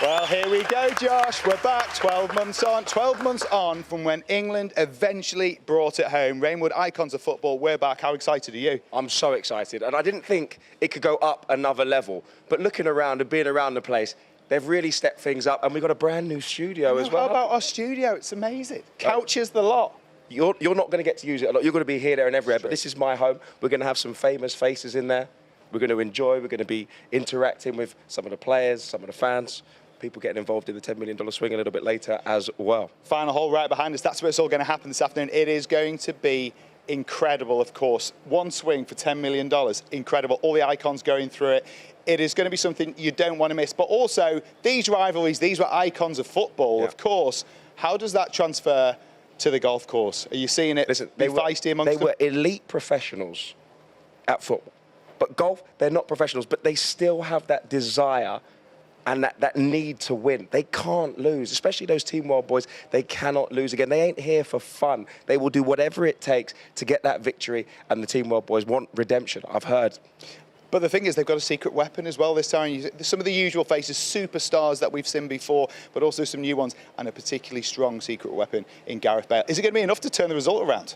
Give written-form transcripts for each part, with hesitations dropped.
Well, here we go, Josh. We're back 12 months on. 12 months on from when England eventually brought it home. Rainwood icons of football, we're back. How excited are you? I'm so excited. And I didn't think it could go up another level. But looking around and being around the place, they've really stepped things up. And we've got a brand new studio as well. How about our studio? It's amazing. Couches, the lot. You're not going to get to use it a lot. You're going to be here, there and everywhere. But this is my home. We're going to have some famous faces in there. We're going to enjoy. We're going to be interacting with some of the players, some of the fans. People getting involved in the $10 million swing a little bit later as well. Final hole right behind us. That's where it's all going to happen this afternoon. It is going to be incredible, of course. One swing for $10 million. Incredible. All the icons going through it. It is going to be something you don't want to miss. But also, these rivalries, these were icons of football, of course. How does that transfer to the golf course? Are you seeing it be feisty amongst them? They were elite professionals at football. But golf, they're not professionals, but they still have that desire and that need to win. They can't lose, especially those Team World boys. They cannot lose again. They ain't here for fun. They will do whatever it takes to get that victory, and the Team World boys want redemption, I've heard. But the thing is, they've got a secret weapon as well this time. Some of the usual faces, superstars that we've seen before, but also some new ones, and a particularly strong secret weapon in Gareth Bale. Is it going to be enough to turn the result around?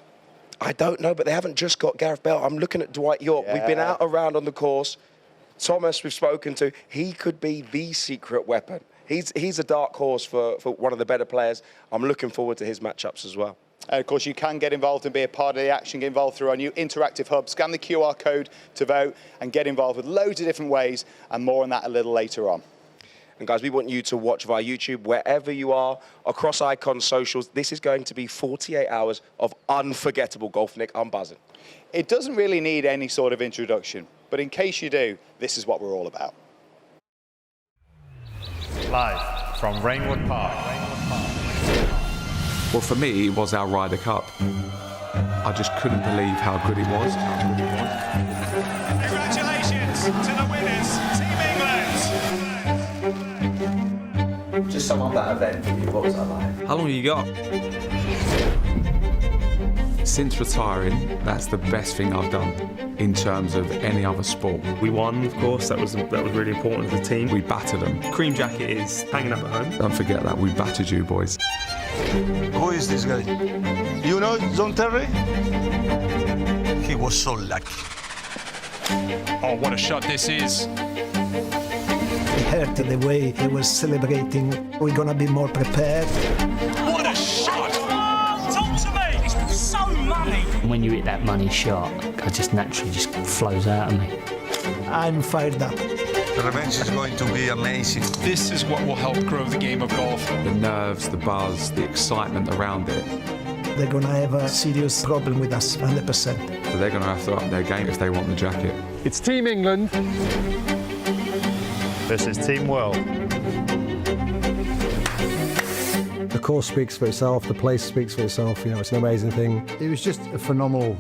I don't know, but they haven't just got Gareth Bale. I'm looking at Dwight York. We've been out around on the course. Thomas, we've spoken to, he could be the secret weapon. He's a dark horse for one of the better players. I'm looking forward to his matchups as well. And of course, you can get involved and be a part of the action, get involved through our new interactive hub. Scan the QR code to vote and get involved with loads of different ways, and more on that a little later on. And guys, we want you to watch via YouTube, wherever you are, across Icon socials. This is going to be 48 hours of unforgettable golf, Nick. I'm buzzing. It doesn't really need any sort of introduction, but in case you do, this is what we're all about. Live from Rainwood Park. Well, for me, it was our Ryder Cup. I just couldn't believe how good it was. Congratulations to the winners, Team England. Just sum up that event for you. What was that like? How long have you got? Since retiring, that's the best thing I've done in terms of any other sport. We won, of course. That was really important as a team. We battered them. Cream jacket is hanging up at home. Don't forget that. We battered you, boys. Who is this guy? You know John Terry? He was so lucky. Oh, what a shot this is. It hurt the way he was celebrating. We're going to be more prepared. What a shot! Talk to me! It's so money! When you hit that money shot, it just naturally just flows out of me. I'm fired up. The revenge is going to be amazing. This is what will help grow the game of golf. The nerves, the buzz, the excitement around it. They're going to have a serious problem with us, 100%. So they're going to have to up their game if they want the jacket. It's Team England. This is Team World. The course speaks for itself, the place speaks for itself, you know, it's an amazing thing. It was just a phenomenal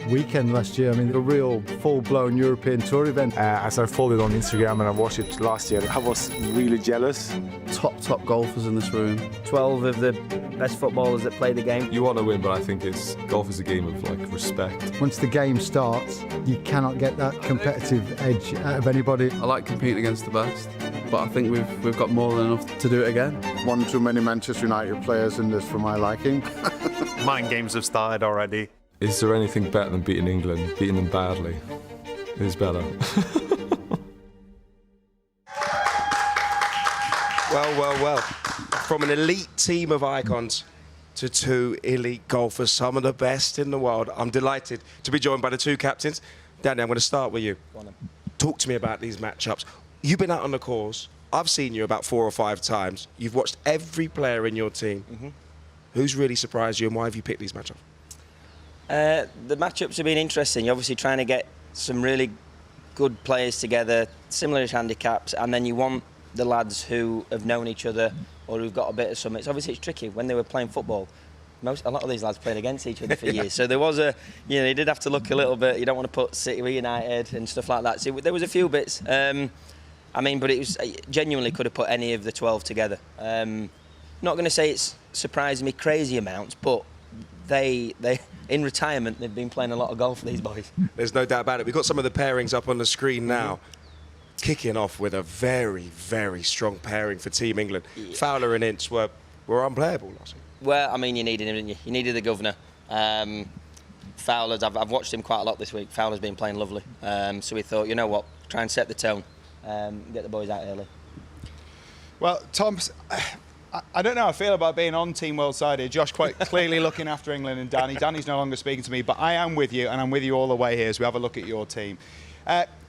weekend last year. I mean, a real full-blown European Tour event. As I followed on Instagram and I watched it last year, I was really jealous. Top golfers in this room. 12 of the best footballers that play the game. You want to win, but I think golf is a game of respect. Once the game starts, you cannot get that competitive edge out of anybody. I like competing against the best, but I think we've got more than enough to do it again. One too many Manchester United players in this for my liking. Mind games have started already. Is there anything better than beating England? Beating them badly is better. Well. From an elite team of icons to two elite golfers, some of the best in the world. I'm delighted to be joined by the two captains. Danny, I'm going to start with you. Talk to me about these matchups. You've been out on the course. I've seen you about 4 or 5 times. You've watched every player in your team. Who's really surprised you, and why have you picked these matchups? The matchups have been interesting. You're obviously trying to get some really good players together, similar handicaps, and then you want the lads who have known each other or who've got a bit of something. So obviously it's tricky. When they were playing football, a lot of these lads played against each other for years. So there was you did have to look a little bit. You don't want to put City with United and stuff like that. So there was a few bits. I mean, but it was genuinely could have put any of the 12 together. Not going to say it's surprised me crazy amounts, but they in retirement they've been playing a lot of golf, these boys. There's no doubt about it. We've got some of the pairings up on the screen now. kicking off with a very, very strong pairing for Team England. Fowler and Ince were unplayable last week. Well, I mean, you needed him, didn't you? You needed the governor. Fowler's, I've watched him quite a lot this week. Fowler's been playing lovely. So we thought, you know what, try and set the tone, get the boys out early. Well, Tom, I don't know how I feel about being on Team World side here. Josh quite clearly looking after England and Danny. Danny's no longer speaking to me, but I am with you, and I'm with you all the way here as we have a look at your team.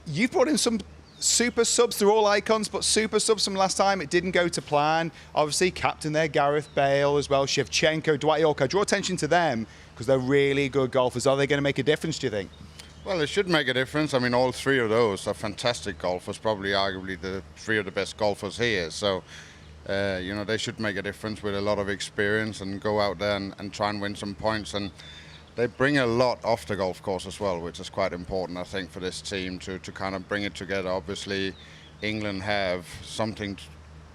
You've brought in some super subs. They're all icons, but super subs from last time. It didn't go to plan. Obviously, captain there, Gareth Bale as well, Shevchenko, Dwight York. I draw attention to them because they're really good golfers. Are they going to make a difference, do you think? Well, it should make a difference. I mean, all three of those are fantastic golfers, probably arguably the three of the best golfers here. So, you know, they should make a difference with a lot of experience and go out there and try and win some points. And they bring a lot off the golf course as well, which is quite important, I think, for this team to kind of bring it together. Obviously, England have something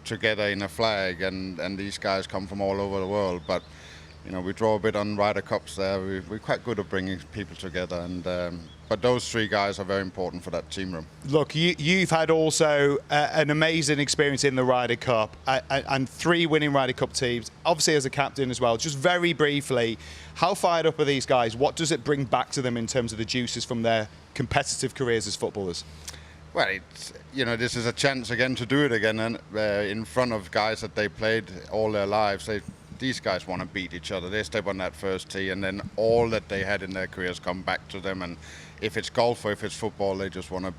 together in a flag, and these guys come from all over the world. But, you know, we draw a bit on Ryder Cups there. We're quite good at bringing people together, and but those three guys are very important for that team room. Look, you've had also an amazing experience in the Ryder Cup and 3 winning Ryder Cup teams, obviously as a captain as well. Just very briefly, how fired up are these guys? What does it bring back to them in terms of the juices from their competitive careers as footballers? Well, it's, you know, this is a chance again to do it again, and in front of guys that they played all their lives. These guys want to beat each other. They step on that first tee, and then all that they had in their careers come back to them. And if it's golf or if it's football, they just want to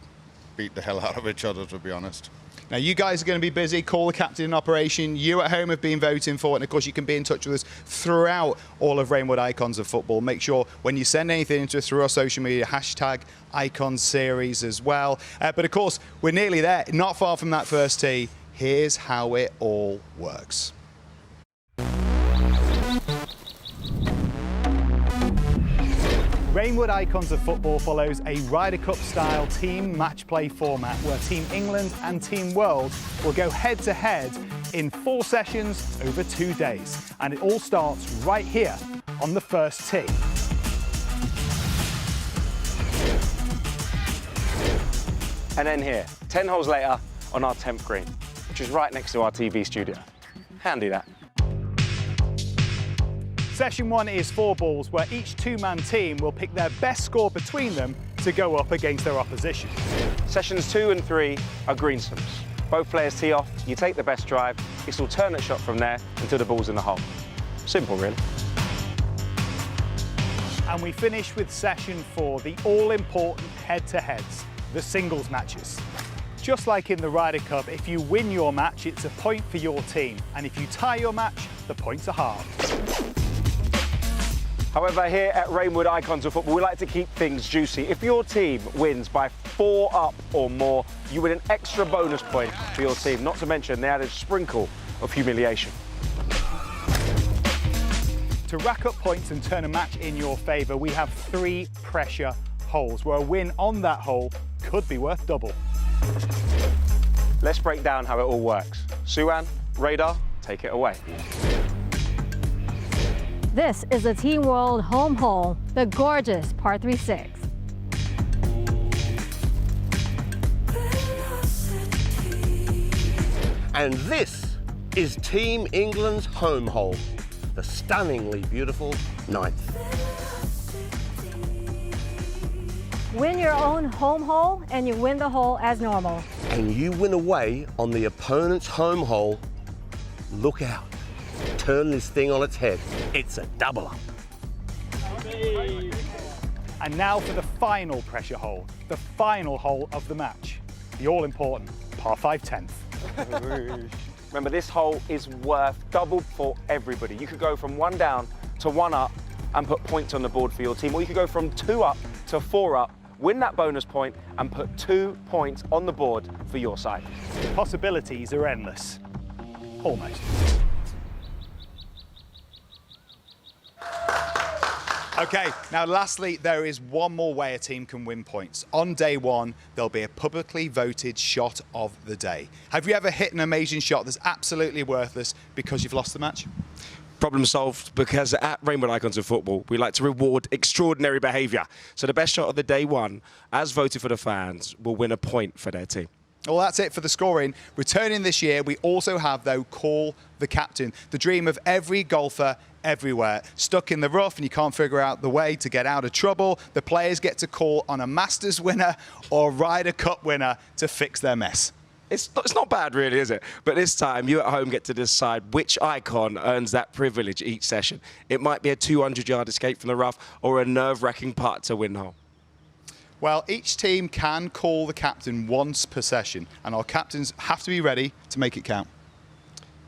beat the hell out of each other, to be honest. Now, you guys are going to be busy. Call the captain in operation. You at home have been voting for it. And, of course, you can be in touch with us throughout all of Rainwood Icons of Football. Make sure when you send anything into us through our social media, hashtag Icons Series as well. But, of course, we're nearly there. Not far from that first tee. Here's how it all works. Rainwood Icons of Football follows a Ryder Cup-style team match play format where Team England and Team World will go head-to-head in 4 sessions over 2 days. And it all starts right here on the first tee. And then here, 10 holes later on our 10th green, which is right next to our TV studio. Handy that. Session 1 is 4 balls where each 2-man team will pick their best score between them to go up against their opposition. Sessions 2 and 3 are green stumps. Both players tee off, you take the best drive, it's alternate shot from there until the ball's in the hole. Simple, really. And we finish with Session 4, the all-important head-to-heads, the singles matches. Just like in the Ryder Cup, if you win your match, it's a point for your team. And if you tie your match, the points are halved. However, here at Rainwood Icons of Football, we like to keep things juicy. If your team wins by 4 up or more, you win an extra bonus point for your team, not to mention the added sprinkle of humiliation. To rack up points and turn a match in your favour, we have 3 pressure holes, where a win on that hole could be worth double. Let's break down how it all works. Suan, Radar, take it away. This is the Team World home hole, the gorgeous par 3-6. And this is Team England's home hole, the stunningly beautiful 9th. Win your own home hole and you win the hole as normal. And you win away on the opponent's home hole. Look out. Turn this thing on its head. It's a double up. And now for the final pressure hole, the final hole of the match, the all-important par 5 10th. Remember, this hole is worth double for everybody. You could go from 1 down to 1 up and put points on the board for your team, or you could go from 2 up to 4 up, win that bonus point and put 2 points on the board for your side. The possibilities are endless. Almost. Okay, now lastly, there is one more way a team can win points. On day 1, there'll be a publicly voted shot of the day. Have you ever hit an amazing shot that's absolutely worthless because you've lost the match? Problem solved, because at Rainwood Icons of Football, we like to reward extraordinary behaviour. So the best shot of the day 1, as voted for the fans, will win a point for their team. Well, that's it for the scoring. Returning this year, we also have, though, Call the Captain, the dream of every golfer everywhere. Stuck in the rough and you can't figure out the way to get out of trouble, the players get to call on a Masters winner or Ryder Cup winner to fix their mess. It's not bad, really, is it? But this time, you at home get to decide which icon earns that privilege each session. It might be a 200-yard escape from the rough or a nerve-wracking putt to win hole. Well, each team can call the captain once per session, and our captains have to be ready to make it count.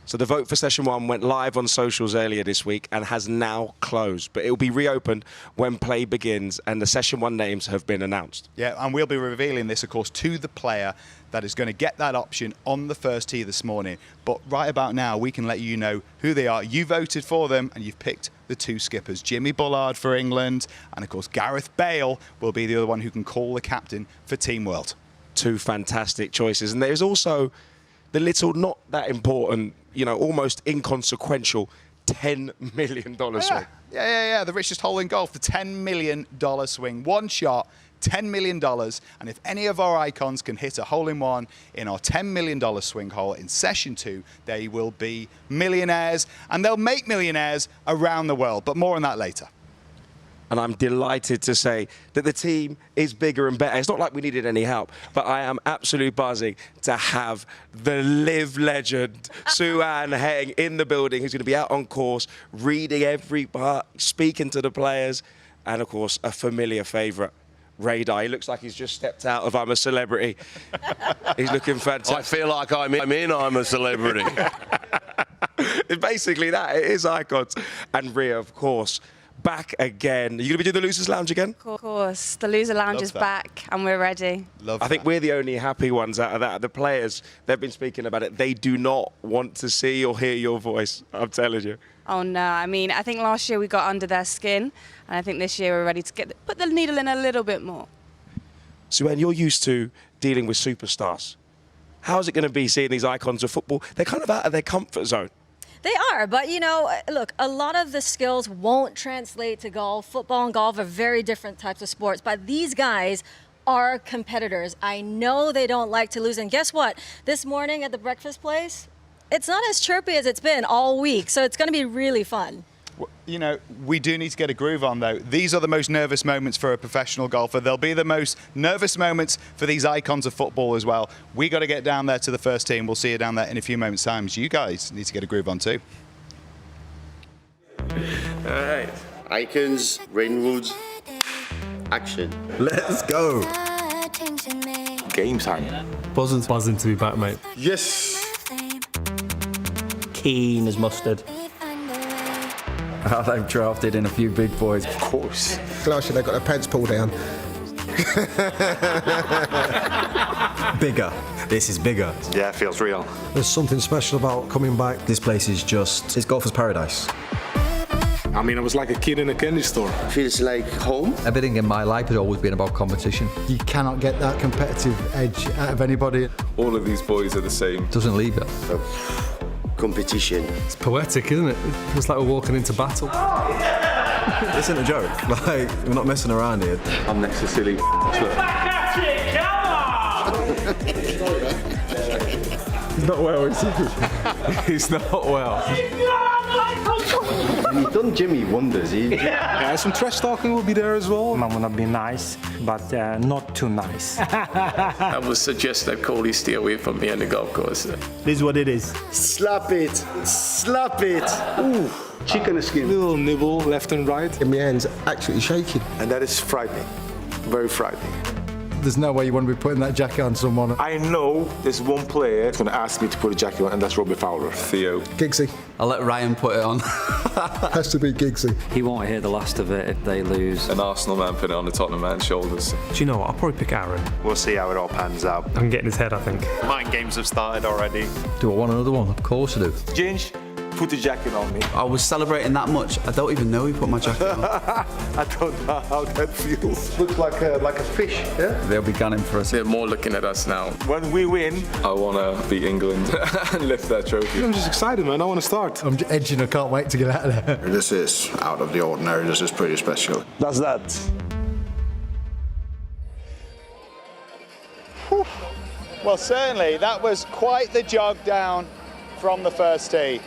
So the vote for session 1 went live on socials earlier this week and has now closed, but it will be reopened when play begins and the session 1 names have been announced. Yeah, and we'll be revealing this, of course, to the player that is going to get that option on the first tee this morning. But right about now, we can let you know who they are. You voted for them and you've picked the 2 skippers, Jimmy Bullard for England, and of course Gareth Bale will be the other one who can call the captain for Team World. 2 fantastic choices. And there's also the little, not that important, almost inconsequential $10 million swing. Yeah. The richest hole in golf, the $10 million swing. One shot, $10 million. And if any of our icons can hit a hole-in-one in our $10 million swing hole in session 2, they will be millionaires, and they'll make millionaires around the world. But more on that later. And I'm delighted to say that the team is bigger and better. It's not like we needed any help, but I am absolutely buzzing to have the live legend, Sue-Ann Heng, in the building, who's going to be out on course, reading every part, speaking to the players, and, of course, a familiar favourite, Radar. He looks like he's just stepped out of I'm a Celebrity. He's looking fantastic. I feel like I'm a Celebrity. It's basically that. It is icons. And Rhea, of course, back again. Are you going to be doing the Losers Lounge again? Of course. The Loser Lounge is back and we're ready. I think we're the only happy ones out of that. The players, they've been speaking about it. They do not want to see or hear your voice. I'm telling you. Oh, no. I mean, I think last year we got under their skin, and I think this year we're ready to put the needle in a little bit more. Sue-Ann, you're used to dealing with superstars. How's it going to be seeing these icons of football? They're kind of out of their comfort zone. They are, but look, a lot of the skills won't translate to golf. Football and golf are very different types of sports, but these guys are competitors. I know they don't like to lose, and guess what? This morning at the breakfast place, it's not as chirpy as it's been all week, so it's going to be really fun. We do need to get a groove on, though. These are the most nervous moments for a professional golfer. They'll be the most nervous moments for these icons of football as well. We got to get down there to the first team. We'll see you down there in a few moments' time. You guys need to get a groove on, too. All right. Icons, Rainwoods, action. Let's go. Game time. Buzzing to be back, mate. Yes. Keen as mustard. They've drafted in a few big boys. Of course. Last year they got their pants pulled down. Bigger. This is bigger. Yeah, it feels real. There's something special about coming back. This place is it's golfer's paradise. I mean, I was like a kid in a candy store. Feels like home. Everything in my life has always been about competition. You cannot get that competitive edge out of anybody. All of these boys are the same. Doesn't leave it. Competition. It's poetic, isn't it? It's like we're walking into battle. This isn't a joke. Like, we're not messing around here. I'm next to silly. He's not well, is he? He's not well. You've done Jimmy wonders. Yeah, some trash talking will be there as well. I'm gonna be nice, but not too nice. I would suggest that Cody stay away from me on the golf course. This is what it is. Slap it. Slap it. Ooh. Chicken skin. Little nibble left and right. And my hand's actually shaking. And that is frightening. Very frightening. There's no way you want to be putting that jacket on someone. I know there's one player that's going to ask me to put a jacket on, and that's Robbie Fowler. Theo. Giggsy. I'll let Ryan put it on. Has to be Giggsy. He won't hear the last of it if they lose. An Arsenal man put it on the Tottenham man's shoulders. Do you know what? I'll probably pick Aaron. We'll see how it all pans out. I can get in his head, I think. Mind games have started already. Do I want another one? Of course I do. Ginge, put the jacket on me. I was celebrating that much. I don't even know he put my jacket on. I don't know how that feels. Looks like a fish, yeah? They'll be gunning for us. They're more looking at us now. When we win, I want to beat England and lift that trophy. I'm just excited, man. I want to start. I'm edging. I can't wait to get out of there. This is out of the ordinary. This is pretty special. that's that. Well, certainly, that was quite the jog down from the first tee.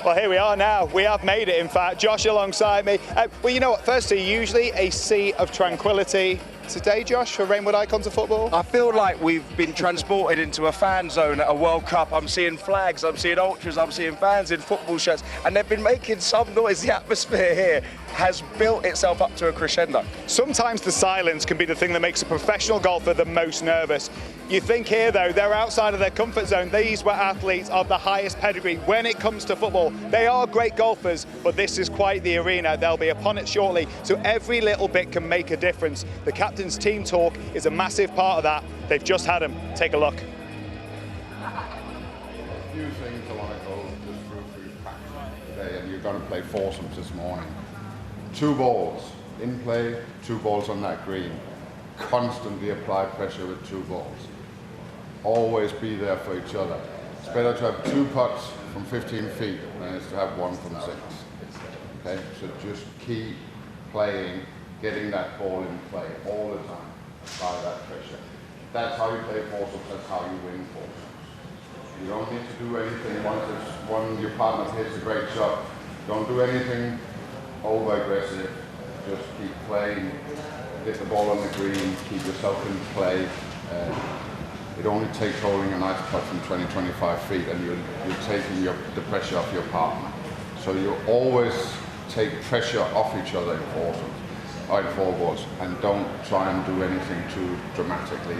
Well, here we are now. We have made it, in fact. Josh alongside me. Well, you know what? First tee, usually a sea of tranquility. Today, Josh, for Rainwood Icons of Football? I feel like we've been transported into a fan zone at a World Cup. I'm seeing flags, I'm seeing ultras, I'm seeing fans in football shirts, and they've been making some noise. The atmosphere here has built itself up to a crescendo. Sometimes the silence can be the thing that makes a professional golfer the most nervous. You think here, though, they're outside of their comfort zone. These were athletes of the highest pedigree when it comes to football. They are great golfers, but this is quite the arena. They'll be upon it shortly, so every little bit can make a difference. The captain's team talk is a massive part of that. They've just had them. Take a look. A few things I want to go just through practice today, and you're going to play foursomes this morning. 2 balls in play, 2 balls on that green. Constantly apply pressure with 2 balls. Always be there for each other. It's better to have 2 putts from 15 feet than it is to have 1 from 6. Okay, so just keep playing, getting that ball in play all the time. Apply that pressure. That's how you play foursomes. That's how you win foursomes. You don't need to do anything once your partner hits a great shot. Don't do anything over aggressive. Just keep playing. Get the ball on the green. Keep yourself in play. It only takes holding a nice putt from 20-25 feet, and you're taking the pressure off your partner. So you always take pressure off each other in foursomes, or in 4 balls, and don't try and do anything too dramatically.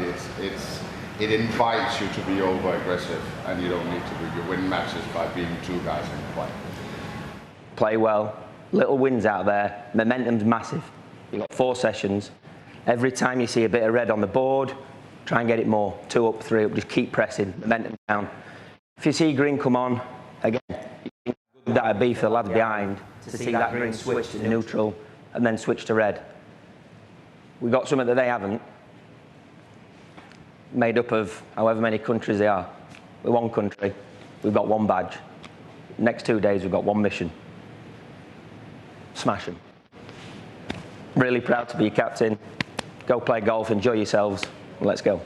It invites you to be over aggressive, and you don't need to do. You win matches by being 2 guys in play. Play well, little wins out there, momentum's massive. You've got 4 sessions. Every time you see a bit of red on the board, try and get it more. 2 up, 3 up, just keep pressing, momentum down. If you see green come on, again, that would be for the lads behind to see that green switch to neutral and then switch to red. We've got something that they haven't, made up of however many countries they are. We're 1 country, we've got 1 badge. Next 2 days, we've got 1 mission. Smash them. Really proud to be your captain. Go play golf, enjoy yourselves. Let's go.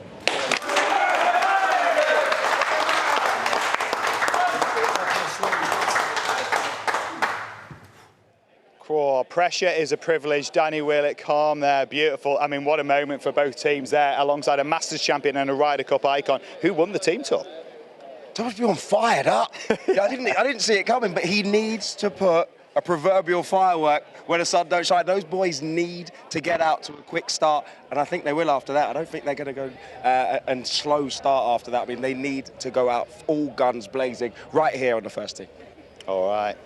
Oh, pressure is a privilege. Danny Willett, calm there, beautiful. I mean, what a moment for both teams there, alongside a Masters champion and a Ryder Cup icon. Who won the team tour? Bjorn fired up. I didn't see it coming, but he needs to put a proverbial firework when the sun don't shine. Those boys need to get out to a quick start, and I think they will after that. I don't think they're going to go and slow start after that. I mean, they need to go out all guns blazing right here on the first tee. All right.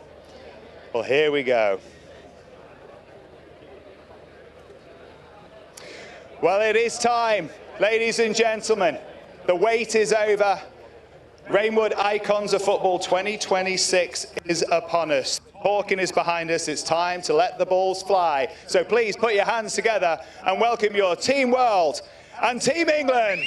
Well, here we go. Well, it is time, ladies and gentlemen. The wait is over. Rainwood Icons of Football 2026 is upon us. Hawking is behind us. It's time to let the balls fly. So please put your hands together and welcome your Team World and Team England.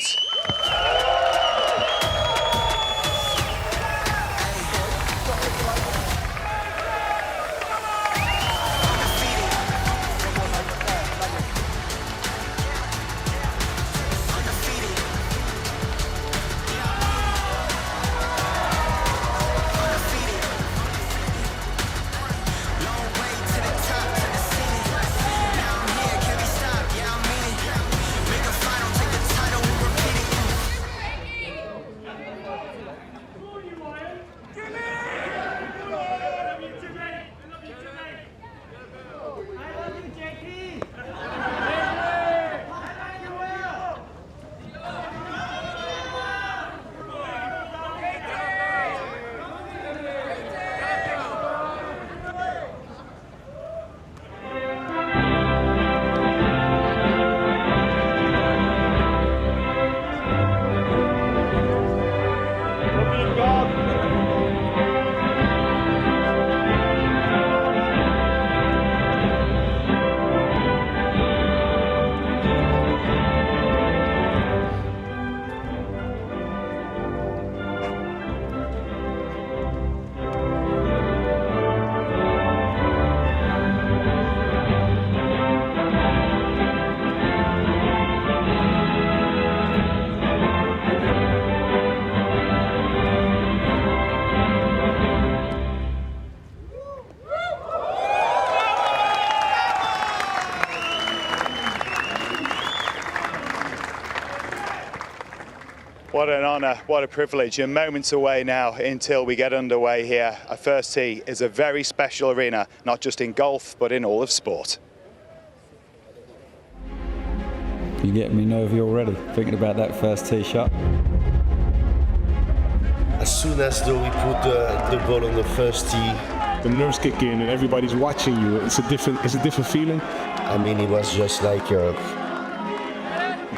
honour, what a privilege. You're moments away now until we get underway here. A first tee is a very special arena, not just in golf, but in all of sport. You're getting me nervy already, thinking about that first tee shot. As soon as though we put the ball on the first tee, the nerves kick in and everybody's watching you. It's a different feeling. I mean, it was just like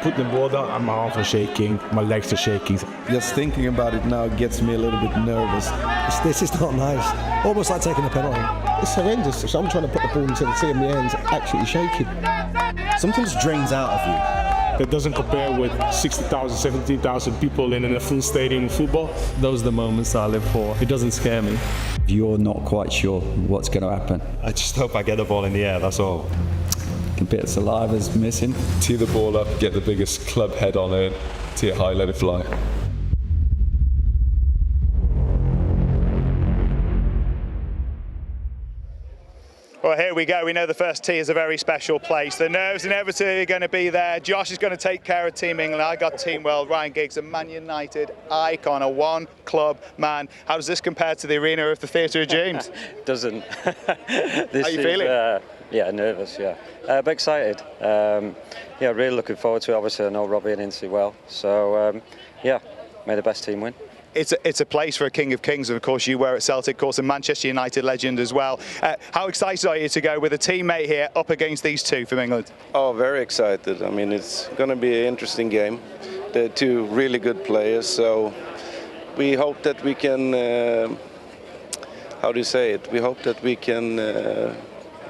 put the ball down, my arms are shaking, my legs are shaking. Just thinking about it now gets me a little bit nervous. This is not nice. Almost like taking a penalty. It's horrendous. So I'm trying to put the ball into the tee and my hands actually shaking. Something just drains out of you. That doesn't compare with 60,000, 70,000 people in a full stadium in football. Those are the moments I live for. It doesn't scare me. You're not quite sure what's going to happen. I just hope I get the ball in the air, that's all. A bit of saliva's missing. Tee the ball up, get the biggest club head on it, tee it high, let it fly. Well, here we go. We know the first tee is a very special place. The nerves inevitably are going to be there. Josh is going to take care of Team England. I got Team World. Ryan Giggs, a Man United icon, a one-club man. How does this compare to the arena of the Theatre of Dreams? Doesn't. How are you feeling? Yeah, nervous, yeah. But excited. Yeah, really looking forward to it. Obviously, I know Robbie and Incy well. So, yeah, may the best team win. It's a place for a King of Kings, and of course you were at Celtic, of course a Manchester United legend as well. How excited are you to go with a teammate here up against these two from England? Oh, very excited. I mean, it's going to be an interesting game. They're two really good players, so we hope that we can, how do you say it? We hope that we can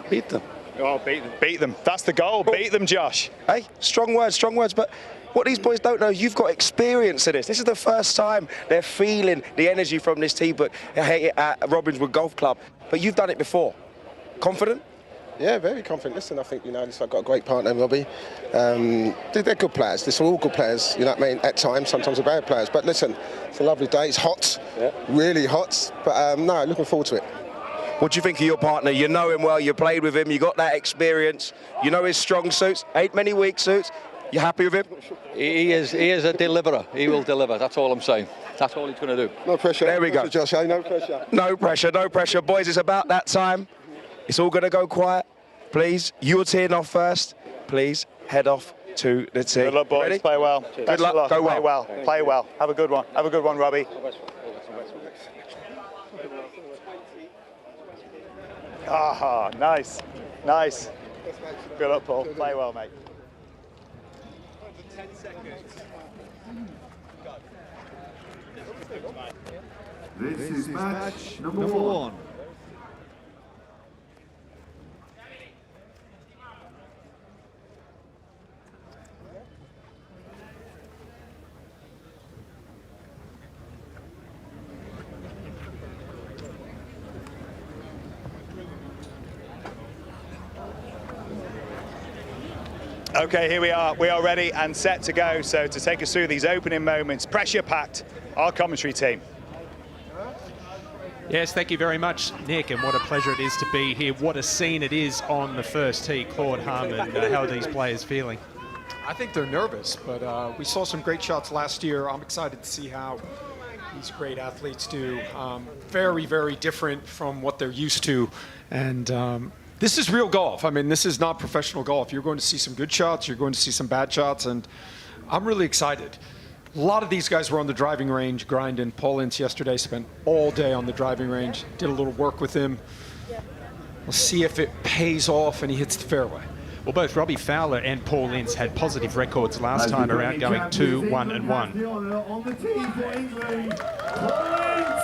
beat them. Oh, beat them. That's the goal. Beat them, Josh. Hey, strong words, but what these boys don't know, you've got experience in this. This is the first time they're feeling the energy from this team, but at Robinswood Golf Club. But you've done it before. Confident? Yeah, very confident. Listen, I think, I've got a great partner, Robbie. They're good players. They're all good players, you know what I mean? At times, sometimes they're bad players. But listen, it's a lovely day. It's hot, really hot. But no, looking forward to it. What do you think of your partner? You know him well, you played with him, you got that experience. You know his strong suits, ain't many weak suits. You happy with him? He is a deliverer. He will deliver. That's all I'm saying. That's all he's going to do. No pressure. There we go. Josh, no pressure. No pressure, no pressure. Boys, it's about that time. It's all going to go quiet. Please, you're teeing off first. Please head off to the tee. Good luck, boys. Ready? Play well. Good luck. Go Play well. Play well. Have a good one. Have a good one, Robbie. Ah, nice. Nice. Good luck, Paul. Play well, mate. 10 seconds. This is match number one. Okay, here we are. We are ready and set to go. So to take us through these opening moments, pressure-packed, our commentary team. Yes, thank you very much, Nick, and what a pleasure it is to be here. What a scene it is on the first tee. Claude Hum, and how are these players feeling? I think they're nervous, but we saw some great shots last year. I'm excited to see how these great athletes do. Very, very different from what they're used to. And this is real golf. I mean, this is not professional golf. You're going to see some good shots. You're going to see some bad shots. And I'm really excited. A lot of these guys were on the driving range grinding. Paul Ince yesterday spent all day on the driving range. Did a little work with him. We'll see if it pays off and he hits the fairway. Well, both Robbie Fowler and Paul Ince had positive records last time around, going 2, 1 and 1. On the tee for England, Paul Ince.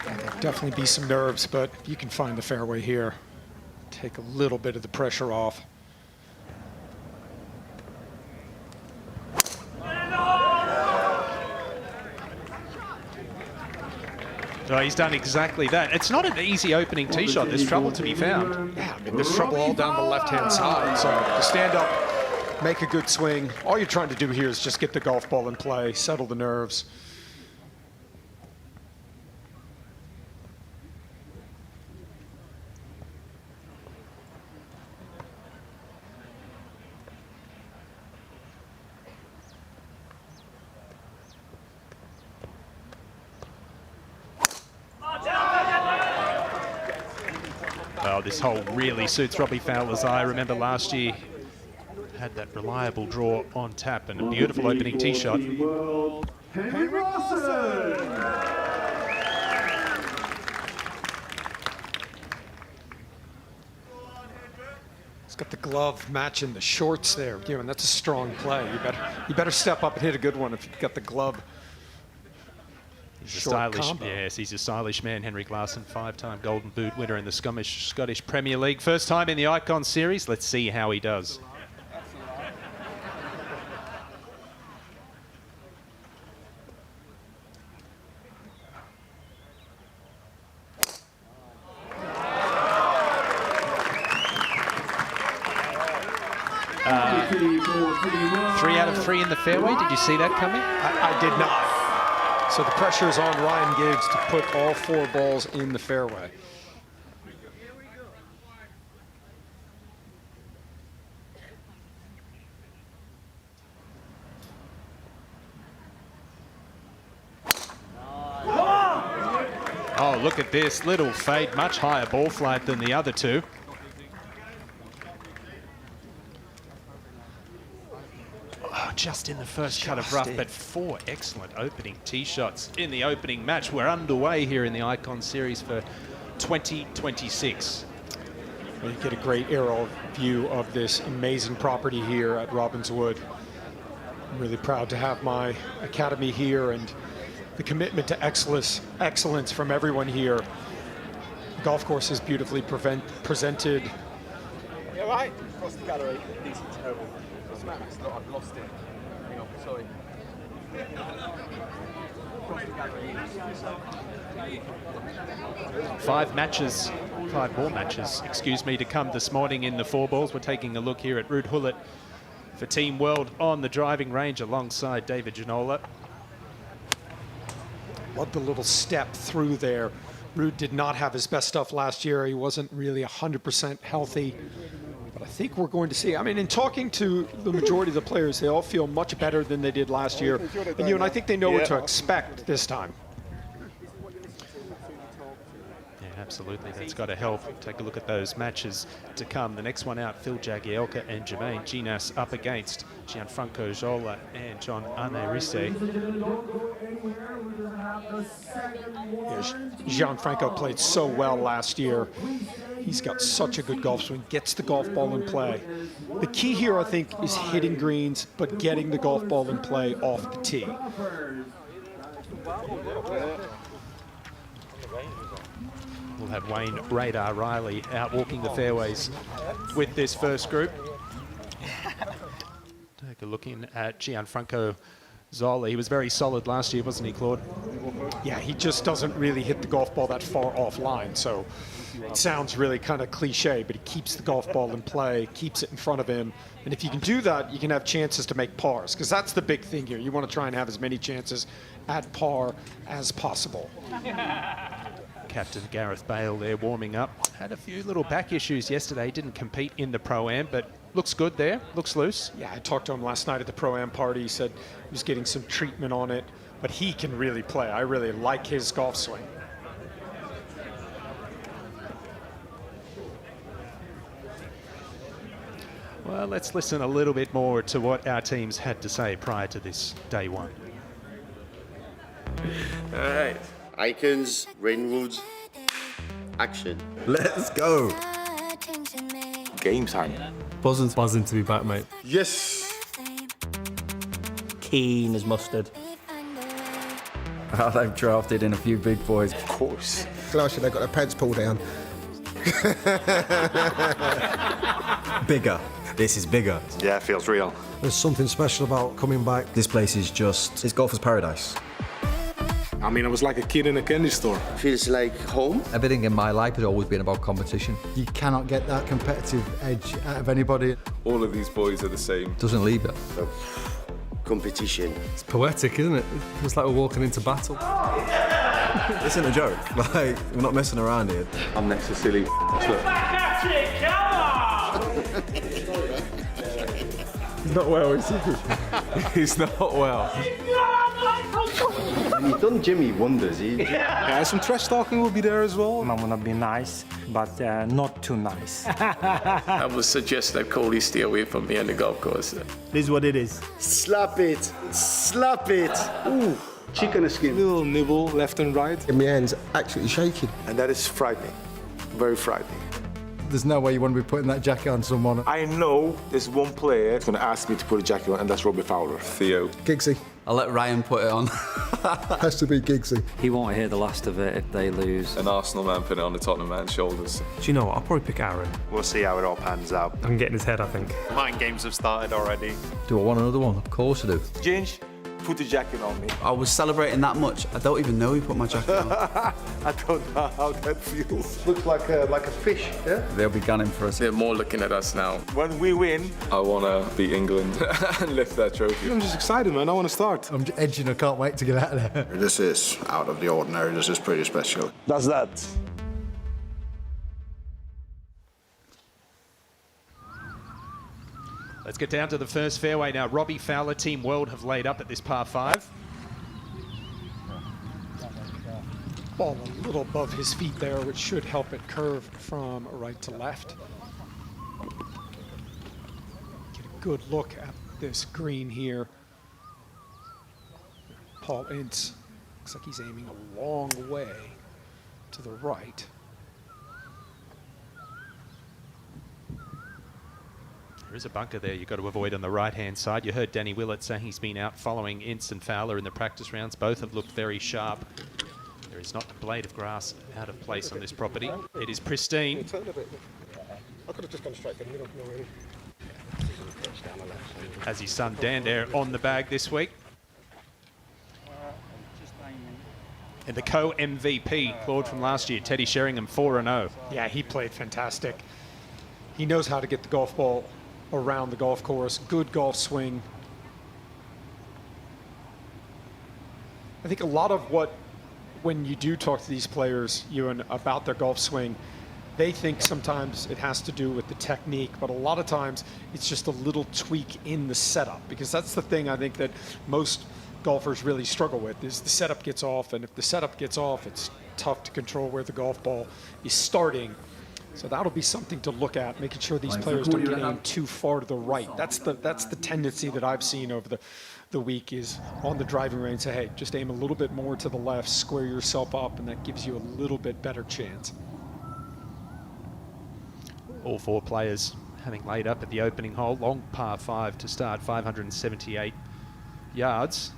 There'll definitely be some nerves, but you can find the fairway here. Take a little bit of the pressure off. So he's done exactly that. It's not an easy opening tee shot. There's trouble to be found. Yeah, I mean, there's trouble all down the left-hand side. So to stand up, make a good swing. All you're trying to do here is just get the golf ball in play, settle the nerves. Oh, this hole really suits Robbie Fowler's eye. I remember last year had that reliable draw on tap and a beautiful opening tee shot. Henry Lawson! He's got the glove matching the shorts there, and that's a strong play. You better step up and hit a good one if you've got the glove. He's a stylish, yes, he's a stylish man, Henry Larsson, 5-time Golden Boot winner in the Scottish Premier League. First time in the Icon Series. Let's see how he does. Three out of three in the fairway. Did you see that coming? I did not. So the pressure is on Ryan Giggs to put all 4 balls in the fairway. Oh, look at this little fade, much higher ball flight than the other two. Just in the first cut of rough, but 4 excellent opening tee shots in the opening match. We're underway here in the Icon Series for 2026. Well, you get a great aerial view of this amazing property here at Robins Wood. I'm really proud to have my academy here and the commitment to excellence from everyone here. The golf course is beautifully presented. Yeah, right. Across the gallery, decent terrible. I've lost it. Hang on, sorry. Five more matches, excuse me, to come this morning in the 4 balls. We're taking a look here at Ruud Gullit for Team World on the driving range alongside David Ginola. Love the little step through there. Ruud did not have his best stuff last year. He wasn't really 100% healthy. But I think we're going to see, I mean, in talking to the majority of the players, they all feel much better than they did last year. And I think they know what to expect this time. Yeah, absolutely. That's got to help. Take a look at those matches to come. The next one out, Phil Jagielka and Jermaine Ginas up against Gianfranco Zola and John Arne-Risse. Gianfranco played so well last year. He's got such a good golf swing, gets the golf ball in play. The key here, I think, is hitting greens, but getting the golf ball in play off the tee. We'll have Wayne Radar Riley out walking the fairways with this first group. Take a look in at Gianfranco Zola. He was very solid last year, wasn't he, Claude? Yeah, he just doesn't really hit the golf ball that far offline, so it sounds really kind of cliche, but he keeps the golf ball in play, keeps it in front of him, and if you can do that, you can have chances to make pars, because that's the big thing here. You want to try and have as many chances at par as possible. Captain Gareth Bale there warming up. Had a few little back issues yesterday, didn't compete in the Pro-Am, but looks good there, looks loose. Yeah, I talked to him last night at the Pro-Am party. He said he was getting some treatment on it, but he can really play. I really like his golf swing. Well, let's listen a little bit more to what our teams had to say prior to this day one. All right, Icons, Rainwoods, action. Let's go. Game time. Buzzing to be back, mate. Yes. Keen as mustard. They've drafted in a few big boys. Of course. Last year they got their pants pulled down. Bigger. This is bigger. Yeah, it feels real. There's something special about coming back. This place is just, it's golfer's paradise. I mean, I was like a kid in a candy store. Feels like home. Everything in my life has always been about competition. You cannot get that competitive edge out of anybody. All of these boys are the same. Doesn't leave it. Competition. It's poetic, isn't it? It's like we're walking into battle. This isn't a joke. Like, we're not messing around here. I'm next to silly. He's not well, is he? He's not well. And he's done Jimmy wonders. Yeah, some trash talking will be there as well. I'm gonna be nice, but not too nice. I would suggest that Cody stay away from me on the golf course. This is what it is. Slap it. Slap it. Ooh. Chicken skin. Little nibble left and right. And my hand's actually shaking. And that is frightening. Very frightening. There's no way you want to be putting that jacket on someone. I know there's one player that's going to ask me to put a jacket on, and that's Robbie Fowler. Theo. Giggsy. I'll let Ryan put it on. Has to be Giggsy. He won't hear the last of it if they lose. An Arsenal man putting it on the Tottenham man's shoulders. Do you know what? I'll probably pick Aaron. We'll see how it all pans out. I can get in his head, I think. Mind games have started already. Do I want another one? Of course I do. Ginge, put the jacket on me. I was celebrating that much. I don't even know he put my jacket on. I don't know how that feels. Looks like a fish, yeah? They'll be gunning for us. They're more looking at us now. When we win, I want to beat England and lift that trophy. I'm just excited, man. I want to start. I'm edging. I can't wait to get out of there. This is out of the ordinary. This is pretty special. that's that. Let's get down to the first fairway now. Robbie Fowler, Team World have laid up at this par 5. Ball a little above his feet there, which should help it curve from right to left. Get a good look at this green here. Paul Ince looks like he's aiming a long way to the right. There is a bunker there you've got to avoid on the right-hand side. You heard Danny Willett say he's been out following Ince and Fowler in the practice rounds. Both have looked very sharp. There is not a blade of grass out of place on this property. It is pristine. I could have just gone straight for the middle. No, really. Has his son Dan there on the bag this week. And the co-MVP, Claude from last year, Teddy Sheringham, 4-0. Yeah, he played fantastic. He knows how to get the golf ball around the golf course. Good golf swing. I think a lot of what, when you do talk to these players, Ewan, about their golf swing, they think sometimes it has to do with the technique, but a lot of times it's just a little tweak in the setup, because that's the thing I think that most golfers really struggle with, is the setup gets off, and if the setup gets off, it's tough to control where the golf ball is starting. So that'll be something to look at, making sure these players don't get aimed too far to the right. That's the tendency that I've seen over the week, is on the driving range, say, hey, just aim a little bit more to the left, square yourself up, and that gives you a little bit better chance. All 4 players having laid up at the opening hole. Long par 5 to start, 578 yards.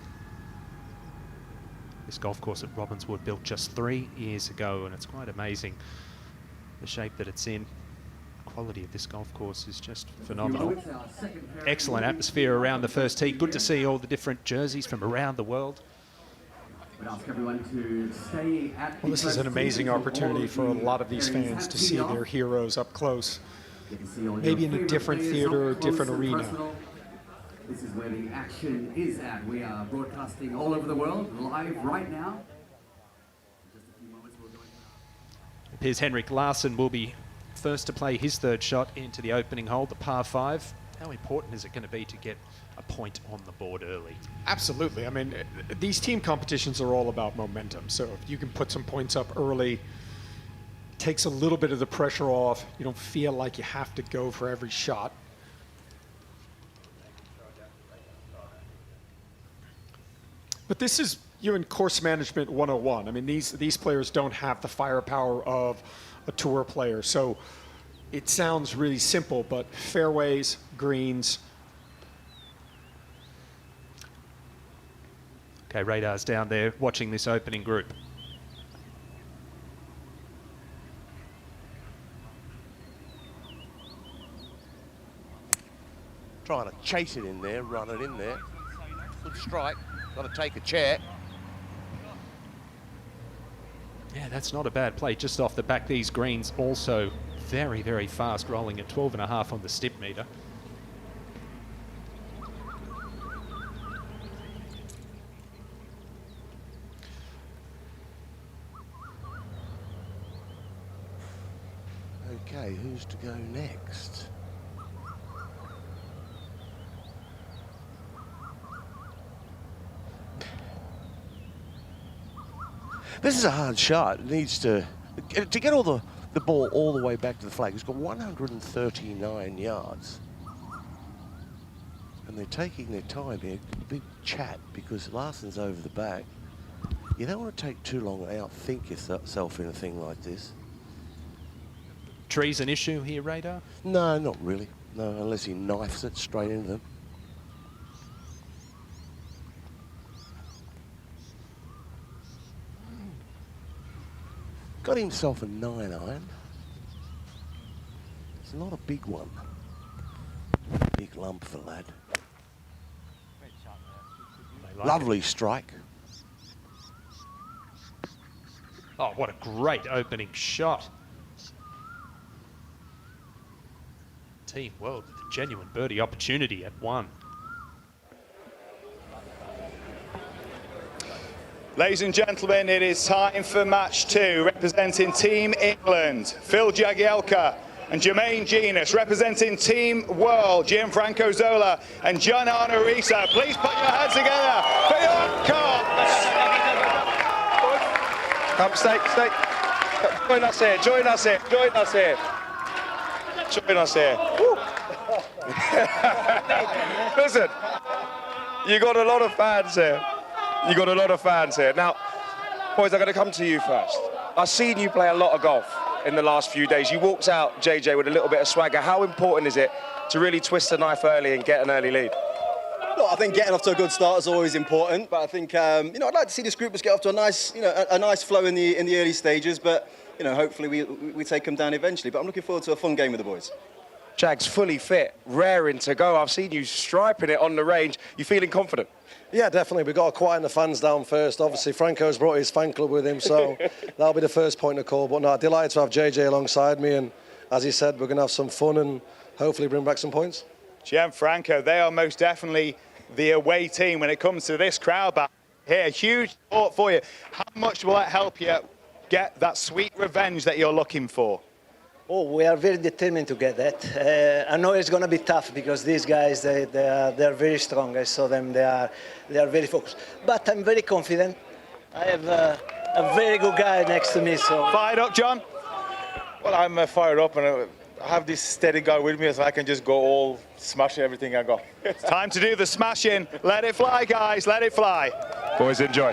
This golf course at Robbinswood built just 3 years ago, and it's quite amazing the shape that it's in. The quality of this golf course is just phenomenal. Excellent atmosphere around the first tee. Good to see all the different jerseys from around the world. Well, this is an amazing opportunity for a lot of these fans to see their heroes up close. Maybe in a different theater or different arena. This is where the action is at. We are broadcasting all over the world, live right now. It appears Henrik Larsson will be first to play his 3rd shot into the opening hole, the par 5. How important is it going to be to get a point on the board early? Absolutely. I mean, these team competitions are all about momentum. So if you can put some points up early, takes a little bit of the pressure off. You don't feel like you have to go for every shot. But this is in course management 101. I mean, these players don't have the firepower of a tour player. So it sounds really simple, but fairways, greens. Okay, radar's down there watching this opening group. Trying to chase it in there, run it in there. Good strike. Got to take a chair. Yeah, that's not a bad play. Just off the back, these greens also very, very fast, rolling at 12.5 on the stip meter. Okay, who's to go next? This is a hard shot. It needs to get all the ball all the way back to the flag. It's got 139 yards. And they're taking their time here. Big chat because Larsson's over the back. You don't want to take too long and outthink yourself in a thing like this. Trees an issue here, Radar? No, not really. No, unless he knifes it straight into them. Got himself a 9-iron. It's not a big one. Big lump for lad. Lovely strike. Oh, what a great opening shot. Team World with a genuine birdie opportunity at 1. Ladies and gentlemen, it is time for match 2. Representing Team England, Phil Jagielka and Jermaine Genus. Representing Team World, Gianfranco Zola and John Arne Riise. Please put your hands together for your coach. Come, stay. Join us here, join us here. Woo. Listen, you got a lot of fans here. Now, boys, I'm going to come to you first. I've seen you play a lot of golf in the last few days. You walked out, JJ, with a little bit of swagger. How important is it to really twist the knife early and get an early lead? Look, I think getting off to a good start is always important, but I think I'd like to see this group just get off to a nice, a nice flow in the early stages. But hopefully we take them down eventually. But I'm looking forward to a fun game with the boys. Jag's fully fit, raring to go. I've seen you striping it on the range. You feeling confident? Yeah, definitely. We've got to quieten the fans down first. Obviously, Franco's brought his fan club with him, so that'll be the first point of call. But no, delighted to have JJ alongside me, and as he said, we're going to have some fun and hopefully bring back some points. Gianfranco, they are most definitely the away team when it comes to this crowd back here. Huge support for you. How much will that help you get that sweet revenge that you're looking for? Oh, we are very determined to get that. I know it's going to be tough because these guys, they are very strong. I saw them, they are very focused. But I'm very confident. I have a very good guy next to me. So fired up, John? Well, I'm fired up, and I have this steady guy with me, so I can just go all smashing everything I got. It's time to do the smashing. Let it fly, guys. Let it fly. Boys, enjoy.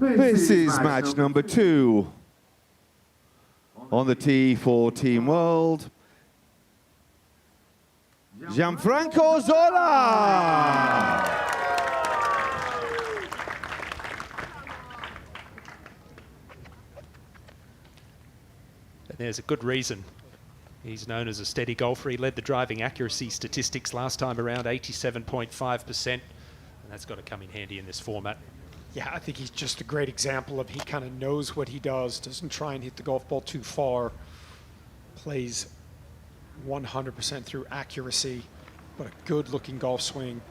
This is match number 2 on the tee for Team World. Gianfranco Zola! And there's a good reason. He's known as a steady golfer. He led the driving accuracy statistics last time around, 87.5%. And that's got to come in handy in this format. Yeah, I think he's just a great example of he kind of knows what he doesn't try and hit the golf ball too far, plays 100% through accuracy, but a good-looking golf swing.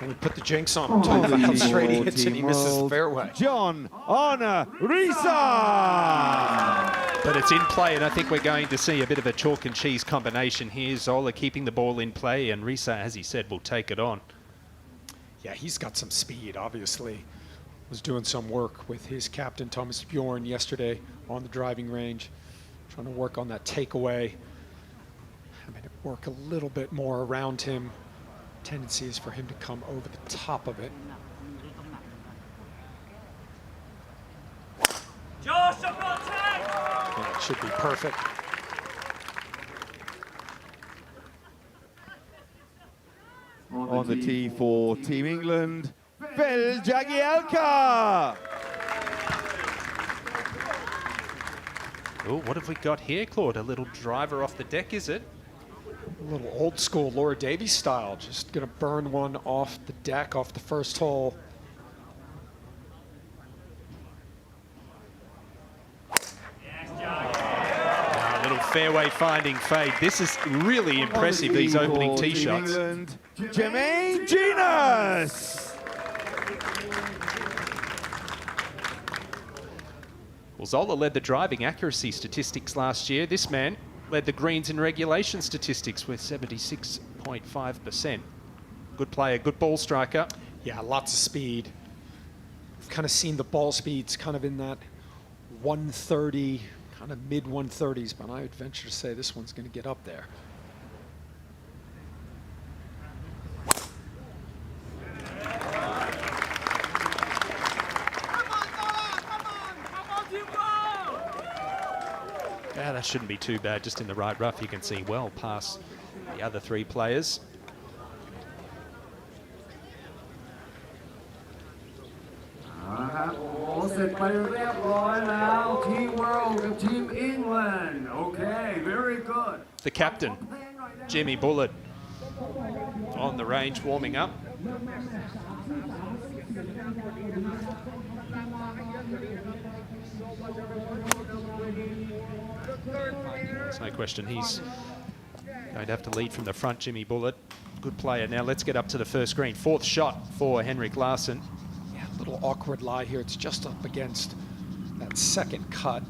And we put the jinx on him. Talking about how straight he hits and he misses the fairway. John Arne Riise! But it's in play, and I think we're going to see a bit of a chalk and cheese combination here. Zola keeping the ball in play, and Riise, as he said, will take it on. Yeah, he's got some speed, obviously. Was doing some work with his captain, Thomas Bjorn, yesterday on the driving range, trying to work on that takeaway. Having to work a little bit more around him. Tendency is for him to come over the top of it. Yeah, it should be perfect. On the tee for Team England, Phil Jagielka! Oh, what have we got here, Claude? A little driver off the deck, is it? A little old school Laura Davies style. Just going to burn one off the deck, off the first hole. A little fairway finding fade. This is really impressive, these opening tee shots. England, Jermaine Genus. Well, Zola led the driving accuracy statistics last year. This man led the greens in regulation statistics with 76.5%. Good player, good ball striker. Yeah, lots of speed. I've kind of seen the ball speeds kind of in that 130, kind of mid 130s, but I would venture to say this one's going to get up there. Yeah, that shouldn't be too bad, just in the right rough. You can see well past the other three players. All set ไปเรียบร้อยแล้ว Team World กับ Team England. Okay, very good. The captain, Jimmy Bullard, on the range warming up. There's no question he's going to have to lead from the front, Jimmy Bullard. Good player. Now let's get up to the first green. Fourth shot for Henrik Larsson. Yeah, a little awkward lie here. It's just up against that second cut.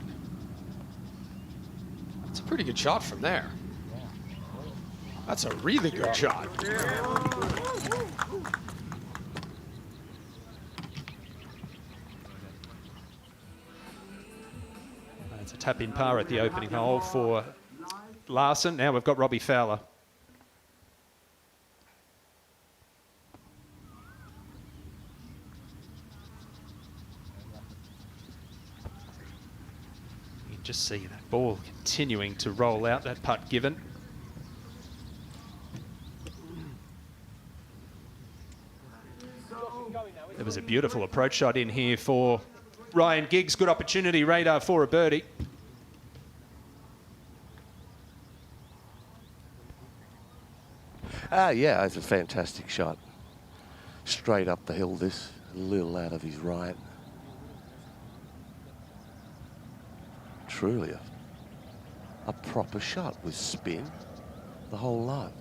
It's a pretty good shot from there. That's a really good shot. It's a tap-in par at the opening hole for Larsson. Now we've got Robbie Fowler. You can just see that ball continuing to roll out, that putt given. There was a beautiful approach shot in here for Ryan Giggs. Good opportunity, radar for a birdie. Yeah, it's a fantastic shot. Straight up the hill, this, a little out of his right. Truly a proper shot with spin, the whole lot.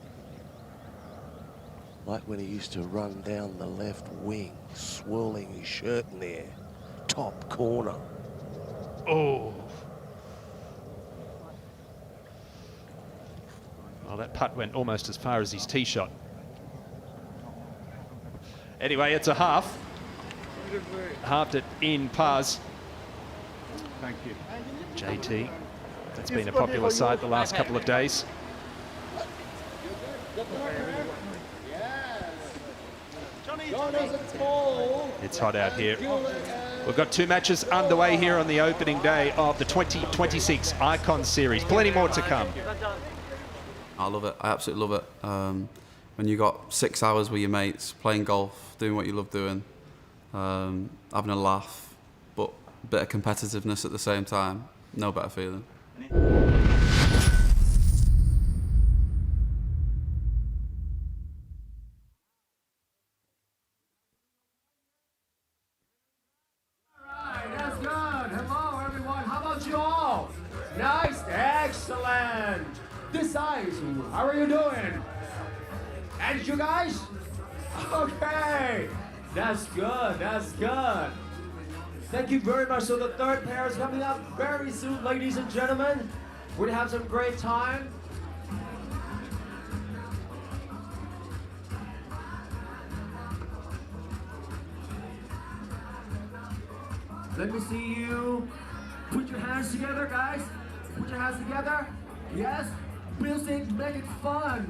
Like when he used to run down the left wing, swirling his shirt in the air, top corner. Oh. Well, that putt went almost as far as his tee shot. Anyway, it's a half. Halved it in pars. Thank you. JT, that's been a popular site the last couple of days. It's hot out here. We've got two matches underway here on the opening day of the 2026 Icon Series. Plenty more to come. I love it. I absolutely love it. When you got 6 hours with your mates, playing golf, doing what you love doing, having a laugh, but a bit of competitiveness at the same time. No better feeling. That's good. Hello, everyone. How about you all? Nice. Excellent. This size. How are you doing? And you guys? Okay. That's good. That's good. Thank you very much. So the third pair is coming up very soon, ladies and gentlemen. We're going to have some great time. Let me see you. Put your hands together, guys. Put your hands together. Yes. Music, make it fun.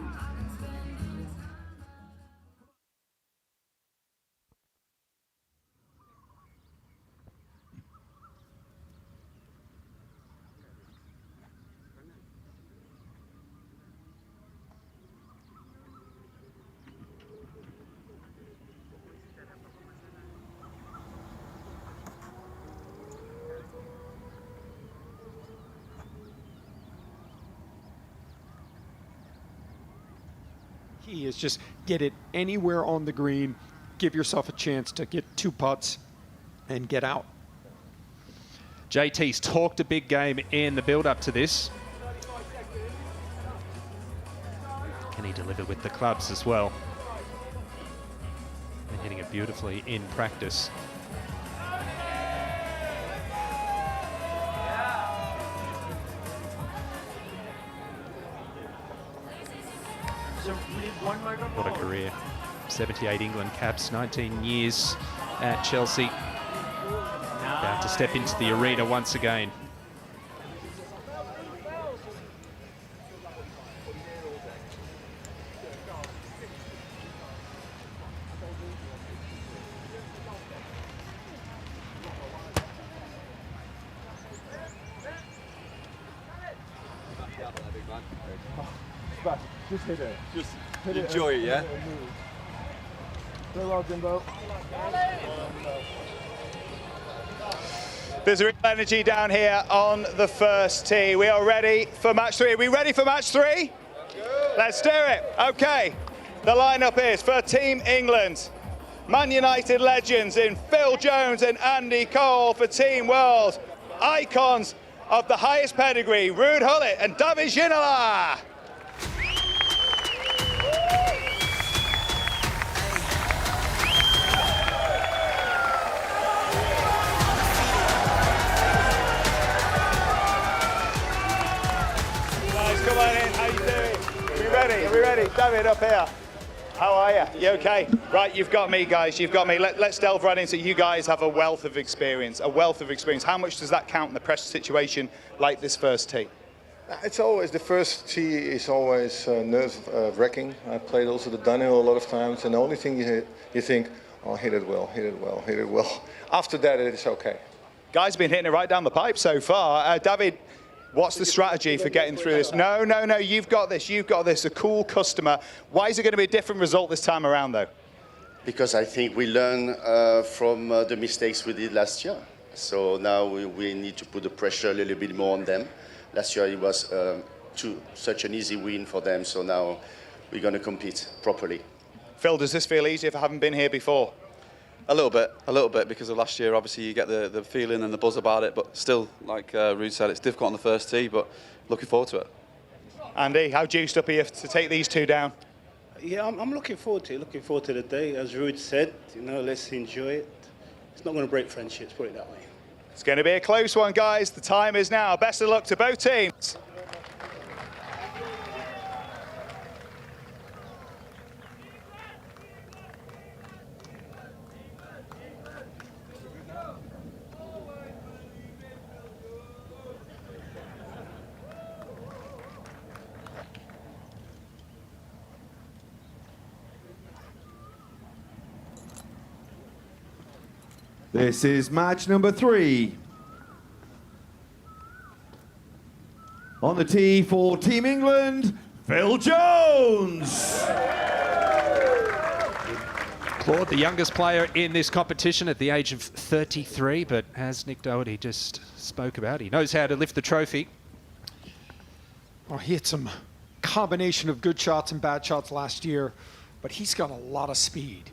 key is just get it anywhere on the green, give yourself a chance to get 2 putts and get out. JT's talked a big game in the build-up to this. Can he deliver with the clubs as well? And hitting it beautifully in practice. What a career. 78 England caps, 19 years at Chelsea. About to step into the arena once again. Just hit it. Just hit enjoy it, yeah? Very well, Jimbo. There's a real energy down here on the first tee. We are ready for match 3. Are we ready for match 3? Let's do it. Okay. The lineup is for Team England. Man United legends in Phil Jones and Andy Cole. For Team World, icons of the highest pedigree, Ruud Gullit and David Ginola. Come on in, how you doing? Are we ready? Are we ready? David, up here. How are you? You okay? Right, you've got me, guys. You've got me. Let's delve right into it. You guys have a wealth of experience. How much does that count in the pressure situation like this first tee? It's always, the first tee is always nerve-wracking. I played also the downhill a lot of times, and the only thing you think, oh, hit it well, hit it well, hit it well. After that, it's okay. Guys have been hitting it right down the pipe so far. David, what's the strategy for getting through this? No, you've got this, a cool customer. Why is it going to be a different result this time around, though? Because I think we learn from the mistakes we did last year. So now we need to put the pressure a little bit more on them. Last year it was such an easy win for them, so now we're going to compete properly. Phil, does this feel easier for having been here before? A little bit, because of last year. Obviously, you get the feeling and the buzz about it, but still, like Ruud said, it's difficult on the first tee, but looking forward to it. Andy, how juiced up are you to take these 2 down? Yeah, I'm looking forward to it. Looking forward to the day. As Ruud said, let's enjoy it. It's not going to break friendships, put it that way. It's going to be a close one, guys. The time is now. Best of luck to both teams. This is match number 3. On the tee for Team England, Phil Jones. Claude, the youngest player in this competition at the age of 33, but as Nick Doherty just spoke about, he knows how to lift the trophy. Well, he had some combination of good shots and bad shots last year, but he's got a lot of speed.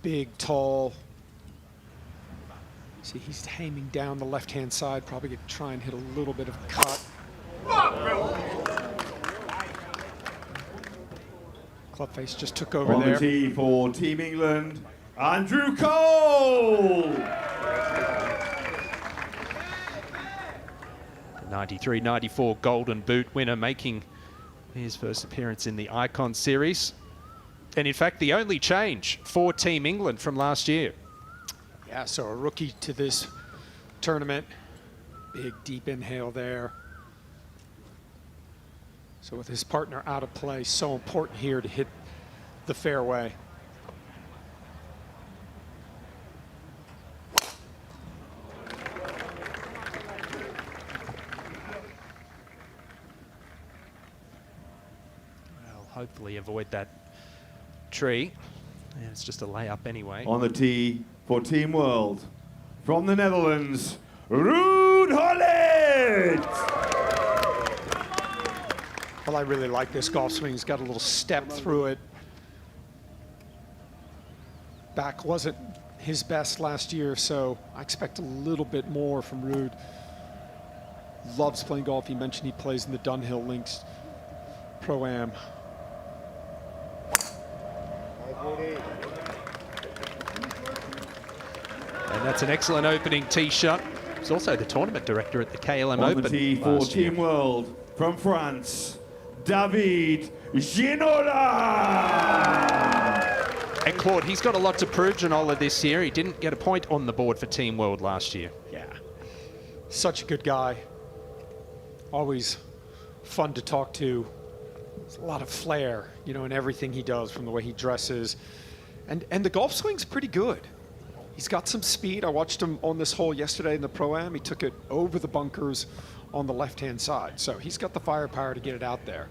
Big, tall. See, he's aiming down the left-hand side, probably going to try and hit a little bit of a cut. Clubface just took over on there. On the tee for Team England, Andrew Cole. The 93-94 Golden Boot winner making his first appearance in the Icon Series. And in fact, the only change for Team England from last year. Yeah, so a rookie to this tournament. Big, deep inhale there. So with his partner out of play, so important here to hit the fairway. Well, hopefully avoid that tree. Yeah, it's just a layup anyway. On the tee for Team World, from the Netherlands, Ruud Gullit. Well, I really like this golf swing. He's got a little step through it. back wasn't his best last year, so I expect a little bit more from Ruud. Loves playing golf. He mentioned he plays in the Dunhill Links Pro-Am. And that's an excellent opening tee shot. He's also the tournament director at the KLM On Open. the tee for last year. Team World from France, David Ginola. And Claude, he's got a lot to prove, Ginola, this year. He didn't get a point on the board for Team World last year. Yeah, such a good guy. Always fun to talk to. There's a lot of flair, you know, in everything he does, from the way he dresses. And the golf swing's pretty good. He's got some speed. I watched him on this hole yesterday in the Pro-Am. He took it over the bunkers on the left-hand side. So he's got the firepower to get it out there.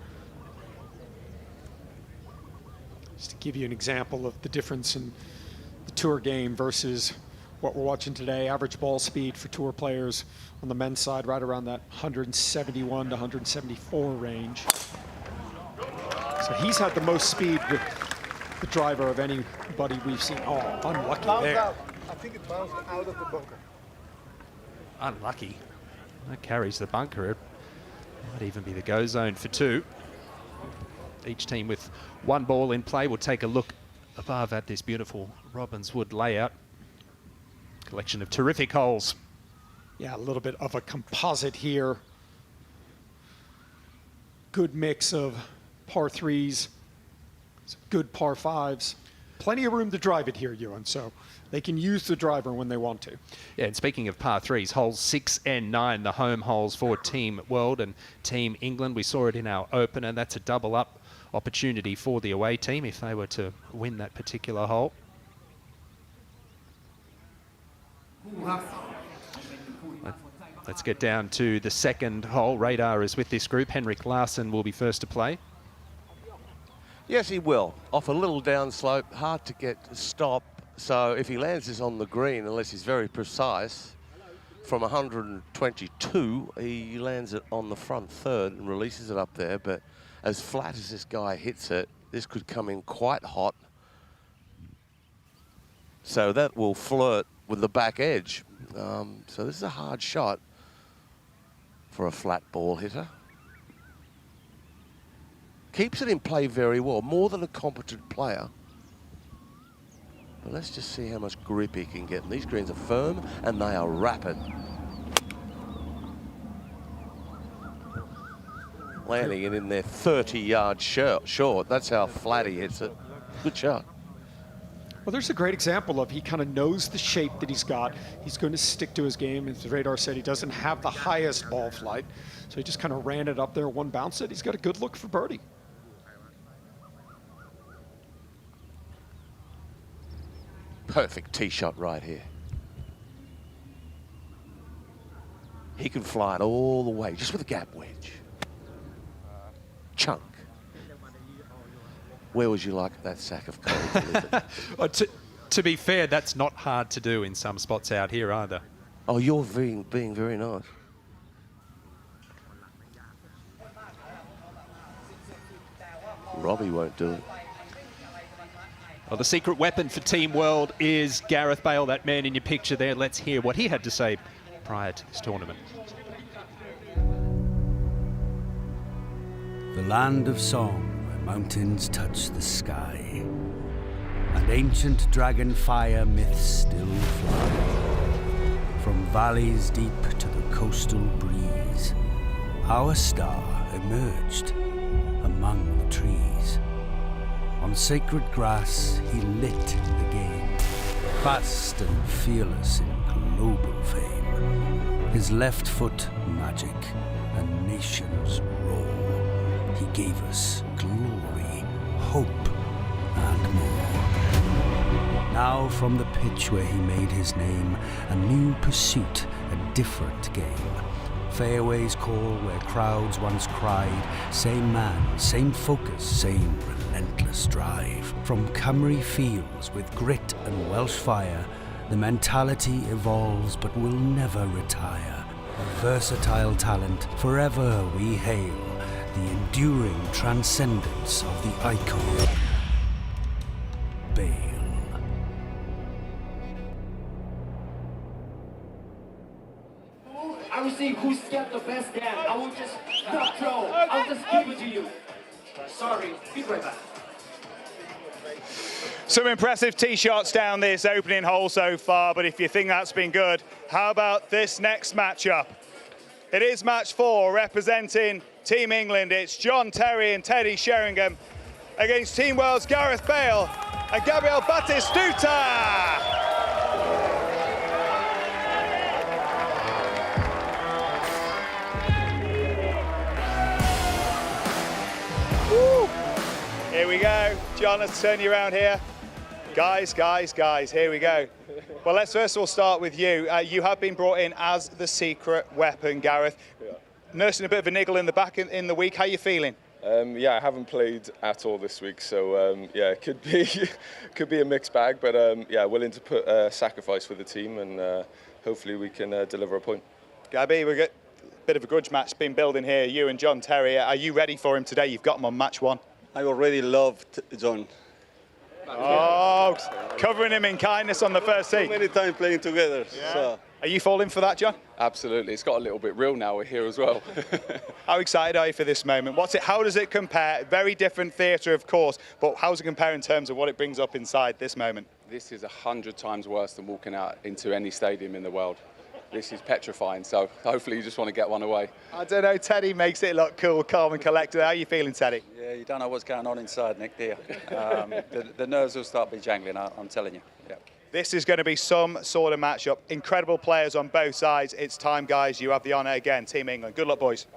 Just to give you an example of the difference in the tour game versus what we're watching today, average ball speed for tour players on the men's side, right around that 171 to 174 range. So he's had the most speed with the driver of anybody we've seen. Oh, unlucky there. I think it bounced out of the bunker. Unlucky. That carries the bunker. It might even be the go zone for two. Each team with one ball in play. We'll take a look above at this beautiful Robbinswood layout. Collection of terrific holes. Yeah, a little bit of a composite here. Good mix of par threes, some good par fives. Plenty of room to drive it here, Ewan, so they can use the driver when they want to. Yeah, and speaking of par threes, holes 6 and 9, the home holes for Team World and Team England. We saw it in our opener. That's a double up opportunity for the away team if they were to win that particular hole. Let's get down to the second hole. Radar is with this group. Henrik Larsson will be first to play. Yes, he will. Off a little downslope, hard to get to stop. So if he lands this on the green, unless he's very precise, from 122, he lands it on the front third and releases it up there. But as flat as this guy hits it, this could come in quite hot. So that will flirt with the back edge. So this is a hard shot for a flat ball hitter. Keeps it in play very well, more than a competent player. But let's just see how much grip he can get. And these greens are firm and they are rapid. Landing it in there 30-yard short. That's how flat he hits it. Good shot. Well, there's a great example of he kind of knows the shape that he's got. He's going to stick to his game. As Radar said, he doesn't have the highest ball flight. So he just kind of ran it up there, one bounce it. He's got a good look for birdie. Perfect tee shot right here. He can fly it all the way, just with a gap wedge. Chunk. Where would you like that sack of coal to live? Well, to be fair, that's not hard to do in some spots out here either. Oh, you're being very nice. Robbie won't do it. Well, the secret weapon for Team World is Gareth Bale, that man in your picture there. Let's hear what he had to say prior to this tournament. The land of song, where mountains touch the sky, and ancient dragon fire myths still fly. From valleys deep to the coastal breeze, our star emerged among the trees. On sacred grass, he lit the game, fast and fearless in global fame. His left foot magic, a nation's roar. He gave us glory, hope, and more. Now from the pitch where he made his name, a new pursuit, a different game. Fairways call where crowds once cried, same man, same focus, same relentless drive. From Cymru fields with grit and Welsh fire, the mentality evolves but will never retire. A versatile talent, forever we hail, the enduring transcendence of the icon, Bale. see who's got the best dance. I will just stop throw. I'll just give it to you. Sorry, be right back. Some impressive tee shots down this opening hole so far, but if you think that's been good, how about this next matchup? It is match 4, representing Team England. It's John Terry and Teddy Sheringham against Team Wales' Gareth Bale and Gabriel Batistuta. Woo. Here we go. John, let's turn you around here. Guys, here we go. Well, let's first of all start with you. You have been brought in as the secret weapon, Gareth. Yeah. Nursing a bit of a niggle in the back in the week. How are you feeling? Yeah, I haven't played at all this week, so yeah, it could be a mixed bag, but yeah, willing to put a sacrifice for the team, and hopefully we can deliver a point. Gabby, we've got a bit of a grudge match been building here. You and John Terry, are you ready for him today? You've got him on match 1. I already loved John. Oh, covering him in kindness on the first tee. So many times playing together. Yeah. So. Are you falling for that, John? Absolutely. It's got a little bit real now. We're here as well. How excited are you for this moment? How does it compare? Very different theatre, of course, but how does it compare in terms of what it brings up inside this moment? This is 100 times worse than walking out into any stadium in the world. This is petrifying, so hopefully you just want to get one away. I don't know, Teddy makes it look cool, calm and collected. How are you feeling, Teddy? Yeah, you don't know what's going on inside, Nick, do you? The nerves will start be jangling, I'm telling you. Yeah. This is going to be some sort of matchup. Incredible players on both sides. It's time, guys. You have the honour again, Team England. Good luck, boys.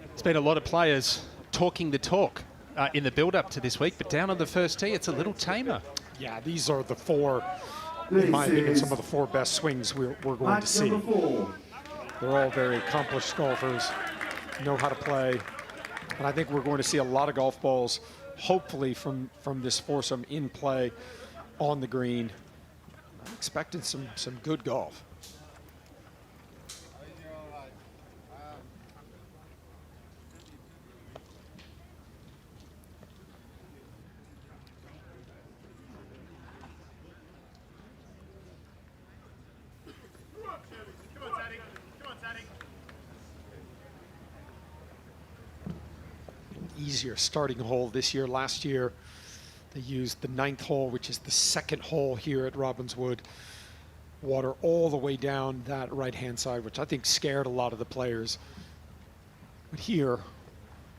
There's been a lot of players talking the talk in the build-up to this week, but down on the first tee, it's a little tamer. Yeah, these are the 4, in my opinion, some of the 4 best swings we're going to see. They're all very accomplished golfers, know how to play, and I think we're going to see a lot of golf balls, hopefully from this foursome in play on the green. I'm expecting some good golf. Easier starting hole this year. Last year they used the 9th hole, which is the 2nd hole here at Robbinswood. Water all the way down that right-hand side, which I think scared a lot of the players. But here,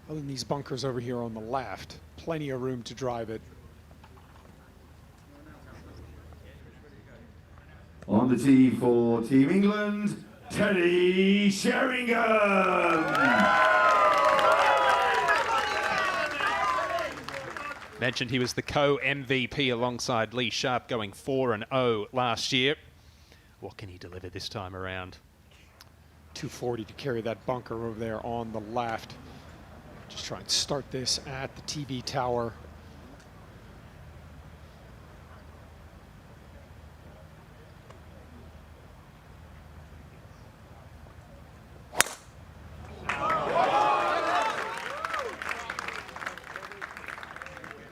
other than these bunkers over here on the left, plenty of room to drive it. On the tee for Team England, Teddy Sheringham. Mentioned he was the co-MVP alongside Lee Sharp, going 4-0 last year. What can he deliver this time around? 240 to carry that bunker over there on the left. Just try and start this at the TV tower.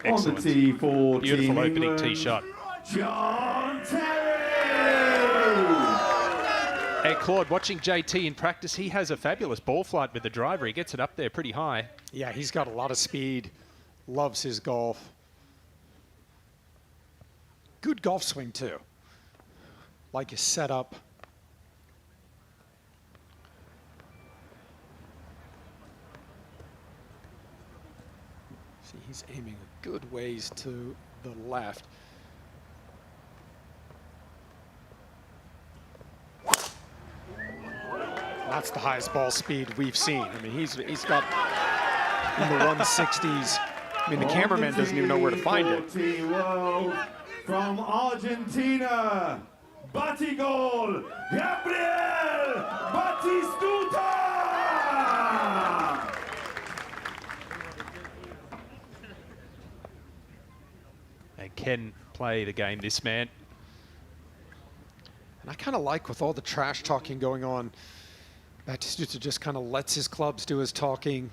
Excellent. On the tee for beautiful Team opening England, tee shot. John Terry! Hey, Claude, watching JT in practice, he has a fabulous ball flight with the driver. He gets it up there pretty high. Yeah, he's got a lot of speed, loves his golf. Good golf swing, too. Like his setup. See, he's aiming a good ways to the left. That's the highest ball speed we've seen. I mean, he's got in the 160s. I mean, the cameraman doesn't even know where to find it. Team World from Argentina, Batigol, Gabriel Batistuta! and can play the game, this man. And I kind of like, with all the trash talking going on, Batistuta just kind of lets his clubs do his talking.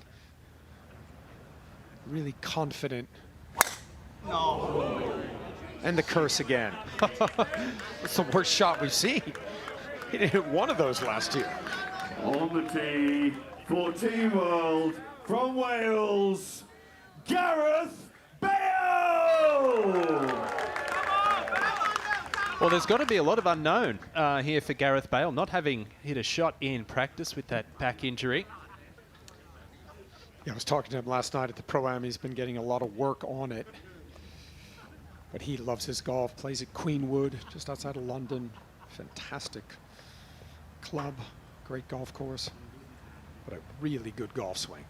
Really confident. No. And the curse again. It's the worst shot we've seen. He didn't hit one of those last year. On the tee for Team World from Wales, Gareth Bale! Well, there's got to be a lot of unknown here for Gareth Bale, not having hit a shot in practice with that back injury. Yeah, I was talking to him last night at the Pro-Am. He's been getting a lot of work on it. But he loves his golf, plays at Queenwood, just outside of London. Fantastic club, great golf course, but a really good golf swing.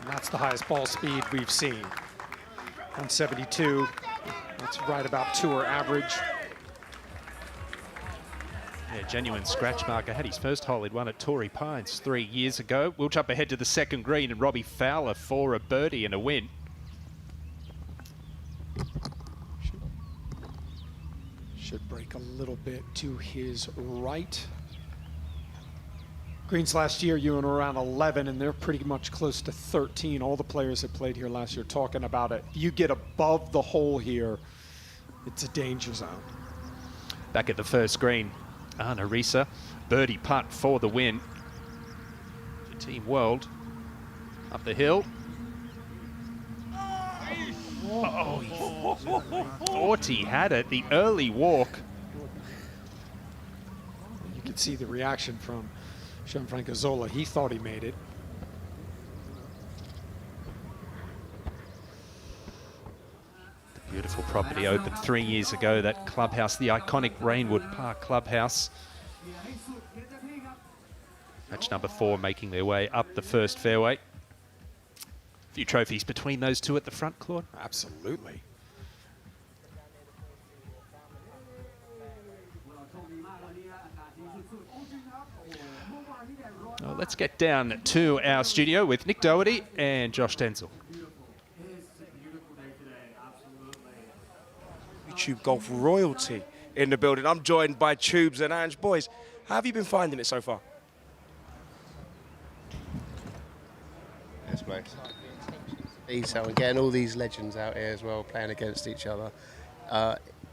And that's the highest ball speed we've seen. 172, that's right about tour average. Yeah, genuine scratch marker. Had his first hole he'd won at Torrey Pines 3 years ago. We'll jump ahead to the second green, and Robbie Fowler for a birdie and a win. Should break a little bit to his right. Greens last year, you were around 11, and they're pretty much close to 13. All the players that played here last year talking about it. If you get above the hole here, it's a danger zone. Back at the first green, Anna Risa, birdie putt for the win. For Team World, up the hill. Oh, he thought he had it. The early walk. You can see the reaction from Gianfranco Zola. He thought he made it. Beautiful property opened 3 years ago, that clubhouse, the iconic Rainwood Park clubhouse. Match number 4 making their way up the first fairway. A few trophies between those two at the front, Claude. Absolutely. Well, let's get down to our studio with Nick Doherty and Josh Denzel. YouTube golf royalty in the building. I'm joined by Tubes and Ange. Boys, how have you been finding it so far? Yes, mate. So and getting all these legends out here as well, playing against each other.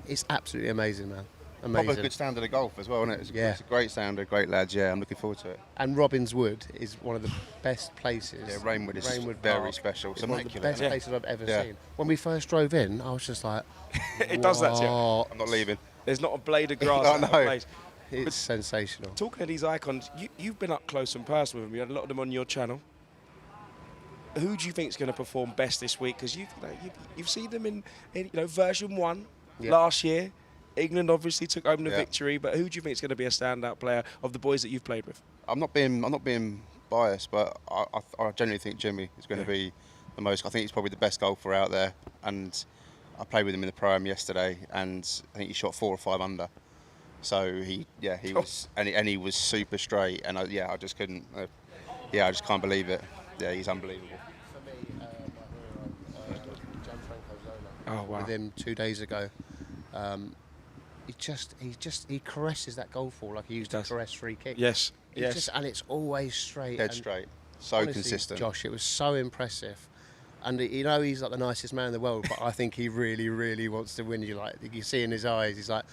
It's absolutely amazing, man. Amazing. Proper good standard of golf as well, isn't it? It's a great standard, great lads. Yeah, I'm looking forward to it. And Robins Wood is one of the best places. Yeah, Rainwood is very Park special. It's one of the immaculate. best places I've ever seen. When we first drove in, I was just like, it does that to you. I'm not leaving. There's not a blade of grass. I know. It's sensational. Talking of these icons, you've been up close and personal with them. You had a lot of them on your channel. Who do you think is going to perform best this week? Because you've seen them in version 1 last year. England obviously took home the victory, but who do you think is going to be a standout player of the boys that you've played with? I'm not being biased, but I genuinely think Jimmy is going to be the most. I think he's probably the best golfer out there, and I played with him in the Pro-Am yesterday, and I think he shot 4 or 5 under. So he was, and he was super straight, and I just couldn't. I just can't believe it. Yeah, he's unbelievable. For me, Gianfranco Zola. Oh wow! With him 2 days ago. He caresses that golf ball like he used to caress free kicks. Yes, and it's always straight. Dead straight. So honestly, consistent. Josh, it was so impressive. And he's like the nicest man in the world, but I think he really, really wants to win. You see in his eyes, he's like,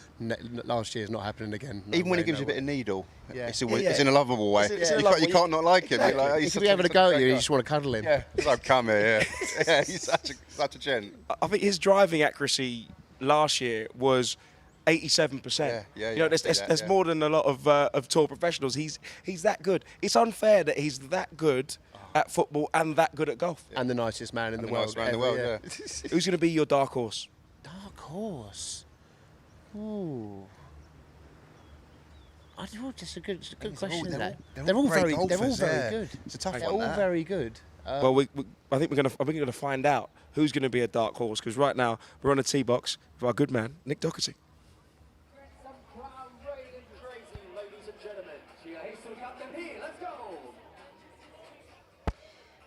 last year's not happening again. Even when he gives you a bit of needle, it's in a lovable way. You can't not like him. He could be having a go at you, you just want to cuddle him. Yeah, he's like, come here. Yeah, he's such a gent. I think his driving accuracy last year was 87%. There's more than a lot of tour professionals. He's that good. It's unfair that he's that good at football and that good at golf. And the nicest man in the world. Who's going to be your dark horse? Dark horse? Ooh. Just a good question. They're all very good. It's a tough one. They're all very good. Well, I think we're going to find out who's going to be a dark horse, because right now we're on a tee box with our good man Nick Doherty.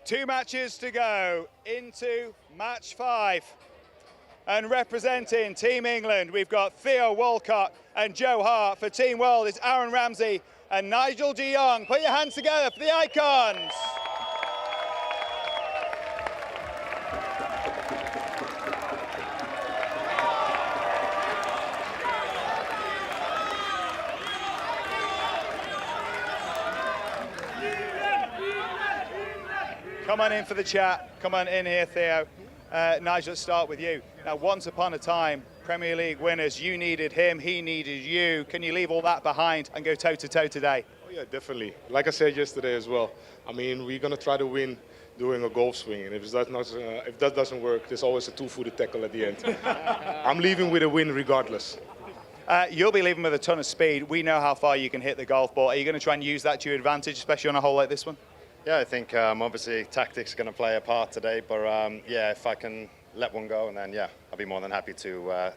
2 matches to go into match 5. And representing Team England, we've got Theo Walcott and Joe Hart. For Team World, it's Aaron Ramsey and Nigel de Jong. Put your hands together for the icons. Come on in for the chat. Come on in here, Theo. Nigel, let's start with you. Now, once upon a time, Premier League winners, you needed him, he needed you. Can you leave all that behind and go toe-to-toe today? Oh, yeah, definitely. Like I said yesterday as well, I mean, we're going to try to win doing a golf swing. And if that doesn't work, there's always a two-footed tackle at the end. I'm leaving with a win regardless. You'll be leaving with a ton of speed. We know how far you can hit the golf ball. Are you going to try and use that to your advantage, especially on a hole like this one? Yeah, I think obviously tactics are going to play a part today, but yeah, if I can let one go, and then yeah, I'll be more than happy to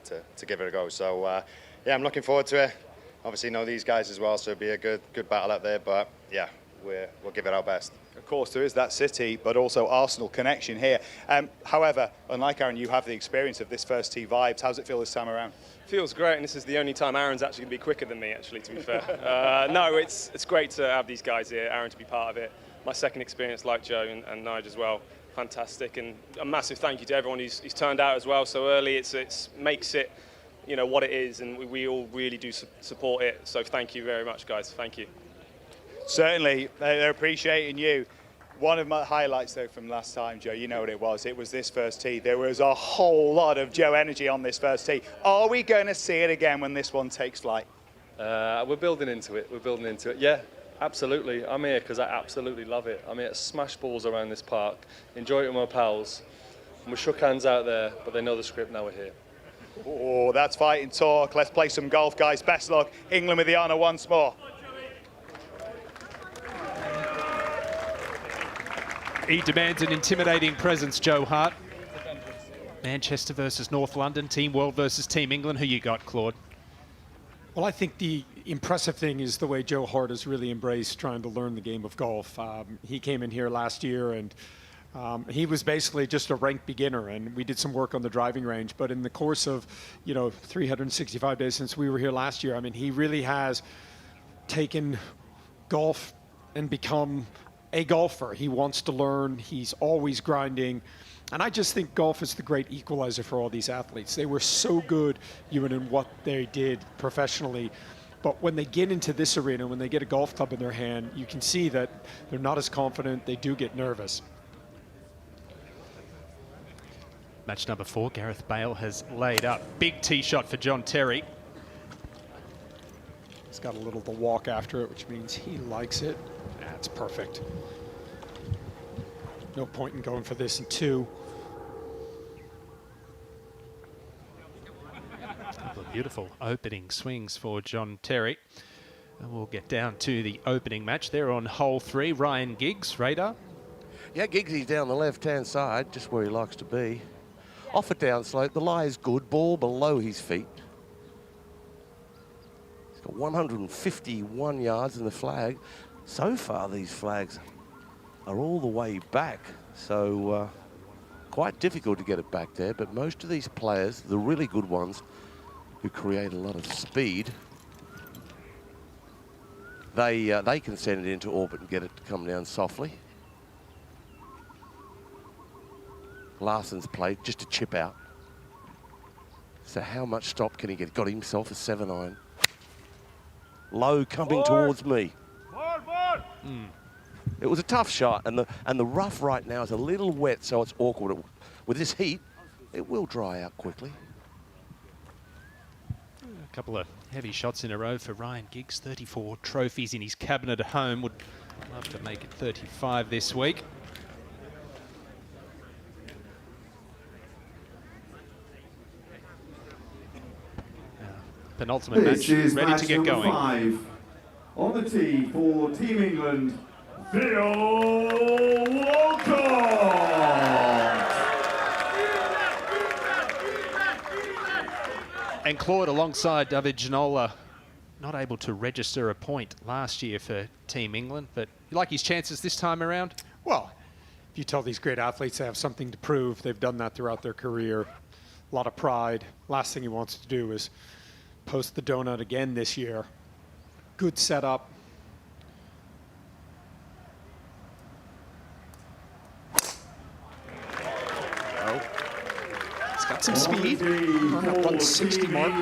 give it a go. So yeah, I'm looking forward to it. Obviously know these guys as well, so it'll be a good battle out there. But yeah, we'll give it our best. Of course, there is that City, but also Arsenal connection here. However, unlike Aaron, you have the experience of this first tee vibes. How's it feel this time around? Feels great, and this is the only time Aaron's actually going to be quicker than me, actually, to be fair. No, it's great to have these guys here, Aaron to be part of it. My second experience, like Joe and Nigel as well, fantastic, and a massive thank you to everyone who's turned out as well so early. It makes it, you know, what it is, and we all really do support it. So thank you very much, guys. Thank you. Certainly, they're appreciating you. One of my highlights, though, from last time, Joe, you know what it was. It was this first tee. There was a whole lot of Joe energy on this first tee. Are we going to see it again when this one takes flight? We're building into it. We're building into it. Yeah. Absolutely. I'm here because I absolutely love it. I'm here to smash balls around this park, enjoy it with my pals. And we shook hands out there, but they know the script, now we're here. Oh, that's fighting talk. Let's play some golf, guys. Best luck. England with the honour once more. He demands an intimidating presence, Joe Hart. Manchester versus North London, Team World versus Team England. Who you got, Claude? Well, I think the impressive thing is the way Joe Hart has really embraced trying to learn the game of golf. He came in here last year and he was basically just a ranked beginner, and we did some work on the driving range. But in the course of, 365 days since we were here last year, I mean, he really has taken golf and become a golfer. He wants to learn. He's always grinding. And I just think golf is the great equalizer for all these athletes. They were so good, Ewan, in what they did professionally. But when they get into this arena, when they get a golf club in their hand, you can see that they're not as confident. They do get nervous. Match number 4, Gareth Bale has laid up. Big tee shot for John Terry. He's got a little to walk after it, which means he likes it. That's perfect. No point in going for this in 2. A couple of beautiful opening swings for John Terry. And we'll get down to the opening match. They're on hole 3. Ryan Giggs, radar. Yeah, Giggsy's down the left-hand side, just where he likes to be. Off a downslope, the lie is good, ball below his feet. He's got 151 yards in the flag. So far, these flags are all the way back, so quite difficult to get it back there. But most of these players, the really good ones, who create a lot of speed, they can send it into orbit and get it to come down softly. Larsson's played just a chip out. So how much stop can he get? Got himself a 7-iron. Low coming towards me. It was a tough shot, and the rough right now is a little wet, so it's awkward. With this heat, it will dry out quickly. A couple of heavy shots in a row for Ryan Giggs. 34 trophies in his cabinet at home. Would love to make it 35 this week. Penultimate match, ready to get going. 5. On the tee for Team England, Theo Walcott. And Claude alongside David Ginola. not able to register a point last year for Team England, but you like his chances this time around? Well, if you tell these great athletes they have something to prove, they've done that throughout their career. A lot of pride. Last thing he wants to do is post the donut again this year. Good setup. He's got some speed. On that 160 mark.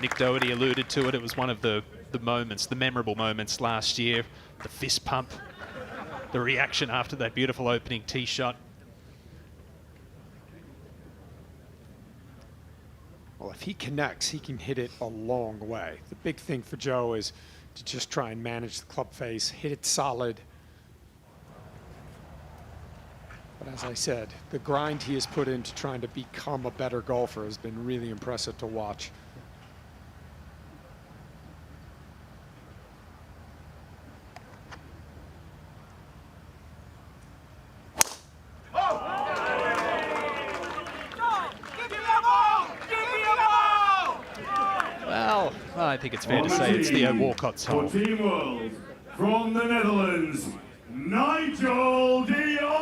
Nick Doherty alluded to it. It was one of the moments, the memorable moments last year. The fist pump, the reaction after that beautiful opening tee shot. Well, if he connects, he can hit it a long way. The big thing for Joe is to just try and manage the club face, hit it solid. But as I said, the grind he has put into trying to become a better golfer has been really impressive to watch. Well, I think it's fair to say it's Theo Walcott's hole. For Team World, from the Netherlands, Nigel de Jong.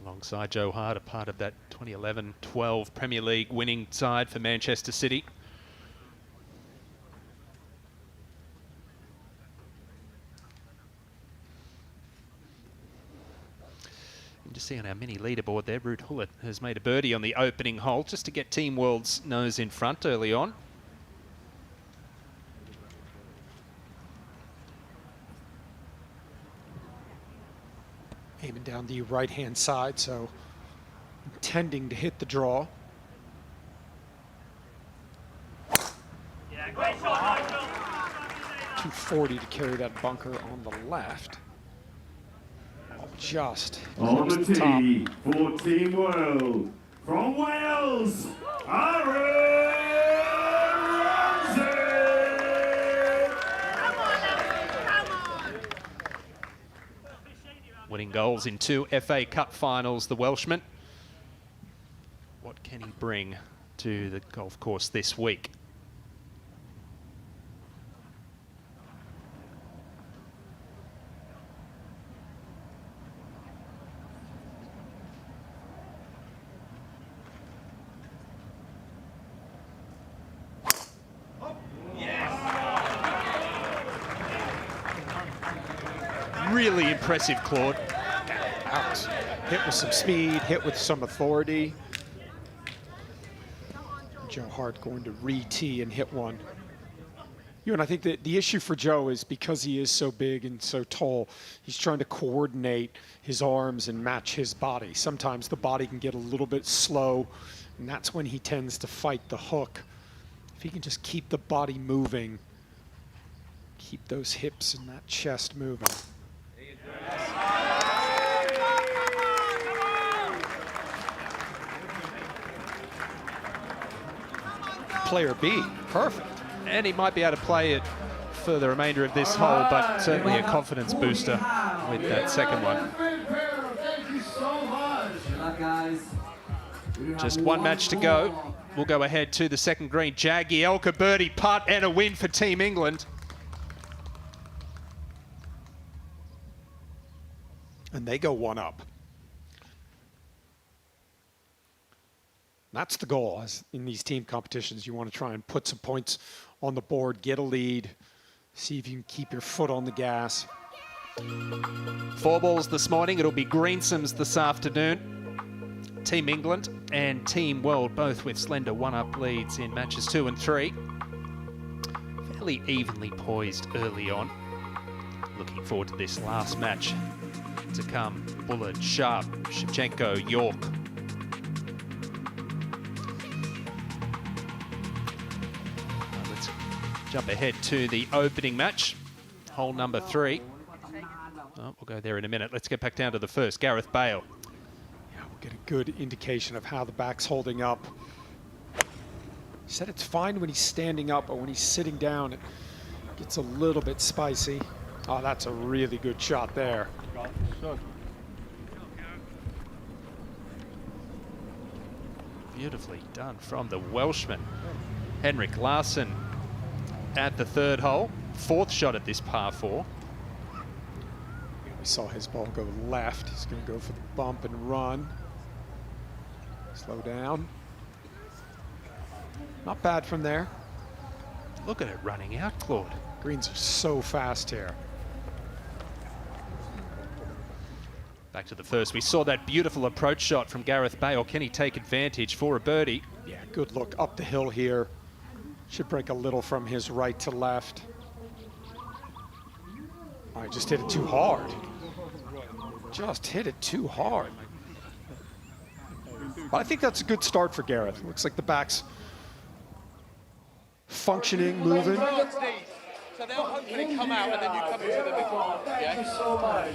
Alongside Joe Hart, a part of that 2011-12 Premier League winning side for Manchester City. Just see on our mini leaderboard there, Ruud Gullit has made a birdie on the opening hole just to get Team World's nose in front early on. Aiming down the right-hand side, so intending to hit the draw. Yeah, great shot, Nigel. 240 to carry that bunker on the left. Just On close the to the top. tee for Team World, from Wales, Aaron Ramsey. Winning goals in 2 FA Cup finals, the Welshman. What can he bring to the golf course this week? Really impressive, Claude. Out. Hit with some speed, hit with some authority. Joe Hart going to re-tee and hit one. And I think that the issue for Joe is because he is so big and so tall, he's trying to coordinate his arms and match his body. Sometimes the body can get a little bit slow, and that's when he tends to fight the hook. If he can just keep the body moving, keep those hips and that chest moving. Player B, perfect. And he might be able to play it for the remainder of this hole, but certainly a confidence booster with that second one. Thank you so much. Just one match to go. We'll go ahead to the second green. Jagielka birdie putt and a win for Team England. And they go one up. That's the goal. As in these team competitions, you want to try and put some points on the board, get a lead, see if you can keep your foot on the gas. 4 balls this morning. It'll be Greensome's this afternoon. Team England and Team World both with slender one-up leads in matches 2 and 3. Fairly evenly poised early on. Looking forward to this last match to come. Bullard, Sharp, Shevchenko, York. Let's jump ahead to the opening match, hole number 3. Oh, we'll go there in a minute. Let's get back down to the first. Gareth Bale. Yeah, we'll get a good indication of how the back's holding up. He said it's fine when he's standing up, but when he's sitting down, it gets a little bit spicy. Oh, that's a really good shot there. Beautifully done from the Welshman. Henrik Larsson at the third hole. Fourth shot at this par 4. We saw his ball go left. He's going to go for the bump and run. Slow down. Not bad from there. Look at it running out, Claude. Greens are so fast here. Back to the first. We saw that beautiful approach shot from Gareth Bale. Can he take advantage for a birdie? Yeah, good look up the hill here. Should break a little from his right to left. Oh, he just hit it too hard. Just hit it too hard. But I think that's a good start for Gareth. Looks like the back's functioning, moving. So they'll hopefully come out and then you come into the middle. Thank you so much.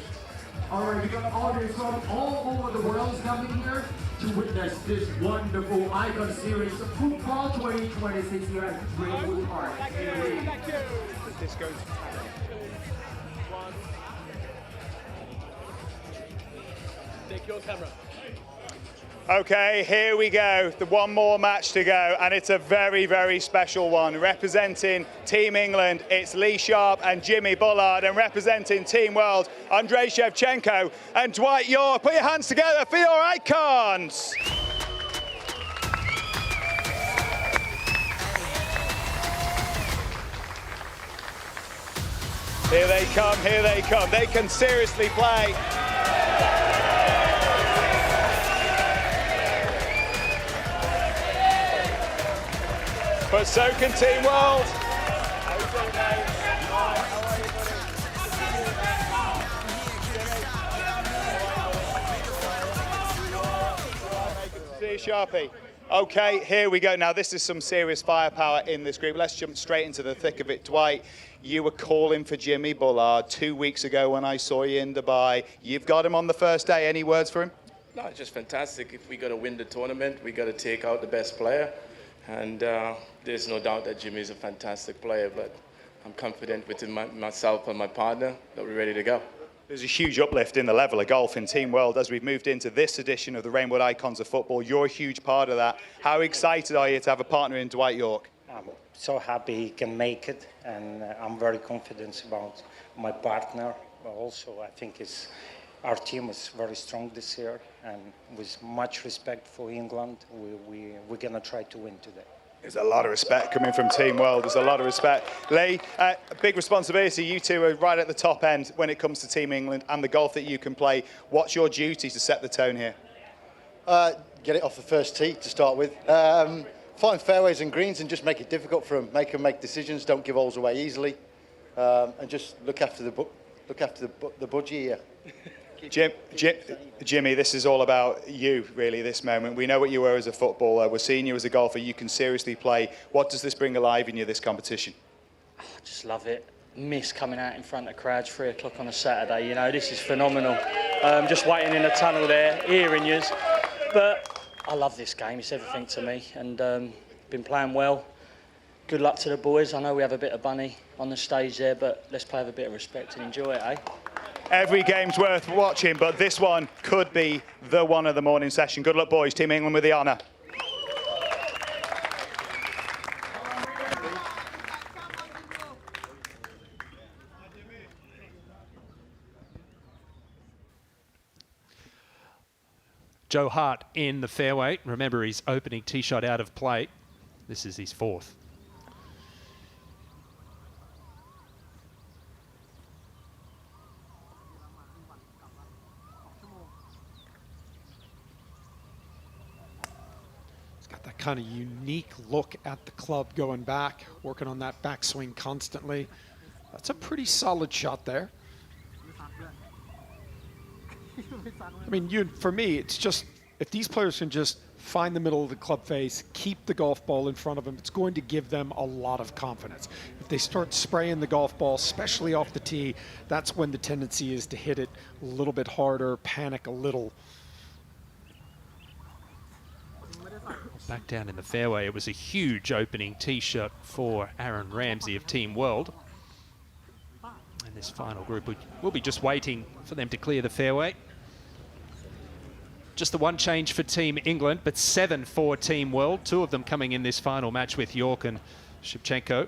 All right, we got audience from all over the world coming here to witness this wonderful Icon Series of Football 2026 here at Rainwood Park. Thank you. This goes. Take your camera. Okay, here we go. The one more match to go, and it's a very, very special one. Representing Team England, it's Lee Sharp and Jimmy Bullard, and representing Team World, Andrei Shevchenko and Dwight York. Put your hands together for your icons. Here they come, here they come. They can seriously play. But so can Team World. See you, Sharpie. Okay, here we go. Now, this is some serious firepower in this group. Let's jump straight into the thick of it. Dwight, you were calling for Jimmy Bullard 2 weeks ago when I saw you in Dubai. You've got him on the first day. Any words for him? No, it's just fantastic. If we got to win the tournament, we got to take out the best player. And there's no doubt that Jimmy is a fantastic player, but I'm confident within myself and my partner that we're ready to go. There's a huge uplift in the level of golf in Team World as we've moved into this edition of the Rainwood Icons of Football. You're a huge part of that. How excited are you to have a partner in Dwight York? I'm so happy he can make it, and I'm very confident about my partner. But also, I think our team is very strong this year, and with much respect for England, we're going to try to win today. There's a lot of respect coming from Team World. There's a lot of respect. Lee, a big responsibility. You two are right at the top end when it comes to Team England and the golf that you can play. What's your duty to set the tone here? Get it off the first tee to start with. Find fairways and greens and just make it difficult for them. Make them make decisions. Don't give holes away easily, and just look after the budgie here. Jimmy, this is all about you, really, this moment. We know what you were as a footballer. We're seeing you as a golfer. You can seriously play. What does this bring alive in you, this competition? I just love it. Miss coming out in front of crowds 3 o'clock on a Saturday. You know, this is phenomenal. Just waiting in the tunnel there, hearing yous. But I love this game. It's everything to me. And been playing well. Good luck to the boys. I know we have a bit of bunny on the stage there, but let's play with a bit of respect and enjoy it, eh? Every game's worth watching, but this one could be the one of the morning session. Good luck, boys. Team England with the honour. Joe Hart in the fairway. Remember, his opening tee shot out of play. This is his fourth. That kind of unique look at the club going back, working on that backswing constantly. That's a pretty solid shot there. I mean, for me, it's just, if these players can just find the middle of the club face, keep the golf ball in front of them, it's going to give them a lot of confidence. If they start spraying the golf ball, especially off the tee, that's when the tendency is to hit it a little bit harder, panic a little. Back down in the fairway, it was a huge opening tee shot for Aaron Ramsey of Team World. And this final group, we'll be just waiting for them to clear the fairway. Just the one change for Team England, but 7 for Team World. 2 of them coming in this final match with York and Shevchenko.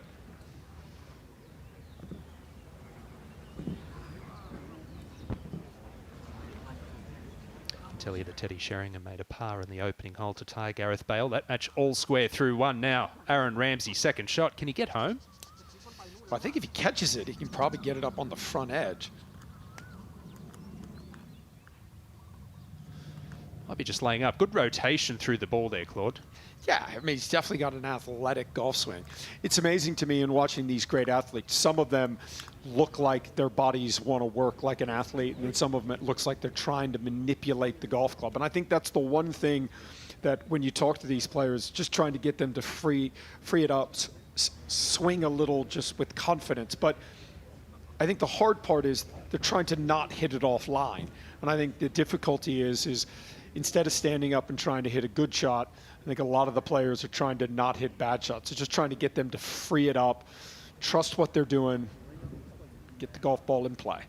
Tell you that Teddy Sheringham made a par in the opening hole to tie Gareth Bale. That match all square through one now. Aaron Ramsey, second shot. Can he get home? Well, I think if he catches it, he can probably get it up on the front edge. Might be just laying up. Good rotation through the ball there, Claude. Yeah, I mean, he's definitely got an athletic golf swing. It's amazing to me in watching these great athletes. Some of them look like their bodies want to work like an athlete, and then some of them it looks like they're trying to manipulate the golf club. And I think that's the one thing that when you talk to these players, just trying to get them to free it up, swing a little just with confidence. But I think the hard part is they're trying to not hit it offline. And I think the difficulty is instead of standing up and trying to hit a good shot, I think a lot of the players are trying to not hit bad shots. It's just trying to get them to free it up, trust what they're doing, get the golf ball in play.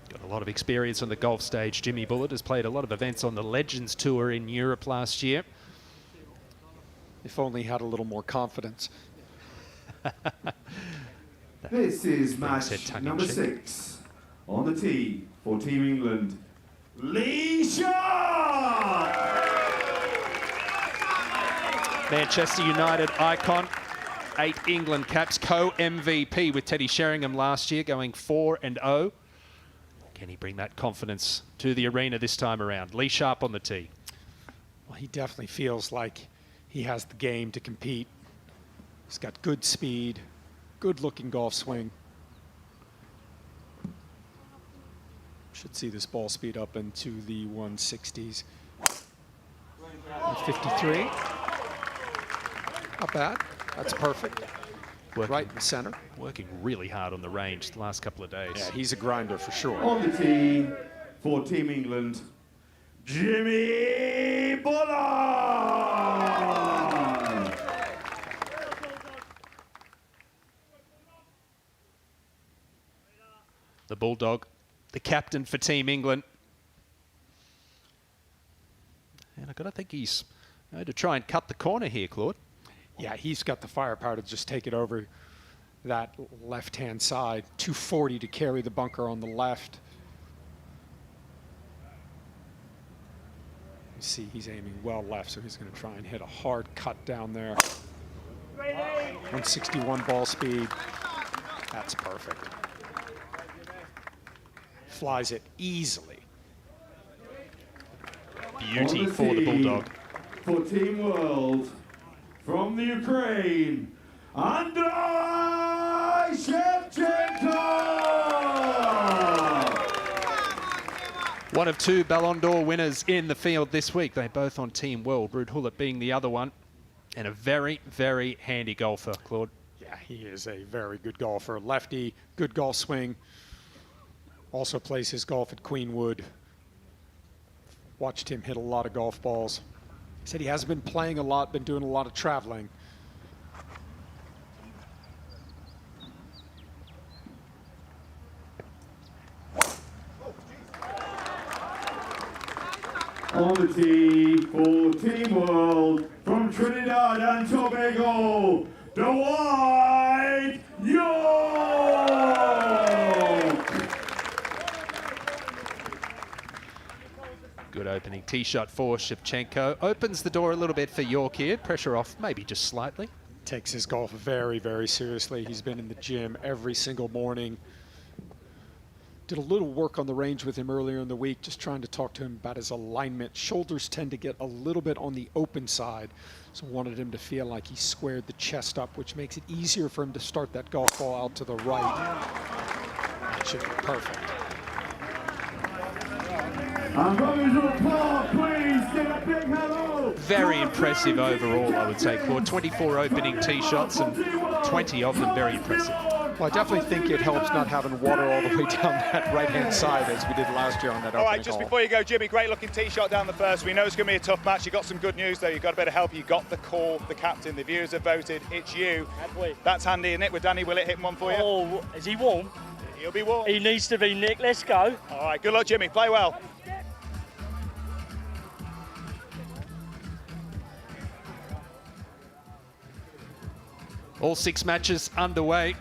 Got a lot of experience on the golf stage. Jimmy Bullard has played a lot of events on the Legends Tour in Europe last year. If only he had a little more confidence. This is match number 6. On the tee for Team England, Lee Sharp! Manchester United icon, 8 England caps, co-MVP with Teddy Sheringham last year, going 4-0. Can he bring that confidence to the arena this time around? Lee Sharp on the tee. Well, he definitely feels like he has the game to compete. He's got good speed, good-looking golf swing. Should see this ball speed up into the 160s. 53. Not bad. That's perfect. Right in the center. Working really hard on the range the last couple of days. Yeah, he's a grinder for sure. On the tee for Team England, Jimmy Bullard! The Bulldog, the captain for Team England. And I've got to think he's going to try and cut the corner here, Claude. Yeah, he's got the firepower to just take it over that left-hand side. 240 to carry the bunker on the left. You see he's aiming well left, so he's going to try and hit a hard cut down there. 161 ball speed. That's perfect. Flies it easily. Beauty for the Bulldog. For Team World, from the Ukraine, Andrei Shevchenko! One of 2 Ballon d'Or winners in the field this week. They're both on Team World, Ruud Gullit being the other one. And a very, very handy golfer, Claude. Yeah, he is a very good golfer. Lefty, good golf swing. Also plays his golf at Queenwood. Watched him hit a lot of golf balls. He said he hasn't been playing a lot, been doing a lot of traveling. On the tee for Team World, from Trinidad and Tobago, Dwight York! Good opening tee shot for Shevchenko. Opens the door a little bit for York here. Pressure off, maybe just slightly. Takes his golf very, very seriously. He's been in the gym every single morning. Did a little work on the range with him earlier in the week, just trying to talk to him about his alignment. Shoulders tend to get a little bit on the open side, so wanted him to feel like he squared the chest up, which makes it easier for him to start that golf ball out to the right. That should be perfect. And brothers of Paul, please give a big hello. Very impressive overall, I would say, Claude. 24 opening tee shots and 20 of them very impressive. Well, I definitely think it helps not having water all the way down that right-hand side as we did last year on that All right, opening just hole. before you go, Jimmy, great looking tee shot down the first. We know it's going to be a tough match. You got some good news though. You got a bit of help. You got the call, the captain. The viewers have voted. It's you. That's handy, isn't it? With Danny Willett hitting one for you. Oh, is he warm? He'll be warm. He needs to be, Nick. Let's go. All right, good luck, Jimmy. Play well. All 6 matches underway.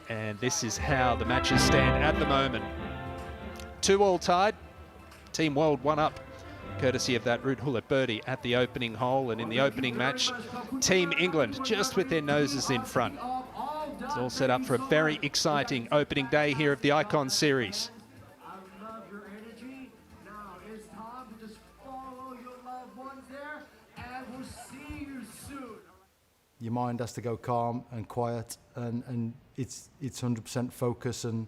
And this is how the matches stand at the moment. 2 all tied. Team World 1 up, courtesy of that root hullet birdie at the opening hole. And in the opening match, Team England just with their noses in front. It's all set up for a very exciting opening day here of the Icon Series. Your mind has to go calm and quiet, and it's 100% focus, and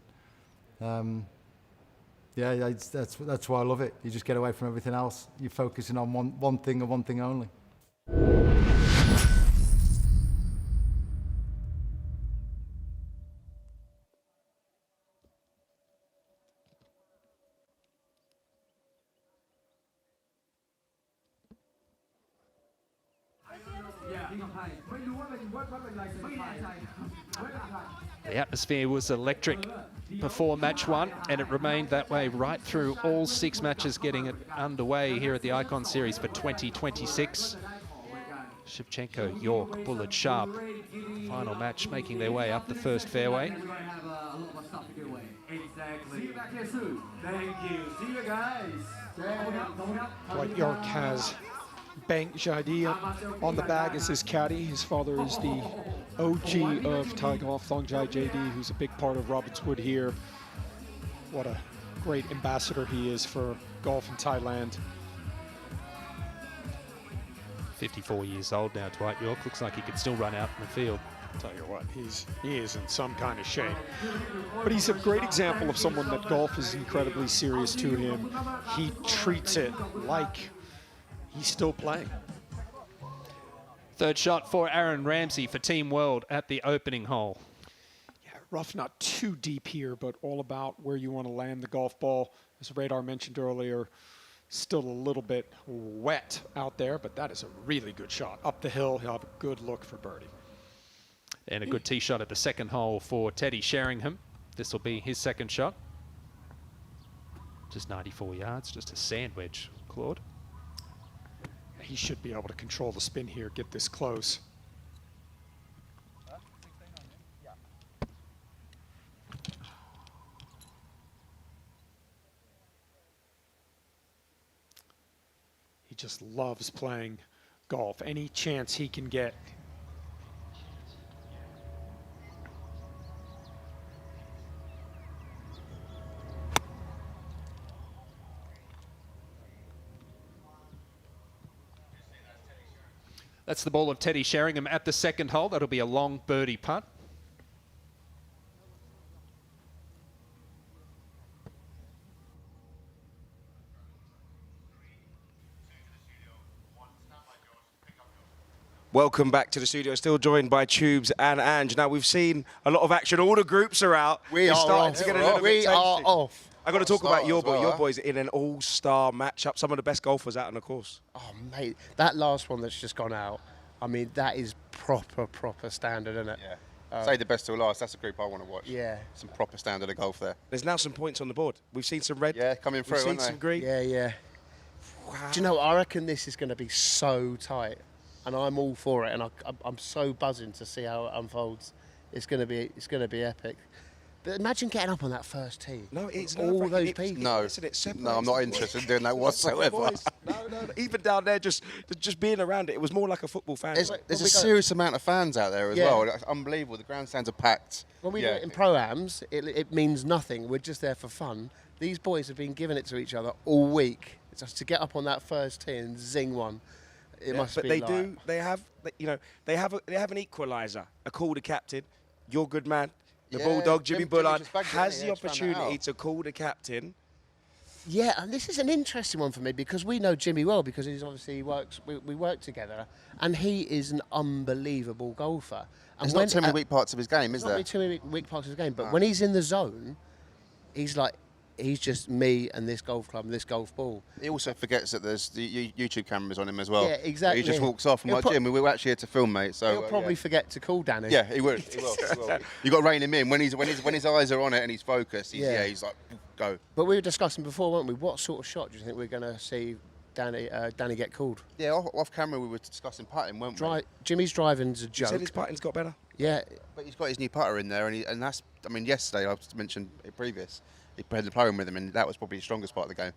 yeah, that's why I love it. You just get away from everything else. You're focusing on one thing and one thing only. The atmosphere was electric before match 1, and it remained that way right through all 6 matches getting it underway here at the Icon Series for 2026. Shevchenko, York, Bullard, Sharp, final match making their way up the first fairway. See you back here soon. Thank you. See you guys. Dwight York has Bank Jadi on the bag as his caddy. His father is the OG of Thai golf, Thongjai JD, who's a big part of Robbinswood here. What a great ambassador he is for golf in Thailand. 54 years old now, Dwight York. Looks like he could still run out in the field. Tell you what, he is in some kind of shape. But he's a great example of someone that golf is incredibly serious to him. He treats it like he's still playing. Third shot for Aaron Ramsey for Team World at the opening hole. Yeah, rough not too deep here, but all about where you want to land the golf ball. As Radar mentioned earlier, still a little bit wet out there, but that is a really good shot. Up the hill, he'll have a good look for birdie. And a good tee shot at the second hole for Teddy Sheringham. This will be his second shot. Just 94 yards, just a sand wedge, Claude. He should be able to control the spin here, get this close. He just loves playing golf. Any chance he can get. That's the ball of Teddy Sheringham at the second hole. That'll be a long birdie putt. Welcome back to the studio. Still joined by Tubes and Ange. Now, we've seen a lot of action. All the groups are out. We are off. I've got to talk about your boy. well, Your boy's in an all-star matchup. Some of the best golfers out on the course. Oh, mate, that last one that's just gone out, I mean, that is proper standard, isn't it? Yeah. Say the best till last. That's a group I want to watch. Yeah. Some proper standard of golf there. There's now some points on the board. We've seen some red. Yeah, coming through, We've seen haven't some they? green. Yeah. Wow. Do you know, I reckon this is going to be so tight, and I'm all for it, and I'm so buzzing to see how it unfolds. It's going to be epic. But imagine getting up on that first tee. No, it's all those people. No, I'm not interested in doing that whatsoever. No. Even down there, just being around it, it was more like a football fan. There's a serious amount of fans out there as well. It's unbelievable. The grandstands are packed. When we do it in pro-ams, it means nothing. We're just there for fun. These boys have been giving it to each other all week. Just to get up on that first tee and zing one, it must be. But they have an equaliser. A call to captain. You're good man. The Bulldog, Jimmy Bullard, has the opportunity to call the captain. Yeah, and this is an interesting one for me because we know Jimmy well because he's obviously we work together, and he is an unbelievable golfer. And There's not too many weak parts of his game, is there? Not too many weak parts of his game, but when he's in the zone, he's just me and this golf club and this golf ball. He also forgets that there's the YouTube cameras on him as well. Yeah, exactly. He just walks off and like, Jim, we were actually here to film, mate. So He'll probably forget to call Danny. Yeah, he would. He will. You got to rein him in when his eyes are on it and he's focused. He's like, go. But we were discussing before, weren't we? What sort of shot do you think we're going to see Danny get called? Yeah, off camera we were discussing putting, weren't we? Jimmy's driving's a joke. You said his putting's got better. Yeah, but he's got his new putter in there, and that's. I mean, yesterday I mentioned it previous. He had the playing with him, and that was probably the strongest part of the game.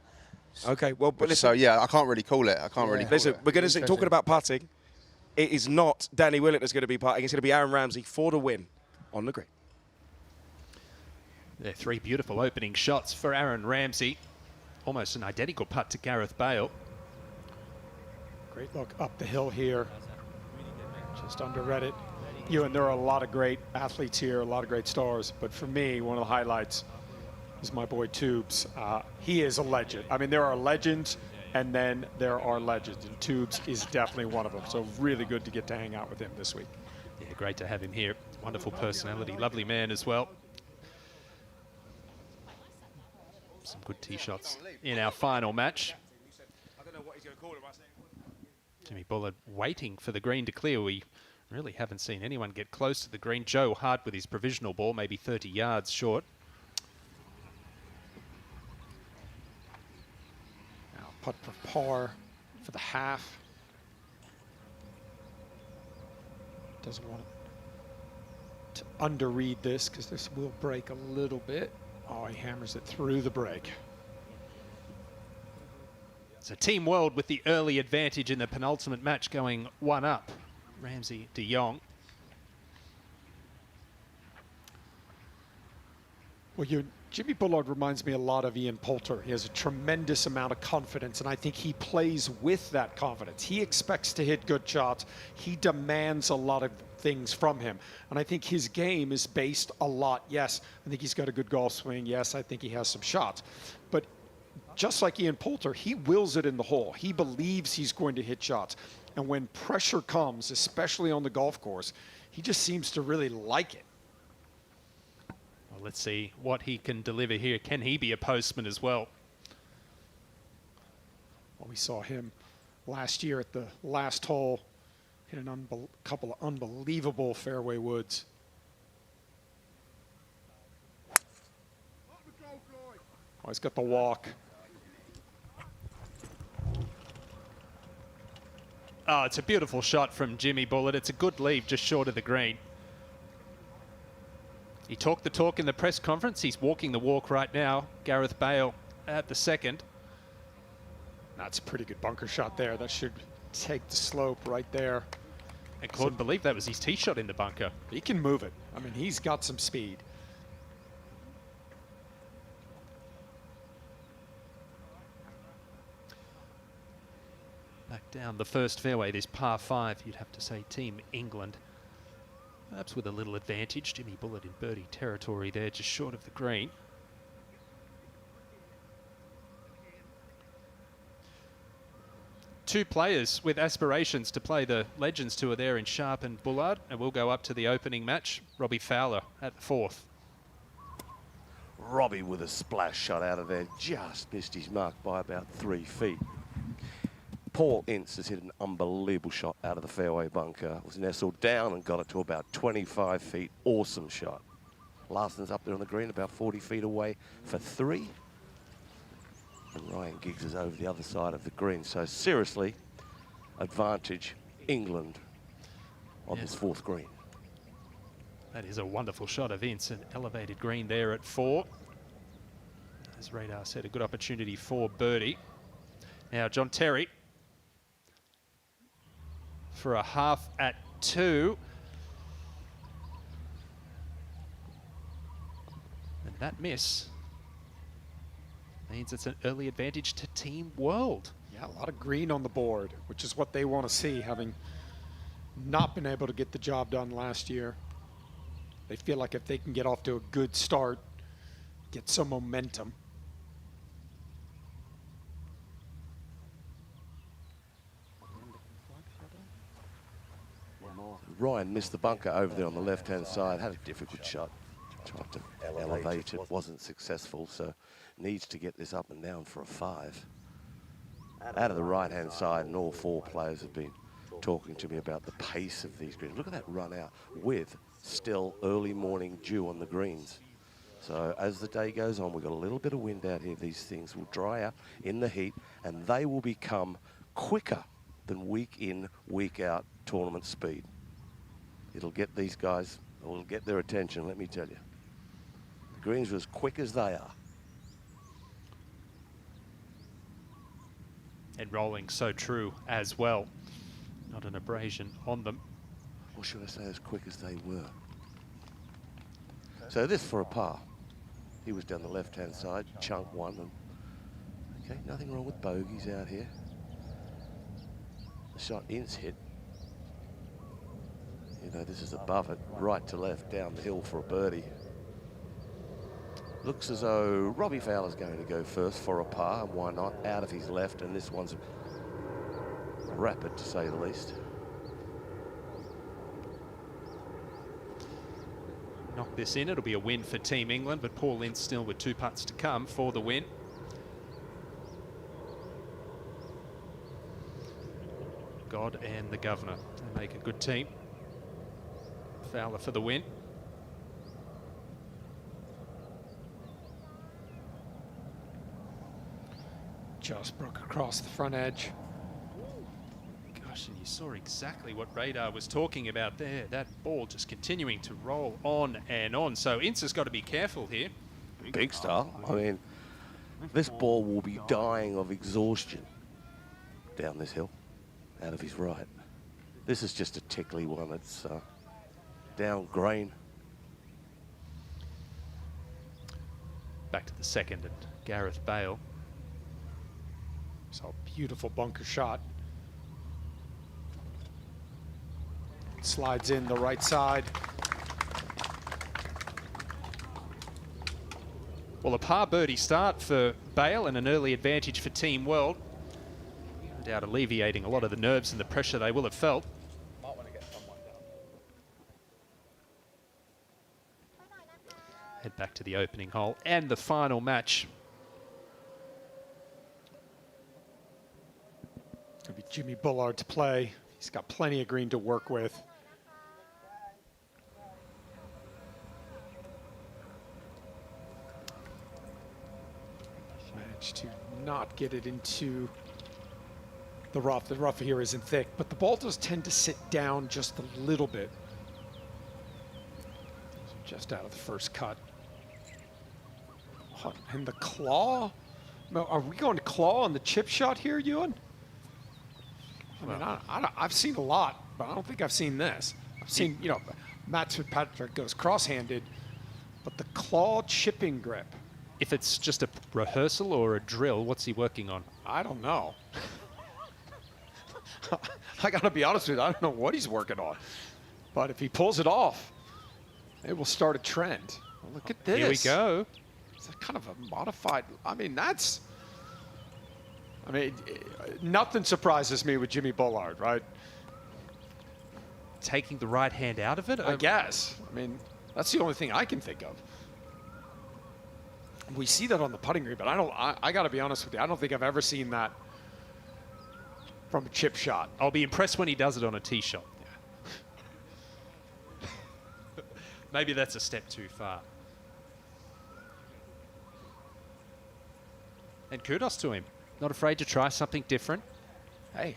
Okay, well, but listen, so yeah, I can't really call it. Listen, we're going to talking about putting. It is not Danny Willett that's going to be putting. It's going to be Aaron Ramsey for the win on the green. There are 3 beautiful opening shots for Aaron Ramsey. Almost an identical putt to Gareth Bale. Great look up the hill here. Just underread it. And there are a lot of great athletes here, a lot of great stars. But for me, one of the highlights is my boy Tubes. He is a legend. I mean, there are legends, and then there are legends. And Tubes is definitely one of them. So really good to get to hang out with him this week. Yeah, great to have him here. Wonderful personality, lovely man as well. Some good tee shots in our final match. Jimmy Bullard waiting for the green to clear. We really haven't seen anyone get close to the green. Joe Hart with his provisional ball, maybe 30 yards short. Now putt for par for the half. Doesn't want to underread this because this will break a little bit. Oh, he hammers it through the break. It's a Team World with the early advantage in the penultimate match, going 1 up. Ramsey de Jong. Well, Jimmy Bullard reminds me a lot of Ian Poulter. He has a tremendous amount of confidence, and I think he plays with that confidence. He expects to hit good shots. He demands a lot of things from him. And I think his game is based a lot. Yes, I think he's got a good golf swing. Yes, I think he has some shots. But just like Ian Poulter, he wills it in the hole. He believes he's going to hit shots. And when pressure comes, especially on the golf course, he just seems to really like it. Well, let's see what he can deliver here. Can he be a postman as well? Well, we saw him last year at the last hole. Hit a couple of unbelievable fairway woods. Oh, he's got the walk. Oh, it's a beautiful shot from Jimmy Bullard. It's a good lead just short of the green. He talked the talk in the press conference. He's walking the walk right now. Gareth Bale at the second. That's a pretty good bunker shot there. That should take the slope right there. I couldn't believe that was his tee shot in the bunker. He can move it. I mean, he's got some speed. Back down the first fairway, this par 5, you'd have to say Team England. Perhaps with a little advantage. Jimmy Bullard in birdie territory there, just short of the green. Two players with aspirations to play the Legends Tour there in Sharp and Bullard, and we'll go up to the opening match. Robbie Fowler at the 4th. Robbie with a splash shot out of there, just missed his mark by about 3 feet. Paul Ince has hit an unbelievable shot out of the fairway bunker. Was nestled down and got it to about 25 feet. Awesome shot. Larson's up there on the green, about 40 feet away for 3. And Ryan Giggs is over the other side of the green. So seriously, advantage England on this 4th green. That is a wonderful shot of Ince, an elevated green there at 4. As Radar said, a good opportunity for birdie. Now John Terry for a half at 2. And that miss means it's an early advantage to Team World. Yeah, a lot of green on the board, which is what they want to see, having not been able to get the job done last year. They feel like if they can get off to a good start, get some momentum. Ryan missed the bunker over there on the left-hand side, had a difficult shot. Tried to elevate it, wasn't successful, so needs to get this up and down for a 5. Out of the right-hand side, and all 4 players have been talking to me about the pace of these greens. Look at that run out with still early morning dew on the greens. So as the day goes on, we've got a little bit of wind out here. These things will dry out in the heat, and they will become quicker than week in, week out tournament speed. It'll get these guys, it'll get their attention, let me tell you. The greens are as quick as they are. And rolling so true as well. Not an abrasion on them. Or should I say as quick as they were. So this for a par. He was down the left-hand side, chunk 1. And okay, nothing wrong with bogeys out here. The shot Ince hit. You know, this is above it, right to left, down the hill for a birdie. Looks as though Robbie Fowler's going to go first for a par, and why not, out of his left, and this one's rapid to say the least. Knock this in, it'll be a win for Team England, but Paul Ince still with 2 putts to come for the win. God and the Governor, they make a good team. Fowler for the win. Just broke across the front edge. Gosh, and you saw exactly what Radar was talking about there. That ball just continuing to roll on and on. So Ince has got to be careful here. Big style. I mean, this ball will be dying of exhaustion down this hill, out of his right. This is just a tickly one. It's down grain. Back to the second and Gareth Bale. So beautiful bunker shot. Slides in the right side. Well, a par birdie start for Bale and an early advantage for Team World. No doubt alleviating a lot of the nerves and the pressure they will have felt. Head back to the opening hole and the final match. It'll be Jimmy Bullard to play. He's got plenty of green to work with. Managed to not get it into the rough. The rough here isn't thick, but the ball does tend to sit down just a little bit. Just out of the first cut. Oh, and the claw? Are we going to claw on the chip shot here, Ewan? I mean, I've seen a lot, but I don't think I've seen this. I've seen, you know, Matt Fitzpatrick goes cross-handed, but the claw chipping grip. If it's just a rehearsal or a drill, what's he working on? I don't know. I got to be honest with you, I don't know what he's working on. But if he pulls it off, it will start a trend. Well, look at this. Here we go. It's a kind of a modified, I mean, that's, I mean, nothing surprises me with Jimmy Bullard, right? Taking the right hand out of it? I guess. I mean, that's the only thing I can think of. We see that on the putting green, but I got to be honest with you, I don't think I've ever seen that from a chip shot. I'll be impressed when he does it on a tee shot. Yeah. Maybe that's a step too far. And kudos to him. Not afraid to try something different. Hey.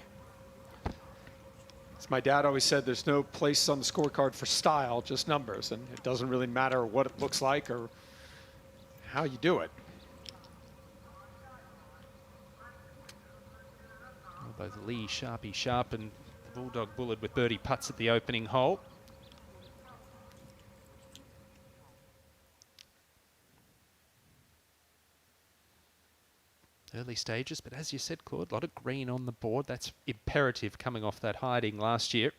As my dad always said, there's no place on the scorecard for style, just numbers. And it doesn't really matter what it looks like or how you do it. Both Lee, Sharpie, Sharp and the Bulldog Bullard with birdie putts at the opening hole. Early stages, but as you said, Claude, a lot of green on the board. That's imperative coming off that hiding last year.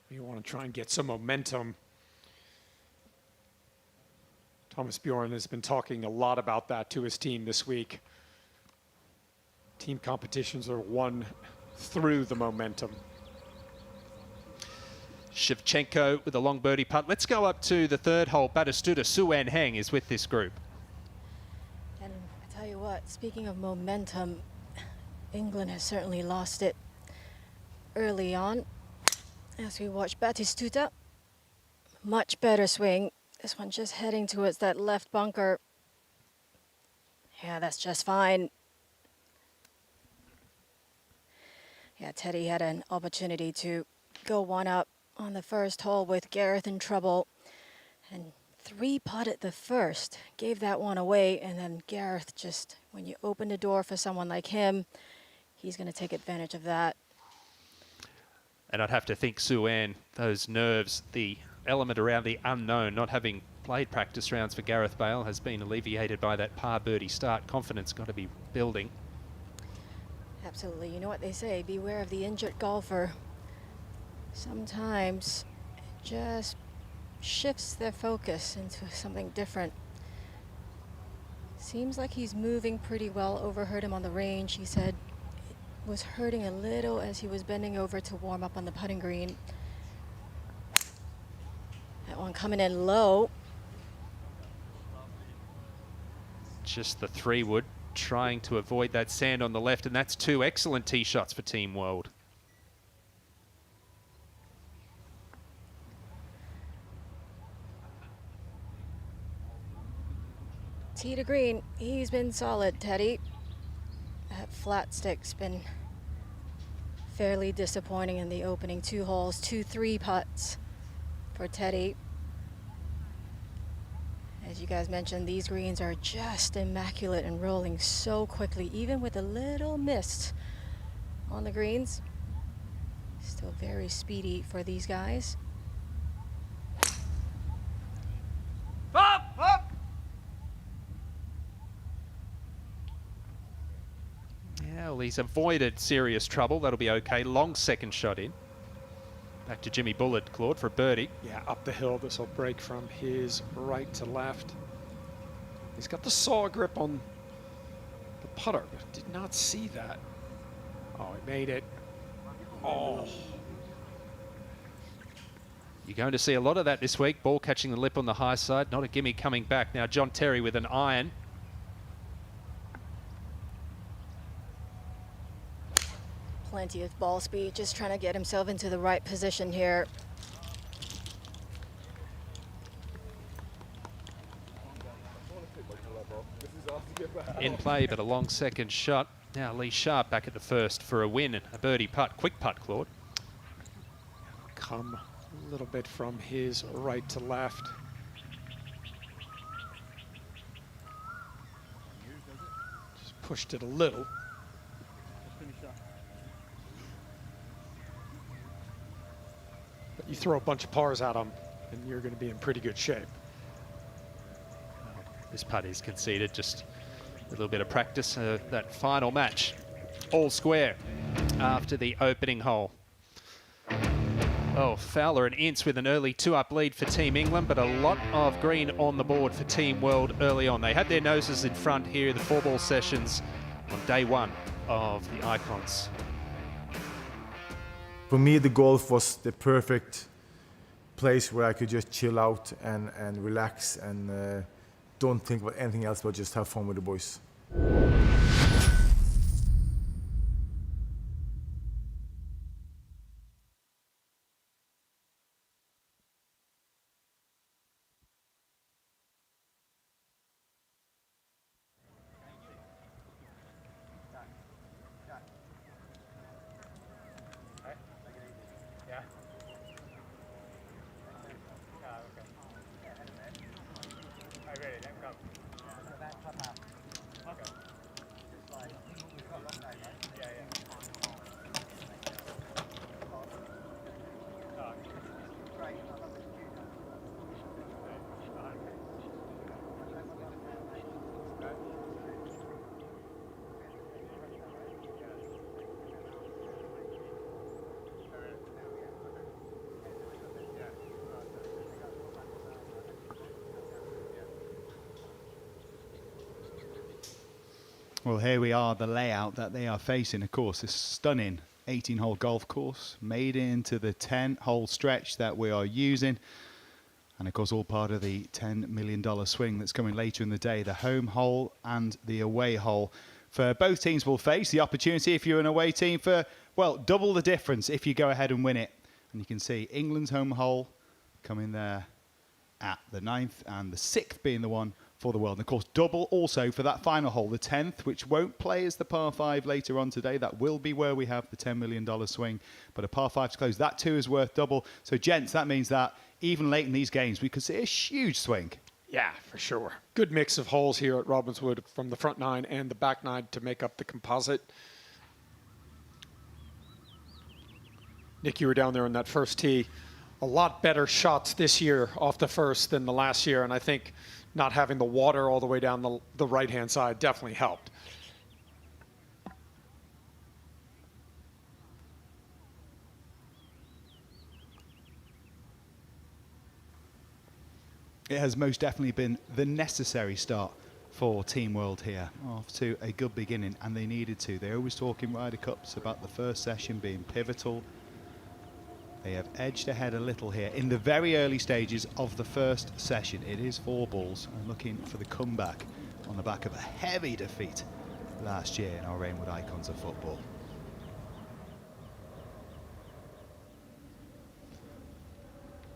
You want to try and get some momentum. Thomas Bjorn has been talking a lot about that to his team this week. Team competitions are won through the momentum. Shevchenko with a long birdie putt. Let's go up to the third hole. Batistuta, Suan Heng is with this group. And I tell you what, speaking of momentum, England has certainly lost it early on. As we watch Batistuta, much better swing. This one just heading towards that left bunker. Yeah, that's just fine. Yeah, Teddy had an opportunity to go one up on the first hole with Gareth in trouble. And 3-putted the first, gave that one away. And then Gareth just, when you open the door for someone like him, he's going to take advantage of that. And I'd have to think Suan, those nerves, the element around the unknown, not having played practice rounds for Gareth Bale, has been alleviated by that par birdie start. Confidence got to be building. Absolutely. You know what they say, beware of the injured golfer. Sometimes it just shifts their focus into something different. Seems like he's moving pretty well. Overheard him on the range. He said it was hurting a little as he was bending over to warm up on the putting green. That one coming in low. Just the 3-wood, trying to avoid that sand on the left, and that's 2 excellent tee shots for Team World. Tee to green, he's been solid, Teddy. That flat stick's been fairly disappointing in the opening 2 holes. 2 3-putts for Teddy. As you guys mentioned, these greens are just immaculate and rolling so quickly, even with a little mist on the greens. Still very speedy for these guys. Up, up. Yeah, well, he's avoided serious trouble. That'll be okay. Long second shot in. Back to Jimmy Bullard, Claude, for a birdie. Yeah, up the hill. This will break from his right to left. He's got the saw grip on the putter, but did not see that. Oh, he made it. Oh. You're going to see a lot of that this week. Ball catching the lip on the high side. Not a gimme coming back. Now John Terry with an iron. Plenty of ball speed, just trying to get himself into the right position here. In play, but a long second shot. Now Lee Sharp back at the first for a win and a birdie putt. Quick putt, Claude. Come a little bit from his right to left. Just pushed it a little. But you throw a bunch of pars at him, and you're going to be in pretty good shape. This putt is conceded, just a little bit of practice. That final match, all square after the opening hole. Oh, Fowler and Ince with an early 2-up lead for Team England, but a lot of green on the board for Team World early on. They had their noses in front here, the 4-ball sessions on day 1 of the Icons. For me, the golf was the perfect place where I could just chill out and relax and don't think about anything else but just have fun with the boys. Well, here we are, the layout that they are facing. Of course, this stunning 18-hole golf course, made into the 10-hole stretch that we are using. And of course, all part of the $10 million swing that's coming later in the day. The home hole and the away hole. For both teams will face the opportunity, if you're an away team, for, well, double the difference if you go ahead and win it. And you can see England's home hole coming there at the 9th, and the 6th being the one for the world. And of course, double also for that final hole, the 10th, which won't play as the par 5 later on today. That will be where we have the $10 million swing. But a par 5 to close, that too is worth double. So, gents, that means that even late in these games, we could see a huge swing. Yeah, for sure. Good mix of holes here at Robbinswood from the front 9 and the back 9 to make up the composite. Nick, you were down there on that first tee. A lot better shots this year off the first than the last year, and I think not having the water all the way down the right-hand side definitely helped. It has most definitely been the necessary start for Team World here. Off to a good beginning, and they needed to. They always talk in Ryder Cups about the first session being pivotal. They have edged ahead a little here in the very early stages of the first session. It is 4 balls, and looking for the comeback on the back of a heavy defeat last year in our Rainwood Icons of Football.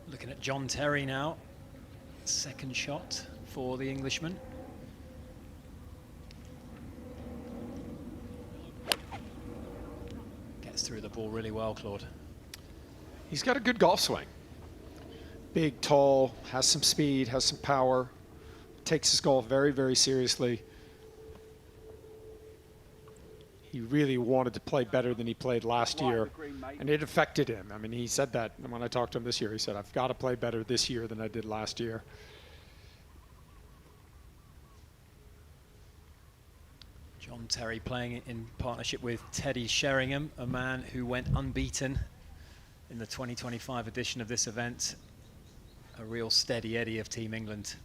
Looking at John Terry now. Second shot for the Englishman. Gets through the ball really well, Claude. He's got a good golf swing. Big, tall, has some speed, has some power, takes his golf very, very seriously. He really wanted to play better than he played last year, and it affected him. I mean, he said that when I talked to him this year. He said, I've got to play better this year than I did last year. John Terry playing in partnership with Teddy Sheringham, a man who went unbeaten in the 2025 edition of this event. A real steady Eddie of Team England.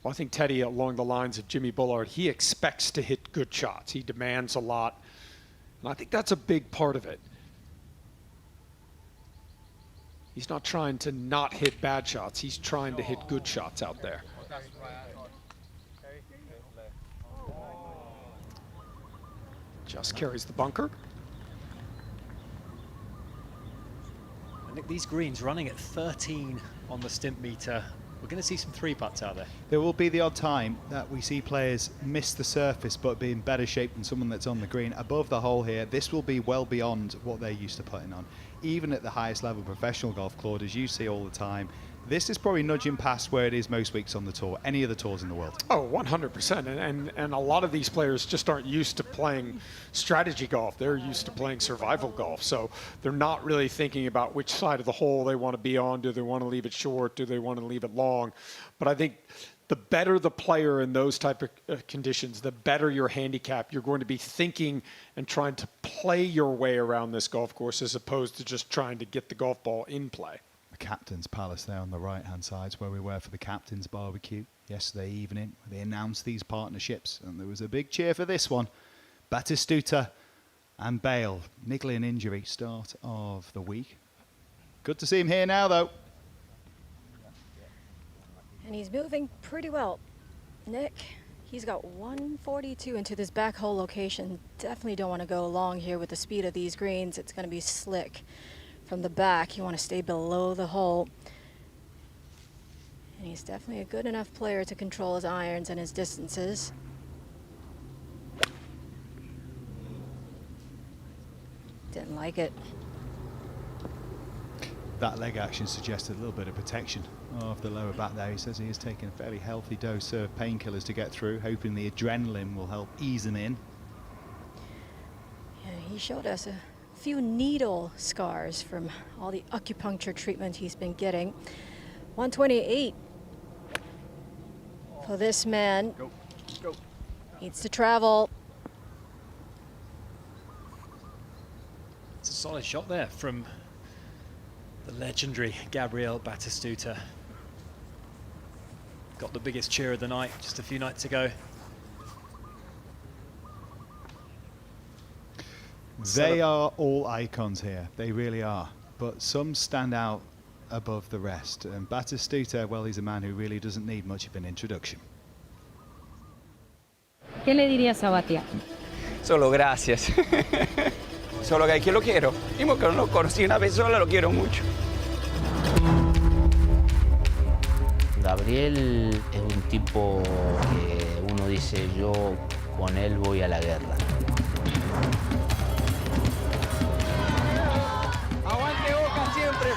Well, I think Teddy, along the lines of Jimmy Bullard, he expects to hit good shots. He demands a lot. And I think that's a big part of it. He's not trying to not hit bad shots. He's trying to hit good shots out there. Just carries the bunker. I think these greens running at 13 on the stimp meter. We're going to see some 3-putts out there. There will be the odd time that we see players miss the surface but be in better shape than someone that's on the green. Above the hole here, this will be well beyond what they're used to putting on. Even at the highest level professional golf, Claude, as you see all the time, this is probably nudging past where it is most weeks on the tour, any of the tours in the world. Oh, 100%. And a lot of these players just aren't used to playing strategy golf. They're used to playing survival golf. So they're not really thinking about which side of the hole they want to be on. Do they want to leave it short? Do they want to leave it long? But I think the better the player in those type of conditions, the better your handicap. You're going to be thinking and trying to play your way around this golf course as opposed to just trying to get the golf ball in play. The Captain's Palace there on the right-hand side is where we were for the Captain's Barbecue yesterday evening. They announced these partnerships, and there was a big cheer for this one. Batistuta and Bale, niggling injury, start of the week. Good to see him here now, though. And he's moving pretty well. Nick, he's got 142 into this back hole location. Definitely don't want to go long here with the speed of these greens. It's going to be slick. From the back, you want to stay below the hole. And he's definitely a good enough player to control his irons and his distances. Didn't like it. That leg action suggested a little bit of protection of the lower back there. He says he is taking a fairly healthy dose of painkillers to get through, hoping the adrenaline will help ease him in. Yeah, he showed us a few needle scars from all the acupuncture treatment he's been getting. 128 for this man. Go, go. Needs to travel. It's a solid shot there from the legendary Gabriel Batistuta. Got the biggest cheer of the night just a few nights ago. They are all icons here. They really are. But some stand out above the rest. And Batistuta, well, he's a man who really doesn't need much of an introduction. ¿Qué le dirías a Batia? Solo gracias. Solo que lo quiero. Mismo que no lo conocí una vez sola, lo quiero mucho. Gabriel es un tipo que uno dice, yo con él voy a la guerra. ¡Aguante Boca siempre!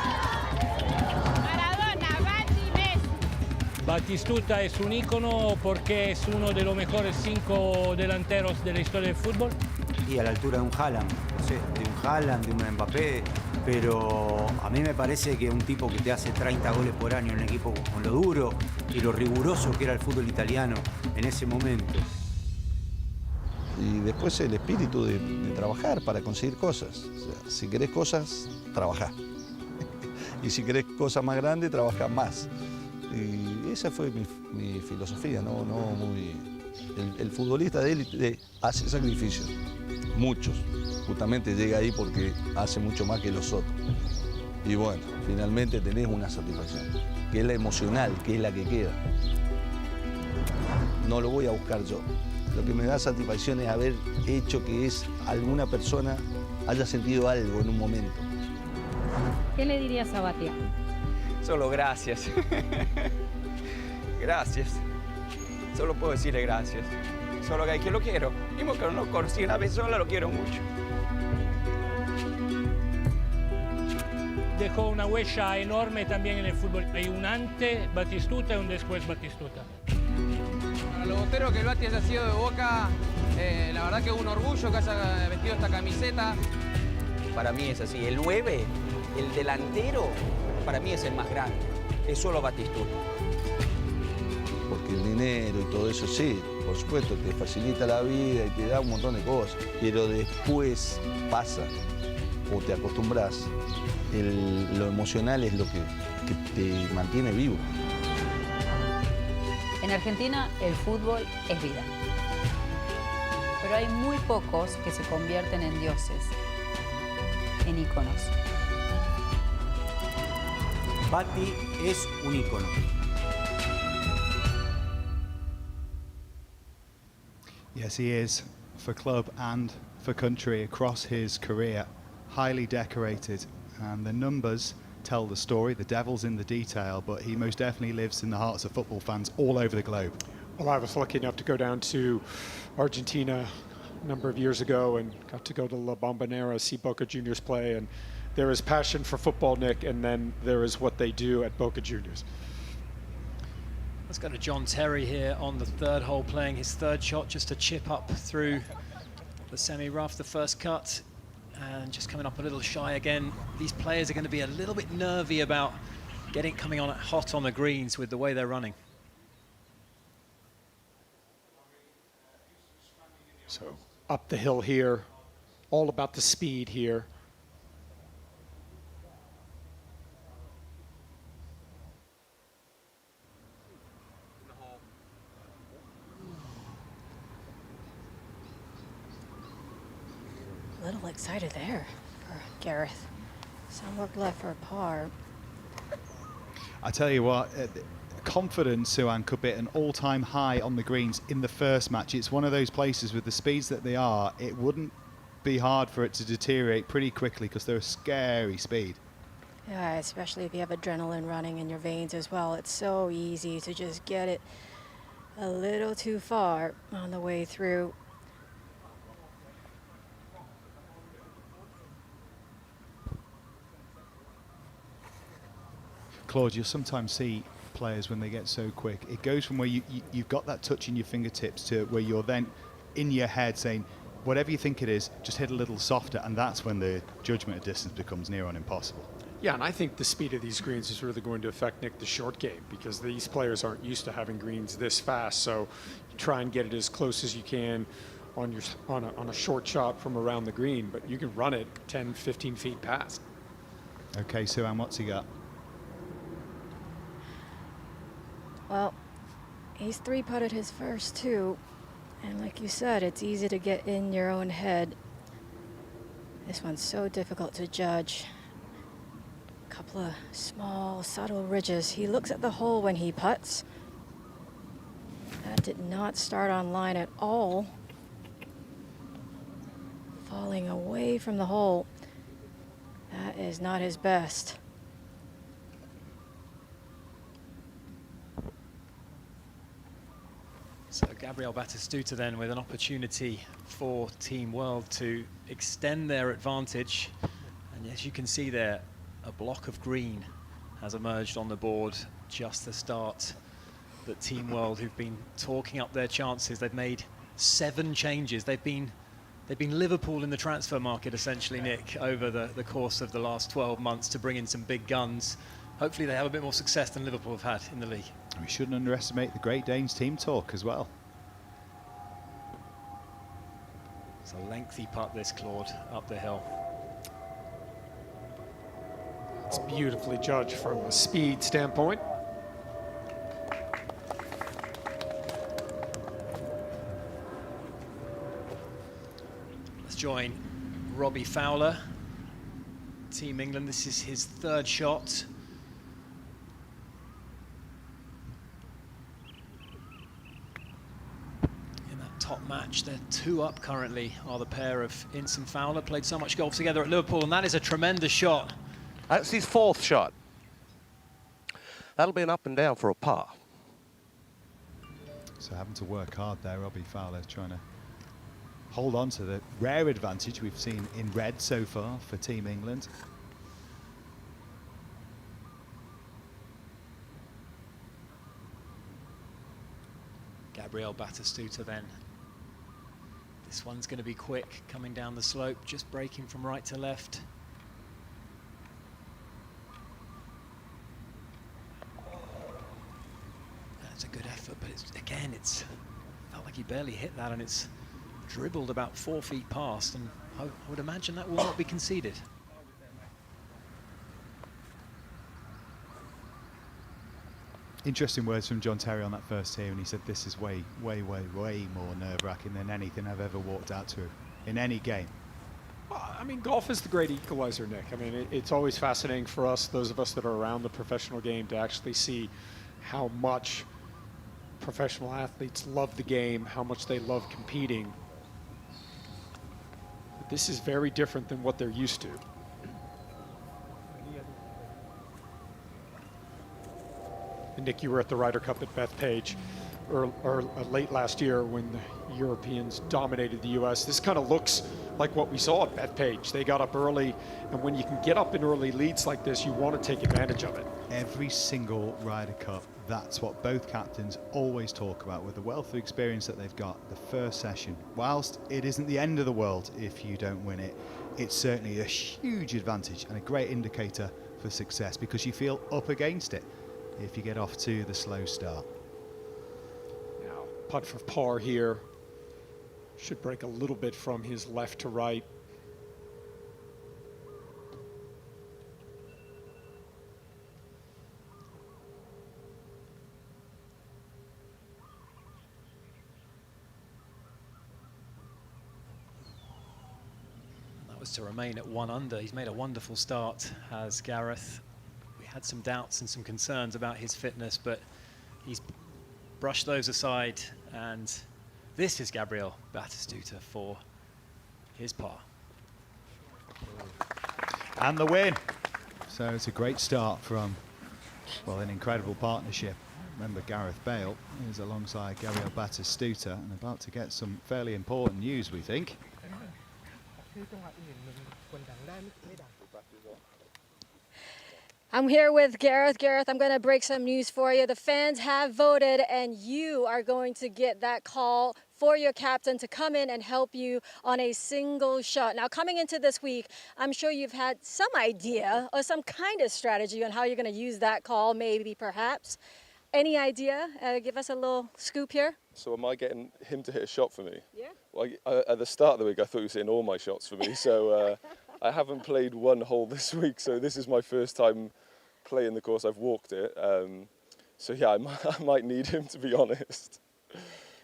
Maradona, Bati, Messi. Batistuta es un ícono porque es uno de los mejores 5 delanteros de la historia del fútbol. Y a la altura de un Haaland, no sé, de un Haaland, de un Mbappé, pero a mí me parece que un tipo que te hace 30 goles por año en un equipo con lo duro y lo riguroso que era el fútbol italiano en ese momento. Y después el espíritu de trabajar para conseguir cosas. O sea, si querés cosas, trabajá. Y si querés cosas más grandes, trabajá más. Y esa fue mi filosofía, ¿no? El futbolista de élite hace sacrificios, muchos. Justamente llega ahí porque hace mucho más que los otros. Y bueno, finalmente tenés una satisfacción, que es la emocional, que es la que queda. No lo voy a buscar yo. Lo que me da satisfacción es haber hecho que alguna persona haya sentido algo en un momento. ¿Qué le dirías a Batia? Solo gracias. Gracias. Solo puedo decirle gracias. Solo que lo quiero. Mismo que no lo conocí una vez sola, lo quiero mucho. Dejó una huella enorme también en el fútbol. Hay un antes Batistuta y un después Batistuta. Para los boteros que el Bati haya sido de Boca, la verdad que es un orgullo que haya vestido esta camiseta. Para mí es así. El 9, el delantero, para mí es el más grande. Es solo Batistuta. Porque el dinero y todo eso, sí, por supuesto, te facilita la vida y te da un montón de cosas. Pero después pasa, o te acostumbras, lo emocional es lo que te mantiene vivo. En Argentina el fútbol es vida. Pero hay muy pocos que se convierten en dioses, en íconos. Bati es un ícono. Yes, he is, for club and for country across his career. Highly decorated, and the numbers tell the story. The devil's in the detail, but he most definitely lives in the hearts of football fans all over the globe. Well, I was lucky enough to go down to Argentina a number of years ago and got to go to La Bombonera, see Boca Juniors play, and there is passion for football, Nick, and then there is what they do at Boca Juniors. Let's go to John Terry here on the third hole, playing his third shot, just a chip up through the semi-rough, the first cut, and just coming up a little shy again. These players are going to be a little bit nervy about coming on hot on the greens with the way they're running. So up the hill here, all about the speed here. A little excited there for Gareth. Some work left for a par. I tell you what, confidence, Suan, could be at an all-time high on the greens in the first match. It's one of those places with the speeds that they are, it wouldn't be hard for it to deteriorate pretty quickly because they're a scary speed. Yeah, especially if you have adrenaline running in your veins as well. It's so easy to just get it a little too far on the way through. Claude, you'll sometimes see players when they get so quick. It goes from where you've got that touch in your fingertips to where you're then in your head saying, whatever you think it is, just hit a little softer, and that's when the judgment of distance becomes near on impossible. Yeah, and I think the speed of these greens is really going to affect, Nick, the short game, because these players aren't used to having greens this fast. So you try and get it as close as you can on a short shot from around the green, but you can run it 10, 15 feet past. Okay, Suan, what's he got? Well, he's three-putted his first two, and like you said, it's easy to get in your own head. This one's so difficult to judge. A couple of small, subtle ridges. He looks at the hole when he putts. That did not start on line at all. Falling away from the hole. That is not his best. So Gabriel Batistuta then with an opportunity for Team World to extend their advantage. And as you can see there, a block of green has emerged on the board just to start. That Team World, who've been talking up their chances, they've made 7 changes. They've been Liverpool in the transfer market, essentially, Nick, over the course of the last 12 months to bring in some big guns. Hopefully they have a bit more success than Liverpool have had in the league. We shouldn't underestimate the Great Danes team talk as well. It's a lengthy putt this, Claude, up the hill. It's beautifully judged from a speed standpoint. Let's join Robbie Fowler, Team England. This is his 3rd shot. In that top match, they're 2 up currently, are the pair of Ince and Fowler. Played so much golf together at Liverpool, and that is a tremendous shot. That's his 4th shot. That'll be an up and down for a par. So having to work hard there, Robbie Fowler trying to hold on to the rare advantage we've seen in red so far for Team England. Gabriel Batistuta then. This one's going to be quick, coming down the slope, just breaking from right to left. That's a good effort, but it's felt like he barely hit that, and it's dribbled about 4 feet past, and I would imagine that will not be conceded. Interesting words from John Terry on that first tee, and he said this is way, way, way, way more nerve-wracking than anything I've ever walked out to in any game. Well, I mean, golf is the great equalizer, Nick. I mean, it's always fascinating for us, those of us that are around the professional game, to actually see how much professional athletes love the game, how much they love competing. But this is very different than what they're used to. And Nick, you were at the Ryder Cup at Bethpage late last year when the Europeans dominated the U.S. This kind of looks like what we saw at Bethpage. They got up early, and when you can get up in early leads like this, you want to take advantage of it. Every single Ryder Cup, that's what both captains always talk about with the wealth of experience that they've got. The first session, whilst it isn't the end of the world if you don't win it, it's certainly a huge advantage and a great indicator for success because you feel up against it if you get off to the slow start. Now, putt for par here. Should break a little bit from his left to right. That was to remain at 1 under. He's made a wonderful start, has Gareth. We had some doubts and some concerns about his fitness, but he's brushed those aside, and this is Gabriel Batistuta for his par. And the win. So it's a great start from, well, an incredible partnership. Remember, Gareth Bale is alongside Gabriel Batistuta and about to get some fairly important news, we think. I'm here with Gareth. Gareth, I'm going to break some news for you. The fans have voted, and you are going to get that call for your captain to come in and help you on a single shot. Now, coming into this week, I'm sure you've had some idea or some kind of strategy on how you're going to use that call, maybe, perhaps. Any idea? Give us a little scoop here. So am I getting him to hit a shot for me? Yeah. Well, at the start of the week, I thought he was hitting all my shots for me. So I haven't played one hole this week, so this is my first time playing the course. I've walked it. So yeah, I might need him, to be honest.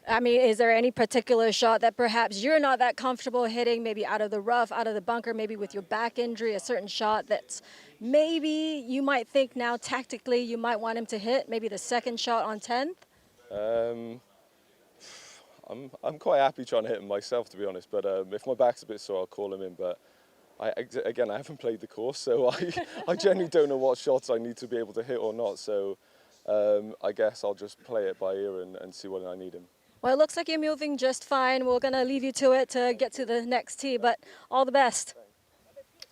I mean, is there any particular shot that perhaps you're not that comfortable hitting, maybe out of the rough, out of the bunker, maybe with your back injury, a certain shot that's maybe you might think now tactically you might want him to hit, maybe the second shot on 10th? I'm quite happy trying to hit him myself, to be honest, but if my back's a bit sore, I'll call him in. But again, I haven't played the course, so I genuinely don't know what shots I need to be able to hit or not. So I guess I'll just play it by ear and see when I need him. Well, it looks like you're moving just fine. We're going to leave you to it to get to the next tee, but all the best.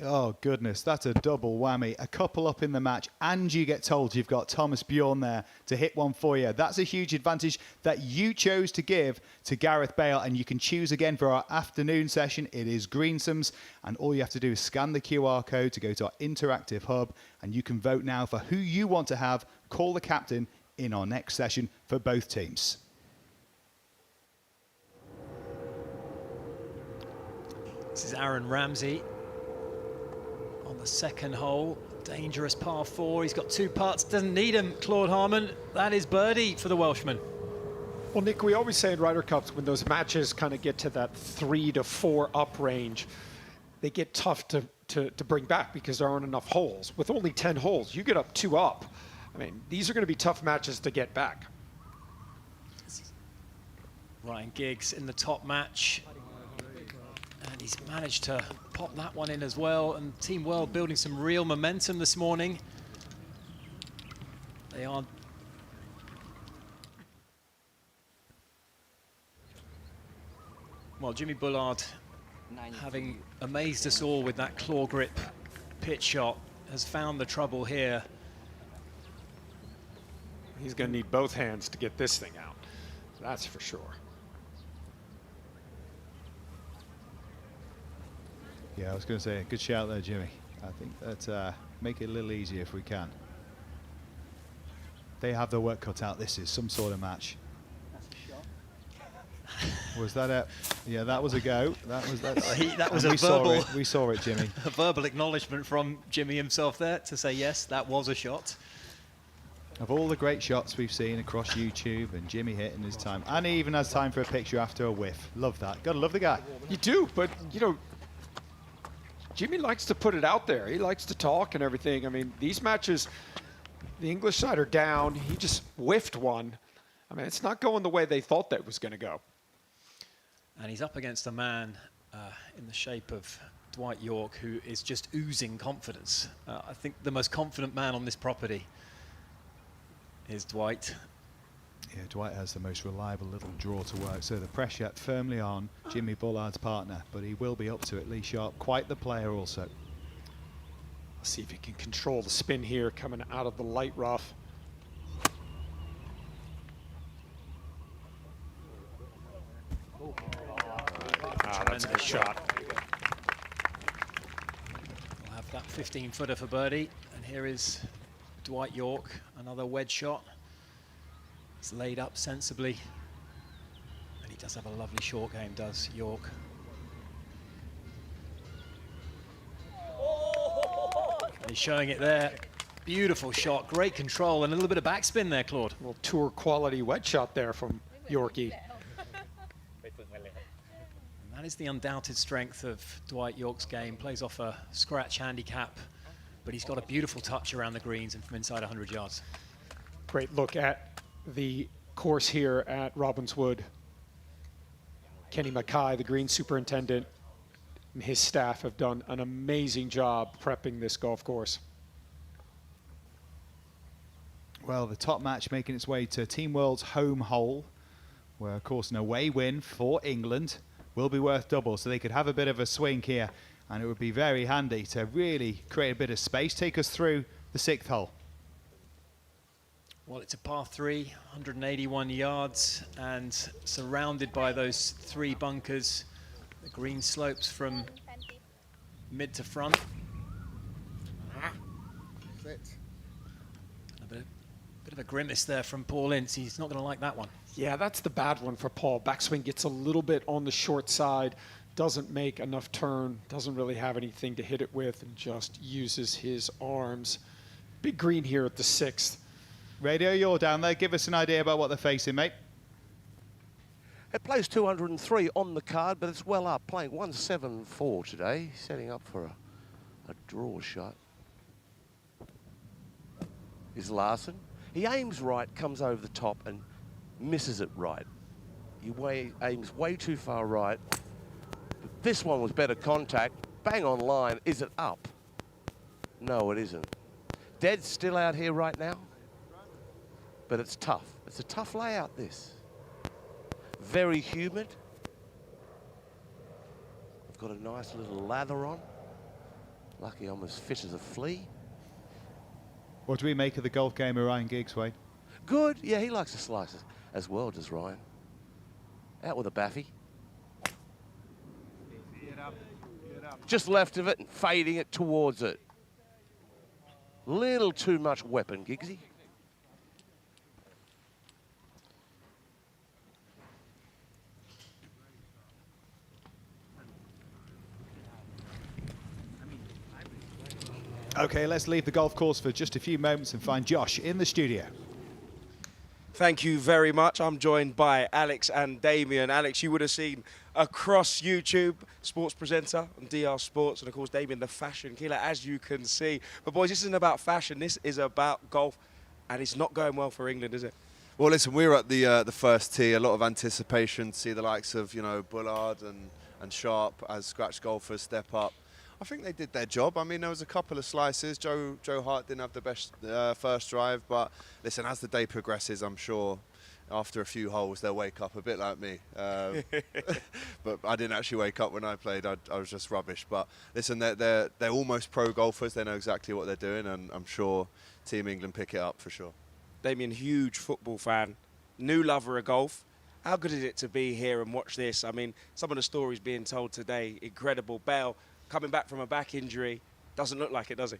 Oh, goodness, that's a double whammy. A couple up in the match, and you get told you've got Thomas Bjorn there to hit one for you. That's a huge advantage that you chose to give to Gareth Bale, and you can choose again for our afternoon session. It is Greensome's, and all you have to do is scan the QR code to go to our interactive hub, and you can vote now for who you want to have call the captain in our next session for both teams. This is Aaron Ramsey on the second hole. Dangerous par 4. He's got 2 putts. Doesn't need him, Claude Harmon. That is birdie for the Welshman. Well, Nick, we always say in Ryder Cups, when those matches kind of get to that 3 to 4 up range, they get tough to bring back because there aren't enough holes. With only 10 holes, you get up 2 up. I mean, these are going to be tough matches to get back. Ryan Giggs in the top match. And he's managed to pop that one in as well. And Team World building some real momentum this morning. They are... Well, Jimmy Bullard, having amazed us all with that claw grip pitch shot, has found the trouble here. He's going to need both hands to get this thing out. That's for sure. Yeah, I was going to say, good shout there, Jimmy. I think that make it a little easier if we can. They have their work cut out. This is some sort of match. That's a shot. Was that a... Yeah, that was a go. That was a verbal... We saw it, Jimmy. A verbal acknowledgement from Jimmy himself there to say, yes, that was a shot. Of all the great shots we've seen across YouTube, and Jimmy hitting his time. And he even has time for a picture after a whiff. Love that. Gotta love the guy. You do, but, you know, Jimmy likes to put it out there. He likes to talk and everything. I mean, these matches, the English side are down. He just whiffed one. I mean, it's not going the way they thought that was going to go. And he's up against a man in the shape of Dwight York, who is just oozing confidence. I think the most confident man on this property is Dwight. Yeah, Dwight has the most reliable little draw to work, so the pressure firmly on Jimmy Bullard's partner, but he will be up to it. Lee Sharp, quite the player also. Let's see if he can control the spin here coming out of the light rough. That's a good shot. We'll have that 15-footer for birdie, and here is Dwight York, another wedge shot. It's laid up sensibly, and he does have a lovely short game, does York. And he's showing it there. Beautiful shot, great control, and a little bit of backspin there, Claude. A little tour quality wedge shot there from Yorkie. And that is the undoubted strength of Dwight York's game. Plays off a scratch handicap, but he's got a beautiful touch around the greens and from inside 100 yards. Great look at the course here at Robbinswood. Kenny Mackay, the green superintendent, and his staff have done an amazing job prepping this golf course. Well, the top match making its way to Team World's home hole, where, of course, an away win for England will be worth double, so they could have a bit of a swing here, and it would be very handy to really create a bit of space. Take us through the 6th hole. Well, it's a par 3, 181 yards, and surrounded by those 3 bunkers. The green slopes from mid to front. A bit of a grimace there from Paul Ince. He's not going to like that one. Yeah, that's the bad one for Paul. Backswing gets a little bit on the short side, doesn't make enough turn, doesn't really have anything to hit it with, and just uses his arms. Big green here at the 6th. Radio, you're down there. Give us an idea about what they're facing, mate. It plays 203 on the card, but it's well up, playing 174 today, setting up for a draw shot. Is Larson. He aims right, comes over the top and misses it right. He aims way too far right. But this one was better contact. Bang on line. Is it up? No, it isn't. Dead's still out here right now. But it's tough. It's a tough layout, this. Very humid. I've got a nice little lather on. Lucky I'm as fit as a flea. What do we make of the golf game of Ryan Giggs, Wayne? Good. Yeah, he likes to slice it as well, does Ryan. Out with a baffy. Just left of it and fading it towards it. Little too much weapon, Giggsy. Okay, let's leave the golf course for just a few moments and find Josh in the studio. Thank you very much. I'm joined by Alex and Damien. Alex, you would have seen across YouTube, sports presenter on DR Sports, and of course Damien, the fashion killer, as you can see. But boys, this isn't about fashion, this is about golf, and it's not going well for England, is it? Well, listen, we were at the first tee, a lot of anticipation to see the likes of, you know, Bullard and Sharp as scratch golfers step up. I think they did their job. I mean, there was a couple of slices. Joe Hart didn't have the best first drive, but listen, as the day progresses, I'm sure after a few holes they'll wake up a bit like me. But I didn't actually wake up when I played. I was just rubbish. But listen, they're almost pro golfers. They know exactly what they're doing, and I'm sure Team England pick it up for sure. Damien, huge football fan, new lover of golf. How good is it to be here and watch this? I mean, some of the stories being told today, incredible. Bale coming back from a back injury, doesn't look like it, does he?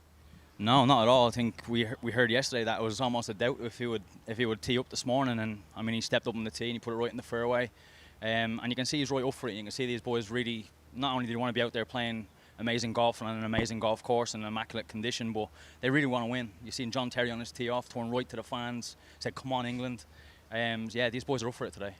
No, not at all. I think we heard yesterday that it was almost a doubt if he would tee up this morning, and I mean he stepped up on the tee and he put it right in the fairway, and you can see he's right up for it. You can see these boys really, not only do they want to be out there playing amazing golf on an amazing golf course in immaculate condition, but they really want to win. You've seen John Terry on his tee off, torn right to the fans, said come on England. Yeah, these boys are up for it today.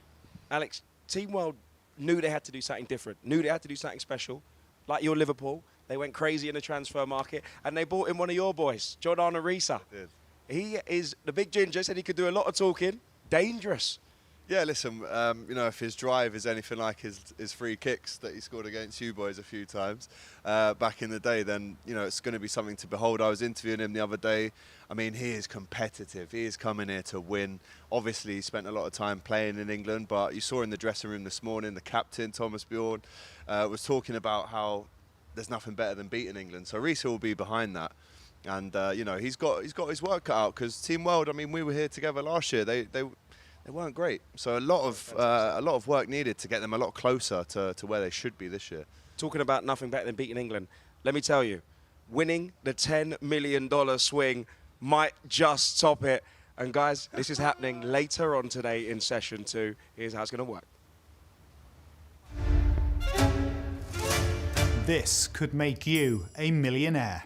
Alex, Team World knew they had to do something different, knew they had to do something special. Like your Liverpool, they went crazy in the transfer market, and they bought in one of your boys, Jordan Arisa. He is the big ginger, said he could do a lot of talking, dangerous. Yeah, listen, you know, if his drive is anything like his free kicks that he scored against you boys a few times back in the day, then, you know, it's going to be something to behold. I was interviewing him the other day. I mean, he is competitive. He is coming here to win. Obviously, he spent a lot of time playing in England, but you saw in the dressing room this morning, the captain, Thomas Bjorn, was talking about how there's nothing better than beating England. So Risa will be behind that. And, you know, he's got his work cut out, because Team World, I mean, we were here together last year. They weren't great. So a lot of work needed to get them a lot closer to where they should be this year. Talking about nothing better than beating England, let me tell you, winning the $10 million swing might just top it. And guys, this is happening later on today in session 2. Here's how it's going to work. This could make you a millionaire.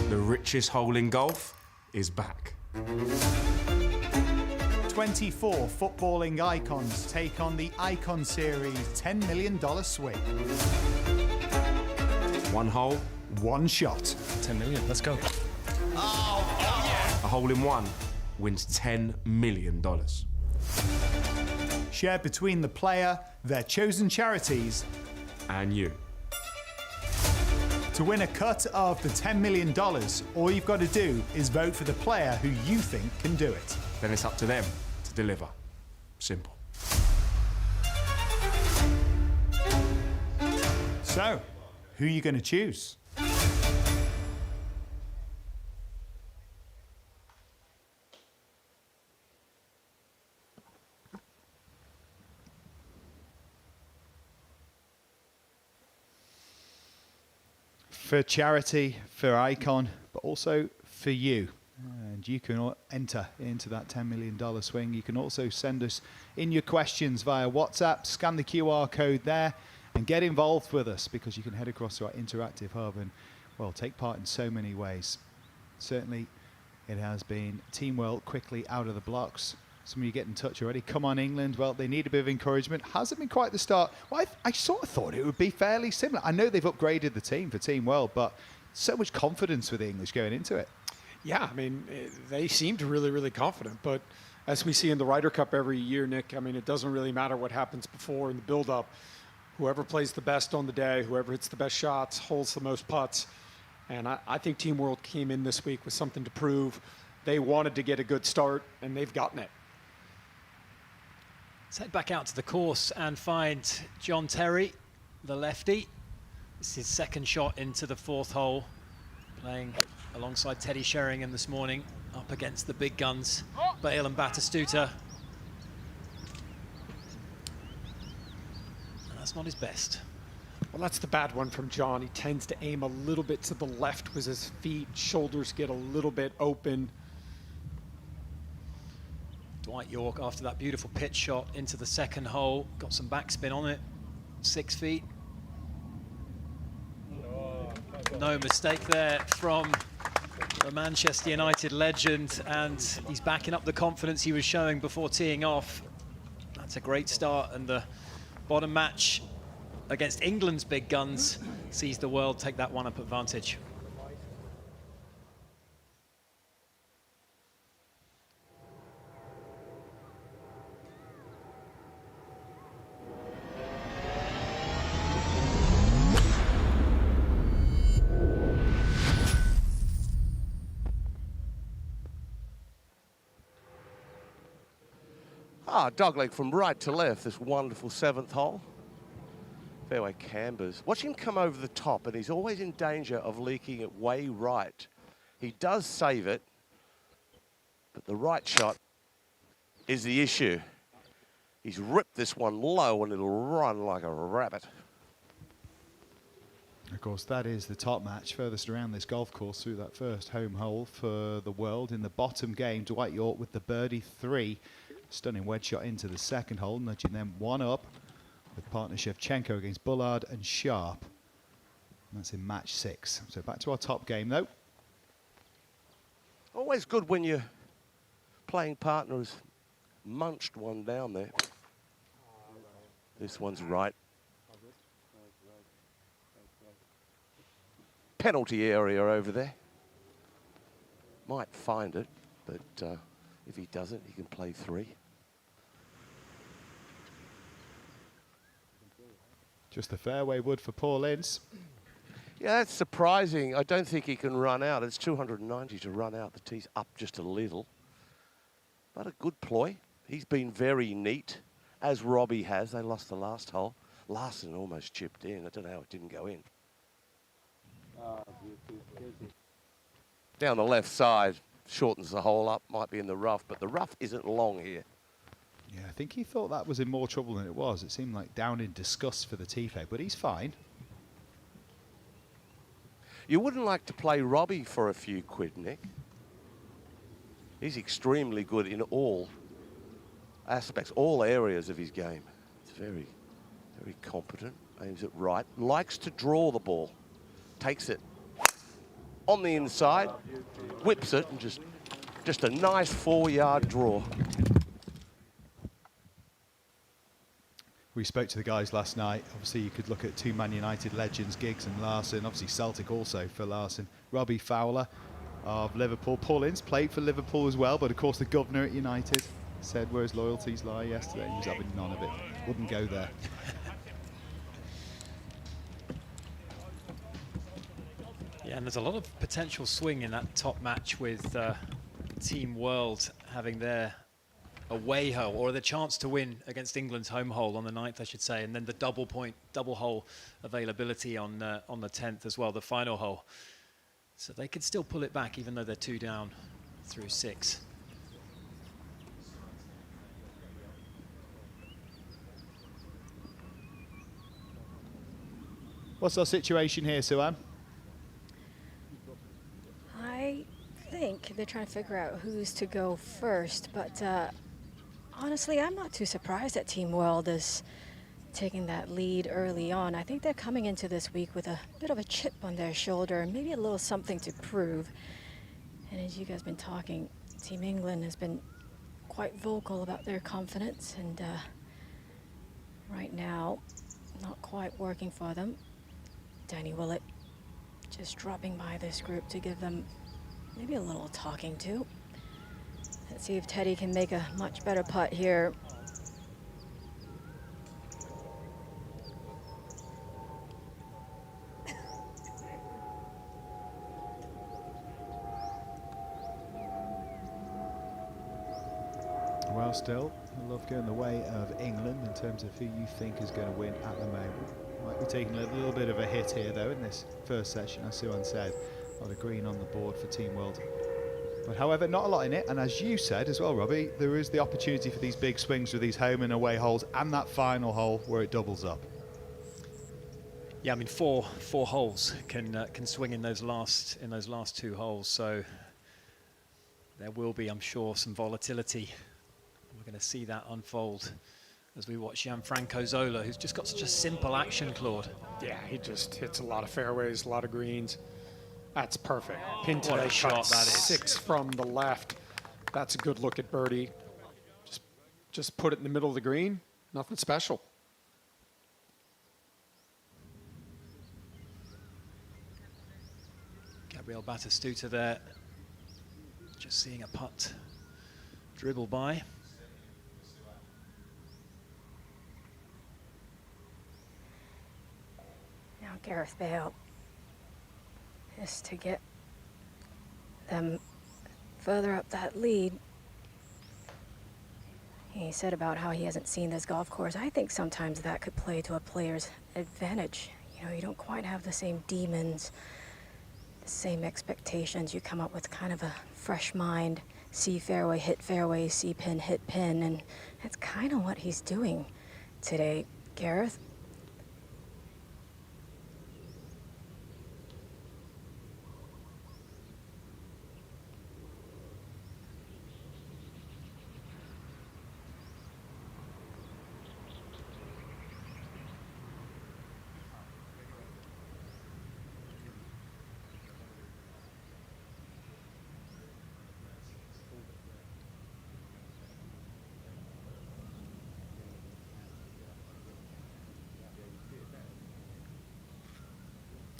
The richest hole in golf is back. 24 footballing icons take on the Icon Series $10 million swing. One hole, one shot. 10 million, let's go. A hole in one wins $10 million. Shared between the player, their chosen charities, and you. To win a cut of the $10 million, all you've got to do is vote for the player who you think can do it. Then it's up to them to deliver. Simple. So, who are you going to choose? For charity, for Icon, but also for you. And you can enter into that $10 million swing. You can also send us in your questions via WhatsApp, scan the QR code there, and get involved with us, because you can head across to our interactive hub and, well, take part in so many ways. Certainly, it has been Team World quickly out of the blocks, Some of you get in touch already. Come on, England. Well, they need a bit of encouragement. Hasn't been quite the start. Well, I sort of thought it would be fairly similar. I know they've upgraded the team for Team World, but so much confidence with the English going into it. Yeah, I mean, they seemed really, really confident. But as we see in the Ryder Cup every year, Nick, I mean, it doesn't really matter what happens before in the build-up. Whoever plays the best on the day, whoever hits the best shots, holds the most putts. And I think Team World came in this week with something to prove. They wanted to get a good start, and they've gotten it. Let's head back out to the course and find John Terry, the lefty. This is his second shot into the fourth hole, playing alongside Teddy Sheringham this morning, up against the big guns, Bale and Batistuta. And that's not his best. Well, that's the bad one from John. He tends to aim a little bit to the left with his feet. Shoulders get a little bit open. Dwight York, after that beautiful pitch shot into the second hole, got some backspin on it, 6 feet. No mistake there from the Manchester United legend, and he's backing up the confidence he was showing before teeing off. That's a great start, and the bottom match against England's big guns sees the world take that one-up advantage. Dogleg from right to left, this wonderful 7th hole. Fairway cambers. Watch him come over the top, and he's always in danger of leaking it way right. He does save it, but the right shot is the issue. He's ripped this one low, and it'll run like a rabbit. Of course, that is the top match furthest around this golf course through that first home hole for the world. In the bottom game, Dwight York with the birdie 3. Stunning wedge shot into the second hole, nudging them one up with partner Shevchenko against Bullard and Sharp. And that's in match 6. So back to our top game, though. Always good when your playing partner has munched one down there. This one's right. Penalty area over there. Might find it, but if he doesn't, he can play 3. Just the fairway wood for Paul Ince. Yeah, that's surprising. I don't think he can run out. It's 290 to run out. The tee's up just a little. But a good ploy. He's been very neat, as Robbie has. They lost the last hole. Larson almost chipped in. I don't know how it didn't go in. Down the left side, shortens the hole up. Might be in the rough, but the rough isn't long here. Yeah, I think he thought that was in more trouble than it was. It seemed like down in disgust for the Tife, but he's fine. You wouldn't like to play Robbie for a few quid, Nick. He's extremely good in all aspects, all areas of his game. He's very, very competent, aims it right, likes to draw the ball, takes it on the inside, whips it, and just a nice 4-yard draw. We spoke to the guys last night. Obviously, you could look at 2 Man United legends, Giggs and Larson. Obviously, Celtic also for Larson. Robbie Fowler of Liverpool. Paul Ince played for Liverpool as well, but of course the governor at United said where his loyalties lie yesterday. He was having none of it. Wouldn't go there. Yeah, and there's a lot of potential swing in that top match with Team World having their away hole, or the chance to win against England's home hole on the 9th, I should say, and then the double hole availability on the 10th as well, the final hole. So they could still pull it back even though they're 2 down through 6. What's our situation here, Suan? I think they're trying to figure out who's to go first, but honestly, I'm not too surprised that Team World is taking that lead early on. I think they're coming into this week with a bit of a chip on their shoulder, maybe a little something to prove. And as you guys have been talking, Team England has been quite vocal about their confidence, and right now, not quite working for them. Danny Willett just dropping by this group to give them maybe a little talking to. Let's see if Teddy can make a much better putt here. Well, still, I love going the way of England in terms of who you think is going to win at the moment. Might be taking a little bit of a hit here, though, in this first session, as Suhan said. A lot of green on the board for Team World. But however, not a lot in it, and as you said as well, Robbie, there is the opportunity for these big swings with these home and away holes, and that final hole where it doubles up. Yeah, I mean, four holes can swing in those last two holes, so there will be, I'm sure, some volatility. We're going to see that unfold as we watch Gianfranco Zola, who's just got such a simple action, Claude. Yeah, he just hits a lot of fairways, a lot of greens. That's perfect. Pin to What a that shot cut, that is. 6 from the left. That's a good look at birdie. Just put it in the middle of the green. Nothing special. Gabriel Batistuta there, just seeing a putt dribble by. Now Gareth Bale is to get them further up that lead. He said about how he hasn't seen this golf course. I think sometimes that could play to a player's advantage. You know, you don't quite have the same demons, the same expectations. You come up with kind of a fresh mind, see fairway, hit fairway, see pin, hit pin, and that's kind of what he's doing today, Gareth.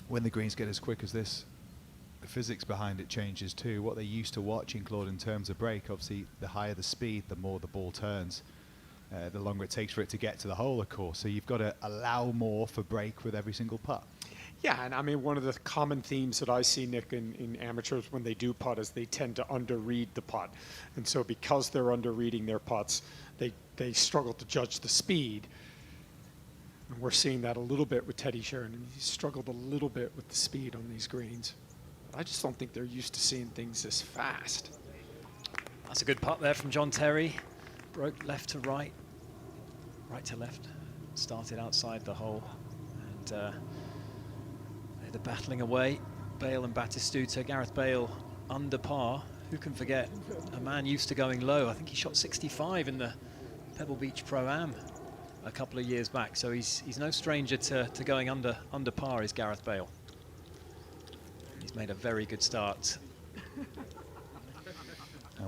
When the greens get as quick as this, the physics behind it changes too. What they're used to watching, Claude, in terms of break, obviously the higher the speed, the more the ball turns, the longer it takes for it to get to the hole, of course. So you've got to allow more for break with every single putt. Yeah, and I mean, one of the common themes that I see, Nick, in amateurs when they do putt is they tend to underread the putt. And so because they're underreading their putts, they struggle to judge the speed. And we're seeing that a little bit with Teddy Sheringham. He's struggled a little bit with the speed on these greens. I just don't think they're used to seeing things this fast. That's a good putt there from John Terry. Broke left to right, right to left. Started outside the hole. And they're battling away. Bale and Batistuta. Gareth Bale under par. Who can forget a man used to going low? I think he shot 65 in the Pebble Beach Pro-Am a couple of years back, so he's no stranger to going under par, is Gareth Bale. He's made a very good start.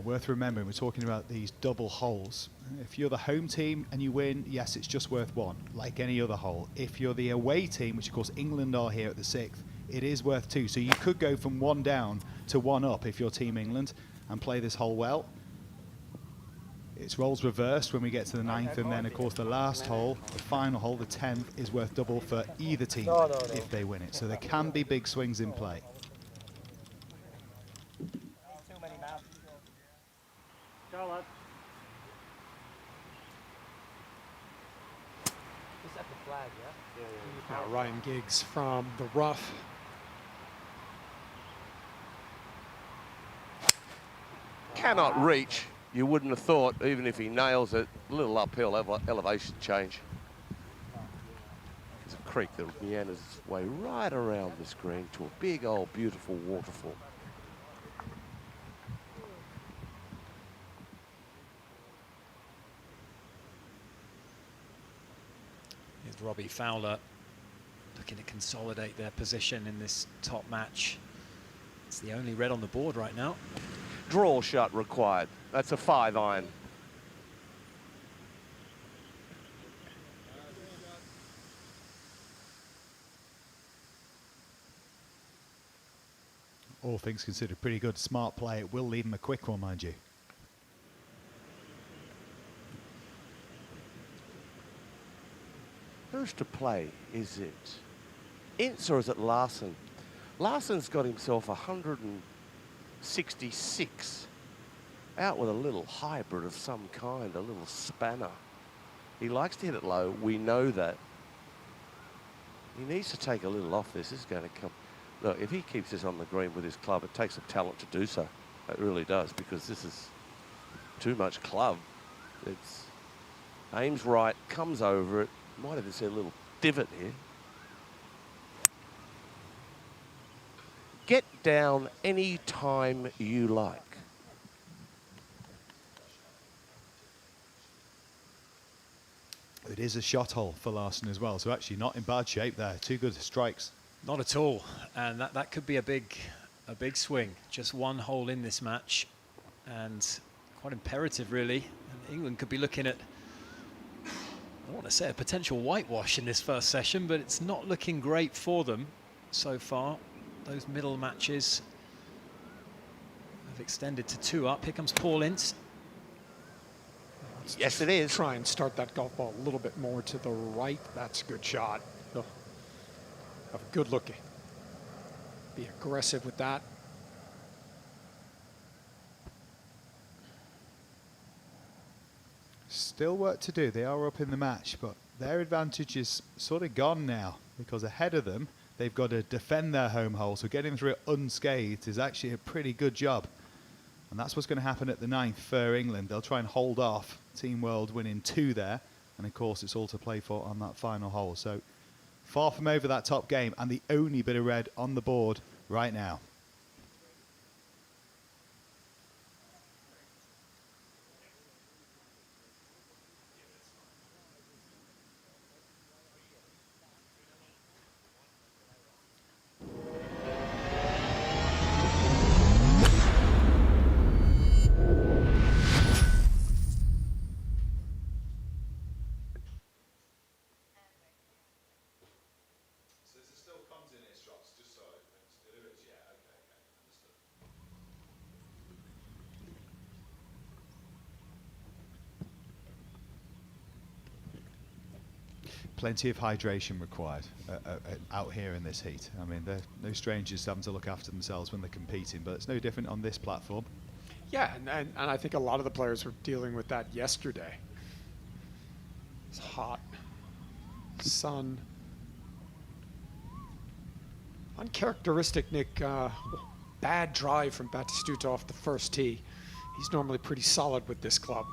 Worth remembering, we're talking about these double holes. If you're the home team and you win, yes, it's just worth 1, like any other hole. If you're the away team, which of course England are here at the 6th, it is worth 2. So you could go from 1 down to 1 up if you're Team England and play this hole well. It's roles reversed when we get to the 9th, and then of course the last hole, the final hole, the 10th, is worth double for either team if they win it. So there can be big swings in play. Now Ryan Giggs from the rough. Cannot reach. You wouldn't have thought, even if he nails it, a little uphill elevation change. There's a creek that meanders its way right around this green to a big old beautiful waterfall. Here's Robbie Fowler looking to consolidate their position in this top match. It's the only red on the board right now. Draw shot required. That's a 5-iron. all things considered, pretty good, smart play. It will leave him a quick one, mind you. Who's to play? Is it Ince or is it Larson? Larson's got himself 166. Out with a little hybrid of some kind, a little spanner. He likes to hit it low. We know that. He needs to take a little off this. This is going to come. Look, if he keeps this on the green with his club, it takes some talent to do so. It really does, because this is too much club. It's aims right, comes over it. Might even see a little divot here. Get down any time you like. It is a shot hole for Larson as well, so actually not in bad shape there. 2 good strikes. Not at all, and that could be a big swing. Just one hole in this match, and quite imperative really. And England could be looking at, I don't want to say a potential whitewash in this first session, but it's not looking great for them so far. Those middle matches have extended to 2 up. Here comes Paul Ince. Yes, it is. Try and start that golf ball a little bit more to the right. That's a good shot. Oh, have a good looking. Be aggressive with that. Still work to do. They are up in the match, but their advantage is sort of gone now, because ahead of them, they've got to defend their home hole. So getting through it unscathed is actually a pretty good job. And that's what's going to happen at the 9th for England. They'll try and hold off Team World winning 2 there. And of course, it's all to play for on that final hole. So far from over that top game, and the only bit of red on the board right now. Plenty of hydration required out here in this heat. I mean, they're no strangers having to look after themselves when they're competing, but it's no different on this platform. Yeah, and I think a lot of the players were dealing with that yesterday. It's hot. Sun. Uncharacteristic, Nick. Bad drive from Batistuta off the first tee. He's normally pretty solid with this club.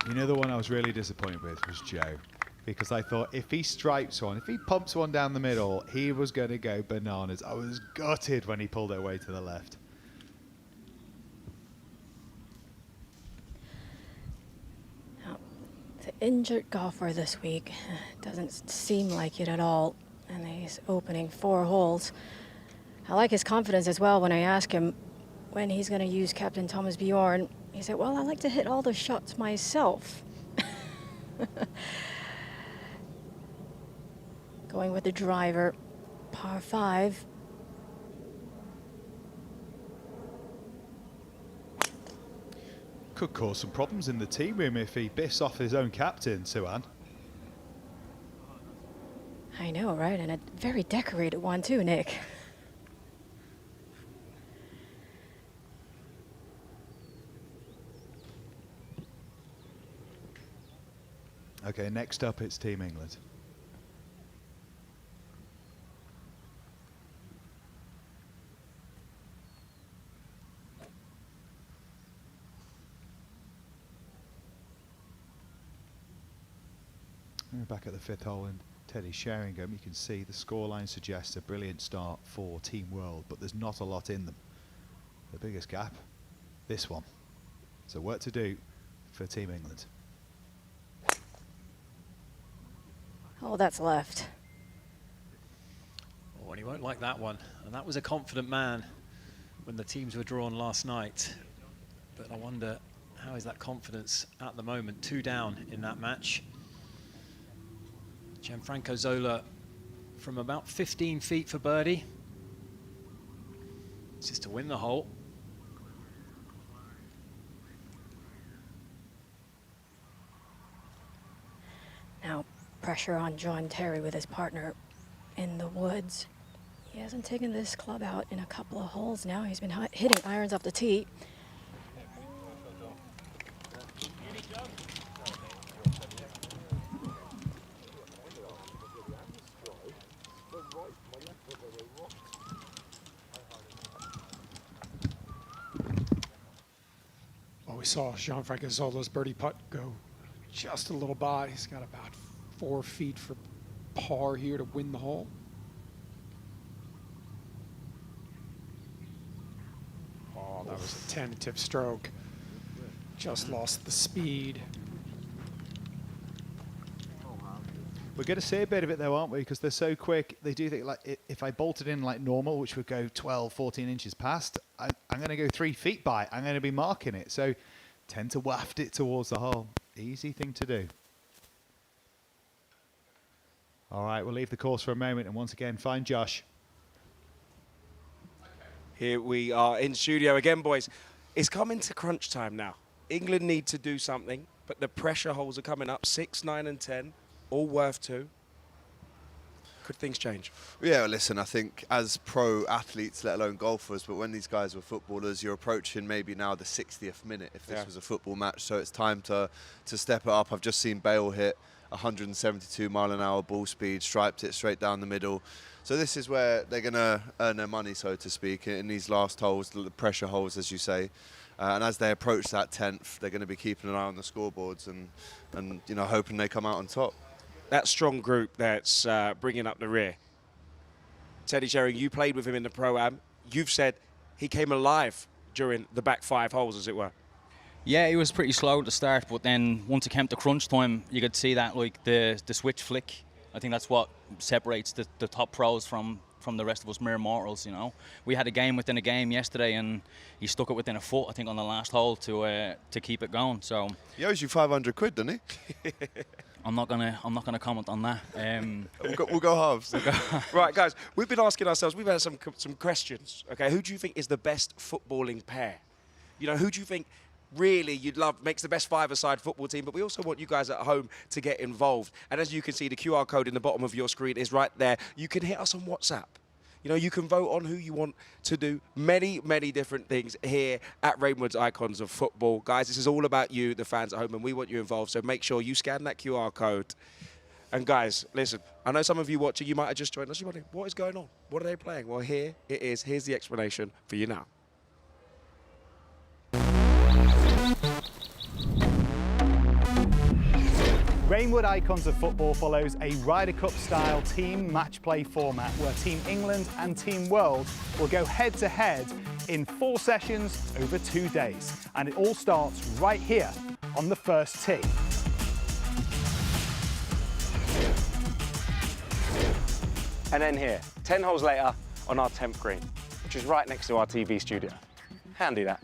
You know, the one I was really disappointed with was Joe, because I thought if he stripes one, if he pumps one down the middle, he was going to go bananas. I was gutted when he pulled it away to the left. Now, the injured golfer this week doesn't seem like it at all, and he's opening 4 holes. I like his confidence as well. When I ask him when he's going to use Captain Thomas Bjorn, he said, well, I like to hit all the shots myself. Going with the driver, par 5. Could cause some problems in the team room if he biffs off his own captain, Suan. I know, right? And a very decorated one too, Nick. Okay, next up it's Team England. We're back at the 5th hole in Teddy Sheringham. You can see the scoreline suggests a brilliant start for Team World, but there's not a lot in them. The biggest gap, this one. So work to do for Team England. Oh, that's left. Oh, and he won't like that one. And that was a confident man when the teams were drawn last night. But I wonder, how is that confidence at the moment? 2 down in that match. Gianfranco Zola from about 15 feet for birdie. This is to win the hole. Now, pressure on John Terry with his partner in the woods. He hasn't taken this club out in a couple of holes now. He's been hitting irons off the tee. Well, we saw Gianfranco Zola's birdie putt go just a little by. He's got about 4 feet for par here to win the hole. Oh, that was a tentative stroke. Just lost the speed. We're going to see a bit of it though, aren't we? Because they're so quick. They do think like if I bolted in like normal, which would go 12, 14 inches past, I'm going to go 3 feet by. I'm going to be marking it. So tend to waft it towards the hole. Easy thing to do. All right, we'll leave the course for a moment and once again find Josh. Here we are in studio again, boys. It's coming to crunch time now. England need to do something, but the pressure holes are coming up. 6, 9 and 10, all worth 2. Could things change? Yeah, well, listen, I think as pro athletes, let alone golfers, but when these guys were footballers, you're approaching maybe now the 60th minute if this was a football match. So it's time to step it up. I've just seen Bale hit 172-mile-an-hour ball speed, striped it straight down the middle. So this is where they're going to earn their money, so to speak, in these last holes, the pressure holes, as you say. And as they approach that 10th, they're going to be keeping an eye on the scoreboards and you know, hoping they come out on top. That strong group that's bringing up the rear. Teddy Sheringham, you played with him in the Pro-Am. You've said he came alive during the back 5 holes, as it were. Yeah, he was pretty slow at the start, but then once it came to crunch time, you could see that like the switch flick. I think that's what separates the top pros from the rest of us mere mortals, you know. We had a game within a game yesterday, and he stuck it within a foot, I think, on the last hole to keep it going. So he owes you 500 quid, doesn't he? I'm not gonna comment on that. We'll go halves. Right, guys, we've been asking ourselves. We've had some questions. Okay, who do you think is the best footballing pair? You know, who do you think really you'd love makes the best 5-a-side football team? But we also want you guys at home to get involved. And as you can see, the QR code in the bottom of your screen is right there. You can hit us on WhatsApp. You know, you can vote on who you want to do many, many different things here at Rainwood's Icons of Football. Guys, this is all about you, the fans at home, and we want you involved. So make sure you scan that QR code. And guys, listen, I know some of you watching, you might have just joined us. You're wondering, what is going on? What are they playing? Well, here it is. Here's the explanation for you now. Rainwood Icons of Football follows a Ryder Cup style team match play format where Team England and Team World will go head to head in 4 sessions over 2 days. And it all starts right here on the first tee. And then here, 10 holes later on our 10th green, which is right next to our TV studio. Handy that.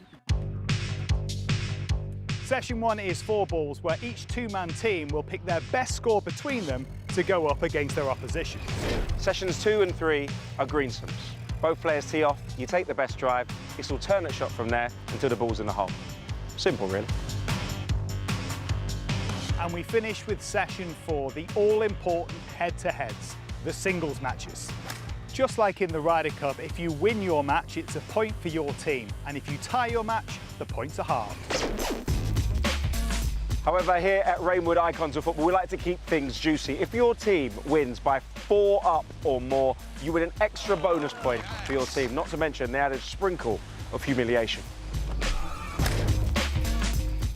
Session 1 is 4 balls where each 2-man team will pick their best score between them to go up against their opposition. Sessions 2 and 3 are greensomes. Both players tee off, you take the best drive, it's alternate shot from there until the ball's in the hole. Simple, really. And we finish with session 4, the all-important head-to-heads, the singles matches. Just like in the Ryder Cup, if you win your match, it's a point for your team. And if you tie your match, the points are halved. However, here at Rainwood Icons of Football, we like to keep things juicy. If your team wins by 4 up or more, you win an extra bonus point for your team. Not to mention, they add a sprinkle of humiliation.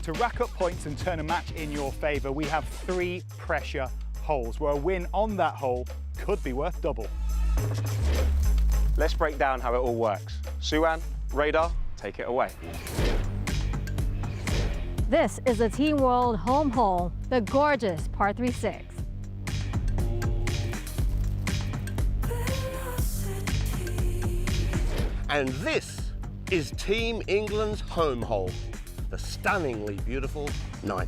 To rack up points and turn a match in your favour, we have 3 pressure holes, where a win on that hole could be worth double. Let's break down how it all works. Suan, Radar, take it away. This is the Team World home hole, the gorgeous par 3-6. And this is Team England's home hole, the stunningly beautiful 9th.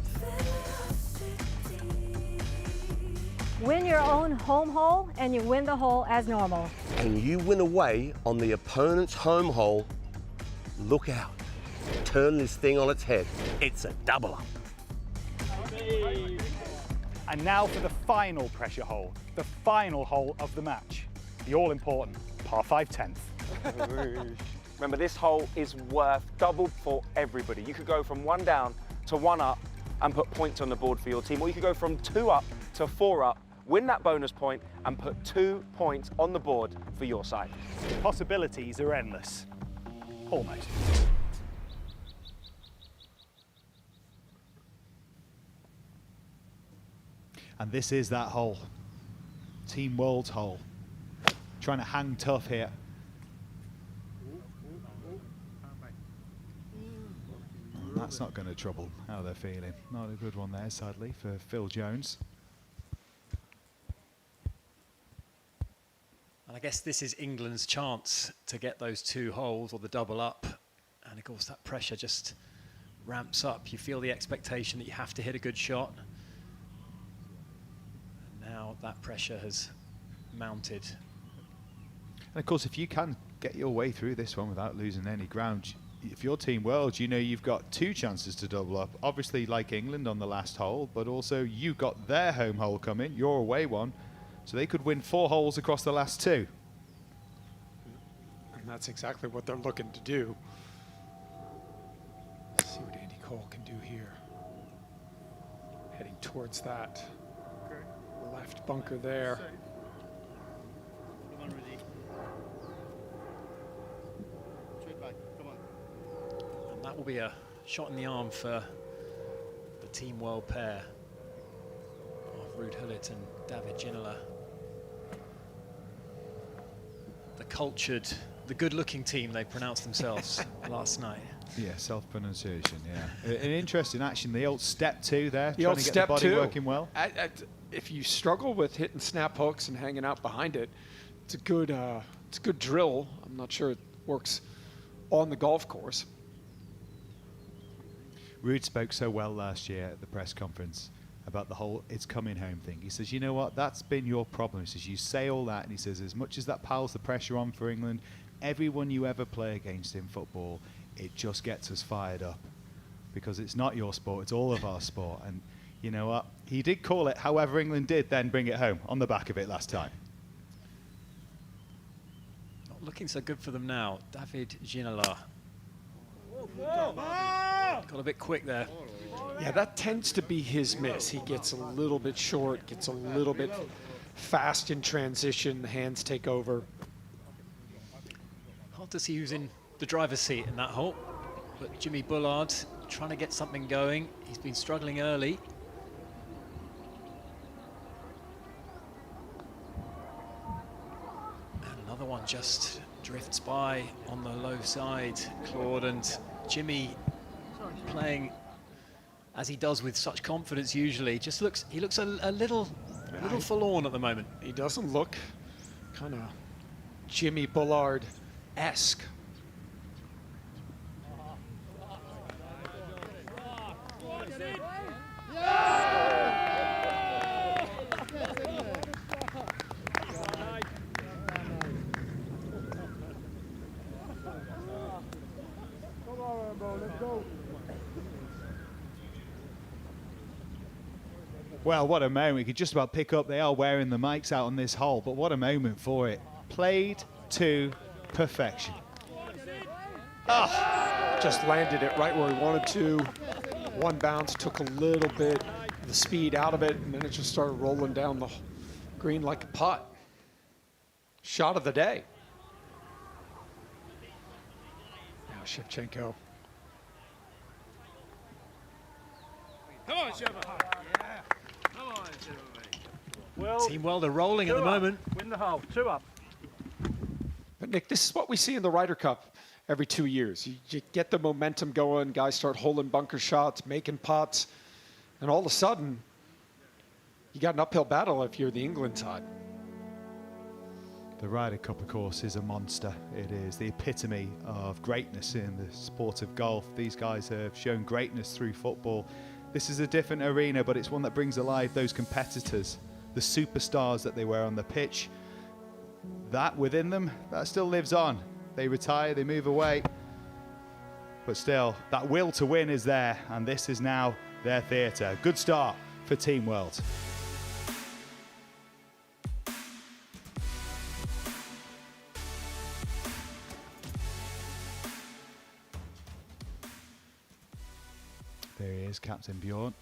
Win your own home hole and you win the hole as normal. And you win away on the opponent's home hole. Look out. Turn this thing on its head. It's a double up. And now for the final pressure hole, the final hole of the match, the all-important par 5 10th. Remember, this hole is worth double for everybody. You could go from 1 down to 1 up and put points on the board for your team, or you could go from 2 up to 4 up, win that bonus point and put 2 points on the board for your side. The possibilities are endless. Almost. And this is that hole. Team World's hole. Trying to hang tough here. And that's not going to trouble how they're feeling. Not a good one there, sadly, for Phil Jones. And I guess this is England's chance to get those 2 holes or the double up. And of course that pressure just ramps up. You feel the expectation that you have to hit a good shot. And now that pressure has mounted. And of course, if you can get your way through this one without losing any ground, if you're Team World, you know you've got 2 chances to double up. Obviously, like England on the last hole, but also you've got their home hole coming, your away one, so they could win 4 holes across the last 2. And that's exactly what they're looking to do. Let's see what Andy Cole can do here. Heading towards that left bunker there. And that will be a shot in the arm for the Team World pair of Ruud Gullit and David Ginola. The cultured, the good-looking team, they pronounced themselves last night. Yeah, self-pronunciation, yeah. An interesting action, the old step 2 there, The trying old to get step the body 2. working well. If you struggle with hitting snap hooks and hanging out behind it, it's a good drill. I'm not sure it works on the golf course. Ruud spoke so well last year at the press conference about the whole it's coming home thing. He says, you know what, that's been your problem. He says, you say all that, and he says, as much as that piles the pressure on for England, everyone you ever play against in football, it just gets us fired up. Because it's not your sport, it's all of our sport. And you know what, he did call it, however England did then bring it home on the back of it last time. Not looking so good for them now. David Ginola. Got a bit quick there. Yeah, that tends to be his miss. He gets a little bit short, gets a little bit fast in transition, the hands take over. Hard to see who's in the driver's seat in that hole, but Jimmy Bullard trying to get something going. He's been struggling early. And another one just drifts by on the low side. Claude and Jimmy playing as he does with such confidence usually. Just looks, he looks a little forlorn at the moment. He doesn't look kind of Jimmy Bullard-esque. Well, what a moment. We could just about pick up, they are wearing the mics out on this hole, but what a moment for it. Played to perfection. Just landed it right where he wanted to. One bounce, took a little bit of the speed out of it, and then it just started rolling down the green like a putt. Shot of the day. Now Shevchenko. Come on, Sheva. Yeah. Come on, Sheva. Team World are rolling at the moment. Win the hole, 2 up. But Nick, this is what we see in the Ryder Cup every 2 years. You get the momentum going, guys start holding bunker shots, making putts, and all of a sudden, you got an uphill battle if you're the England side. The Ryder Cup, of course, is a monster. It is the epitome of greatness in the sport of golf. These guys have shown greatness through football. This is a different arena, but it's one that brings alive those competitors the superstars that they were on the pitch. That within them, that still lives on. They retire, they move away, but still, that will to win is there, and this is now their theatre. Good start for Team World. There he is, Captain Bjorn,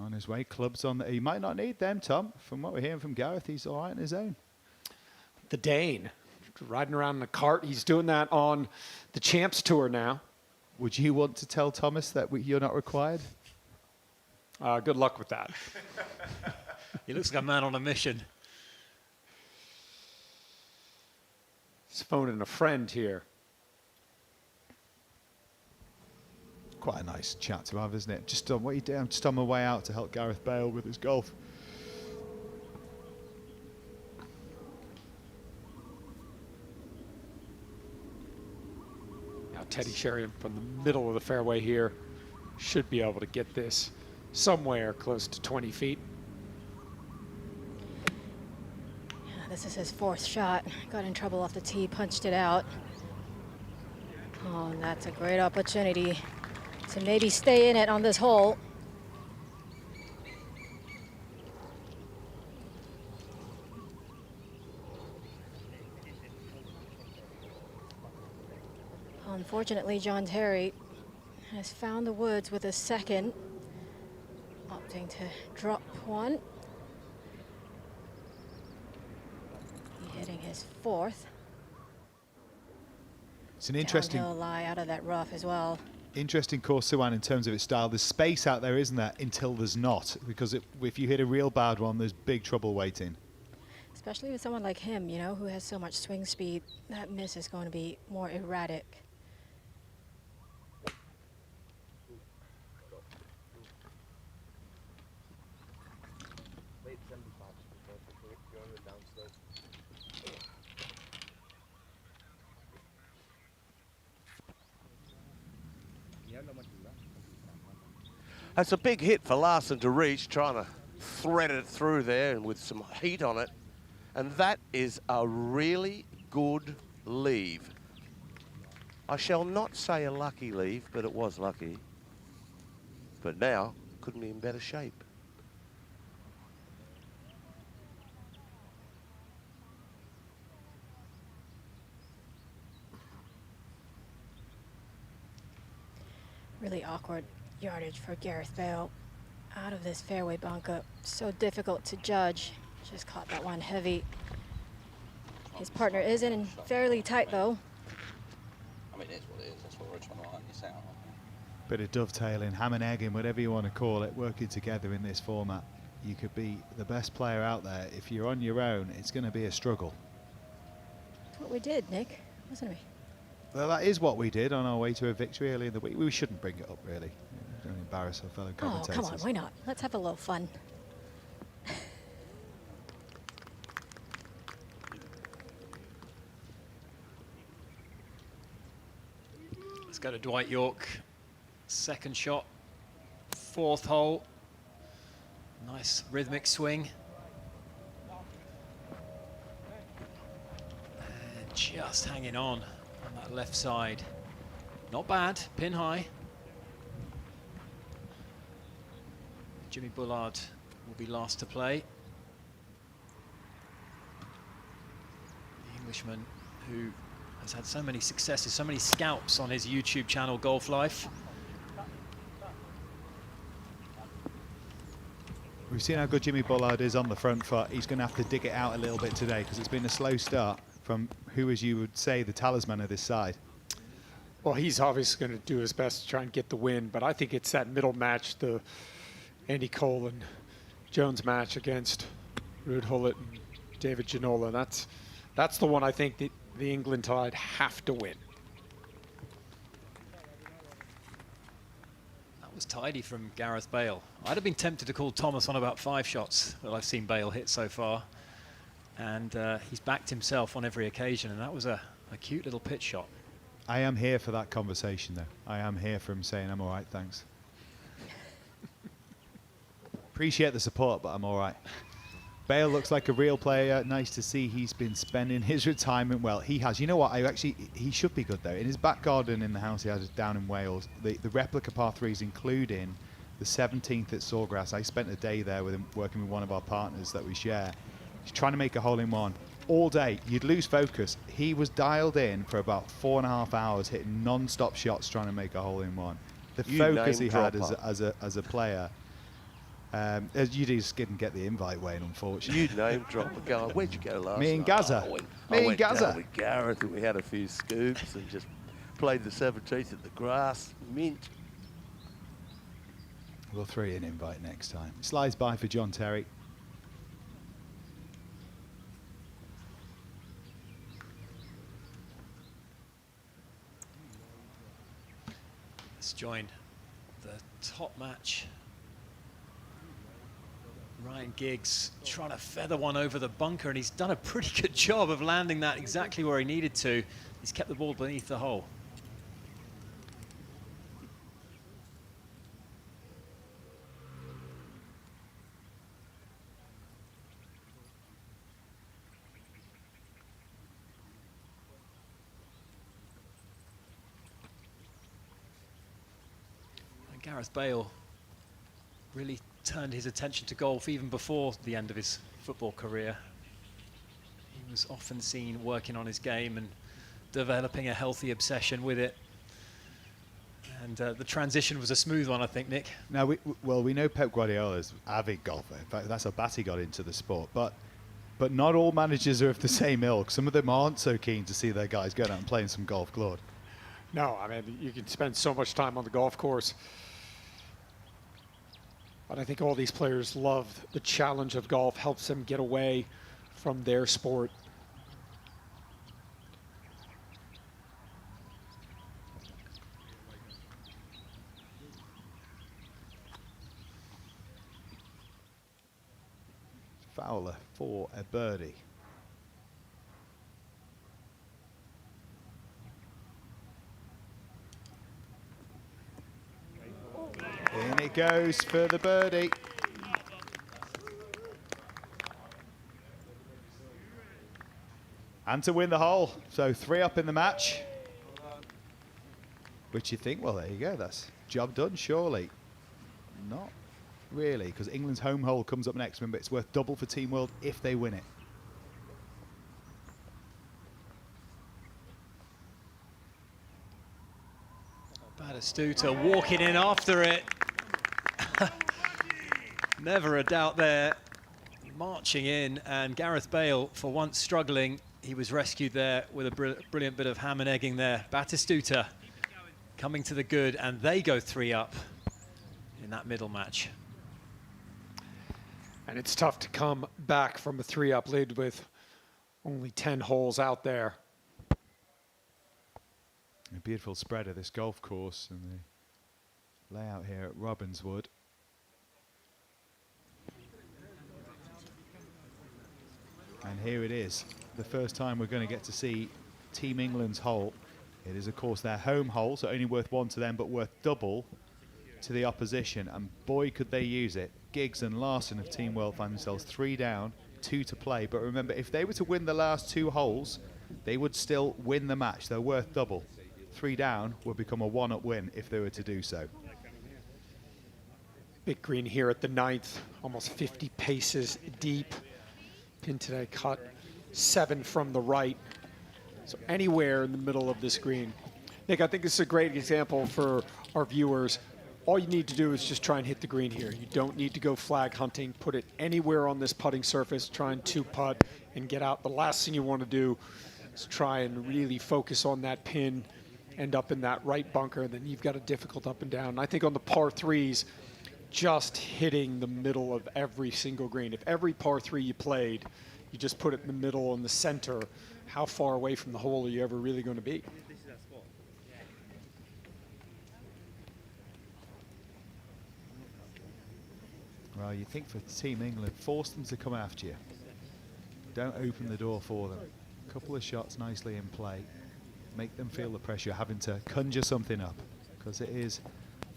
on his way. Clubs on. He might not need them, Tom. From what we're hearing from Gareth, he's all right on his own. The Dane, riding around in a cart. He's doing that on the Champs Tour now. Would you want to tell Thomas that you're not required? Good luck with that. He looks like a man on a mission. He's phoning a friend here. Quite a nice chat to have, isn't it? Just on what you do. I'm just on my way out to help Gareth Bale with his golf. Now Teddy Sheringham from the middle of the fairway here should be able to get this somewhere close to 20 feet. Yeah, this is his fourth shot. Got in trouble off the tee, punched it out. Oh, and that's a great opportunity to maybe stay in it on this hole. Unfortunately, John Terry has found the woods with a second, opting to drop one. He hitting his fourth. It's an interesting downhill lie out of that rough as well. Interesting course to run in terms of its style. There's space out there, isn't there, until there's not. Because if you hit a real bad one, there's big trouble waiting. Especially with someone like him, you know, who has so much swing speed, that miss is going to be more erratic. That's a big hit for Larson to reach, trying to thread it through there and with some heat on it. And that is a really good leave. I shall not say a lucky leave, but it was lucky. But now, couldn't be in better shape. Really awkward yardage for Gareth Bale. Out of this fairway bunker, so difficult to judge. Just caught that one heavy. His partner is in fairly tight though. I mean, it is what it is. That's what we're trying to iron this out. Bit of dovetailing, ham and egging, whatever you want to call it, working together in this format. You could be the best player out there. If you're on your own, it's going to be a struggle. That's what we did, Nick, wasn't we? Well, that is what we did on our way to a victory early in the week. We shouldn't bring it up, really. Don't embarrass our fellow commentators. Oh, come on, why not? Let's have a little fun. Let's go to Dwight York. Second shot, fourth hole. Nice rhythmic swing. And just hanging on that left side. Not bad, pin high. Jimmy Bullard will be last to play. The Englishman who has had so many successes, so many scalps on his YouTube channel, Golf Life. We've seen how good Jimmy Bullard is on the front foot. He's going to have to dig it out a little bit today because it's been a slow start from who, as you would say, the talisman of this side. Well, he's obviously going to do his best to try and get the win, but I think it's that middle match, the Andy Cole and Jones match against Ruud Gullit and David Ginola. That's the one I think that the England side have to win. That was tidy from Gareth Bale. I'd have been tempted to call Thomas on about 5 shots that I've seen Bale hit so far. And he's backed himself on every occasion, and that was a cute little pitch shot. I am here for that conversation, though. I am here for him saying, I'm all right, thanks. Appreciate the support, but I'm all right. Bale looks like a real player. Nice to see he's been spending his retirement well. He has. You know what? He should be good though. In his back garden in the house he has down in Wales, the replica par 3s, including the 17th at Sawgrass. I spent a day there with him, working with one of our partners that we share. He's trying to make a hole-in-one all day. You'd lose focus. He was dialed in for about 4.5 hours, hitting non-stop shots, trying to make a hole-in-one. The focus he had as a player. You just didn't get the invite, Wayne, unfortunately. You name drop a go. Where'd you go last Me and night? Gaza. I went down with Gareth and we had a few scoops and just played the 17th at the grass. Mint. We'll throw you an invite next time. Slides by for John Terry. Let's join the top match. Ryan Giggs trying to feather one over the bunker, and he's done a pretty good job of landing that exactly where he needed to. He's kept the ball beneath the hole. And Gareth Bale really turned his attention to golf even before the end of his football career. He was often seen working on his game and developing a healthy obsession with it. And the transition was a smooth one, I think, Nick. Now, we know Pep Guardiola's avid golfer. In fact, that's how Batty got into the sport. But not all managers are of the same ilk. Some of them aren't so keen to see their guys going out and playing some golf, Claude. No, I mean, you can spend so much time on the golf course. But I think all these players love the challenge of golf, helps them get away from their sport. Fowler for a birdie. In it goes for the birdie. And to win the hole. So 3 up in the match. Which you think, well, there you go. That's job done, surely. Not really, because England's home hole comes up next. Remember, it's worth double for Team World if they win it. Batistuta walking in after it. Never a doubt there. Marching in, and Gareth Bale, for once struggling, he was rescued there with a brilliant bit of ham and egging there. Batistuta coming to the good, and they go 3 up in that middle match. And it's tough to come back from a 3-up lead with only 10 holes out there. A beautiful spread of this golf course and the layout here at Robbinswood. And here it is, the first time we're going to get to see Team England's hole. It is, of course, their home hole, so only worth 1 to them, but worth double to the opposition. And boy, could they use it. Giggs and Larson of Team World find themselves 3 down, 2 to play. But remember, if they were to win the last 2 holes, they would still win the match. They're worth double. 3 down would become a 1-up win if they were to do so. Big green here at the 9th, almost 50 paces deep. Pin today cut 7 from the right. So anywhere in the middle of this green. Nick, I think this is a great example for our viewers. All you need to do is just try and hit the green here. You don't need to go flag hunting. Put it anywhere on this putting surface. Try and 2-putt and get out. The last thing you want to do is try and really focus on that pin, end up in that right bunker, then you've got a difficult up and down. I think on the par 3s, just hitting the middle of every single green. If every par 3 you played, you just put it in the middle in the center, how far away from the hole are you ever really going to be? Well, you think for Team England, force them to come after you. Don't open the door for them. A couple of shots nicely in play. Make them feel the pressure, having to conjure something up, because it is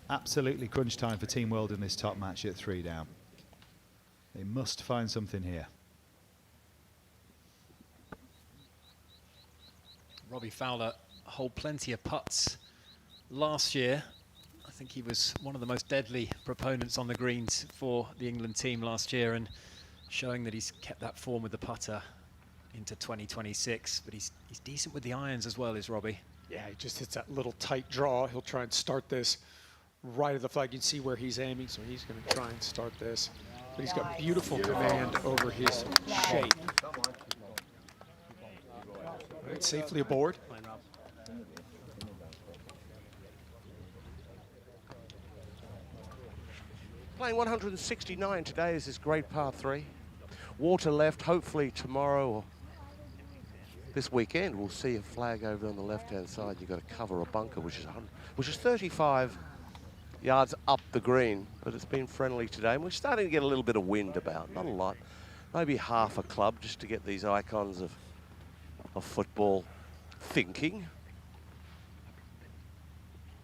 absolutely crunch time for Team World in this top match at 3 down. They must find something here. Robbie Fowler hold plenty of putts last year. I think he was one of the most deadly proponents on the greens for the England team last year, and showing that he's kept that form with the putter into 2026. But he's decent with the irons as well, is Robbie. Yeah, he just hits that little tight draw. He'll try and start this right of the flag. You can see where he's aiming, so he's going to try and start this. But he's got beautiful command over his shape. Right, safely aboard. Playing 169 today is this great par 3. Water left, hopefully tomorrow or this weekend we'll see a flag over on the left-hand side. You've got to cover a bunker, which is 35 yards up the green, but it's been friendly today. And we're starting to get a little bit of wind about, not a lot. Maybe half a club just to get these icons of football thinking.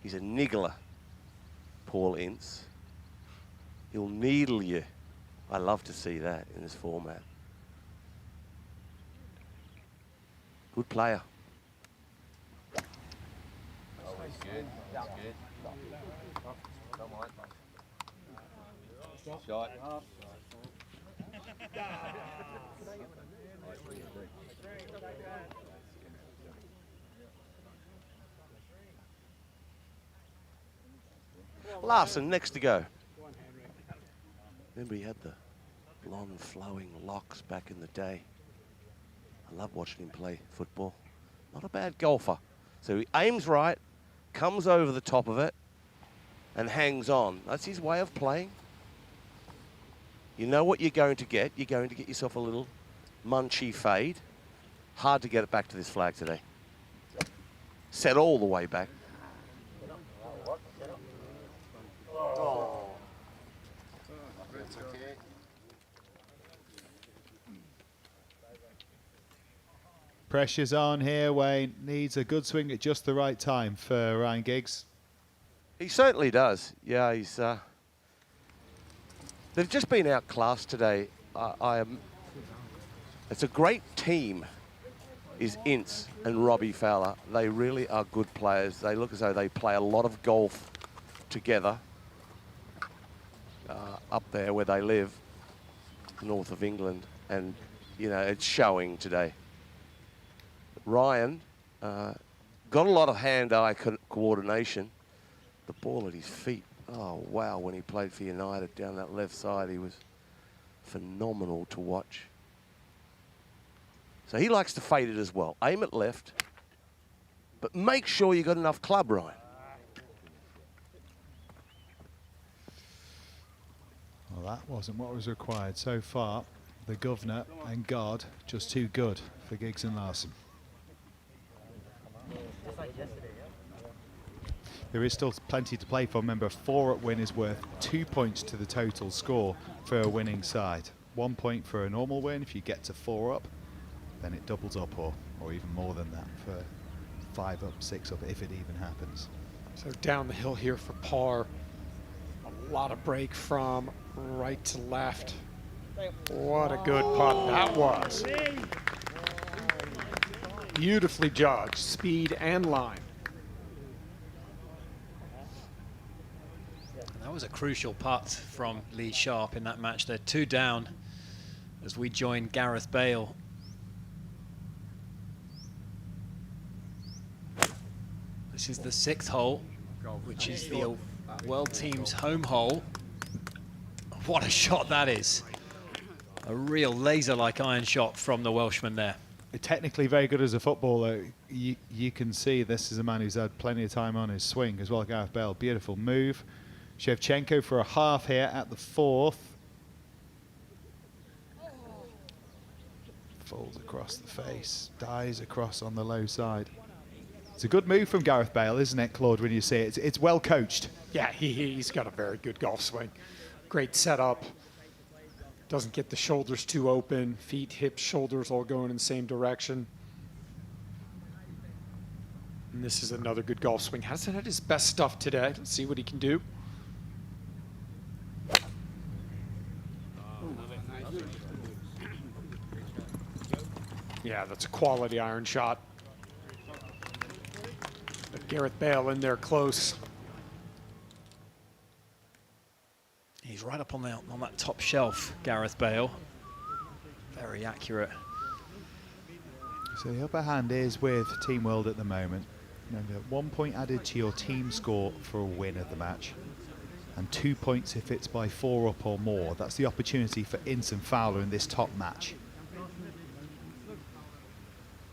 He's a niggler, Paul Ince. He'll needle you. I love to see that in this format. Good player. Always good. That's good. Shot. Larson next to go. Remember he had the blonde flowing locks back in the day. I love watching him play football. Not a bad golfer. So he aims right, comes over the top of it, and hangs on. That's his way of playing. You know what you're going to get. You're going to get yourself a little munchy fade. Hard to get it back to this flag today. Set all the way back. Pressure's on here. Wayne needs a good swing at just the right time for Ryan Giggs. He certainly does. Yeah, he's. They've just been outclassed today. It's a great team. Is Ince and Robbie Fowler. They really are good players. They look as though they play a lot of golf together up there where they live, north of England, and you know it's showing today. Ryan got a lot of hand-eye coordination. The ball at his feet, oh wow, when he played for United down that left side, he was phenomenal to watch. So he likes to fade it as well. Aim it left, but make sure you got enough club, Ryan. Well, that wasn't what was required so far. The governor and God just too good for Giggs and Larson. There is still plenty to play for. Remember, a 4-up win is worth 2 points to the total score for a winning side. 1 point for a normal win. If you get to 4-up, then it doubles up, or even more than that for 5-up, 6-up, if it even happens. So down the hill here for par. A lot of break from right to left. What a good putt that was. Beautifully judged, speed and line. That was a crucial putt from Lee Sharp in that match. They're 2 down as we join Gareth Bale. This is the 6th hole, which is the World Team's home hole. What a shot that is. A real laser-like iron shot from the Welshman there. Technically very good as a footballer. You can see this is a man who's had plenty of time on his swing as well. Gareth Bale, beautiful move. Shevchenko for a half here at the 4th. Falls across the face, dies across on the low side. It's a good move from Gareth Bale, isn't it, Claude, when you see it? It's well coached. Yeah, he's got a very good golf swing. Great setup. Doesn't get the shoulders too open. Feet, hips, shoulders all going in the same direction. And this is another good golf swing. Hasn't had his best stuff today. Let's see what he can do. Yeah, that's a quality iron shot. Gareth Bale in there close. He's right up on that top shelf, Gareth Bale. Very accurate. So the upper hand is with Team World at the moment. Remember, 1 point added to your team score for a win of the match, and 2 points if it's by 4 up or more. That's the opportunity for Ince and Fowler in this top match.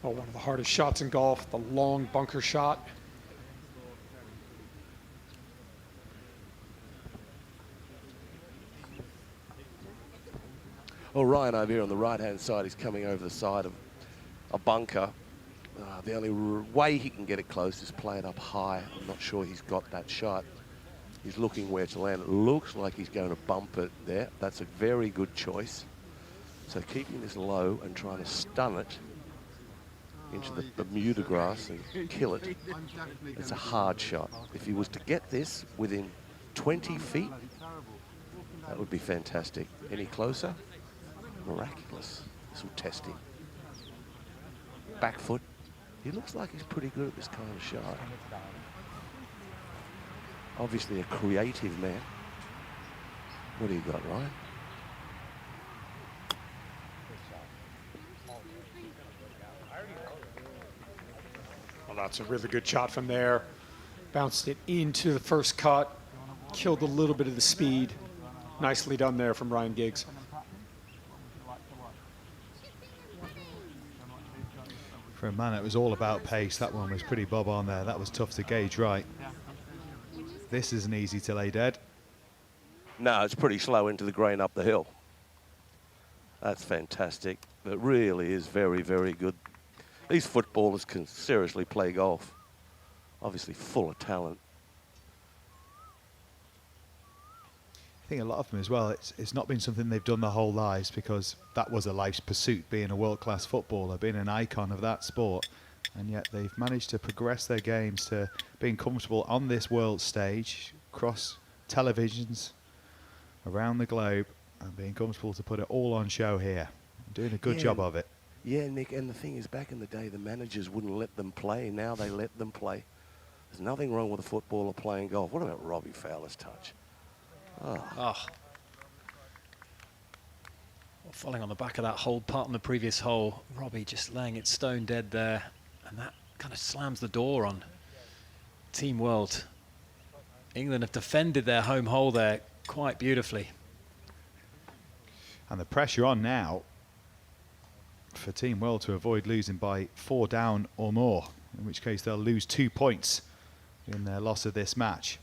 Oh, one of the hardest shots in golf, the long bunker shot. Well, Ryan over here on the right-hand side is coming over the side of a bunker. The only way he can get it close is play it up high. I'm not sure he's got that shot. He's looking where to land. It looks like he's going to bump it there. That's a very good choice. So keeping this low and trying to stun it into the Bermuda grass and kill it. It's a hard shot. If he was to get this within 20 feet, that would be fantastic. Any closer? Miraculous. This will test him. Back foot. He looks like he's pretty good at this kind of shot. Obviously a creative man. What do you got, Ryan? Well, that's a really good shot from there. Bounced it into the first cut, killed a little bit of the speed. Nicely done there from Ryan Giggs. For a man, it was all about pace. That one was pretty bob on there. That was tough to gauge right. This isn't easy to lay dead. No, it's pretty slow into the green up the hill. That's fantastic. It really is very, very good. These footballers can seriously play golf. Obviously full of talent. I think a lot of them as well, it's not been something they've done their whole lives, because that was a life's pursuit, being a world-class footballer, being an icon of that sport. And yet they've managed to progress their games to being comfortable on this world stage, across televisions, around the globe, and being comfortable to put it all on show here. Doing a good job of it. Yeah, Nick, and the thing is, back in the day, the managers wouldn't let them play. Now they let them play. There's nothing wrong with a footballer playing golf. What about Robbie Fowler's touch? Oh. Well, falling on the back of that hold, part on the previous hole, Robbie just laying it stone dead there, and that kind of slams the door on Team World. England have defended their home hole there quite beautifully. And the pressure on now for Team World to avoid losing by 4 down or more, in which case they'll lose 2 points in their loss of this match.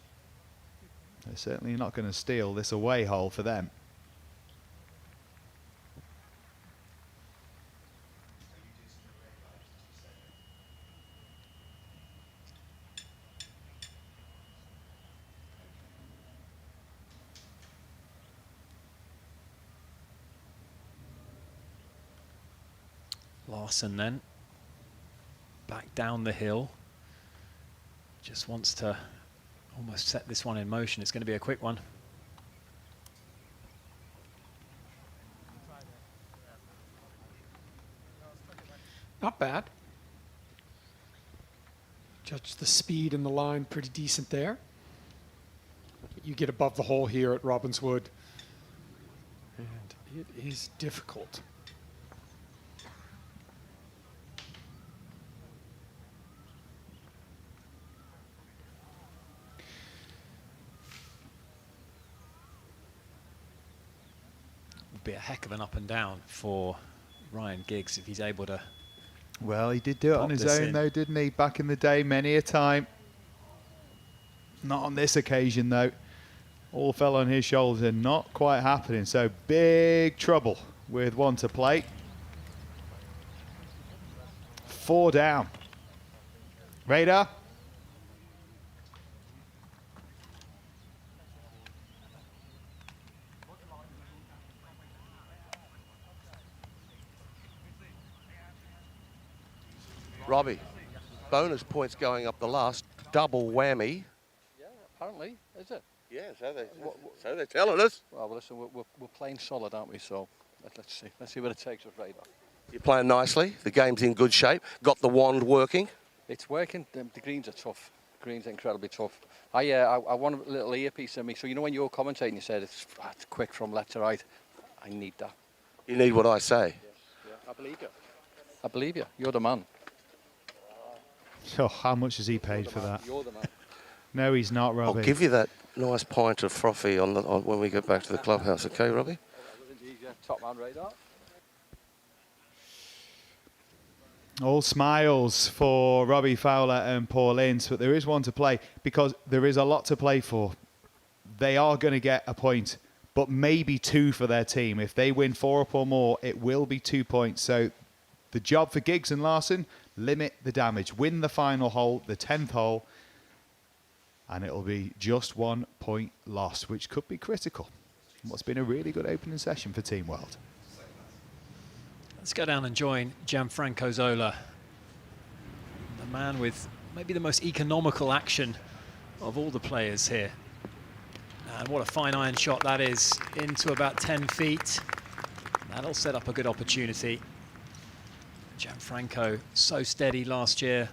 They're certainly not going to steal this away hole for them. Larson then back down the hill, just wants to almost set this one in motion. It's going to be a quick one. Not bad. Judge the speed and the line pretty decent there. You get above the hole here at Robbinswood, and it is difficult. Would be a heck of an up and down for Ryan Giggs if he's able to. Well, he did do it on his own though, didn't he? Back in the day, many a time. Not on this occasion though. All fell on his shoulders and not quite happening. So big trouble with one to play. 4 down. Radar. Robbie, bonus points going up the last, double whammy. Yeah, apparently, is it? Yeah, so they're telling us. Well, listen, we're playing solid, aren't we? So let's see. Let's see what it takes with Radar. You're playing nicely. The game's in good shape. Got the wand working. It's working. The greens are tough. green's incredibly tough. I want a little earpiece in me, so you know when you're commentating, you said it's quick from left to right. I need that. You need what I say. Yeah, I believe you. I believe you. You're the man. Oh, how much has he paid for that? You're the man. No, he's not, Robbie. I'll give you that nice pint of frothy on when we get back to the clubhouse, okay, Robbie? Top man radar. All smiles for Robbie Fowler and Paul Ince, but there is one to play because there is a lot to play for. They are going to get a point, but maybe 2 for their team. If they win 4 up or more, it will be 2 points. So the job for Giggs and Larson, limit the damage. Win the final hole, the 10th hole, and it'll be just 1 point lost, which could be critical. What's been a really good opening session for Team World. Let's go down and join Gianfranco Zola, the man with maybe the most economical action of all the players here. And what a fine iron shot that is, into about 10 feet. That'll set up a good opportunity. Gianfranco, so steady last year.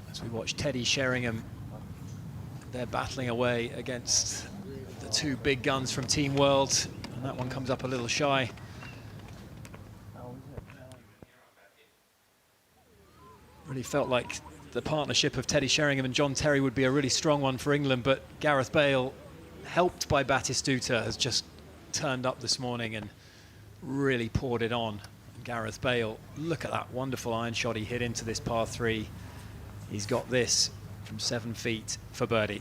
As we watch Teddy Sheringham, they're battling away against the 2 big guns from Team World, and that one comes up a little shy. Really felt like the partnership of Teddy Sheringham and John Terry would be a really strong one for England, but Gareth Bale, helped by Batistuta, has just turned up this morning and really poured it on. And Gareth Bale, look at that wonderful iron shot he hit into this par 3. He's got this from 7 feet for birdie.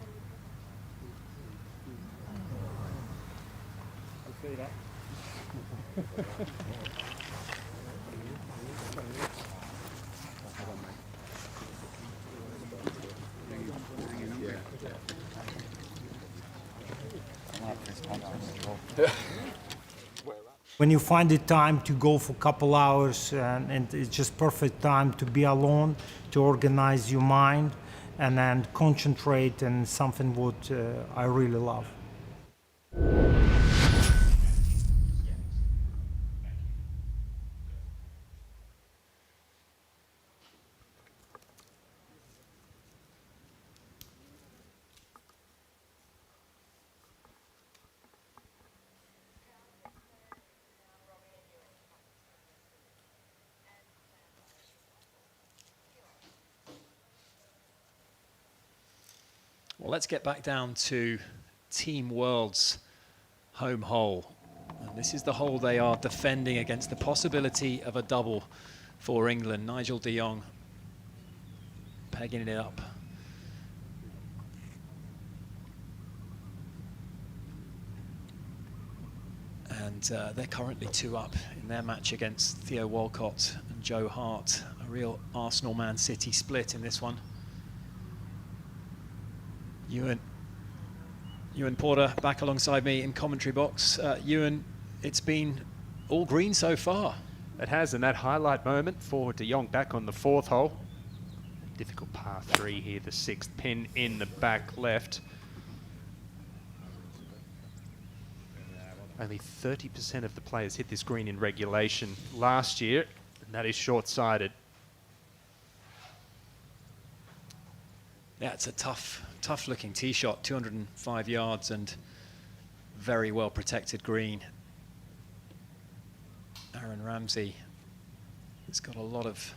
When you find the time to go for a couple hours and it's just perfect time to be alone, to organize your mind and then concentrate on something what I really love. Well, let's get back down to Team World's home hole. And this is the hole they are defending against the possibility of a double for England. Nigel de Jong pegging it up. And they're currently 2 up in their match against Theo Walcott and Joe Hart. A real Arsenal-Man City split in this one. Ewan Porter back alongside me in commentary box. Ewan, it's been all green so far. It has, and that highlight moment for de Jong back on the 4th hole. Difficult par 3 here, the 6th pin in the back left. Only 30% of the players hit this green in regulation last year, and that is short-sighted. Yeah, it's a tough looking tee shot, 205 yards and very well protected green. Aaron Ramsey has got a lot of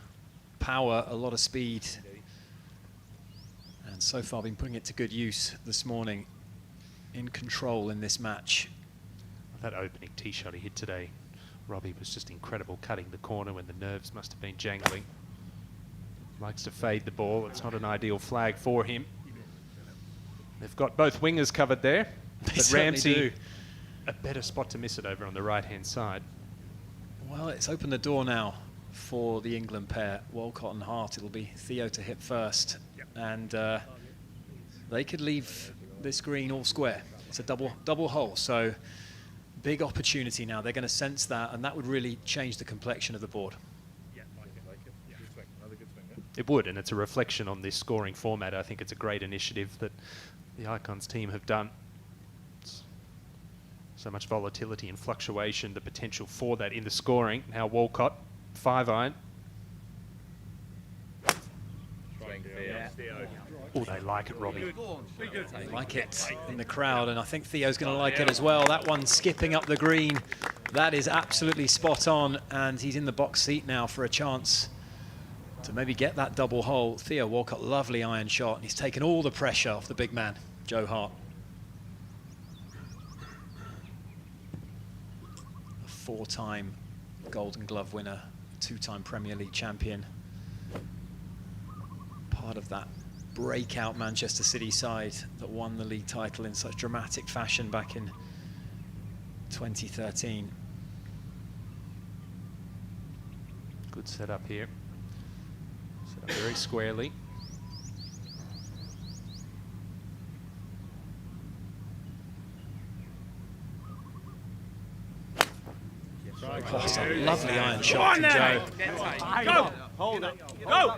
power, a lot of speed, and so far been putting it to good use this morning, in control in this match. That opening tee shot he hit today, Robbie, was just incredible, cutting the corner when the nerves must have been jangling. Likes to fade the ball. It's not an ideal flag for him. They've got both wingers covered there, but Ramsey, a better spot to miss it over on the right-hand side. Well, it's opened the door now for the England pair, Walcott and Hart. It'll be Theo to hit first, and they could leave this green all square. It's a double hole, so big opportunity now. They're going to sense that, and that would really change the complexion of the board. It would, and it's a reflection on this scoring format. I think it's a great initiative that the Icons team have done. So much volatility and fluctuation, the potential for that in the scoring. Now Walcott 5-iron. Oh, they like it, Robbie. They like it in the crowd, and I think Theo's going to like it as well. That one skipping up the green, that is absolutely spot on, and he's in the box seat now for a chance to maybe get that double hole. Theo Walcott, lovely iron shot, and he's taken all the pressure off the big man, Joe Hart. A 4-time Golden Glove winner, 2-time Premier League champion. Part of that breakout Manchester City side that won the league title in such dramatic fashion back in 2013. Good setup here. Set up very squarely. Oh, it's a lovely iron shot from Joe. Go! Hold it. Go!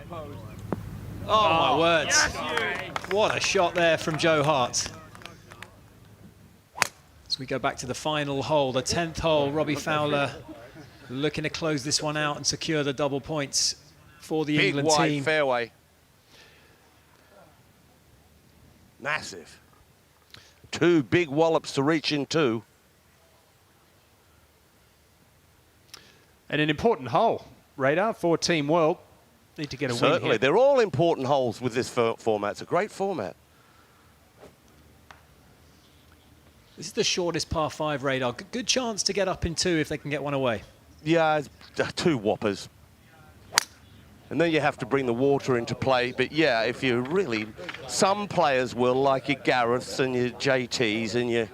Oh, my words. What a shot there from Joe Hart. As we go back to the final hole, the 10th hole, Robbie Fowler looking to close this one out and secure the double points for the England Big wide team. fairway. Massive. 2 big wallops to reach into. And an important hole, Radar, for Team World. Need to get a win Certainly. here. They're all important holes with this format. It's a great format. This is the shortest par 5, Radar. Good chance to get up in 2 if they can get one away. Yeah, it's 2 whoppers. And then you have to bring the water into play. But yeah, if you really... Some players will, like your Gareths and your JTs and your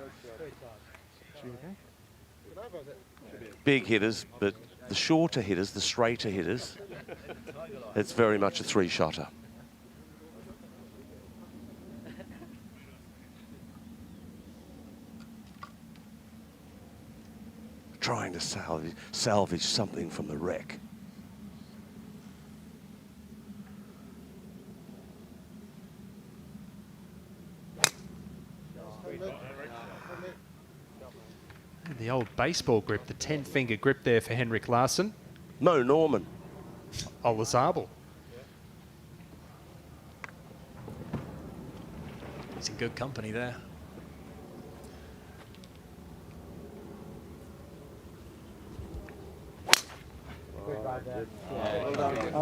big hitters, but the shorter hitters, the straighter hitters, it's very much a 3-shotter. Trying to salvage something from the wreck. And the old baseball grip, the 10-finger grip there for Henrik Larsson. Mo Norman. Olazabal. He's in good company there.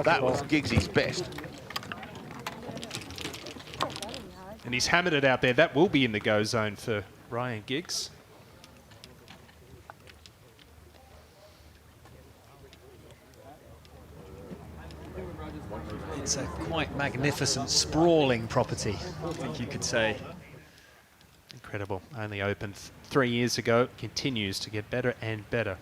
That was Giggsy's best. And he's hammered it out there. That will be in the go zone for Ryan Giggs. It's a quite magnificent, sprawling property, I think you could say. Incredible. Only opened 3 years ago. Continues to get better and better.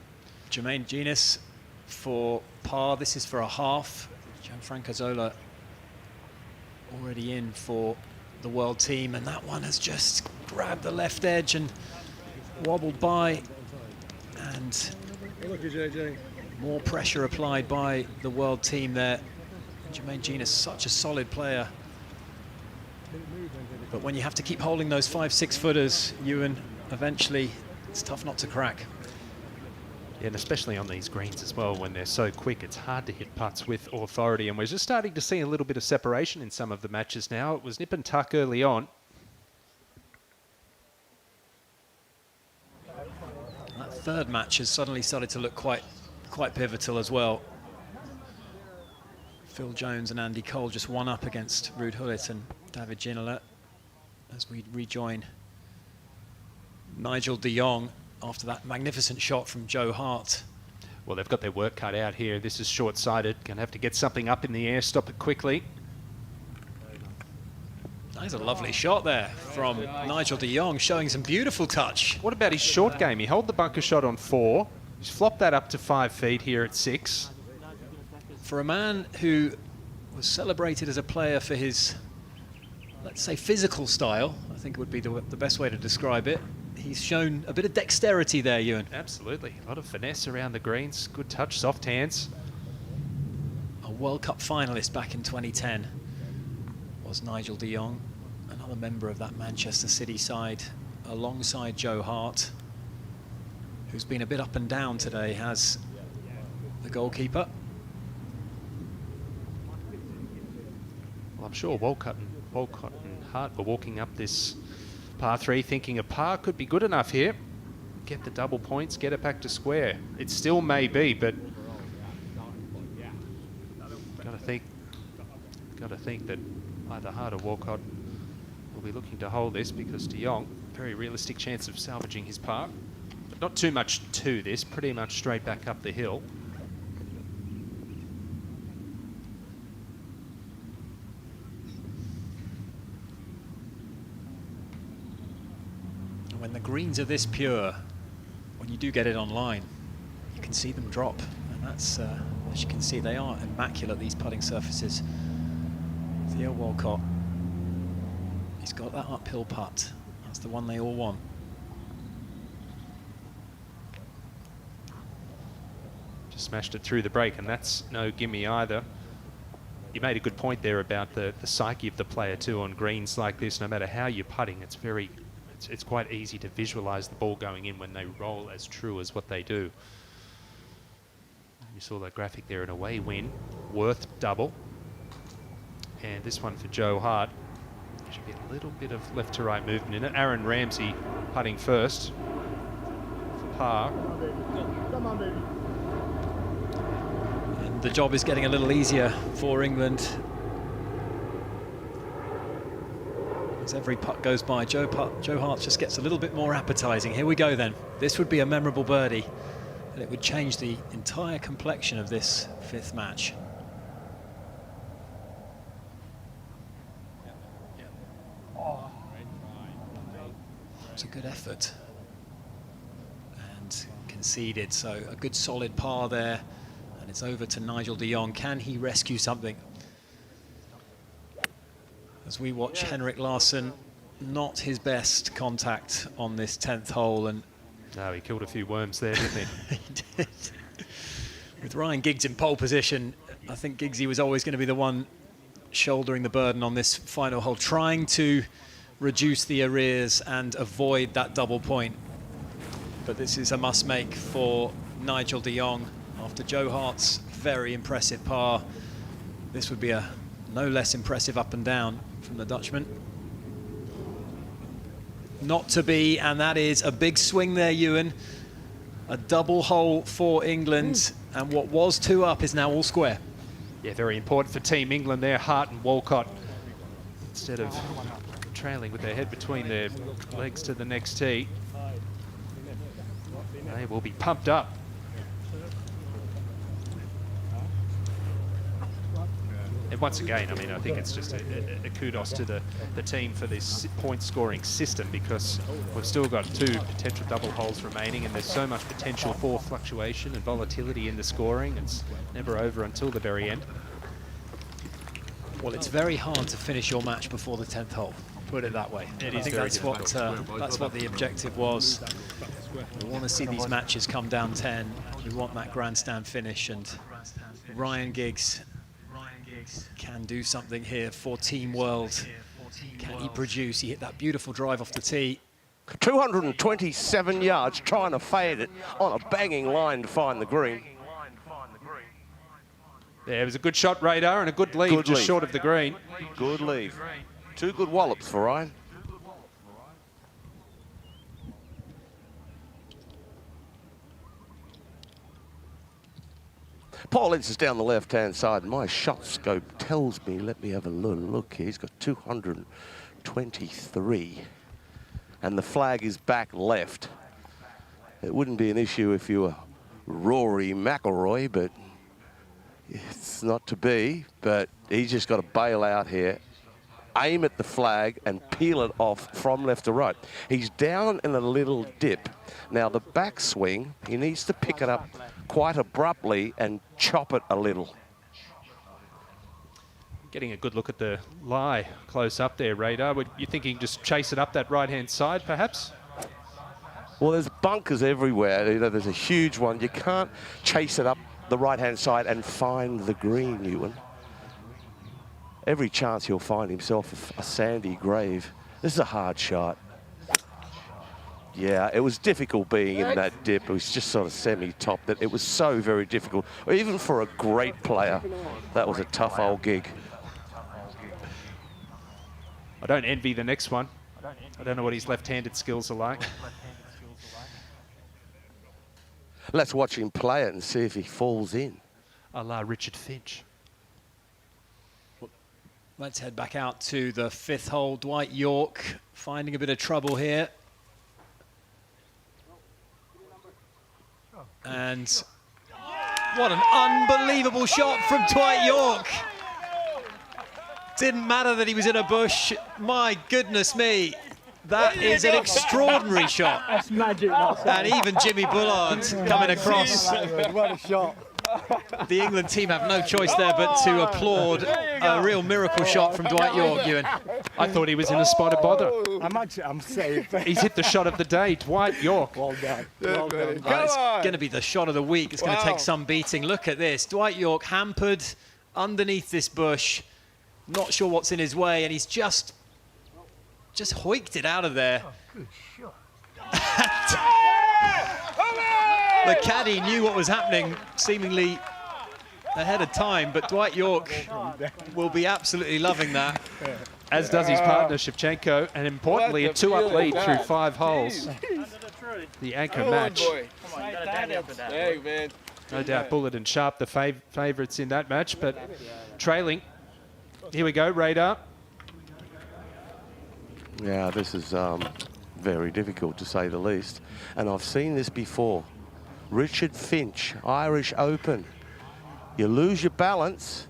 Jermaine Genius for par. This is for a half. Gianfranco Zola already in for the world team, and that one has just grabbed the left edge and wobbled by, and more pressure applied by the world team there. Jermaine Genius, such a solid player, but when you have to keep holding those 5-6 footers, Ewan, eventually it's tough not to crack. Yeah, and especially on these greens as well, when they're so quick, it's hard to hit putts with authority. And we're just starting to see a little bit of separation in some of the matches now. It was nip and tuck early on. That third match has suddenly started to look quite pivotal as well. Phil Jones and Andy Cole just one up against Ruud Gullit and David Ginola as we rejoin Nigel de Jong after that magnificent shot from Joe Hart. Well, they've got their work cut out here. This is short-sighted. Going to have to get something up in the air, stop it quickly. That's a lovely shot there from Nigel de Jong, showing some beautiful touch. What about his short game? He held the bunker shot on 4. He's flopped that up to 5 feet here at 6. For a man who was celebrated as a player for his, let's say, physical style, I think it would be the best way to describe it, he's shown a bit of dexterity there, Ewan. Absolutely. A lot of finesse around the greens. Good touch, soft hands. A World Cup finalist back in 2010 was Nigel de Jong, another member of that Manchester City side, alongside Joe Hart, who's been a bit up and down today, has the goalkeeper. Well, I'm sure Walcott and Hart were walking up this par 3 thinking a par could be good enough here. Get the double points, get it back to square. It still may be, but got to think that either Hart or Walcott will be looking to hold this, because De Jong, very realistic chance of salvaging his par. But not too much to this, pretty much straight back up the hill. When the greens are this pure, when you do get it online, you can see them drop. And that's, as you can see, they are immaculate, these putting surfaces. Theo Walcott, he's got that uphill putt. That's the one they all want. Just smashed it through the break, and that's no gimme either. You made a good point there about the psyche of the player too on greens like this. No matter how you're putting, it's quite easy to visualize the ball going in when they roll as true as what they do. You saw that graphic there, an away win, worth double. And this one for Joe Hart. There should be a little bit of left to right movement in it. Aaron Ramsey putting first for par. Come on, baby. And the job is getting a little easier for England. As every putt goes by, Joe Hart just gets a little bit more appetizing. Here we go then. This would be a memorable birdie, and it would change the entire complexion of this 5th match. It's a good effort. And conceded, so a good solid par there. And it's over to Nigel de Jong. Can he rescue something? As we watch Henrik Larsson, not his best contact on this 10th hole. And no, he killed a few worms there, didn't he? He did. With Ryan Giggs in pole position, I think Giggsy was always going to be the one shouldering the burden on this final hole, trying to reduce the arrears and avoid that double point. But this is a must-make for Nigel de Jong. After Joe Hart's very impressive par, this would be a no less impressive up and down from the Dutchman. Not to be, and that is a big swing there, Ewan. A double hole for England, and what was 2 up is now all square. Yeah, very important for Team England there, Hart and Walcott. Instead of trailing with their head between their legs to the next tee, they will be pumped up. And once again, I mean, I think it's just a kudos to the team for this point scoring system, because we've still got 2 potential double holes remaining, and there's so much potential for fluctuation and volatility in the scoring. It's never over until the very end. Well, it's very hard to finish your match before the 10th hole, put it that way. I think that's what the objective was. We want to see these matches come down 10. We want that grandstand finish, and Ryan Giggs can do something here for Team World. Can he produce? He hit that beautiful drive off the tee. 227 yards, trying to fade it on a banging line to find the green. Yeah, it was a good shot, Radar, and a good lead just short of the green. Good lead. 2 good wallops for Ryan. Paul Ince is down the left-hand side. My shot scope tells me, let me have a look here. He's got 223. And the flag is back left. It wouldn't be an issue if you were Rory McIlroy, but it's not to be. But he's just got to bail out here, aim at the flag and peel it off from left to right. He's down in a little dip. Now the backswing, he needs to pick it up quite abruptly and chop it a little. Getting a good look at the lie close up there, Radar. Would you think he can just chase it up that right-hand side, perhaps? Well, there's bunkers everywhere. You know, there's a huge one. You can't chase it up the right-hand side and find the green, Ewan. Every chance he'll find himself a sandy grave. This is a hard shot. Yeah, it was difficult being in that dip. It was just sort of semi-top. That it was so very difficult. Even for a great player, that was a tough old gig. I don't envy the next one. I don't know what his left-handed skills are like. Let's watch him play it and see if he falls in. A la Richard Finch. Let's head back out to the 5th hole. Dwight York finding a bit of trouble here. And what an unbelievable shot from Dwight York. Didn't matter that he was in a bush. My goodness me. That is an extraordinary shot. That's magic. And even Jimmy Bullard coming across. What a shot. The England team have no choice there but to applaud a real miracle shot from Dwight York, Ewan. I thought he was in a spot of bother. I'm safe. He's hit the shot of the day, Dwight York. Well done. Well done. It's going to be the shot of the week. It's going to take some beating. Look at this. Dwight York hampered underneath this bush. Not sure what's in his way, and he's just hoiked it out of there. Oh, good shot. The caddy knew what was happening, seemingly ahead of time, but Dwight York will be absolutely loving that. As does his partner, Shevchenko, and importantly, a 2-up lead through 5 holes. The anchor match. Hey, man. No doubt Bullitt and Sharp the favourites in that match, but trailing. Here we go, radar. Yeah, this is very difficult to say the least. And I've seen this before. Richard Finch, Irish Open. You lose your balance.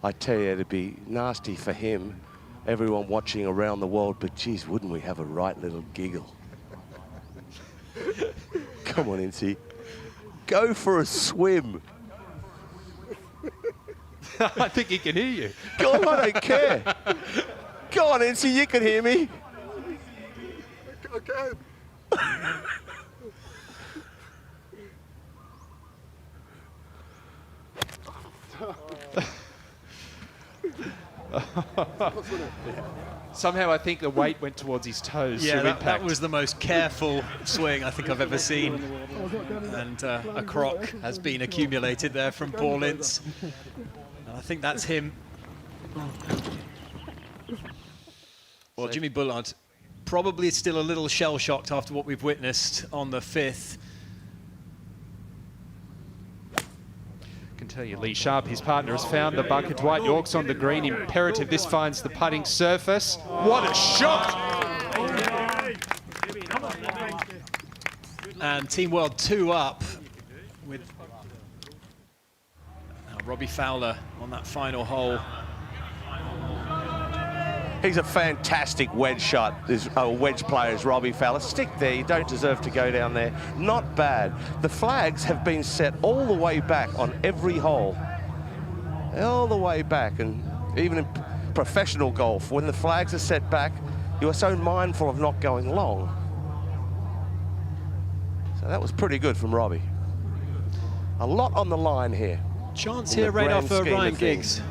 I tell you, it'd be nasty for him. Everyone watching around the world, but geez, wouldn't we have a right little giggle? Come on, Incy. Go for a swim. I think he can hear you. Go on, I don't care. Go on, Incy, you can hear me. Okay. Somehow I think the weight went towards his toes. Yeah, that was the most careful swing I think I've ever seen. And a croc has been accumulated there from Paul Ince. And I think that's him. Well, Jimmy Bullard probably still a little shell-shocked after what we've witnessed on the 5th. I can tell you, Lee Sharp, his partner, has found the bunker. Dwight York's on the green. Imperative this finds the putting surface. What a shot! And Team World 2 up with Robbie Fowler on that final hole. He's a fantastic wedge shot. This wedge player is Robbie Fowler. Stick there, you don't deserve to go down there. Not bad. The flags have been set all the way back on every hole. All the way back, and even in professional golf, when the flags are set back, you are so mindful of not going long. So that was pretty good from Robbie. A lot on the line here. Chance here right off Ryan Giggs.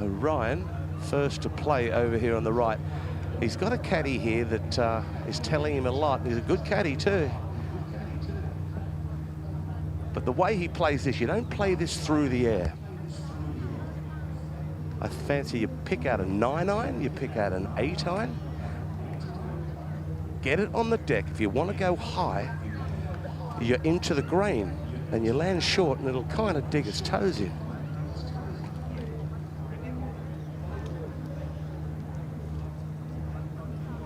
Ryan, first to play over here on the right. He's got a caddy here that is telling him a lot. He's a good caddy too. But the way he plays this, you don't play this through the air. I fancy you pick out a 9-iron, you pick out an 8-iron. Get it on the deck. If you want to go high, you're into the green and you land short and it'll kind of dig its toes in.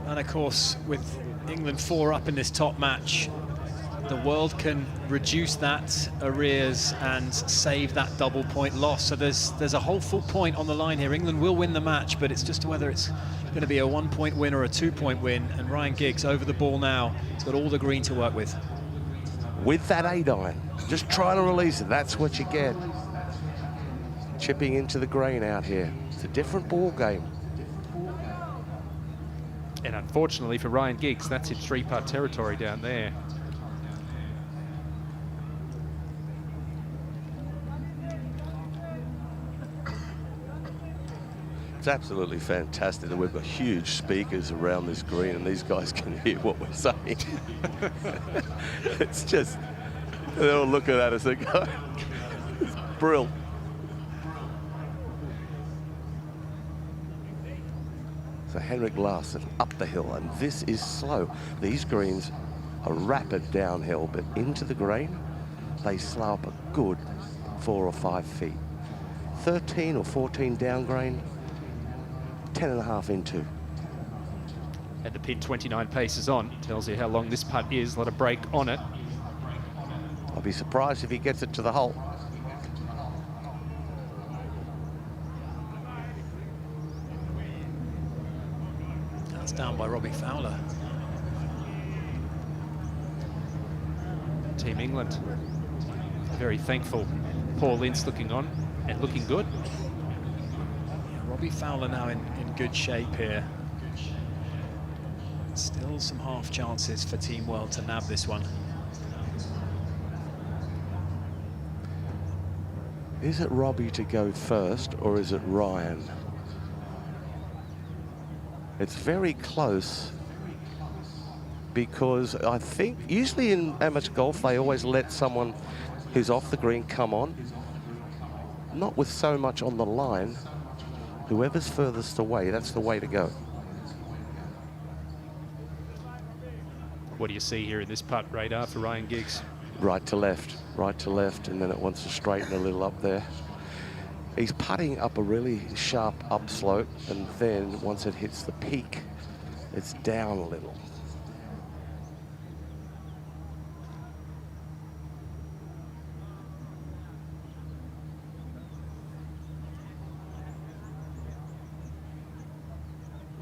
And of course, with England 4 up in this top match, the world can reduce that arrears and save that double point loss. So there's a whole full point on the line here. England will win the match, but it's just whether it's going to be a 1-point win or a 2-point win. And Ryan Giggs over the ball now. He's got all the green to work with. With that 8-iron, just try to release it. That's what you get. Chipping into the green out here. It's a different ball game. And unfortunately for Ryan Giggs, that's in 3-putt territory down there. It's absolutely fantastic that we've got huge speakers around this green and these guys can hear what we're saying. It's just They're all looking at us. They go, it's brill. So Henrik Larsson up the hill, and this is slow. These greens are rapid downhill, but into the green, they slow up a good 4 or 5 feet. 13 or 14 down green, 10.5 into. At the pin, 29 paces on. Tells you how long this putt is. Let a break on it. I'll be surprised if he gets it to the hole. That's down by Robbie Fowler. Team England, very thankful. Paul Ince looking on and looking good. Yeah, Robbie Fowler now in good shape here. Still some half chances for Team World to nab this one. Is it Robbie to go first, or is it Ryan? It's very close, because I think usually in amateur golf they always let someone who's off the green come on. Not with so much on the line. Whoever's furthest away, that's the way to go. What do you see here in this putt radar for Ryan Giggs? Right to left, and then it wants to straighten a little up there. He's putting up a really sharp upslope, and then once it hits the peak, it's down a little.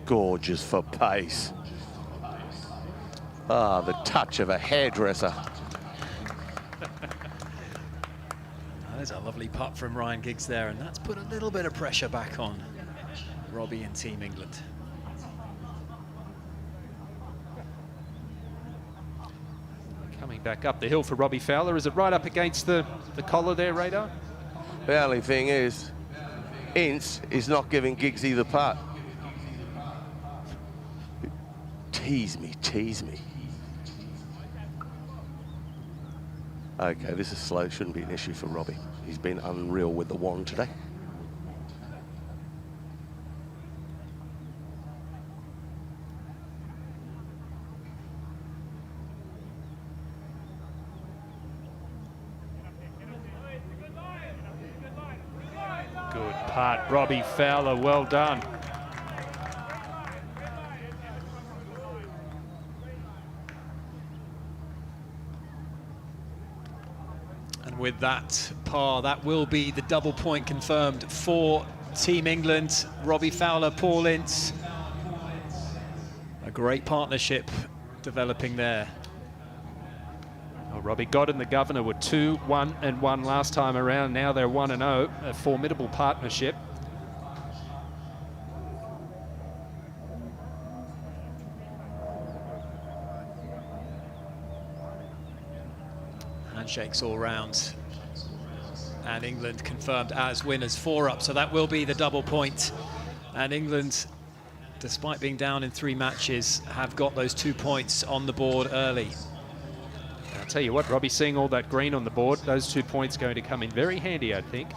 Gorgeous for pace. Ah, the touch of a hairdresser. There's a lovely putt from Ryan Giggs there, and that's put a little bit of pressure back on Robbie and Team England. Coming back up the hill for Robbie Fowler. Is it right up against the collar there, Radar? The only thing is, Ince is not giving Giggsy the putt. Tease me, tease me. Okay, this is slow. Shouldn't be an issue for Robbie. He's been unreal with the wand today. Good putt, Robbie Fowler, well done. With that par, that will be the double point confirmed for Team England. Robbie Fowler, Paul Ince. A great partnership developing there. Well, Robbie Godden, the governor, were 2-1-1 last time around. Now they're 1-0. A formidable partnership. Handshakes all round, and England confirmed as winners, 4 up, so that will be the double point. And England, despite being down in 3 matches, have got those 2 points on the board early. I'll tell you what, Robbie, seeing all that green on the board, those 2 points going to come in very handy, I think.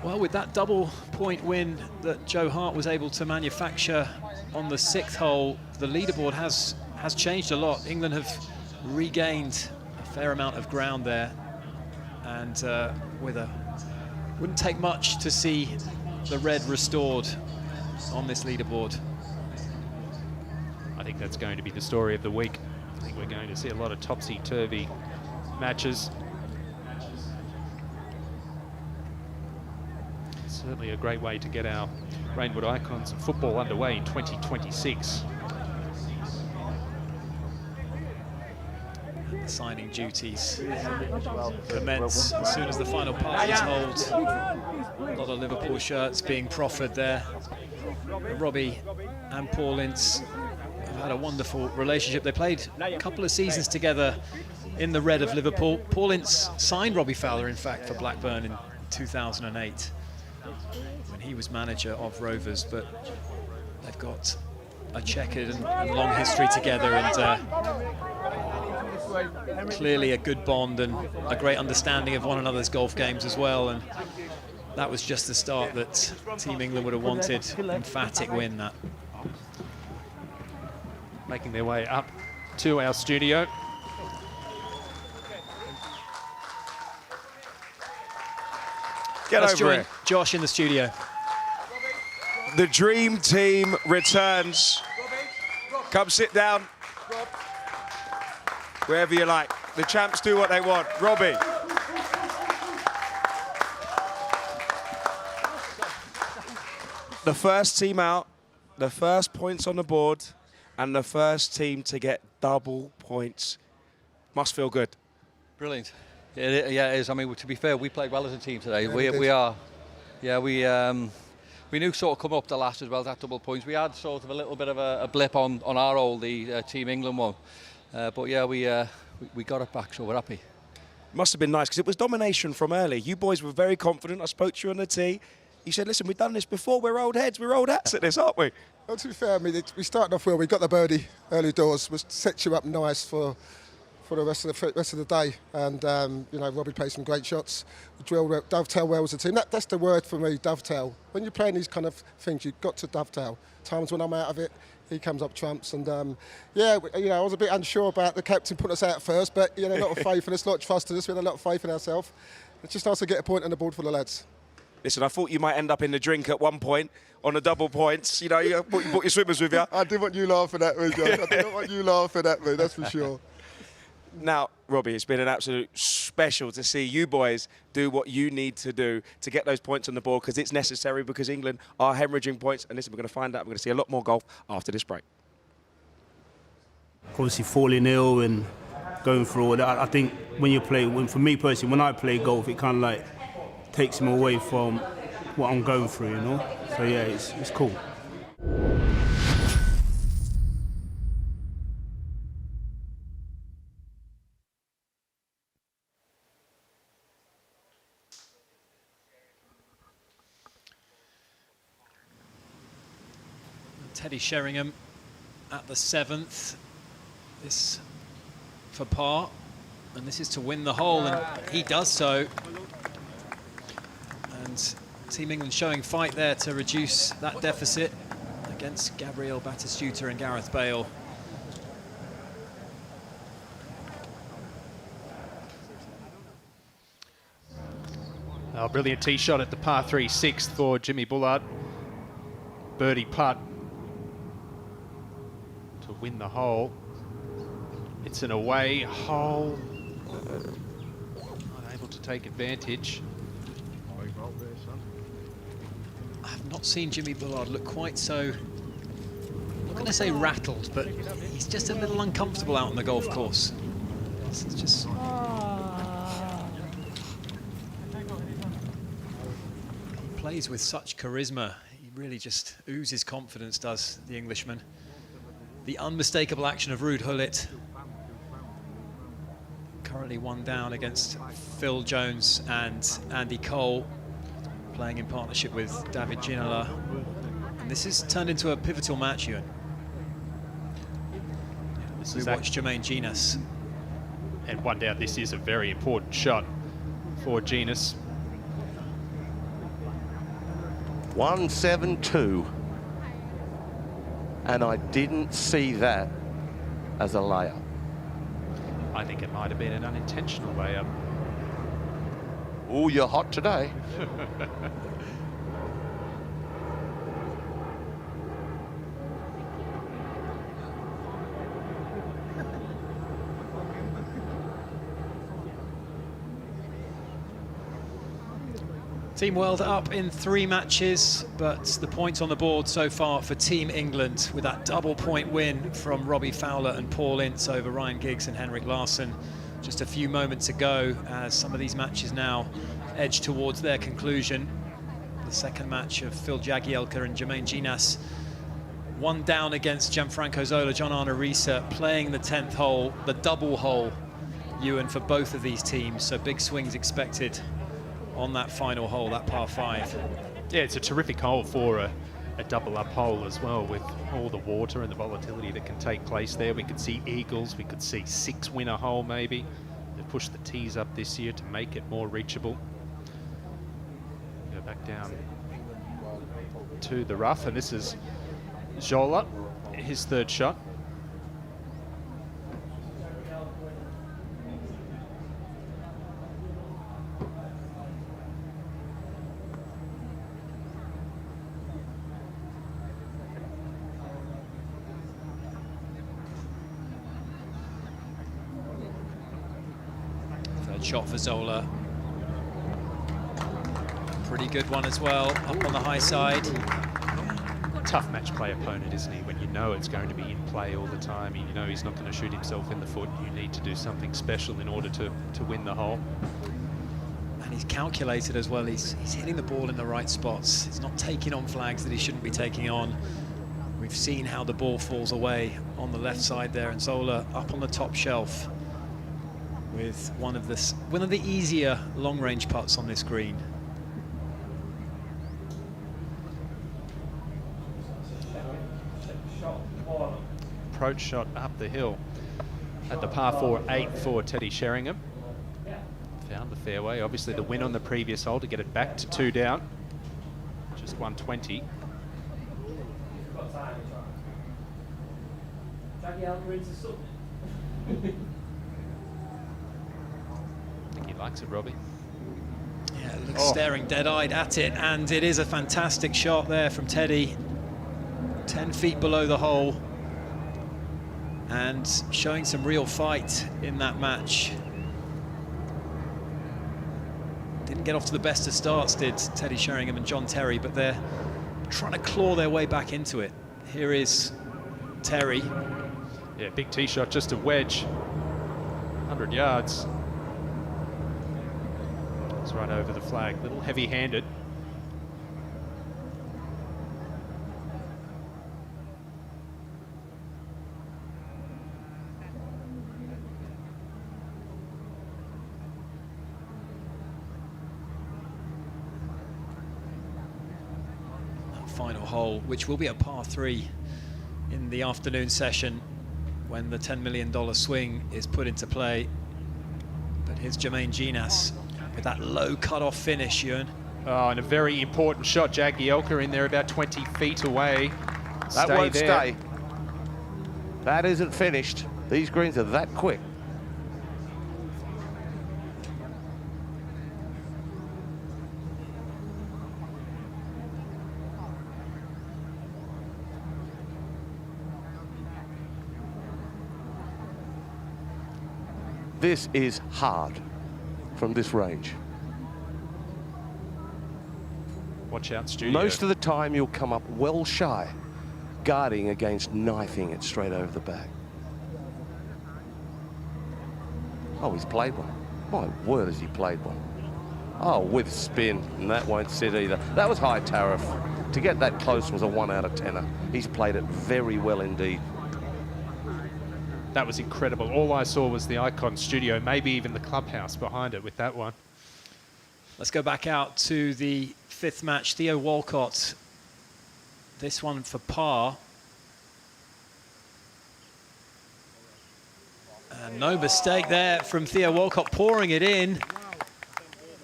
Well, with that double point win that Joe Hart was able to manufacture on the 6th hole, the leaderboard has changed a lot. England have regained fair amount of ground there, and wouldn't take much to see the red restored on this leaderboard. I think that's going to be the story of the week. I think we're going to see a lot of topsy-turvy matches. Certainly a great way to get our Rainwood Icons of football underway in 2026. The signing duties commence as soon as the final part is held. A lot of Liverpool shirts being proffered there. Robbie and Paul Ince have had a wonderful relationship. They played a couple of seasons together in the red of Liverpool. Paul Ince signed Robbie Fowler, in fact, for Blackburn in 2008 when he was manager of Rovers, but they've got a checkered and long history together, and clearly a good bond and a great understanding of one another's golf games as well. And that was just the start that Team England would have wanted. Emphatic win, that. Making their way up to our studio. Let's join Josh in the studio. The dream team returns. Come sit down. Wherever you like. The champs do what they want. Robbie. The first team out, the first points on the board, and the first team to get double points. Must feel good. Brilliant. Yeah, it is. I mean, to be fair, we played well as a team today. Yeah, We knew sort of coming up the last as well, that double points. We had sort of a little bit of a blip on our hole, the Team England one. But yeah, we got it back, so we're happy. Must have been nice, because it was domination from early. You boys were very confident. I spoke to you on the tee. You said, listen, we've done this before. We're old heads. We're old hats at this, aren't we? Well, to be fair, I mean, we started off well. We got the birdie early doors, which sets you up nice for the rest of the day. And, you know, Robbie played some great shots. We drilled well, dovetail well as a team. That's the word for me, dovetail. When you're playing these kind of things, you've got to dovetail. Times when I'm out of it, he comes up trumps. And, yeah, you know, I was a bit unsure about the captain putting us out first, but, you know, a lot of faith in us, a lot of trust in us. We had a lot of faith in ourselves. It's just nice to get a point on the board for the lads. Listen, I thought you might end up in the drink at one point on the double points. You know, you brought your swimmers with you. I didn't want you laughing at me, Josh. I didn't want you laughing at me, that's for sure. Now, Robbie, it's been an absolute special to see you boys do what you need to do to get those points on the board, because it's necessary, because England are hemorrhaging points. And listen, we're going to find out. We're going to see a lot more golf after this break. Obviously, falling ill and going through all that. I think for me personally, when I play golf, it kind of like takes him away from what I'm going through, you know? So yeah, it's cool. Teddy Sheringham at the 7th. This for par, and this is to win the hole, and he does so. And Team England showing fight there to reduce that deficit against Gabriel Batistuta and Gareth Bale. A brilliant tee shot at the par 3 6th for Jimmy Bullard. Birdie putt to win the hole. It's an away hole. Not able to take advantage. I've not seen Jimmy Bullard look quite so, I'm not going to say rattled, but he's just a little uncomfortable out on the golf course. It's just... He plays with such charisma. He really just oozes confidence, does the Englishman. The unmistakable action of Ruud Gullit. Currently one down against Phil Jones and Andy Cole, playing in partnership with David Ginola. And this has turned into a pivotal match, Ewan. We watched Jermaine Ginas. And one down, this is a very important shot for Ginas. 172. And I didn't see that as a layup. I think it might have been an unintentional layup. Oh, you're hot today. Team World up in 3 matches, but the points on the board so far for Team England with that double point win from Robbie Fowler and Paul Ince over Ryan Giggs and Henrik Larsson. Just a few moments ago, as some of these matches now edge towards their conclusion. The second match of Phil Jagielka and Jermaine Ginas. One down against Gianfranco Zola, John Arne Riise playing the 10th hole, the double hole, Ewan, for both of these teams. So big swings expected on that final hole, that par 5. Yeah, it's a terrific hole for a double up hole as well, with all the water and the volatility that can take place there. We could see eagles, we could see 6-winner hole maybe. They've pushed the tees up this year to make it more reachable. Go back down to the rough, and this is Jola, his third shot. Third shot for Zola. Pretty good one as well, up on the high side. Tough match play opponent, isn't he? When you know it's going to be in play all the time, you know he's not going to shoot himself in the foot. You need to do something special in order to win the hole. And he's calculated as well. He's hitting the ball in the right spots. He's not taking on flags that he shouldn't be taking on. We've seen how the ball falls away on the left side there, and Zola up on the top shelf with one of the easier long-range putts on this green. Approach shot up the hill at the par 4-8 for Teddy Sheringham. Found the fairway. Obviously the win on the previous hole to get it back to 2 down. Just 120. I think he likes it, Robbie. Yeah, looks staring dead-eyed at it, and it is a fantastic shot there from Teddy. 10 feet below the hole, and showing some real fight in that match. Didn't get off to the best of starts, did Teddy Sheringham and John Terry, but they're trying to claw their way back into it. Here is Terry. Yeah, big tee shot, just a wedge. 100 yards. It's right over the flag, a little heavy-handed. Final hole, which will be a par 3 in the afternoon session when the $10 million swing is put into play. But here's Jermaine Ginas with that low cut-off finish, Ewan. Oh, and a very important shot. Jagielka in there about 20 feet away. That won't stay. That isn't finished. These greens are that quick. This is hard from this range. Watch out, studio. Most of the time you'll come up well shy, guarding against knifing it straight over the back. Oh, he's played one. My word, has he played one. Oh, with spin, and that won't sit either. That was high tariff. To get that close was a 1 out of 10er. He's played it very well indeed. That was incredible. All I saw was the Icon studio, maybe even the clubhouse behind it with that one. Let's go back out to the 5th match. Theo Walcott. This one for par. And no mistake there from Theo Walcott, pouring it in.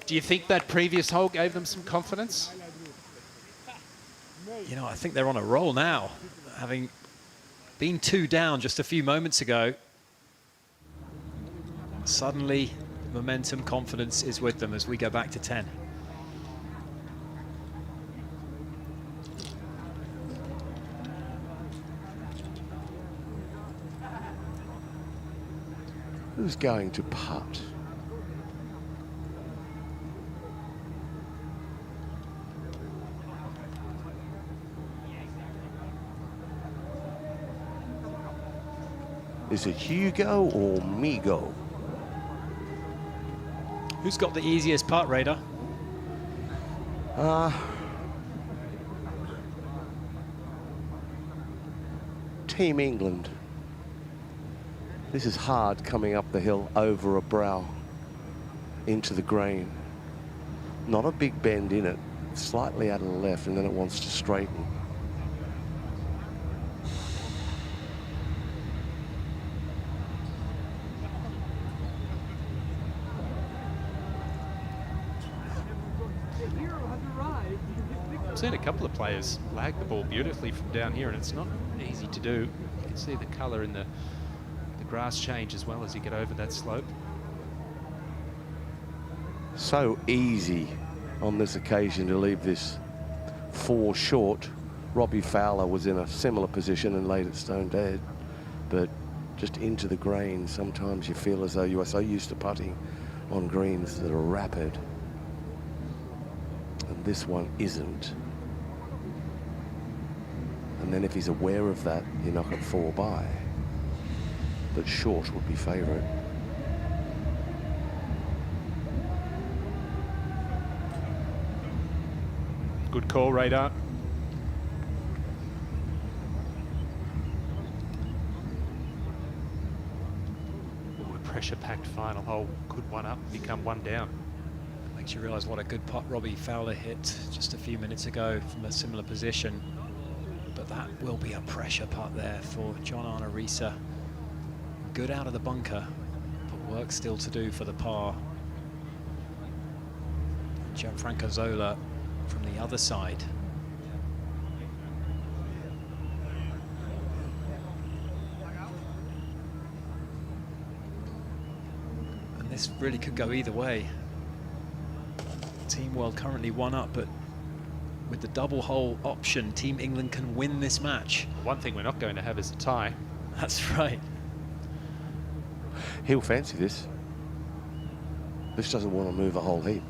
Do you think that previous hole gave them some confidence? You know, I think they're on a roll now, having been 2 down just a few moments ago. Suddenly, momentum, confidence is with them as we go back to 10. Who's going to putt? Is it Hugo or Migo? Who's got the easiest putt, Raider? Team England. This is hard coming up the hill over a brow into the green. Not a big bend in it, slightly out of the left, and then it wants to straighten. seen a couple of players lag the ball beautifully from down here, and it's not easy to do. You can see the colour in the grass change as well as you get over that slope. So easy on this occasion to leave this 4 short. Robbie Fowler was in a similar position and laid it stone dead, but just into the green. Sometimes you feel as though you are so used to putting on greens that are rapid, and this one isn't. And then if he's aware of that, you knock it 4 by. But short would be favourite. Good call, Radar. Ooh, a pressure-packed final hole. Could one up, become one down. Makes you realise what a good putt Robbie Fowler hit just a few minutes ago from a similar position. But that will be a pressure putt there for John Arisa. Good out of the bunker, but work still to do for the par. Gianfranco Zola from the other side. And this really could go either way. Team World currently 1 up, but with the double hole option, Team England can win this match. One thing we're not going to have is a tie. That's right. He'll fancy this. This doesn't want to move a whole heap.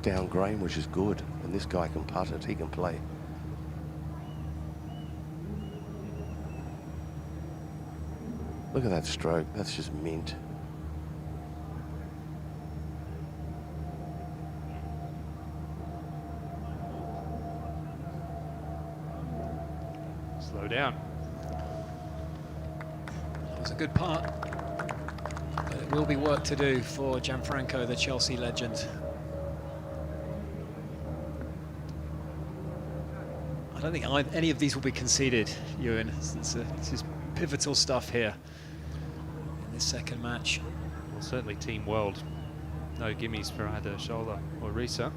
Down grain, which is good, and this guy can putt it, he can play. Look at that stroke, that's just mint. Slow down. It was a good putt, but it will be work to do for Gianfranco, the Chelsea legend. I don't think any of these will be conceded, Ewan. This is pivotal stuff here in this second match. Well, certainly Team World. No gimmies for either Shola or Risa.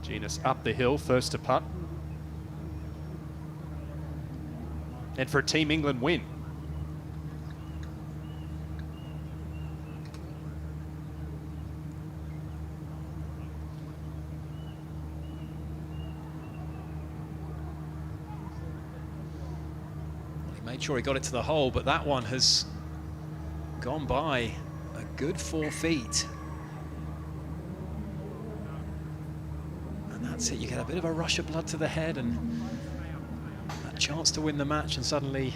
Genus up the hill, first to putt. And for a Team England win. Made sure he got it to the hole, but that one has gone by a good 4 feet. And that's it, you get a bit of a rush of blood to the head and a chance to win the match, and suddenly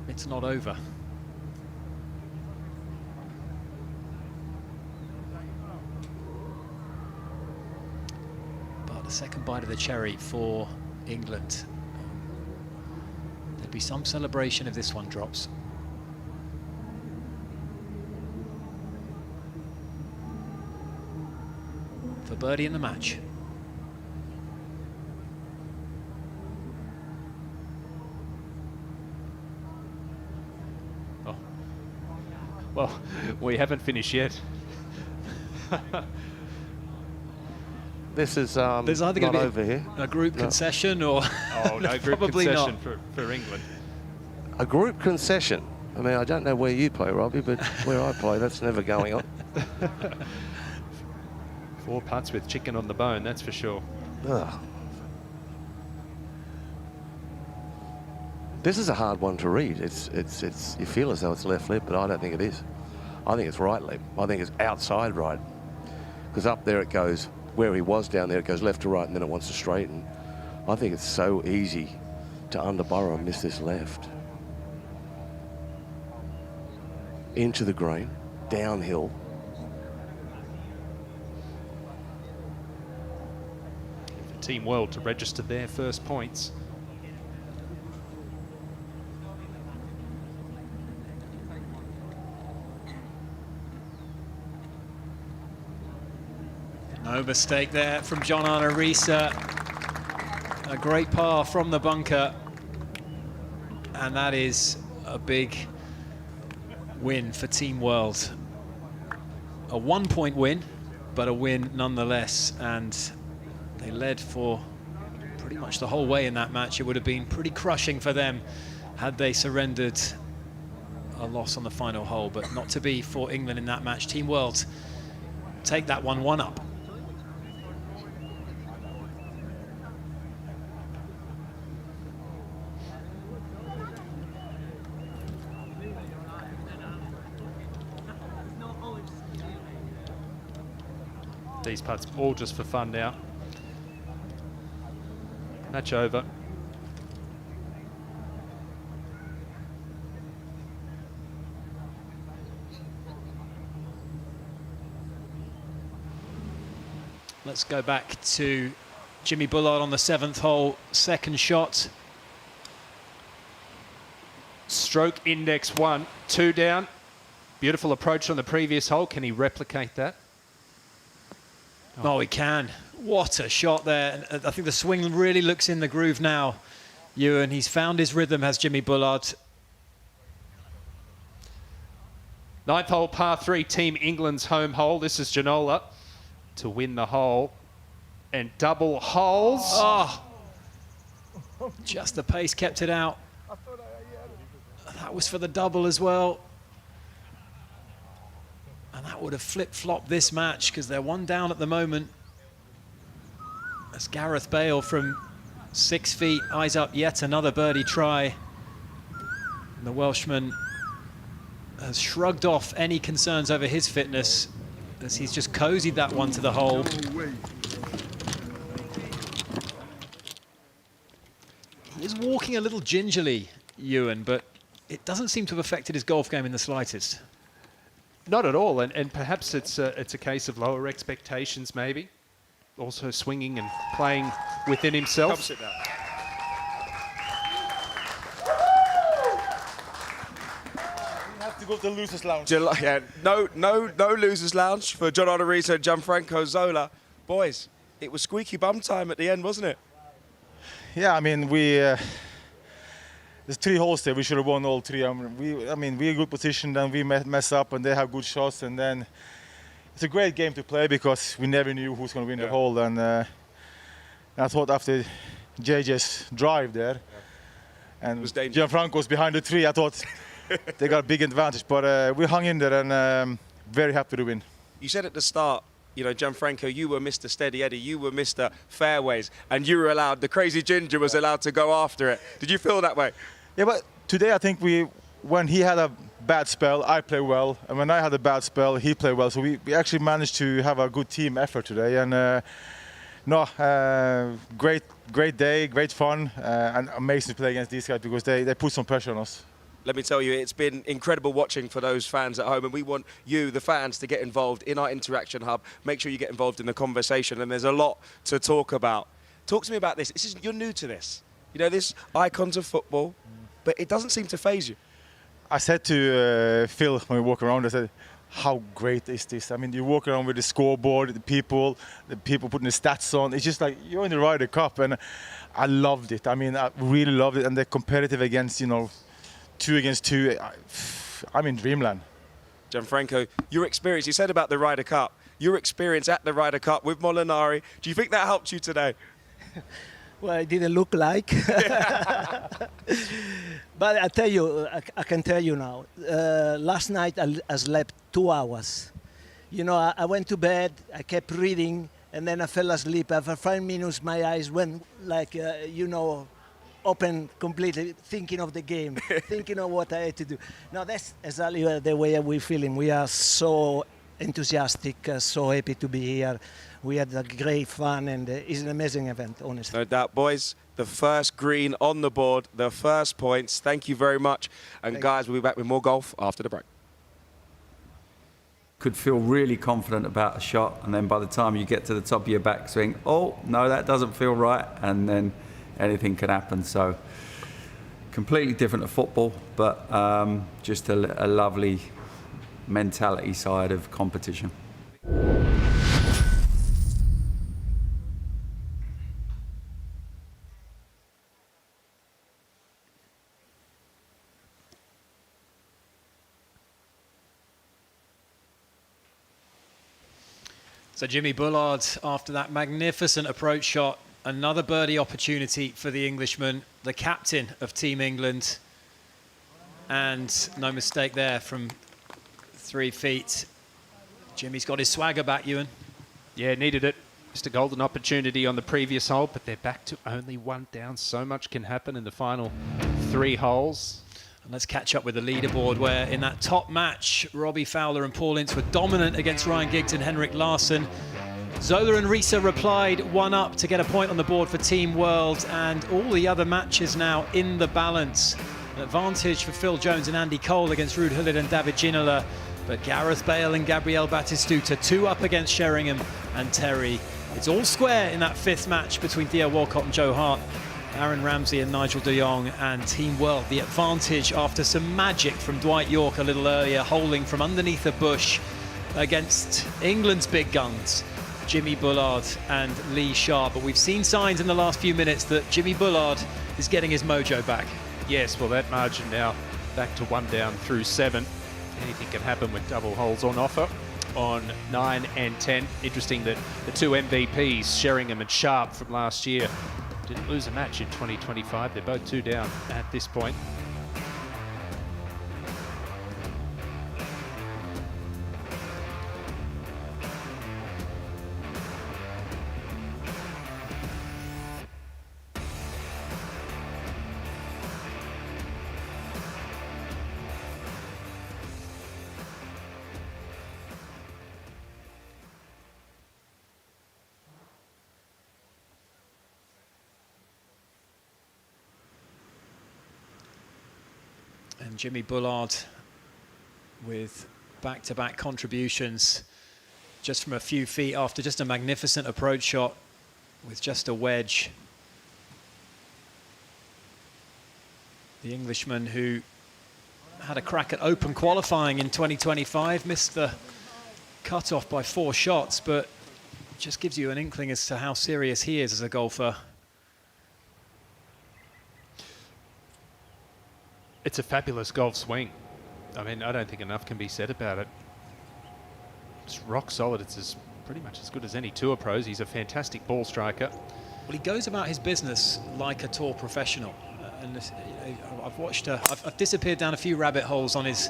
it's not over. But a second bite of the cherry for England. Be some celebration if this one drops. For birdie in the match. Oh. Well, we haven't finished yet. This is There's either going to be a group concession or oh, no group probably concession not. for England. A group concession. I mean, I don't know where you play, Robbie, but where I play, that's never going on. 4 putts with chicken on the bone, that's for sure. Ugh. This is a hard one to read. It's you feel as though it's left lip, but I don't think it is. I think it's right lip. I think it's outside right. Because up there it goes, where he was down there, it goes left to right and then it wants to straighten. I think it's so easy to underburrow and miss this left. Into the green, downhill. For Team World to register their first points. No mistake there from John Arisa. A great par from the bunker. And that is a big win for Team World. A 1-point win but a win nonetheless. And they led for pretty much the whole way in that match. It would have been pretty crushing for them had they surrendered a loss on the final hole, but not to be for England in that match. Team World take that 1-1 up. These putts all just for fun now. Match over. Let's go back to Jimmy Bullard on the 7th hole, second shot. Stroke index 1, 2 down. Beautiful approach on the previous hole. Can he replicate that? Oh, he can. What a shot there. And I think the swing really looks in the groove now, Ewan. He's found his rhythm, has Jimmy Bullard. 9th hole, par 3, Team England's home hole. This is Ginola to win the hole. And double holes. Oh, just the pace kept it out. That was for the double as well. And that would have flip-flopped this match because they're 1 down at the moment. As Gareth Bale from 6 feet eyes up yet another birdie try. And the Welshman has shrugged off any concerns over his fitness as he's just cozied that one to the hole. He is walking a little gingerly, Ewan, but it doesn't seem to have affected his golf game in the slightest. Not at all, and perhaps it's a case of lower expectations, maybe. Also swinging and playing within himself. Come sit down. We have to go to the losers' lounge. Yeah, no losers lounge for John Odorizzo and Gianfranco Zola. Boys, it was squeaky bum time at the end, wasn't it? Yeah, I mean, there's 3 holes there. We should have won all 3. I mean, we're in good position, then we mess up, and they have good shots, and then it's a great game to play because we never knew who's going to win the hole. And I thought after JJ's drive there, and Gianfranco's behind the tree, I thought they got a big advantage. But we hung in there, and very happy to win. You said at the start, you know, Gianfranco, you were Mr. Steady Eddie, you were Mr. Fairways, and you were allowed, the crazy ginger was allowed to go after it. Did you feel that way? Yeah, but today I think when he had a bad spell, I play well, and when I had a bad spell, he played well. So we actually managed to have a good team effort today, and great day, great fun, and amazing to play against these guys because they put some pressure on us. Let me tell you, it's been incredible watching for those fans at home, and we want you, the fans, to get involved in our Interaction Hub. Make sure you get involved in the conversation, and there's a lot to talk about. Talk to me about this. You're new to this. You know, this icons of football, but it doesn't seem to faze you. I said to Phil when we walk around, I said, how great is this? I mean, you walk around with the scoreboard, the people putting the stats on. It's just like you're in the Ryder Cup, and I loved it. I mean, I really loved it, and they're competitive against, 2 against 2. I'm in dreamland. Gianfranco, your experience, you said about the Ryder Cup, your experience at the Ryder Cup with Molinari, do you think that helped you today? Well, it didn't look like. But I tell you, I can tell you now, last night I slept 2 hours. I went to bed, I kept reading, and then I fell asleep. After 5 minutes, my eyes went like, open completely, thinking of the game, thinking of what I had to do. Now that's exactly the way we're feeling. We are so enthusiastic, so happy to be here. We had a great fun, and it's an amazing event, honestly. No doubt, boys. The first green on the board, the first points. Thank you very much. And guys, we'll be back with more golf after the break. Could feel really confident about a shot, and then by the time you get to the top of your backswing, oh, no, that doesn't feel right, and then anything can happen. So completely different to football, but just a lovely mentality side of competition. So Jimmy Bullard, after that magnificent approach shot, another birdie opportunity for the Englishman, the captain of Team England. And no mistake there from 3 feet. Jimmy's got his swagger back, Ewan. Yeah, needed it. Just a golden opportunity on the previous hole, but they're back to only 1 down. So much can happen in the final 3 holes. And let's catch up with the leaderboard, where in that top match, Robbie Fowler and Paul Ince were dominant against Ryan Giggs and Henrik Larsson. Zola and Risa replied 1 up to get a point on the board for Team World, and all the other matches now in the balance. An advantage for Phil Jones and Andy Cole against Ruud Gullit and David Ginola, but Gareth Bale and Gabriel Batistuta 2 up against Sheringham and Terry. It's all square in that 5th match between Theo Walcott and Joe Hart, Aaron Ramsey and Nigel de Jong, and Team World. The advantage after some magic from Dwight York a little earlier, holding from underneath a bush against England's big guns, Jimmy Bullard and Lee Sharp. But we've seen signs in the last few minutes that Jimmy Bullard is getting his mojo back. Yes, well, that margin now back to 1 down through 7. Anything can happen with double holes on offer on 9 and 10. Interesting that the 2 MVPs, Sheringham and Sharp from last year, didn't lose a match in 2025. They're both 2 down at this point. And Jimmy Bullard with back-to-back contributions just from a few feet after just a magnificent approach shot with just a wedge. The Englishman who had a crack at open qualifying in 2025, missed the cut-off by 4 shots, but just gives you an inkling as to how serious he is as a golfer. It's a fabulous golf swing. I mean, I don't think enough can be said about it. It's rock solid. It's pretty much as good as any tour pros. He's a fantastic ball striker. Well, he goes about his business like a tour professional. And I've watched, I've disappeared down a few rabbit holes on his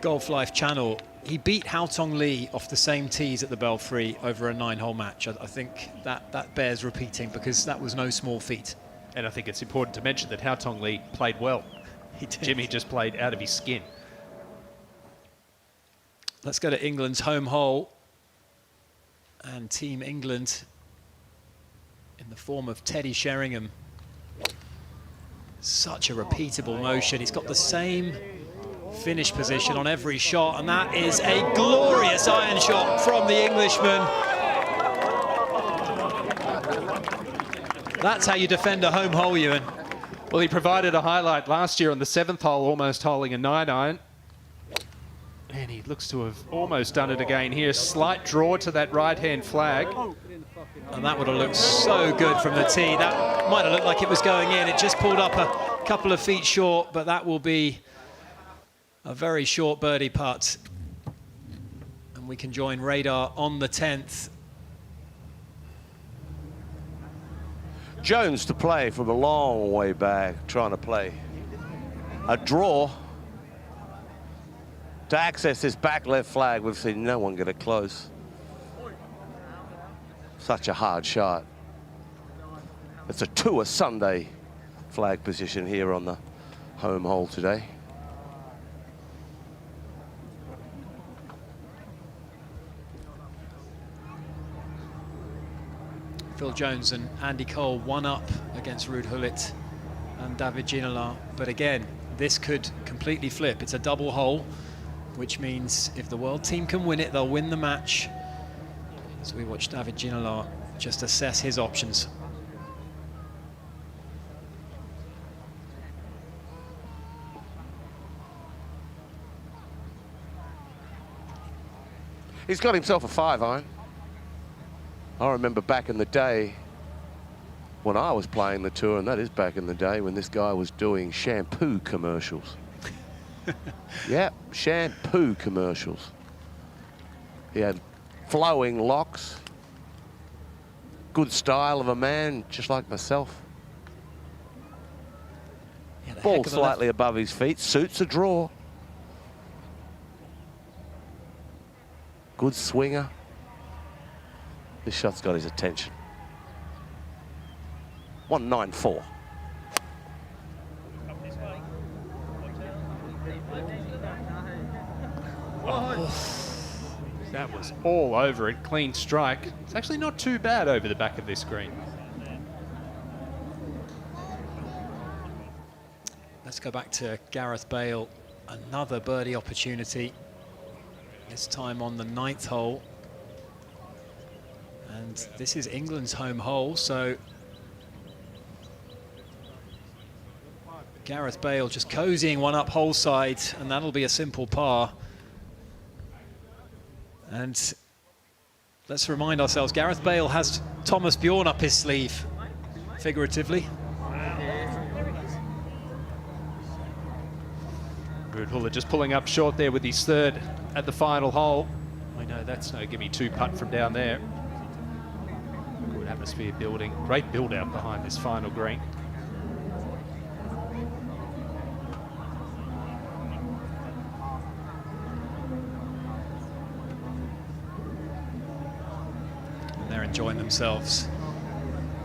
Golf Life channel. He beat Hao Tong Lee off the same tees at the Belfry over a 9-hole match. I think that bears repeating, because that was no small feat. And I think it's important to mention that Hao Tong Lee played well. He did. Jimmy just played out of his skin. Let's go to England's home hole. And Team England, in the form of Teddy Sheringham. Such a repeatable motion. He's got the same finish position on every shot, and that is a glorious iron shot from the Englishman. That's how you defend a home hole, Ewan. Well, he provided a highlight last year on the 7th hole, almost holing a 9-iron. And he looks to have almost done it again here. Slight draw to that right-hand flag. And that would have looked so good from the tee. That might have looked like it was going in. It just pulled up a couple of feet short, but that will be a very short birdie putt. And we can join Radar on the 10th. Jones to play from a long way back, trying to play a draw to access this back left flag. We've seen no one get it close. Such a hard shot. It's a Tour Sunday flag position here on the home hole today. Phil Jones and Andy Cole 1 up against Ruud Gullit and David Ginola. But again, this could completely flip. It's a double hole, which means if the world team can win it, they'll win the match. So we watch David Ginola just assess his options. He's got himself a 5-iron. I remember back in the day when I was playing the tour, and that is back in the day when this guy was doing shampoo commercials. Yeah, shampoo commercials. He had flowing locks. Good style of a man, just like myself. Yeah, Ball slightly above his feet, suits a draw. Good swinger. This shot's got his attention. 194. That was all over it, clean strike. It's actually not too bad over the back of this green. Let's go back to Gareth Bale. Another birdie opportunity. This time on the 9th hole. And this is England's home hole, so Gareth Bale just cozying one up hole side, and that'll be a simple par. And let's remind ourselves, Gareth Bale has Thomas Bjorn up his sleeve, figuratively. Rudhuller just pulling up short there with his third at the final hole. I know that's no gimme two putt from down there. Good atmosphere building. Great build out behind this final green. And they're enjoying themselves.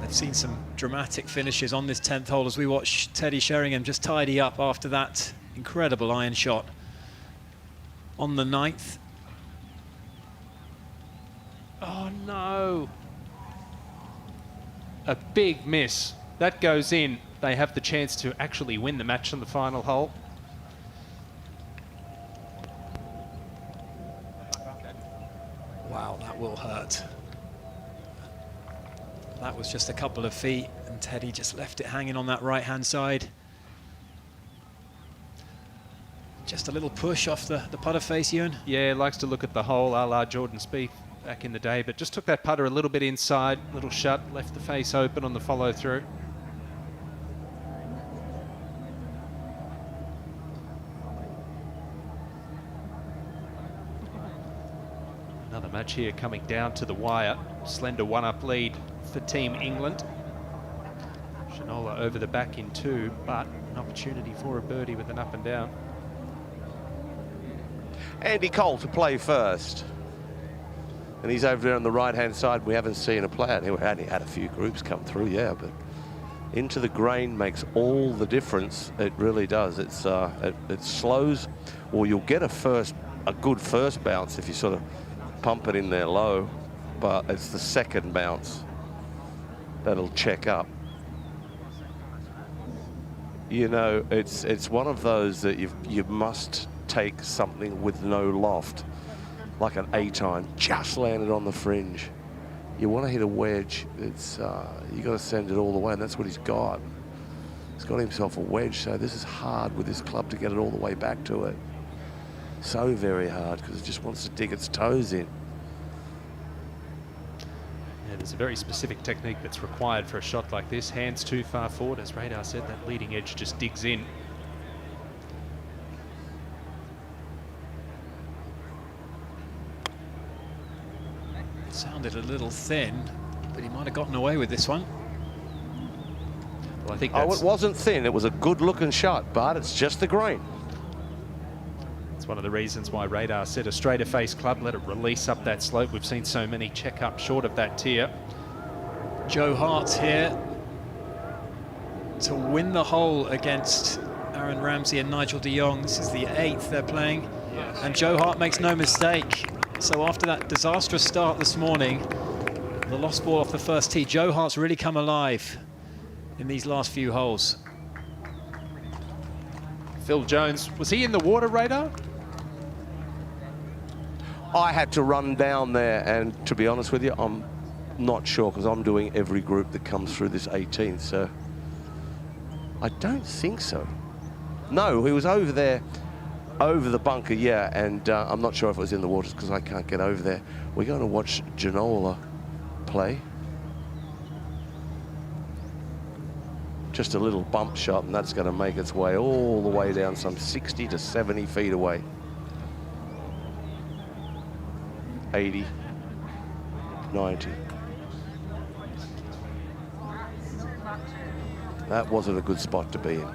They've seen some dramatic finishes on this 10th hole as we watch Teddy Sheringham just tidy up after that incredible iron shot on the 9th. Oh no. A big miss. That goes in. They have the chance to actually win the match on the final hole. Wow, that will hurt. That was just a couple of feet, and Teddy just left it hanging on that right-hand side. Just a little push off the putter face, Ewan. Yeah, likes to look at the hole a la Jordan Spieth back in the day, but just took that putter a little bit inside, little shut, left the face open on the follow through. Another match here coming down to the wire. Slender one-up lead for Team England. Shinola over the back in 2, but an opportunity for a birdie with an up and down. Andy Cole to play first. And he's over there on the right-hand side. We haven't seen a player. He only had a few groups come through, yeah, but into the grain makes all the difference. It really does. It's it slows, or you'll get a good first bounce if you sort of pump it in there low, but it's the second bounce that'll check up. You know, it's one of those that you must take something with no loft, like an 8-iron, just landed on the fringe. You want to hit a wedge, it's you got to send it all the way, and that's what he's got. He's got himself a wedge, so this is hard with this club to get it all the way back to it. So very hard, because it just wants to dig its toes in. Yeah, there's a very specific technique that's required for a shot like this. Hands too far forward, as Radar said, that leading edge just digs in. Sounded a little thin, but he might have gotten away with this one. Well, I think it wasn't thin. It was a good-looking shot, but it's just the grain. It's one of the reasons why Radar said a straighter face club, let it release up that slope. We've seen so many check up short of that tier. Joe Hart's here to win the hole against Aaron Ramsey and Nigel de Jong. This is the 8th they're playing, and Joe Hart makes no mistake. So after that disastrous start this morning, the lost ball off the first tee, Joe Hart's really come alive in these last few holes. Phil Jones, was he in the water, Radar? I had to run down there, and to be honest with you, I'm not sure, because I'm doing every group that comes through this 18th, so I don't think so. No, he was over there, over the bunker, yeah, and I'm not sure if it was in the waters because I can't get over there. We're going to watch Ginola play. Just a little bump shot, and that's going to make its way all the way down, some 60 to 70 feet away. 80. 90. That wasn't a good spot to be in.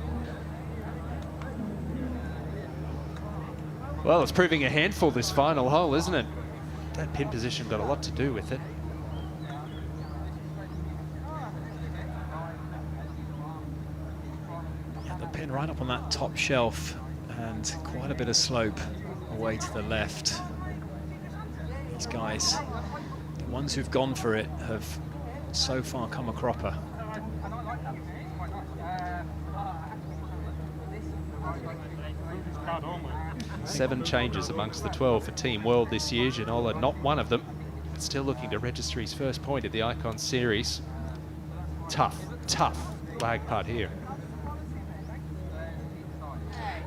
Well, it's proving a handful this final hole, isn't it? That pin position got a lot to do with it. Yeah, the pin right up on that top shelf and quite a bit of slope away to the left. These guys, the ones who've gone for it, have so far come a cropper. Seven changes amongst the 12 for Team World this year. Ginola not one of them. Still looking to register his first point at the Icon Series. Tough flag putt here.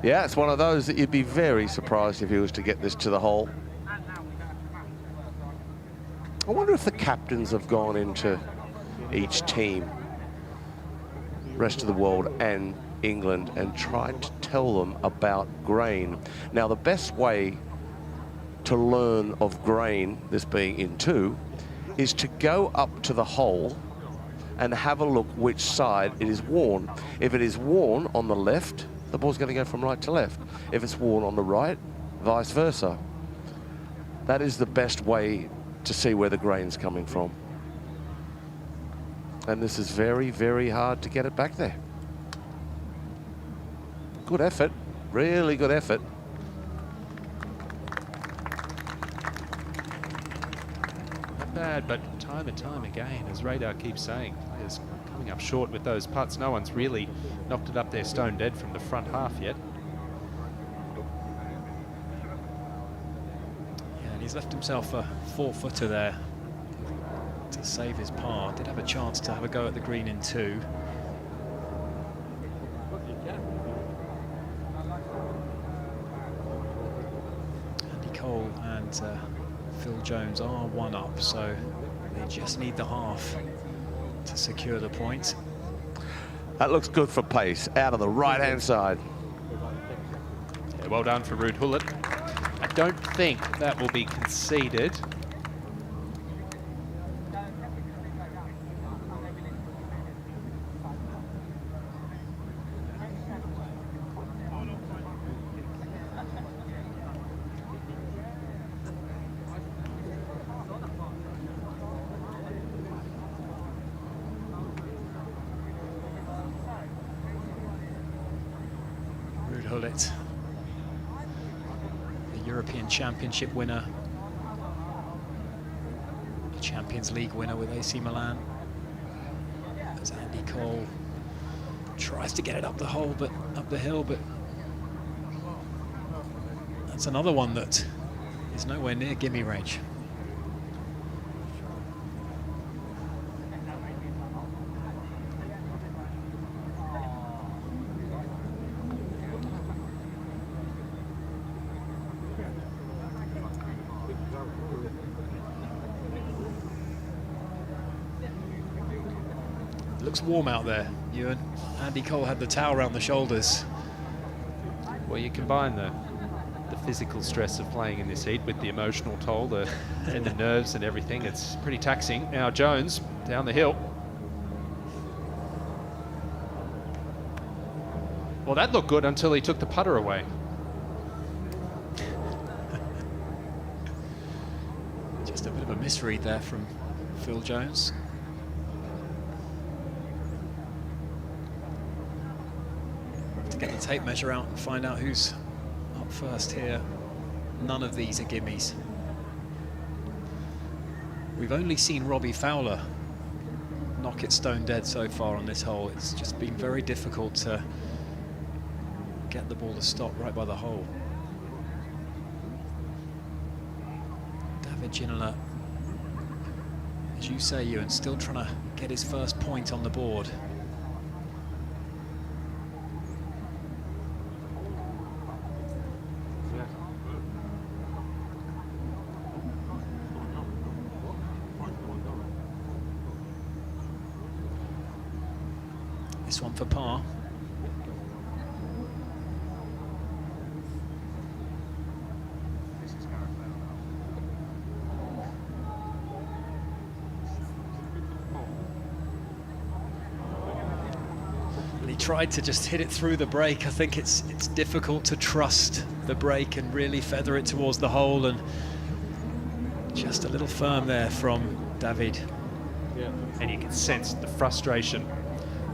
Yeah, it's one of those that you'd be very surprised if he was to get this to the hole. I wonder if the captains have gone into each team, rest of the world and England, and tried to tell them about grain. Now, the best way to learn of grain, this being in 2, is to go up to the hole and have a look which side it is worn. If it is worn on the left, the ball's going to go from right to left. If it's worn on the right, vice versa. That is the best way to see where the grain's coming from. And this is very, very hard to get it back there. Good effort, really good effort. Not bad, but time and time again, as Radar keeps saying, players coming up short with those putts. No one's really knocked it up there stone dead from the front half yet. Yeah, and he's left himself a 4-footer there to save his par. Did have a chance to have a go at the green in 2. Andy Cole and Phil Jones are 1 up, so they just need the half to secure the point. That looks good for pace, out of the right-hand side. Yeah, well done for Ruud Gullit. I don't think that will be conceded. Gullit, the European Championship winner, the Champions League winner with AC Milan. As Andy Cole tries to get it up the hill, but that's another one that is nowhere near gimme range. Looks warm out there, Ewan. Andy Cole had the towel around the shoulders. Well, you combine the physical stress of playing in this heat with the emotional toll and the nerves and everything. It's pretty taxing. Now Jones down the hill. Well, that looked good until he took the putter away. Just a bit of a misread there from Phil Jones. To get the tape measure out and find out who's up first here. None of these are gimmies. We've only seen Robbie Fowler knock it stone dead so far on this hole. It's just been very difficult to get the ball to stop right by the hole. David Ginola, as you say, Ewan, still trying to get his first point on the board. This one for par. tried to just hit it through the break. I think it's difficult to trust the break and really feather it towards the hole, and just a little firm there from David. Yeah. And you can sense the frustration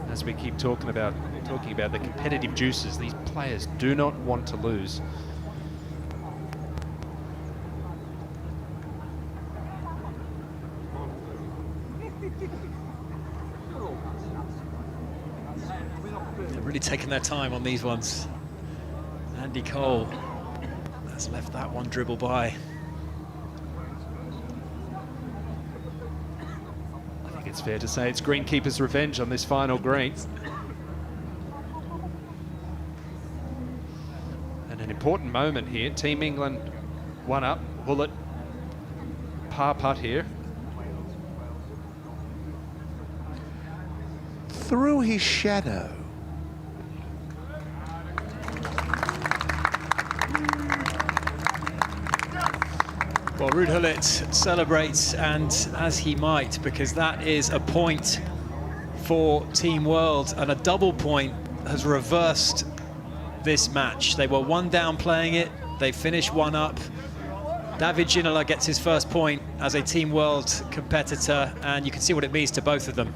as we keep talking about the competitive juices. These players do not want to lose. They're really taking their time on these ones. Andy Cole has left that one dribble by. I think it's fair to say it's greenkeeper's revenge on this final green. And an important moment here. Team England 1 up. Hullet, par putt here. Through his shadow. Well, Ruud Gullit celebrates, and as he might, because that is a point for Team World, and a double point has reversed this match. They were 1 down playing it, they finished 1 up. David Ginola gets his first point as a Team World competitor, and you can see what it means to both of them.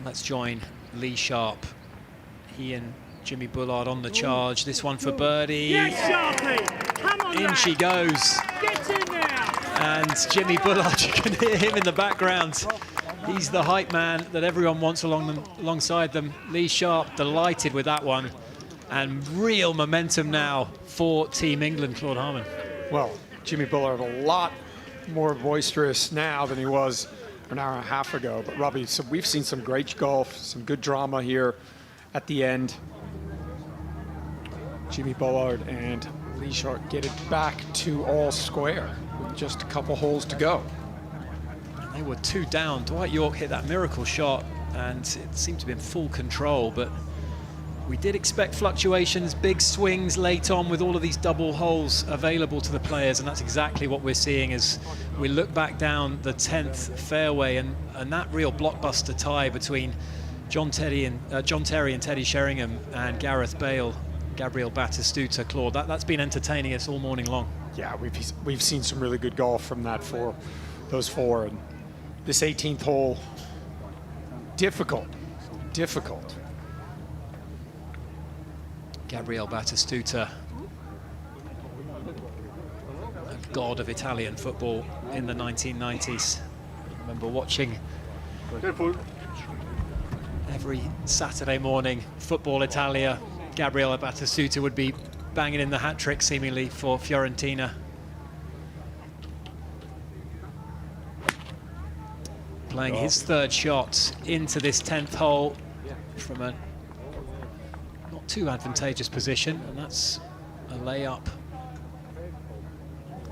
Let's join Lee Sharp. He and Jimmy Bullard on the charge. This one for birdie. Yes, Sharpie! Come on, in lad. she goes. Get in there! And Jimmy Bullard, you can hear him in the background. He's the hype man that everyone wants alongside them. Lee Sharp delighted with that one. And real momentum now for Team England, Claude Harmon. Well, Jimmy Bullard a lot more boisterous now than he was an hour and a half ago. But Robbie, so we've seen some great golf, some good drama here at the end. Jimmy Bullard and Lee Sharp get it back to all square with just a couple holes to go. And they were 2 down. Dwight York hit that miracle shot, and it seemed to be in full control, but we did expect fluctuations, big swings late on with all of these double holes available to the players, and that's exactly what we're seeing as we look back down the 10th fairway, and that real blockbuster tie between John Terry and Teddy Sheringham and Gareth Bale, Gabriel Batistuta, Claude. That's been entertaining us all morning long. Yeah, we've seen some really good golf from those four, and this 18th hole, difficult. Gabriel Batistuta, a god of Italian football in the 1990s. I remember watching every Saturday morning Football Italia. Gabriel Batistuta would be banging in the hat-trick seemingly for Fiorentina. Playing his 3rd shot into this 10th hole from a not too advantageous position, and that's a layup.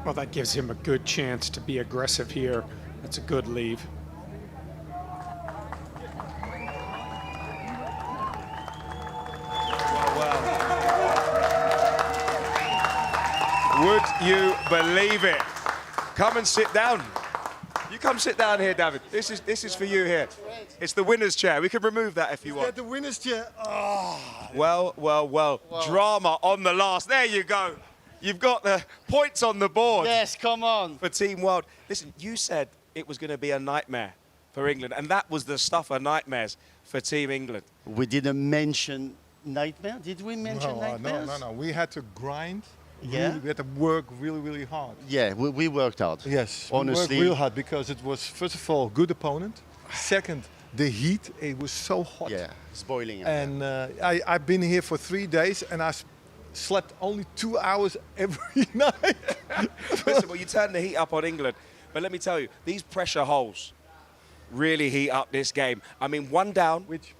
Well, that gives him a good chance to be aggressive here. That's a good leave. Would you believe it? Come and sit down. You come sit down here, David. This is for you here. It's the winner's chair. We can remove that if you want. The winner's chair. Oh. Well. Drama on the last. There you go. You've got the points on the board. Yes, come on. For Team World. Listen, you said it was going to be a nightmare for England, and that was the stuff of nightmares for Team England. We didn't mention nightmare. Did we mention nightmares? No. We had to grind. Yeah. Really, we had to work really hard. Yeah, we worked hard. Yes, honestly. We worked real hard because it was, first of all, good opponent. Second, the heat. It was so hot. Yeah, it's boiling. And I've been here for 3 days, and I slept only 2 hours every night. Listen, well, you turn the heat up on England, but let me tell you, these pressure holes really heat up this game. I mean, 1 down. Which?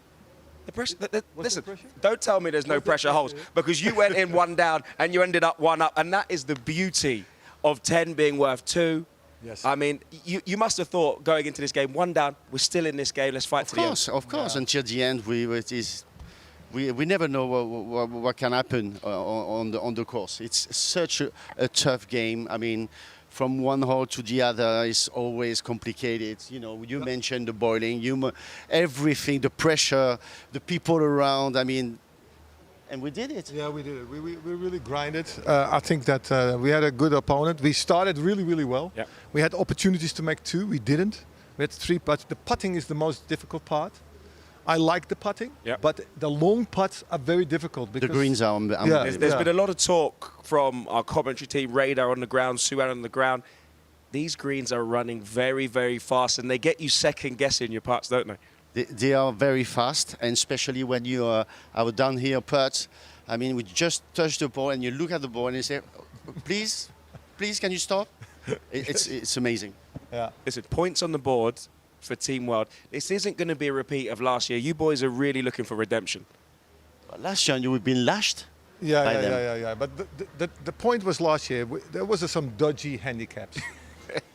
The pressure. Listen, don't tell me there's no pressure holes, because you went in 1 down and you ended up 1 up, and that is the beauty of 10 being worth 2 Yes. I mean, you must have thought going into this game, 1 down, we're still in this game, let's fight to the end. Of course. Until the end, we never know what can happen on the course. It's such a tough game. I mean, from one hole to the other is always complicated. You know, you mentioned the boiling, everything, the pressure, the people around. I mean, and we did it. Yeah, we did it. We really grinded. I think that we had a good opponent. We started really, really well. Yeah. We had opportunities to make 2. We didn't. We had 3 putts. The putting is the most difficult part. I like the putting, but the long putts are very difficult. Because the greens are There's been a lot of talk from our commentary team, Radar on the ground, Suan on the ground. These greens are running very, very fast, and they get you second guessing your putts, don't they? They are very fast, and especially when you are down here putts. I mean, we just touch the ball, and you look at the ball, and you say, please, can you stop? It's amazing. Yeah. Listen, points on the board for Team World. This isn't going to be a repeat of last year. You boys are really looking for redemption. Last year you've been lashed. Yeah. But the point was last year there was some dodgy handicaps.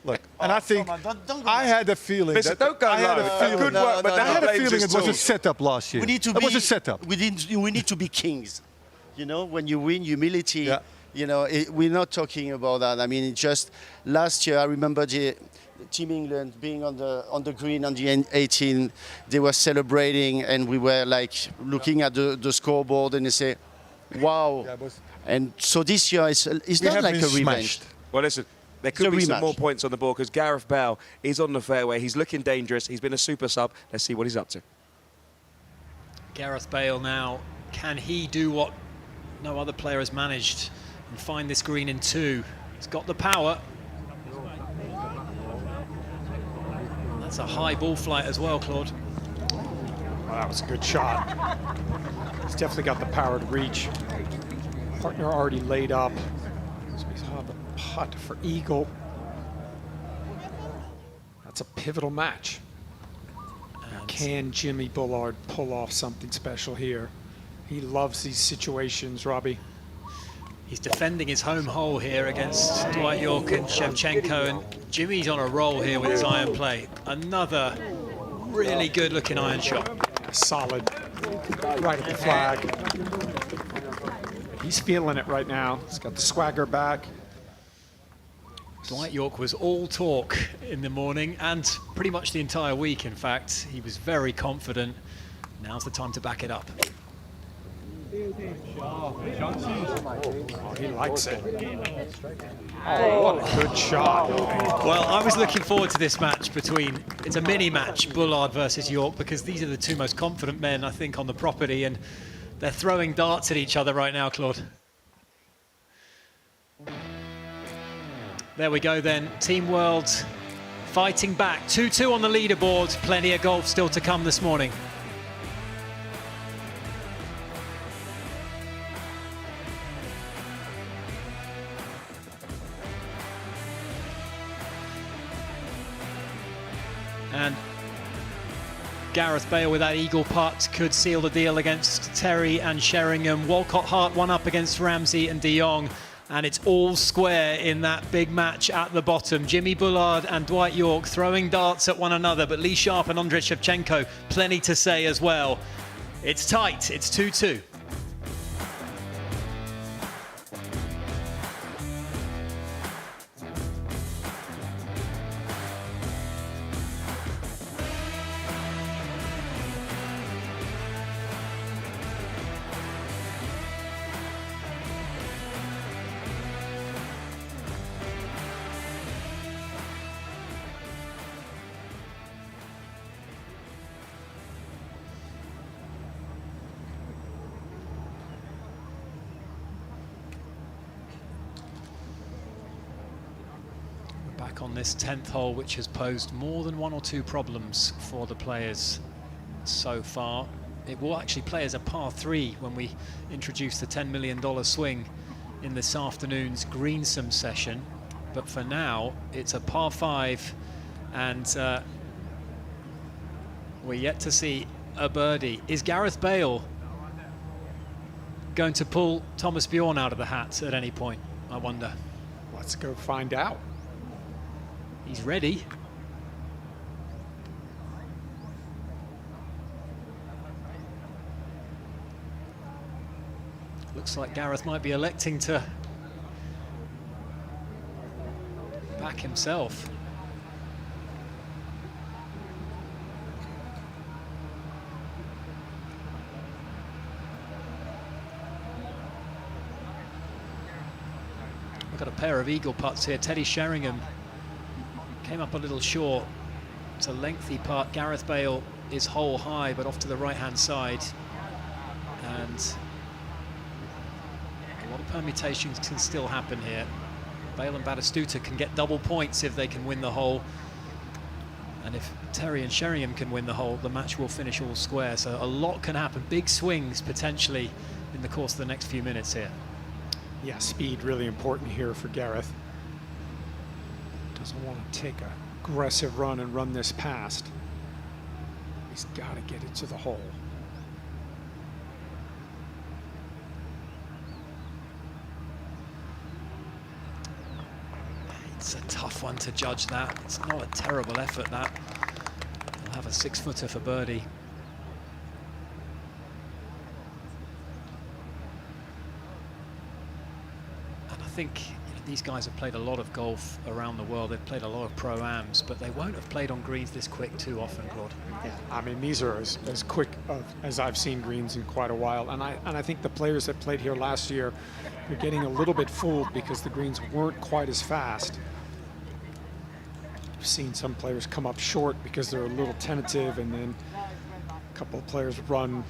Look, and I think I had a feeling. Listen, don't go I had a feeling. Good work, but I had a feeling it was a setup last year. It was a setup. We need to be kings. You know, when you win, humility. Yeah. You know, we're not talking about that. I mean, just last year I remember Team England being on the green on the 18, they were celebrating, and we were like looking at the scoreboard, and they say, "Wow!" And so this year it's not like a revenge. Well, listen, there could be some more points on the board because Gareth Bale is on the fairway. He's looking dangerous. He's been a super sub. Let's see what he's up to. Gareth Bale now, can he do what no other player has managed and find this green in 2? He's got the power. That's a high ball flight as well, Claude. Well, that was a good shot. He's definitely got the power to reach. Partner already laid up. So he's on the putt for eagle. That's a pivotal match. Now, can Jimmy Bullard pull off something special here? He loves these situations, Robbie. He's defending his home hole here against Dwight York and Shevchenko, and Jimmy's on a roll here with his iron play. Another really good-looking iron shot. Solid, right at the flag. He's feeling it right now. He's got the swagger back. Dwight York was all talk in the morning and pretty much the entire week, in fact. He was very confident. Now's the time to back it up. Oh, he likes it. Oh, what a good shot. Well, I was looking forward to this match between, it's a mini match, Bullard versus York, because these are the 2 most confident men, I think, on the property, and they're throwing darts at each other right now, Claude. There we go then, Team World fighting back. 2-2 on the leaderboard, plenty of golf still to come this morning. And Gareth Bale with that eagle putt could seal the deal against Terry and Sheringham. Walcott Hart 1 up against Ramsey and De Jong. And it's all square in that big match at the bottom. Jimmy Bullard and Dwight York throwing darts at one another, but Lee Sharp and Andrei Shevchenko plenty to say as well. It's tight, it's 2-2. On this 10th hole, which has posed more than 1 or 2 problems for the players so far. It will actually play as a par 3 when we introduce the $10 million swing in this afternoon's Greensome session, but for now it's a par 5, and we're yet to see a birdie. Is Gareth Bale going to pull Thomas Bjorn out of the hat at any point, I wonder? Let's go find out. He's ready. Looks like Gareth might be electing to back himself. We've got a pair of eagle putts here. Teddy Sheringham came up a little short. It's a lengthy putt. Gareth Bale is hole high, but off to the right-hand side. And a lot of permutations can still happen here. Bale and Batistuta can get double points if they can win the hole. And if Terry and Sheringham can win the hole, the match will finish all square. So a lot can happen. Big swings potentially in the course of the next few minutes here. Yeah, speed really important here for Gareth. Doesn't want to take an aggressive run and run this past. He's got to get it to the hole. It's a tough one to judge that. It's not a terrible effort, that. He'll have a 6-footer for birdie. And I think these guys have played a lot of golf around the world. They've played a lot of pro-ams, but they won't have played on greens this quick too often, Claude. Yeah, I mean, these are as quick as I've seen greens in quite a while. And I think the players that played here last year are getting a little bit fooled because the greens weren't quite as fast. I've seen some players come up short because they're a little tentative, and then a couple of players run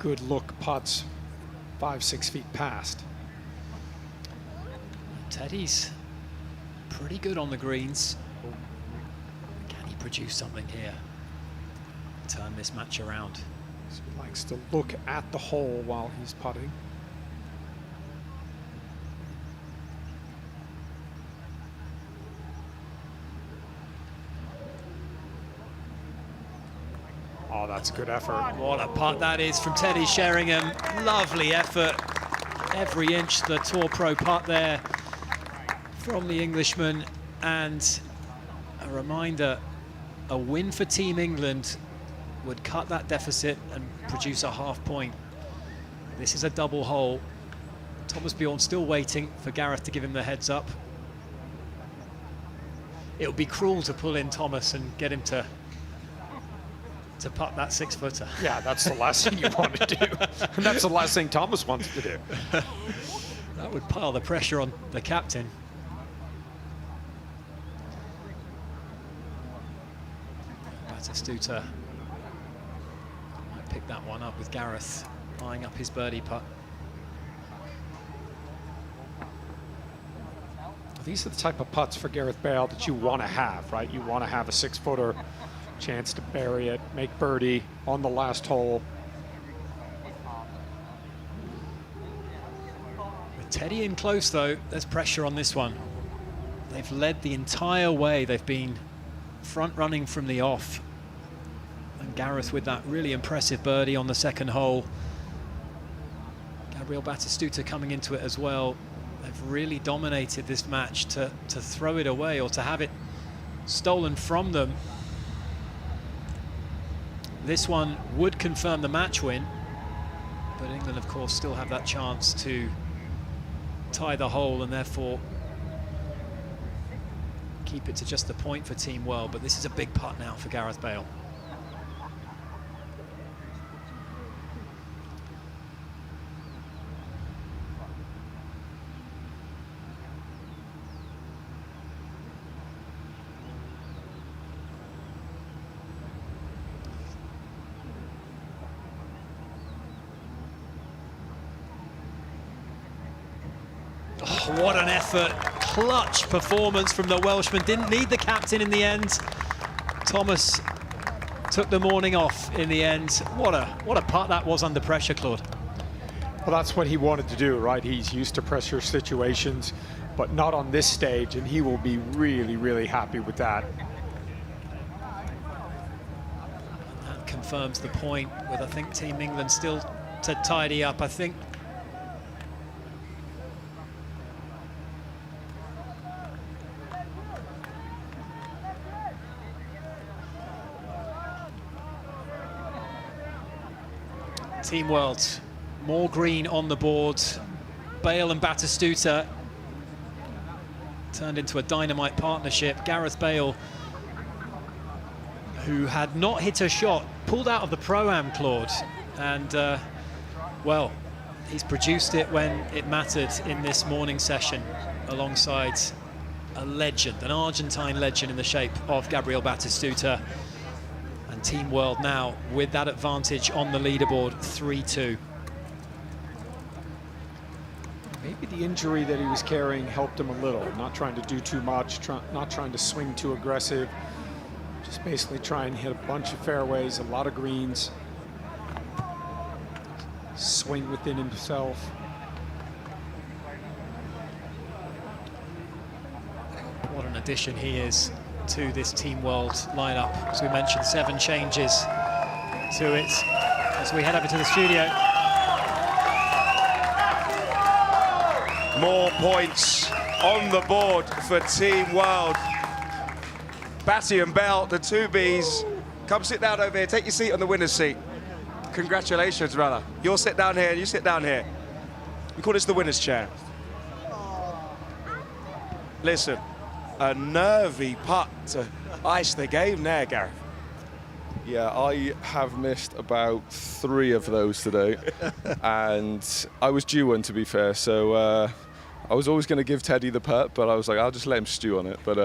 good look putts 5-6 feet past. Teddy's pretty good on the greens. Can he produce something here? Turn this match around. So he likes to look at the hole while he's putting. Oh, that's a good effort. What a putt that is from Teddy Sheringham. Lovely effort. Every inch the Tour Pro putt there from the Englishman. And a reminder, a win for Team England would cut that deficit and produce a half point. This is a double hole. Thomas Bjorn still waiting for Gareth to give him the heads up. It would be cruel to pull in Thomas and get him to putt that 6-footer. Yeah, that's the last thing you want to do. And that's the last thing Thomas wants to do. That would pile the pressure on the captain. Batistuta might pick that one up with Gareth eyeing up his birdie putt. These are the type of putts for Gareth Bale that you want to have, right? You want to have a 6-footer, chance to bury it, make birdie on the last hole. With Teddy in close though, there's pressure on this one. They've led the entire way. They've been front running from the off. And Gareth with that really impressive birdie on the second hole. Gabriel Batistuta coming into it as well. They've really dominated this match. To throw it away or to have it stolen from them, this one would confirm the match win, but England, of course, still have that chance to tie the hole and therefore keep it to just the point for Team World. But this is a big putt now for Gareth Bale. What an effort. Clutch performance from the Welshman. Didn't need the captain in the end. Thomas took the morning off in the end. What a putt that was under pressure, Claude. Well, that's what he wanted to do, right? He's used to pressure situations, but not on this stage, and he will be really, really happy with that. That confirms the point with, I think, Team England still to tidy up. I think Team World, more green on the board. Bale and Batistuta turned into a dynamite partnership. Gareth Bale, who had not hit a shot, pulled out of the Pro-Am, Claude, and well, he's produced it when it mattered in this morning session alongside a legend, an Argentine legend in the shape of Gabriel Batistuta. And Team World now with that advantage on the leaderboard, 3-2. Maybe the injury that he was carrying helped him a little. Not trying to do too much, not trying to swing too aggressive. Just basically try and hit a bunch of fairways, a lot of greens. Swing within himself. What an addition he is to this Team World lineup. As we mentioned, 7 changes to it as we head over to the studio. More points on the board for Team World. Batty and Bell, the 2Bs. Come sit down over here, take your seat on the winner's seat. Congratulations, brother. You'll sit down here, you sit down here. We call this the winner's chair. Listen, a nervy putt to ice the game there, Gareth. Yeah, I have missed about 3 of those today, and I was due one, to be fair, so I was always going to give Teddy the putt, but I was like, I'll just let him stew on it. But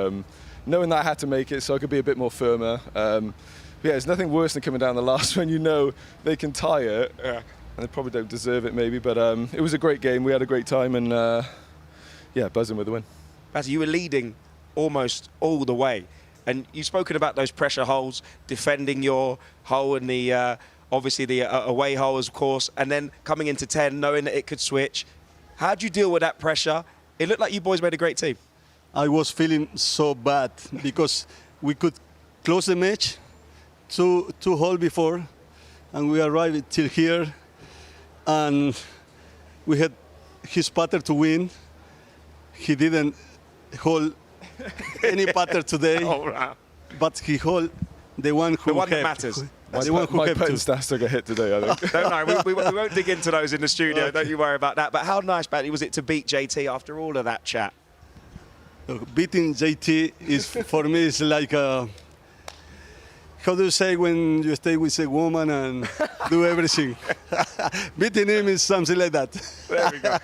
knowing that I had to make it so I could be a bit more firmer, yeah, there's nothing worse than coming down the last when you know they can tie it, and they probably don't deserve it maybe, but it was a great game, we had a great time, and yeah, buzzing with the win. Batty, you were leading almost all the way. And you've spoken about those pressure holes, defending your hole and the obviously the away hole, of course, and then coming into 10, knowing that it could switch. How'd you deal with that pressure? It looked like you boys made a great team. I was feeling so bad because we could close the match two holes before, and we arrived till here, and we had his putter to win. He didn't hold any putter today, but he hold the one who that matters. My putting stats took a hit today, I think. Don't worry, we won't dig into those in the studio. Don't you worry about that. But how nice, Batty, was it to beat JT after all of that chat? Look, beating JT is for me is like a, how do you say when you stay with a woman and do everything? Beating him is something like that. There we go.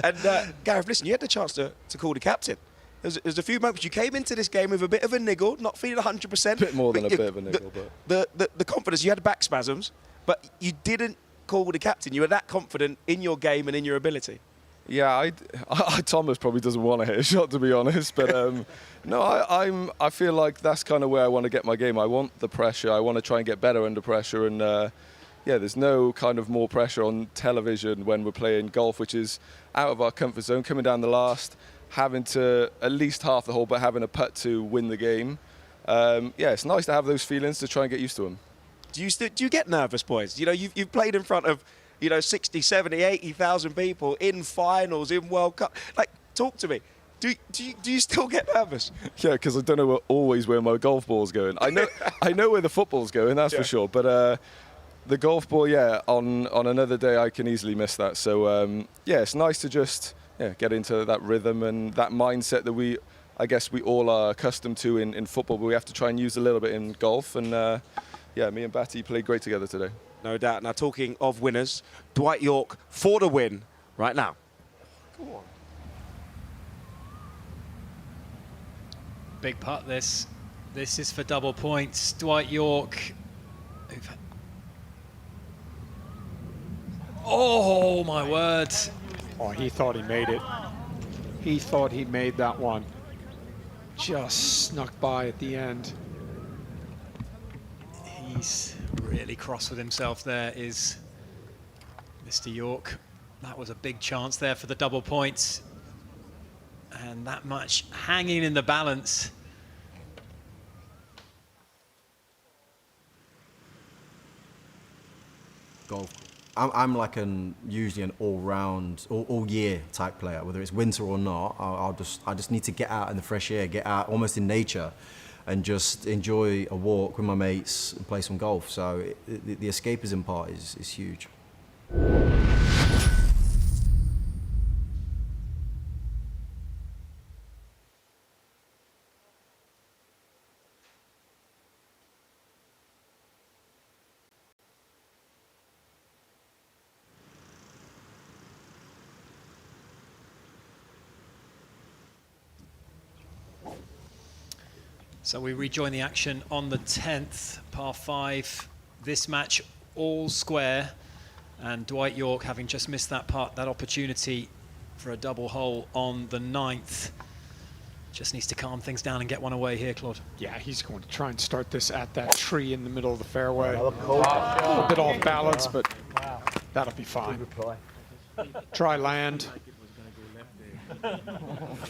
And Gareth, listen, you had the chance to call the captain. There's a few moments you came into this game with a bit of a niggle, not feeling 100%. A bit more than a bit of a niggle, but the confidence, you had back spasms, but you didn't call the captain. You were that confident in your game and in your ability. Yeah, Thomas probably doesn't want to hit a shot, to be honest, but no, I feel like that's kind of where I want to get my game. I want the pressure. I want to try and get better under pressure, and yeah, there's no kind of more pressure on television when we're playing golf, which is out of our comfort zone, coming down the last, having to at least half the hole, but having a putt to win the game. Yeah, it's nice to have those feelings to try and get used to them. Do you get nervous, boys? You know, you've played in front of, 60, 70, 80,000 people in finals, in World Cup. Like, talk to me. Do you still get nervous? Yeah, because I don't know always where my golf ball's going. I know where the football's going, that's for sure. But the golf ball, yeah, on another day I can easily miss that. So yeah, it's nice to just get into that rhythm and that mindset that I guess we all are accustomed to in football, but we have to try and use a little bit in golf. And yeah, me and Batty played great together today. No doubt. Now, talking of winners, Dwight York for the win right now. Go on. Big putt this. This is for double points. Dwight York. Oh, my word. Oh, he thought he made it. He thought he made that one. Just snuck by at the end. He's really cross with himself there, is Mr. York. That was a big chance there for the double points. And that much hanging in the balance. Golf. I'm like usually an all-round, all year type player. Whether it's winter or not, I just need to get out in the fresh air, get out almost in nature, and just enjoy a walk with my mates and play some golf. So the escapism part is huge. So we rejoin the action on the 10th, par 5. This match all square, and Dwight York, having just missed that opportunity for a double hole on the 9th, just needs to calm things down and get one away here, Claude. Yeah, he's going to try and start this at that tree in the middle of the fairway. A bit off balance, but that'll be fine. Dry land. Not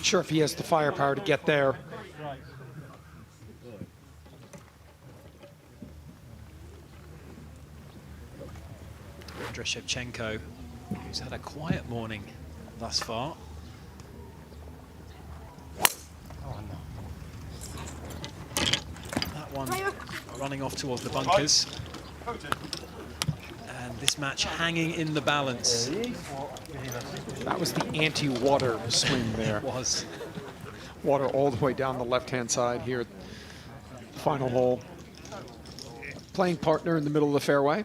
sure if he has the firepower to get there. Andrei Shevchenko, who's had a quiet morning thus far. That one running off towards the bunkers. And this match hanging in the balance. That was the anti-water swing there. It was. Water all the way down the left-hand side here. Final hole. Playing partner in the middle of the fairway.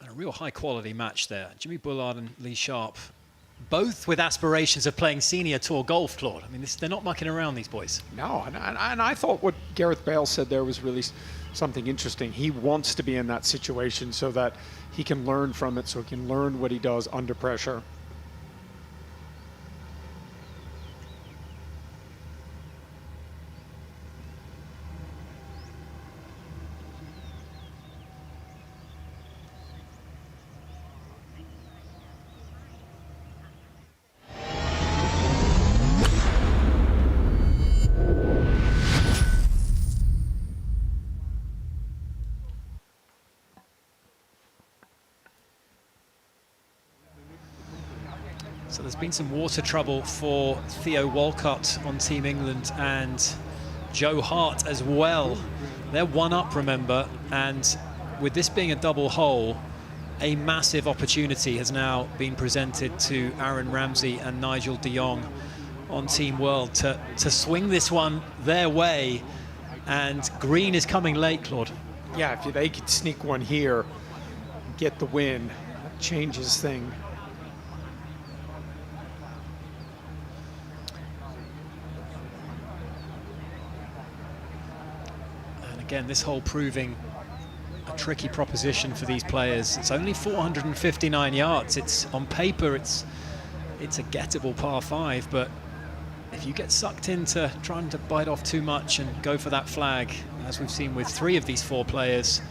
A real high-quality match there. Jimmy Bullard and Lee Sharp, both with aspirations of playing senior tour golf, Claude. I mean, they're not mucking around, these boys. No, and I thought what Gareth Bale said there was really something interesting. He wants to be in that situation so that he can learn from it, so he can learn what he does under pressure. So there's been some water trouble for Theo Walcott on Team England and Joe Hart as well. They're one up, remember, and with this being a double hole, a massive opportunity has now been presented to Aaron Ramsey and Nigel de Jong on Team World to swing this one their way, and green is coming late, Claude. Yeah, if they could sneak one here, get the win, that changes things. Again, this hole proving a tricky proposition for these players. It's only 459 yards. It's on paper, it's a gettable par 5, but if you get sucked into trying to bite off too much and go for that flag, as we've seen with 3 of these 4 players,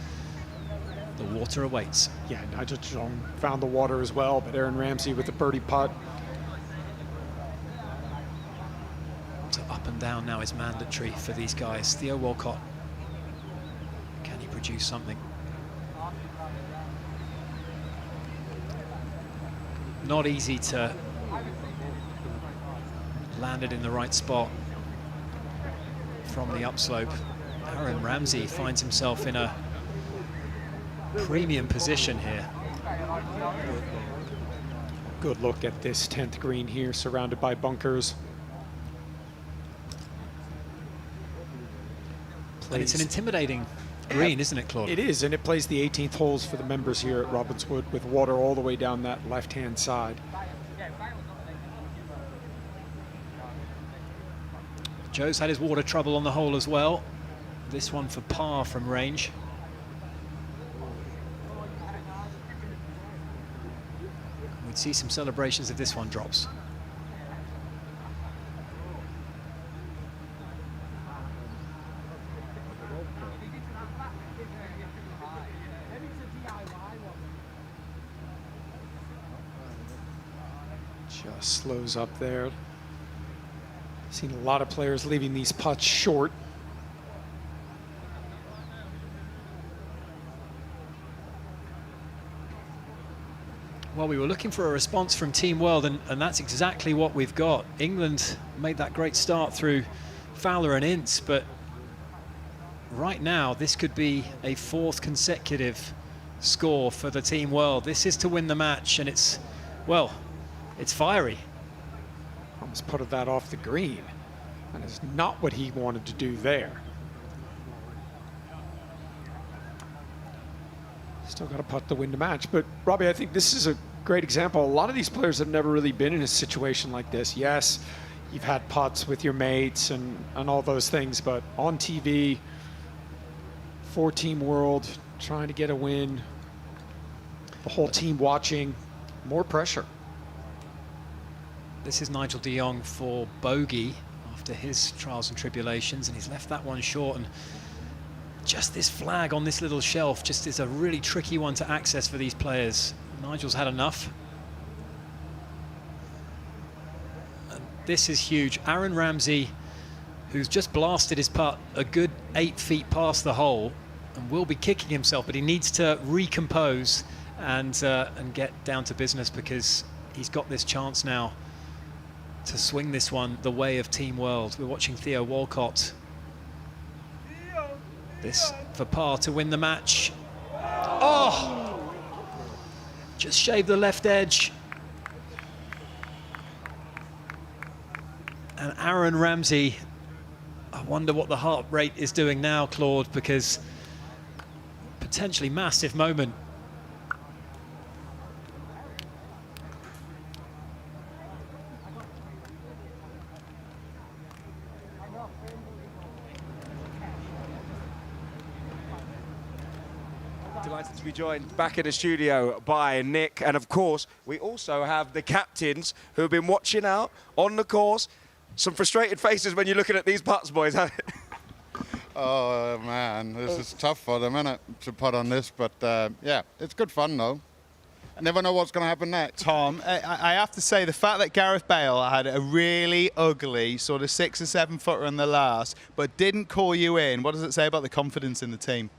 the water awaits. Yeah, Nigel de Jong found the water as well, but Aaron Ramsey with the birdie putt. So up and down now is mandatory for these guys. Theo Walcott, produce something. Not easy to land it in the right spot from the upslope. Aaron Ramsey finds himself in a premium position here. Good look at this 10th green here, surrounded by bunkers. And it's an intimidating green, isn't it, Claude? It is, and it plays the 18th holes for the members here at Robbinswood with water all the way down that left-hand side. Joe's had his water trouble on the hole as well. This one for par from range. We'd see some celebrations if this one drops. Just slows up there. Seen a lot of players leaving these putts short. Well, we were looking for a response from Team World, and that's exactly what we've got. England made that great start through Fowler and Ince, but right now this could be a 4th consecutive score for the Team World. This is to win the match, and it's, well, it's fiery. Almost putted that off the green. That is not what he wanted to do there. Still got to putt to win the match. But Robbie, I think this is a great example. A lot of these players have never really been in a situation like this. Yes, you've had putts with your mates and all those things, but on TV, for Team World, trying to get a win, the whole team watching, more pressure. This is Nigel de Jong for bogey after his trials and tribulations, and he's left that one short. And just this flag on this little shelf just is a really tricky one to access for these players. Nigel's had enough. And this is huge. Aaron Ramsey, who's just blasted his putt a good 8 feet past the hole and will be kicking himself, but he needs to recompose and get down to business, because he's got this chance now to swing this one the way of Team World. We're watching Theo Walcott. This for par to win the match. Oh! Just shaved the left edge. And Aaron Ramsey, I wonder what the heart rate is doing now, Claude, because potentially massive moment. Delighted to be joined back in the studio by Nick, and of course we also have the captains who have been watching out on the course. Some frustrated faces when you're looking at these putts, boys. Oh man, this is tough for them, isn't it, to putt on this, but yeah, it's good fun though. Never know what's going to happen next. Tom, I have to say, the fact that Gareth Bale had a really ugly sort of 6 or 7 footer on the last, but didn't call you in, what does it say about the confidence in the team?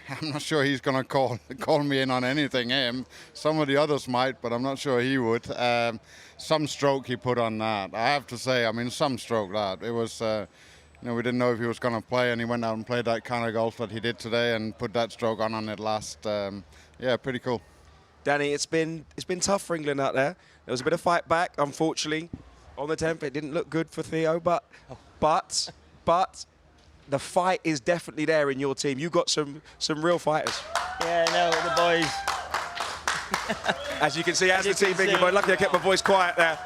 I'm not sure he's going to call me in on anything, him. Some of the others might, but I'm not sure he would. Some stroke he put on that. I have to say, I mean, some stroke that. It was, you know, we didn't know if he was going to play, and he went out and played that kind of golf that he did today and put that stroke on it last. Yeah, pretty cool. Danny, it's been tough for England out there. There was a bit of fight back, unfortunately, on the 10th. It didn't look good for Theo, but the fight is definitely there in your team. You've got some real fighters. Yeah, no, the boys. As you can see, as the team England boy, luckily I kept my voice quiet there.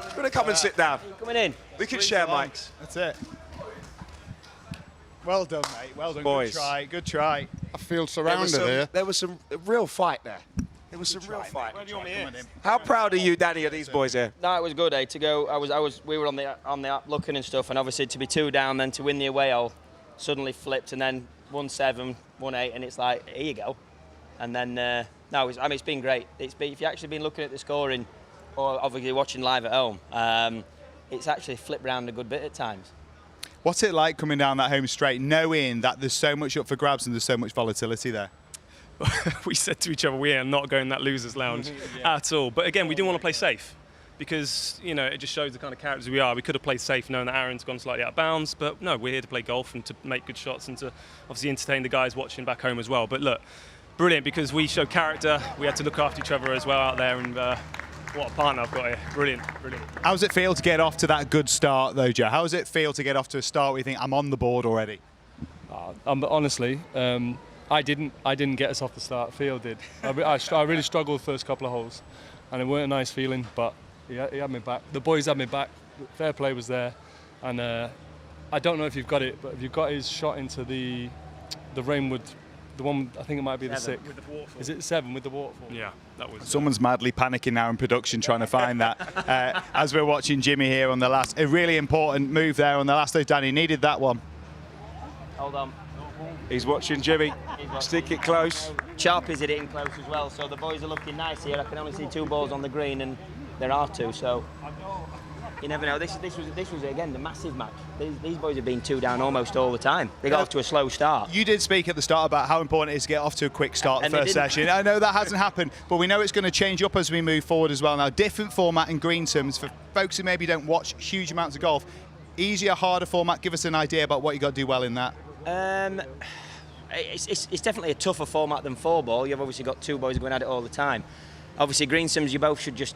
I'm going to come and sit down. Coming in. We can share mics. That's it. Well done, mate. Well done. Boys. Good try. Good try. I feel surrounded here. There was some real fight there. There was some real fight. How proud are you, Danny, of these boys here? No, it was good, to go. We were on the app looking and stuff, and obviously to be 2 down, then to win the away hole, suddenly flipped, and then 1-7, 1-8, and it's like, here you go. And then no, it's been great. If you've actually been looking at the scoring, or obviously watching live at home, it's actually flipped round a good bit at times. What's it like coming down that home straight, knowing that there's so much up for grabs and there's so much volatility there? We said to each other, we are not going that loser's lounge at all. But again, we didn't want to play safe, because, you know, it just shows the kind of characters we are. We could have played safe knowing that Aaron's gone slightly out of bounds, but no, we're here to play golf and to make good shots and to obviously entertain the guys watching back home as well. But look, brilliant, because we showed character. We had to look after each other as well out there, and what a partner I've got here. Brilliant, brilliant. How does it feel to get off to that good start, though, Joe? How does it feel to get off to a start where you think, I'm on the board already? Honestly, I didn't get us off the start. Theo did. I really struggled the first couple of holes, and it weren't a nice feeling, but he had me back. The boys had me back. Fair play was there, and I don't know if you've got it, but if you've got his shot into the Rainwood, the one, I think it might be the 6th. With the waterfall. Is it 7 with the waterfall? Yeah, that was. Someone's madly panicking now in production trying to find that. As we're watching Jimmy here on the last, a really important move there on the last. Danny needed that one. Hold on. He's watching Jimmy. Stick it close. Sharpies are hitting close as well, so the boys are looking nice here. I can only see 2 balls on the green, and there are 2, so you never know. This was again the massive match. These boys have been 2 down almost all the time. They got off to a slow start. You did speak at the start about how important it is to get off to a quick start the first session. I know that hasn't happened, but we know it's going to change up as we move forward as well. Now, different format in green terms for folks who maybe don't watch huge amounts of golf. Easier, harder format. Give us an idea about what you got to do well in that. it's definitely a tougher format than 4-ball. You've obviously got 2 boys going at it all the time. Obviously, greensomes, you both should just,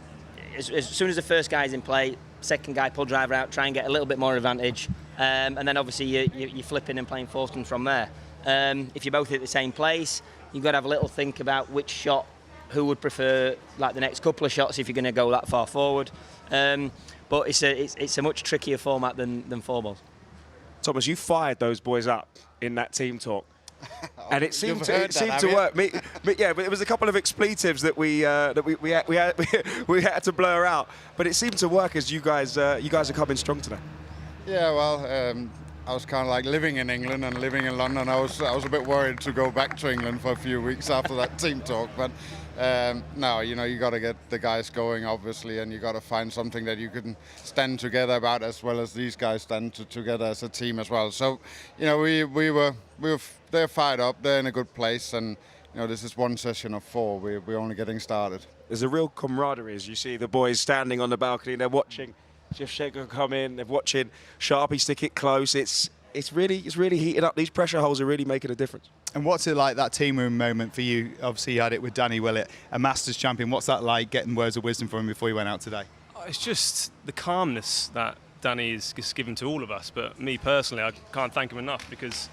as soon as the first guy's in play, second guy pull driver out, try and get a little bit more advantage, and then obviously you're flipping and playing foursomes from there. If you're both at the same place, you've got to have a little think about which shot, who would prefer like the next couple of shots if you're going to go that far forward. But it's a much trickier format than 4-balls. Thomas, you fired those boys up in that team talk. And it seemed to work. Yeah, but it was a couple of expletives that we had to blur out. But it seemed to work as you guys are coming strong today. Yeah, well, I was kind of like living in England and living in London. I was a bit worried to go back to England for a few weeks after that team talk. But no, you got to get the guys going, obviously, and you got to find something that you can stand together about, as well as these guys stand together as a team as well. So, they're fired up. They're in a good place, and this is one session of 4. We're only getting started. There's a real camaraderie as you see the boys standing on the balcony. They're watching Jeff Shaker come in. They're watching Sharpie stick it close. It's really heating up. These pressure holes are really making a difference. And what's it like, that team room moment for you? Obviously, you had it with Danny Willett, a Masters champion. What's that like, getting words of wisdom from him before you went out today? It's just the calmness that Danny is given to all of us. But me personally, I can't thank him enough, because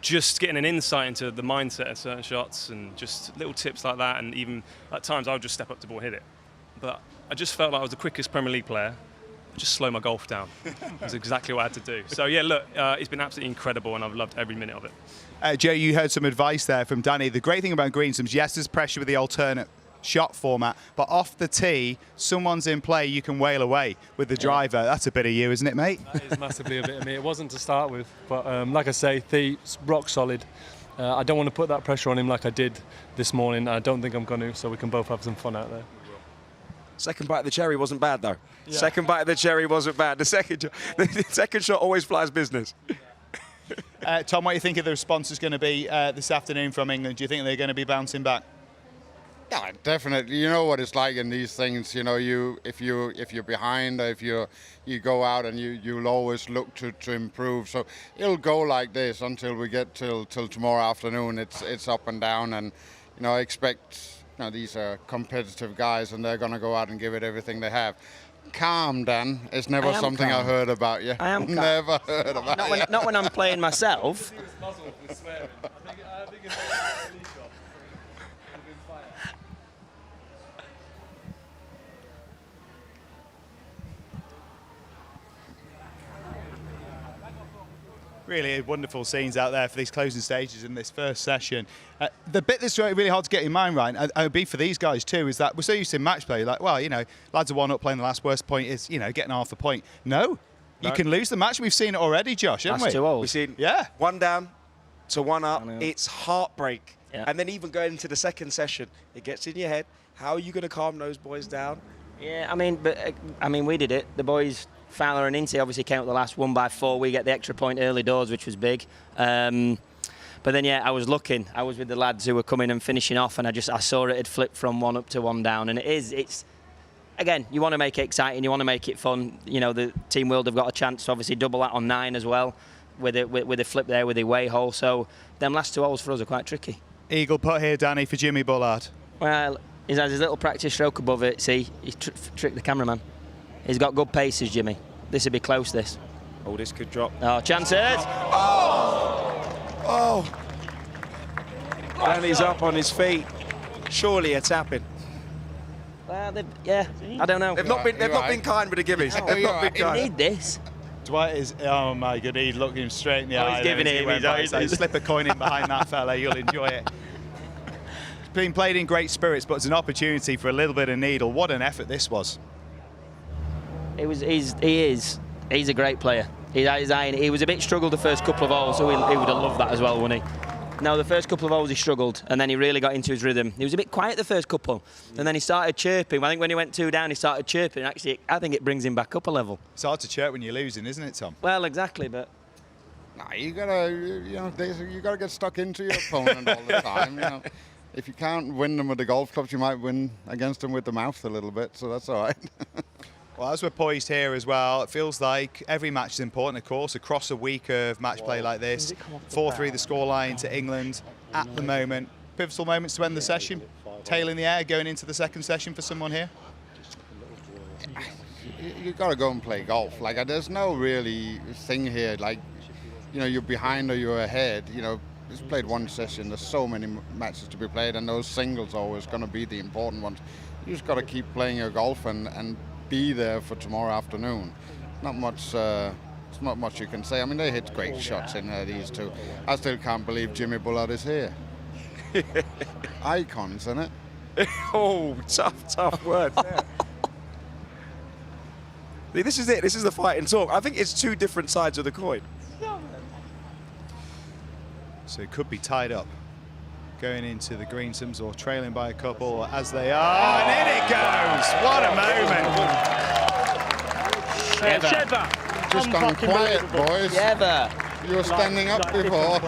just getting an insight into the mindset of certain shots and just little tips like that, and even at times I would just step up to the ball and hit it. But I just felt like I was the quickest Premier League player. Just slow my golf down. That's exactly what I had to do. So yeah, look, it's been absolutely incredible, and I've loved every minute of it. Joe, you heard some advice there from Danny. The great thing about greensomes, yes, there's pressure with the alternate shot format, but off the tee, someone's in play, you can wail away with the driver. That's a bit of you, isn't it, mate? That is massively a bit of me. It wasn't to start with, but like I say, Thee's rock solid. I don't want to put that pressure on him like I did this morning. I don't think I'm going to, so we can both have some fun out there. Second bite of the cherry wasn't bad, though. Yeah. Second bite of the cherry wasn't bad. The second shot always flies business. Tom, what do you think of the response is going to be this afternoon from England? Do you think they're going to be bouncing back? Yeah, definitely. You know what it's like in these things. If you're behind, if you go out, and you'll always look to improve. So it'll go like this until we get till tomorrow afternoon. It's up and down, and I expect these are competitive guys, and they're going to go out and give it everything they have. Calm, Dan. It's never something I heard about you. I am calm. Never heard about you. Not when I'm playing myself. Really wonderful scenes out there for these closing stages in this first session. The bit that's really hard to get your mind right, and it would be for these guys too, is that we're so used to match play. Like, well, lads are 1-up playing the last. Worst point is, getting half a point. No, you can lose the match. We've seen it already, Josh, haven't we? That's 2 holes. We've seen 1 down to 1 up. It's heartbreak. Yeah. And then even going into the second session, it gets in your head. How are you going to calm those boys down? Yeah, we did it. The boys, Fowler and Ince, obviously came up the last 1 by 4. We get the extra point early doors, which was big. But then, I was looking. I was with the lads who were coming and finishing off, and I saw it had flipped from 1 up to 1 down. And it's again, you want to make it exciting, you want to make it fun. The Team World have got a chance to obviously double that on 9 as well, with a flip there with the away hole. So them last 2 holes for us are quite tricky. Eagle putt here, Danny, for Jimmy Bullard. Well, he has his little practice stroke above it. See, he tricked the cameraman. He's got good paces, Jimmy. This would be close, this. Oh, this could drop. Oh, chances! Oh! Danny's up on his feet. Surely a tapping. Well, I don't know. They've not been kind with the gibbies. They've not been kind. They need this. Dwight is, oh my God, he's looking him straight in the eye. He's giving it. Slip a coin in behind that fella, you'll enjoy it. It's been played in great spirits, but it's an opportunity for a little bit of needle. What an effort this was. He's a great player. He was a bit struggled the first couple of holes, so he would have loved that as well, wouldn't he? No, the first couple of holes he struggled, and then he really got into his rhythm. He was a bit quiet the first couple, and then he started chirping. I think when he went 2 down, he started chirping. Actually, I think it brings him back up a level. It's hard to chirp when you're losing, isn't it, Tom? Well, exactly, but... Nah, you gotta get stuck into your opponent all the time. If you can't win them with the golf clubs, you might win against them with the mouth a little bit, so that's all right. Well, as we're poised here as well, it feels like every match is important, of course, across a week of match play like this. 4-3 the scoreline to England at the moment. Pivotal moments to end the session. Tail in the air going into the second session for someone here. You got to go and play golf. Like, there's no really thing here. Like, you know, you're behind or you're ahead. You know, just played one session. There's so many matches to be played, and those singles are always going to be the important ones. You just got to keep playing your golf and be there for tomorrow afternoon. Not much. It's not much you can say. I mean, they hit great shots in there, these two. I still can't believe Jimmy Bullard is here. Icons, isn't it? Oh, tough word. This is it. This is the fight and talk. I think it's two different sides of the coin. So it could be tied up going into the greensomes or trailing by a couple as they are. And in it goes. What a moment. Sheva. Just gone quiet, boys. You were standing up before.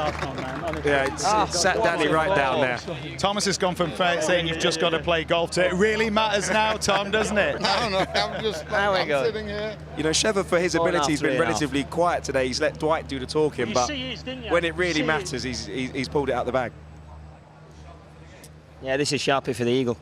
Yeah, it's sat Danny right down there. Thomas has gone from saying you've just got to play golf to it really matters now, Tom, doesn't it? No, I'm just I'm sitting here. You know, Sheva, for his ability, has been relatively quiet today. He's let Dwight do the talking, but when it really matters, he's pulled it out the bag. Yeah, this is Sharpie for the eagle.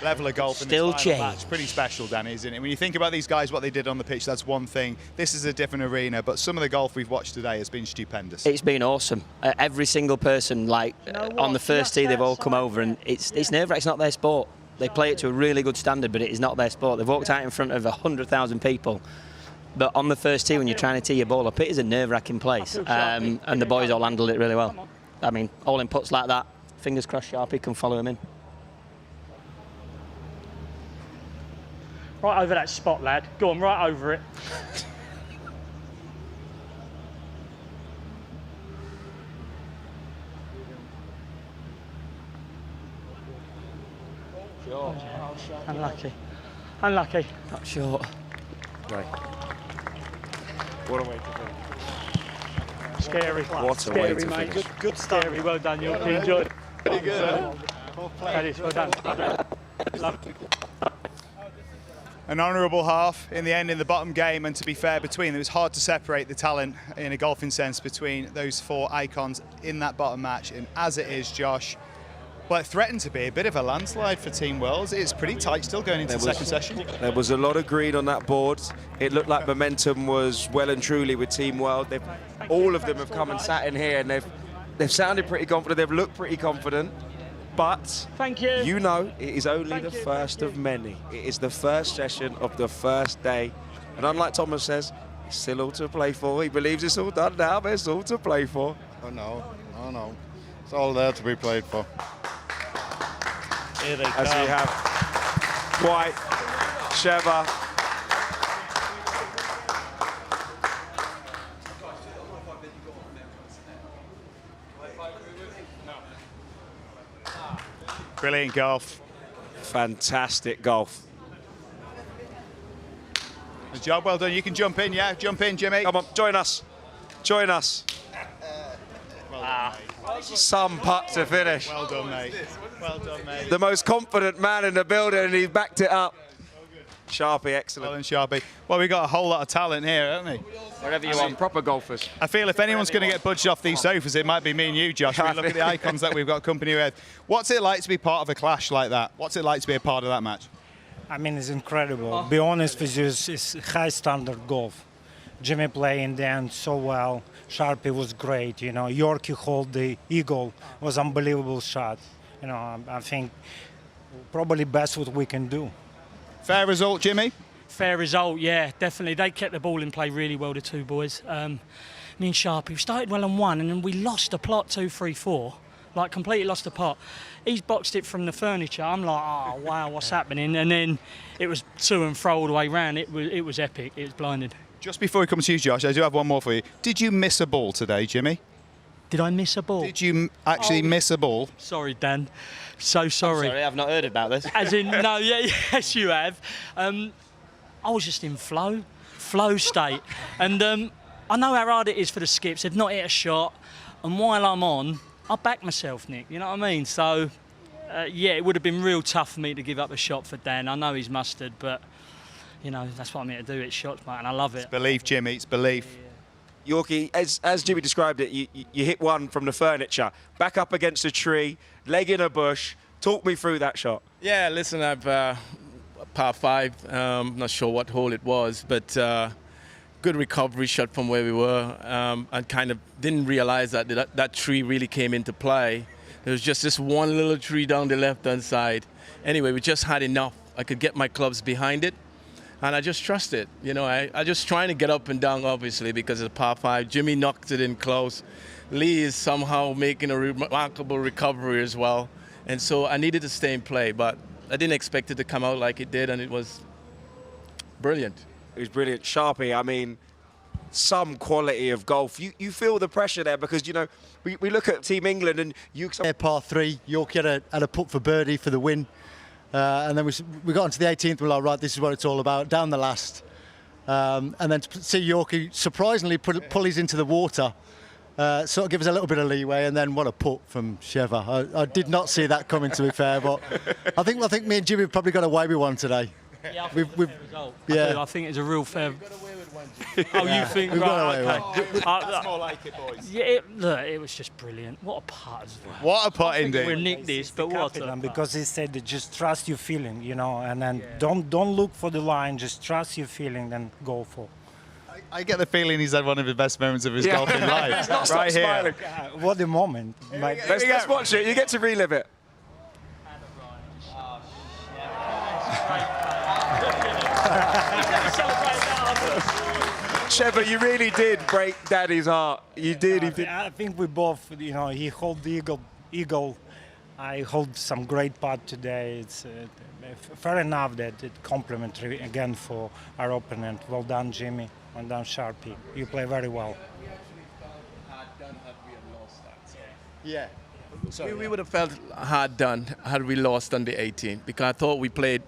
Level of golf Still in this final match. Pretty special, Danny, isn't it? When you think about these guys, what they did on the pitch, that's one thing. This is a different arena, but some of the golf we've watched today has been stupendous. It's been awesome. Every single person, like on the first tee, they've all come over, and it's nerve-wracking. It's not their sport. They play it to a really good standard, but it is not their sport. They've walked out in front of 100,000 people. But on the first tee, when you're trying to tee your ball up, it is a nerve-wracking place, and the boys all handled it really well. I mean, all in putts like that. Fingers crossed Sharpie can follow him in. Right over that spot, lad. Go on, right over it. Short. Unlucky. Unlucky. Not short. Right. What a way to finish. Scary. What a way to finish. Good scary. Well done, you enjoyed it. Pretty good. That is, well done. Lovely. An honourable half in the end in the bottom game, and to be fair, between it was hard to separate the talent in a golfing sense between those four icons in that bottom match. And as it is, Josh, well, it threatened to be a bit of a landslide for Team Wells. It's pretty tight still going into the second session. There was a lot of green on that board. It looked like momentum was well and truly with Team World. All of them have come and sat in here, and they've sounded pretty confident. They've looked pretty confident. But thank you. You know, it is only the first of many. It is the first session of the first day. And unlike Thomas says, it's still all to play for. He believes it's all done now, but it's all to play for. Oh, no. Oh, no. It's all there to be played for. Here they As come. we have Dwight, Sheva, Brilliant golf. Fantastic golf. A job well done. You can jump in, yeah? Jump in, Jimmy. Come on, join us. Join us. Some putt to finish. Well done, mate. Well done, mate. The most confident man in the building, and he's backed it up. Sharpie, excellent. Well done, Sharpie. Well, we've got a whole lot of talent here, haven't we? Wherever you want. Proper golfers. I feel if anyone's going to get budged off these sofas, it might be me and you, Josh. We look at the icons that we've got company with. What's it like to be part of a clash like that? What's it like to be a part of that match? I mean, it's incredible. Be honest with you, it's high standard golf. Jimmy playing the end so well. Sharpie was great. You know, Yorkie hold the eagle was unbelievable shot. You know, I think probably best what we can do. Fair result, Jimmy? Fair result, yeah, definitely. They kept the ball in play really well, the two boys. Me and Sharpie, we started well on one, and then we lost the plot 2, 3, 4. Like, completely lost the pot. He's boxed it from the furniture. I'm like, oh, wow, what's happening? And then it was to and fro all the way round. It was epic. It was blinding. Just before we come to you, Josh, I do have one more for you. Did you miss a ball today, Jimmy? Did I miss a ball? Did you actually miss a ball? Sorry, Dan. So sorry. I'm sorry, I've not heard about this. As in, no, yeah, yes, you have. I was just in flow state. And I know how hard it is for the skips. They've not hit a shot. And while I'm on, I back myself, Nick. You know what I mean? So Yeah, it would have been real tough for me to give up a shot for Dan. I know he's mustard, but you know that's what I'm here to do. It's shots, mate, and I love it. It's belief, Jimmy. It's belief. Yorkie, as Jimmy described it, you hit one from the furniture, back up against a tree, leg in a bush. Talk me through that shot. Yeah, listen, I've par 5. Not sure what hole it was, but good recovery shot from where we were. I kind of didn't realize that tree really came into play. There was just this one little tree down the left-hand side. Anyway, we just had enough. I could get my clubs behind it, and I just trusted. You know, I just trying to get up and down, obviously, because it's a par 5. Jimmy knocked it in close. Lee is somehow making a remarkable recovery as well. And so I needed to stay in play, but I didn't expect it to come out like it did, and it was brilliant. It was brilliant. Sharpie, I mean, some quality of golf. You feel the pressure there because, you know, we look at Team England and you... Par 3, Yorkie had a putt for birdie for the win. And then we got onto the 18th, we're like, right, this is what it's all about, down the last. And then to see Yorkie surprisingly pull his into the water, sort of give us a little bit of leeway, and then what a putt from Sheva. I did not see that coming, to be fair, but I think me and Jimmy have probably got away with one today. Yeah, I think it's a fair result. I think it's a real fair... Oh, you think? We've got away Right, okay. That's more like it, boys. Yeah, look, it was just brilliant. What a putt as well. What a putt, indeed. We'll nick this, but what a putt. Because he said that just trust your feeling, you know, and then don't look for the line, just trust your feeling, then go for. I get the feeling he's had one of the best moments of his golfing life. He's not right here. What a moment. Let's watch it. You get to relive it. Sheva, you really did break Daddy's heart. You did. I think we both, you know, he hold the eagle. I hold some great putt today. It's fair enough that it's complimentary again for our opponent. Well done, Jimmy. Well done, Sharpie. You play very well. Yeah. We would have felt hard done had we lost on the 18th, because I thought we played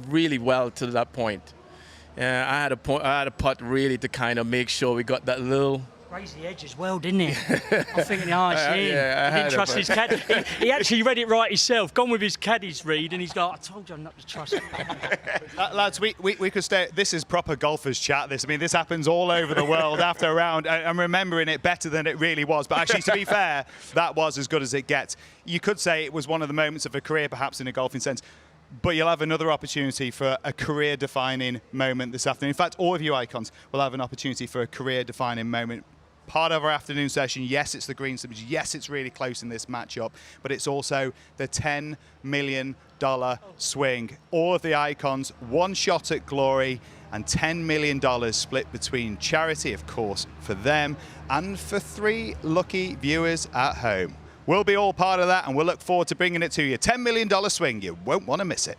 really well to that point. I had a putt really to kind of make sure we got that little... Raised the edge as well, didn't he? I'm thinking, oh, Yeah, he didn't trust his caddy. He actually read it right himself, gone with his caddy's read, and he's like, I told you not to trust him. Lads, we could stay. This is proper golfers chat. This, I mean, this happens all over the world after a round. I'm remembering it better than it really was. But actually, to be fair, that was as good as it gets. You could say it was one of the moments of a career, perhaps in a golfing sense. But you'll have another opportunity for a career-defining moment this afternoon. In fact, all of you icons will have an opportunity for a career-defining moment. Part of our afternoon session, yes, it's the green slippage. Yes, it's really close in this matchup, but it's also the $10 million swing. All of the icons, one shot at glory, and $10 million split between charity, of course, for them, and for 3 lucky viewers at home. We'll be all part of that, and we'll look forward to bringing it to you. $10 million swing. You won't want to miss it.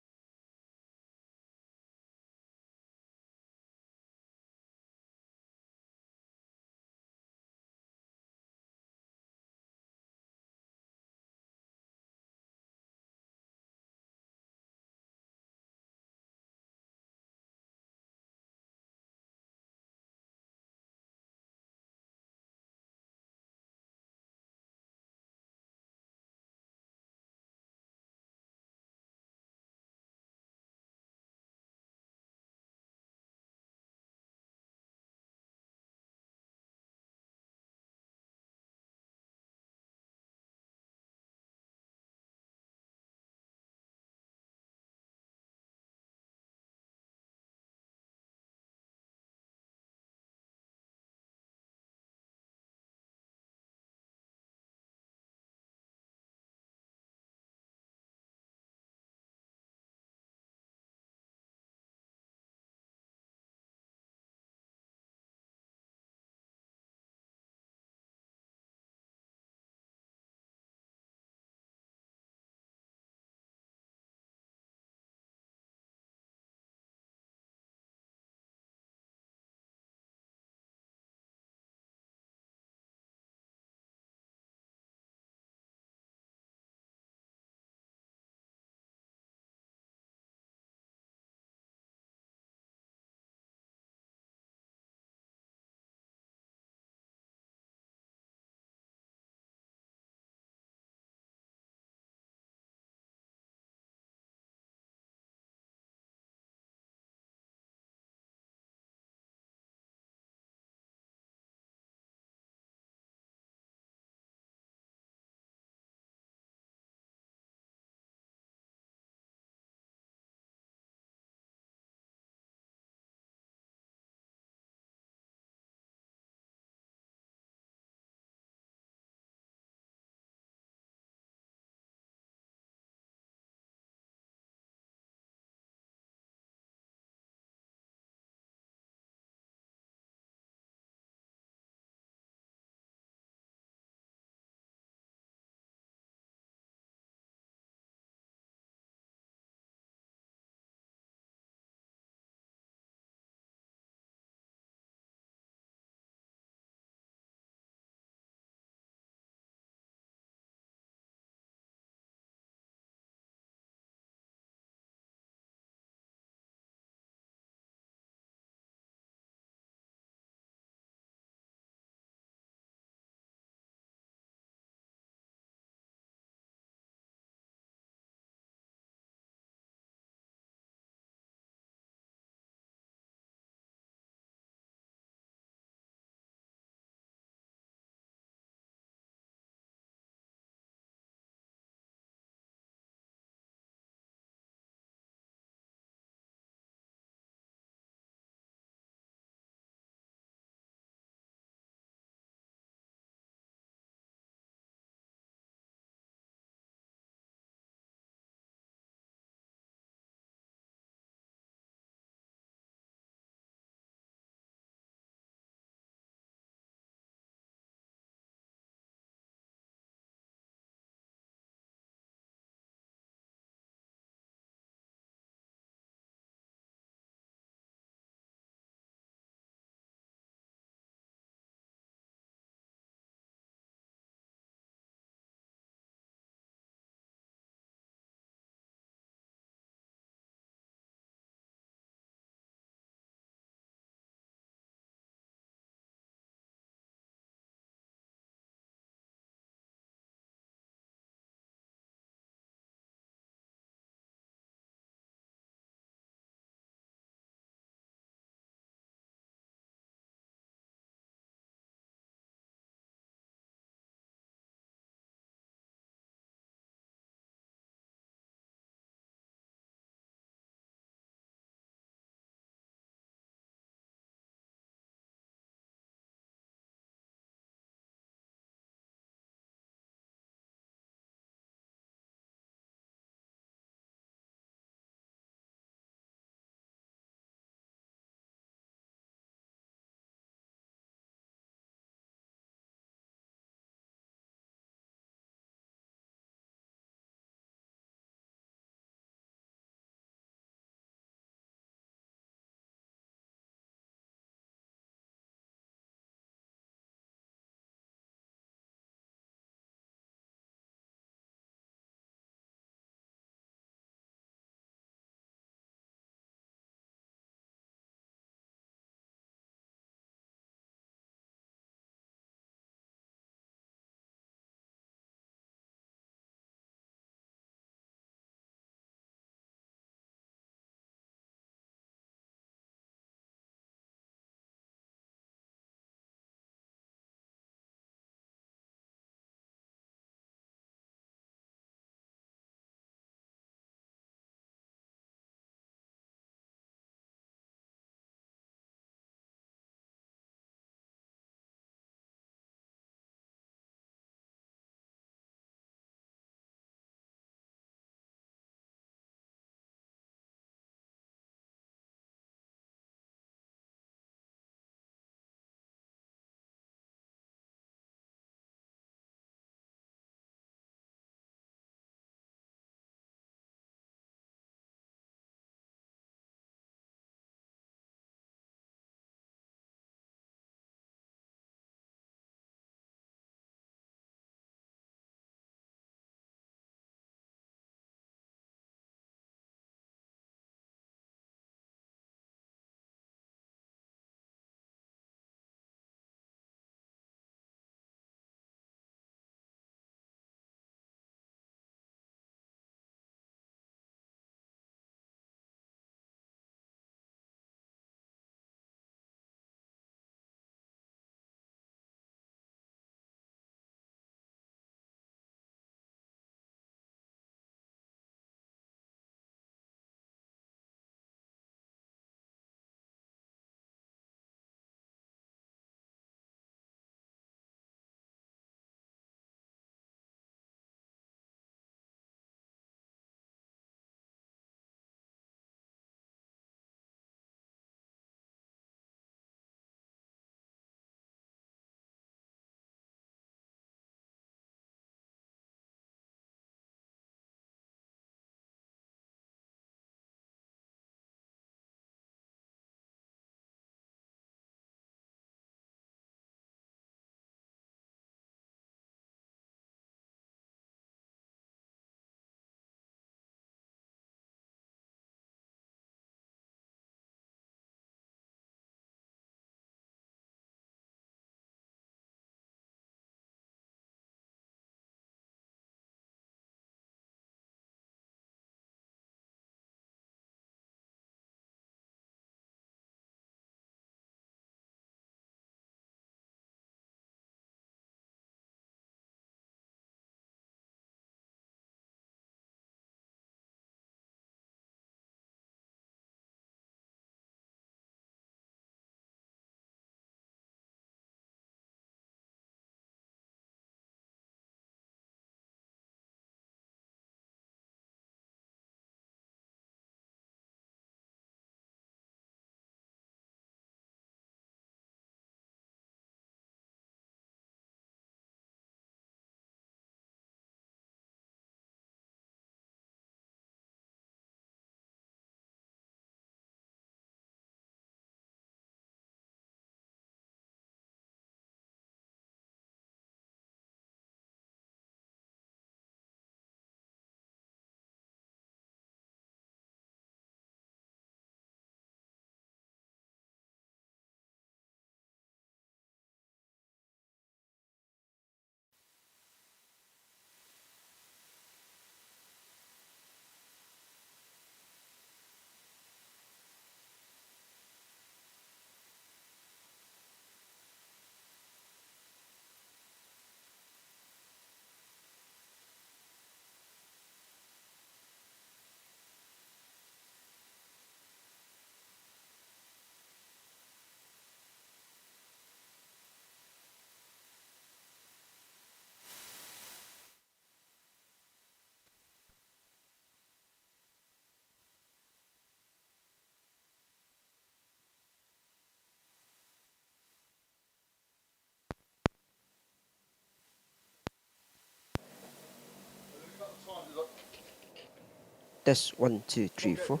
Test 1, 2, 3, 4.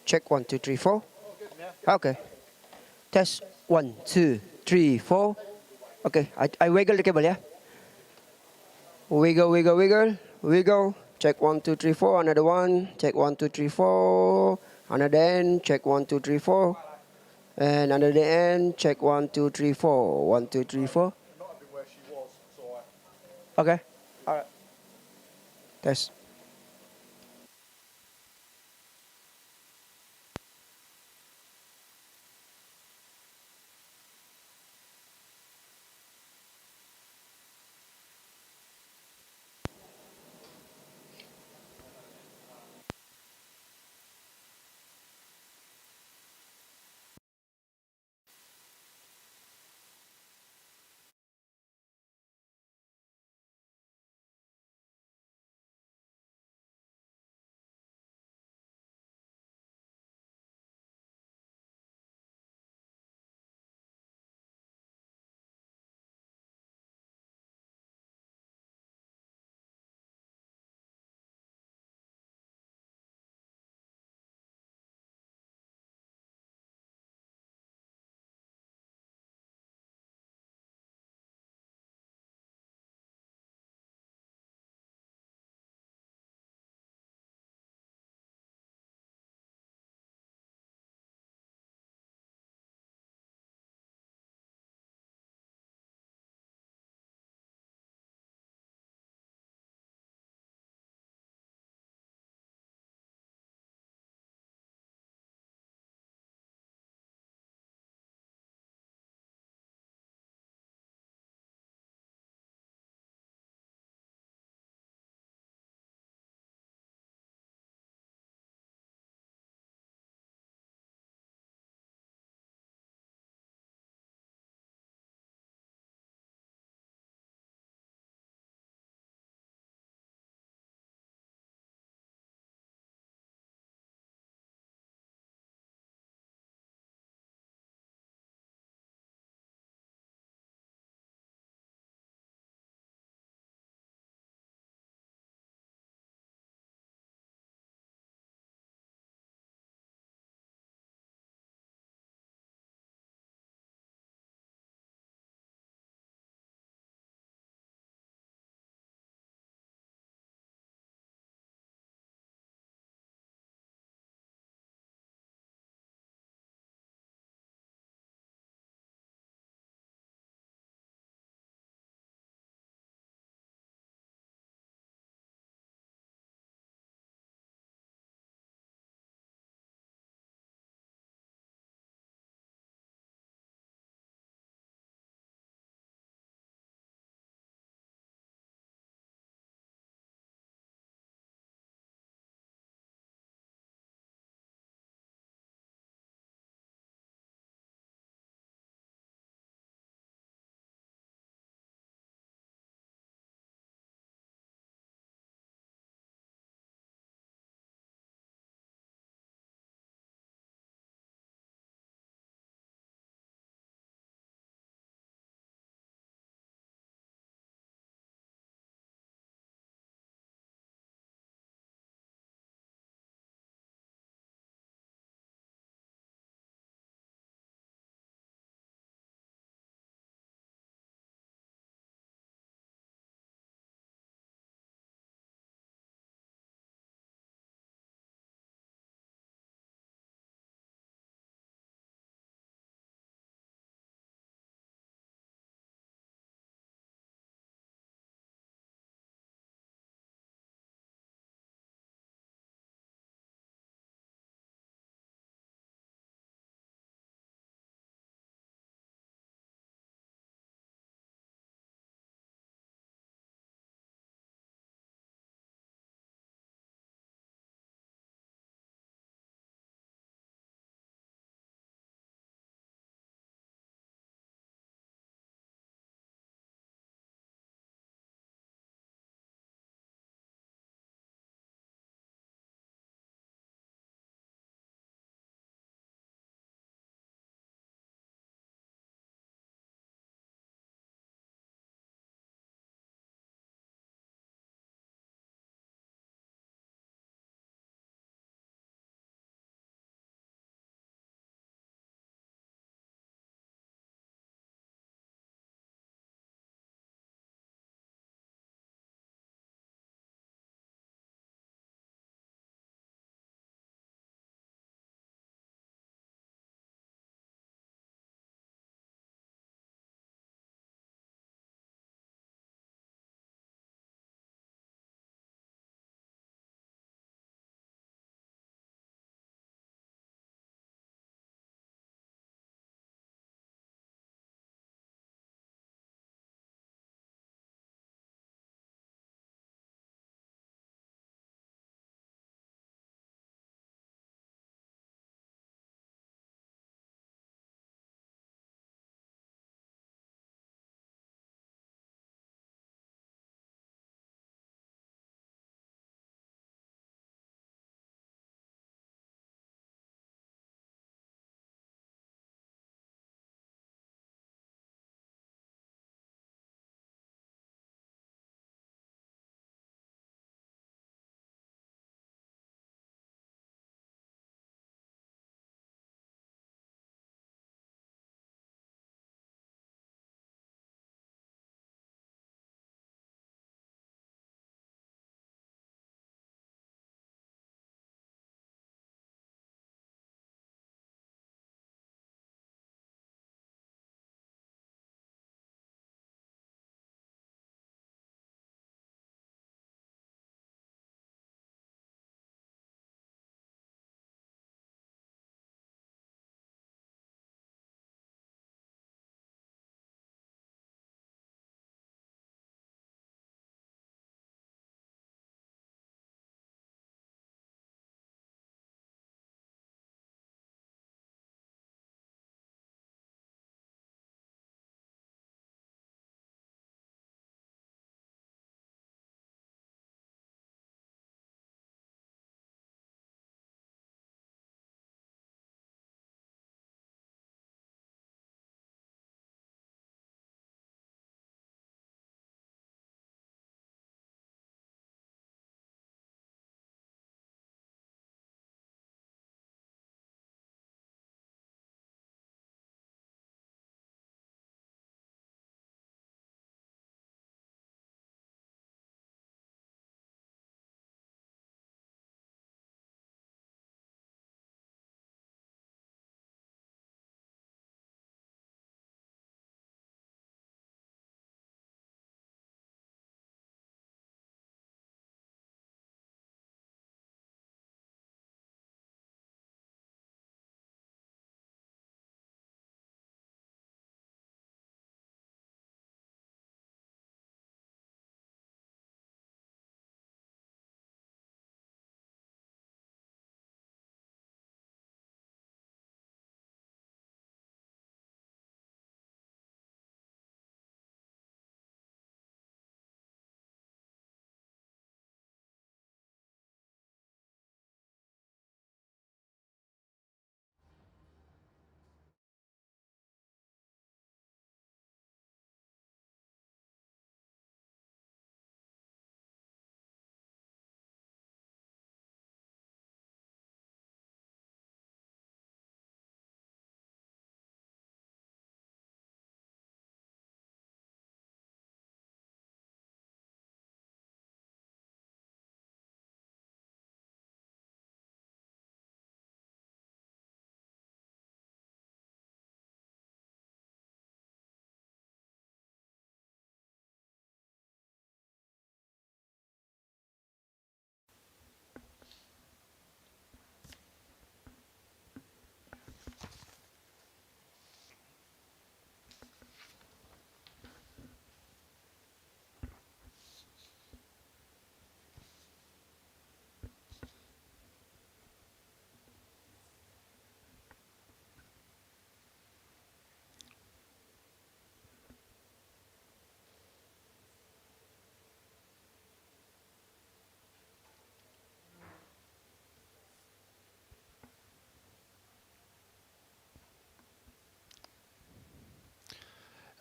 Check 1, 2, 3, 4. Okay. Test 1, 2, 3, 4. Okay, I wiggle the cable, yeah? Wiggle, wiggle, wiggle, wiggle. Check 1, 2, 3, 4. Another one. Check 1, 2, 3, 4. Another end. Check 1, 2, 3, 4. And another end. Check 1, 2, 3, 4. 1, 2, 3, 4. Okay. All right. Test.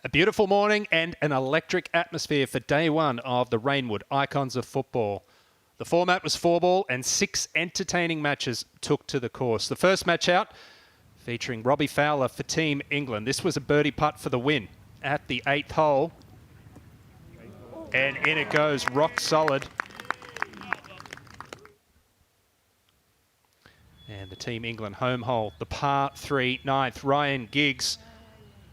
A beautiful morning and an electric atmosphere for day one of the Rainwood Icons of Football. The format was 4-ball and 6 entertaining matches took to the course. The first match out featuring Robbie Fowler for Team England. This was a birdie putt for the win at the 8th hole. And in it goes, rock solid. And the Team England home hole, the par 3 9th. Ryan Giggs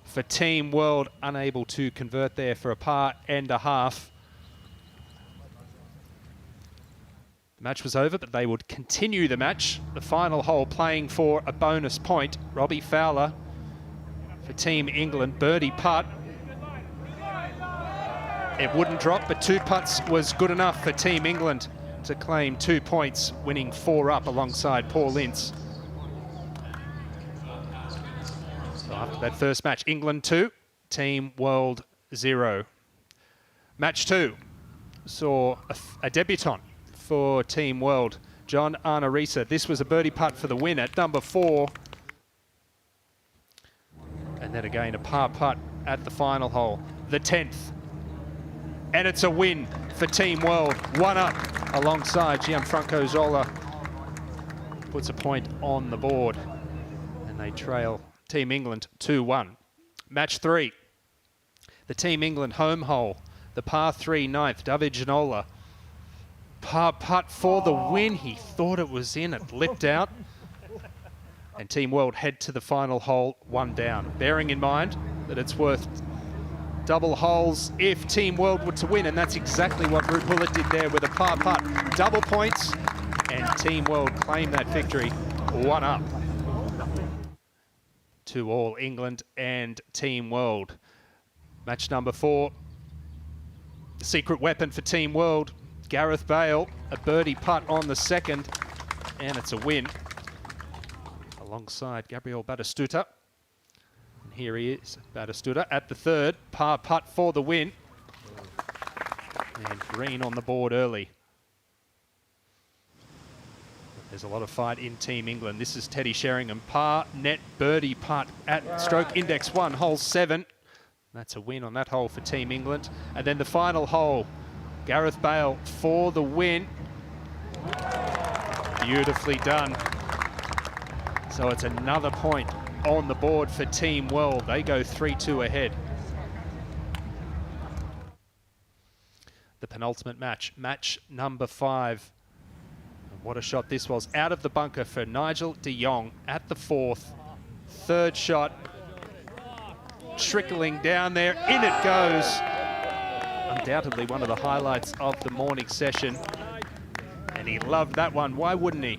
for Team World, unable to convert there for a par and a half. The match was over, but they would continue the match. The final hole playing for a bonus point. Robbie Fowler for Team England, birdie putt. It wouldn't drop, but 2 putts was good enough for Team England to claim 2 points, winning 4 up alongside Paul Ince. So after that first match, England 2, Team World 0. Match 2 saw a debutant for Team World, John Arnorisa. This was a birdie putt for the win at number 4. And then again, a par putt at the final hole, the 10th. And it's a win for Team World. 1 up alongside Gianfranco Zola. Puts a point on the board. And they trail Team England 2-1. Match 3. The Team England home hole. The par 3 9th. David Ginola. Par putt for the win. He thought it was in. It lipped out. And Team World head to the final hole 1 down. Bearing in mind that it's worth double holes if Team World were to win, and that's exactly what Rupula did there with a par putt. Double points, and Team World claim that victory 1 up. 2-all England and Team World. Match number 4. The secret weapon for Team World, Gareth Bale, a birdie putt on the 2nd, and it's a win. Alongside Gabriel Batistuta. And here he is, Batistuta at the 3rd, par putt for the win. And green on the board early. There's a lot of fight in Team England. This is Teddy Sheringham, par, net, birdie putt at stroke index 1, hole 7. That's a win on that hole for Team England. And then the final hole, Gareth Bale for the win. Beautifully done. So it's another point on the board for Team World. They go 3-2 ahead. The penultimate match, match number 5. And what a shot this was. Out of the bunker for Nigel de Jong at the 4th. 3rd shot. Trickling down there. In it goes. Undoubtedly one of the highlights of the morning session. And he loved that one. Why wouldn't he?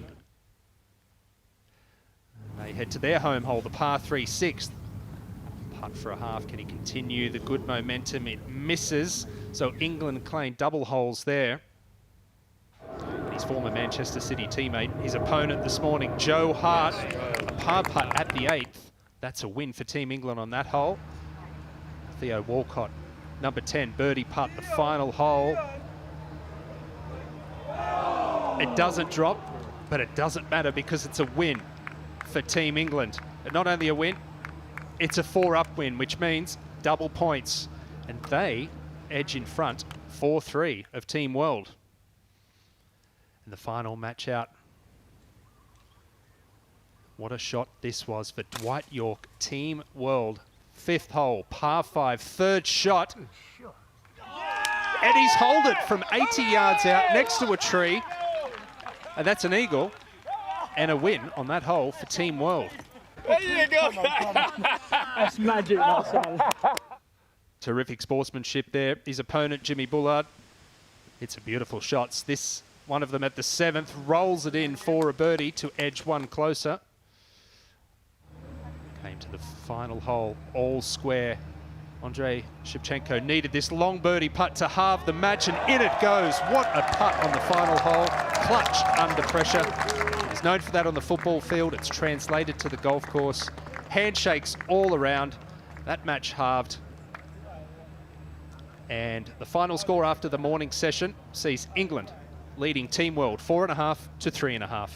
They head to their home hole, the par 3 6th. Putt for a half. Can he continue the good momentum? It misses. So England claim double holes there. And his former Manchester City teammate, his opponent this morning, Joe Hart, a par putt at the 8th. That's a win for Team England on that hole. Theo Walcott, number 10, birdie putt, the final hole. It doesn't drop, but it doesn't matter because it's a win for Team England. And not only a win, it's a 4-up win, which means double points. And they edge in front 4-3 of Team World. And the final match out. What a shot this was for Dwight York, Team World. 5th hole, par 5, 3rd shot. And he's holed it from 80 yards out next to a tree. And that's an eagle. And a win on that hole for Team World. There you go. That's magic, Marcel. Terrific sportsmanship there. His opponent, Jimmy Bullard. It's a beautiful shots. This one of them at the 7th rolls it in for a birdie to edge one closer. Came to the final hole, all square. Andrei Shevchenko needed this long birdie putt to halve the match, and in it goes. What a putt on the final hole. Clutch under pressure. He's known for that on the football field. It's translated to the golf course. Handshakes all around. That match halved. And the final score after the morning session sees England leading Team World 4.5 to 3.5.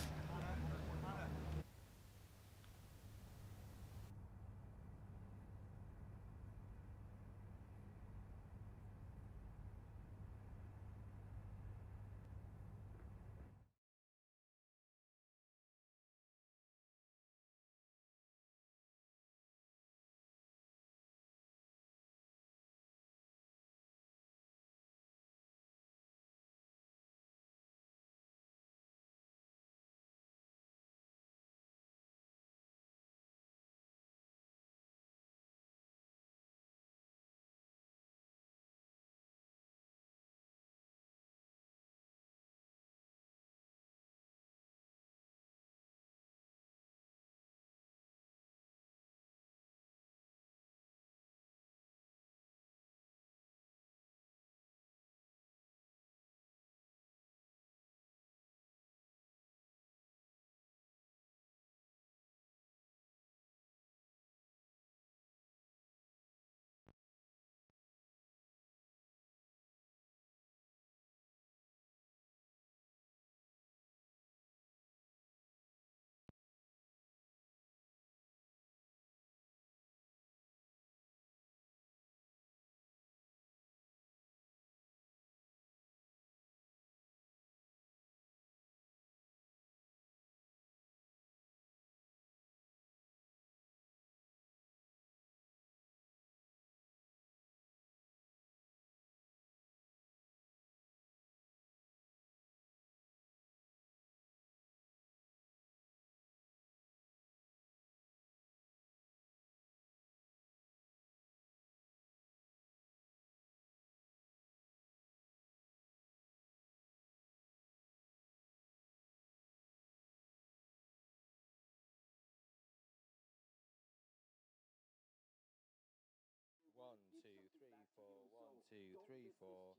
2, 3, 4.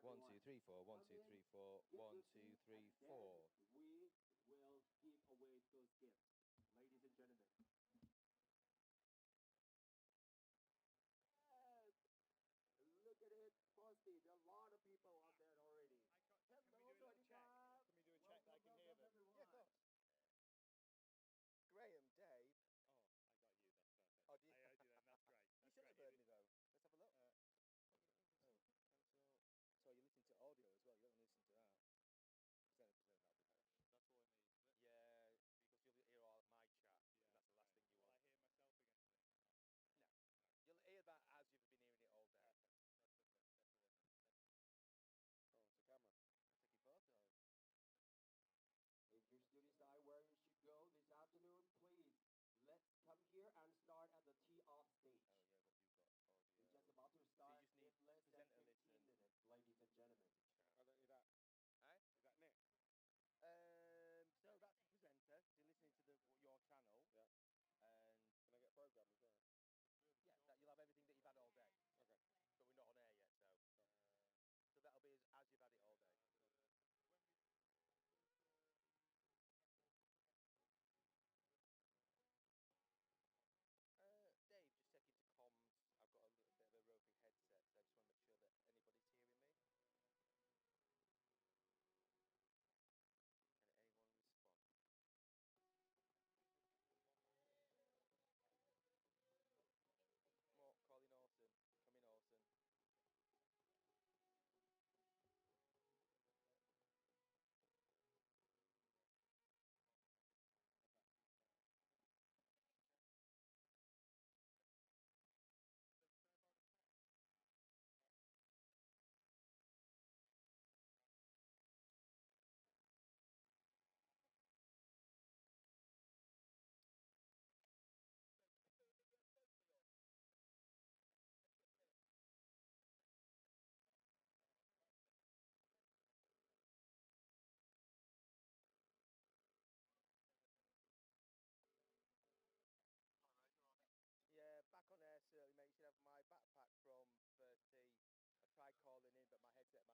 1, 2, 3, 4. 1, 2, 3, 4. 1, 2, 3, 4. We will give away those gifts, ladies and gentlemen. Yes! Look at it, Frosty. There are a lot of people out there already. Can we do a little check? Can we do a check that I can hear them? Yeah, of course. Graham, Dave. Oh, I got you. That's perfect. Oh, do you? I heard you then. That's great. You That's should have great. heard me though. Let's have a look. Oh, cancel. So you're listening to audio as well. You don't want to listen to that. Present. That'll be better. That's all I need. Yeah, because you'll hear all my chat, and that's the last thing you Will want. I hear myself against it? No. You'll hear that as you've been hearing it all day. That's lovely. That's all I need. Oh, it's a camera. Taking photos. If you still decide where you should go this afternoon, please come here and start at the tee-off stage. Oh yeah, what you've got audio. We're just about to So start you just need in less than presenter 15 listen. minutes, ladies and gentlemen. I don't need that. Eh? Is that Nick? So that's the presenter. So you're listening to your channel. Yeah. And can I get programmed as well? Yeah, that you'll have everything that you've had all day. Okay. But we're not on air yet, so. So that'll be as you've had it all day. Dave, just checking to comms. I've got a little bit of a roving headset, so I just want to make sure that anybody's hearing me. Can anyone respond? More calling Orton. Coming Orton. Yeah, back on air, certainly, mate. You should have my backpack from first tee. I tried calling in, but my headset,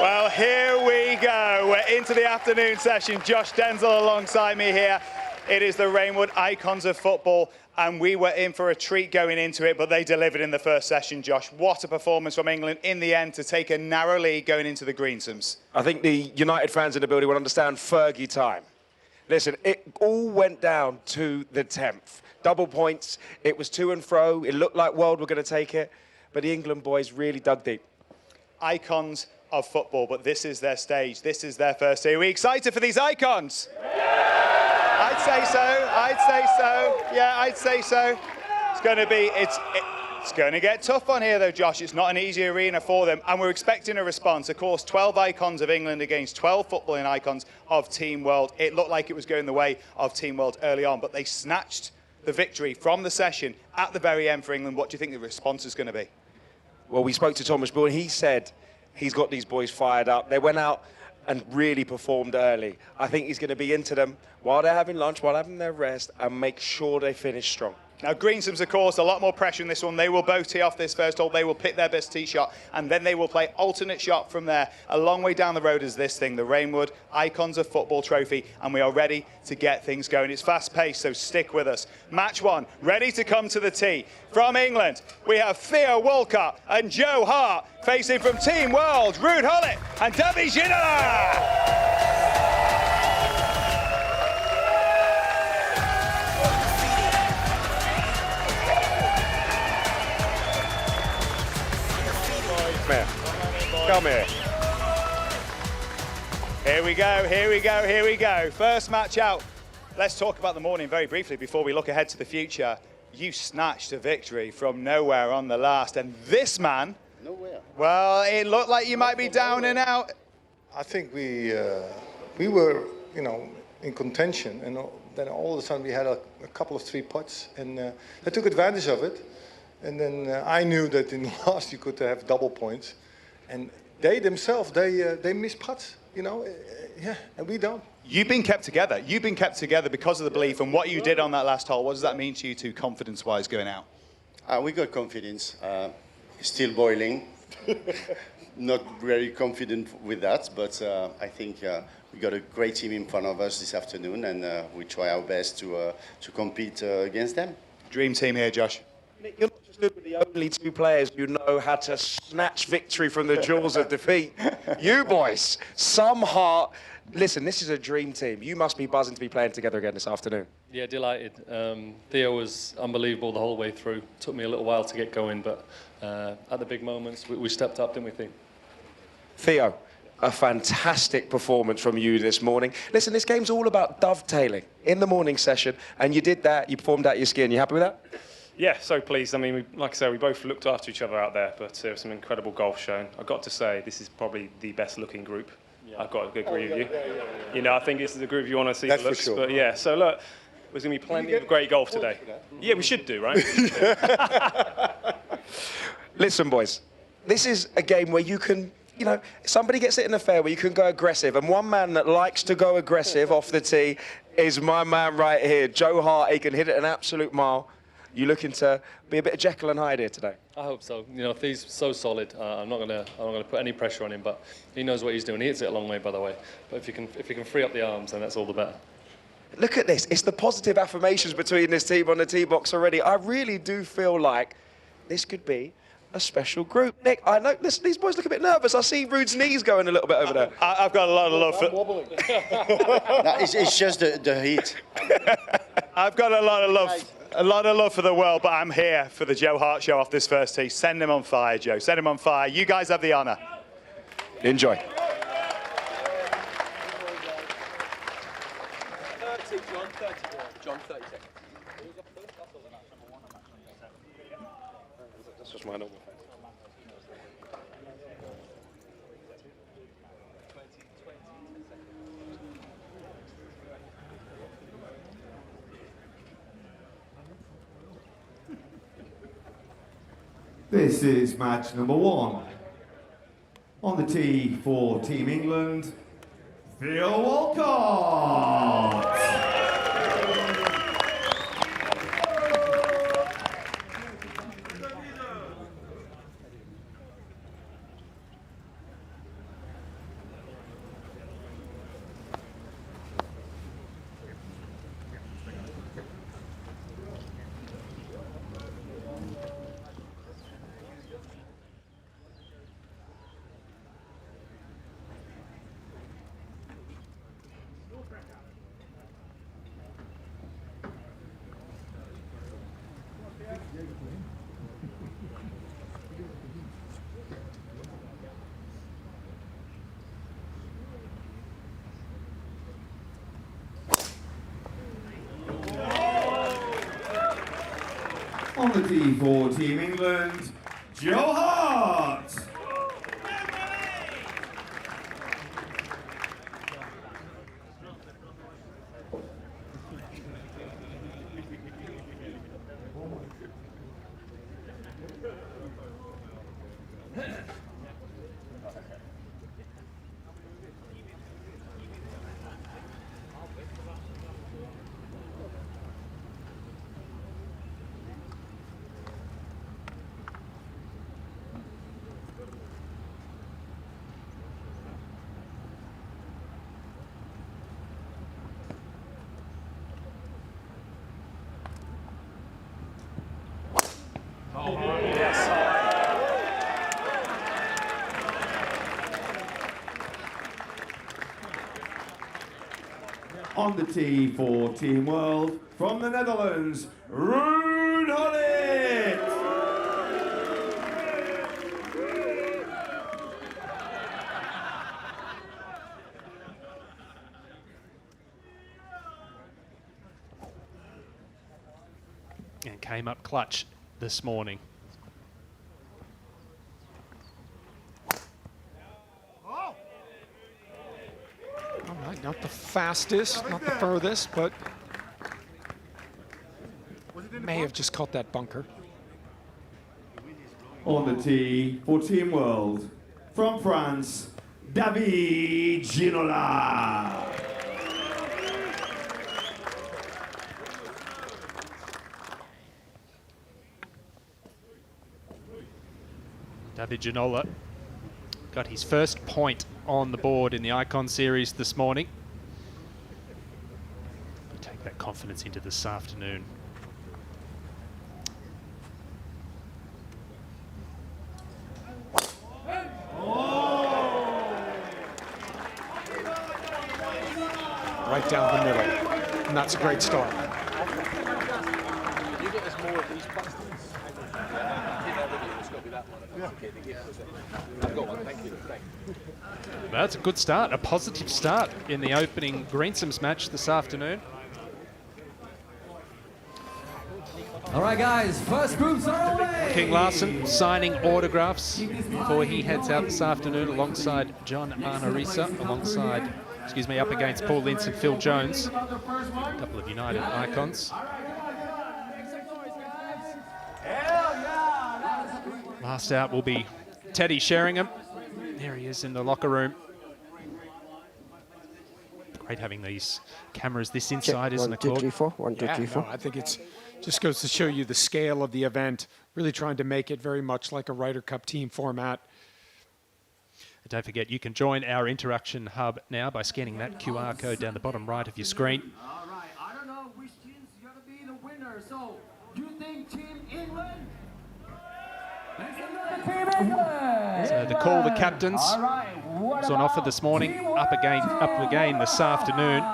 Well, here we go. We're into the afternoon session. Josh Denzel alongside me here. It is the Rainwood icons of football, and we were in for a treat going into it, but they delivered in the first session, Josh. What a performance from England in the end to take a narrow lead going into the Greensomes. I think the United fans in the building will understand Fergie time. Listen, it all went down to the 10th. Double points, it was to and fro, it looked like World were going to take it, but the England boys really dug deep. Icons of football, but this is their stage. This is their first day. Are we excited for these icons? Yeah! I'd say so. Yeah, I'd say so. It's going to be, it's going to get tough on here though, Josh. It's not an easy arena for them, and we're expecting a response. Of course, 12 icons of England against 12 footballing icons of Team World. It looked like it was going the way of Team World early on, but they snatched the victory from the session at the very end for England. What do you think the response is going to be? Well, we spoke to Thomas Bull, and he said he's got these boys fired up. They went out and really performed early. I think he's going to be into them while they're having lunch, while having their rest, and make sure they finish strong. Now, Greensomes, of course, a lot more pressure in this one. They will both tee off this first hole. They will pick their best tee shot, and then they will play alternate shot from there. A long way down the road is this thing, the Rainwood Icons of Football Trophy, and we are ready to get things going. It's fast-paced, so stick with us. Match one, ready to come to the tee. From England, we have Theo Walcott and Joe Hart, facing from Team World, Ruud Gullit and Davy Ginola. Come here. Here we go, here we go, here we go. First match out. Let's talk about the morning very briefly before we look ahead to the future. You snatched a victory from nowhere on the last, and this man, nowhere. Well, it looked like you might be down and out. I think we were, in contention, and then all of a sudden we had a couple of 3 putts, and I took advantage of it. And then I knew that in the last you could have double points, and they themselves they miss putts, yeah, and we don't. You've been kept together. You've been kept together because of the belief and what you did on that last hole. What does that mean to you two, confidence-wise, going out? We got confidence. Still boiling. Not very confident with that, but I think we got a great team in front of us this afternoon, and we try our best to compete against them. Dream team here, Josh. Nick, you're not just good with the only 2 players who know how to snatch victory from the jaws of defeat. You boys, some heart. Listen, this is a dream team. You must be buzzing to be playing together again this afternoon. Yeah, delighted. Theo was unbelievable the whole way through. Took me a little while to get going, but at the big moments, we stepped up, didn't we think? Theo, a fantastic performance from you this morning. Listen, this game's all about dovetailing in the morning session, and you did that. You performed out your skin. You happy with that? Yeah, so pleased. I mean, like I said, we both looked after each other out there, but there was some incredible golf shown. I've got to say, this is probably the best looking group. Yeah. I've got to agree with you. I think this is the group you want to see. That's the looks, for sure. But yeah, so look, there's going to be plenty of great golf today. Yeah, we should do, right? Listen, boys, this is a game where you can, somebody gets it in the fairway, you can go aggressive, and one man that likes to go aggressive off the tee is my man right here, Joe Hart. He can hit it an absolute mile. You looking to be a bit of Jekyll and Hyde here today? I hope so. He's so solid. I'm not gonna put any pressure on him, but he knows what he's doing. He hits it a long way, by the way. But if you can free up the arms, then that's all the better. Look at this. It's the positive affirmations between this team on the tee box already. I really do feel like this could be a special group. Nick, I know these boys look a bit nervous. I see Ruud's knees going a little bit over there. I've got a lot of love for... No, it's just the heat. I've got a lot of love for the world, but I'm here for the Joe Hart show off this first tee. Send him on fire, Joe. Send him on fire. You guys have the honour. Enjoy. 30, John, 30. John, 30 seconds. That's just my normal. This is match number 1. On the tee for Team England, Theo Walcott. On the tee for Team England, Joe Hart. On the tee for Team World, from the Netherlands, Ruud Gullit. And came up clutch this morning. All right, not the fastest, not the furthest, but may have just caught that bunker. On the tee for Team World, from France, David Ginola. David Ginola got his first point on the board in the Icon Series this morning. Take that confidence into this afternoon. Right down the middle, and that's a great start. Can you get us more of these plastics? It's got to be that one. Okay, the gift was it? I've got one, thank you. That's a good start, a positive start in the opening Greensome's match this afternoon. All right, guys, first groups are away. King Larson signing autographs before he heads out this afternoon alongside John Arnorisa, up against Paul Ince and Phil Jones, a couple of United icons. Last out will be Teddy Sheringham. There he is in the locker room. Great having these cameras this inside, isn't it, Claude? 1, 2, 3, 4. 1, 2, 3, 4. No, I think it's just goes to show you the scale of the event, really trying to make it very much like a Ryder Cup team format. Don't forget, you can join our interaction hub now by scanning that QR code down the bottom right of your screen. All right, I don't know which team's going to be the winner, so do you think Team England? So the call the captains was on offer this morning, up again this afternoon.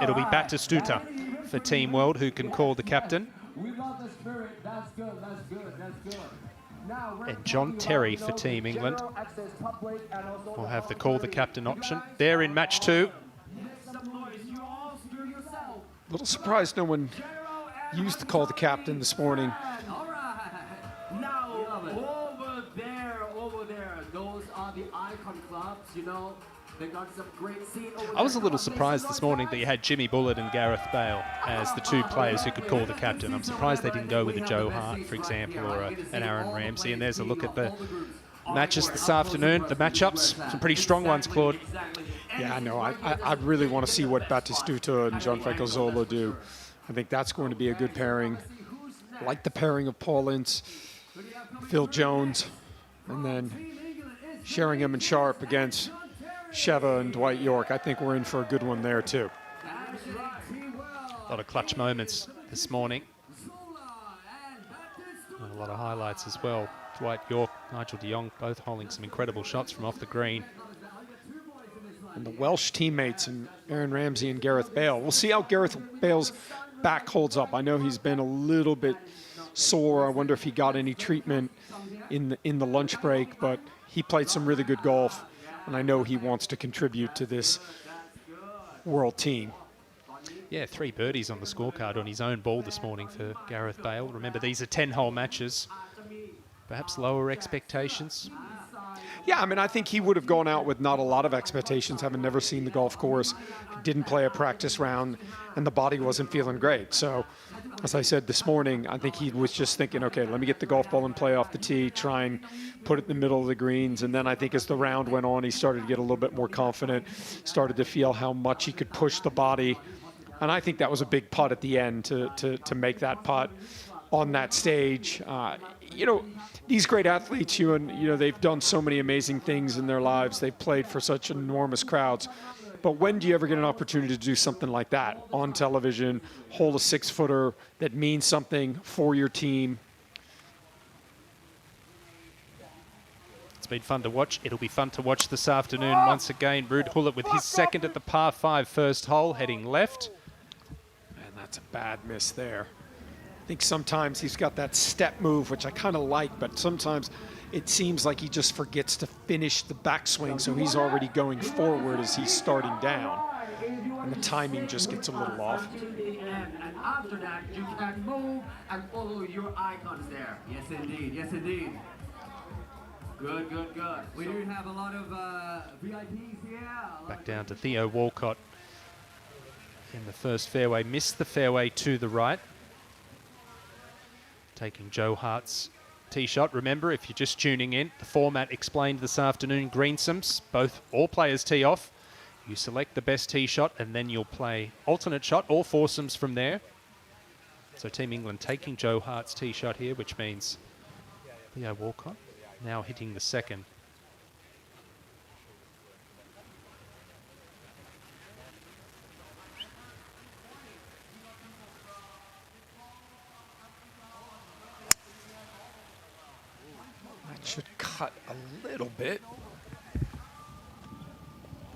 It'll be Batistuta for Team World, who can call the captain. We got the spirit. That's good. That's good. That's good. And John Terry for Team England will have the call the captain option. They're in match 2. A little surprised no one used to call the captain this morning. Now, over there, those are the icon clubs, you know. They got some great scene over there. I was a little surprised this morning that you had Jimmy Bullard and Gareth Bale as the two players who could call the captain. I'm surprised they didn't go with a Joe Hart, for example, or an Aaron Ramsey. And there's a look at the matches this afternoon, the matchups. Some pretty strong ones, Claude. Yeah, no, I really want to see what Batistuta and Gianfranco Zola do. I think that's going to be a good pairing. I like the pairing of Paul Ince, Phil Jones, and then Sheringham and Sharp against Sheva and Dwight York. I think we're in for a good one there too. A lot of clutch moments this morning. And a lot of highlights as well. Dwight York, Nigel de Jong, both holding some incredible shots from off the green. And the Welsh teammates, and Aaron Ramsey and Gareth Bale. We'll see how Gareth Bale's back holds up. I know he's been a little bit sore. I wonder if he got any treatment in the lunch break, but he played some really good golf, and I know he wants to contribute to this world team. Yeah, 3 birdies on the scorecard on his own ball this morning for Gareth Bale. Remember, these are 10-hole matches. Perhaps lower expectations. Yeah, I mean, I think he would have gone out with not a lot of expectations, having never seen the golf course, didn't play a practice round, and the body wasn't feeling great. So, as I said this morning, I think he was just thinking, okay, let me get the golf ball and play off the tee, try and put it in the middle of the greens. And then I think as the round went on, he started to get a little bit more confident, started to feel how much he could push the body. And I think that was a big putt at the end to make that putt on that stage. You know, these great athletes, you know, they've done so many amazing things in their lives. They've played for such enormous crowds. But when do you ever get an opportunity to do something like that on television, hold a 6-footer that means something for your team? It's been fun to watch. It'll be fun to watch this afternoon once again. Ruud Gullit with his second at the par 5 first hole, heading left. And that's a bad miss there. I think sometimes he's got that step move, which I kind of like, but sometimes it seems like he just forgets to finish the backswing, so he's already going forward as he's starting down. And the timing just gets a little off. And after that, you can move and follow your icons there. Yes, indeed. Yes, indeed. Good, good, good. We do have a lot of VIPs here. Back down to Theo Walcott in the first fairway. Missed the fairway to the right. Taking Joe Hart's tee shot. Remember, if you're just tuning in, the format explained this afternoon, greensomes, all players tee off. You select the best tee shot and then you'll play alternate shot or foursomes from there. So Team England taking Joe Hart's tee shot here, which means Theo Walcott now hitting the second. Should cut a little bit.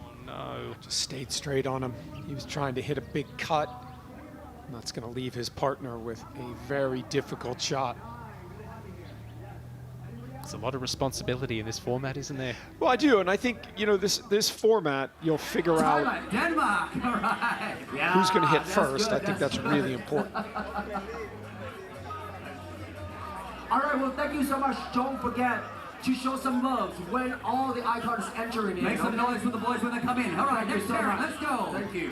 Oh no. Just stayed straight on him. He was trying to hit a big cut. And that's going to leave his partner with a very difficult shot. There's a lot of responsibility in this format, isn't there? Well, I do, and I think, you know, this format, you'll figure out Denmark. All right. Yeah, who's going to hit that's first. good, I think that's really important. All right, well, thank you so much. Don't forget to show some love when all the icons entering in. Make some noise for the boys when they come in. All right, next pair, let's go. Thank you.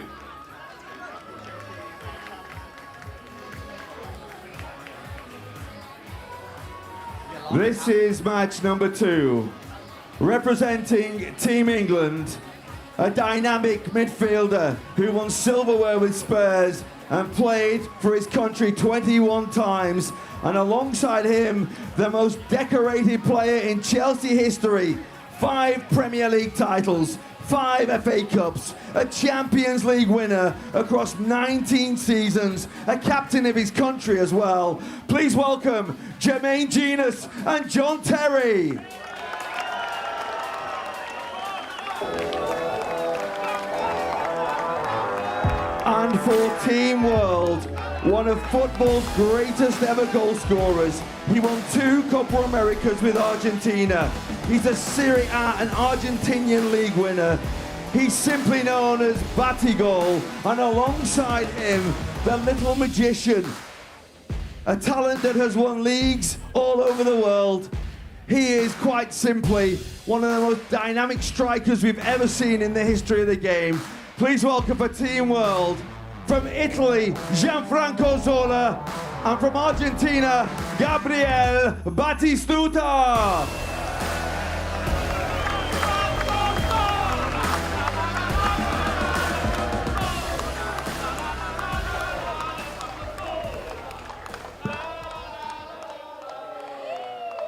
This is match number 2. Representing Team England, a dynamic midfielder who won silverware with Spurs and played for his country 21 times. And alongside him, the most decorated player in Chelsea history. 5 Premier League titles, 5 FA Cups, a Champions League winner across 19 seasons, a captain of his country as well. Please welcome Jermaine Genius and John Terry. And for Team World, one of football's greatest ever goal scorers. He won 2 Copa Americas with Argentina. He's a Serie A and Argentinian league winner. He's simply known as Batigol, and alongside him, the little magician. A talent that has won leagues all over the world. He is quite simply one of the most dynamic strikers we've ever seen in the history of the game. Please welcome for Team World, from Italy, Gianfranco Zola, and from Argentina, Gabriel Batistuta.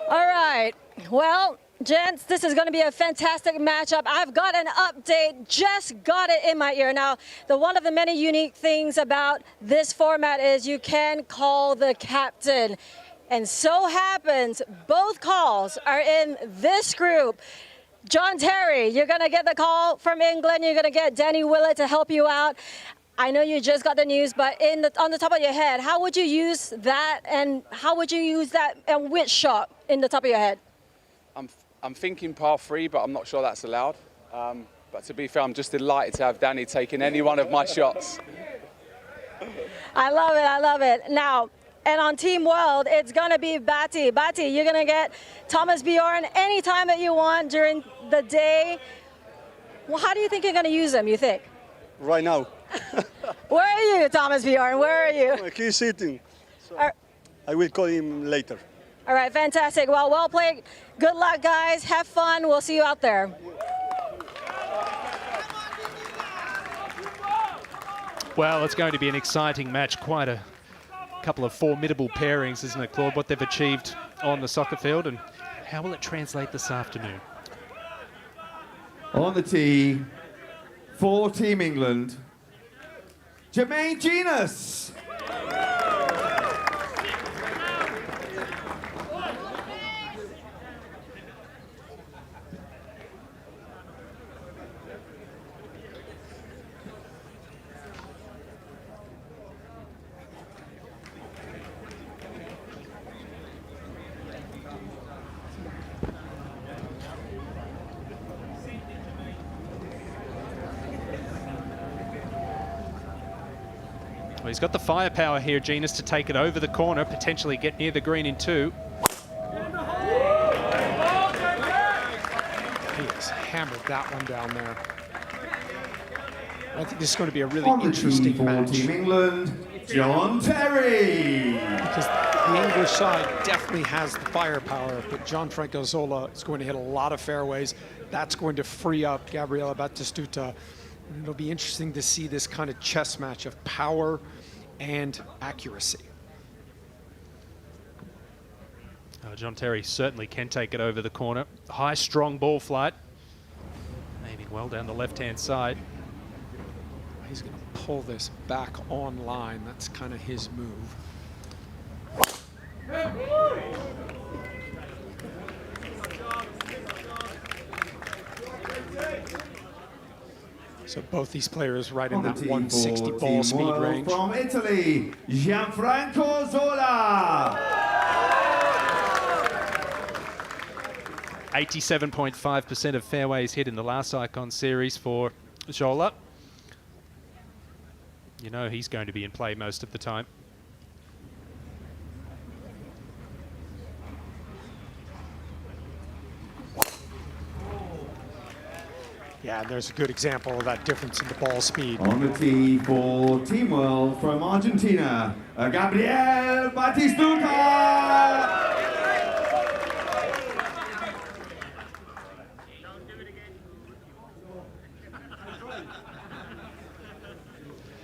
All right, well, gents, this is going to be a fantastic matchup. I've got an update, just got it in my ear. Now, one of the many unique things about this format is you can call the captain. And so happens, both calls are in this group. John Terry, you're going to get the call from England. You're going to get Danny Willett to help you out. I know you just got the news, but on the top of your head, how would you use that, and how would you use that, and which shot in the top of your head? I'm thinking par 3, but I'm not sure that's allowed. But to be fair, I'm just delighted to have Danny taking any one of my shots. I love it. I love it. Now, and on Team World, it's going to be Batty. Batty, you're going to get Thomas Bjorn anytime that you want during the day. Well, how do you think you're going to use him, you think? Right now. Where are you, Thomas Bjorn? Where are you? He's sitting. So I will call him later. All right, fantastic. Well played. Good luck, guys. Have fun. We'll see you out there. Well, it's going to be an exciting match. Quite a couple of formidable pairings, isn't it, Claude, what they've achieved on the soccer field, and how will it translate this afternoon? On the tee, for Team England, Jermaine Genus. Well, he's got the firepower here, Genus, to take it over the corner, potentially get near the green in two. He has hammered that one down there. I think this is going to be a really interesting match. Team England, John Terry. Because the English side definitely has the firepower, but Gianfranco Zola is going to hit a lot of fairways. That's going to free up Gabriele Batistuta. And it'll be interesting to see this kind of chess match of power and accuracy. John Terry certainly can take it over the corner. High, strong ball flight. Aiming well down the left-hand side. He's going to pull this back online. That's kind of his move. So both these players right in that 160 ball speed range. From Italy, Gianfranco Zola. 87.5% of fairways hit in the last Icon series for Zola. You know he's going to be in play most of the time. Yeah, there's a good example of that difference in the ball speed. On the tee for Team World from Argentina, Gabriele Batistuta.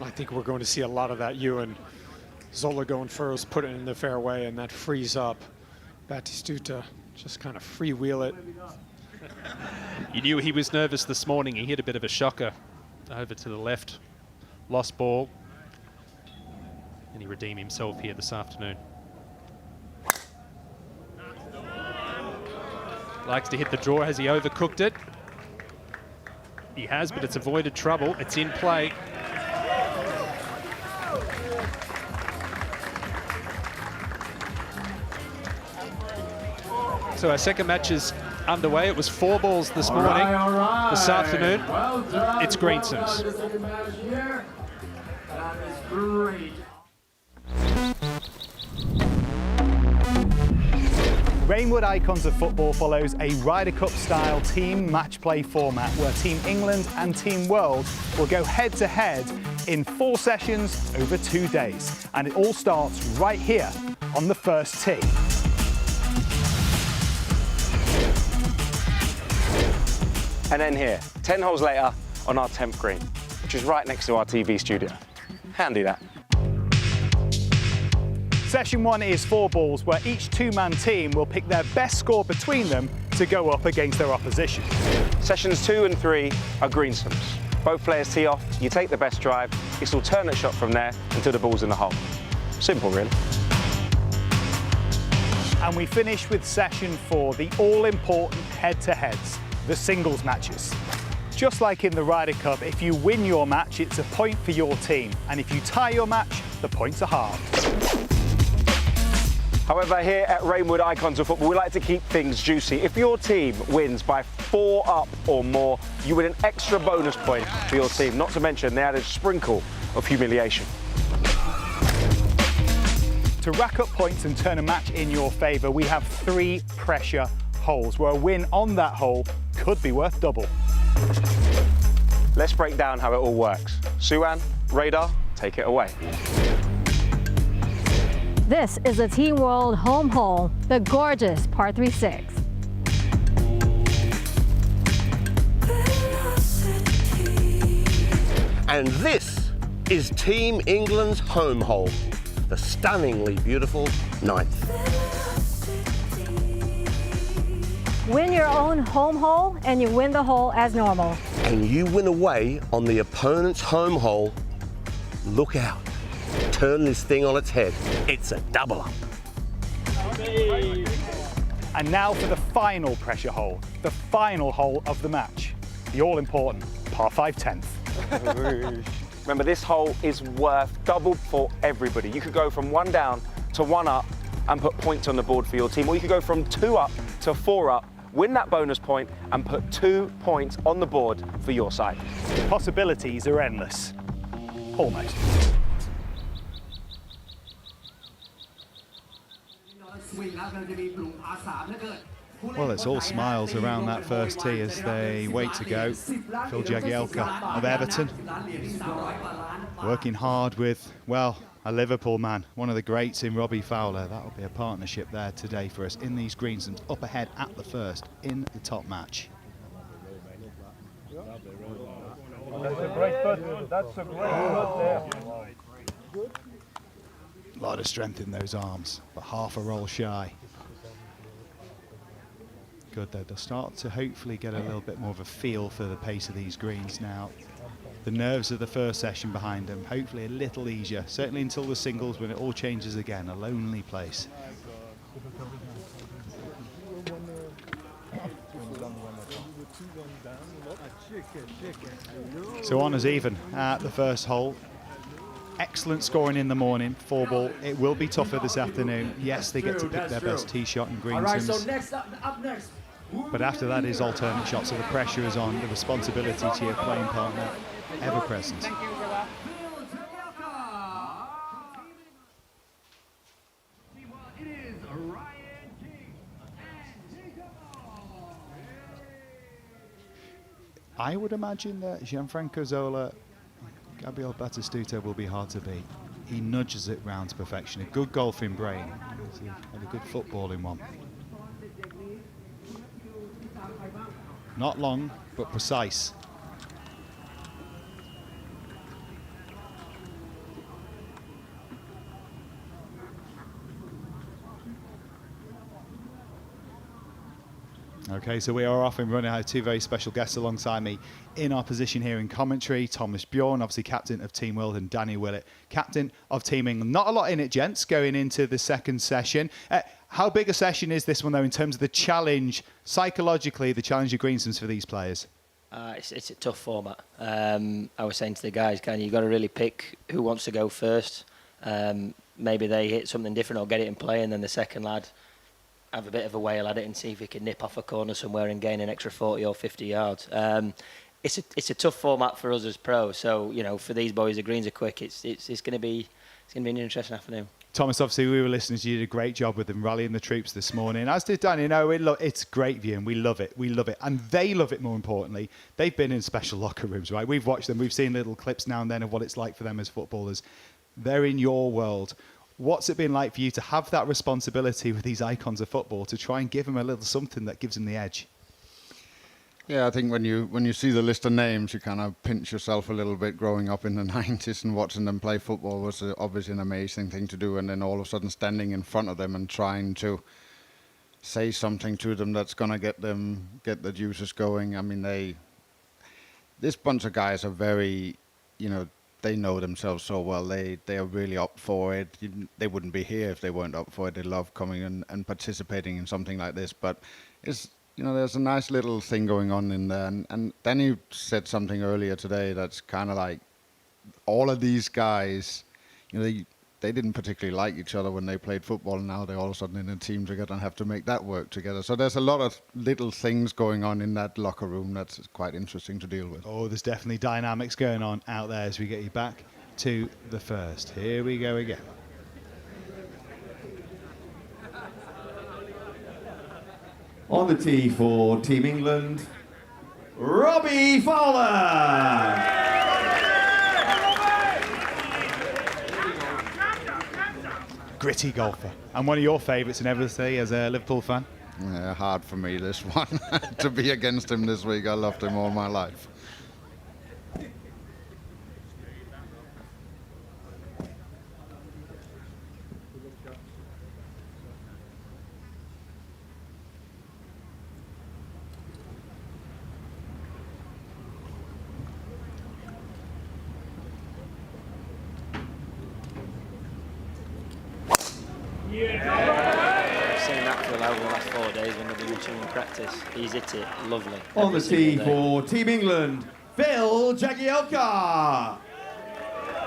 I think we're going to see a lot of that. Ewan Zola going first, put it in the fairway, and that frees up Batistuta. Just kind of freewheel it. You knew he was nervous this morning. He hit a bit of a shocker over to the left. Lost ball. And he redeemed himself here this afternoon. Likes to hit the draw. Has he overcooked it? He has, but it's avoided trouble. It's in play. So our second match is underway. It was 4 balls this morning. This afternoon, it's Greensomes. That is great. Rainwood Icons of Football follows a Ryder Cup style team match play format where Team England and Team World will go head to head in 4 sessions over 2 days. And it all starts right here on the first tee. And then here, 10 holes later on our 10th green, which is right next to our TV studio. Handy that. Session 1 is 4 balls where each 2-man team will pick their best score between them to go up against their opposition. Sessions 2 and 3 are Greensomes. Both players tee off, you take the best drive, it's alternate shot from there until the ball's in the hole. Simple, really. And we finish with Session 4, the all-important head-to-heads, the singles matches. Just like in the Ryder Cup, if you win your match, it's a point for your team. And if you tie your match, the points are halved. However, here at Rainwood Icons of Football, we like to keep things juicy. If your team wins by 4 up or more, you win an extra bonus point for your team. Not to mention, they add a sprinkle of humiliation. To rack up points and turn a match in your favour, we have 3 pressure holes, where a win on that hole could be worth double. Let's break down how it all works. Suan, Radar, take it away. This is a Team World home hole, the gorgeous par 3-6. And this is Team England's home hole, the stunningly beautiful 9th. Win your own home hole and you win the hole as normal. And you win away on the opponent's home hole. Look out. Turn this thing on its head. It's a double up. And now for the final pressure hole, the final hole of the match, the all-important par 5 10th. Remember, this hole is worth double for everybody. You could go from 1 down to 1 up and put points on the board for your team, or you could go from 2 up to 4 up, win that bonus point and put 2 points on the board for your side. The possibilities are endless. Almost. Well, it's all smiles around that first tee as they wait to go. Phil Jagielka of Everton, working hard with, well, a Liverpool man, one of the greats in Robbie Fowler. That'll be a partnership there today for us in these greens and up ahead at the first in the top match. That's a great putt. That's a great putt there. A lot of strength in those arms, but half a roll shy. Good though, they'll start to hopefully get a little bit more of a feel for the pace of these greens now. The nerves of the first session behind them, hopefully a little easier, certainly until the singles when it all changes again, a lonely place. So honours even at the first hole. Excellent scoring in the morning, 4-ball. It will be tougher this afternoon. Yes, they get to pick their best tee shot in Greensims. All right, so next up next. But after that is alternate shots, so the pressure is on, the responsibility to your playing partner ever present. I would imagine that Gianfranco Zola, Gabriel Batistuta will be hard to beat. He nudges it round to perfection. A good golfing brain and a good footballing one. Not long, but precise. Okay, so we are off and running. I have 2 very special guests alongside me in our position here in commentary. Thomas Bjorn, obviously captain of Team World, and Danny Willett, captain of Team England. Not a lot in it, gents, going into the second session. How big a session is this one, though, in terms of the challenge, psychologically, the challenge of Greensims for these players? It's a tough format. I was saying to the guys, you've got to really pick who wants to go first. Maybe they hit something different or get it in play, and then the second lad have a bit of a whale at it and see if he can nip off a corner somewhere and gain an extra 40 or 50 yards. It's a tough format for us as pros. So, you know, for these boys, the greens are quick. It's going to be an interesting afternoon. Thomas, obviously, we were listening to you. You did a great job with them rallying the troops this morning. As did Danny. You know, it's great viewing. We love it. We love it. And they love it, more importantly. They've been in special locker rooms, right? We've watched them. We've seen little clips now and then of what it's like for them as footballers. They're in your world. What's it been like for you to have that responsibility with these icons of football to try and give them a little something that gives them the edge? Yeah, I think when you see the list of names, you kind of pinch yourself a little bit. Growing up in the 90s and watching them play football was obviously an amazing thing to do, and then all of a sudden standing in front of them and trying to say something to them that's going to get the juices going. I mean, this bunch of guys are very, you know, they know themselves so well. They are really up for it. They wouldn't be here if they weren't up for it. They love coming and participating in something like this. But it's, you know, there's a nice little thing going on in there. And Danny said something earlier today that's kind of like all of these guys, you know, they didn't particularly like each other when they played football. And now they're all of a sudden in a team together and have to make that work together. So there's a lot of little things going on in that locker room that's quite interesting to deal with. Oh, there's definitely dynamics going on out there as we get you back to the first. Here we go again. On the tee for Team England, Robbie Fowler. Gritty golfer. And one of your favourites in everything as a Liverpool fan? Yeah, hard for me, this one. To be against him this week, I loved him all my life. I've seen that for over the last 4 days when they've been reaching in practice. He's hit it lovely. On the tee for Team England, Phil Jagielka.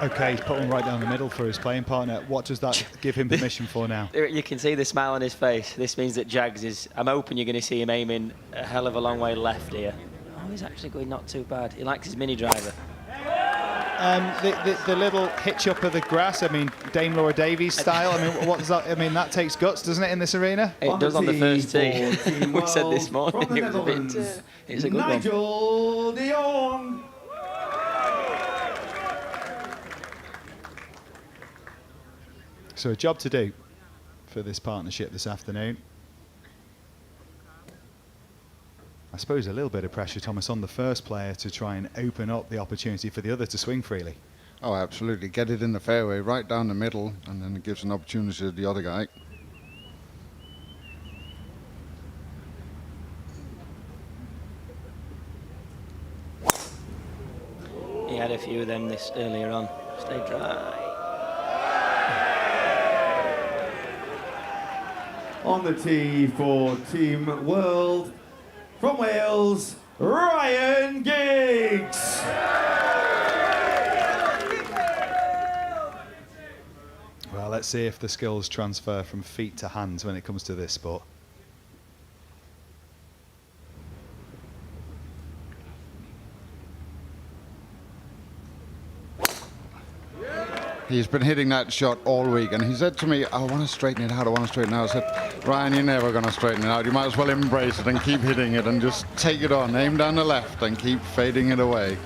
Okay, he's put one right down the middle for his playing partner. What does that give him permission for now? You can see the smile on his face. This means that Jags is... I'm hoping you're going to see him aiming a hell of a long way left here. Oh, he's actually going not too bad. He likes his mini driver. The little hitch up of the grass, I mean, Dame Laura Davies style, I mean, what does that, I mean, that takes guts, doesn't it, in this arena? It does on the first tee. We said this morning it was a bit, it's a good Nigel de Jong. So a job to do for this partnership this afternoon. I suppose a little bit of pressure, Thomas, on the first player to try and open up the opportunity for the other to swing freely. Oh, absolutely. Get it in the fairway, right down the middle, and then it gives an opportunity to the other guy. He had a few of them this earlier on. Stay dry. On the tee for Team World, from Wales, Ryan Giggs. Well, let's see if the skills transfer from feet to hands when it comes to this sport. He's been hitting that shot all week, and he said to me, I want to straighten it out, I want to straighten it out. I said, Ryan, you're never going to straighten it out. You might as well embrace it and keep hitting it and just take it on. Aim down the left and keep fading it away.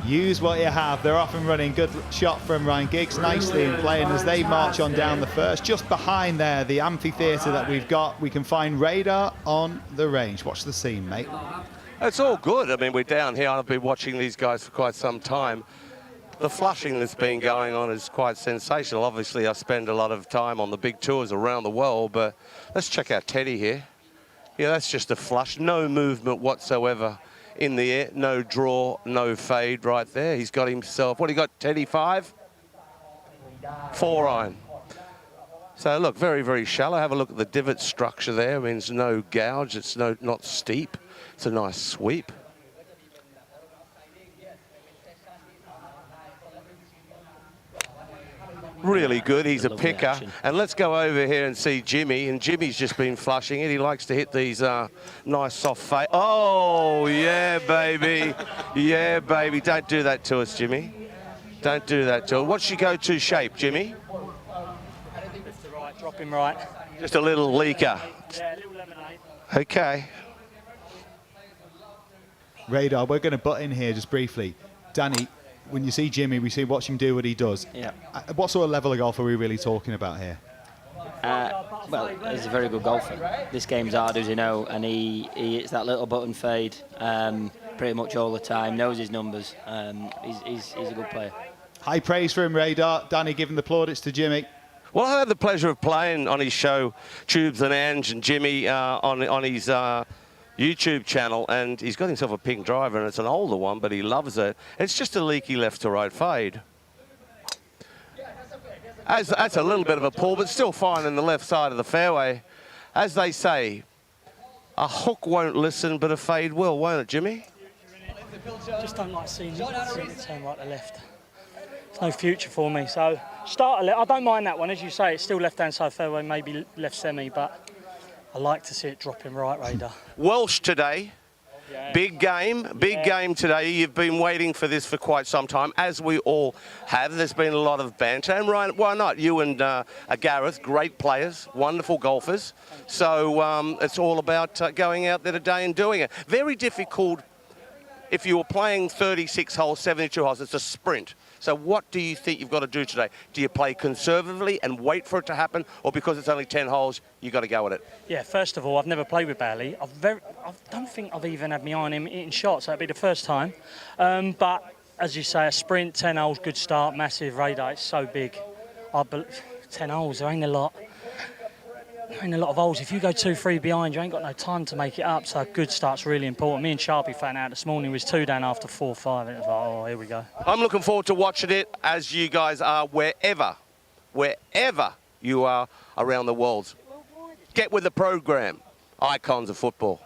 Use what you have. They're off and running. Good shot from Ryan Giggs. Nicely in playing as they march on down the first. Just behind there, the amphitheatre that we've got, we can find Radar on the range. Watch the scene, mate. It's all good. I mean, we're down here. I've been watching these guys for quite some time. The flushing that's been going on is quite sensational. Obviously, I spend a lot of time on the big tours around the world, but let's check out Teddy here. Yeah, that's just a flush. No movement whatsoever in the air. No draw, no fade right there. He's got himself, what do you got, Teddy, 5? 4 iron. So, look, very, very shallow. Have a look at the divot structure there. I mean, there's no gouge. It's not steep. It's a nice sweep. Really good. He's a picker. Action. And let's go over here and see Jimmy. And Jimmy's just been flushing it. He likes to hit these nice soft fade. Oh, yeah, baby. Yeah, baby. Don't do that to us, Jimmy. Don't do that to us. What's your go-to shape, Jimmy? Just the right, drop him right. Just a little leaker. Yeah, a little lemonade. Okay. Radar, we're going to butt in here just briefly. Danny, when you see Jimmy, watch him do what he does. Yeah. What sort of level of golf are we really talking about here? Well, he's a very good golfer. This game's hard, as you know, and he hits that little button fade pretty much all the time, knows his numbers. He's a good player. High praise for him, Radar. Danny giving the plaudits to Jimmy. Well, I had the pleasure of playing on his show, Tubes and Ange and Jimmy, on his YouTube channel, and he's got himself a pink driver, and it's an older one, but he loves it. It's just a leaky left to right fade. That's a little bit of a pull, but still fine in the left side of the fairway. As they say, a hook won't listen, but a fade will, won't it, Jimmy? Just don't like seeing it turn right to left. There's no future for me, so start a left. I don't mind that one, as you say, it's still left-hand side fairway, maybe left semi, but I like to see it dropping right, Radar. Welsh today. Big game today. You've been waiting for this for quite some time, as we all have. There's been a lot of banter, and why not? You and Gareth, great players, wonderful golfers. So it's all about going out there today and doing it. Very difficult. If you were playing 36 holes, 72 holes, it's a sprint. So what do you think you've got to do today? Do you play conservatively and wait for it to happen, or because it's only 10 holes, you've got to go at it? Yeah, first of all, I've never played with Bailey. I don't think I've even had my eye on him hitting shots. That'd be the first time. But as you say, a sprint, 10 holes, good start, massive radar. It's so big. 10 holes, there ain't a lot. In a lot of holes, if you go 2-3 behind, you ain't got no time to make it up. So a good start's really important. Me and Sharpie found out this morning, was 2 down after 4-5, and it was like, oh, here we go. I'm looking forward to watching it, as you guys are, wherever you are around the world. Get with the program. Icons of football.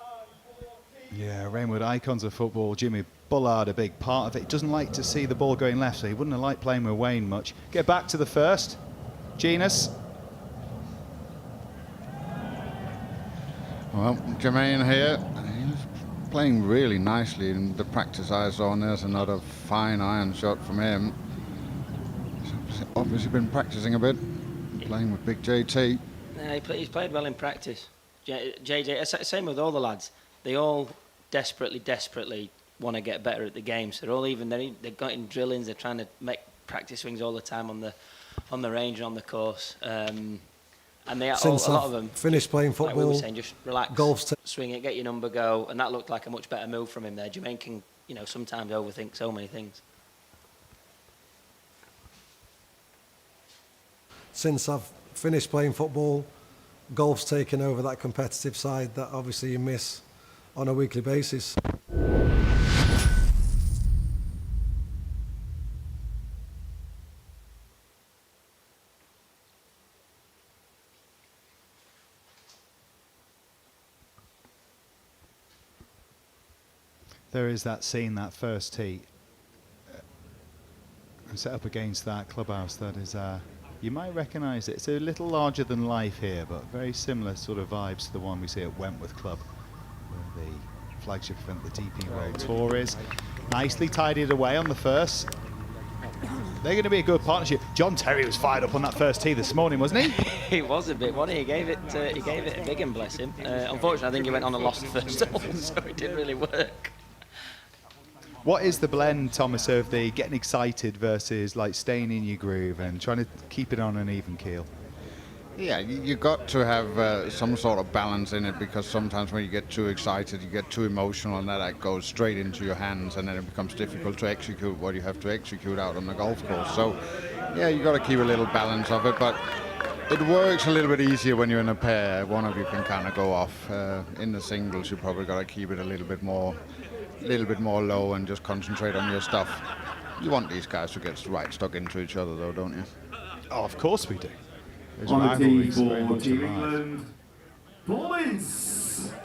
Yeah, Rainwood, icons of football. Jimmy Bullard, a big part of it. He doesn't like to see the ball going left, so he wouldn't have liked playing with Wayne much. Get back to the first. Genus. Well, Jermaine here, he's playing really nicely in the practice I saw, and there's another fine iron shot from him. He's obviously been practicing a bit, playing with Big JT. He's played well in practice. JJ, same with all the lads. They all desperately want to get better at the game. So they're all they've got in drillings. They're trying to make practice swings all the time on the range and on the course. And they a lot of them finished playing football. Like we were saying, just relax, golf's swing it, get your number, go, and that looked like a much better move from him there. Jermaine can, sometimes overthink so many things. Since I've finished playing football, golf's taken over that competitive side that obviously you miss on a weekly basis. There is that scene, that first tee, and set up against that clubhouse. That is, you might recognise it. It's a little larger than life here, but very similar sort of vibes to the one we see at Wentworth Club, where the flagship event, the DP Road Tour, is. Nicely tidied away on the first. They're going to be a good partnership. John Terry was fired up on that first tee this morning, wasn't he? He was a bit, wasn't he? He gave it a big one, bless him. Unfortunately, I think he went on and lost the first hole, so it didn't really work. What is the blend, Thomas, of the getting excited versus like staying in your groove and trying to keep it on an even keel? Yeah, you got to have some sort of balance in it, because sometimes when you get too excited, you get too emotional, and that goes straight into your hands, and then it becomes difficult to execute what you have to execute out on the golf course. So, yeah, you got to keep a little balance of it, but it works a little bit easier when you're in a pair. One of you can kind of go off. In the singles, you probably got to keep it a little bit more low and just concentrate on your stuff. You want these guys to get right stuck into each other, though, don't you? Oh, of course we do. There's On the tee for rivalries Team very much alive. England, Bobbins. You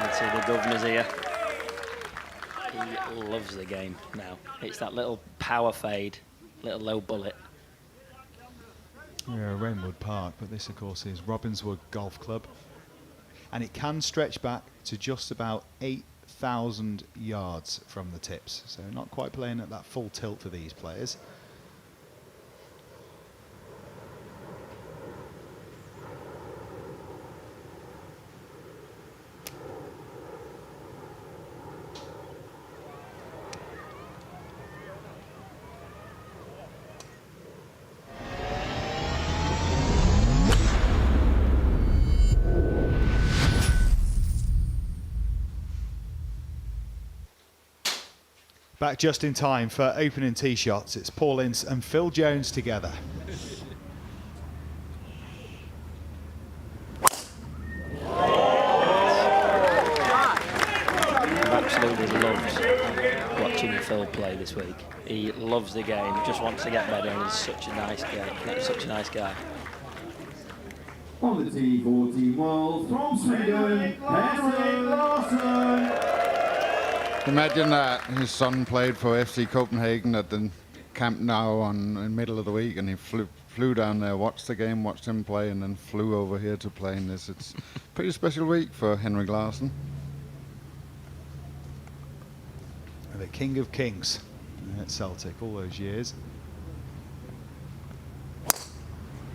can see the governor's here. He loves the game now. It's that little power fade, little low bullet. Yeah, Rainwood Park, but this, of course, is Robinswood Golf Club. And it can stretch back to just about 8,000 yards from the tips. So not quite playing at that full tilt for these players. Back just in time for opening tee shots. It's Paul Ince and Phil Jones together. Absolutely loves watching Phil play this week. He loves the game, just wants to get better, and he's such a nice guy. Such a nice guy. On the tee for Team World, from Sweden, Henrik Larsson. Imagine that his son played for FC Copenhagen at the Camp Nou in the middle of the week, and he flew down there, watched the game, watched him play, and then flew over here to play in this. It's a pretty special week for Henrik Larsson. the King of Kings at Celtic all those years.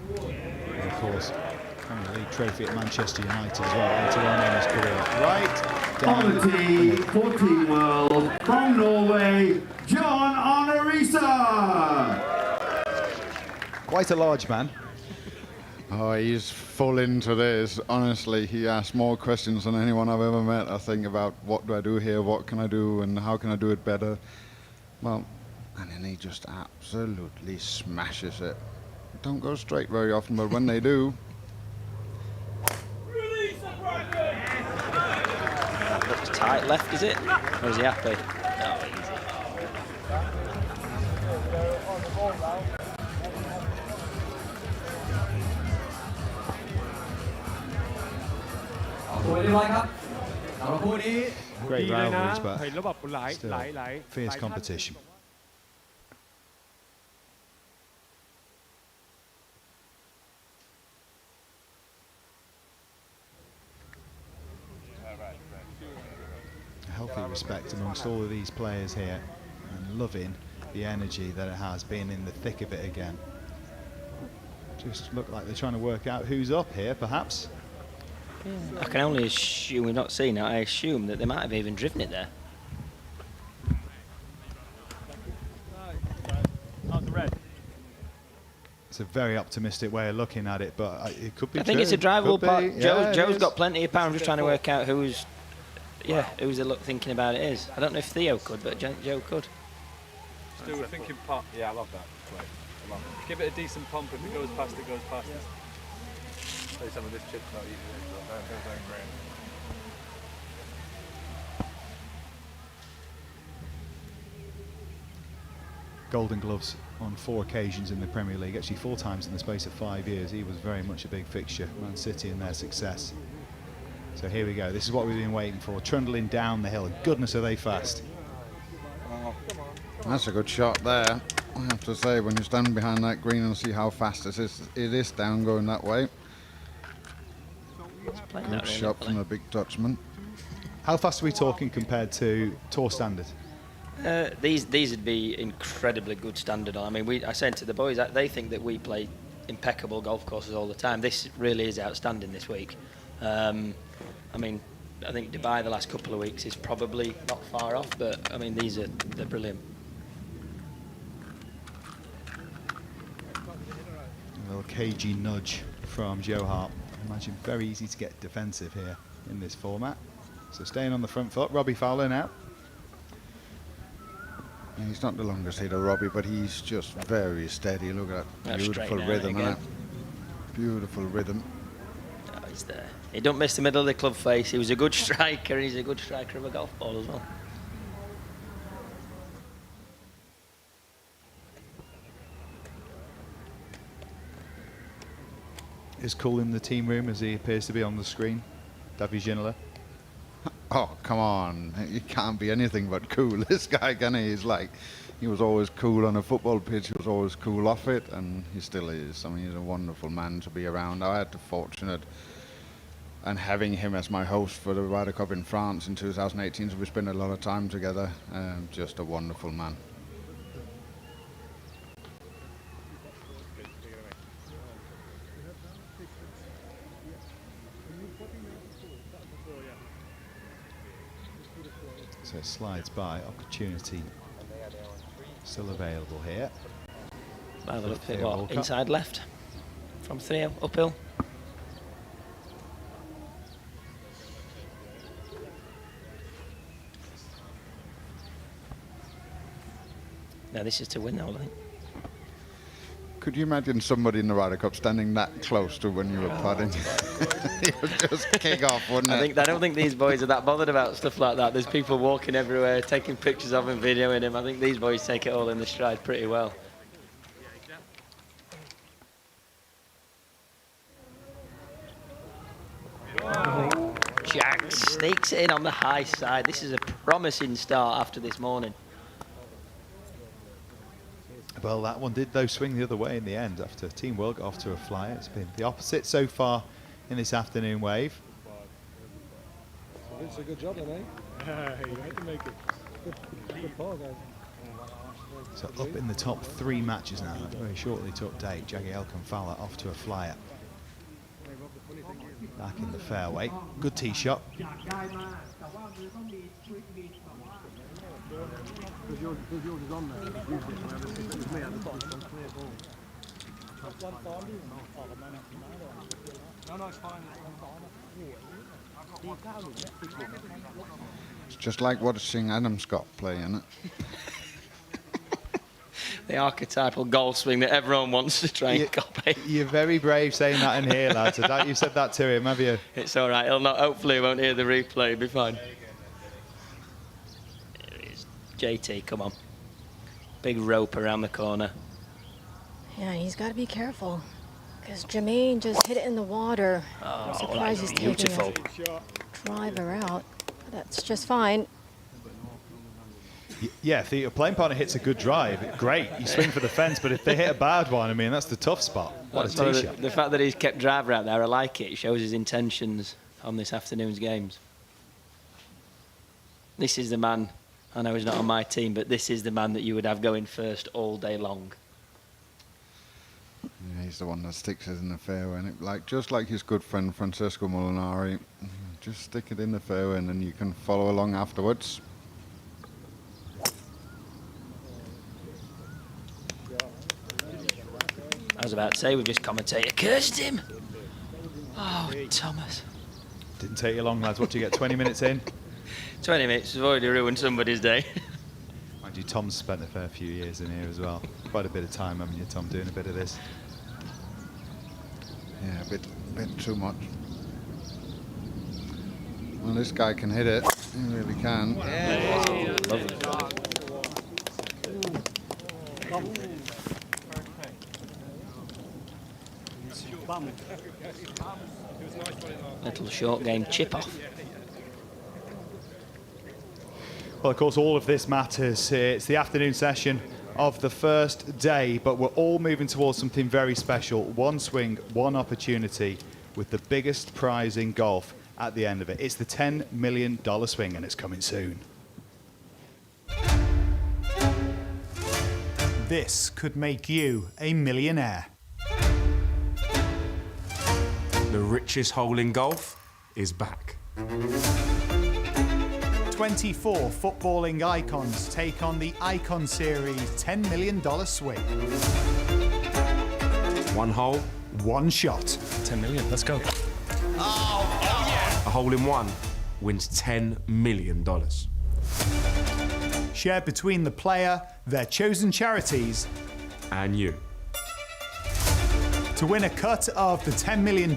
And of course, Premier League trophy at Manchester United as well, later on in his career. Right down On the tee for Team World from Norway, John Arnerisa. Quite a large man. Oh, he's full into this. Honestly, he asks more questions than anyone I've ever met, I think, about what do I do here, what can I do, and how can I do it better. Well, and then he just absolutely smashes it. Don't go straight very often, but when they do... Looks tight left, is it? Or is he happy? No, easy. Great rivalries, but เห็นแล้วแบบหลาย still หลายหลาย fierce competition. A healthy respect amongst all of these players here, and loving the energy that it has, being in the thick of it again. Just look like they're trying to work out who's up here, perhaps. I can only assume, we've not seen it, I assume that they might have even driven it there. It's a very optimistic way of looking at it, but it could be I think true. it's a drivable Could part. be. Yeah, Joe's got plenty of power. I'm just trying to work out who's thinking about it is. I don't know if Theo could, but Joe could. Still thinking pot. Yeah, I love that. Great. I love it. Give it a decent pump. If it goes past, it goes past. Yeah. Play some of this chip not easy. They're great. Golden Gloves on 4 occasions in the Premier League, actually 4 times in the space of 5 years. He was very much a big fixture, Man City and their success. So here we go, this is what we've been waiting for, trundling down the hill. Goodness are they fast. That's a good shot there, I have to say, when you stand behind that green and see how fast it is down going that way. Good shot from the big Dutchman. How fast are we talking compared to tour standard? These would be incredibly good standard. I mean, I said to the boys, they think that we play impeccable golf courses all the time. This really is outstanding this week. I mean, I think Dubai the last couple of weeks is probably not far off, but I mean, they're brilliant. A little cagey nudge from Joe Hart. I imagine very easy to get defensive here in this format. So staying on the front foot, Robbie Fowler now. Yeah, he's not the longest hitter, Robbie, but he's just very steady. Look at that beautiful rhythm, innit? Beautiful rhythm. Oh, he's there. He don't miss the middle of the club face. He was a good striker, and he's a good striker of a golf ball as well. Is cool in the team room as he appears to be on the screen, Davy Ginola. Oh, come on. He can't be anything but cool, this guy, can he? He's like, he was always cool on a football pitch, he was always cool off it, and he still is. I mean, he's a wonderful man to be around. I had the fortunate and having him as my host for the Ryder Cup in France in 2018, so we spent a lot of time together. Just a wonderful man. So it slides by, opportunity still available here. By the look at it, what, inside left from Theo, uphill. Now this is to win now, I think. Could you imagine somebody in the Ryder Cup standing that close to when you were putting? It would just kick off, wouldn't it? I don't think these boys are that bothered about stuff like that. There's people walking everywhere, taking pictures of him, videoing him. I think these boys take it all in the stride pretty well. Jack sneaks it in on the high side. This is a promising start after this morning. Well, that one did, though, swing the other way in the end after Team World got off to a flyer. It's been the opposite so far in this afternoon wave. It's a good job then, eh? You had to make it. So up in the top 3 matches now, very shortly to update. Jagiel Kamfala off to a flyer. Back in the fairway. Good tee shot. It's just like watching Adam Scott play, isn't it? The archetypal golf swing that everyone wants to try and copy. You're very brave saying that in here, lads. I doubt you've said that to him, have you? It's all right. He'll not. Hopefully, he won't hear the replay. He'll be fine. There he is. JT, come on. Big rope around the corner. Yeah, he's got to be careful. Because Jermaine just hit it in the water. I'm surprised he's taking a driver out. That's just fine. Yeah, if your playing partner hits a good drive, great. You swing for the fence, but if they hit a bad one, I mean, that's the tough spot. What a tee shot. The fact that he's kept driver out there, I like it. It shows his intentions on this afternoon's games. This is the man, I know he's not on my team, but this is the man that you would have going first all day long. Yeah, he's the one that sticks it in the fairway, and just like his good friend Francesco Molinari, just stick it in the fairway, and then you can follow along afterwards. I was about to say, we've just commentator cursed him. Oh, Thomas. Didn't take you long, lads. What do you get, 20 minutes in? 20 minutes has already ruined somebody's day. Mind you, Tom's spent a fair few years in here as well. Quite a bit of time, haven't you, Tom, doing a bit of this? Yeah, a bit too much. Well, this guy can hit it. He really can. Yeah. Lovely. Little short game chip off. Well, of course, all of this matters. It's the afternoon session of the first day, but we're all moving towards something very special. One swing, one opportunity, with the biggest prize in golf at the end of it. It's the $10 million swing, and it's coming soon. This could make you a millionaire. The richest hole in golf is back. 24 footballing icons take on the Icon Series $10 million swing. One hole, one shot. 10 million, let's go. Oh yeah! A hole in one wins $10 million. Shared between the player, their chosen charities, and you. To win a cut of the $10 million,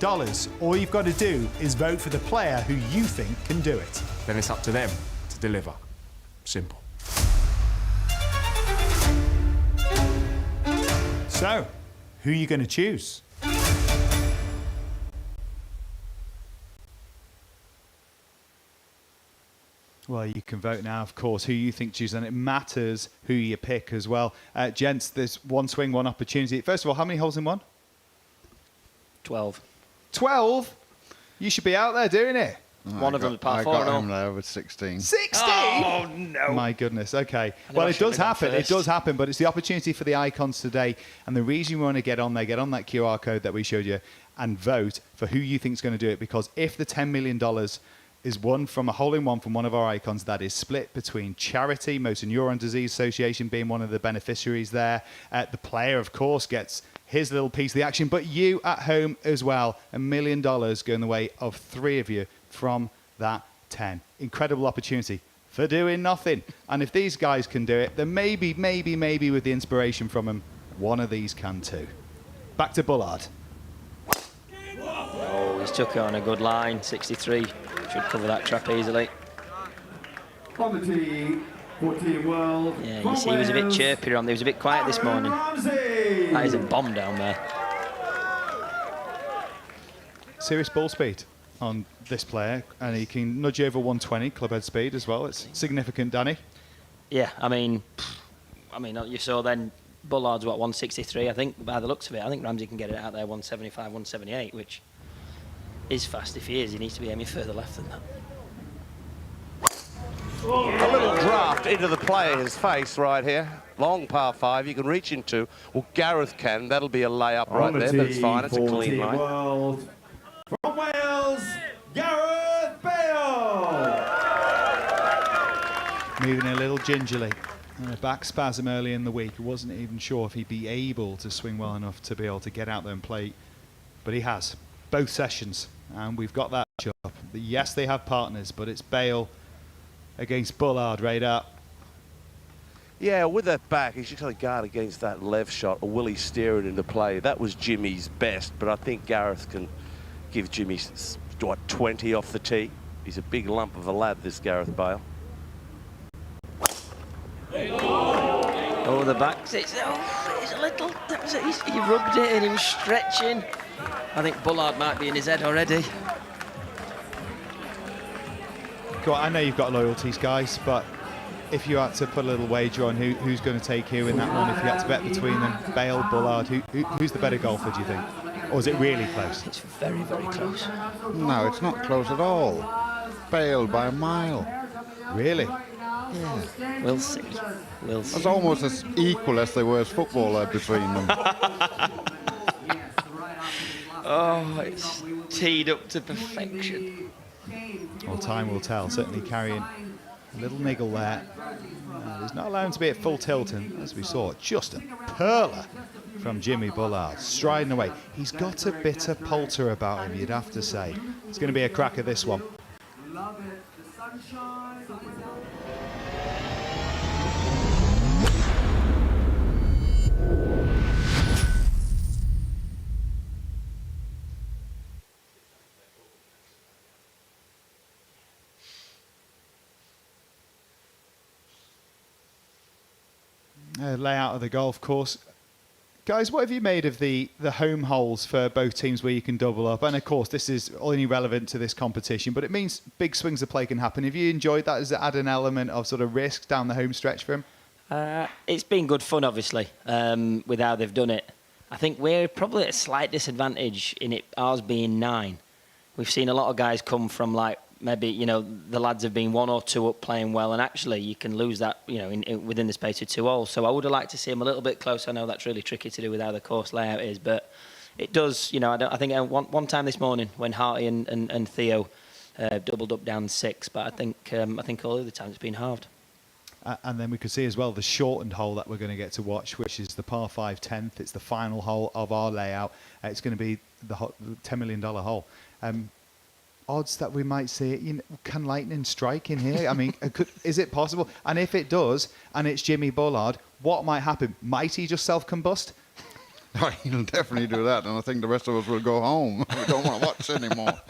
all you've got to do is vote for the player who you think can do it. Then it's up to them to deliver. Simple. So, who are you going to choose? Well, you can vote now, of course, who you think chooses, and it matters who you pick as well. Gents, there's one swing, one opportunity. First of all, how many holes in one? 12. 12? You should be out there doing it. One of them is par 4 I and got all. him there with 16. 16? Oh, no. My goodness, okay. I Well, know I it does should've gone happen. It first. does happen, but it's the opportunity for the icons today. And the reason you want to get on there, get on that QR code that we showed you and vote for who you think is going to do it. Because if the $10 million is won from a hole-in-one from one of our icons, that is split between charity, Motor Neuron Disease Association being one of the beneficiaries there. The player, of course, gets his little piece of the action, but you at home as well. $1 million going the way of 3 of you from that 10. Incredible opportunity for doing nothing. And if these guys can do it, then maybe with the inspiration from them, one of these can too. Back to Bullard. Oh, he's took it on a good line. 63. Should cover that trap easily. On the tee, 14 world. Yeah, you see he was a bit chirpier on there. He was a bit quiet this morning. That is a bomb down there. Serious ball speed on this player, and he can nudge over 120 clubhead speed as well. It's significant, Danny. Yeah, I mean, you saw then Bullard's what, 163, I think, by the looks of it. I think Ramsey can get it out there 175, 178, which is fast if he is. He needs to be aiming further left than that. A little draft into the player's face right here. Long par 5 you can reach into. Well, Gareth can. That'll be a layup right there, but it's fine. It's a clean line. World. From Wales, Gareth Bale. Moving a little gingerly. A back spasm early in the week. He wasn't even sure if he'd be able to swing well enough to be able to get out there and play. But he has. Both sessions. And we've got that job. Yes, they have partners, but it's Bale against Bullard right up. Yeah, with that back, he's just got to guard against that left shot, or will he steer it into play? That was Jimmy's best, but I think Gareth can give Jimmy, what, 20 off the tee. He's a big lump of a lad, this Gareth Bale. Oh, the back. It's a little. He rubbed it and he was stretching. I think Bullard might be in his head already. Go on, I know you've got loyalties, guys, but if you had to put a little wager on who's going to take who in that one, if you had to bet between them, Bale, Bullard, who's the better golfer, do you think? Or is it really close? It's very, very close. No, it's not close at all. Bale by a mile. Really? Yeah, we'll see. We'll see. It's almost as equal as they were as footballer between them. Oh, it's teed up to perfection. Well, time will tell. Certainly carrying a little niggle there. He's not allowed to be at full tilt, and as we saw, just a perler from Jimmy Bullard, striding away. He's got a bit of polter about him, you'd have to say. It's going to be a cracker, this one. Love it. The sunshine. Layout of the golf course. Guys, what have you made of the home holes for both teams where you can double up? And of course, this is only relevant to this competition, but it means big swings of play can happen. Have you enjoyed that? Does it add an element of sort of risk down the home stretch for him? It's been good fun, obviously, with how they've done it. I think we're probably at a slight disadvantage in it, ours being 9. We've seen a lot of guys come from, like, maybe, you know, the lads have been 1 or 2 up playing well, and actually you can lose that, you know, within the space of 2 holes. So I would have liked to see them a little bit closer. I know that's really tricky to do with how the course layout is, but it does, you know, I think one time this morning when Harty and Theo doubled up down 6, but I think all the other times it's been halved. And then we could see as well the shortened hole that we're going to get to watch, which is the par 5 10th. It's the final hole of our layout. It's going to be the $10 million hole. Odds that we might see it. You know, can lightning strike in here? I mean, is it possible? And if it does, and it's Jimmy Bullard, what might happen? Might he just self-combust? He'll definitely do that, and I think the rest of us will go home. We don't want to watch anymore.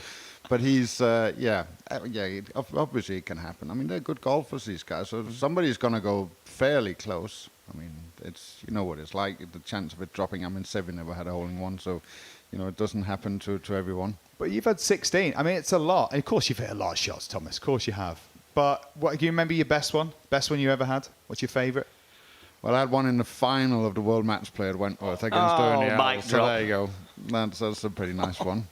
But he's, obviously it can happen. I mean, they're good golfers, these guys, so somebody's going to go fairly close. I mean, it's, you know what it's like, the chance of it dropping. I mean, Seve never had a hole in one, so, you know, it doesn't happen to everyone. But you've had 16. I mean, it's a lot. And of course, you've hit a lot of shots, Thomas. Of course you have. But do you remember your best one? Best one you ever had? What's your favourite? Well, I had one in the final of the World Match Play at Wentworth against Ernie Howell. So there you go. That's a pretty nice one.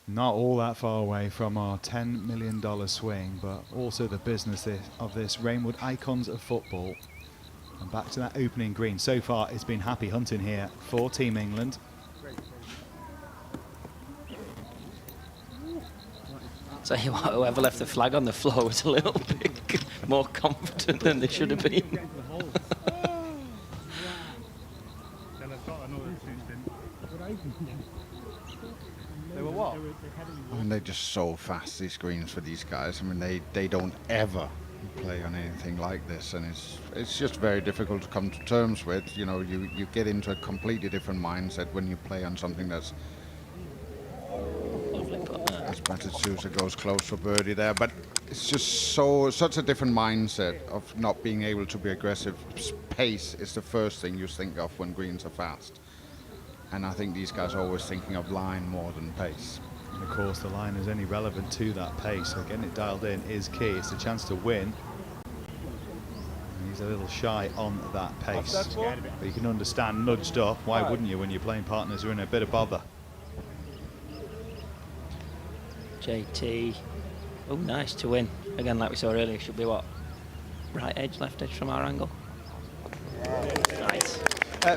Not all that far away from our $10 million swing, but also the business of this Rainwood Icons of Football. And back to that opening green. So far, it's been happy hunting here for Team England. Tell you what, whoever left the flag on the floor was a little bit more confident than they should have been. They were what? I mean, they're just so fast, these greens for these guys. I mean, they don't ever play on anything like this, and it's just very difficult to come to terms with. You know, you get into a completely different mindset when you play on something that's Yes, Matsusa goes close for birdie there, but it's just such a different mindset of not being able to be aggressive. Pace is the first thing you think of when greens are fast. And I think these guys are always thinking of line more than pace. And of course, the line is only relevant to that pace, so getting it dialed in is key. It's a chance to win. And he's a little shy on that pace. But you can understand, nudged up, why wouldn't you when your playing partners are in a bit of bother? JT, oh, nice to win. Again, like we saw earlier, should be what? Right edge, left edge from our angle. Nice.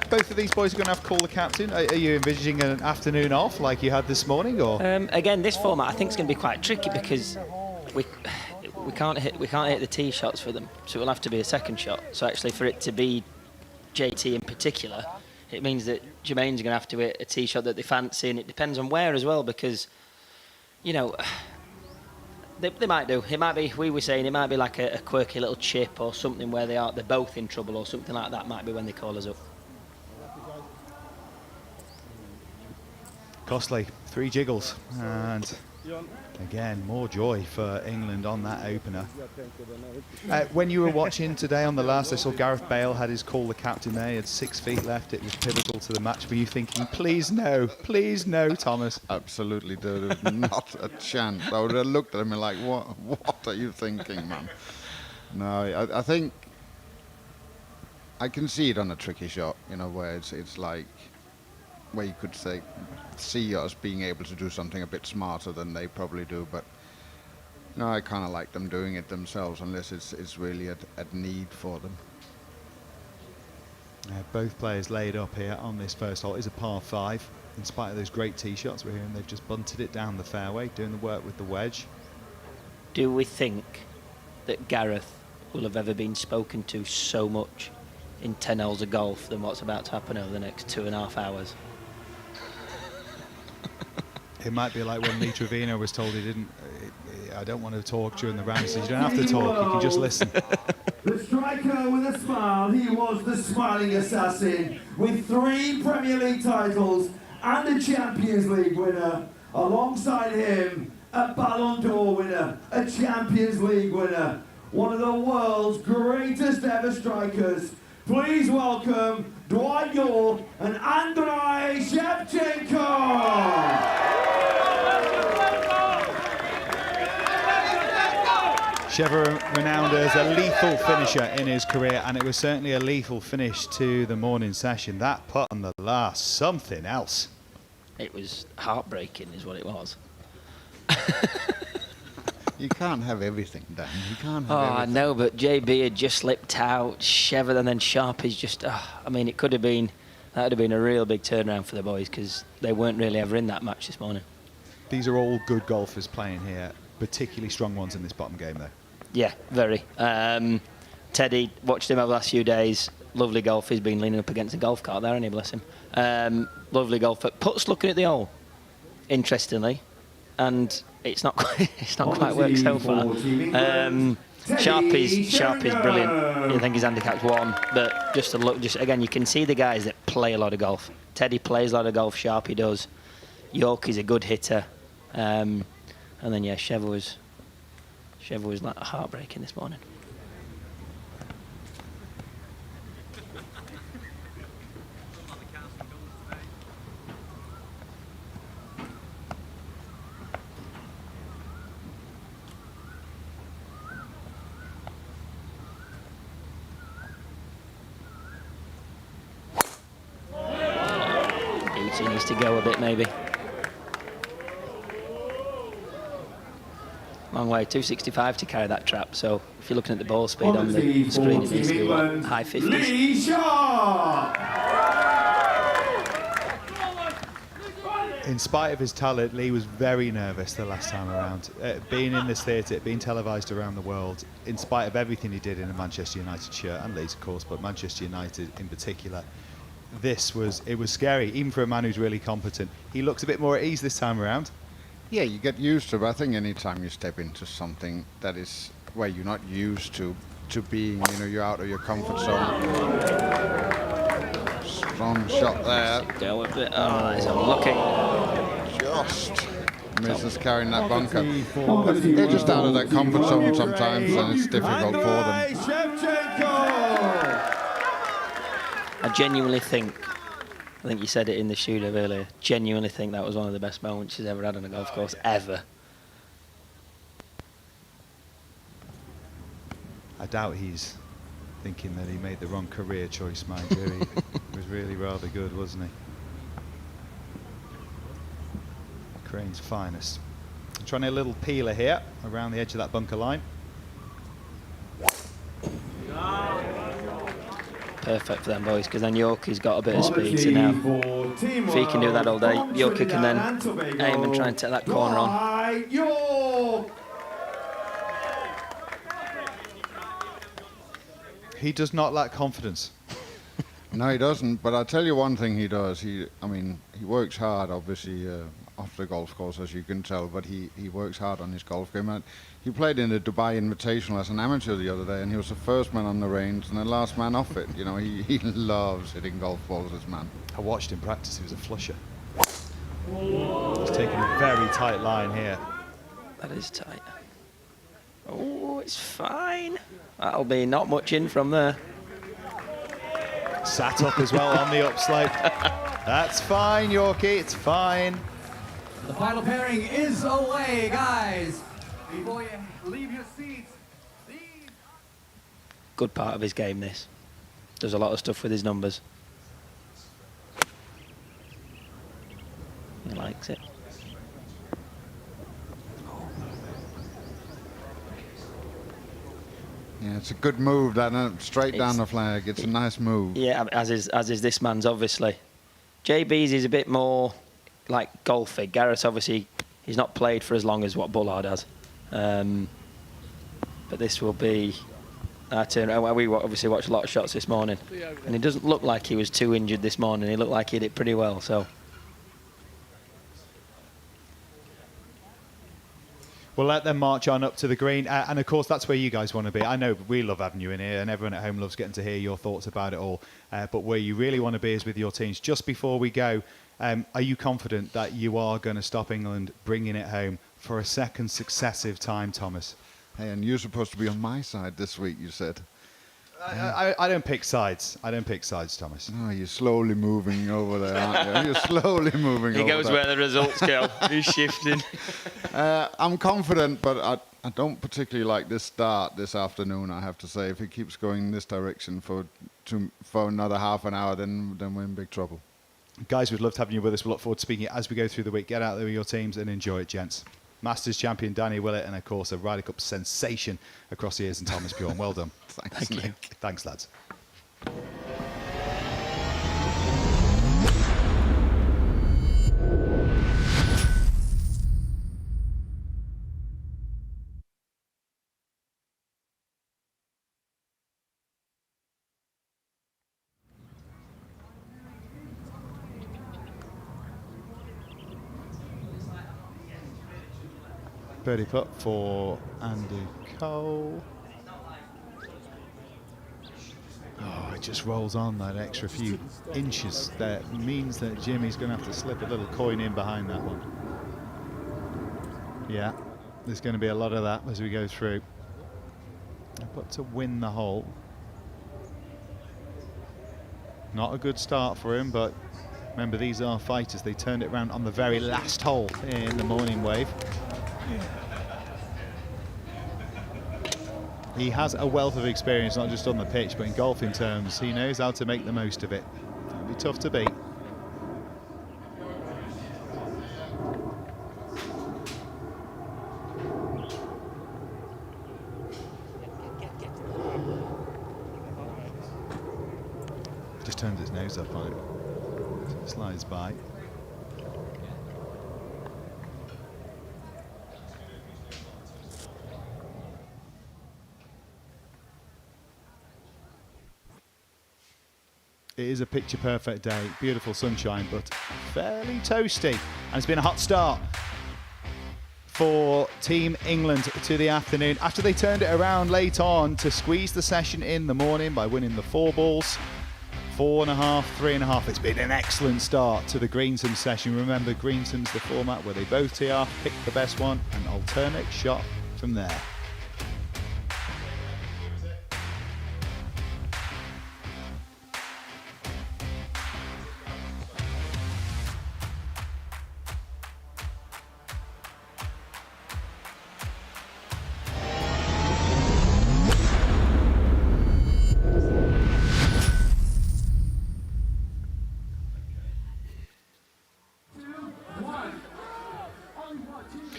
Both of these boys are going to have to call the captain. Are you envisaging an afternoon off like you had this morning, or? Again, this format I think is going to be quite tricky because we can't hit the tee shots for them, so it will have to be a second shot. So actually, for it to be JT in particular, it means that Jermaine's going to have to hit a tee shot that they fancy, and it depends on where as well, because you know they might do. It might be, we were saying, it might be like a quirky little chip or something where they're both in trouble or something like that. Might be when they call us up. Costly, 3 jiggles, and again, more joy for England on that opener. When you were watching today on the last, I saw Gareth Bale had his call the captain there. He had 6 feet left. It was pivotal to the match. Were you thinking, please no, Thomas? Absolutely, dude. Not a chance. I would have looked at him and like, what are you thinking, man? No, I think I can see it on a tricky shot, you know, where it's like, where you could see us being able to do something a bit smarter than they probably do, but no, I kind of like them doing it themselves unless it's really a need for them. Both players laid up here on this first hole. It's a par 5. In spite of those great tee shots we're hearing, they've just bunted it down the fairway, doing the work with the wedge. Do we think that Gareth will have ever been spoken to so much in 10 holes of golf than what's about to happen over the next 2.5 hours? It might be like when Lee Trevino was told he didn't. I don't want to talk during the round. So you don't have to talk. You can just listen. The striker with a smile. He was the smiling assassin with 3 Premier League titles and a Champions League winner. Alongside him, a Ballon d'Or winner, a Champions League winner, one of the world's greatest ever strikers. Please welcome Dwight York and Andrei Shevchenko. Sheva renowned as a lethal finisher in his career, and it was certainly a lethal finish to the morning session. That putt on the last, something else. It was heartbreaking is what it was. You can't have everything, Dan. You can't have everything. I know, but JB had just slipped out, Sheva, and then Sharpie's just... I mean, that would have been a real big turnaround for the boys because they weren't really ever in that match this morning. These are all good golfers playing here, particularly strong ones in this bottom game, though. Yeah, very. Teddy, watched him over the last few days. Lovely golf. He's been leaning up against a golf cart there, hasn't he, bless him? Lovely golfer. Putts looking at the hole, interestingly, and it's not quite worked so far. Sharpie's brilliant. I think his handicap's 1, but just to look, again, you can see the guys that play a lot of golf. Teddy plays a lot of golf. Sharpie does. York is a good hitter, and then yeah, Sheva was like heartbreaking this morning. He needs to go a bit, maybe. Long way, 265 to carry that trap. So if you're looking at the ball speed on the screen, it needs to be what, high 50s. Lee Shaw! In spite of his talent, Lee was very nervous the last time around. Being in this theatre, being televised around the world, in spite of everything he did in a Manchester United shirt, and Leeds of course, but Manchester United in particular, it was scary, even for a man who's really competent. He looks a bit more at ease this time around. Yeah, you get used to it. I think any time you step into something that is where you're not used to being, you're out of your comfort zone. Strong shot there. Go a bit. Oh, it's unlucky. Just misses carrying that bunker. But they're just out of their comfort zone sometimes, and it's difficult for them. I genuinely think, I think you said it in the shoot-up earlier, genuinely think that was one of the best moments he's ever had on a golf course, ever. I doubt he's thinking that he made the wrong career choice, mind you. He was really rather good, wasn't he? Crane's finest. I'm trying a little peeler here around the edge of that bunker line. Perfect for them boys, because then Yorkie's got a bit of speed, so now if he can do that all day, Yorkie can then aim and try and take that corner on. He does not lack confidence. No, he doesn't. But I'll tell you one thing he does. He works hard, obviously, off the golf course, as you can tell. But he works hard on his golf game. And he played in the Dubai Invitational as an amateur the other day, and he was the first man on the range and the last man off it. You know, he loves hitting golf balls, this man. I watched him practice. He was a flusher. He's taking a very tight line here. That is tight. Oh, it's fine. That'll be not much in from there. Sat up as well on the upslope. That's fine, Yorkie, it's fine. The final pairing is away, guys. Before you leave your seats, Good part of his game, this. Does a lot of stuff with his numbers. He likes it. Yeah, it's a good move, that straight down the flag. It's a nice move. Yeah, as is this man's, obviously. JB's is a bit more like golfy. Gareth, obviously, he's not played for as long as what Bullard has. But this will be our turn. We obviously watched a lot of shots this morning, and he doesn't look like he was too injured this morning. He looked like he did pretty well. So. We'll let them march on up to the green, and of course that's where you guys want to be. I know we love having you in here, and everyone at home loves getting to hear your thoughts about it all. But where you really want to be is with your teams. Just before we go, are you confident that you are going to stop England bringing it home for a second successive time, Thomas? Hey, and you're supposed to be on my side this week, you said. I don't pick sides. I don't pick sides, Thomas. Oh, you're slowly moving over there, aren't you? You're slowly moving over there. He goes where the results go. He's shifting. I'm confident, but I don't particularly like this start this afternoon, I have to say. If he keeps going this direction for another half an hour, then we're in big trouble. Guys, we'd love to have you with us. We look forward to speaking as we go through the week. Get out there with your teams and enjoy it, gents. Masters champion Danny Willett, and of course a Ryder Cup sensation across the years, and Thomas Bjorn. Well done. Thanks, Nick. Thanks, lads. Birdie putt for Andy Cole. Oh, it just rolls on that extra few inches. That means that Jimmy's going to have to slip a little coin in behind that one. Yeah, there's going to be a lot of that as we go through. But to win the hole. Not a good start for him, but remember, these are fighters. They turned it around on the very last hole in the morning wave. He has a wealth of experience, not just on the pitch, but in golfing terms. He knows how to make the most of it. It'll be tough to beat. Just turns its nose up on it. Slides by. It is a picture-perfect day, beautiful sunshine, but fairly toasty. And it's been a hot start for Team England to the afternoon after they turned it around late on to squeeze the session in the morning by winning the 4 balls. 4.5, 3.5. It's been an excellent start to the Greensome session. Remember, Greensome's the format where they both tee off, pick the best one, and alternate shot from there.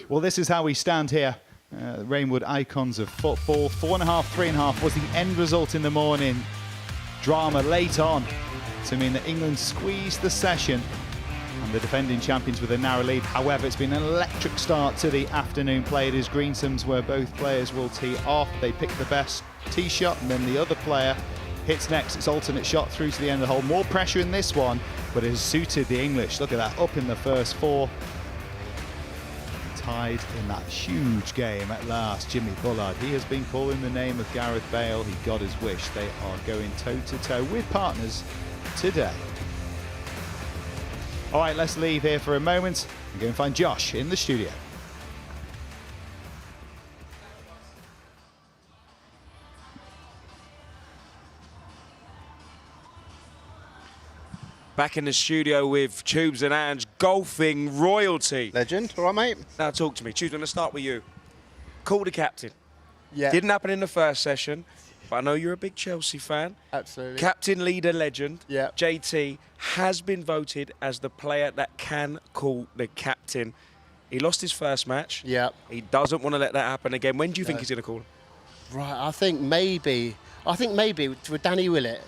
Well, this is how we stand here. Rainwood icons of football. 4.5, 3.5 was the end result in the morning. Drama late on to mean that England squeezed the session and the defending champions with a narrow lead. However, it's been an electric start to the afternoon play. It is Greensome's where both players will tee off. They pick the best tee shot and then the other player hits next. It's alternate shot through to the end of the hole. More pressure in this one, but it has suited the English. Look at that, up in the first four. Tied in that huge game at last. Jimmy Bullard, he has been calling the name of Gareth Bale. He got his wish. They are going toe-to-toe with partners today. All right, let's leave here for a moment and go and find Josh in the studio. Back in the studio with Tubes and Ange, golfing royalty. Legend, all right, mate? Now talk to me. Tubes, I'm going to start with you. Call the captain. Yeah. Didn't happen in the first session, but I know you're a big Chelsea fan. Absolutely. Captain, leader, legend. Yeah. JT has been voted as the player that can call the captain. He lost his first match. Yeah. He doesn't want to let that happen again. When do you think he's going to call him? Right, I think maybe with Danny Willett,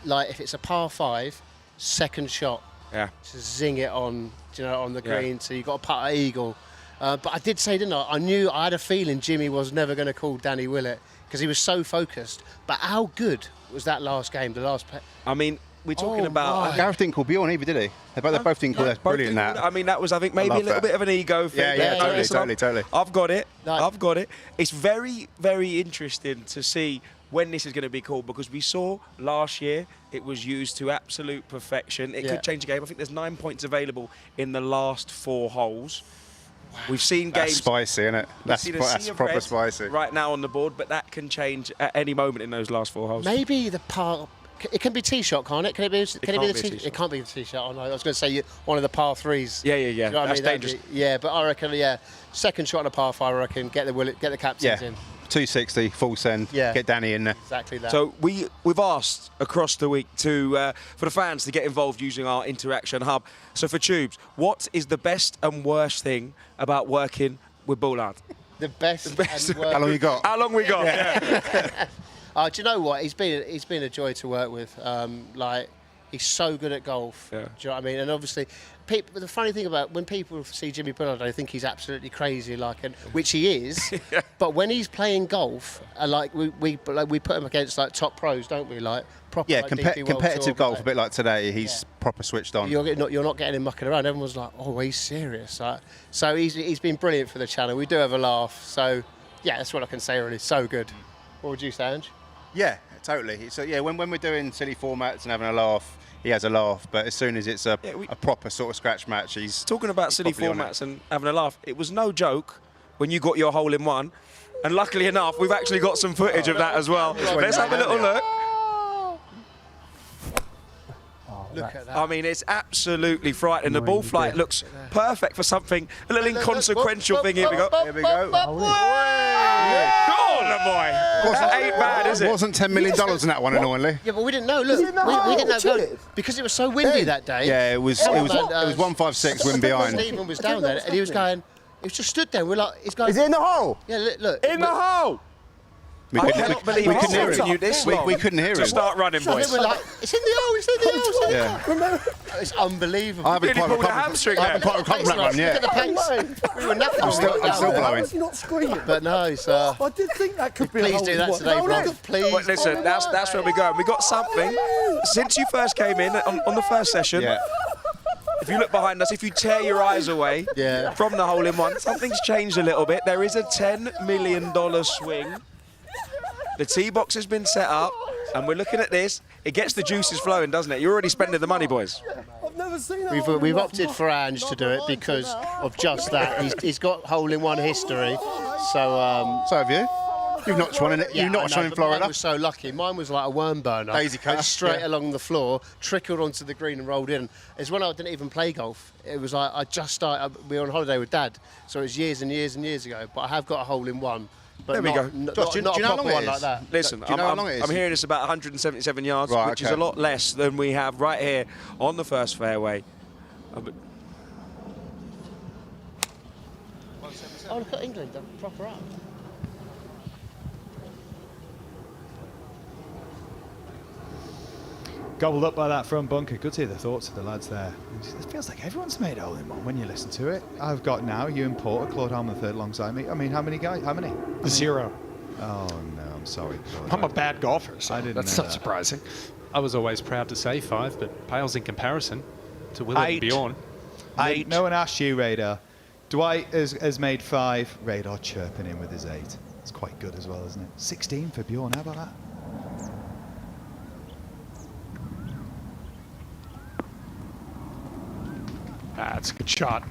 like if it's a par 5, second shot, to zing it on, on the green. So you got to putt an eagle. But I did say, didn't I? I had a feeling Jimmy was never going to call Danny Willett because he was so focused. But how good was that last game? I mean, we're talking about. Gareth didn't call Bjorn either, did he? They both didn't call. That's brilliant. That. I mean, that was, I think, maybe a little bit of an ego thing. Yeah, totally. I've got it. I've got it. It's very, very interesting to see when this is going to be called, because we saw last year it was used to absolute perfection. It could change the game. I think there's 9 points available in the last 4 holes. Wow. We've seen That's games. Spicy, isn't it? That's proper spicy. Right now on the board, but that can change at any moment in those last 4 holes. Maybe the par. It can be tee shot, can't it? Can it be? Can it be the tee? It can't be the tee shot. Oh, no, I was going to say one of the par 3s. Yeah. You know That's dangerous. But I reckon, second shot on a par 5. I reckon get the captains in. 260 full send. Yeah. Get Danny in there. Exactly that. So we've asked across the week for the fans to get involved using our interaction hub. So for Tubes, what is the best and worst thing about working with Bullard? The best. And worst. How long you got? How long we got? Yeah. Do you know what? He's been a joy to work with. He's so good at golf. Yeah. Do you know what I mean? And obviously, the funny thing about when people see Jimmy Bullard, they think he's absolutely crazy, which he is. But when he's playing golf, we put him against top pros, don't we? Proper. Yeah, DP World competitive Tour, golf, a bit like today. He's proper switched on. You're not getting him mucking around. Everyone's like, oh, he's serious. So he's been brilliant for the channel. We do have a laugh. So yeah, that's what I can say. Really, so good. What would you say, Ange? Yeah, totally. So yeah, when we're doing silly formats and having a laugh, he has a laugh. But as soon as it's a proper sort of scratch match, he's talking about silly formats and having a laugh. It was no joke when you got your hole in one, and luckily enough, we've actually got some footage of that as well. Let's have a little look. Look at that. I mean, it's absolutely frightening. The ball flight looks perfect for something, a little inconsequential thing. Here we go. Here we go. Go on, the boy. Ain't bad, is it? Wasn't $10 million in that one, annoyingly. Yeah, but we didn't know. Look, we didn't know because it was so windy that day. Yeah, it was 156 wind behind. Stephen was down there, and he was going. He was just stood there. We're like, he's going. Is it in the hole? Yeah, look. In the hole. We couldn't hear him. We couldn't hear him. Just start running, boys. We're like, it's in the hole. It's in the hole. Yeah. It's unbelievable. I haven't quite recovered that one yet. Look at the pace. We were nothing. I'm still blowing. Was he not screaming? But no, it's. I did think that could be. Please do that today, Rob. Please. But listen, that's where we're going. We got something. Since you first came in on the first session. Yeah. If you look behind us, if you tear your eyes away from the hole in one, something's changed a little bit. There is a $10 million swing. The tee box has been set up. And we're looking at this. It gets the juices flowing, doesn't it? You're already spending the money, boys. I've never seen that. We've opted for Ange to do it because of just that. He's got hole-in-one history. So have you? You've not won in it. Yeah, You've not won in Florida. I was so lucky. Mine was like a worm burner. Daisy cut. Straight Yeah. along the floor, trickled onto the green and rolled in. It's when I didn't even play golf. It was like I just started. We were on holiday with Dad, so it was years and years and years ago. But I have got a hole-in-one. But There we go. Not a proper one like that. Listen, Do you know how long it is? I'm hearing it's about 177 yards, Right, which is okay. a lot less than we have right here on the first fairway. Oh, look at England, they're proper up. Gobbled up by that front bunker. Good to hear the thoughts of the lads there. It feels like everyone's made a hole-in-one when you listen to it. I've got now Ewan Porter, Claude Harmon the third alongside me. I mean, how many guys? How many? 0. Oh, no, I'm sorry, Claude. I'm a bad golfer, so I didn't that's know not that. surprising. I was always proud to say 5, but pales in comparison to Will and 8. Bjorn. 8. No one asked you, Radar. Dwight has made 5. Radar chirping in with his 8. It's quite good as well, isn't it? 16 for Bjorn. How about that? That's a good shot.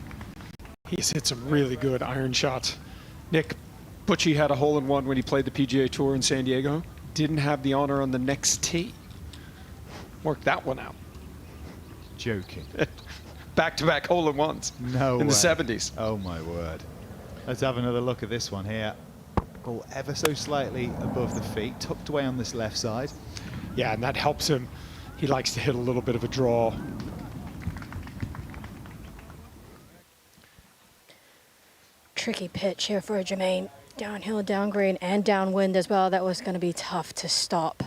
He's hit some really good iron shots. Nick Butchie had a hole-in-one when he played the PGA Tour in San Diego. Didn't have the honor on the next tee. Worked that one out. Joking. Back-to-back hole-in-ones No in way. the 70s. Oh, my word. Let's have another look at this one here. Ball ever so slightly above the feet, tucked away on this left side. Yeah, and that helps him. He likes to hit a little bit of a draw. Tricky pitch here for Jermaine. Downhill, down green, and downwind as well. That was going to be tough to stop.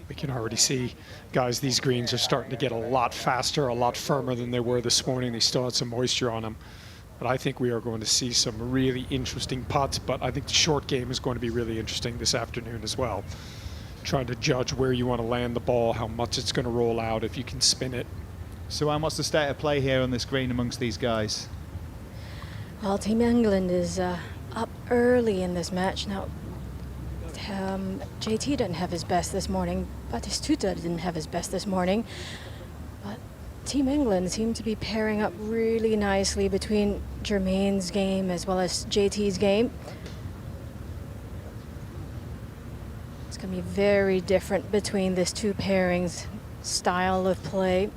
We can already see, guys, these greens are starting to get a lot faster, a lot firmer than they were this morning. They still had some moisture on them. But I think we are going to see some really interesting putts. But I think the short game is going to be really interesting this afternoon as well. Trying to judge where you want to land the ball, how much it's going to roll out, if you can spin it. So, Anne, what's the state of play here on this green amongst these guys? Well, Team England is up early in this match. Now, JT didn't have his best this morning. Batistuta didn't have his best this morning. But Team England seemed to be pairing up really nicely between Jermaine's game as well as JT's game. It's going to be very different between these two pairings, style of play.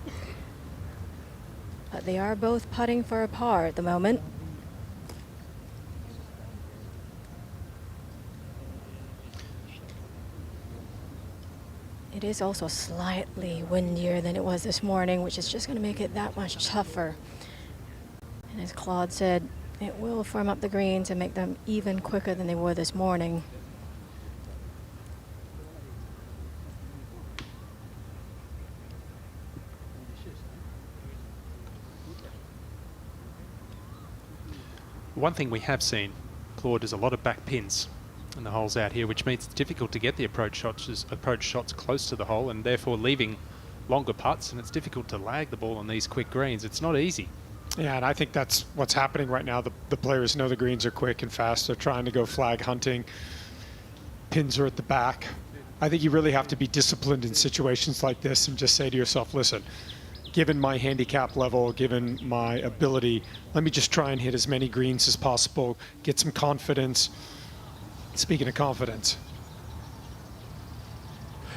But they are both putting for a par at the moment. It is also slightly windier than it was this morning, which is just going to make it that much tougher. And as Claude said, it will firm up the greens and make them even quicker than they were this morning. One thing we have seen, Claude, is a lot of back pins in the holes out here, which means it's difficult to get the approach shots close to the hole and therefore leaving longer putts, and it's difficult to lag the ball on these quick greens. It's not easy. Yeah, and I think that's what's happening right now. The players know the greens are quick and fast. They're trying to go flag hunting. Pins are at the back. I think you really have to be disciplined in situations like this and just say to yourself, listen, given my handicap level, given my ability, let me just try and hit as many greens as possible, get some confidence. Speaking of confidence.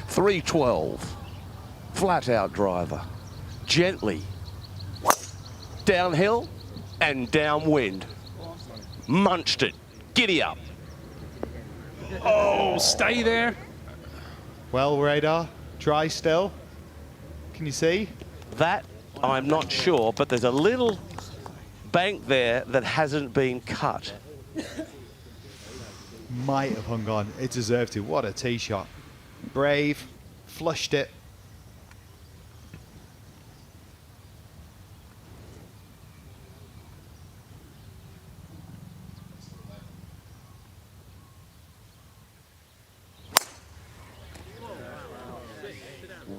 312. Flat out driver. Gently. Downhill and downwind. Munched it. Giddy up. Oh, stay there. Well, Radar, dry still. Can you see? That, I'm not sure, but there's a little bank there that hasn't been cut. Might have hung on. It deserved to. What a tee shot. Brave. Flushed it.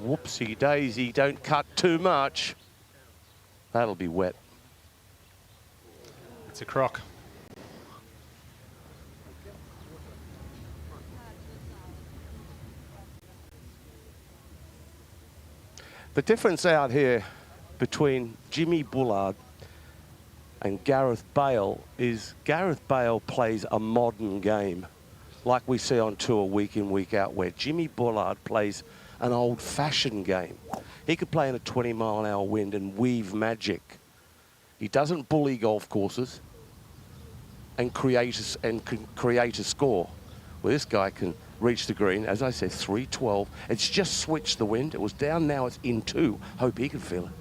Whoopsie daisy, don't cut too much. That'll be wet. It's a crock. The difference out here between Jimmy Bullard and Gareth Bale is Gareth Bale plays a modern game like we see on tour week in, week out, where Jimmy Bullard plays an old-fashioned game. He could play in a 20-mile-an-hour wind and weave magic. He doesn't bully golf courses and can create a score. Well, this guy can reach the green, as I said, 312. It's just switched the wind. It was down, now it's in 2. Hope he can feel it.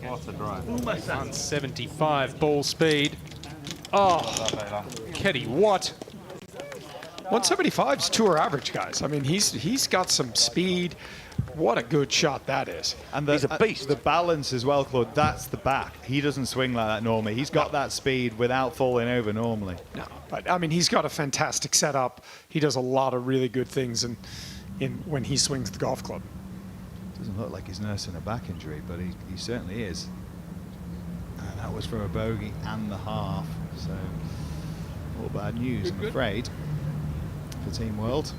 What a drive. 175 ball speed. Oh, Keddy, what? 175's tour average, guys. I mean, he's got some speed. What a good shot that is. And he's a beast. The balance as well, Claude, that's the back. He doesn't swing like that normally. He's got that speed without falling over normally. No, but I mean, he's got a fantastic setup. He does a lot of really good things when he swings the golf club. Doesn't look like he's nursing a back injury, but he certainly is. And that was for a bogey and the half. So, all bad news, I'm afraid, for Team World.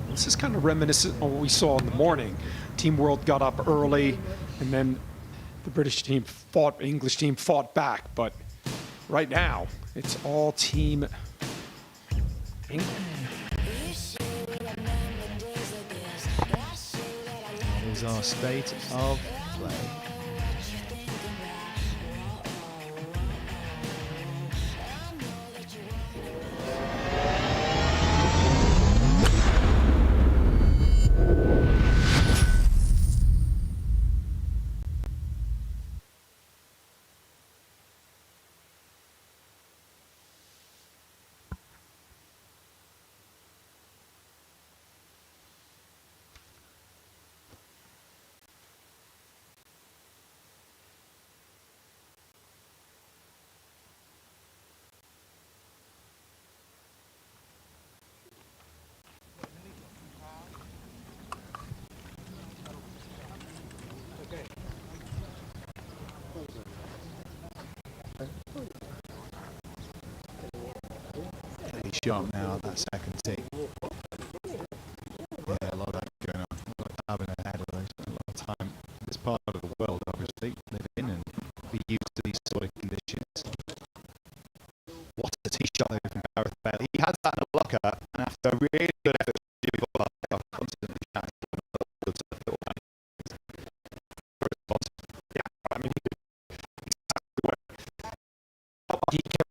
This is kind of reminiscent of what we saw in the morning. Team World got up early, and then the English team fought back. But right now, it's all Team England. That is our state of play. Shot now at that second tee. Yeah, a lot of that going on. A lot of having ahead of those. A lot of time. This part of the world, obviously, live in and be used to these sort of conditions. What a tee shot there from Gareth Bale. He has that in a locker, and after a really good effort, Jimmy Bullard got constantly chatting. Yeah, I mean, he kept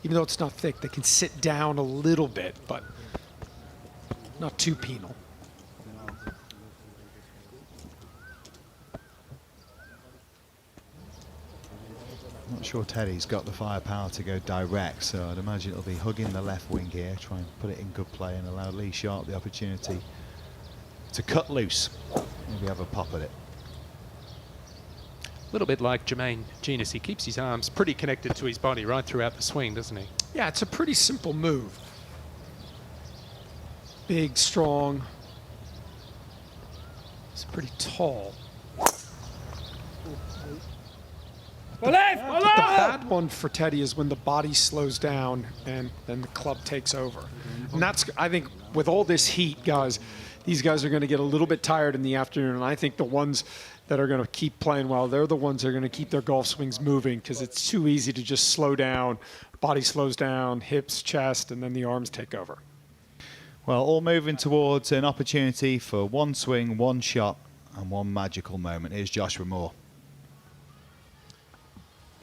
even though it's not thick, they can sit down a little bit, but not too penal. I'm not sure Teddy's got the firepower to go direct, so I'd imagine it'll be hugging the left wing here, try and put it in good play and allow Lee Sharp the opportunity to cut loose. Maybe have a pop at it. A little bit like Jermaine Genius. He keeps his arms pretty connected to his body right throughout the swing, doesn't he? Yeah, it's a pretty simple move. Big, strong. It's pretty tall. The bad one for Teddy is when the body slows down and then the club takes over. And that's, I think, with all this heat, guys, these guys are going to get a little bit tired in the afternoon. And I think the ones that are going to keep playing well, they're the ones that are going to keep their golf swings moving, because it's too easy to just slow down. Body slows down, hips, chest, and then the arms take over. Well, all moving towards an opportunity for one swing, one shot, and one magical moment. Here's Joshua Moore.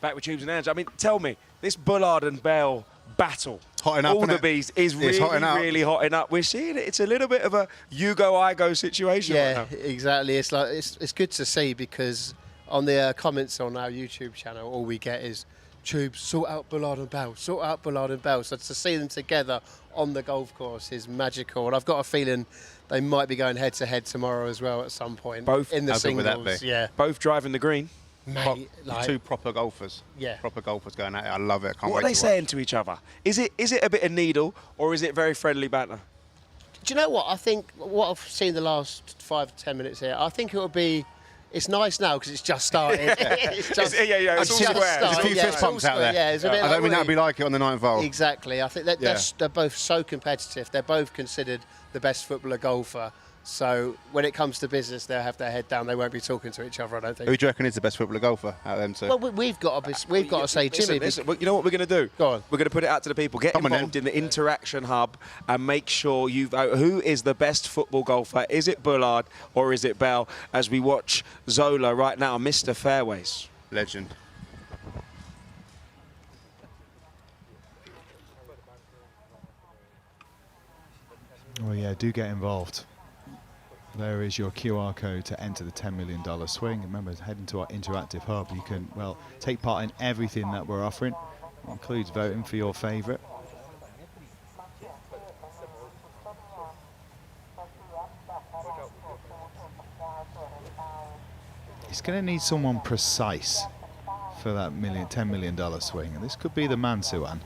Back with tubes and hands. I mean, tell me, this Bullard and Bale battle. Hotting up, All the innit? bees is It's really, hotting up. really hotting up. We're seeing it. It's a little bit of a you go, I go situation Yeah, right now. exactly. It's like it's good to see, because on the comments on our YouTube channel, all we get is Tubes, sort out Bullard and Bell, sort out Bullard and Bell. So to see them together on the golf course is magical, and I've got a feeling they might be going head to head tomorrow as well at some point. Both in the How good would singles. that be? Yeah, Both driving the green. mate. Like, Two proper golfers. Yeah. Proper golfers going at it. I love it. I can't What wait are they to saying to each other? Is it a bit of needle, or is it very friendly banter? do you know what? I think what I've seen the last 5 to 10 minutes here, I think it will be. It's nice now because it's just started. It's just, It's all just square. started. There's a few Yeah, fist it's all bumps out square. there. Yeah, it's a bit I like don't mean that would we- be like it on the 9th hole. Exactly. I think that Yeah. they're both so competitive. They're both considered the best footballer golfer. So when it comes to business, they'll have their head down. They won't be talking to each other, I don't think. Who do you reckon is the best footballer golfer out of them two? Well, we've got to say Jimmy. Listen, you know what we're going to do? Go on. We're going to put it out to the people. Get Come on involved in the interaction hub and make sure you vote. Who is the best football golfer? Is it Bullard or is it Bell? As we watch Zola right now, Mr. Fairways. Legend. Oh yeah, do get involved. There is your QR code to enter the $10 million swing. Remember, head into our interactive hub. You can, well, take part in everything that we're offering. It includes voting for your favourite. He's going to need someone precise for that $10 million swing. And this could be the man, Suan.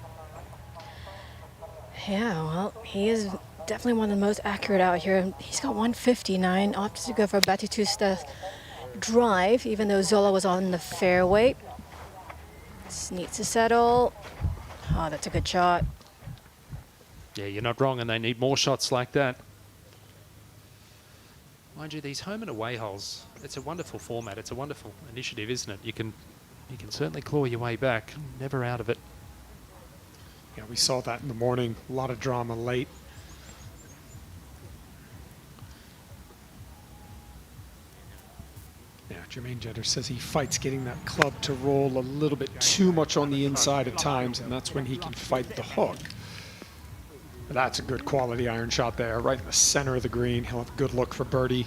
Yeah, well, he is definitely one of the most accurate out here. He's got 159, opted to go for a Batistuta drive, even though Zola was on the fairway. Just needs to settle. Oh, that's a good shot. Yeah, you're not wrong, and they need more shots like that. Mind you, these home and away holes, it's a wonderful format. It's a wonderful initiative, isn't it? You can certainly claw your way back, never out of it. Yeah, we saw that in the morning. A lot of drama late. Yeah, Jermaine Jeter says he fights getting that club to roll a little bit too much on the inside at times, and that's when he can fight the hook. But that's a good quality iron shot there, right in the center of the green. He'll have a good look for birdie.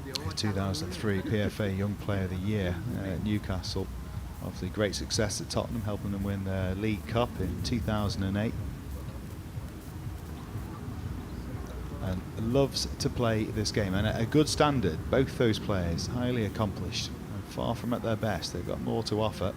The 2003 PFA Young Player of the Year at Newcastle. Obviously great success at Tottenham, helping them win the League Cup in 2008. And loves to play this game, and at a good standard. Both those players highly accomplished and far from at their best. They've got more to offer.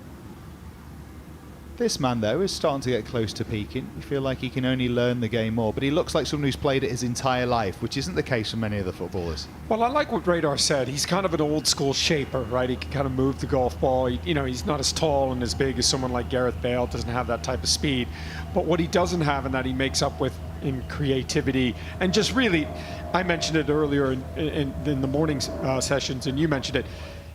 This man, though, is starting to get close to peaking. You feel like he can only learn the game more, but he looks like someone who's played it his entire life, which isn't the case for many other footballers. Well, I like what Radar said. He's kind of an old school shaper, right? He can kind of move the golf ball. He's not as tall and as big as someone like Gareth Bale, doesn't have that type of speed. But what he doesn't have and that he makes up with in creativity and just really, I mentioned it earlier in the morning sessions, and you mentioned it.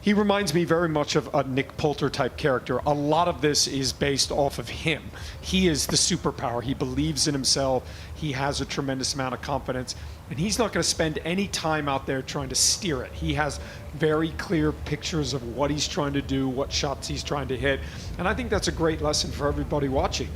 He reminds me very much of a Nick Poulter type character. A lot of this is based off of him. He is the superpower. He believes in himself. He has a tremendous amount of confidence, and he's not going to spend any time out there trying to steer it. He has very clear pictures of what he's trying to do, what shots he's trying to hit, and I think that's a great lesson for everybody watching.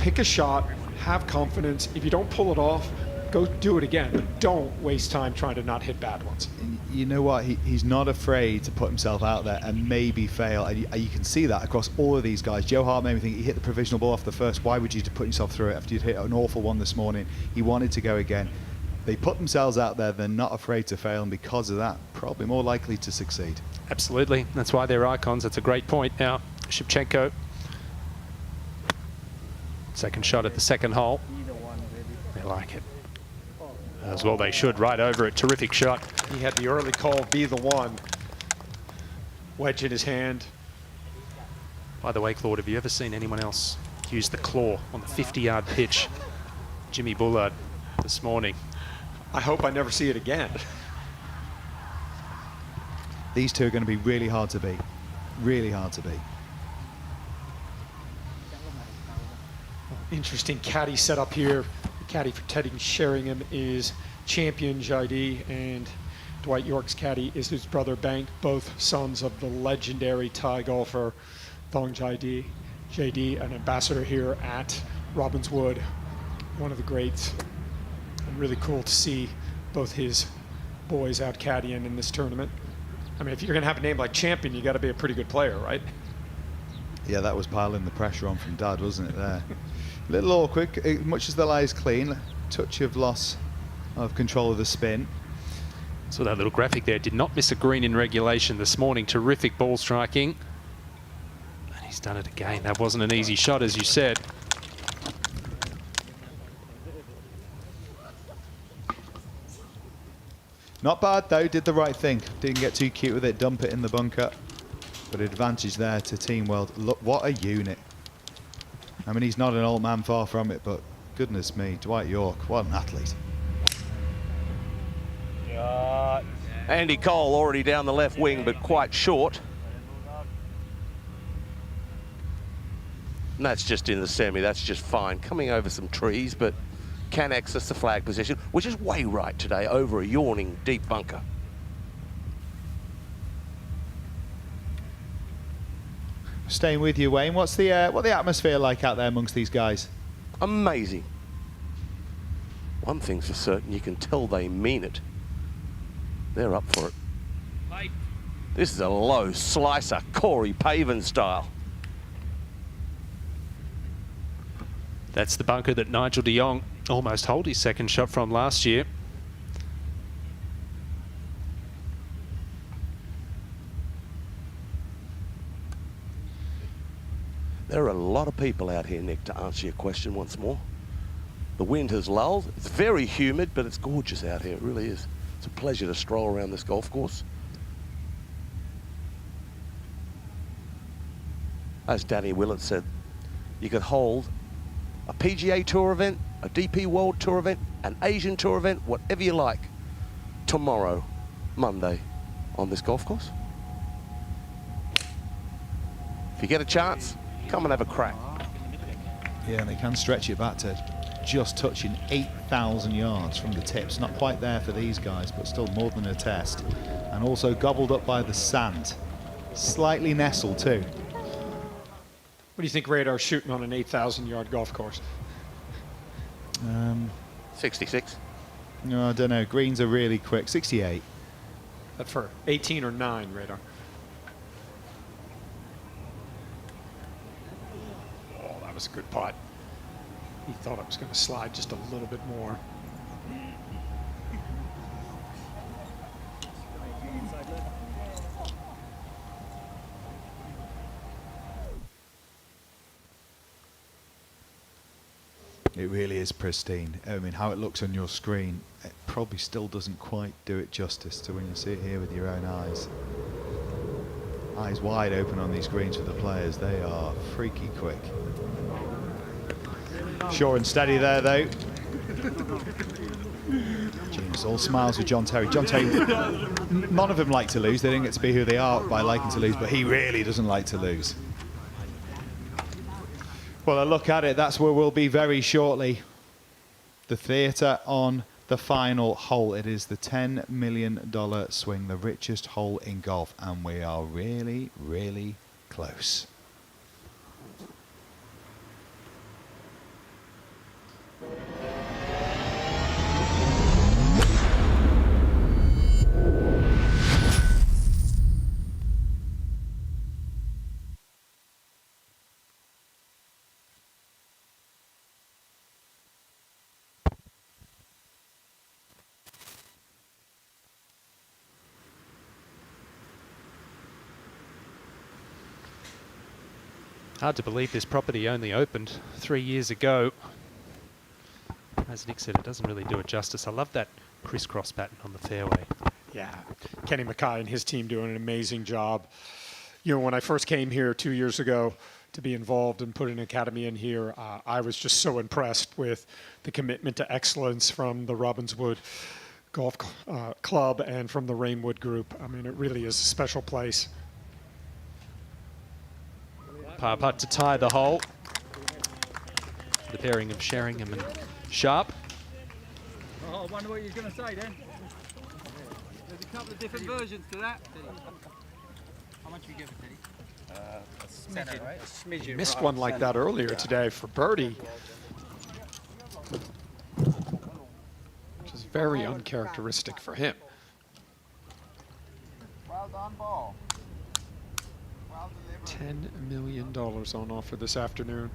Pick a shot, have confidence. If you don't pull it off, go do it again, but don't waste time trying to not hit bad ones. You know what? He's not afraid to put himself out there and maybe fail. And you can see that across all of these guys. Joe Hart made me think he hit the provisional ball off the first. Why would you put yourself through it after you'd hit an awful one this morning? He wanted to go again. They put themselves out there. They're not afraid to fail, and because of that, probably more likely to succeed. Absolutely. That's why they're icons. That's a great point. Now, Shevchenko. Second shot at the second hole. They like it. As well they should, right over it. Terrific shot. He had the early call, be the one. Wedge in his hand. By the way, Claude, have you ever seen anyone else use the claw on the 50-yard pitch? Jimmy Bullard this morning. I hope I never see it again. These two are going to be really hard to beat. Really hard to beat. Interesting caddy setup here. The caddy for Teddy Sheringham is Champion Jaidi, and Dwight York's caddy is his brother Bank, both sons of the legendary Thai golfer Thong JD, an ambassador here at Robins Wood, one of the greats. And really cool to see both his boys out caddying in this tournament. I mean, if you're going to have a name like champion, you got to be a pretty good player, right? Yeah, that was piling the pressure on from Dad, wasn't it there? A little awkward, much as the lie is clean, touch of loss of control of the spin. So that little graphic there, did not miss a green in regulation this morning. Terrific ball striking. And he's done it again. That wasn't an easy shot, as you said. Not bad though, did the right thing. Didn't get too cute with it, dump it in the bunker. But advantage there to Team World. Look, what a unit. I mean, he's not an old man, far from it, but goodness me, Dwight York, what an athlete. Andy Cole already down the left wing, but quite short. And that's just in the semi, that's just fine. Coming over some trees, but can access the flag position, which is way right today, over a yawning deep bunker. Staying with you, Wayne, what's the atmosphere like out there amongst these guys? Amazing. One thing's for certain, you can tell they mean it. They're up for it. This is a low slicer, Corey Paven style. That's the bunker that Nigel de Jong almost holed his second shot from last year. There are a lot of people out here, Nick, to answer your question once more. The wind has lulled. It's very humid, but it's gorgeous out here. It really is. It's a pleasure to stroll around this golf course. As Danny Willett said, you could hold a PGA Tour event, a DP World Tour event, an Asian Tour event, whatever you like, tomorrow, Monday, on this golf course. If you get a chance, come and have a crack. Yeah, and they can stretch it back to just touching 8,000 yards from the tips. Not quite there for these guys, but still more than a test. And also gobbled up by the sand. Slightly nestled too. What do you think Radar's shooting on an 8,000-yard golf course? 66. No, I don't know. Greens are really quick. 68. That's for 18 or 9, Radar. Oh, that was a good putt. He thought it was going to slide just a little bit more. It really is pristine. I mean, how it looks on your screen, it probably still doesn't quite do it justice to when you see it here with your own eyes. Eyes wide open on these greens for the players. They are freaky quick. Sure and steady there, though. James all smiles with John Terry. John Terry, none of them like to lose. They didn't get to be who they are by liking to lose, but he really doesn't like to lose. Well, a look at it, that's where we'll be very shortly. The theatre on the final hole. It is the $10 million swing, the richest hole in golf, and we are really, really close. Hard to believe this property only opened 3 years ago. As Nick said, it doesn't really do it justice. I love that crisscross pattern on the fairway. Yeah, Kenny Mackay and his team doing an amazing job. You know, when I first came here 2 years ago to be involved and put an academy in here, I was just so impressed with the commitment to excellence from the Robins Wood Golf Club and from the Rainwood Group. I mean, it really is a special place. Par putt to tie the hole. The pairing of Sheringham and Sharp. Oh, I wonder what you're going to say then. couple of different versions to that. How much you give it, Teddy? Center, right? He missed one like that earlier today for birdie, which is very uncharacteristic for him. Well done, ball. $10 million on offer this afternoon.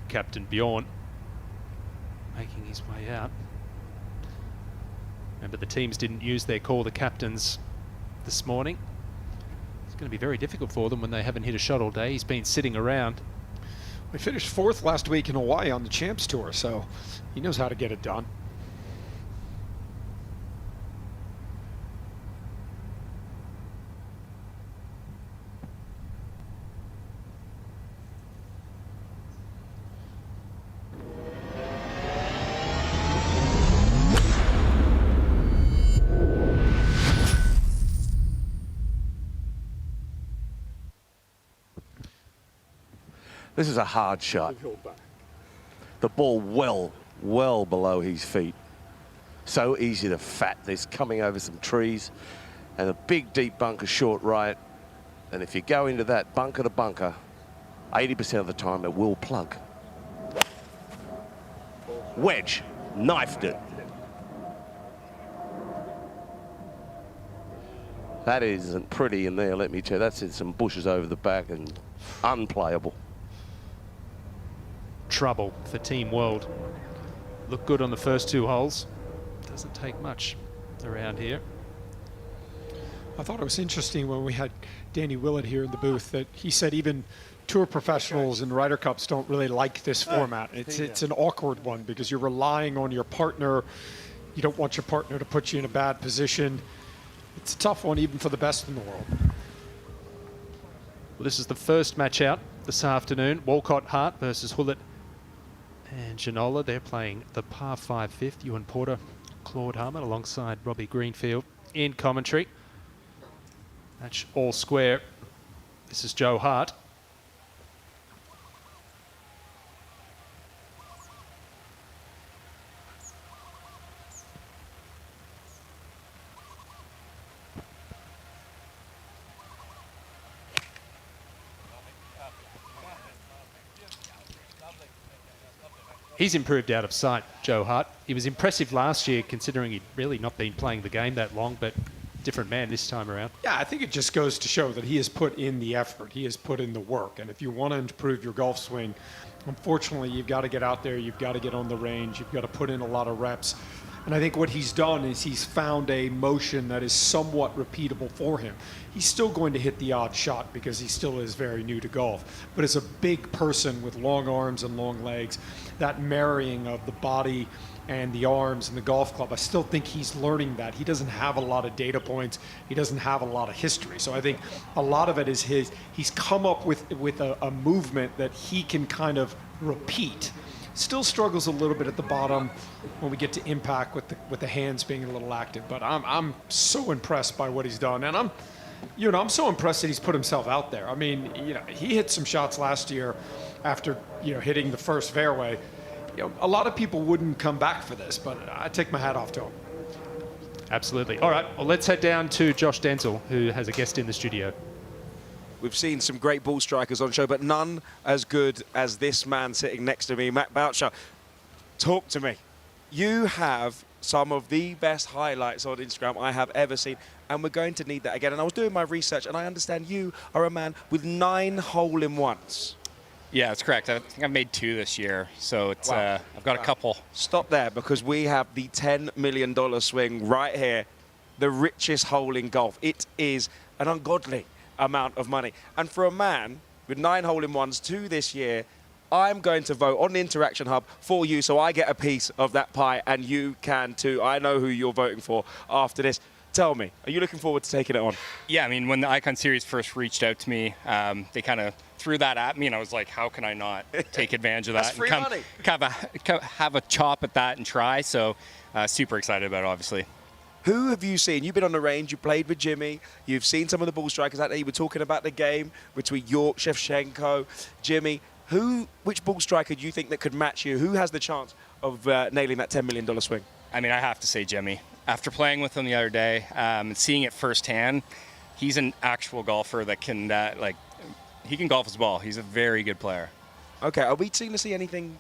Captain Bjorn making his way out. Remember, the teams didn't use their call the captains this morning. It's going to be very difficult for them when they haven't hit a shot all day. He's been sitting around. We finished 4th last week in Hawaii on the Champs Tour, so he knows how to get it done. This is a hard shot. The ball well below his feet. So easy to fat this, coming over some trees, and a big deep bunker short right. And if you go into that bunker to bunker, 80% of the time it will plug. Wedge, knifed it. That isn't pretty in there, let me tell you. That's in some bushes over the back and unplayable. Trouble for Team World. Looked good on the first 2 holes. Doesn't take much around here. I thought it was interesting when we had Danny Willett here in the booth that he said even tour professionals and Ryder Cups don't really like this format. It's an awkward one because you're relying on your partner. You don't want your partner to put you in a bad position. It's a tough one even for the best in the world. Well, this is the first match out this afternoon. Walcott Hart versus Hullett and Ginola. They're playing the par 5 fifth. Ewan Porter, Claude Harmon alongside Robbie Greenfield in commentary. Match all square. This is Joe Hart. He's improved out of sight, Joe Hart. He was impressive last year, considering he'd really not been playing the game that long, but different man this time around. Yeah, I think it just goes to show that he has put in the effort. He has put in the work. And if you want to improve your golf swing, unfortunately, you've got to get out there. You've got to get on the range. You've got to put in a lot of reps. And I think what he's done is he's found a motion that is somewhat repeatable for him. He's still going to hit the odd shot because he still is very new to golf. But as a big person with long arms and long legs, that marrying of the body and the arms and the golf club, I still think he's learning that. He doesn't have a lot of data points. He doesn't have a lot of history. So I think a lot of it is he's come up with a movement that he can kind of repeat. Still struggles a little bit at the bottom when we get to impact with the hands being a little active. But I'm so impressed by what he's done, and I'm so impressed that he's put himself out there. I mean, he hit some shots last year after hitting the first fairway. A lot of people wouldn't come back for this, but I take my hat off to him. Absolutely. All right, well, let's head down to Josh Denzel, who has a guest in the studio. We've seen some great ball strikers on the show, but none as good as this man sitting next to me, Matt Boucher. Talk to me. You have some of the best highlights on Instagram I have ever seen, and we're going to need that again. And I was doing my research, and I understand you are a man with 9 hole-in-ones. Yeah, that's correct. I think I've made 2 this year, so it's Wow. I've got a couple. Stop there, because we have the $10 million swing right here, the richest hole in golf. It is an ungodly amount of money. And for a man with 9 hole-in-ones, 2 this year, I'm going to vote on the Interaction Hub for you so I get a piece of that pie, and you can too. I know who you're voting for after this. Tell me, are you looking forward to taking it on? Yeah, I mean, when the Icon Series first reached out to me, they kind of threw that at me, and I was like, how can I not take advantage of that? That's free and money. Have a chop at that and try. So super excited about it, obviously. Who have you seen? You've been on the range, you played with Jimmy, you've seen some of the ball strikers out there. You were talking about the game between York, Shevchenko, Jimmy. Which ball striker do you think that could match you? Who has the chance of nailing that $10 million swing? I mean, I have to say Jimmy. After playing with him the other day and seeing it firsthand, he's an actual golfer that can, he can golf as well. He's a very good player. Okay, are we seeing to see anything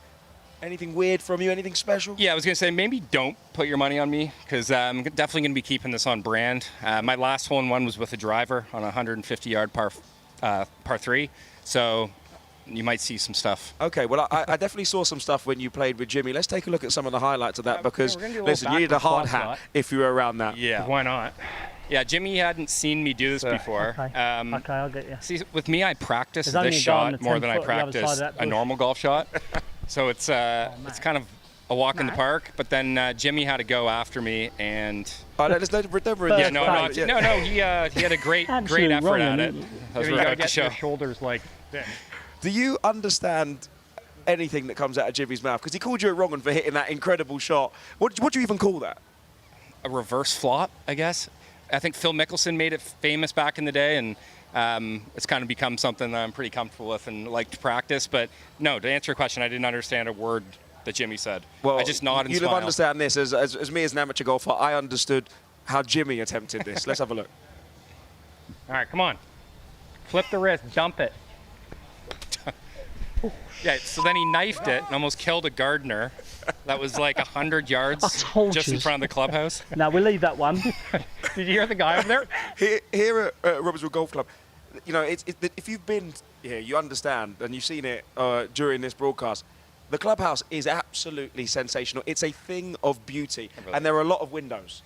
weird from you, anything special? Yeah, I was going to say maybe don't put your money on me because I'm definitely going to be keeping this on brand. My last hole-in-one was with a driver on a 150-yard par 3, so you might see some stuff. Okay, well, I definitely saw some stuff when you played with Jimmy. Let's take a look at some of the highlights of that because, listen, you need a hard hat if you were around that. Yeah. Why not? Yeah, Jimmy hadn't seen me do this before. Okay, I'll get you. See, with me, I practice There's only this a guy on shot the more 10 than I foot the other side practice of that a bush. normal golf shot. So it's kind of a walk in the park. But then Jimmy had to go after me, and no, he had a great effort at it. That's You what I gotta have to get show. your shoulders like this. Do you understand anything that comes out of Jimmy's mouth? Because he called you a wrong one for hitting that incredible shot. What do you even call that? A reverse flop, I guess. I think Phil Mickelson made it famous back in the day, and it's kind of become something that I'm pretty comfortable with and like to practice. But no, to answer your question, I didn't understand a word that Jimmy said. Well, I just nodded and you'd smiled. have understand this as me as an amateur golfer. I understood how Jimmy attempted this. Let's have a look. All right, come on. Flip the wrist, dump it. Yeah, so then he knifed it and almost killed a gardener that was like 100 yards just in front of the clubhouse. Now, we'll leave that one. Did you hear the guy over there? Here at Robertswood Golf Club, you know, if you've been here, you understand, and you've seen it during this broadcast. The clubhouse is absolutely sensational. It's a thing of beauty, and there are a lot of windows.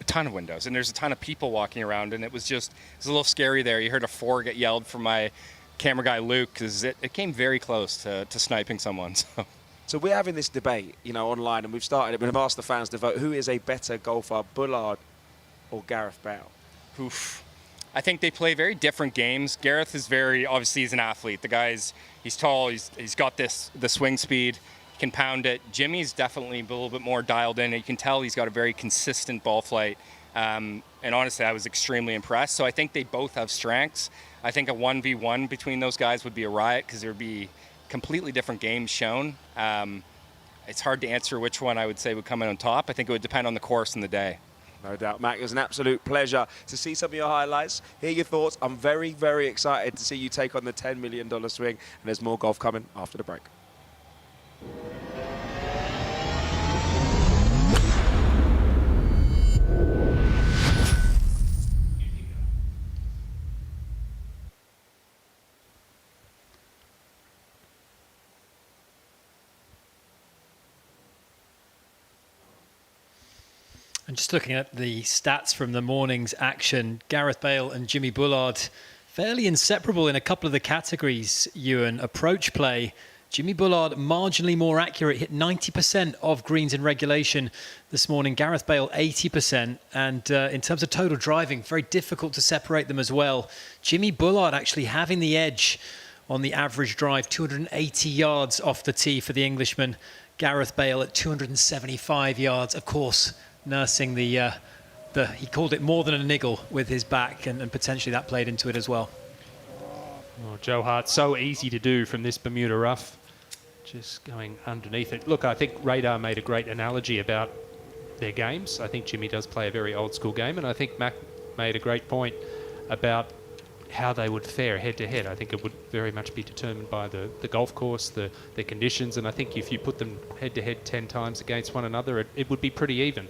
A ton of windows, and there's a ton of people walking around, and it was a little scary there. You heard a 4 get yelled from my camera guy Luke because it came very close to sniping someone. So we're having this debate, you know, online, and we've started it. We've asked the fans to vote. Who is a better golfer, Bullard or Gareth Bale? Oof. I think they play very different games. Gareth is obviously he's an athlete. The guy's he's tall. He's got the swing speed. He can pound it. Jimmy's definitely a little bit more dialed in. You can tell he's got a very consistent ball flight. And honestly, I was extremely impressed. So I think they both have strengths. I think a 1v1 between those guys would be a riot because there would be completely different games shown. It's hard to answer which one I would say would come in on top. I think it would depend on the course and the day. No doubt, Mac. It was an absolute pleasure to see some of your highlights, hear your thoughts. I'm very, very excited to see you take on the $10 million swing, and there's more golf coming after the break. And just looking at the stats from the morning's action, Gareth Bale and Jimmy Bullard fairly inseparable in a couple of the categories. Ewan, approach play. Jimmy Bullard marginally more accurate, hit 90% of greens in regulation this morning. Gareth Bale 80%. And in terms of total driving, very difficult to separate them as well. Jimmy Bullard actually having the edge on the average drive, 280 yards off the tee for the Englishman. Gareth Bale at 275 yards, of course, nursing he called it more than a niggle with his back, and potentially that played into it as well. Oh, Joe Hart, so easy to do from this Bermuda rough, just going underneath it. Look, I think Radar made a great analogy about their games. I think Jimmy does play a very old school game, and I think Mac made a great point about how they would fare head to head. I think it would very much be determined by the golf course, the conditions, and I think if you put them head to head 10 times against one another, it would be pretty even.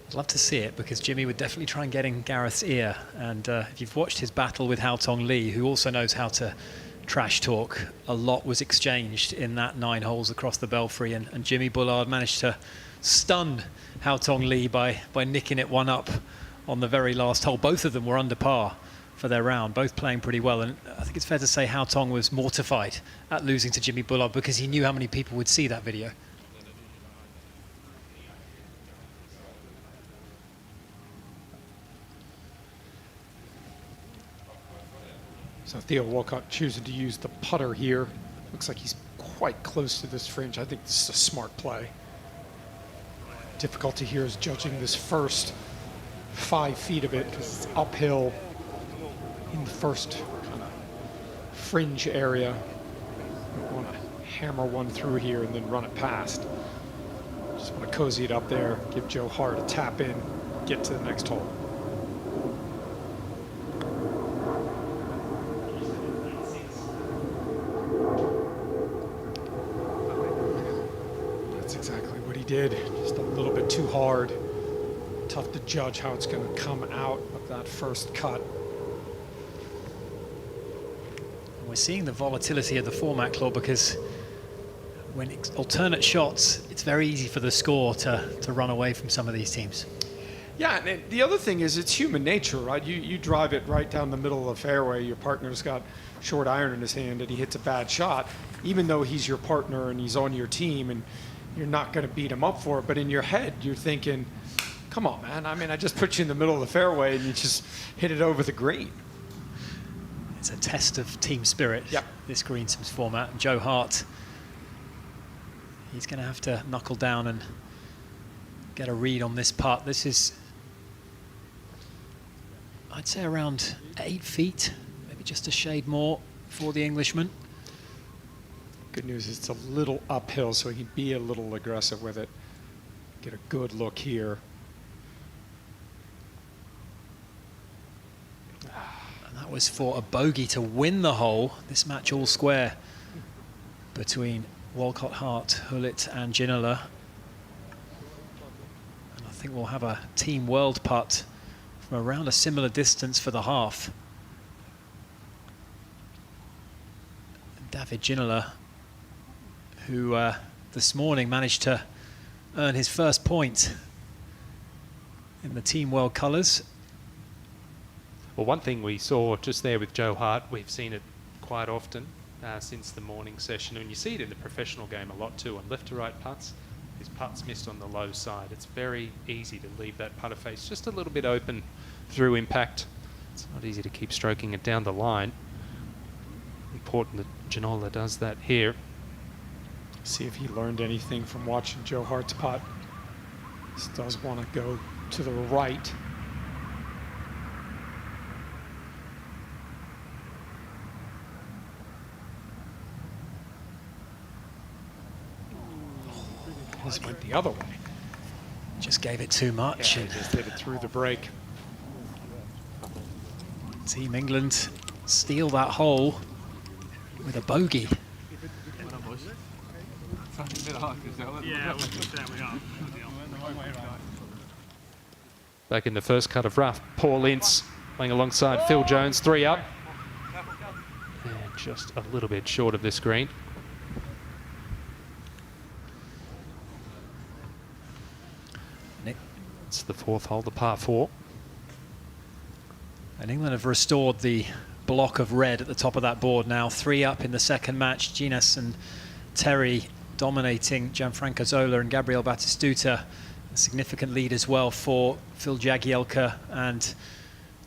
I'd love to see it because Jimmy would definitely try and get in Gareth's ear. And if you've watched his battle with Hao Tong Lee, who also knows how to trash talk, a lot was exchanged in that 9 holes across the Belfry. And Jimmy Bullard managed to stun Hao Tong Lee by nicking it one up on the very last hole. Both of them were under par for their round, both playing pretty well. And I think it's fair to say Hao Tong was mortified at losing to Jimmy Bullard because he knew how many people would see that video. So Theo Walcott choosing to use the putter here. Looks like he's quite close to this fringe. I think this is a smart play. Difficulty here is judging this first 5 feet of it because it's uphill in the first kind of fringe area. You want to hammer one through here and then run it past. Just want to cozy it up there, give Joe Hart a tap in, get to the next hole. That's exactly what he did. Just a little bit too hard. Tough to judge how it's going to come out of that first cut. We're seeing the volatility of the format, Claude, because when it's alternate shots, it's very easy for the score to run away from some of these teams. Yeah, and the other thing is it's human nature, right? You drive it right down the middle of the fairway, your partner's got short iron in his hand and he hits a bad shot, even though he's your partner and he's on your team and you're not going to beat him up for it, but in your head you're thinking, come on, man, I mean, I just put you in the middle of the fairway and you just hit it over the green. It's a test of team spirit, this Greensims format. And Joe Hart, he's going to have to knuckle down and get a read on this putt. This is, I'd say, around 8 feet, maybe just a shade more for the Englishman. Good news is it's a little uphill, so he can be a little aggressive with it. Get a good look here. That was for a bogey to win the hole. This match all square between Walcott, Hart, Hulett and Ginola. And I think we'll have a team world putt from around a similar distance for the half. David Ginola, who this morning managed to earn his first point in the team world colours. Well, one thing we saw just there with Joe Hart, we've seen it quite often since the morning session, and you see it in the professional game a lot too, on left to right putts. His putts missed on the low side. It's very easy to leave that putter face just a little bit open through impact. It's not easy to keep stroking it down the line. Important that Ginola does that here. See if he learned anything from watching Joe Hart's putt. This does want to go to the right. This went the other way. Just gave it too much. Yeah, and just hit it through the break. Team England steal that hole with a bogey. Back in the first cut of rough, Paul Ince playing alongside Phil Jones, 3 up. And just a little bit short of this green. It's the 4th hole, the par 4. And England have restored the block of red at the top of that board now. 3 up in the second match. Ginas and Terry dominating Gianfranco Zola and Gabriel Batistuta. A significant lead as well for Phil Jagielka and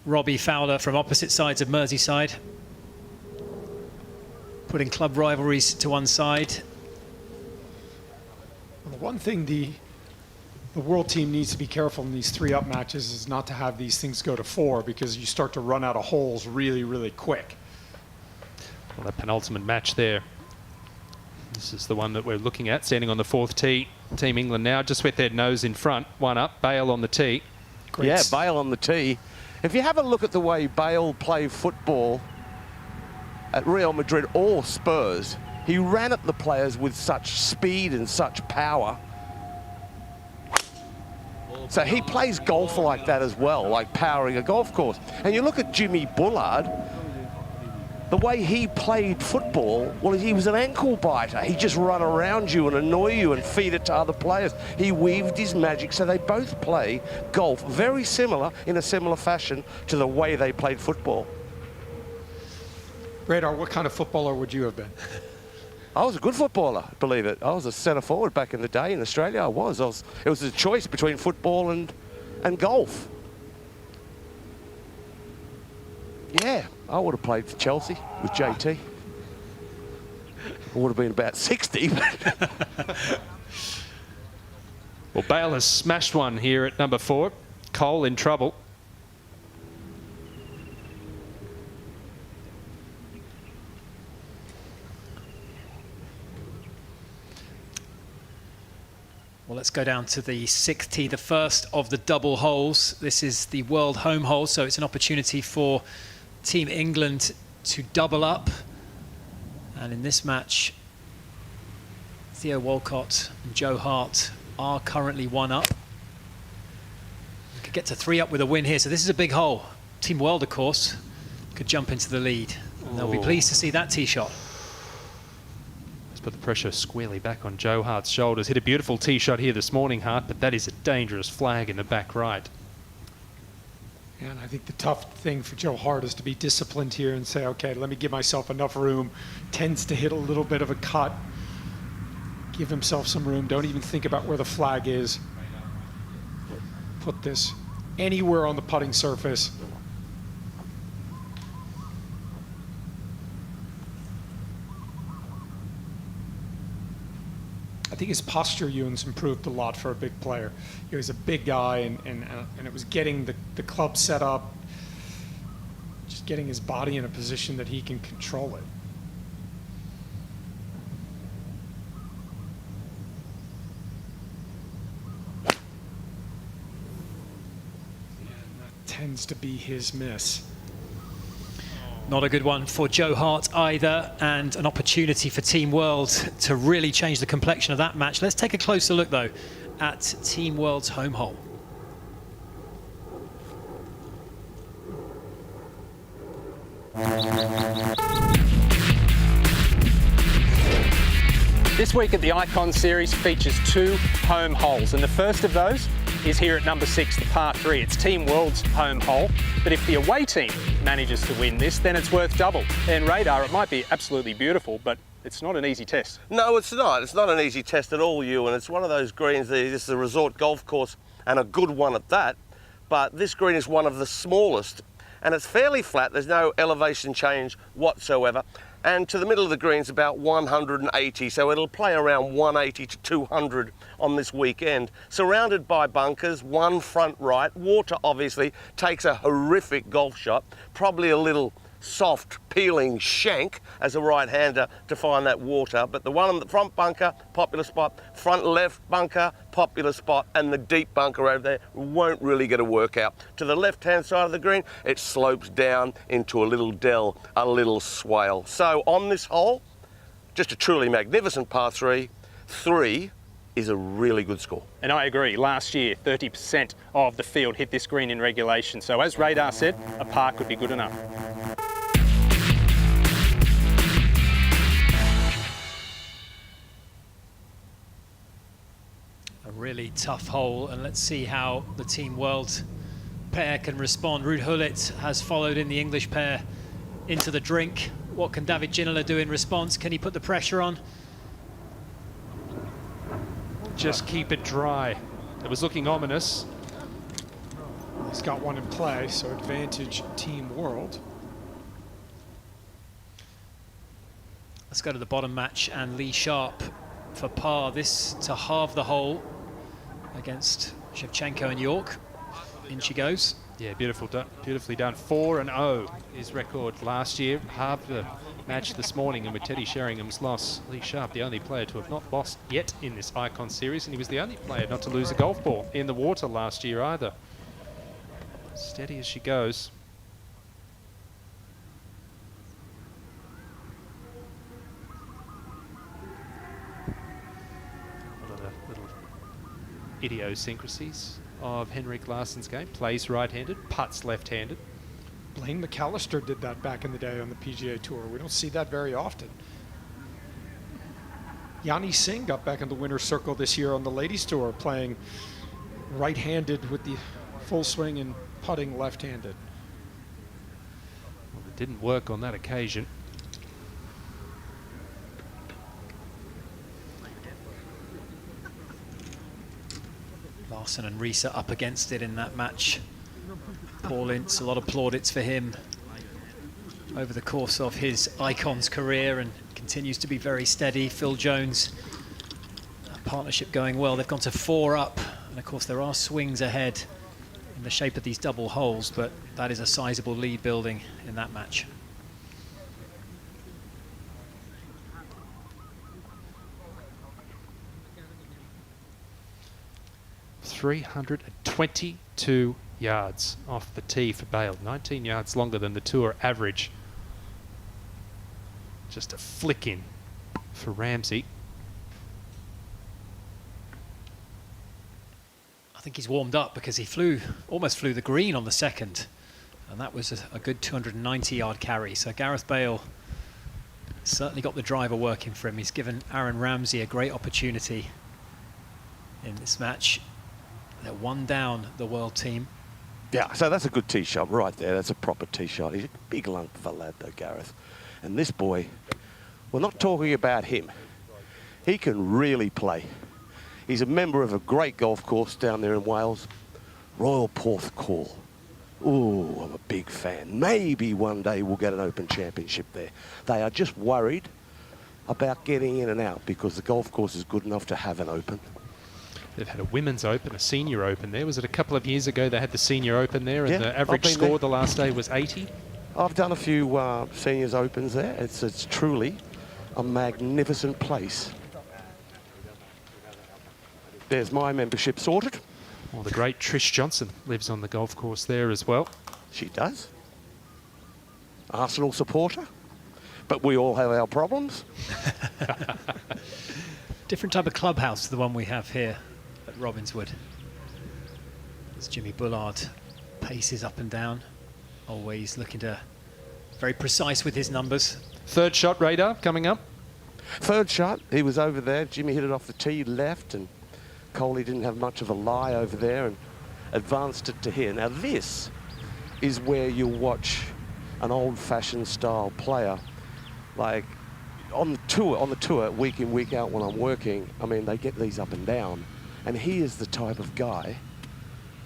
Robbie Fowler from opposite sides of Merseyside. Putting club rivalries to one side. Well, the one thing the world team needs to be careful in these 3-up matches is not to have these things go to 4, because you start to run out of holes really, really quick. Well, the penultimate match there. This is the one that we're looking at, standing on the 4th tee. Team England now just with their nose in front. 1 up, Bale on the tee. Yeah, Bale on the tee. If you have a look at the way Bale played football at Real Madrid or Spurs, he ran at the players with such speed and such power. So he plays golf like that as well, like powering a golf course. And you look at Jimmy Bullard, the way he played football, well, he was an ankle biter. He just run around you and annoy you and feed it to other players. He weaved his magic, so they both play golf very similar, in a similar fashion to the way they played football. Radar, what kind of footballer would you have been? I was a good footballer, believe it. I was a centre forward back in the day in Australia. It was a choice between football and golf. Yeah, I would have played for Chelsea with JT. I would have been about 60. Well, Bale has smashed one here at number 4. Cole in trouble. Well, let's go down to the 6th tee, the first of the double holes. This is the World Home Hole, so it's an opportunity for Team England to double up. And in this match, Theo Walcott and Joe Hart are currently 1 up. Could get to 3 up with a win here, so this is a big hole. Team World, of course, could jump into the lead. And they'll be pleased to see that tee shot. Put the pressure squarely back on Joe Hart's shoulders. Hit a beautiful tee shot here this morning, Hart, but that is a dangerous flag in the back right. And I think the tough thing for Joe Hart is to be disciplined here and say, okay, let me give myself enough room. Tends to hit a little bit of a cut. Give himself some room. Don't even think about where the flag is. Put this anywhere on the putting surface. I think his posture, Ewan's improved a lot for a big player. He was a big guy, and it was getting the club set up, just getting his body in a position that he can control it. And that tends to be his miss. Not a good one for Joe Hart either, and an opportunity for Team World to really change the complexion of that match. Let's take a closer look, though, at Team World's home hole. This week at the Icon Series features 2 home holes, and the first of those is here at number 6, the par 3. It's Team World's home hole, but if the away team manages to win this, then it's worth double. And Radar, it might be absolutely beautiful, but it's not an easy test. No, it's not. It's not an easy test at all, Ewan. It's one of those greens, this is a resort golf course, and a good one at that, but this green is one of the smallest, and it's fairly flat. There's no elevation change whatsoever. And to the middle of the green's about 180, so it'll play around 180 to 200 on this weekend. Surrounded by bunkers, one front right. Water obviously takes a horrific golf shot, probably a little soft peeling shank as a right-hander to find that water, but the one on the front bunker, popular spot, front left bunker, popular spot, and the deep bunker over there won't really get a workout. To the left-hand side of the green, it slopes down into a little dell, a little swale. So on this hole, just a truly magnificent par 3. 3 is a really good score. And I agree, last year 30% of the field hit this green in regulation, so as Radar said, a par could be good enough. A really tough hole, and let's see how the Team World pair can respond. Ruud Gullit has followed in the English pair into the drink. What can David Ginola do in response? Can he put the pressure on? Just keep it dry. It was looking ominous. He's got one in play, so advantage Team World. Let's go to the bottom match, and Lee Sharp for par. This to halve the hole against Shevchenko and York. In she goes. Yeah, beautifully done. 4-0 his record last year. Halved the match this morning, and with Teddy Sheringham's loss, Lee Sharp, the only player to have not lost yet in this Icon Series, and he was the only player not to lose a golf ball in the water last year either. Steady as she goes. One of the little idiosyncrasies of Henrik Larsson's game. Plays right-handed, putts left-handed. Blaine McAllister did that back in the day on the PGA Tour. We don't see that very often. Yanni Singh got back in the winner's circle this year on the Ladies Tour, playing right-handed with the full swing and putting left-handed. Well, it didn't work on that occasion. Larsson and Risa up against it in that match. Paul Ince, a lot of plaudits for him over the course of his Icons career, and continues to be very steady. Phil Jones, partnership going well. They've gone to 4 up, and of course there are swings ahead in the shape of these double holes, but that is a sizable lead building in that match. .322 yards off the tee for Bale, 19 yards longer than the tour average. Just a flick in for Ramsey. I think he's warmed up because he almost flew the green on the second, and that was a good 290-yard carry. So Gareth Bale certainly got the driver working for him. He's given Aaron Ramsey a great opportunity in this match. They're 1 down, the world team. Yeah, so that's a good tee shot right there. That's a proper tee shot. He's a big lump of a lad, though, Gareth. And this boy, we're not talking about him. He can really play. He's a member of a great golf course down there in Wales, Royal Porthcawl. Ooh, I'm a big fan. Maybe one day we'll get an Open Championship there. They are just worried about getting in and out because the golf course is good enough to have an Open. They've had a Women's Open, a Senior Open there. Was it a couple of years ago they had the Senior Open there, and the average score the last day was 80? I've done a few Seniors Opens there. It's truly a magnificent place. There's my membership sorted. Well, the great Trish Johnson lives on the golf course there as well. She does. Arsenal supporter. But we all have our problems. Different type of clubhouse to the one we have here at Robbinswood. As Jimmy Bullard paces up and down, always looking to very precise with his numbers. Third shot radar coming up. Third shot, he was over there. Jimmy hit it off the tee left, and Coley didn't have much of a lie over there and advanced it to here. Now this is where you watch an old-fashioned style player, like on the tour, week in, week out when I'm working. I mean, they get these up and down, and he is the type of guy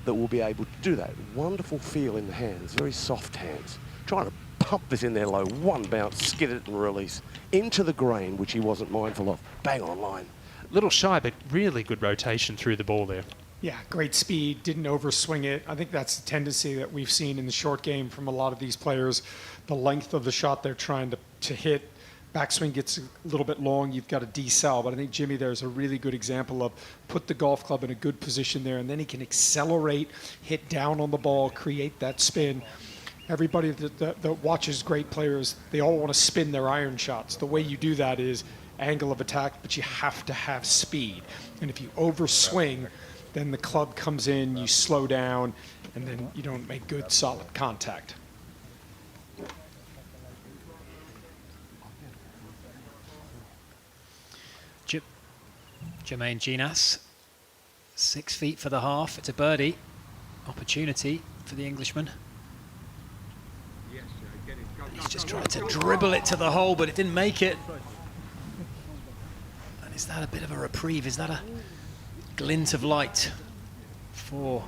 that will be able to do that. Wonderful feel in the hands, very soft hands. Trying to pump this in there low, one bounce, skid it and release into the green, which he wasn't mindful of. Bang on line. Little shy, but really good rotation through the ball there. Yeah, great speed, didn't overswing it. I think that's the tendency that we've seen in the short game from a lot of these players. The length of the shot they're trying to hit. Backswing gets a little bit long, you've got to decel. But I think Jimmy there is a really good example of put the golf club in a good position there, and then he can accelerate, hit down on the ball, create that spin. Everybody that watches great players, they all want to spin their iron shots. The way you do that is angle of attack, but you have to have speed. And if you overswing, then the club comes in, you slow down, and then you don't make good, solid contact. Jermaine Ginas, 6 feet for the half. It's a birdie opportunity for the Englishman. He's just tried to dribble it to the hole, but it didn't make it. And is that a bit of a reprieve? Is that a glint of light for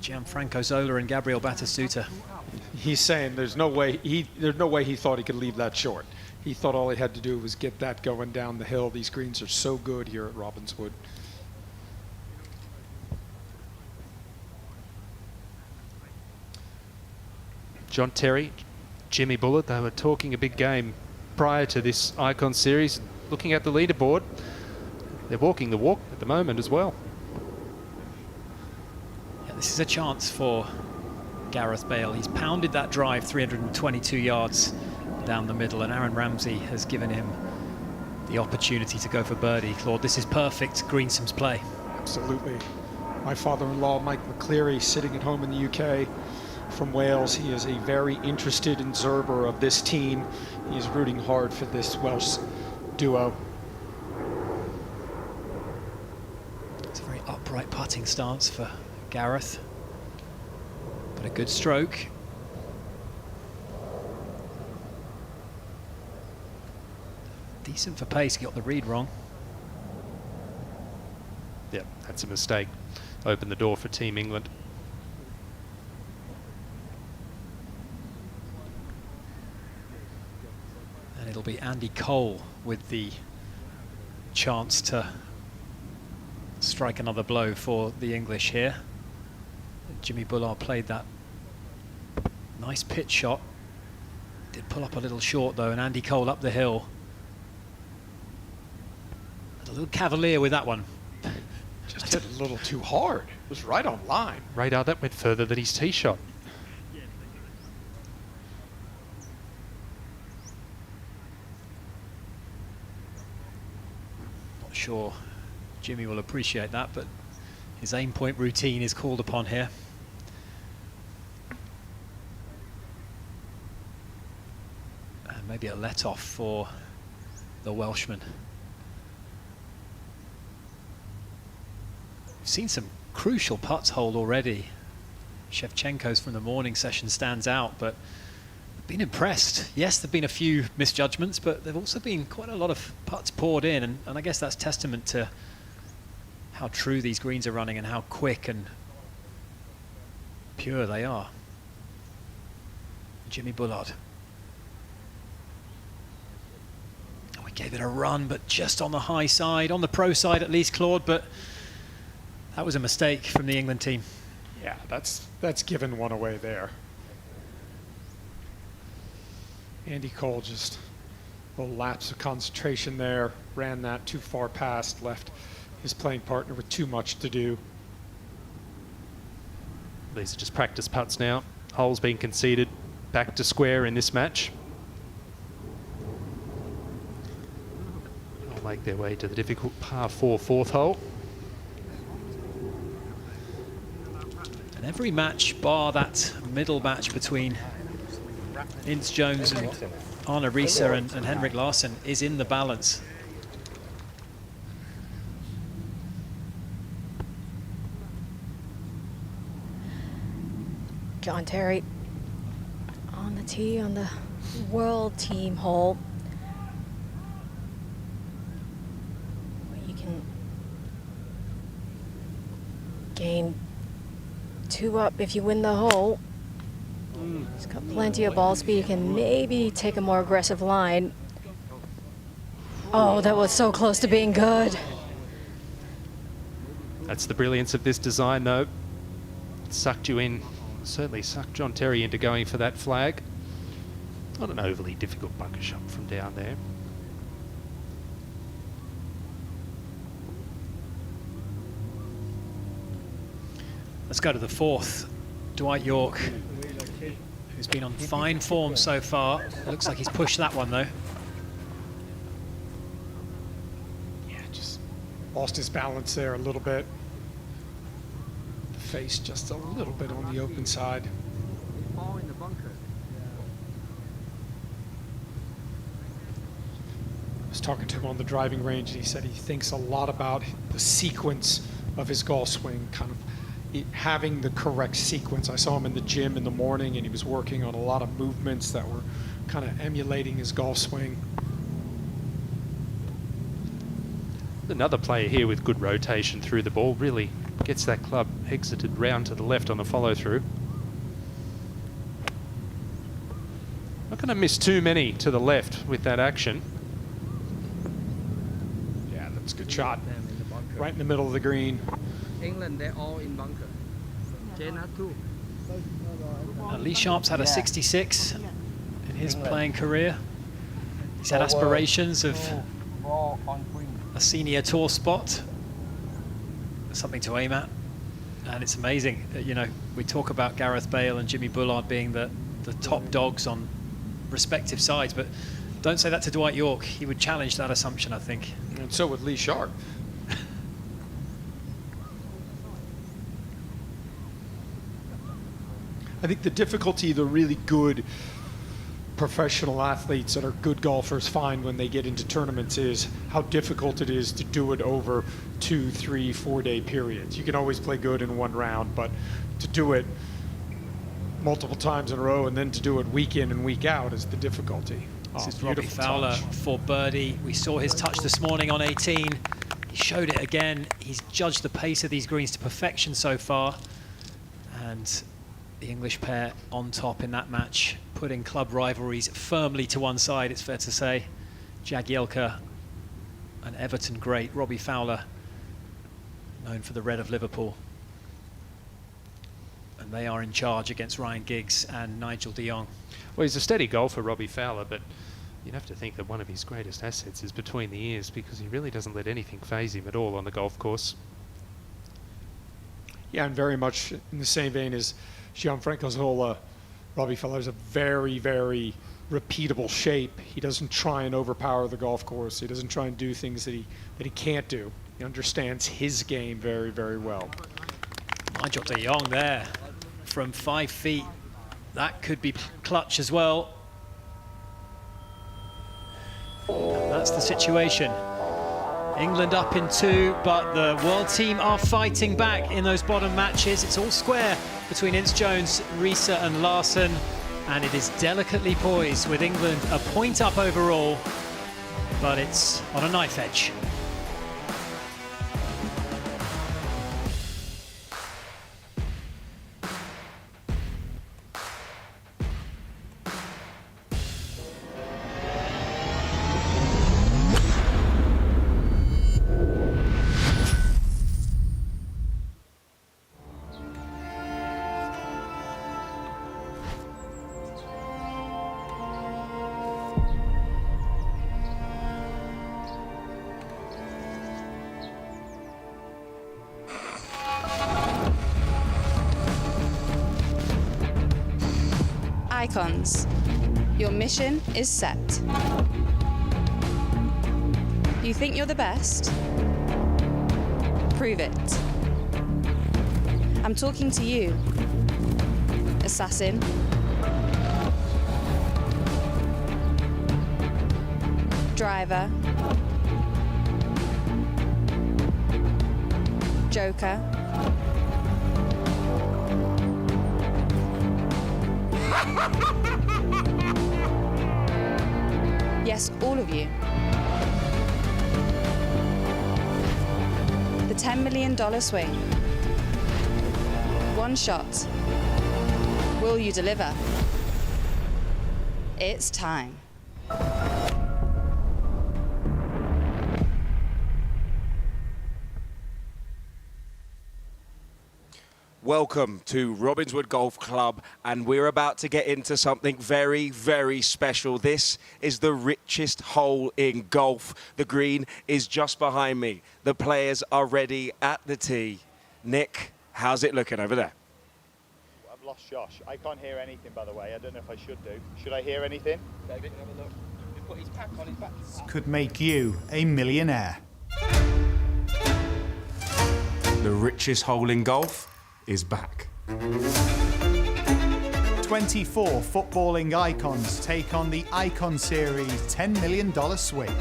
Gianfranco Zola and Gabriel Batistuta? He's saying there's no way he thought he could leave that short. He thought all he had to do was get that going down the hill. These greens are so good here at Robbinswood. John Terry, Jimmy Bullard, they were talking a big game prior to this Icon Series. Looking at the leaderboard, they're walking the walk at the moment as well. Yeah, this is a chance for Gareth Bale. He's pounded that drive 322 yards down the middle, and Aaron Ramsey has given him the opportunity to go for birdie. Claude, this is perfect Greensome's play. Absolutely. My father-in-law, Mike McCleary, sitting at home in the UK from Wales. He is a very interested observer of this team. He's rooting hard for this Welsh duo. It's a very upright putting stance for Gareth, but a good stroke. Decent for pace, he got the read wrong. Yeah, that's a mistake. Opened the door for Team England. And it'll be Andy Cole with the chance to strike another blow for the English here. Jimmy Bullard played that nice pitch shot. Did pull up a little short though, and Andy Cole up the hill. A little cavalier with that one. Just hit a little too hard. It was right on line. Radar, that went further than his tee shot. Not sure Jimmy will appreciate that, but his aim point routine is called upon here. And maybe a let off for the Welshman. We've seen some crucial putts hold already. Shevchenko's from the morning session stands out, but I've been impressed. Yes, there've been a few misjudgments, but there've also been quite a lot of putts poured in, and I guess that's testament to how true these greens are running and how quick and pure they are. Jimmy Bullard. Oh, we gave it a run, but just on the high side, on the pro side at least, Claude, but that was a mistake from the England team. Yeah, that's given one away there. Andy Cole just a little lapse of concentration there, ran that too far past, left his playing partner with too much to do. These are just practice putts now. Holes being conceded, back to square in this match. They'll make their way to the difficult par 4 fourth hole. And every match, bar that middle match between Ince Jones and Arne Riise and Henrik Larsson, is in the balance. John Terry on the tee on the world team hole. You can gain 2 up if you win the hole. He's got plenty of ball speed. You can maybe take a more aggressive line. Oh, that was so close to being good. That's the brilliance of this design, though. It sucked you in, certainly sucked John Terry into going for that flag. Not an overly difficult bunker shot from down there. Let's go to the fourth. Dwight York, who's been on fine form so far. It looks like he's pushed that one though. Yeah, just lost his balance there a little bit. The face just a little bit on the open side. Ball in the bunker. I was talking to him on the driving range, and he said he thinks a lot about the sequence of his golf swing, kind of having the correct sequence. I saw him in the gym in the morning, and he was working on a lot of movements that were kind of emulating his golf swing. Another player here with good rotation through the ball, really gets that club exited round to the left on the follow through. Not going to miss too many to the left with that action. Yeah, that's a good shot. Right in the middle of the green. England, they're all in bunker. Jenna too. Lee Sharp's had a 66 in his playing career. He's had aspirations of a senior tour spot, something to aim at, and it's amazing. You know, we talk about Gareth Bale and Jimmy Bullard being the top dogs on respective sides, but don't say that to Dwight York. He would challenge that assumption, I think. And so would Lee Sharp. I think the difficulty the really good professional athletes that are good golfers find when they get into tournaments is how difficult it is to do it over 2, 3, 4 day periods. You can always play good in one round, but to do it multiple times in a row and then to do it week in and week out is the difficulty. This is Robbie Fowler for birdie. We saw his touch this morning on 18. He showed it again. He's judged the pace of these greens to perfection so far. And the English pair on top in that match, putting club rivalries firmly to one side, it's fair to say. Jagielka, an Everton great, Robbie Fowler, known for the red of Liverpool. And they are in charge against Ryan Giggs and Nigel de Jong. Well, he's a steady golfer, Robbie Fowler, but you'd have to think that one of his greatest assets is between the ears, because he really doesn't let anything faze him at all on the golf course. Yeah, and very much in the same vein as Gianfranco Zola, Robbie Fowler is a very, very repeatable shape. He doesn't try and overpower the golf course. He doesn't try and do things that he can't do. He understands his game very, very well. Nigel de Jong there from 5 feet. That could be clutch as well. That's the situation. England up in 2, but the world team are fighting back in those bottom matches. It's all square between Ince Jones, Risa and Larson, and it is delicately poised with England a point up overall, but it's on a knife edge. Icons, your mission is set. You think you're the best? Prove it. I'm talking to you, assassin. Driver. Joker. Yes, all of you. The $10 million swing. One shot. Will you deliver? It's time. Welcome to Robinswood Golf Club, and we're about to get into something very, very special. This is the richest hole in golf. The green is just behind me. The players are ready at the tee. Nick, how's it looking over there? I've lost Josh. I can't hear anything, by the way. I don't know if I should do. Should I hear anything? David, have a look. He's put his pack on his back. Could make you a millionaire. The richest hole in golf is back. 24 footballing icons take on the Icon Series $10 million swing.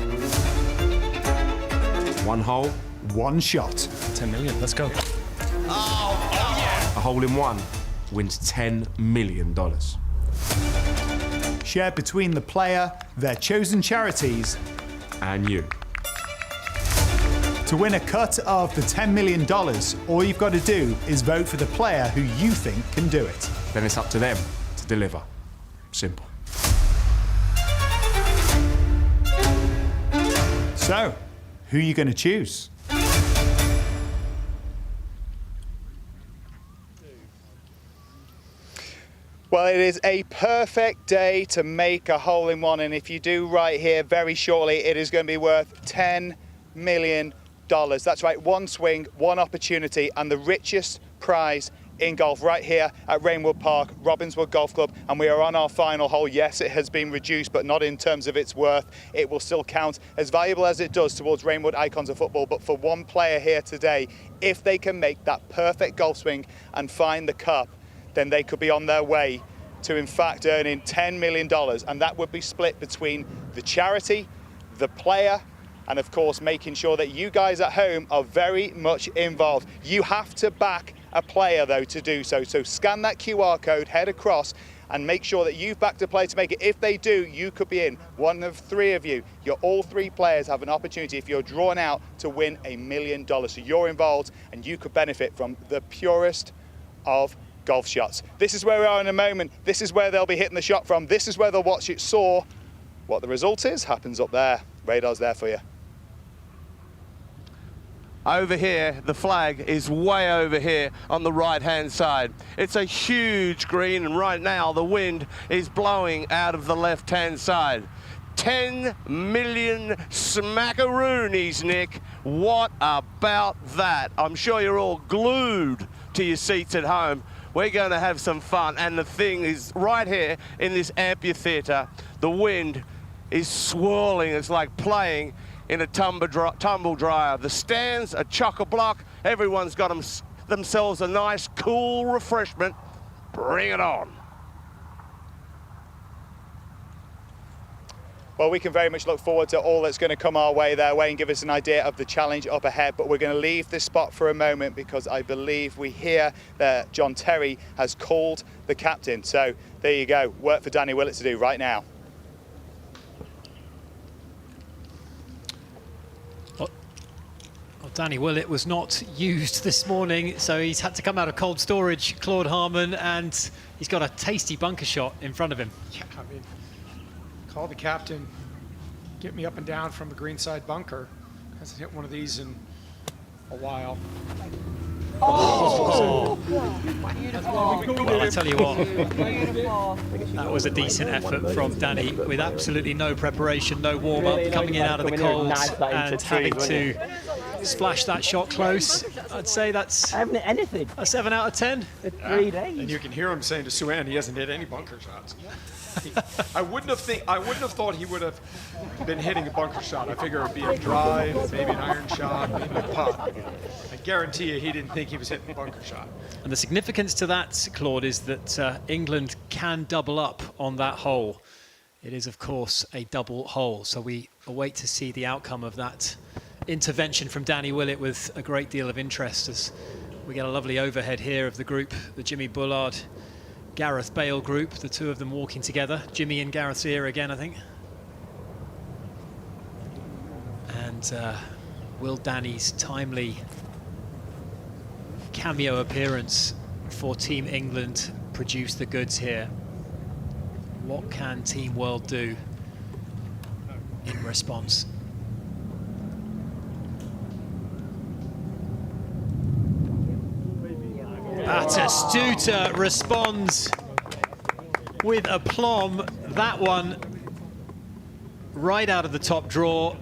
One hole, one shot. 10 million, let's go. Oh yeah! A hole in one wins $10 million. Shared between the player, their chosen charities, and you. To win a cut of the $10 million, all you've got to do is vote for the player who you think can do it. Then it's up to them to deliver. Simple. So, who are you going to choose? Well, it is a perfect day to make a hole-in-one, and if you do right here very shortly, it is going to be worth $10 million. That's right, one swing, one opportunity, and the richest prize in golf right here at Rainwood Park, Robinswood Golf Club, and we are on our final hole. Yes, it has been reduced, but not in terms of its worth. It will still count as valuable as it does towards Rainwood Icons of Football, but for one player here today, if they can make that perfect golf swing and find the cup, then they could be on their way to, in fact, earning $10 million, and that would be split between the charity, the player, and of course making sure that you guys at home are very much involved. You have to back a player though to do so. So scan that QR code, head across and make sure that you've backed a player to make it. If they do, you could be in. One of three of you, all three players have an opportunity if you're drawn out to win $1 million. So you're involved and you could benefit from the purest of golf shots. This is where we are in a moment. This is where they'll be hitting the shot from. This is where they'll watch it soar. What the result is happens up there. Radar's there for you. over here, the flag is way over here on the right-hand side. It's a huge green, and right now the wind is blowing out of the left-hand side. 10 million smackaroonies, Nick. What about that? I'm sure you're all glued to your seats at home. We're going to have some fun, and the thing is right here in this amphitheatre, the wind is swirling. It's like playing in a tumble dryer. The stands are chock-a-block. Everyone's got themselves a nice, cool refreshment. Bring it on. Well, we can very much look forward to all that's going to come our way their way and give us an idea of the challenge up ahead. But we're going to leave this spot for a moment because I believe we hear that John Terry has called the captain. So there you go. Work for Danny Willett to do right now. Well, Danny Willett was not used this morning, so he's had to come out of cold storage, Claude Harmon, and he's got a tasty bunker shot in front of him. Yeah, I mean, call the captain, get me up and down from the greenside bunker. Hasn't hit one of these in a while. Oh. Well, I tell you what, that was a decent effort from Danny with absolutely no preparation, no warm-up, coming in out of the cold and having to splash that shot close. I'd say that's anything. A 7 out of 10. 3 days. And you can hear him saying to Sue-Ann he hasn't hit any bunker shots. I wouldn't have thought he would have been hitting a bunker shot. I figure it would be a drive, maybe an iron shot, maybe a putt. I guarantee you he didn't think he was hitting a bunker shot. And the significance to that, Claude, is that England can double up on that hole. It is, of course, a double hole. So we await to see the outcome of that intervention from Danny Willett with a great deal of interest as we get a lovely overhead here of the group, the Jimmy Bullard, Gareth Bale group, the two of them walking together. Jimmy in Gareth's ear again, I think. And will Danny's timely cameo appearance for Team England produce the goods here? What can Team World do in response? Batistuta responds with aplomb. That one right out of the top draw.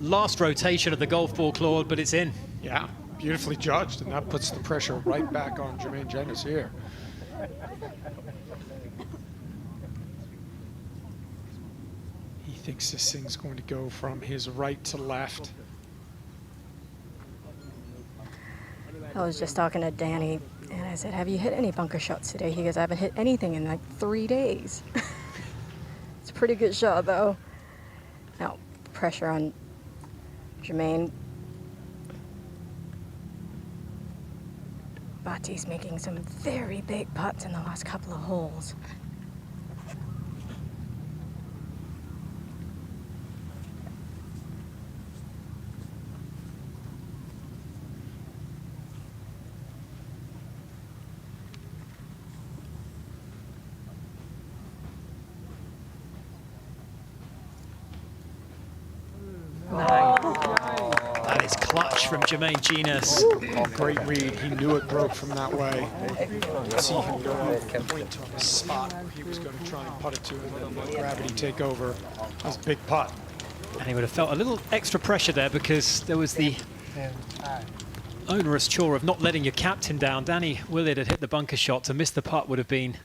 Last rotation of the golf ball, Claude, but it's in. Yeah, beautifully judged, and that puts the pressure right back on Jermaine Jenas here. He thinks this thing's going to go from his right to left. I was just talking to Danny, and I said, have you hit any bunker shots today? He goes, I haven't hit anything in like 3 days. It's a pretty good shot, though. Now, pressure on Jermaine. Bati's making some very big putts in the last couple of holes. That is clutch from Jermaine Jenas. Oh, great read. He knew it broke from that way. You could see him go point on the spot where he was going to try and putt it to, and then let gravity take over. That was a big putt. And he would have felt a little extra pressure there because there was the onerous chore of not letting your captain down. Danny Willett had hit the bunker shot. To miss the putt would have been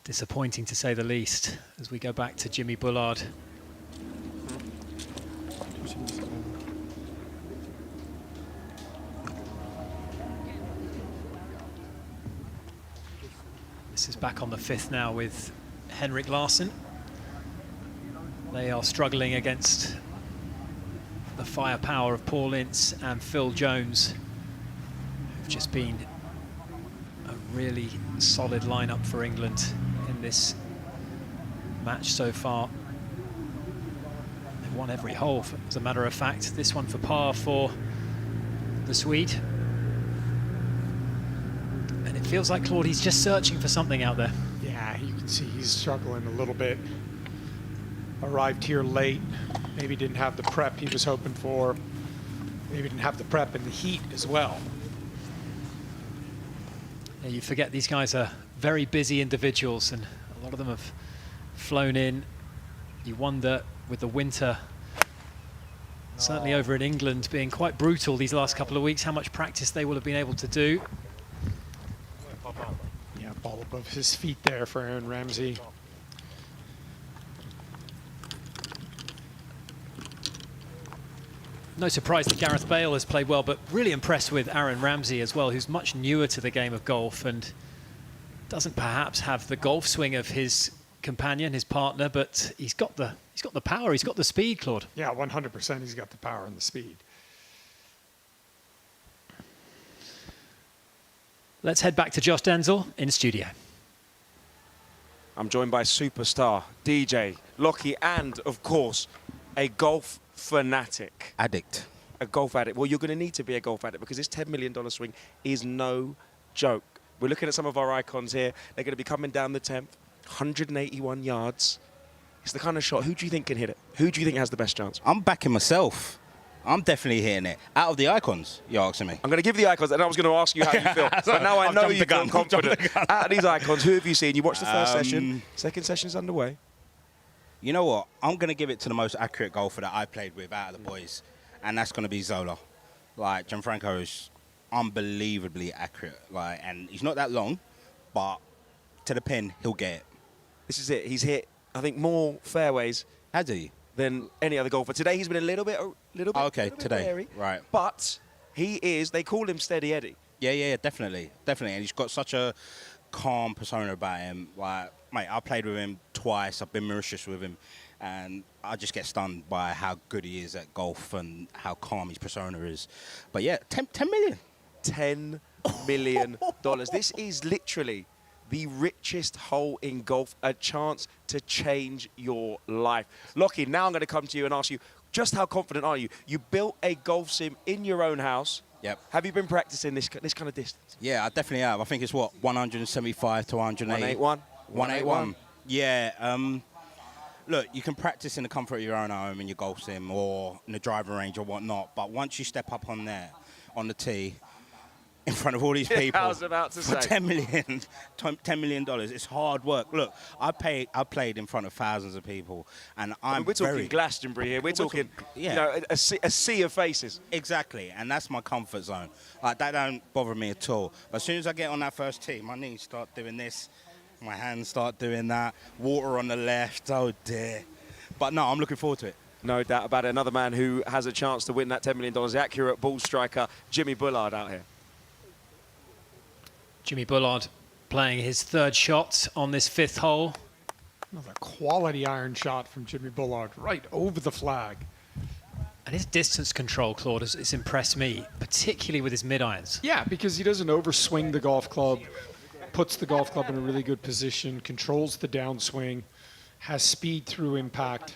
disappointing, to say the least, as we go back to Jimmy Bullard. This is back on the fifth now with Henrik Larsson. They are struggling against the firepower of Paul Ince and Phil Jones, who've just been a really solid lineup for England in this match so far. They've won every hole, as a matter of fact. This one for par for the Swede. And it feels like Claude, he's just searching for something out there. Yeah, you can see he's struggling a little bit. Arrived here late, maybe didn't have the prep he was hoping for. maybe didn't have the prep and the heat as well. Yeah, you forget these guys are very busy individuals, and a lot of them have flown in. You wonder, with the winter, certainly over in England, being quite brutal these last couple of weeks, how much practice they will have been able to do. Yeah, ball above his feet there for Aaron Ramsey. No surprise that Gareth Bale has played well, but really impressed with Aaron Ramsey as well, who's much newer to the game of golf and doesn't perhaps have the golf swing of his companion, his partner, but he's got the power, he's got the speed, Claude. Yeah, 100% he's got the power and the speed. Let's head back to Josh Denzel in studio. I'm joined by superstar, DJ, Lockie, and, of course, a golf fanatic. Addict. A golf addict. Well, you're going to need to be a golf addict because this $10 million swing is no joke. We're looking at some of our icons here. They're going to be coming down the 10th, 181 yards. It's the kind of shot. Who do you think can hit it? Who do you think has the best chance? I'm backing myself. I'm definitely hitting it. Out of the icons, you're asking me. I'm going to give you the icons, and I was going to ask you how you feel. But now I know you feel confident. Out of these icons, who have you seen? You watched the first session. Second session's underway. You know what? I'm going to give it to the most accurate golfer that I played with out of the boys, and that's going to be Zola. Like, Gianfranco is unbelievably accurate. Like, and he's not that long, but to the pin, he'll get it. This is it. He's hit, I think, more fairways. Has he? Than any other golfer. Today he's been a little bit today, wary, right. But he is, they call him Steady Eddie. Yeah, definitely. And he's got such a calm persona about him. Like, mate, I played with him twice. I've been Mauritius with him. And I just get stunned by how good he is at golf and how calm his persona is. But yeah, 10 million. $10 million. This is literally the richest hole in golf, a chance to change your life. Lockie, now I'm going to come to you and ask you, just how confident are you? You built a golf sim in your own house. Yep. Have you been practicing this kind of distance? Yeah, I definitely have. I think it's, 175 to 180? 181. 181. Yeah. Look, you can practice in the comfort of your own home in your golf sim or in the driving range or whatnot, but once you step up on there, on the tee, in front of all these people, I was about to for say. $10 million, it's hard work. Look, I played in front of thousands of people, and we're talking Glastonbury here. We're talking, a sea of faces. Exactly, and that's my comfort zone. Like, that don't bother me at all. But as soon as I get on that first tee, my knees start doing this, my hands start doing that, water on the left, oh dear. But no, I'm looking forward to it. No doubt about it. Another man who has a chance to win that $10 million, the accurate ball striker, Jimmy Bullard out here. Jimmy Bullard playing his third shot on this fifth hole. Another quality iron shot from Jimmy Bullard, right over the flag. And his distance control, Claude, has impressed me, particularly with his mid-irons. Yeah, because he doesn't overswing the golf club, puts the golf club in a really good position, controls the downswing, has speed through impact.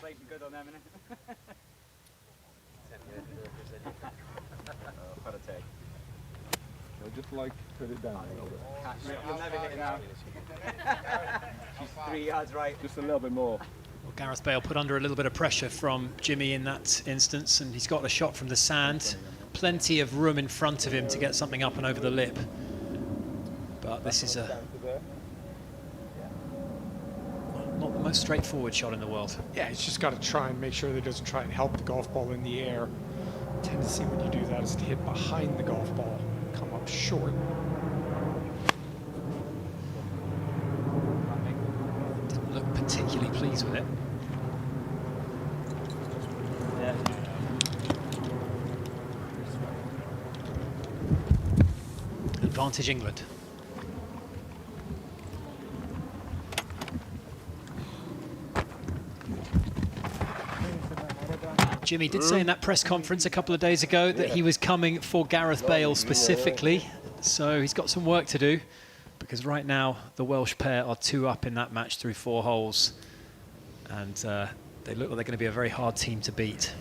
Just like put it down a little bit. You'll never hit it now. She's 3 yards right. Just a little bit more. Well, Gareth Bale put under a little bit of pressure from Jimmy in that instance, and he's got a shot from the sand. Plenty of room in front of him to get something up and over the lip. But this is not the most straightforward shot in the world. Yeah, he's just got to try and make sure that he doesn't try and help the golf ball in the air. Tendency when you do that is to hit behind the golf ball, come up short. Didn't look particularly pleased with it. Yeah. Advantage England. Jimmy did say in that press conference a couple of days ago that he was coming for Gareth Bale specifically, so he's got some work to do, because right now the Welsh pair are 2 up in that match through 4 holes, and they look like they're going to be a very hard team to beat.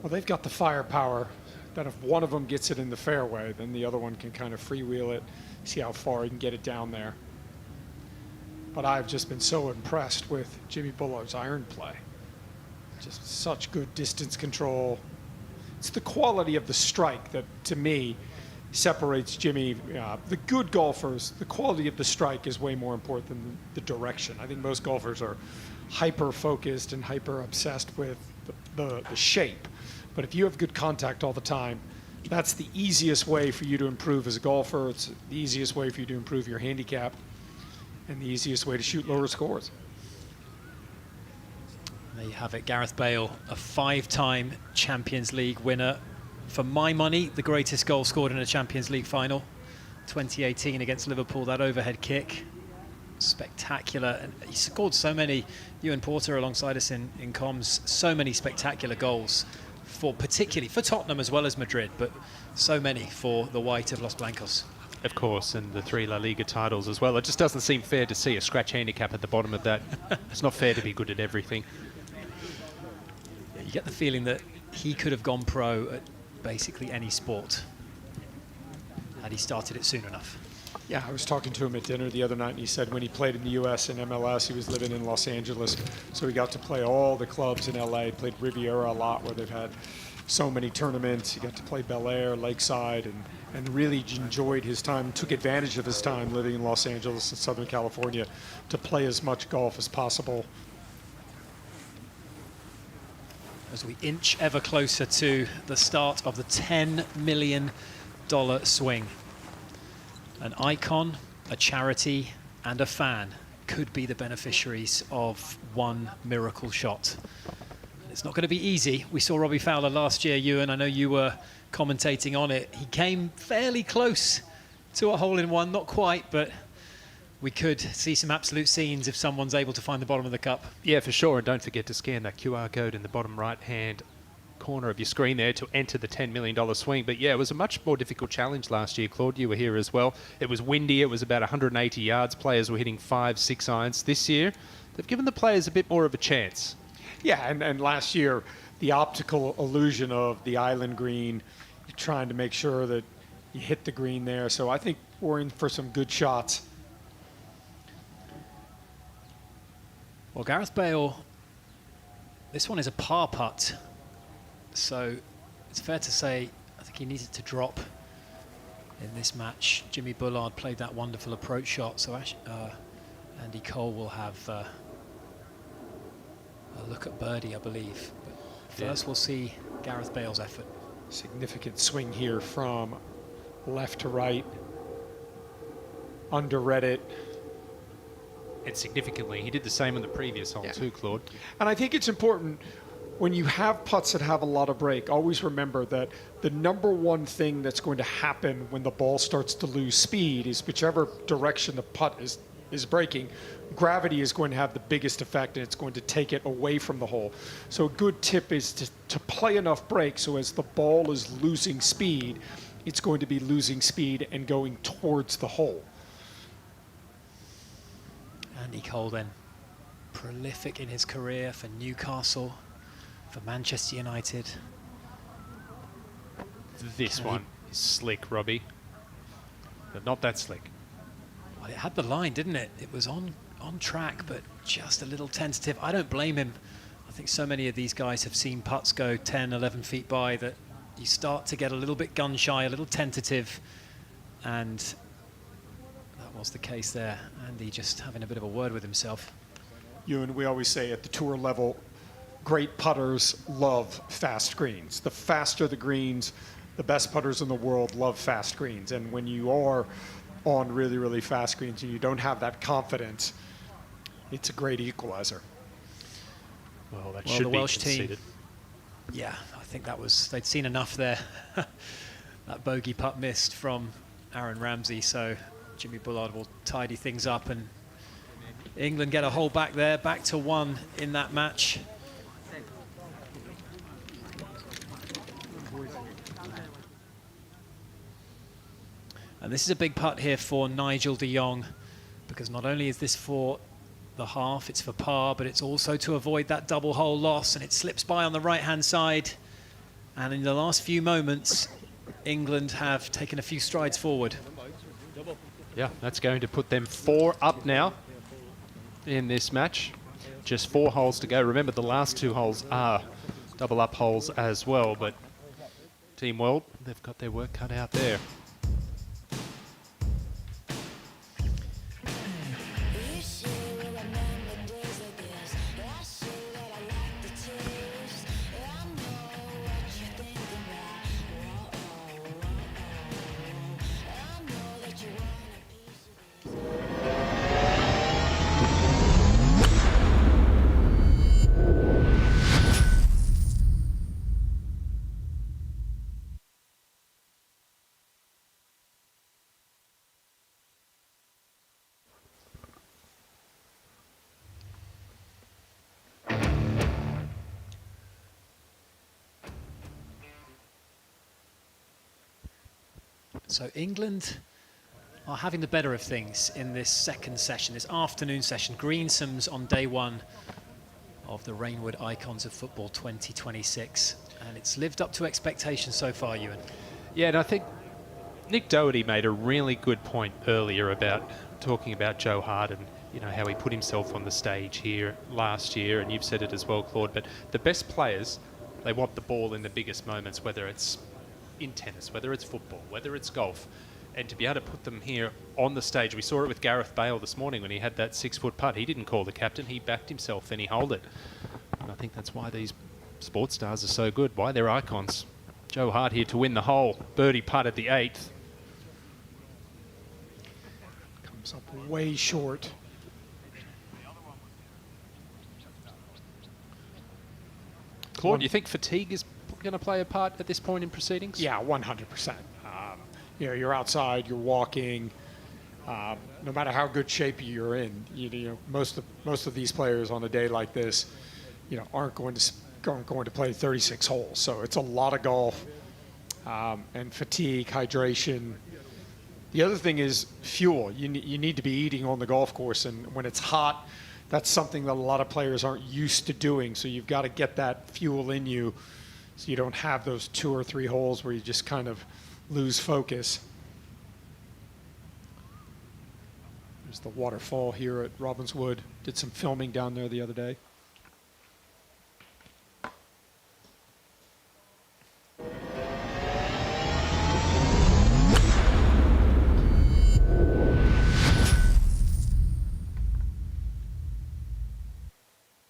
Well, they've got the firepower that if one of them gets it in the fairway, then the other one can kind of freewheel it, see how far he can get it down there. But I've just been so impressed with Jimmy Bullard's iron play. Just such good distance control, it's the quality of the strike that, to me, separates Jimmy. The good golfers, the quality of the strike is way more important than the direction. I think most golfers are hyper-focused and hyper-obsessed with the shape. But if you have good contact all the time, that's the easiest way for you to improve as a golfer. It's the easiest way for you to improve your handicap and the easiest way to shoot lower scores. There you have it, Gareth Bale, a 5-time Champions League winner. For my money, the greatest goal scored in a Champions League final. 2018 against Liverpool, that overhead kick. Spectacular. And he scored so many, Ewan Porter alongside us in comms, so many spectacular goals, particularly for Tottenham as well as Madrid, but so many for the White of Los Blancos. Of course, and the 3 La Liga titles as well. It just doesn't seem fair to see a scratch handicap at the bottom of that. It's not fair to be good at everything. Yeah, you get the feeling that he could have gone pro at basically any sport had he started it soon enough. Yeah, I was talking to him at dinner the other night, and he said when he played in the U.S. and MLS, he was living in Los Angeles, so he got to play all the clubs in L.A., played Riviera a lot, where they've had so many tournaments. He got to play Bel Air, Lakeside, and really enjoyed his time, took advantage of his time living in Los Angeles and Southern California to play as much golf as possible. As we inch ever closer to the start of the $10 million swing. An icon, a charity, and a fan could be the beneficiaries of one miracle shot. It's not going to be easy. We saw Robbie Fowler last year, Ewan. I know you were commentating on it. He came fairly close to a hole-in-one, not quite, but we could see some absolute scenes if someone's able to find the bottom of the cup. Yeah, for sure. And don't forget to scan that QR code in the bottom right-hand corner of your screen there to enter the $10 million swing. But yeah, it was a much more difficult challenge last year. Claude, you were here as well. It was windy. It was about 180 yards. Players were hitting 5-6 irons. This year, they've given the players a bit more of a chance. Yeah, and last year, the optical illusion of the island green, you're trying to make sure that you hit the green there. So I think we're in for some good shots. Well, Gareth Bale, this one is a par putt. So it's fair to say I think he needed to drop in this match. Jimmy Bullard played that wonderful approach shot, so Andy Cole will have a look at birdie, I believe. But first we'll see Gareth Bale's effort. Significant swing here from left to right. Underread it. And significantly, he did the same on the previous hole too, Claude. And I think it's important when you have putts that have a lot of break, always remember that the number one thing that's going to happen when the ball starts to lose speed is whichever direction the putt is breaking, gravity is going to have the biggest effect, and it's going to take it away from the hole. So a good tip is to play enough break so as the ball is losing speed, it's going to be losing speed and going towards the hole. Andy Cole then, prolific in his career for Newcastle, for Manchester United. This one is slick, Robbie, but not that slick. Well, it had the line, didn't it? It was on track, but just a little tentative. I don't blame him. I think so many of these guys have seen putts go 10, 11 feet by that you start to get a little bit gun shy, a little tentative, and that was the case there. Andy just having a bit of a word with himself. And we always say at the tour level, great putters love fast greens. The faster the greens, the best putters in the world love fast greens. And when you are on really, really fast greens and you don't have that confidence, it's a great equalizer. Well, that should the be Welsh conceded. team, yeah, I think they'd seen enough there. That bogey putt missed from Aaron Ramsey, so Jimmy Bullard will tidy things up, and England get a hole back there, back to 1 in that match. And this is a big putt here for Nigel de Jong, because not only is this for the half, it's for par, but it's also to avoid that double hole loss, and it slips by on the right-hand side. And in the last few moments, England have taken a few strides forward. Yeah, that's going to put them 4 up now in this match. Just 4 holes to go. Remember, the last 2 holes are double up holes as well, but Team World, they've got their work cut out there. So England are having the better of things in this second session, this afternoon session. Greensome's on day one of the Rainwood Icons of Football 2026. And it's lived up to expectations so far, Ewan. Yeah, and I think Nick Doherty made a really good point earlier about talking about Joe Hart and, you know, how he put himself on the stage here last year, and you've said it as well, Claude, but the best players, they want the ball in the biggest moments, whether it's in tennis, whether it's football, whether it's golf, and to be able to put them here on the stage. We saw it with Gareth Bale this morning when he had that 6-foot putt. He didn't call the captain, he backed himself and he holed it. And I think that's why these sports stars are so good, why they're icons. Joe Hart here to win the hole. Birdie putt at the 8th. Comes up way short. Claude, do you think fatigue is going to play a part at this point in proceedings? Yeah, 100%. You know, you're outside, you're walking. No matter how good shape you're in, you know, most of these players on a day like this, you know, aren't going to play 36 holes. So it's a lot of golf, and fatigue, hydration. The other thing is fuel. You need to be eating on the golf course, and when it's hot, that's something that a lot of players aren't used to doing. So you've got to get that fuel in you, so you don't have those 2 or 3 holes where you just kind of lose focus. There's the waterfall here at Robbinswood. Did some filming down there the other day.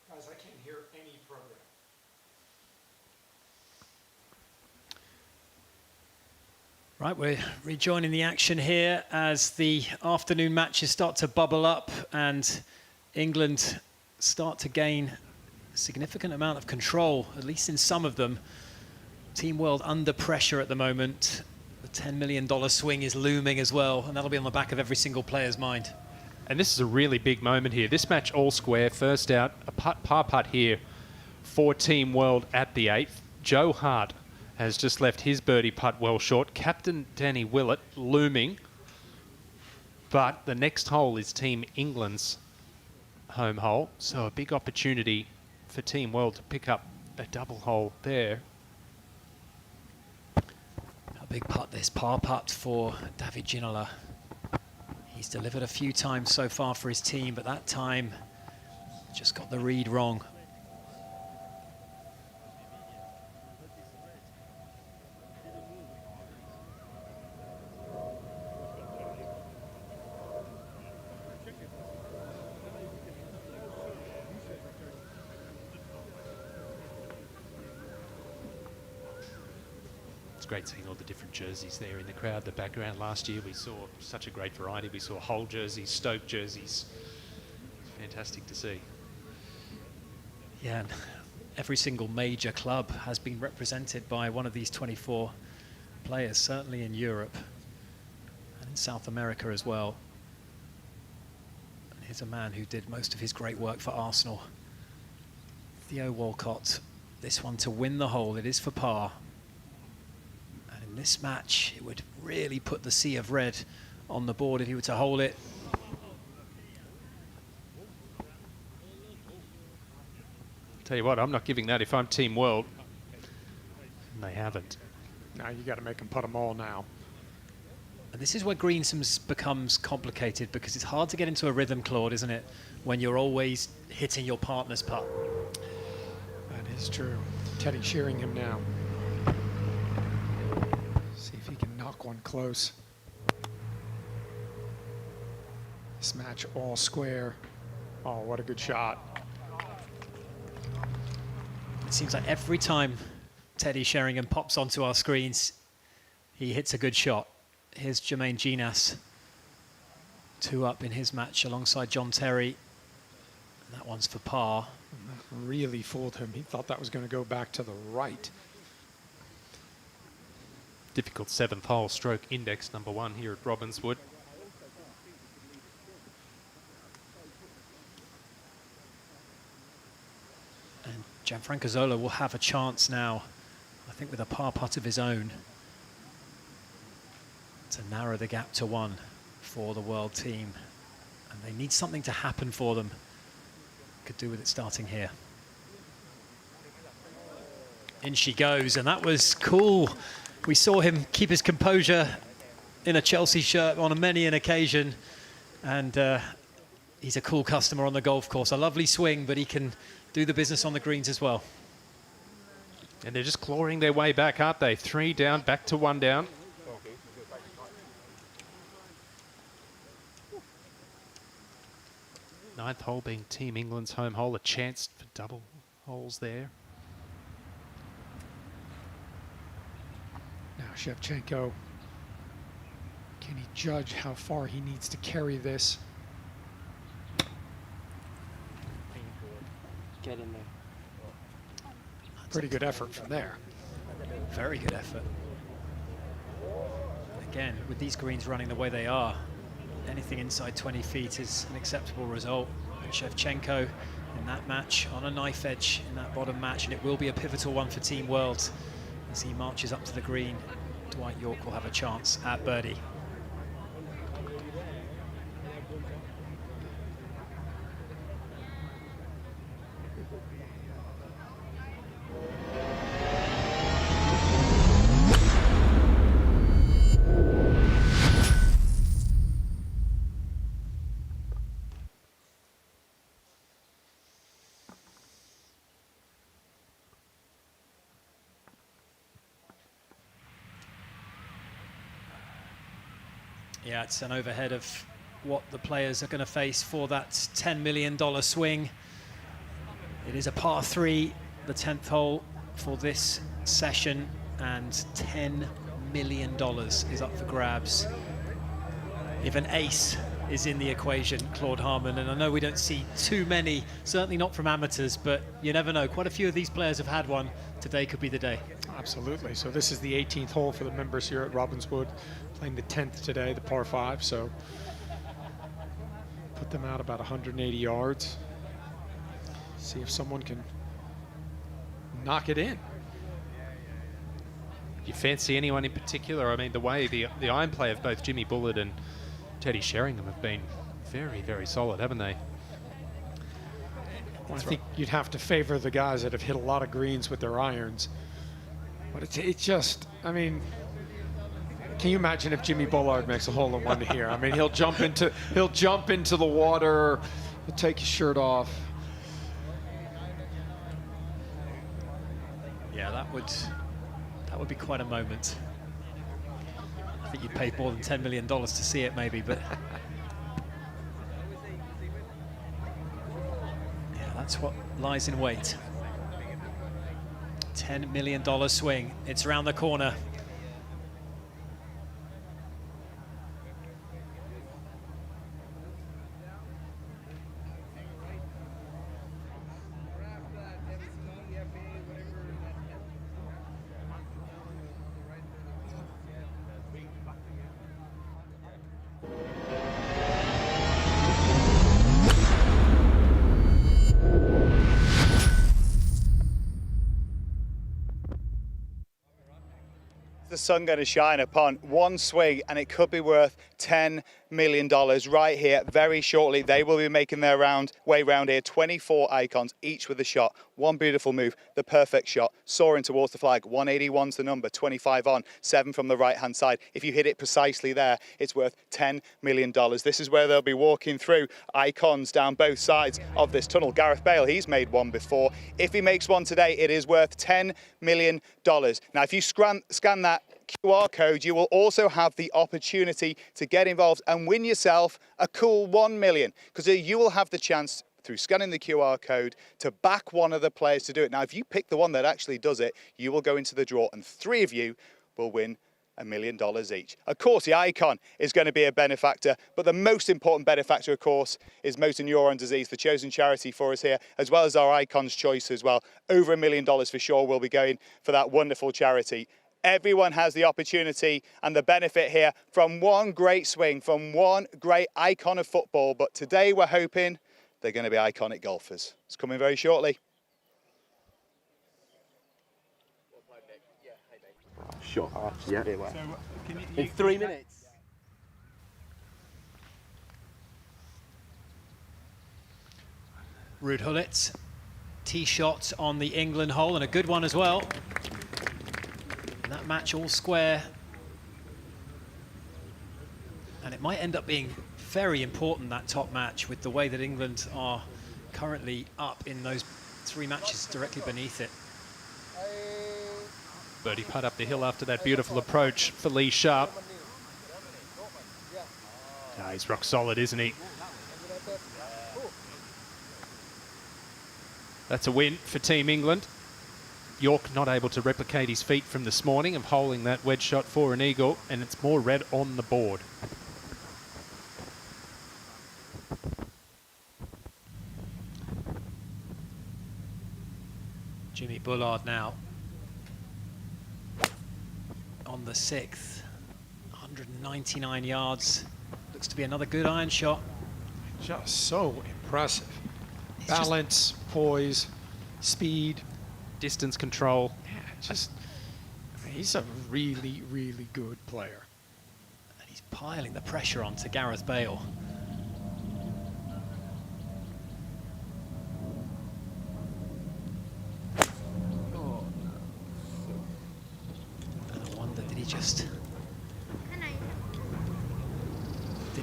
Guys, I can't hear any program. Right, we're rejoining the action here as the afternoon matches start to bubble up and England start to gain a significant amount of control, at least in some of them. Team World under pressure at the moment. The $10 million swing is looming as well, and that'll be on the back of every single player's mind. And this is a really big moment here. This match all square. First out, a par putt here for Team World at the 8th. Joe Hart has just left his birdie putt well short. Captain Danny Willett looming. But the next hole is Team England's home hole. So a big opportunity for Team World to pick up a double hole there. A big putt, this par putt for David Ginola. He's delivered a few times so far for his team, but that time just got the read wrong. Great seeing all the different jerseys there in the crowd. The background last year, we saw such a great variety. We saw Hull jerseys, Stoke jerseys. Fantastic to see. Yeah, and every single major club has been represented by one of these 24 players, certainly in Europe and in South America as well. And here's a man who did most of his great work for Arsenal. Theo Walcott, this one to win the hole. It is for par. In this match, it would really put the sea of red on the board if he were to hold it. Tell you what, I'm not giving that if I'm Team World. And they haven't. Now you got to make them put them all now. And this is where Greensome's becomes complicated because it's hard to get into a rhythm, Claude, isn't it? When you're always hitting your partner's putt. That is true. Teddy shearing him now. struck one close. This match all square. Oh, what a good shot. It seems like every time Teddy Sheringham pops onto our screens, he hits a good shot. Here's Jermaine Ginas, 2 up in his match alongside John Terry. And that one's for par. That really fooled him. He thought that was going to go back to the right. Difficult 7th hole, stroke index number 1 here at Robbinswood. And Gianfranco Zola will have a chance now, I think with a par putt of his own, to narrow the gap to 1 for the world team. And they need something to happen for them. Could do with it starting here. In she goes, and that was cool. We saw him keep his composure in a Chelsea shirt on many an occasion, and he's a cool customer on the golf course. A lovely swing, but he can do the business on the greens as well. And they're just clawing their way back, aren't they? 3 down, back to 1 down. Ninth hole being Team England's home hole, a chance for double holes there. Now Shevchenko, can he judge how far he needs to carry this? Get in there. Pretty good effort from there. Very good effort. Again, with these greens running the way they are, anything inside 20 feet is an acceptable result. And Shevchenko in that match on a knife edge in that bottom match, and it will be a pivotal one for Team World. As he marches up to the green, Dwight York will have a chance at birdie. Yeah, it's an overhead of what the players are going to face for that $10 million swing. It is a par 3, the 10th hole for this session, and $10 million is up for grabs. If an ace is in the equation, Claude Harmon, and I know we don't see too many, certainly not from amateurs, but you never know. Quite a few of these players have had one. Today could be the day. Absolutely. So this is the 18th hole for the members here at Robbinswood, playing the 10th today, the par 5. So put them out about 180 yards. See if someone can knock it in. You fancy anyone in particular? I mean, the way the iron play of both Jimmy Bullard and Teddy Sheringham have been very, very solid, haven't they? Well, I think you'd have to favor the guys that have hit a lot of greens with their irons. But it's just, I mean, can you imagine if Jimmy Bullard makes a hole-in-one here? I mean, he'll jump into the water, he'll take his shirt off. Yeah, that would be quite a moment. I think you'd pay more than $10 million to see it, maybe, but yeah, that's what lies in wait. $10 million swing. It's around the corner. The sun going to shine upon one swing, and it could be worth $10 million right here very shortly. They will be making their way round here. 24 icons, each with a shot. One beautiful move, the perfect shot, soaring towards the flag. 181's the number, 25 on, 7 from the right-hand side. If you hit it precisely there, it's worth $10 million. This is where they'll be walking through icons down both sides of this tunnel. Gareth Bale, he's made one before. If he makes one today, it is worth $10 million. Now, if you scan that QR code, you will also have the opportunity to get involved and win yourself a cool 1 million, because you will have the chance through scanning the QR code to back one of the players to do it. Now, if you pick the one that actually does it, you will go into the draw and 3 of you will win $1 million each. Of course, the Icon is going to be a benefactor, but the most important benefactor, of course, is Motor Neuron Disease, the chosen charity for us here, as well as our Icon's Choice as well. Over $1 million for sure will be going for that wonderful charity. Everyone has the opportunity and the benefit here from one great swing, from one great icon of football, but today we're hoping they're going to be iconic golfers. It's coming very shortly. Shot. Yeah. In 3 minutes. Ruud Gullit, tee shot on the England hole, and a good one as well. And that match all square. And it might end up being very important, that top match, with the way that England are currently up in those 3 matches directly beneath it. Birdie putt up the hill after that beautiful approach for Lee Sharp. He's rock solid, isn't he? That's a win for Team England. York not able to replicate his feat from this morning of holing that wedge shot for an eagle, and it's more red on the board. Jimmy Bullard now on the 6th, 199 yards. Looks to be another good iron shot. Just so impressive. Balance, poise, speed, distance control. Yeah, just, I mean, he's a really, really good player. And he's piling the pressure onto Gareth Bale. Oh, I wonder, did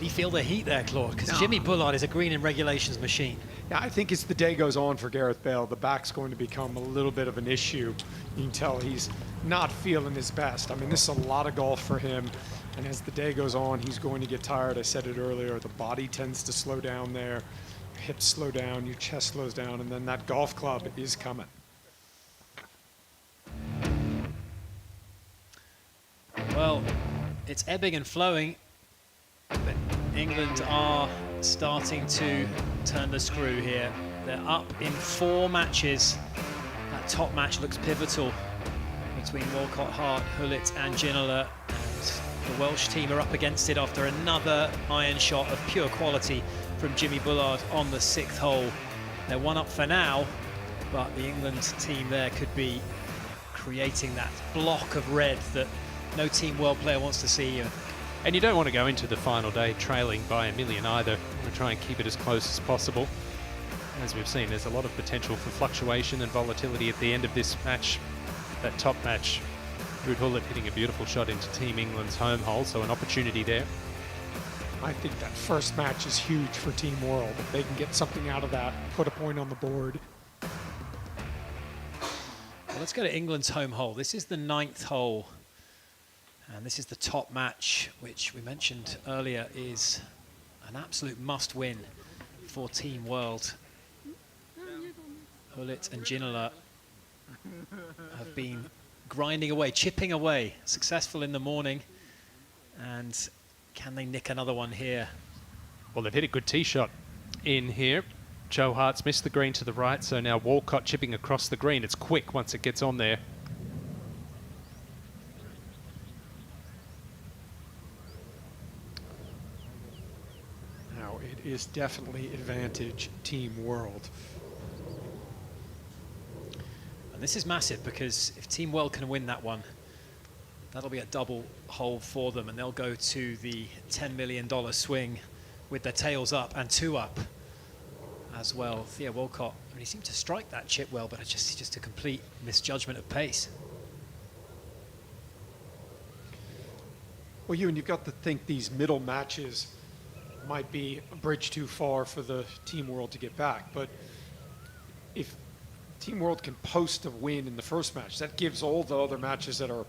he feel the heat there, Claude? Because No. Jimmy Bullard is a green and regulations machine. Yeah, I think as the day goes on for Gareth Bale, the back's going to become a little bit of an issue. You can tell he's not feeling his best. I mean, this is a lot of golf for him, and as the day goes on, he's going to get tired. I said it earlier, the body tends to slow down there, your hips slow down, your chest slows down, and then that golf club is coming. Well, it's ebbing and flowing, but England are starting to turn the screw here. They're up in 4 matches. That top match looks pivotal between Walcott, Hart, Gullit and Ginola. And the Welsh team are up against it after another iron shot of pure quality from Jimmy Bullard on the 6th hole. They're 1 up for now, but the England team there could be creating that block of red that no Team World player wants to see. And you don't want to go into the final day trailing by $1 million either. You want to try and keep it as close as possible. As we've seen, there's a lot of potential for fluctuation and volatility at the end of this match, that top match. Ruud Gullit hitting a beautiful shot into Team England's home hole, so an opportunity there. I think that first match is huge for Team World. If they can get something out of that, put a point on the board. Well, let's go to England's home hole. This is the 9th hole. And this is the top match, which we mentioned earlier is an absolute must-win for Team World. Gullit and Ginola have been grinding away, chipping away, successful in the morning. And can they nick another one here? Well, they've hit a good tee shot in here. Joe Hart's missed the green to the right, so now Walcott chipping across the green. It's quick once it gets on there. Is definitely advantage Team World. And this is massive, because if Team World can win that one, that'll be a double hole for them, and they'll go to the $10 million swing with their tails up and 2 up as well. Theo Walcott, I mean, he seemed to strike that chip well, but it's just a complete misjudgment of pace. Well, you've got to think these middle matches might be a bridge too far for the Team World to get back, but if Team World can post a win in the first match, that gives all the other matches that are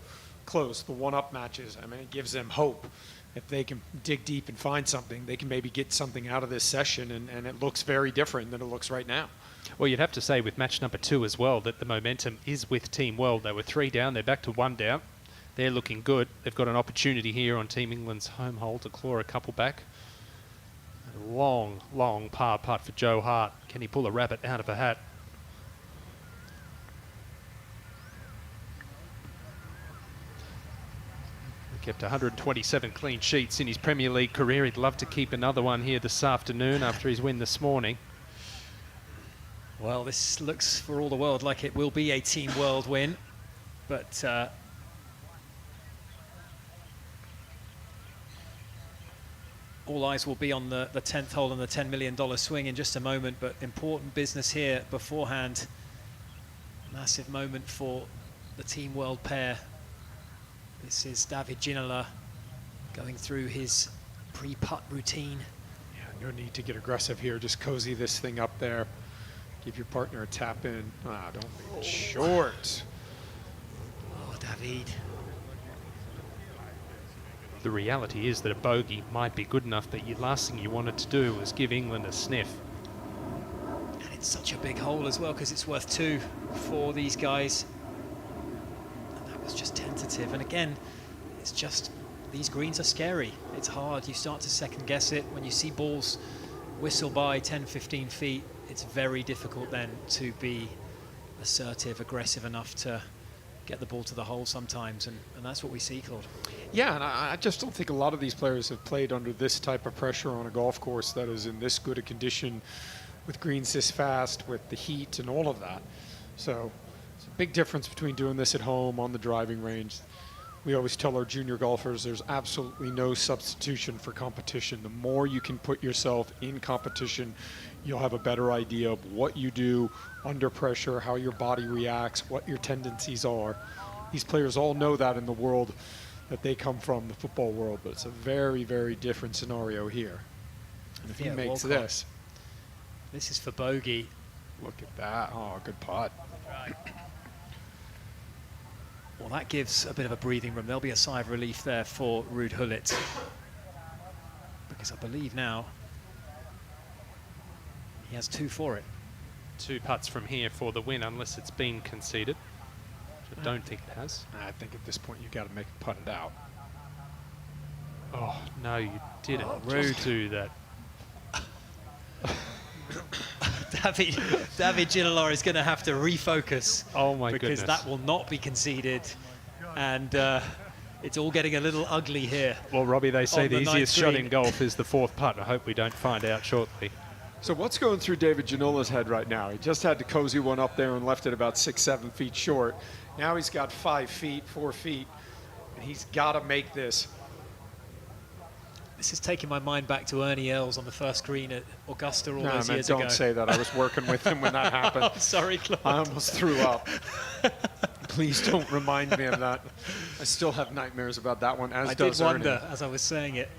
close, the one-up matches, I mean, it gives them hope. If they can dig deep and find something, they can maybe get something out of this session, and it looks very different than it looks right now. Well, you'd have to say with match number 2 as well that the momentum is with Team World. They were 3 down, they're back to 1 down. They're looking good. They've got an opportunity here on Team England's home hole to claw a couple back. A long, long par putt for Joe Hart. Can he pull a rabbit out of a hat? He kept 127 clean sheets in his Premier League career. He'd love to keep another one here this afternoon after his win this morning. Well, this looks for all the world like it will be a Team World win, but all eyes will be on the 10th hole and the $10 million swing in just a moment, but important business here beforehand. Massive moment for the Team World pair. This is David Ginola going through his pre-putt routine. Yeah, no need to get aggressive here. Just cozy this thing up there. Give your partner a tap in. Ah, don't leave it short. Oh, David. The reality is that a bogey might be good enough, but the last thing you wanted to do was give England a sniff. And it's such a big hole as well, because it's worth 2 for these guys. And that was just tentative. And again, it's just, these greens are scary. It's hard. You start to second guess it. When you see balls whistle by 10, 15 feet, it's very difficult then to be assertive, aggressive enough to get the ball to the hole sometimes, and that's what we see, Claude. Yeah, and I just don't think a lot of these players have played under this type of pressure on a golf course that is in this good a condition, with greens this fast, with the heat and all of that. So it's a big difference between doing this at home on the driving range. We always tell our junior golfers there's absolutely no substitution for competition. The more you can put yourself in competition, you'll have a better idea of what you do under pressure, how your body reacts, what your tendencies are. These players all know that in the world that they come from, the football world, but it's a very, very different scenario here. And if he makes this is for bogey. Look at that. Oh, good putt. Well, that gives a bit of a breathing room. There'll be a sigh of relief there for Ruud Gullit, because I believe now he has 2 for it. 2 putts from here for the win, unless it's been conceded. I don't think it has. I think at this point you've got to make it putt it out. Oh, no, you didn't. Ruud. Just do that. David Ginola is going to have to refocus. Oh my goodness. Because that will not be conceded. And it's all getting a little ugly here. Well, Robbie, they say the easiest shot green. in golf is the 4th putt. I hope we don't find out shortly. So what's going through David Ginola's head right now? He just had to cozy one up there and left it about 6, 7 feet short. Now he's got 5 feet, 4 feet, and he's got to make this. This is taking my mind back to Ernie Els on the first green at Augusta all those years ago. Don't say that. I was working with him when that happened. Oh, sorry, Claude. I almost threw up. Please don't remind me of that. I still have nightmares about that one, as does Ernie. I did wonder Ernie. as I was saying it.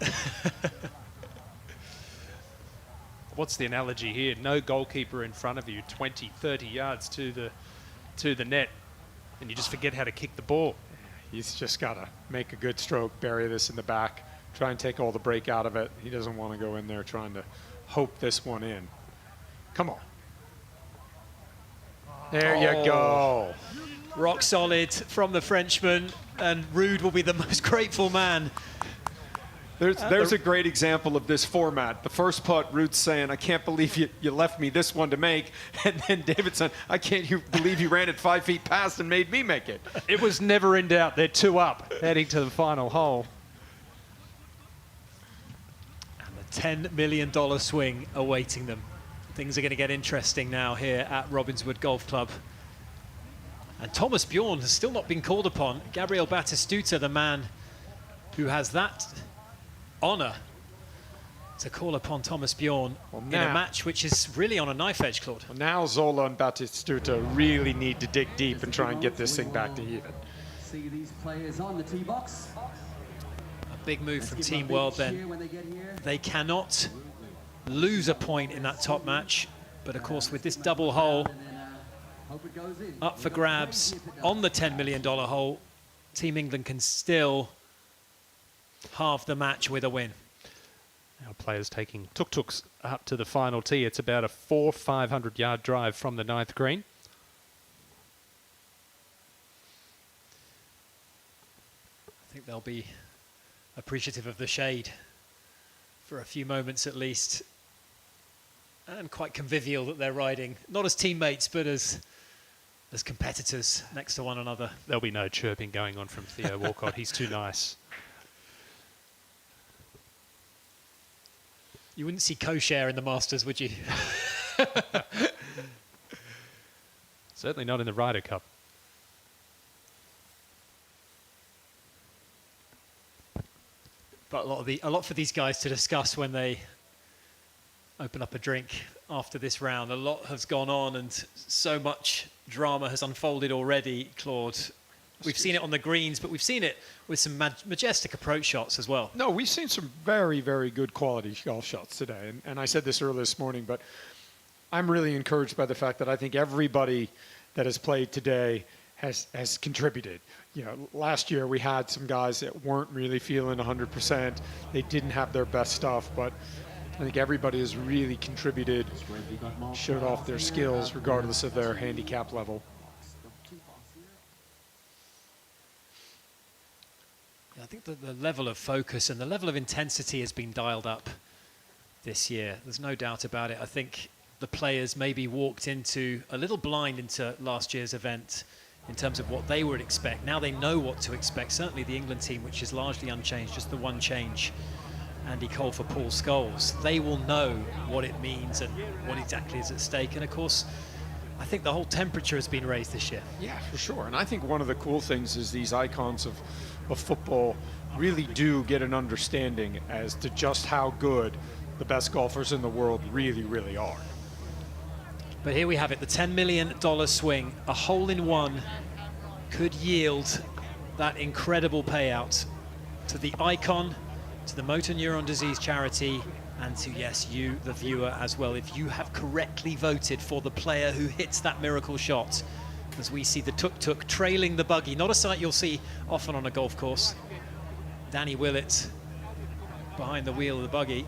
What's the analogy here? No goalkeeper in front of you, 20, 30 yards to the net, and you just forget how to kick the ball. He's just got to make a good stroke, bury this in the back, try and take all the break out of it. He doesn't want to go in there trying to hope this one in. Come on. There you go. Rock solid from the Frenchman, and Ruud will be the most grateful man. There's a great example of this format. The first putt, Ruud's saying, I can't believe you left me this one to make. And then David saying, I can't believe you ran it 5 feet past and made me make it. It was never in doubt. They're 2 up, heading to the final hole. And the $10 million swing awaiting them. Things are going to get interesting now here at Robbinswood Golf Club. And Thomas Bjorn has still not been called upon. Gabriel Batistuta, the man who has that honour to call upon Thomas Bjorn in a match which is really on a knife edge, Claude. Well, now Zola and Batistuta really need to dig deep and try and get this thing back to even. See these players on the tee box. A big move from Team World then. They cannot lose a point in that top match, but of course with this double hole up for grabs on the $10 million hole, Team England can still halve the match with a win. Our players taking tuk-tuks up to the final tee. It's about a 500-yard drive from the 9th green. I think they'll be appreciative of the shade for a few moments at least. And quite convivial that they're riding, not as teammates, but as competitors next to one another. There'll be no chirping going on from Theo Walcott. He's too nice. You wouldn't see co-share in the Masters, would you? Certainly not in the Ryder Cup. But a lot for these guys to discuss when they open up a drink after this round. A lot has gone on and so much drama has unfolded already, Claude. We've seen it on the greens, but we've seen it with some majestic approach shots as well. No, we've seen some very, very good quality golf shots today. And I said this earlier this morning, but I'm really encouraged by the fact that I think everybody that has played today has contributed. You know, last year we had some guys that weren't really feeling 100%. They didn't have their best stuff, but I think everybody has really contributed, showed off their skills regardless of their handicap level. I think that the level of focus and the level of intensity has been dialed up this year. There's no doubt about it. I think the players maybe walked into a little blind into last year's event in terms of what they would expect. Now they know what to expect. Certainly the England team, which is largely unchanged, just the one change, Andy Cole for Paul Scholes. They will know what it means and what exactly is at stake. And of course, I think the whole temperature has been raised this year. Yeah, for sure. And I think one of the cool things is these icons of football really do get an understanding as to just how good the best golfers in the world really, really are. But here we have it, the $10 million swing. A hole-in-one could yield that incredible payout to the icon, to the motor neuron disease charity, and to, yes, you, the viewer, as well, if you have correctly voted for the player who hits that miracle shot. As we see the tuk-tuk trailing the buggy, not a sight you'll see often on a golf course. Danny Willett behind the wheel of the buggy.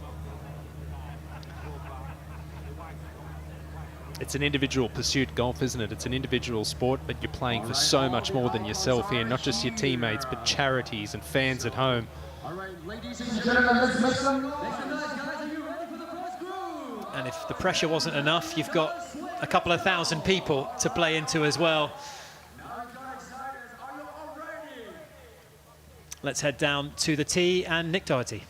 It's an individual pursuit, golf, isn't it? It's an individual sport, but you're playing for so much more than yourself here, not just your teammates, but charities and fans at home. All right, ladies and gentlemen, let's make some noise. Guys, are you ready for the first group? And if the pressure wasn't enough, you've got a couple of thousand people to play into as well. Let's head down to the tee and Nick Doherty.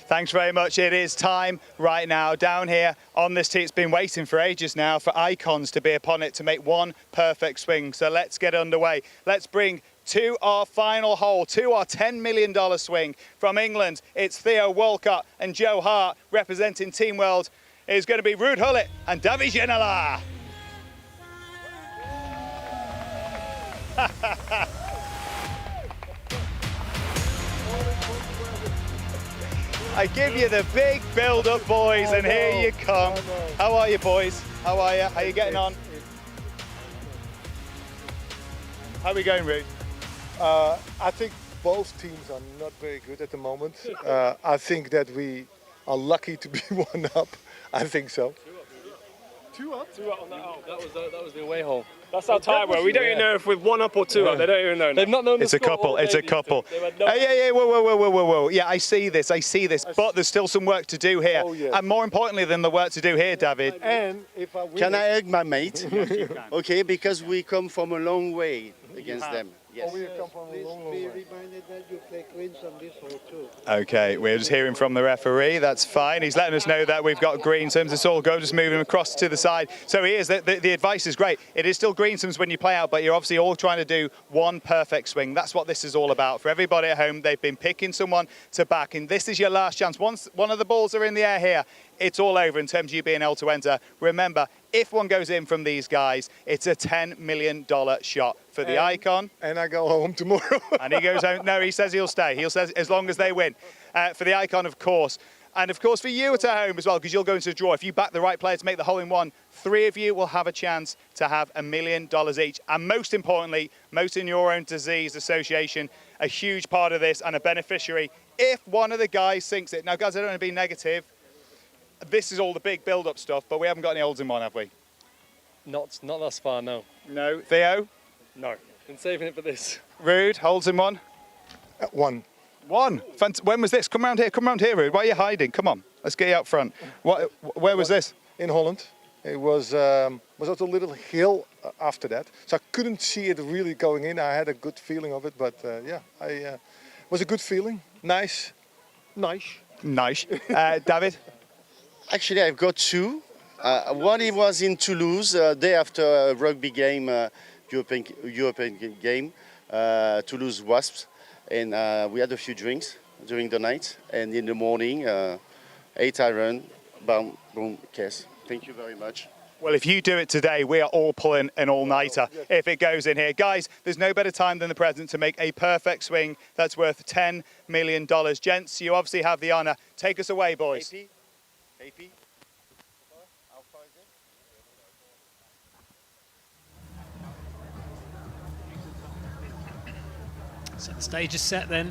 Thanks very much. It is time right now down here on this tee. It's been waiting for ages now for icons to be upon it to make one perfect swing. So let's get underway. Let's bring to our final hole, to our $10 million swing from England. It's Theo Walcott and Joe Hart representing Team World. It's going to be Ruud Gullit and David Ginola. I give you the big build-up, boys, and here you come. How are you, boys? How are you? How are you getting on? How are we going, Ruud? I think both teams are not very good at the moment. I think that we are lucky to be one up. I think so. Two up on that hole. That was the away hole. That's how tired we're. We don't even know if we're one up or two up. They don't even know. They've not known the score. It's a couple. It's a couple. Yeah. Whoa. Yeah, I see this. But there's still some work to do here. Oh, yes. And more importantly than the work to do here, David. And if I win, can I hug my mate? Okay, because we come from a long way against them. Yes. Oh, we come from a long way. Be reminded that you play greens on this hole too. Okay, we're just hearing from the referee. That's fine. He's letting us know that we've got greensomes. It's all go. Just moving across to the side. So he is. The advice is great. It is still greensomes when you play out, but you're obviously all trying to do one perfect swing. That's what this is all about. For everybody at home, they've been picking someone to back, and this is your last chance. Once one of the balls are in the air here, it's all over in terms of you being able to enter. Remember, if one goes in from these guys, it's a $10 million shot for the icon. And I go home tomorrow. And he goes home. No, he says he'll stay. He'll say as long as they win. For the icon, of course. And of course for you at home as well, because you'll go into a draw. If you back the right player to make the hole-in-one, 3 of you will have a chance to have $1 million each. And most importantly, Motor Neurone Disease Association, a huge part of this and a beneficiary if one of the guys sinks it. Now guys, I don't want to be negative. This is all the big build-up stuff, but we haven't got any holes in one, have we? Not thus far, no. No. Theo? No. Been saving it for this. Rude, holes in one? One. One. When was this? Come around here, Rude. Why are you hiding? Come on, let's get you out front. Where was this? In Holland. It was on a little hill after that, so I couldn't see it really going in. I had a good feeling of it, but yeah, it was a good feeling. Nice. David? Actually, I've got 2. One it was in Toulouse, day after a rugby game, European game, Toulouse Wasps, and we had a few drinks during the night, and in the morning, 8 iron, boom, boom, case. Thank you very much. Well, if you do it today, we are all pulling an all-nighter if it goes in here. Guys, there's no better time than the present to make a perfect swing that's worth $10 million. Gents, you obviously have the honour. Take us away, boys. AP? So the stage is set then.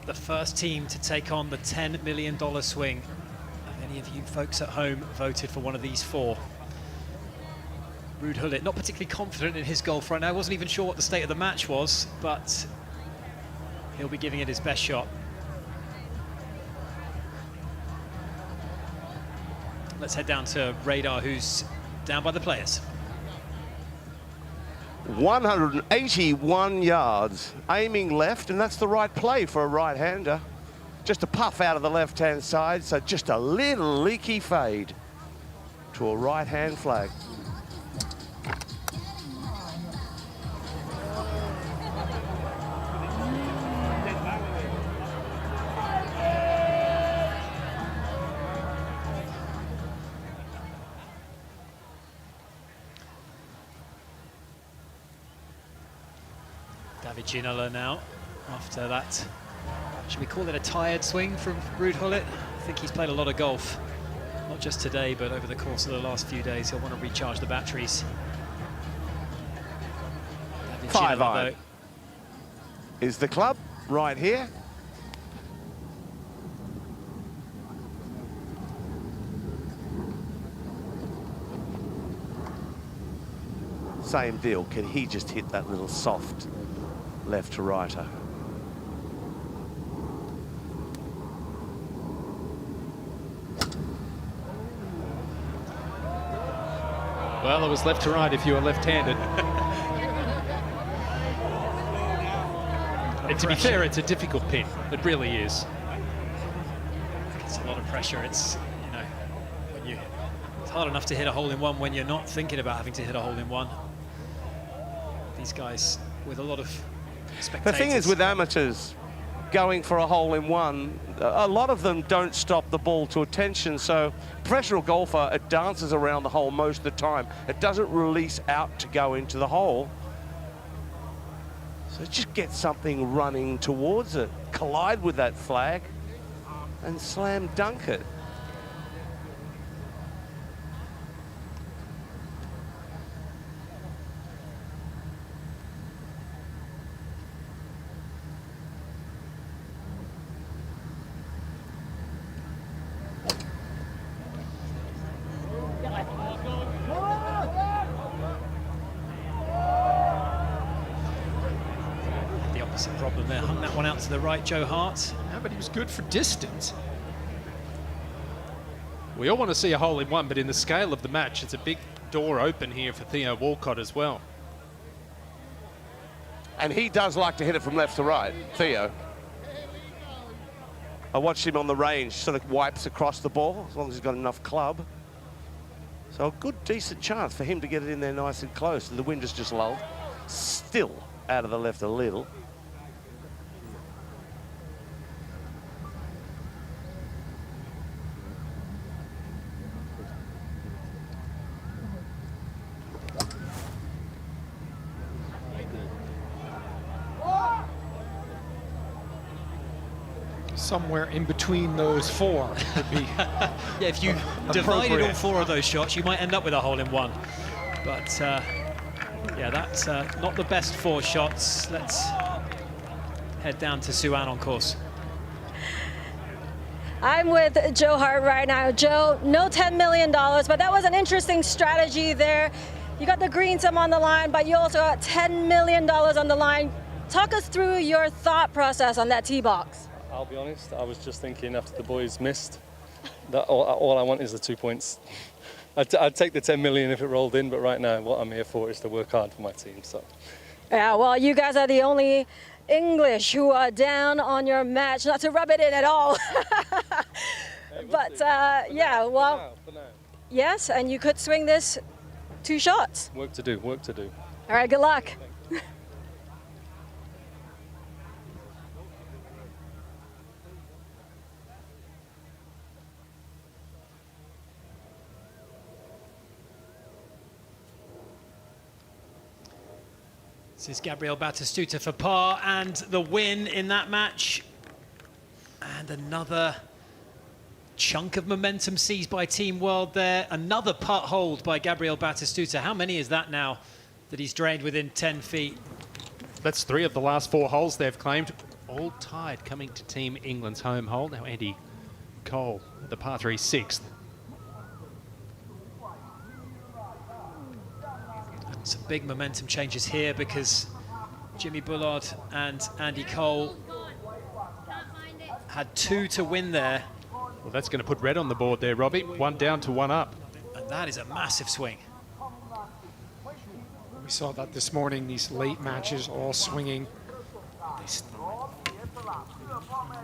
The first team to take on the $10 million swing. Have any of you folks at home voted for one of these 4? Ruud Gullit, not particularly confident in his golf right now. Wasn't even sure what the state of the match was, but he'll be giving it his best shot. Let's head down to Radar, who's down by the players. 181 yards, aiming left, and that's the right play for a right-hander. Just a puff out of the left-hand side, so just a little leaky fade to a right-hand flag. David Ginola now, after that, should we call it a tired swing from Ruud Gullit? I think he's played a lot of golf, not just today, but over the course of the last few days. He'll want to recharge the batteries. David 5 Ginola, iron is the club right here. Same deal, can he just hit that little soft left to righter? Well, it was left to right if you were left-handed. And to be fair, it's a difficult pin. It really is. It's a lot of pressure. It's, you know, it's hard enough to hit a hole-in-one when you're not thinking about having to hit a hole-in-one. These guys with a lot of spectators. The thing is with amateurs going for a hole-in-one, a lot of them don't stop the ball to attention, so professional golfer, it dances around the hole most of the time. It doesn't release out to go into the hole. So just get something running towards it, collide with that flag and slam dunk it. Problem there, hung that one out to the right, Joe Hart. Yeah, but he was good for distance. We all want to see a hole-in-one, but in the scale of the match, it's a big door open here for Theo Walcott as well. And he does like to hit it from left to right, Theo. I watched him on the range, sort of wipes across the ball, as long as he's got enough club. So a good, decent chance for him to get it in there nice and close. And the wind has just lulled. Still out of the left a little. somewhere in between those four would be Yeah, if you divided all 4 of those shots, you might end up with a hole-in-one. But yeah, that's not the best 4 shots. Let's head down to Suan on course. I'm with Joe Hart right now. Joe, no $10 million, but that was an interesting strategy there. You got the green sum on the line, but you also got $10 million on the line. Talk us through your thought process on that tee box. I'll be honest, I was just thinking after the boys missed, that all I want is the 2 points. I'd take the 10 million if it rolled in, but right now what I'm here for is to work hard for my team. So. Yeah, well, you guys are the only English who are down on your match, not to rub it in at all. But yeah, well, for now. Yes, and you could swing this 2 shots. Work to do, work to do. All right, good luck. This is Gabriel Batistuta for par and the win in that match. And another chunk of momentum seized by Team World there. Another putt hold by Gabriel Batistuta. How many is that now that he's drained within 10 feet? That's 3 of the last 4 holes they've claimed. All tied coming to Team England's home hole. Now Andy Cole at the par 3 6th. Some big momentum changes here because Jimmy Bullard and Andy Cole had 2 to win there. Well, that's going to put red on the board there, Robbie. 1 down to 1 up. And that is a massive swing. We saw that this morning, these late matches all swinging. They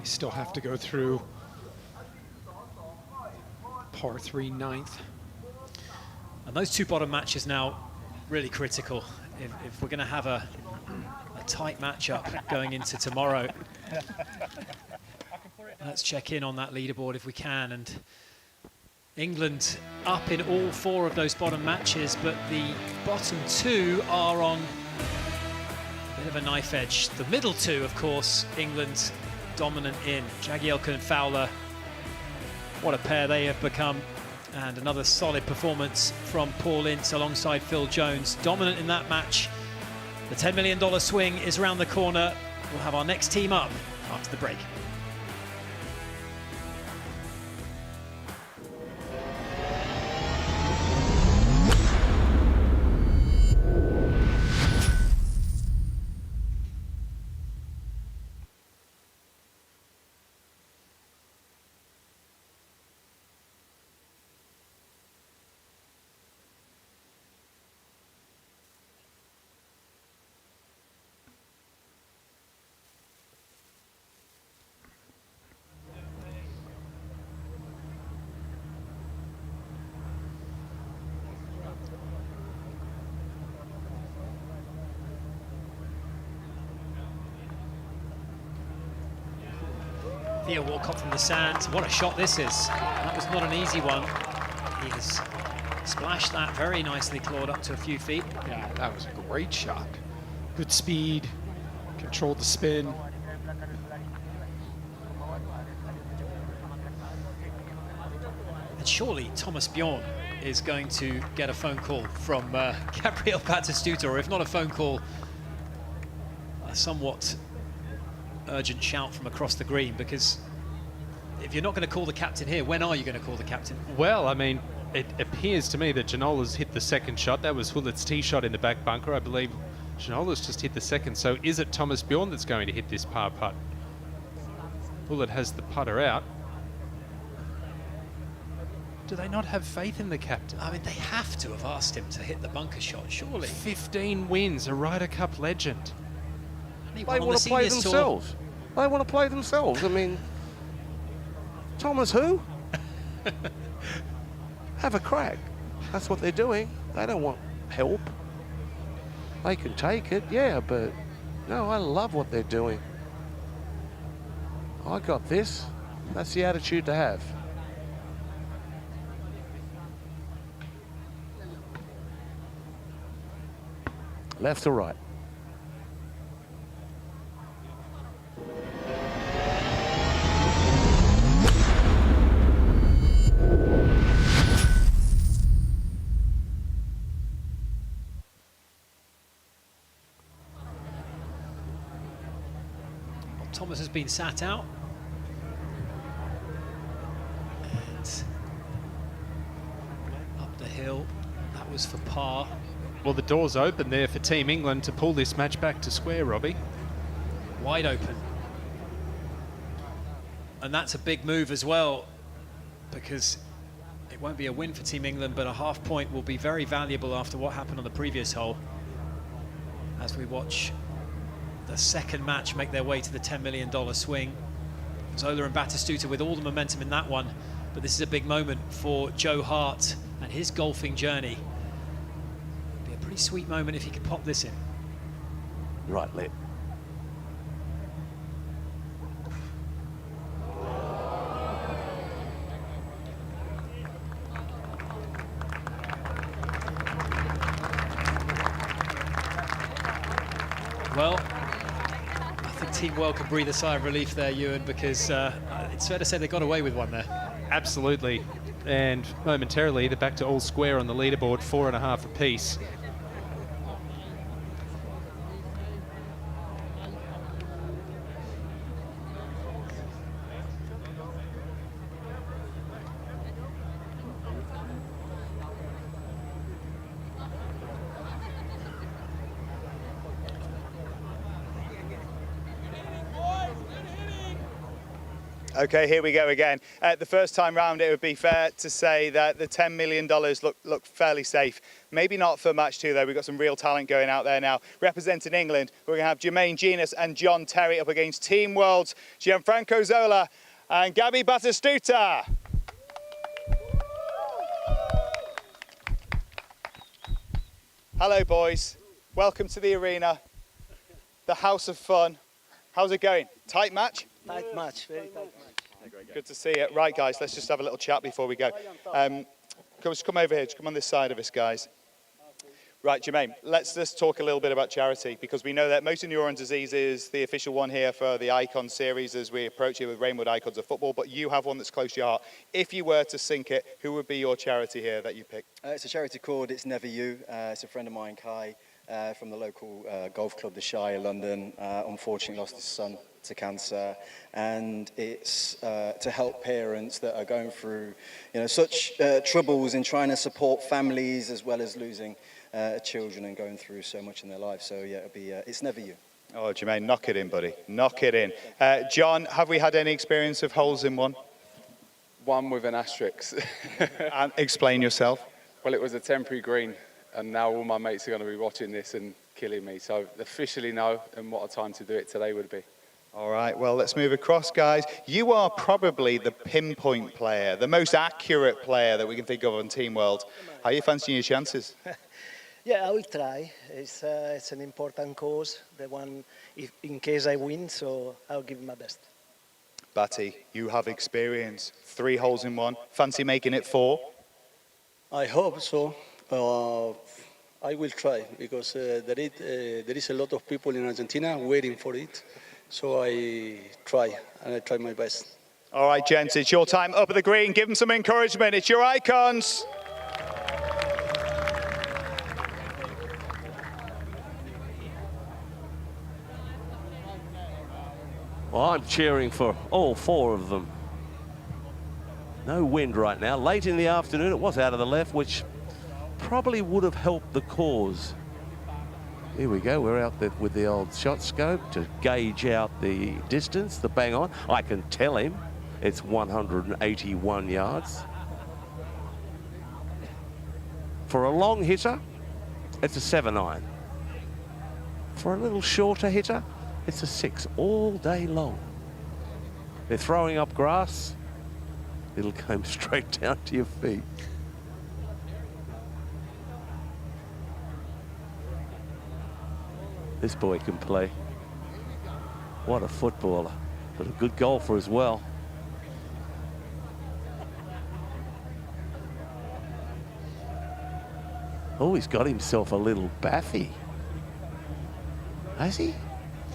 still have to go through par 3 9th. And those 2 bottom matches now really critical if we're going to have a tight matchup going into tomorrow. Let's check in on that leaderboard if we can. And England up in all 4 of those bottom matches, but the bottom 2 are on a bit of a knife edge. The middle 2, of course, England dominant in. Jagielka and Fowler, what a pair they have become. And another solid performance from Paul Ince alongside Phil Jones. Dominant in that match. The $10 million swing is around the corner. We'll have our next team up after the break. Theo Walcott from the sand. What a shot this is. That was not an easy one. He has splashed that very nicely, clawed up to a few feet. Yeah, that was a great shot. Good speed, controlled the spin. And surely Thomas Bjorn is going to get a phone call from Gabriel Batistuta, or if not a phone call, a somewhat urgent shout from across the green, because if you're not going to call the captain here, when are you going to call the captain? Well, I mean, it appears to me that Janola's hit the second shot. That was Hullet's tee shot in the back bunker. I believe Janola's just hit the second. So is it Thomas Bjorn that's going to hit this par putt? Hullet has the putter out. Do they not have faith in the captain? I mean, they have to have asked him to hit the bunker shot, surely. 15 wins, a Ryder Cup legend. They want to play themselves. They want to play themselves. I mean, Thomas who? Have a crack. That's what they're doing. They don't want help. They can take it, yeah, but no, I love what they're doing. I got this. That's the attitude to have. Left or right? Thomas has been sat out. And up the hill, that was for par. Well, the door's open there for Team England to pull this match back to square, Robbie. Wide open. And that's a big move as well, because it won't be a win for Team England, but a half point will be very valuable after what happened on the previous hole. As we watch the second match make their way to the $10 million swing. Zola and Batistuta with all the momentum in that one, but this is a big moment for Joe Hart and his golfing journey. Be a pretty sweet moment if he could pop this in. Right leg. Well, I think Team World can breathe a sigh of relief there, Ewan, because it's fair to say they got away with one there. Absolutely. And momentarily, they're back to all square on the leaderboard, 4.5 apiece. Okay, here we go again. The first time round, it would be fair to say that the $10 million look fairly safe. Maybe not for match 2, though. We've got some real talent going out there now. Representing England, we're going to have Jermaine Genus and John Terry up against Team World's Gianfranco Zola and Gabby Batistuta. Hello, boys. Welcome to the arena, the house of fun. How's it going? Tight match? Tight match, very tight match. Good to see you. Right, guys, let's just have a little chat before we go. Come over here. Just come on this side of us, guys. Right, Jermaine, let's just talk a little bit about charity, because we know that motor neuron disease is the official one here for the Icon series as we approach it with Rainwood Icons of Football, but you have one that's close to your heart. If you were to sink it, who would be your charity here that you pick? It's a charity called It's Never You. It's a friend of mine, Kai, from the local golf club, the Shire, London. Unfortunately lost his son to cancer, and it's to help parents that are going through, such troubles in trying to support families as well as losing children and going through so much in their lives. So yeah, it'll be It's Never You. Oh, Jermaine, knock it in, buddy. Knock it in. John, have we had any experience of holes in one? One with an asterisk. And explain yourself. Well, it was a temporary green, and now all my mates are going to be watching this and killing me. So officially no, and what a time to do it today would be. All right, well, let's move across, guys. You are probably the pinpoint player, the most accurate player that we can think of on Team World. How are you fancying your chances? Yeah, I will try. It's an important cause, the one in case I win, so I'll give my best. Batty, you have experience. 3 holes in one. Fancy making it 4? I hope so. I will try, because there is a lot of people in Argentina waiting for it. So I try, and I try my best. All right, gents, it's your time up at the green. Give them some encouragement. It's your Icons. Well, I'm cheering for all 4 of them. No wind right now. Late in the afternoon, it was out of the left, which probably would have helped the cause. Here we go, we're out there with the old shot scope to gauge out the distance, the bang on. I can tell him it's 181 yards. For a long hitter, it's a 7-iron. For a little shorter hitter, it's a 6 all day long. They're throwing up grass, it'll come straight down to your feet. This boy can play. What a footballer, but a good golfer as well. Oh, he's got himself a little baffy. Has he?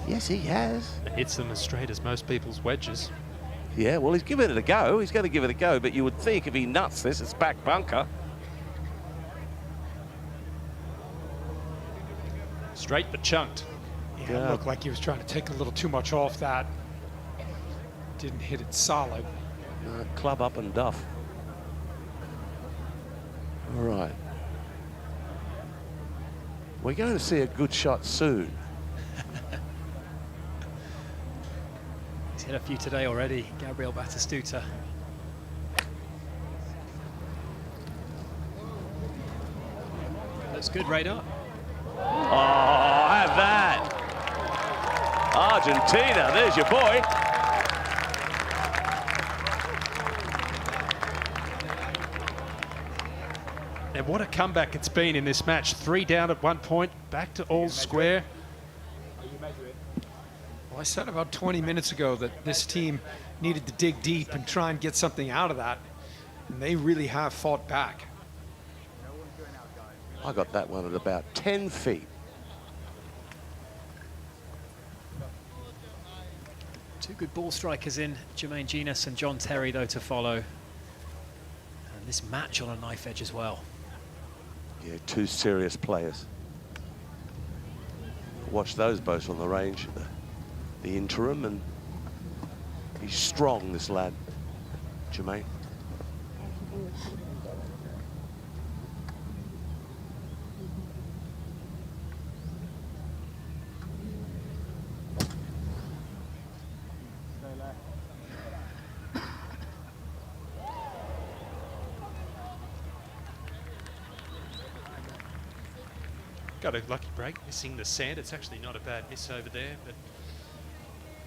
Yes, he has. It hits them as straight as most people's wedges. Yeah, well, he's giving it a go. He's going to give it a go, but you would think if he nuts this, it's back bunker. Straight but chunked. Yeah, it looked like he was trying to take a little too much off that. didn't hit it solid. Club up and duff. All right. We're going to see a good shot soon. He's hit a few today already, Gabriel Batistuta. Looks good, Radar. Oh, have that. Argentina, there's your boy. And what a comeback it's been in this match. 3 down at one point, back to all square. Well, I said about 20 minutes ago that this team needed to dig deep and try and get something out of that. And they really have fought back. I got that one at about 10 feet. Two good ball strikers in, Jermaine Genus and John Terry, though, to follow. And this match on a knife edge as well. Yeah, two serious players. Watch those both on the range, the interim, and he's strong, this lad, Jermaine. Got a lucky break, missing the sand. It's actually not a bad miss over there, but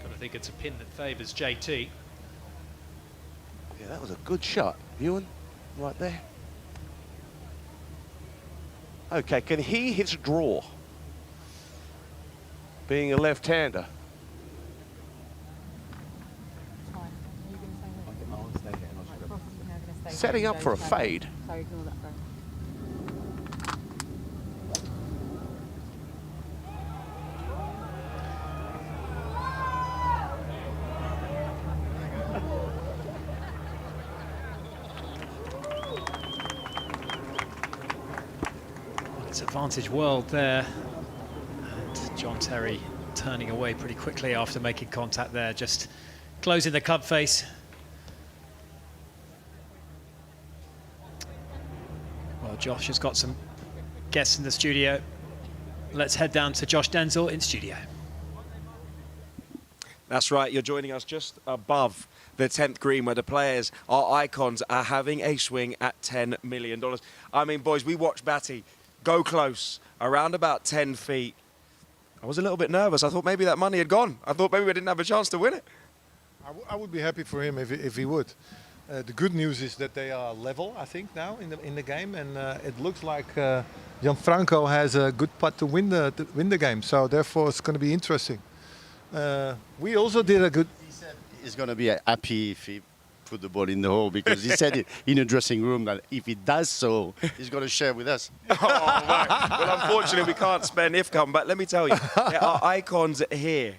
got to think it's a pin that favours JT. Yeah, that was a good shot, Ewan, right there. Okay, can he hit a draw? Being a left-hander. Setting up for a fade. It's advantage world there. And John Terry turning away pretty quickly after making contact there, just closing the club face. Well, Josh has got some guests in the studio. Let's head down to Josh Denzel in studio. That's right, you're joining us just above the 10th green where the players, our icons, are having a swing at $10 million. I mean, boys, we watched Batty go close, around about 10 feet. I was a little bit nervous. I thought maybe that money had gone. I thought maybe we didn't have a chance to win it. I would be happy for him if he would. The good news is that they are level, I think, now in the game, and it looks like Gianfranco has a good putt to win the game. So therefore, it's going to be interesting. We also did a good. He said he's going to be happy if he put the ball in the hole, because he said it in a dressing room that if he does so, he's going to share with us. Oh, right. Well, unfortunately, we can't spend if come, but let me tell you, there are icons here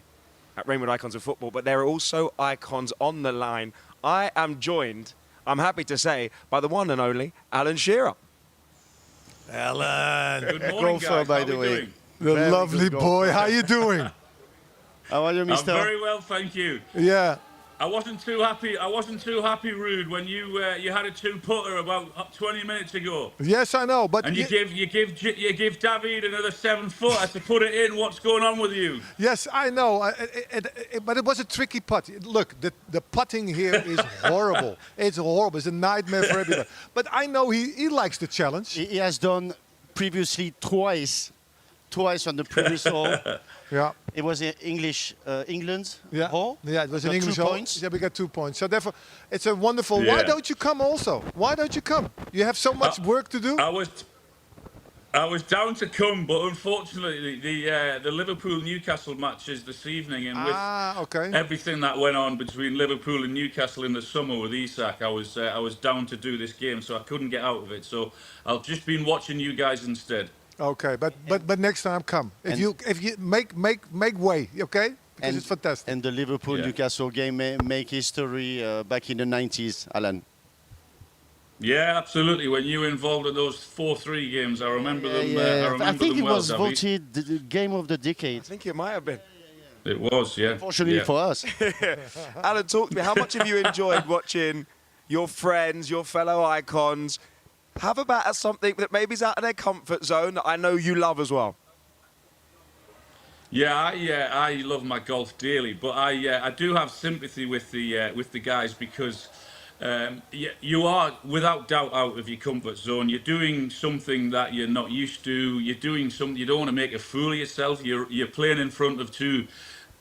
at Rainwood Icons of Football, but there are also icons on the line. I am joined, I'm happy to say, by the one and only Alan Shearer. Alan, good morning, golfer, guys. by How the we way. doing? The Very lovely good boy. golfer. How you doing? How are you, mister? I'm very well, thank you. Yeah. I wasn't too happy, Rude, when you had a two-putter about 20 minutes ago. Yes, I know, but And you give David another 7-footer to put it in. What's going on with you? Yes, I know, but it was a tricky putt. Look, the putting here is horrible. It's horrible. It's a nightmare for everybody. But I know he likes the challenge. He has done previously twice on the previous hole. Yeah. It was in England's hole. Yeah, it was an Got English 2 hole. points. Yeah, we got 2 points. So therefore, it's a wonderful. Yeah. Why don't you come also? Why don't you come? You have so much work to do. I was down to come, but unfortunately, the Liverpool-Newcastle match is this evening, and with everything that went on between Liverpool and Newcastle in the summer with Isak, I was down to do this game, so I couldn't get out of it. So I've just been watching you guys instead. Okay, but next time come. If you make way, okay? Because it's fantastic. And the Liverpool-Newcastle game make history back in the 90s, Alan. Yeah, absolutely. When you were involved in those 4-3 games, I remember them. I remember I think them it well, was David. voted the game of the decade. I think it might have been. It was, yeah. Fortunately for us. Alan, talk to me. How much have you enjoyed watching your friends, your fellow icons, have a bat at something that maybe is out of their comfort zone that I know you love as well? Yeah, I love my golf dearly, but I do have sympathy with the guys because you are without doubt out of your comfort zone. You're doing something that you're not used to. You're doing something you don't want to make a fool of yourself. You're playing in front of two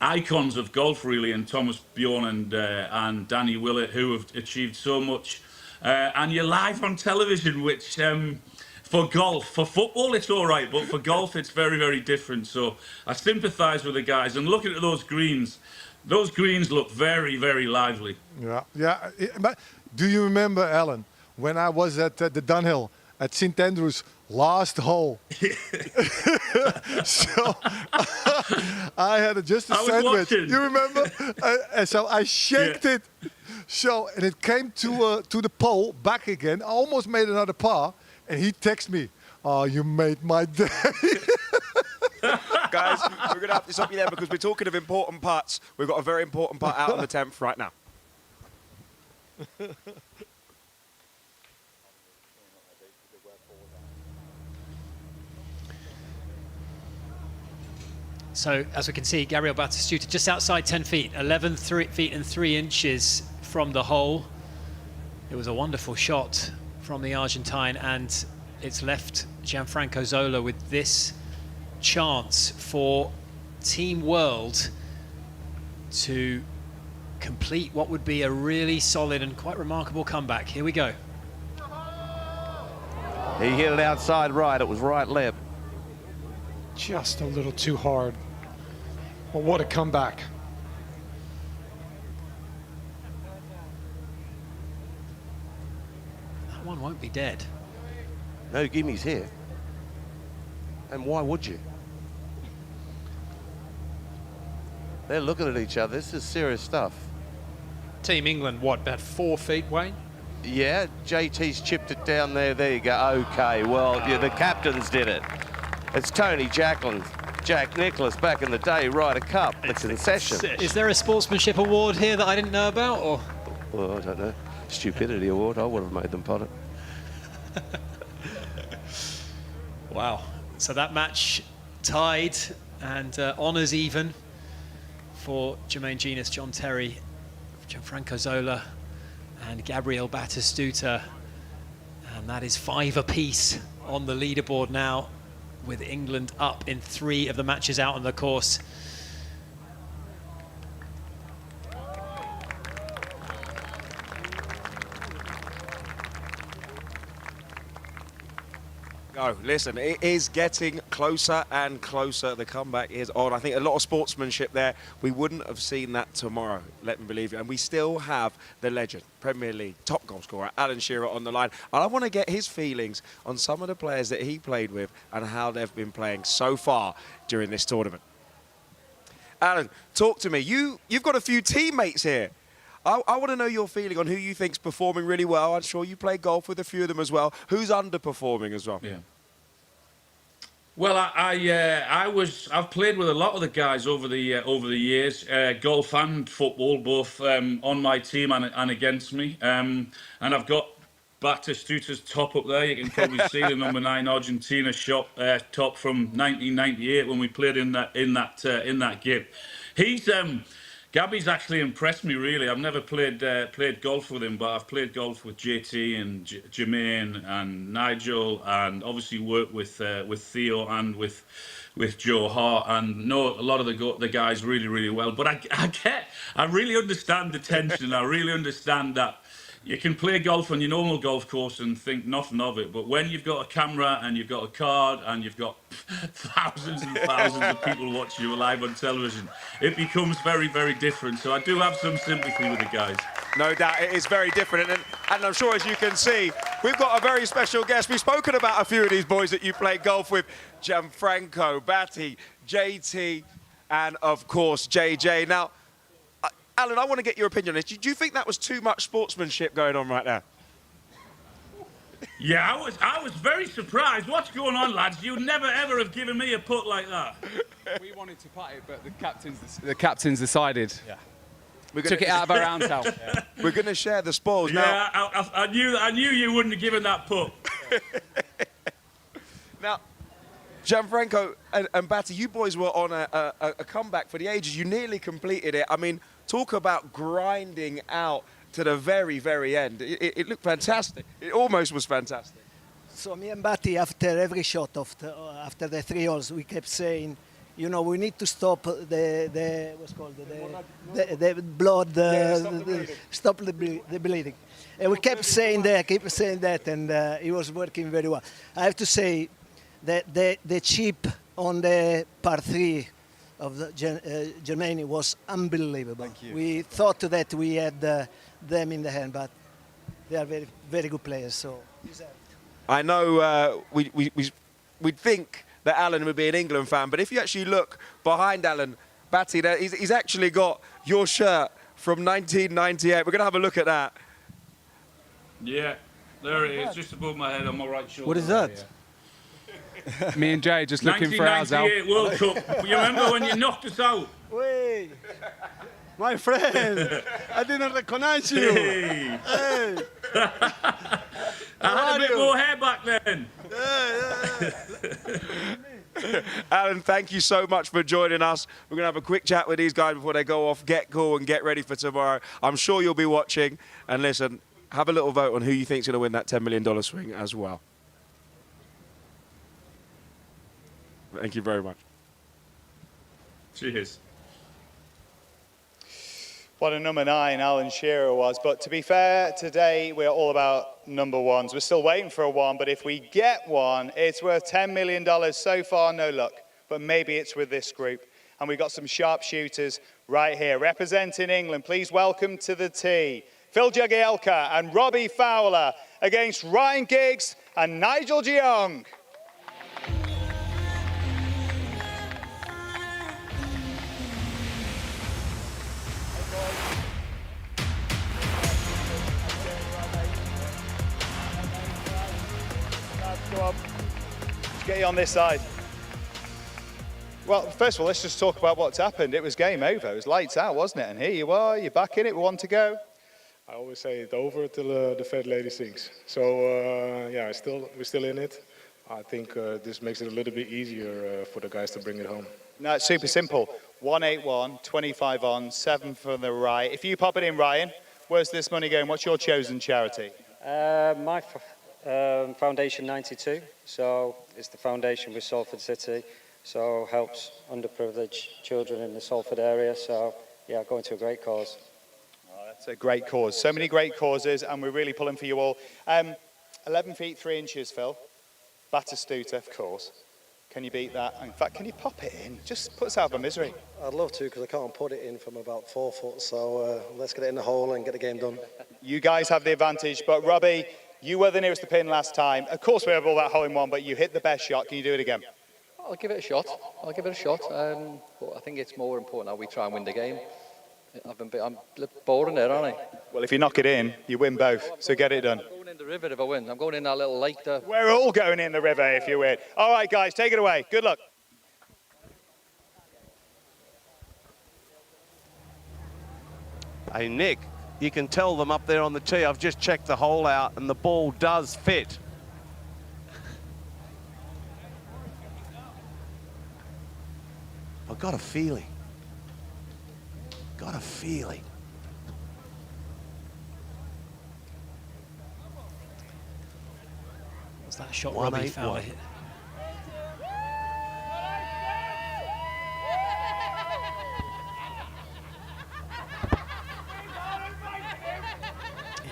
icons of golf, really, and Thomas Bjorn and Danny Willett, who have achieved so much. And you're live on television, which for golf, for football it's all right, but for golf it's very, very different. So I sympathise with the guys. And looking at those greens look very, very lively. Yeah. But do you remember, Alan, when I was at the Dunhill at St Andrews, last hole? So I had just a sandwich. You remember? And so I shaked it. So, and it came to the pole, back again. I almost made another par, and he texted me, "Oh, you made my day." Guys, we're going to have to stop you there because we're talking of important putts. We've got a very important putt out on the 10th right now. So, as we can see, Gabriel Batistuta just outside 10 feet, 11 feet and 3 inches from the hole. It was a wonderful shot from the Argentine, and it's left Gianfranco Zola with this chance for Team World to complete what would be a really solid and quite remarkable comeback. Here we go. He hit it outside right. It was right left. Just a little too hard. Well, what a comeback. That one won't be dead. No gimmies here. And why would you? They're looking at each other. This is serious stuff. Team England, what, about 4 feet, Wayne? Yeah, JT's chipped it down there. There you go. Okay, well, yeah, the captains did it. It's Tony Jacklin, Jack Nicklaus back in the day, Ryder Cup. It's in session. Is there a sportsmanship award here that I didn't know about, or? Well, I don't know. Stupidity award. I would have made them pot it. Wow. So that match tied and honours even for Jermaine Genius, John Terry, Gianfranco Zola and Gabriel Batistuta. And that is 5 apiece on the leaderboard now, with England up in 3 of the matches out on the course. Go. Listen, it is getting closer and closer. The comeback is on. I think a lot of sportsmanship there. We wouldn't have seen that tomorrow, let me believe you. And we still have the legend, Premier League top goal scorer, Alan Shearer, on the line. And I want to get his feelings on some of the players that he played with and how they've been playing so far during this tournament. Alan, talk to me. You've got a few teammates here. I want to know your feeling on who you think's performing really well. I'm sure you play golf with a few of them as well. Who's underperforming as well? Yeah. Well, I've played with a lot of the guys over the years, golf and football, both on my team and against me. And I've got Batistuta's top up there. You can probably see the number 9 Argentina shot top from 1998 when we played in that game. Gabby's actually impressed me, really. I've never played golf with him, but I've played golf with JT and Jermaine and Nigel, and obviously worked with Theo and with Joe Hart, and know a lot of the guys really, really well. But I really understand the tension. I really understand that you can play golf on your normal golf course and think nothing of it, but when you've got a camera and you've got a card and you've got thousands and thousands of people watching you live on television, it becomes very, very different. So I do have some sympathy with the guys. No doubt, it is very different. And I'm sure, as you can see, we've got a very special guest. We've spoken about a few of these boys that you play golf with. Gianfranco, Batty, JT, and, of course, JJ. Now, Alan, I want to get your opinion on this. Do you think that was too much sportsmanship going on right now? Yeah, I was very surprised. What's going on, lads? You'd never, ever have given me a putt like that. We wanted to putt it, but the captains decided. Yeah. We took it out of our round towel. Yeah. We're going to share the spoils now. Yeah, I knew you wouldn't have given that putt. Now, Gianfranco and Batty, you boys were on a comeback for the ages. You nearly completed it. I mean, talk about grinding out to the very, very end. It looked fantastic. It almost was fantastic. So me and Batty, after every shot after the 3 holes, we kept saying, you know, we need to stop the what's called the blood, stop the bleeding. And we kept saying that, and it was working very well. I have to say that the chip on the par 3 of the Germany was unbelievable. Thank you. We thought that we had them in the hand, but they are very, very good players. So I know we'd think that Alan would be an England fan, but if you actually look behind Alan, Batty, he's actually got your shirt from 1998. We're going to have a look at that. Yeah, there it is, just above my head on my right shoulder. What is that? Me and Jay just looking for ours out. 1998 World Cup. You remember when you knocked us out? Wait, my friend, I didn't recognize you. Hey. Hey. I had a bit more hair back then. Alan, thank you so much for joining us. We're going to have a quick chat with these guys before they go off, get cool and get ready for tomorrow. I'm sure you'll be watching. And listen, have a little vote on who you think's going to win that $10 million swing as well. Thank you very much. Cheers. What a number 9 Alan Shearer was. But to be fair, today we're all about number 1s. We're still waiting for a 1, but if we get one, it's worth $10 million. So far, no luck. But maybe it's with this group. And we've got some sharpshooters right here. Representing England, please welcome to the tee, Phil Jagielka and Robbie Fowler against Ryan Giggs and Nigel de Jong. Go on. Let's get you on this side. Well, first of all, let's just talk about what's happened. It was game over. It was lights out, wasn't it? And here you are, you're back in it, we want to go. I always say it's over till the fat lady sings. So, yeah, we're still in it. I think this makes it a little bit easier for the guys to bring it home. No, it's super simple. 181, 25 on, 7 from the right. If you pop it in, Ryan, where's this money going? What's your chosen charity? My Foundation 92, so it's the foundation with Salford City, so helps underprivileged children in the Salford area, so yeah, going to a great cause. Oh, that's a great cause. So many great causes, and we're really pulling for you all. 11 feet 3 inches, Phil. Batistuta, of course. Can you beat that? In fact, can you pop it in? Just put us out of misery. I'd love to, because I can't put it in from about 4 foot, so let's get it in the hole and get the game done. You guys have the advantage, but Robbie, you were the nearest to pin last time. Of course we have all that hole in one, but you hit the best shot. Can you do it again? I'll give it a shot. But I think it's more important that we try and win the game. I'm boring there, aren't I? Well, if you knock it in, you win both. So get it done. I'm going in the river if I win. I'm going in that little lake there. We're all going in the river if you win. All right, guys, take it away. Good luck. Hey, Nick, you can tell them up there on the tee. I've just checked the hole out and the ball does fit. I've got a feeling. Got a feeling. What's that shot Robbie Fowler hit?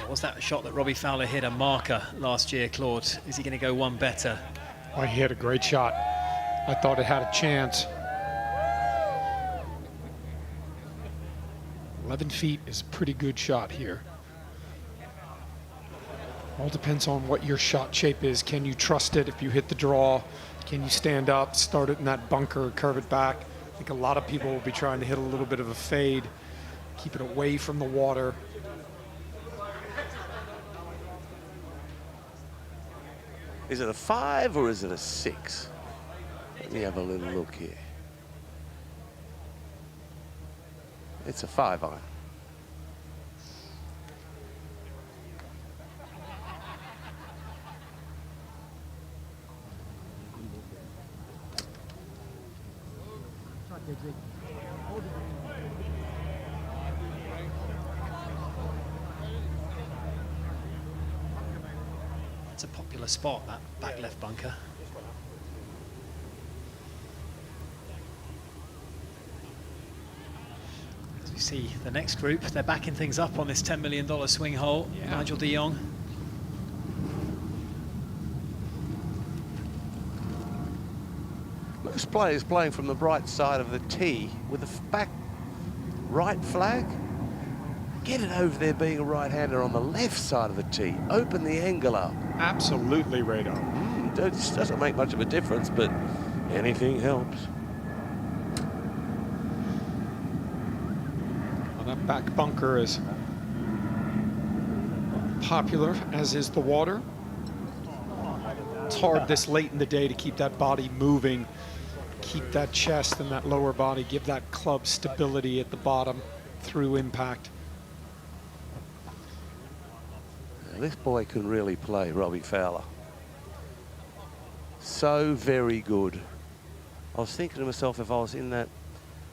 What's that shot that Robbie Fowler hit a marker last year, Claude? Is he going to go one better? Oh, he hit a great shot. I thought it had a chance. 11 feet is a pretty good shot here. All depends on what your shot shape is. Can you trust it if you hit the draw? Can you stand up, start it in that bunker, curve it back? I think a lot of people will be trying to hit a little bit of a fade, keep it away from the water. Is it a 5 or is it a 6? Let me have a little look here. It's a 5-iron. It's a popular spot, that back left bunker. As we see the next group, they're backing things up on this $10 million swing hole. Yeah. Nigel de Jong. Most players playing from the right side of the tee with a back right flag. Get it over there being a right-hander on the left side of the tee. Open the angle up. Absolutely, Radar. It doesn't make much of a difference, but anything helps. Well, that back bunker is popular, as is the water. It's hard this late in the day to keep that body moving, keep that chest and that lower body, give that club stability at the bottom through impact. This boy can really play, Robbie Fowler. So very good. I was thinking to myself, if I was in that,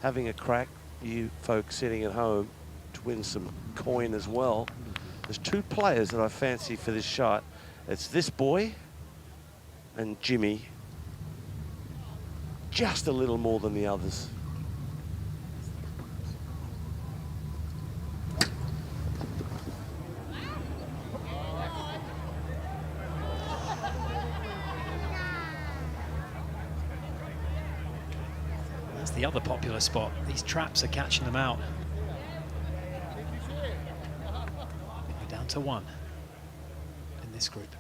having a crack, you folks sitting at home, to win some coin as well. There's two players that I fancy for this shot. It's this boy and Jimmy. Just a little more than the others. That's the other popular spot. These traps are catching them out. We're down to one in this group.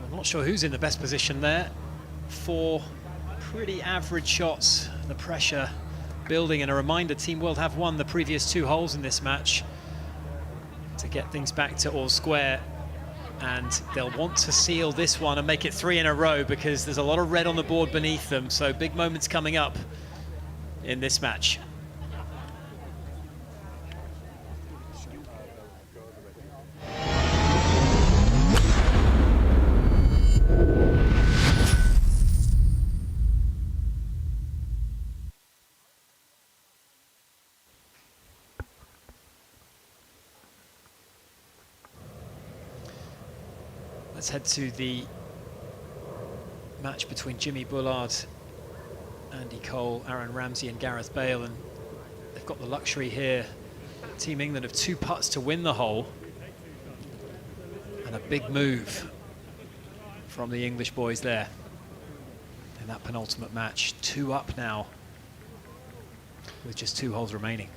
I'm not sure who's in the best position there. 4 pretty average shots. The pressure building, and a reminder, Team World have won the previous 2 holes in this match to get things back to all square, and they'll want to seal this one and make it 3 in a row because there's a lot of red on the board beneath them, so big moments coming up in this match. Let's head to the match between Jimmy Bullard, Andy Cole, Aaron Ramsey and Gareth Bale, and they've got the luxury here, Team England, of 2 putts to win the hole, and a big move from the English boys there in that penultimate match. 2 up now with just 2 holes remaining.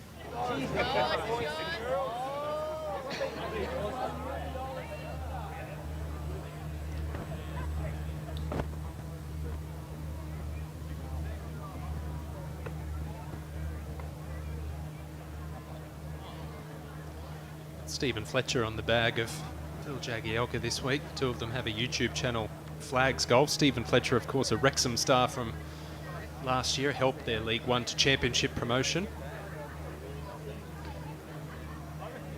Stephen Fletcher on the bag of Phil Jagielka this week. 2 of them have a YouTube channel, Flags Golf. Stephen Fletcher, of course, a Wrexham star from last year, helped their League One to Championship promotion.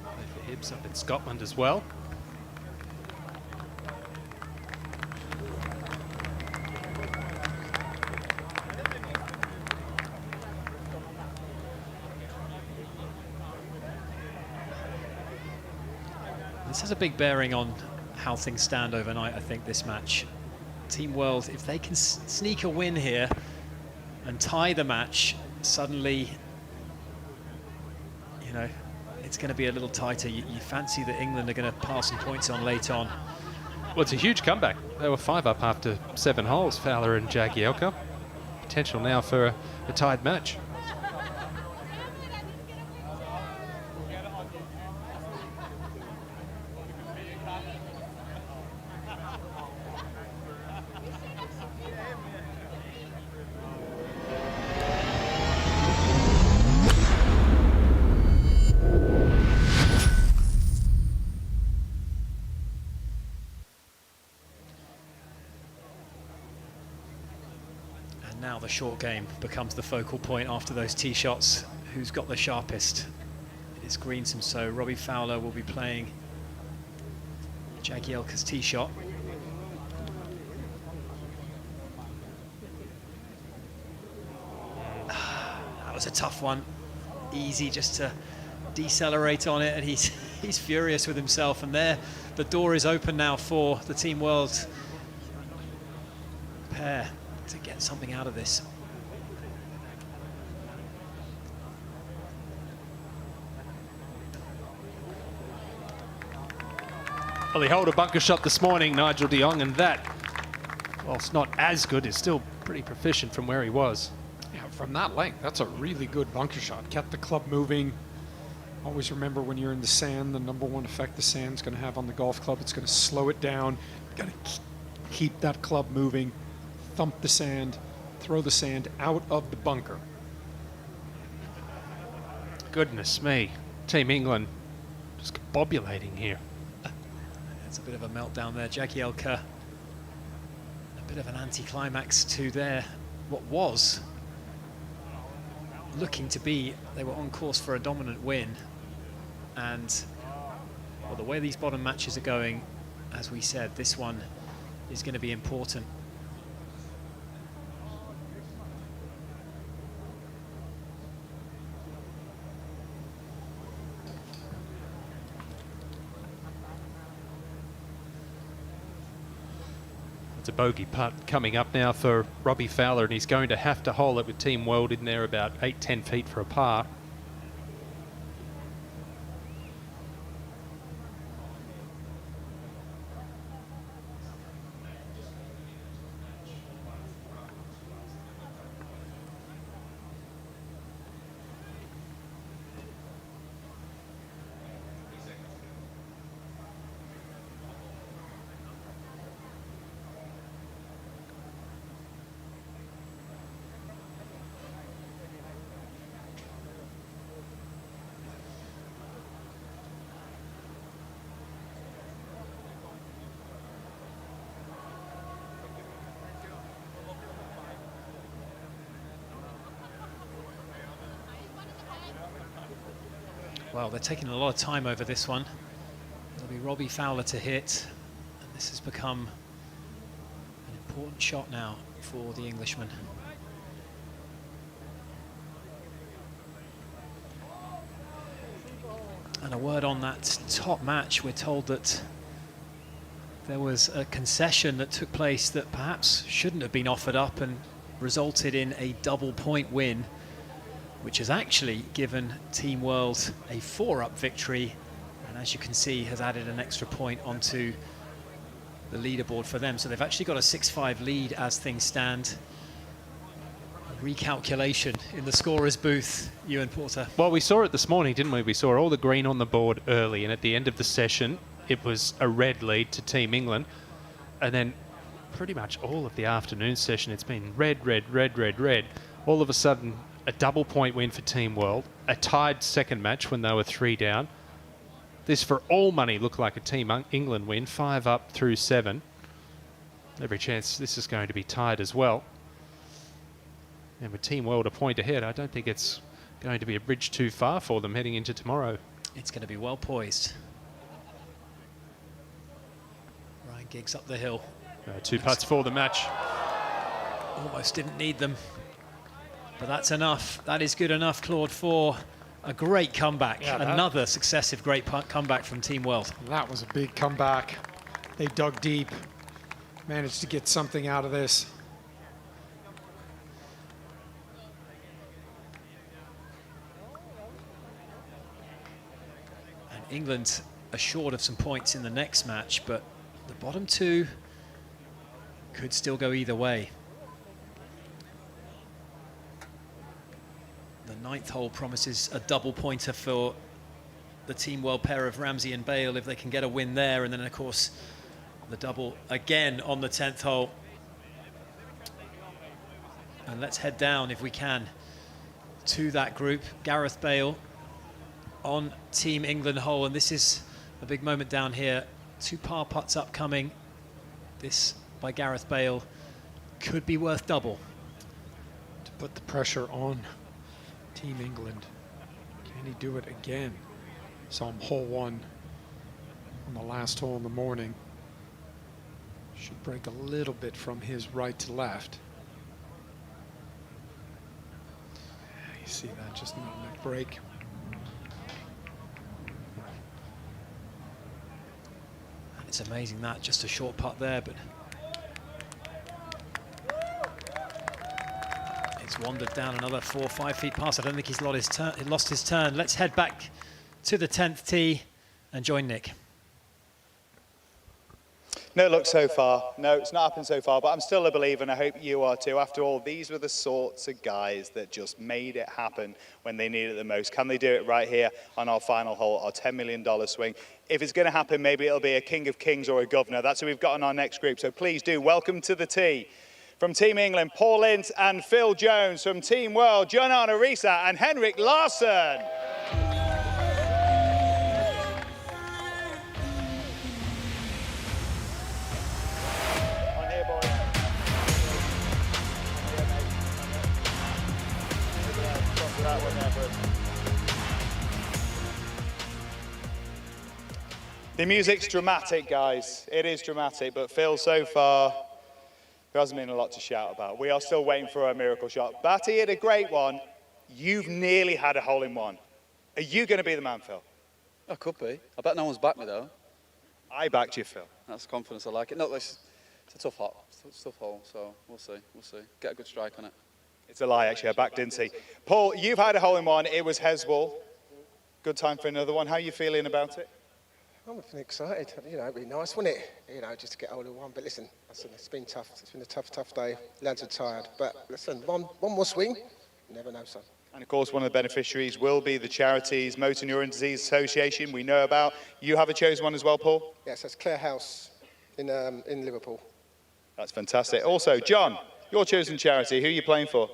Played for Hibs up in Scotland as well. This has a big bearing on how things stand overnight, I think, this match. Team World, if they can sneak a win here and tie the match, suddenly, you know, it's going to be a little tighter. You fancy that England are going to pass some points on late on. Well, it's a huge comeback. They were 5 up after 7 holes, Fowler and Jagielka. Potential now for a tied match. the short game becomes the focal point after those tee shots. Who's got the sharpest? It is Greensome, so Robbie Fowler will be playing Jagielka's tee shot. That was a tough one. Easy just to decelerate on it, and he's furious with himself. And there, the door is open now for the Team World pair to get something out of this. Well, he held a bunker shot this morning, Nigel de Jong, and that, whilst not as good, is still pretty proficient from where he was. Yeah, from that length, that's a really good bunker shot. Kept the club moving. Always remember when you're in the sand, the number one effect the sand's going to have on the golf club, it's going to slow it down. You've got to keep that club moving, thump the sand, throw the sand out of the bunker. Goodness me, Team England just bobulating here. It's a bit of a meltdown there. Jagielka, a bit of an anticlimax to what was looking to be, they were on course for a dominant win. And well, the way these bottom matches are going, as we said, this one is going to be important. It's a bogey putt coming up now for Robbie Fowler, and he's going to have to hole it with Team World in there about 8-10 feet for a par. Well, they're taking a lot of time over this one. It'll be Robbie Fowler to hit, and this has become an important shot now for the Englishman. And a word on that top match, we're told that there was a concession that took place that perhaps shouldn't have been offered up and resulted in a double point win, which has actually given Team World a 4-up victory, and as you can see has added an extra point onto the leaderboard for them. So they've actually got a 6-5 lead as things stand. A recalculation in the scorer's booth, Ewan Porter. Well, we saw it this morning, didn't we? We saw all the green on the board early, and at the end of the session it was a red lead to Team England, and then pretty much all of the afternoon session it's been red, red, red, red, red. All of a sudden a double point win for Team World, a tied second match when they were 3 down. This for all money looked like a Team England win, 5 up through 7. Every chance this is going to be tied as well. And with Team World a point ahead, I don't think it's going to be a bridge too far for them heading into tomorrow. It's going to be well poised. Ryan Giggs up the hill. 2 putts for the match. Almost didn't need them. But that's enough. That is good enough, Claude, for a great comeback. Yeah, another successive great comeback from Team World. That was a big comeback. They dug deep, managed to get something out of this. And England are short of some points in the next match, but the bottom 2 could still go either way. The 9th hole promises a double pointer for the Team World pair of Ramsey and Bale if they can get a win there, and then of course the double again on the 10th hole. And let's head down if we can to that group. Gareth Bale on Team England hole, and this is a big moment down here. 2 par putts upcoming. This by Gareth Bale could be worth double. put the pressure on Team England. Can he do it again? Saw him hole 1 on the last hole in the morning. Should break a little bit from his right to left. You see that, just not enough break. It's amazing that, just a short putt there, but it's wandered down another 4 or 5 feet past. I don't think he's lost his turn. Let's head back to the 10th tee and join Nick. No luck so far. No, it's not happened so far, but I'm still a believer, and I hope you are too. After all, these were the sorts of guys that just made it happen when they needed it the most. Can they do it right here on our final hole, our $10 million swing? If it's going to happen, maybe it'll be a King of Kings or a Governor. That's who we've got in our next group. So please do welcome to the tee from Team England, Paul Ince and Phil Jones. From Team World, John Arisa and Henrik Larsson. The music's dramatic, guys. It is dramatic, but Phil, so far, there hasn't been a lot to shout about. We are still waiting for a miracle shot. Batty hit a great one. You've nearly had a hole-in-one. Are you going to be the man, Phil? I could be. I bet no one's backed me, though. I backed you, Phil. That's confidence. I like it. No, it's a tough hole. It's a tough hole, so we'll see. We'll see. Get a good strike on it. It's a lie, actually. I backed Incy. Paul, you've had a hole-in-one. It was Heswall. Good time for another one. How are you feeling about it? I'm feeling excited. You know, it'd be nice, wouldn't it? You know, just to get hold of one. But listen, it's been tough. It's been a tough day. Lads are tired. But listen, one more swing. You never know, son. And of course, one of the beneficiaries will be the charities Motor Neuron Disease Association we know about. You have a chosen one as well, Paul? Yes, that's Clare House in Liverpool. That's fantastic. Also, John, your chosen charity, who are you playing for?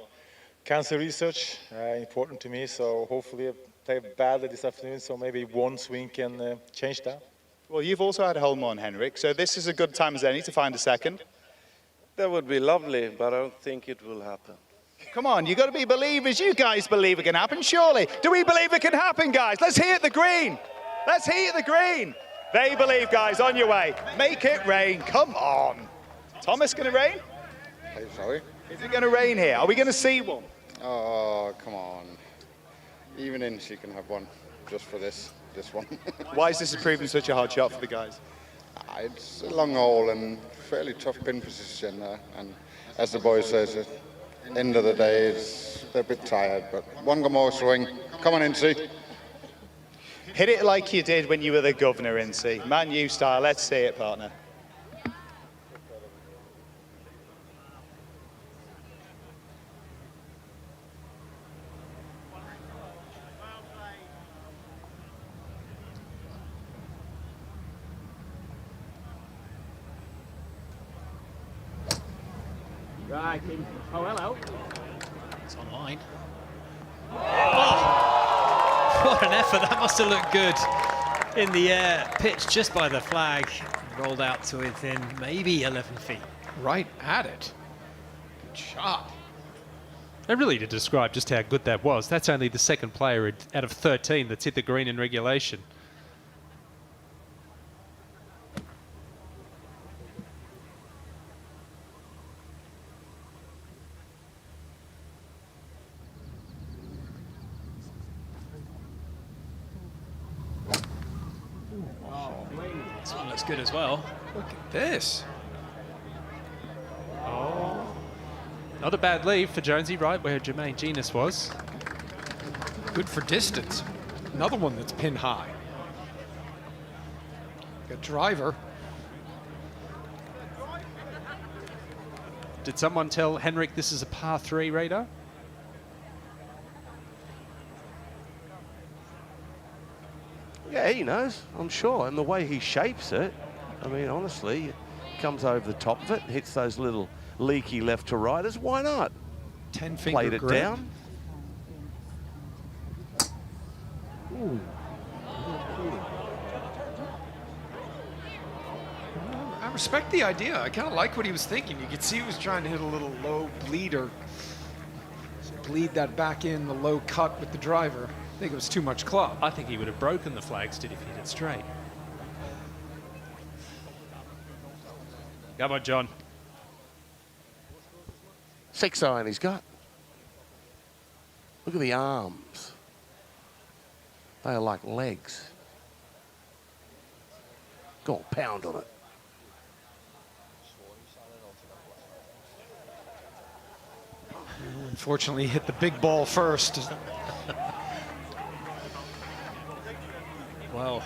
Cancer research, important to me, so hopefully I play badly this afternoon, so maybe one swing can change that. Well, you've also had a hole-in-one, Henrik, so this is a good time as any to find a second. That would be lovely, but I don't think it will happen. Come on, you've got to be believers. You guys believe it can happen, surely. Do we believe it can happen, guys? Let's hear the green. Let's hear the green. They believe, guys, on your way. Make it rain, come on. Thomas, going to rain? Hey, sorry? Is it going to rain here? Are we going to see one? Oh, come on. Even in, she can have one, just for this one. Why is this proving such a hard shot for the guys? It's a long hole and fairly tough pin position. And as the boy says, at the end of the day, they're a bit tired. But one more swing. Come on, Incy. Hit it like you did when you were the governor, Incy. Man U style. Let's see it, partner. Right. Oh, hello. It's online. Oh! What an effort. That must have looked good in the air. Pitched just by the flag. Rolled out to within maybe 11 feet. Right at it. Good shot. And really, to describe just how good that was, that's only the second player out of 13 that's hit the green in regulation. This one looks good as well. Look at this. Oh. Not a bad lead for Jonesy, right where Jermaine Genus was. Good for distance. Another one that's pin high. A driver. Did someone tell Henrik this is a par 3 radar? Yeah, he knows, I'm sure. And the way he shapes it, I mean, honestly, it comes over the top of it, hits those little leaky left to righters. Why not? 10-finger Played it grip. down. Ooh. I respect the idea. I kind of like what he was thinking. You could see he was trying to hit a little low bleeder. bleed that back in the low cut with the driver. I think it was too much club. I think he would have broken the flag stick if he hit it straight. Come on, John. 6-iron he's got. Look at the arms. They are like legs. Go on, pound on it. Unfortunately, hit the big ball first. Well,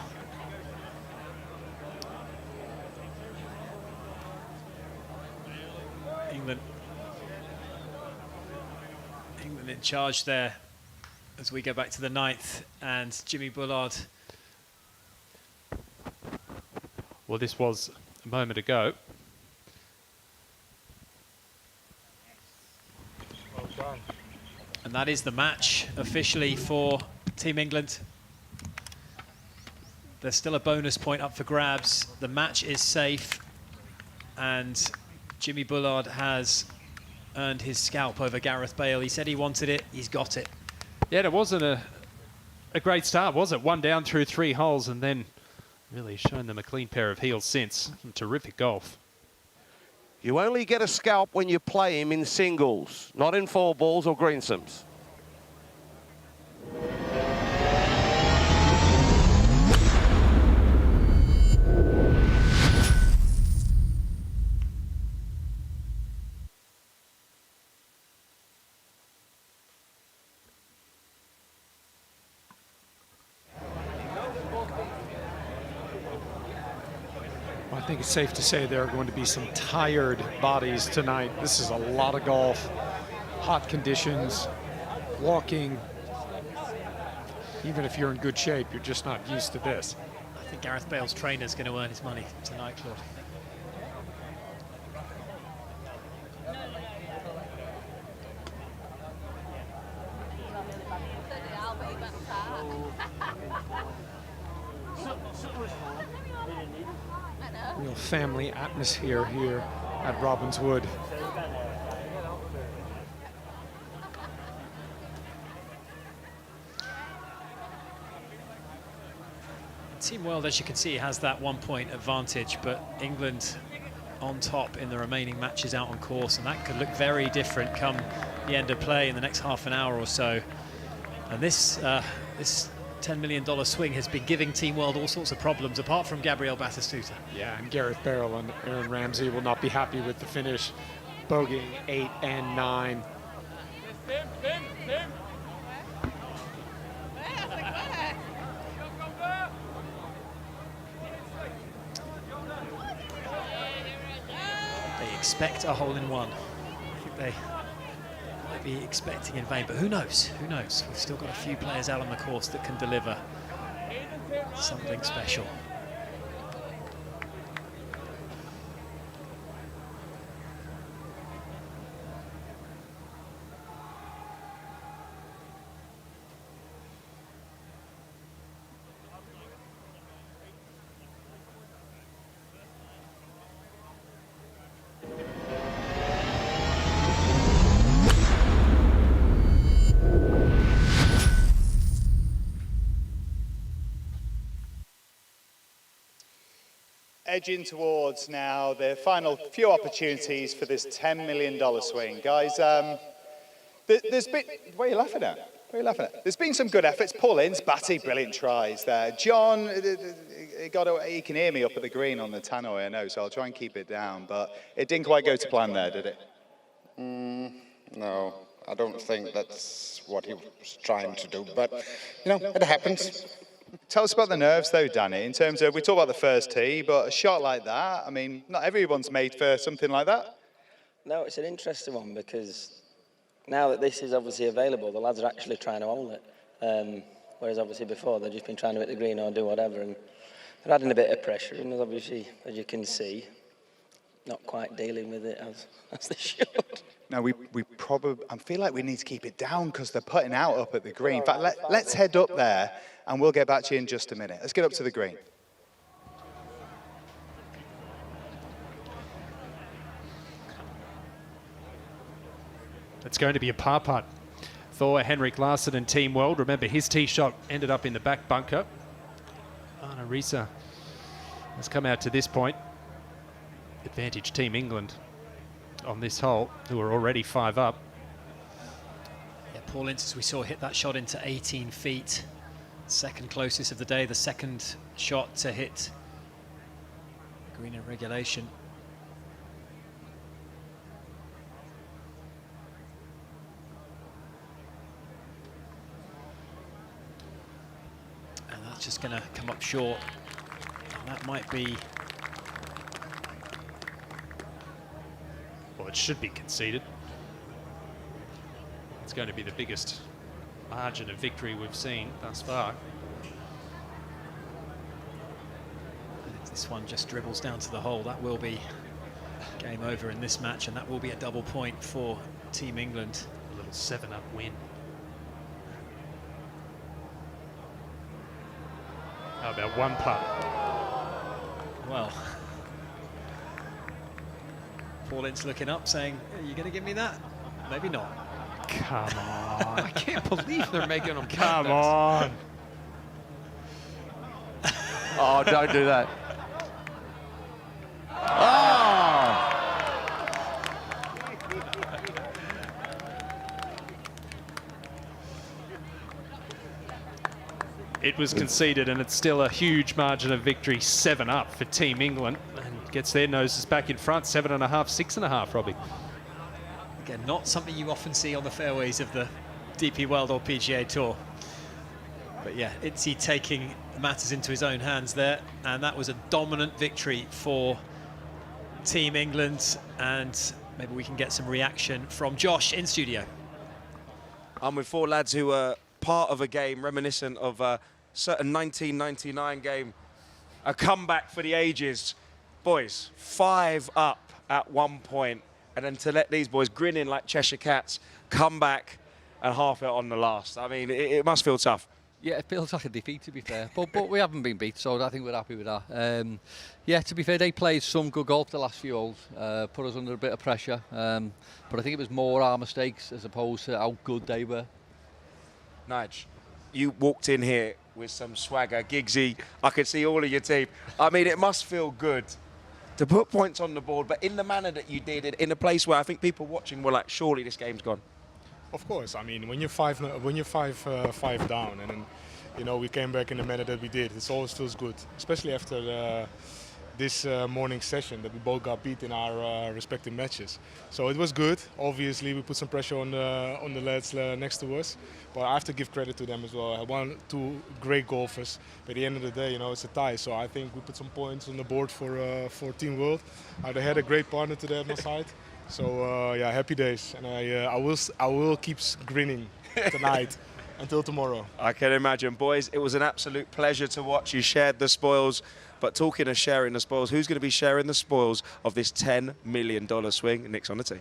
England in charge there as we go back to the 9th, and Jimmy Bullard. Well, this was a moment ago. Well done. And that is the match officially for Team England. There's still a bonus point up for grabs. The match is safe, and Jimmy Bullard has earned his scalp over Gareth Bale. He said he wanted it, he's got it. Yeah, it wasn't a great start, was it? 1 down through 3 holes, and then really shown them a clean pair of heels since. Terrific golf. You only get a scalp when you play him in singles, not in 4 balls or greensomes. I think it's safe to say there are going to be some tired bodies tonight. This is a lot of golf, hot conditions, walking. Even if you're in good shape, you're just not used to this. I think Gareth Bale's trainer is going to earn his money tonight, Claude. Real family atmosphere here at Robins Wood. Team World, as you can see, has that 1-point advantage, but England on top in the remaining matches out on course, and that could look very different come the end of play in the next half an hour or so. And this $10 million swing has been giving Team World all sorts of problems, apart from Gabriel Batistuta. Yeah, and Gareth Bale and Aaron Ramsey will not be happy with the finish, bogeying 8 and 9. They expect a hole-in-one. I think they might be expecting in vain, but who knows? Who knows? We've still got a few players out on the course that can deliver something special. Edging towards now the final few opportunities for this $10 million swing. Guys, there's been... What are you laughing at? What are you laughing at? There's been some good efforts. Pull-ins, Batty, brilliant tries there. John, he can hear me up at the green on the tannoy, I know, so I'll try and keep it down, but it didn't quite go to plan there, did it? No, I don't think that's what he was trying to do, but, you know, it happens. Tell us about the nerves, though, Danny, in terms of, we talk about the first tee, but a shot like that, I mean, not everyone's made for something like that. No, it's an interesting one because now that this is obviously available, the lads are actually trying to own it. Whereas obviously before, they've just been trying to hit the green or do whatever, and they're adding a bit of pressure, and obviously, as you can see, not quite dealing with it as they should. No, we probably, I feel like we need to keep it down because they're putting out up at the green. In fact, let's head up there and we'll get back to you in just a minute. Let's get up to the green. It's going to be a par putt Thor, Henrik Larsson and Team World. Remember, his tee shot ended up in the back bunker. Anna Risa has come out to this point. Advantage Team England on this hole, who are already 5 up. Yeah, Paul Ince, as we saw, hit that shot into 18 feet. Second closest of the day, the second shot to hit green in regulation. And that's just going to come up short. And that might be... Well, it should be conceded. It's going to be the biggest margin of victory we've seen thus far. If this one just dribbles down to the hole, that will be game over in this match, and that will be a double point for Team England. A little 7-up win. How about one putt? Well, Paul Ince looking up saying, are you going to give me that? Maybe not. Come on. I can't believe they're making them Come on. Oh, don't do that. It was conceded, and it's still a huge margin of victory, 7 up for Team England, and gets their noses back in front, 7.5, 6.5, Robbie. Again, not something you often see on the fairways of the DP World or PGA Tour. But yeah, Itzy taking matters into his own hands there, and that was a dominant victory for Team England, and maybe we can get some reaction from Josh in studio. I'm with 4 lads who were part of a game reminiscent of a certain 1999 game, a comeback for the ages. Boys, 5 up at one point, and then to let these boys grinning like Cheshire Cats come back and half it on the last. I mean, it must feel tough. Yeah, it feels like a defeat, to be fair. But we haven't been beat, so I think we're happy with that. Yeah, to be fair, they played some good golf the last few holes, put us under a bit of pressure. But I think it was more our mistakes as opposed to how good they were. Nige, you walked in here with some swagger, Giggsy. I could see all of your team. I mean, it must feel good to put points on the board, but in the manner that you did it, in a place where I think people watching were like, surely this game's gone. Of course, I mean, when you're five down, and then, you know, we came back in the manner that we did, it always feels good, especially after this morning session that we both got beat in our respective matches. So it was good. Obviously, we put some pressure on the lads next to us, but I have to give credit to them as well. I won 2 great golfers. But at the end of the day, you know, it's a tie. So I think we put some points on the board for Team World. They had a great partner today at my side. So yeah, happy days, and I will keep grinning tonight until tomorrow. I can imagine, boys. It was an absolute pleasure to watch. You shared the spoils, but talking of sharing the spoils, who's going to be sharing the spoils of this $10 million swing? Nick's on the tee.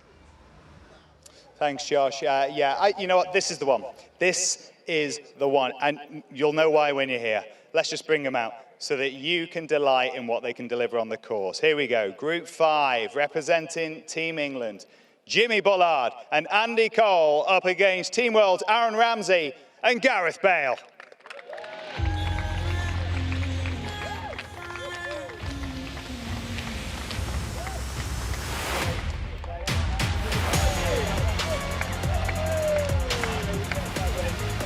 Thanks, Josh. You know what? This is the one. This is the one, and you'll know why when you're here. Let's just bring them out so that you can delight in what they can deliver on the course. Here we go. Group 5, representing Team England, Jimmy Bullard and Andy Cole up against Team World's Aaron Ramsey and Gareth Bale.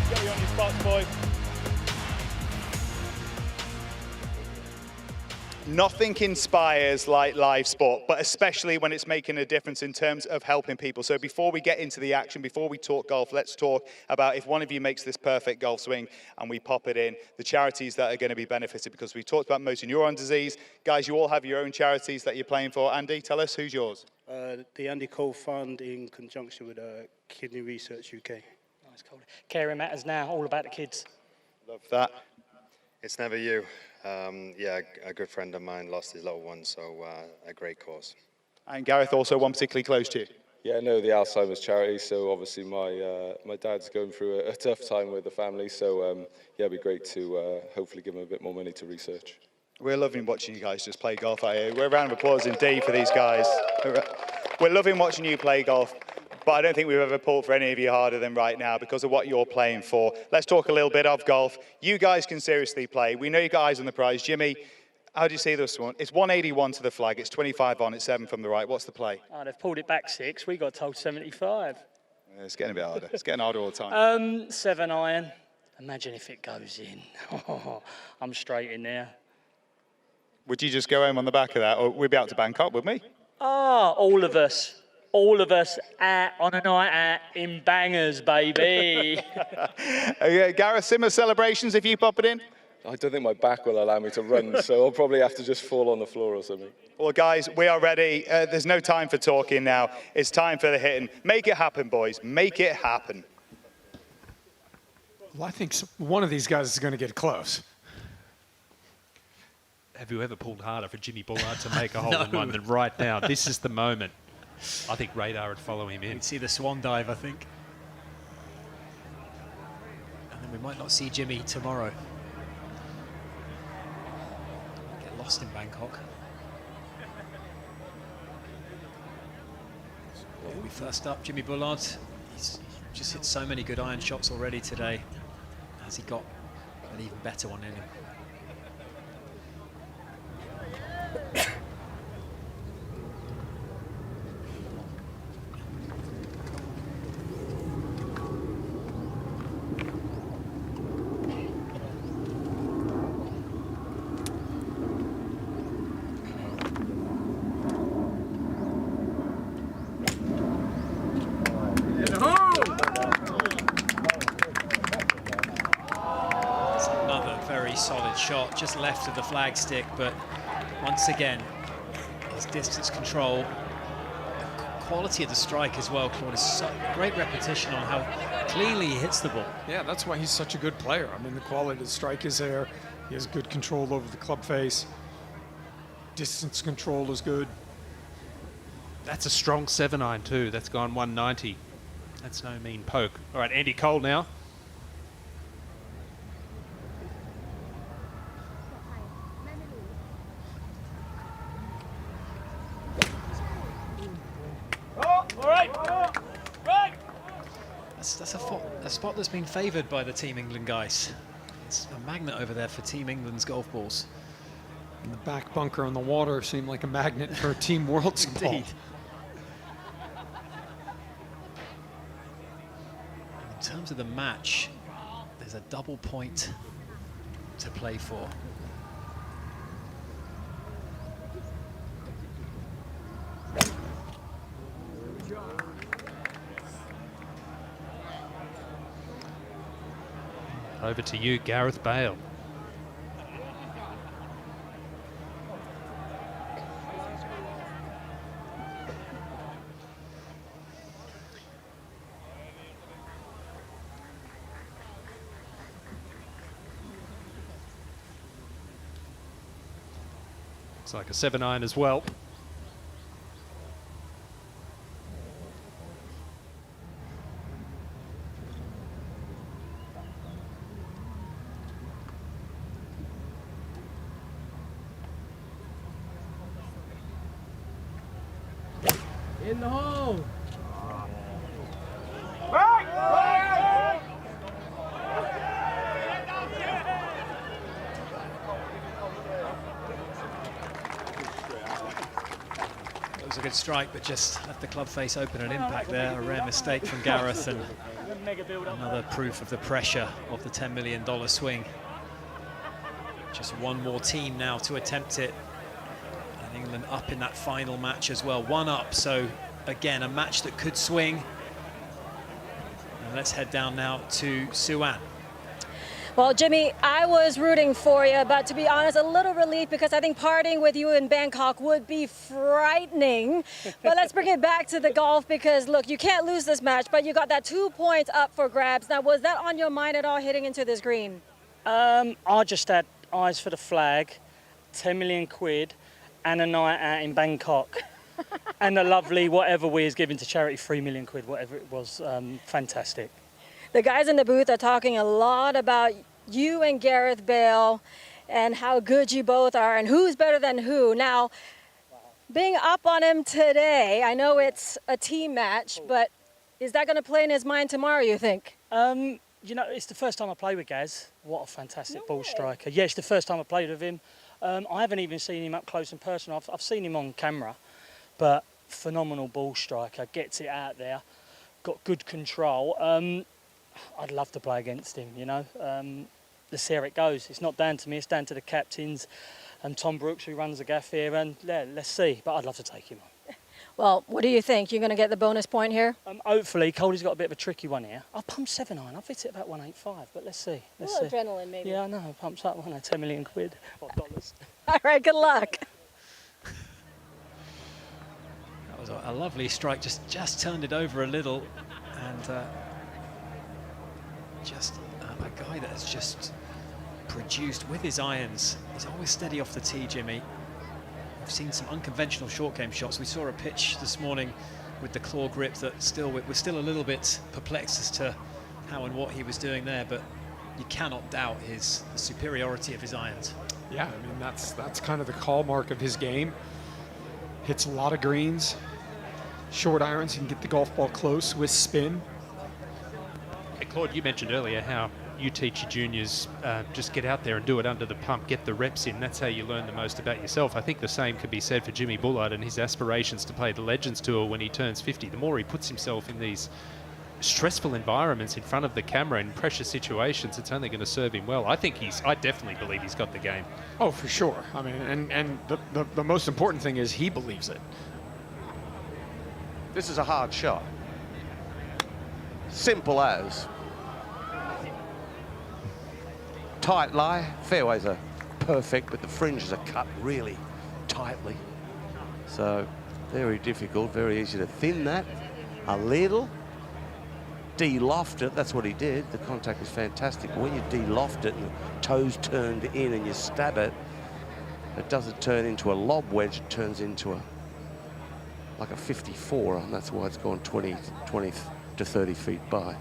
Get you on your spots, boys. Nothing inspires like live sport, but especially when it's making a difference in terms of helping people. So before we get into the action, before we talk golf, let's talk about if one of you makes this perfect golf swing and we pop it in, the charities that are going to be benefited, because we talked about motor neuron disease. Guys, you all have your own charities that you're playing for. Andy, tell us, who's yours? The Andy Cole Fund in conjunction with Kidney Research UK. Nice, cool. Caring Matters Now, all about the kids. Love that. It's never you. Yeah, a good friend of mine lost his little one, so a great cause. And Gareth, also one particularly close to you. Yeah, no, the Alzheimer's charity. So obviously my dad's going through a tough time with the family. So yeah, it'd be great to hopefully give him a bit more money to research. We're loving watching you guys just play golf out here. We're a round of applause indeed for these guys. We're loving watching you play golf. but I don't think we've ever pulled for any of you harder than right now because of what you're playing for. Let's talk a little bit of golf. You guys can seriously play. We know you got eyes on the prize. Jimmy, how do you see this one? It's 181 to the flag. It's 25 on. It's 7 from the right. What's the play? Oh, they've pulled it back 6. We got told 75. It's getting a bit harder. It's getting harder all the time. 7 iron. Imagine if it goes in. I'm straight in there. Would you just go home on the back of that, or we'd be out to Bangkok, wouldn't we? Oh, all of us on a night out in bangers, baby. Gareth, similar celebrations if you pop it in? I don't think my back will allow me to run, so I'll probably have to just fall on the floor or something. Well, guys, we are ready. There's no time for talking now. It's time for the hitting. Make it happen, boys. Make it happen. Well, I think one of these guys is going to get close. Have you ever pulled harder for Jimmy Bullard to make a hole-in-one than right now? This is the moment. I think Radar would follow him in. We'd see the swan dive, I think. And then we might not see Jimmy tomorrow. Get lost in Bangkok. He'll be first up, Jimmy Bullard. He's just hit so many good iron shots already today. Has he got an even better one in him? Solid shot, just left of the flagstick, but once again, his distance control, quality of the strike as well, Claude, is so great repetition on how cleanly he hits the ball. Yeah, that's why he's such a good player. I mean, the quality of the strike is there. He has good control over the club face. Distance control is good. That's a strong 7-iron too. That's gone 190. That's no mean poke. All right, Andy Cole now. That's a spot that's been favoured by the Team England guys. It's a magnet over there for Team England's golf balls. And the back bunker on the water seemed like a magnet for Team World's ball. Indeed. In terms of the match, there's a double point to play for. Over to you, Gareth Bale. Looks like a 7-iron as well. In the hole. It was a good strike, but just left the club face open. An impact there, a rare mistake from Gareth, and another proof of the pressure of the $10 million swing. Just one more team now to attempt it. And England up in that final match as well. One up, so again, a match that could swing. And let's head down now to Suan. Well, Jimmy, I was rooting for you, but to be honest, a little relief because I think partying with you in Bangkok would be frightening. But let's bring it back to the golf because, look, you can't lose this match, but you got that 2 points up for grabs. Now, was that on your mind at all heading into this green? I just had eyes for the flag, 10 million quid, and a night out in Bangkok. And a lovely whatever we is giving to charity, 3 million quid, whatever it was. Fantastic. The guys in the booth are talking a lot about you and Gareth Bale and how good you both are and who's better than who. Now, being up on him today, I know it's a team match, but Is that going to play in his mind tomorrow, you think? You know, it's the first time I play with Gaz. What a fantastic ball striker. Yeah, it's the first time I played with him. I haven't even seen him up close and personal. I've seen him on camera, but phenomenal ball striker, gets it out there, got good control. I'd love to play against him, you know. Let's see how it goes. It's not down to me, it's down to the captains and Tom Brooks, who runs the gaff here, and yeah, let's see. But I'd love to take him on. Well, what do you think? You're going to get the bonus point here? Hopefully. Coldie's got a bit of a tricky one here. I'll pump 7 iron. I've hit it about 185, but let's see. Let's see. Adrenaline, maybe. Yeah, I know. Pumps up, 10 million quid or dollars. All right, good luck. That was a lovely strike, just turned it over a little, and just a guy that has just produced with his irons. He's always steady off the tee, Jimmy. We've seen some unconventional short game shots. We saw a pitch this morning with the claw grip that we're still a little bit perplexed as to how and what he was doing there, but you cannot doubt the superiority of his irons. Yeah, I mean, that's kind of the hallmark of his game. Hits a lot of greens, short irons, he can get the golf ball close with spin. Hey, Claude, you mentioned earlier how you teach your juniors just get out there and do it under the pump, get the reps in. That's how you learn the most about yourself. I think the same could be said for Jimmy Bullard and his aspirations to play the Legends Tour when he turns 50. The more he puts himself in these stressful environments in front of the camera in pressure situations, it's only going to serve him well. I definitely believe he's got the game. Oh, for sure. I mean, and the most important thing is he believes it. This is a hard shot. Simple as. Tight lie, fairways are perfect, but the fringes are cut really tightly. So very difficult, very easy to thin that a little. De-loft it, that's what he did. The contact was fantastic. When you de-loft it and the toes turned in and you stab it, it doesn't turn into a lob wedge, it turns into like a 54, and that's why it's gone 20 to 30 feet by.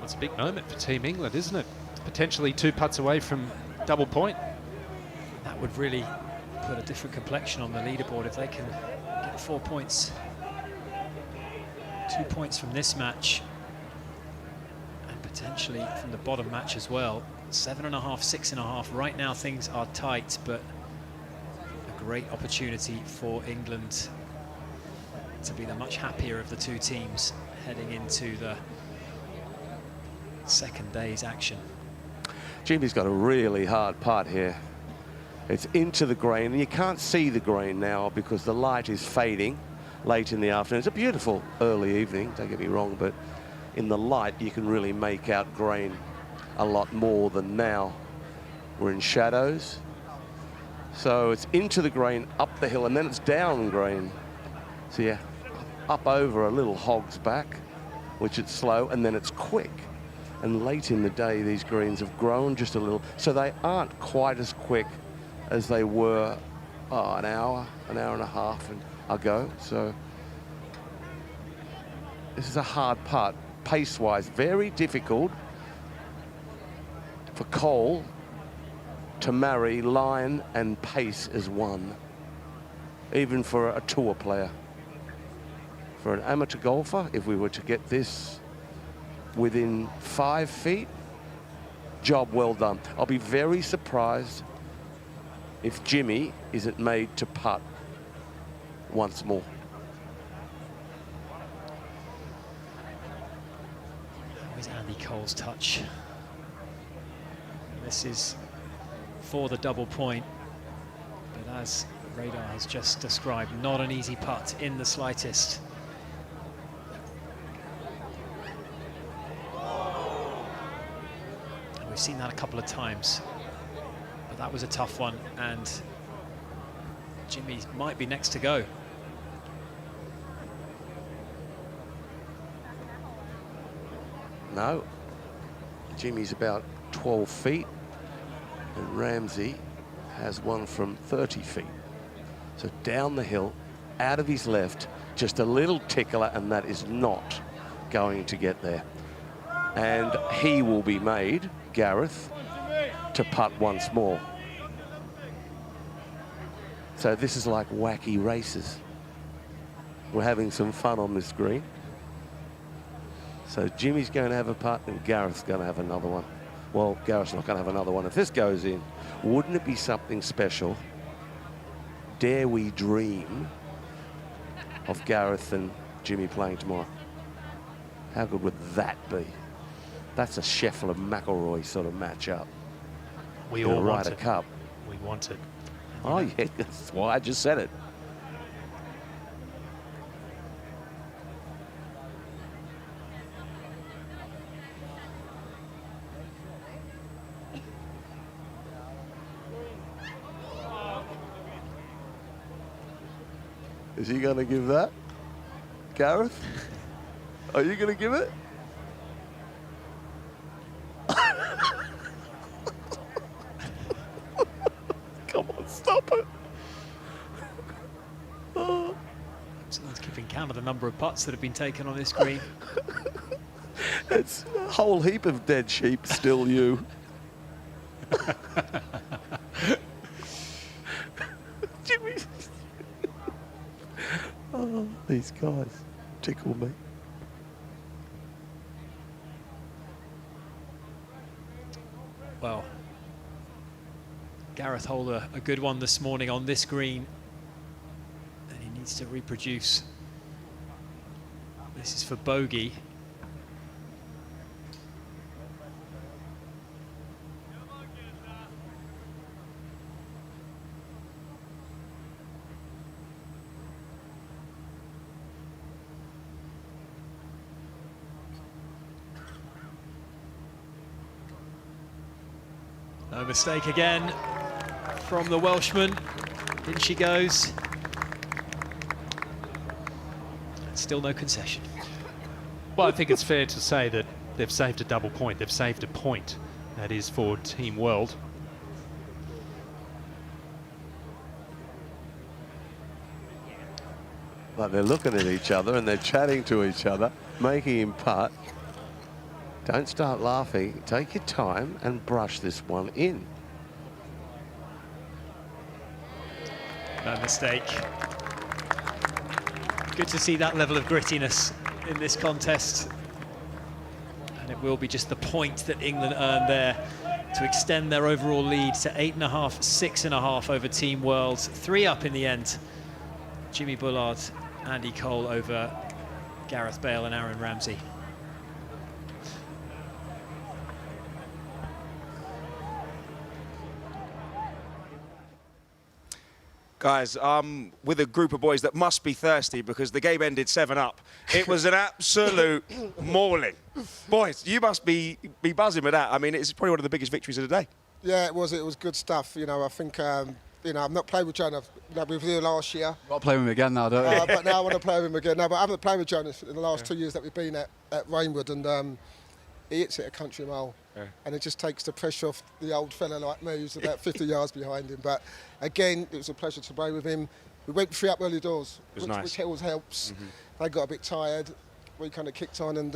It's a big moment for Team England, isn't it? Potentially 2 putts away from double point. That would really put a different complexion on the leaderboard if they can get 4 points. 2 points from this match, and potentially from the bottom match as well. 7.5, 6.5. Right now things are tight, but a great opportunity for England to be the much happier of the two teams heading into the second day's action. Jimmy's got a really hard putt here. It's into the green, and you can't see the green now because the light is fading late in the afternoon. It's a beautiful early evening, don't get me wrong, but in the light you can really make out green a lot more than now. We're in shadows. So it's into the green, up the hill, and then it's down green. So yeah, up over a little hog's back, which it's slow, and then it's quick. And late in the day, these greens have grown just a little, so they aren't quite as quick as they were an hour and a half ago. So this is a hard putt, pace-wise, very difficult for Cole to marry line and pace as one, even for a tour player. For an amateur golfer, if we were to get this within 5 feet, job well done. I'll be very surprised if Jimmy isn't made to putt once more. How is Andy Cole's touch? This is for the double point, but as Radar has just described, not an easy putt in the slightest. We've seen that a couple of times, but that was a tough one, and Jimmy might be next to go. No, Jimmy's about 12 feet, and Ramsey has one from 30 feet. So down the hill, out of his left, just a little tickler, and that is not going to get there. And he will be made, Gareth, to putt once more. So this is like wacky races. We're having some fun on this green. So Jimmy's going to have a putt and Gareth's going to have another one. Well, Gareth's not going to have another one. If this goes in, wouldn't it be something special? Dare we dream of Gareth and Jimmy playing tomorrow? How good would that be? That's a Scheffler McIlroy sort of matchup. We all want Ryder it. Cup. We want it. Oh, yeah, that's why I just said it. Is he going to give that? Gareth? Are you going to give it? Come on, stop it. Oh. Someone's keeping count of the number of putts that have been taken on this green. It's a whole heap of dead sheep, still you. Jimmy. Oh, these guys tickle me. Well, Gareth Holder, a good one this morning on this green. And he needs to reproduce. This is for bogey. No mistake again from the Welshman. In she goes. Still no concession. Well, I think it's fair to say that they've saved a double point. They've saved a point. That is for Team World. But they're looking at each other and they're chatting to each other, making him putt. Don't start laughing. Take your time and brush this one in. No mistake. Good to see that level of grittiness in this contest. And it will be just the point that England earned there to extend their overall lead to 8.5, 6.5 over Team World. 3 up in the end. Jimmy Bullard, Andy Cole over Gareth Bale and Aaron Ramsey. Guys, with a group of boys that must be thirsty because the game ended 7-up. It was an absolute mauling. Boys, you must be buzzing with that. I mean, it's probably one of the biggest victories of the day. Yeah, it was good stuff. You know, I think, you know, I've not played with John. We were here last year. Got to play with him again now, don't you? But now I want to play with him again. No, but I haven't played with Jonas in the last 2 years that we've been at Rainwood, and he hits it a country mile. Yeah. And it just takes the pressure off the old fella like me who's about 50 yards behind him. But again, it was a pleasure to play with him. We went 3 up early doors, which always helps. Mm-hmm. They got a bit tired. We kind of kicked on and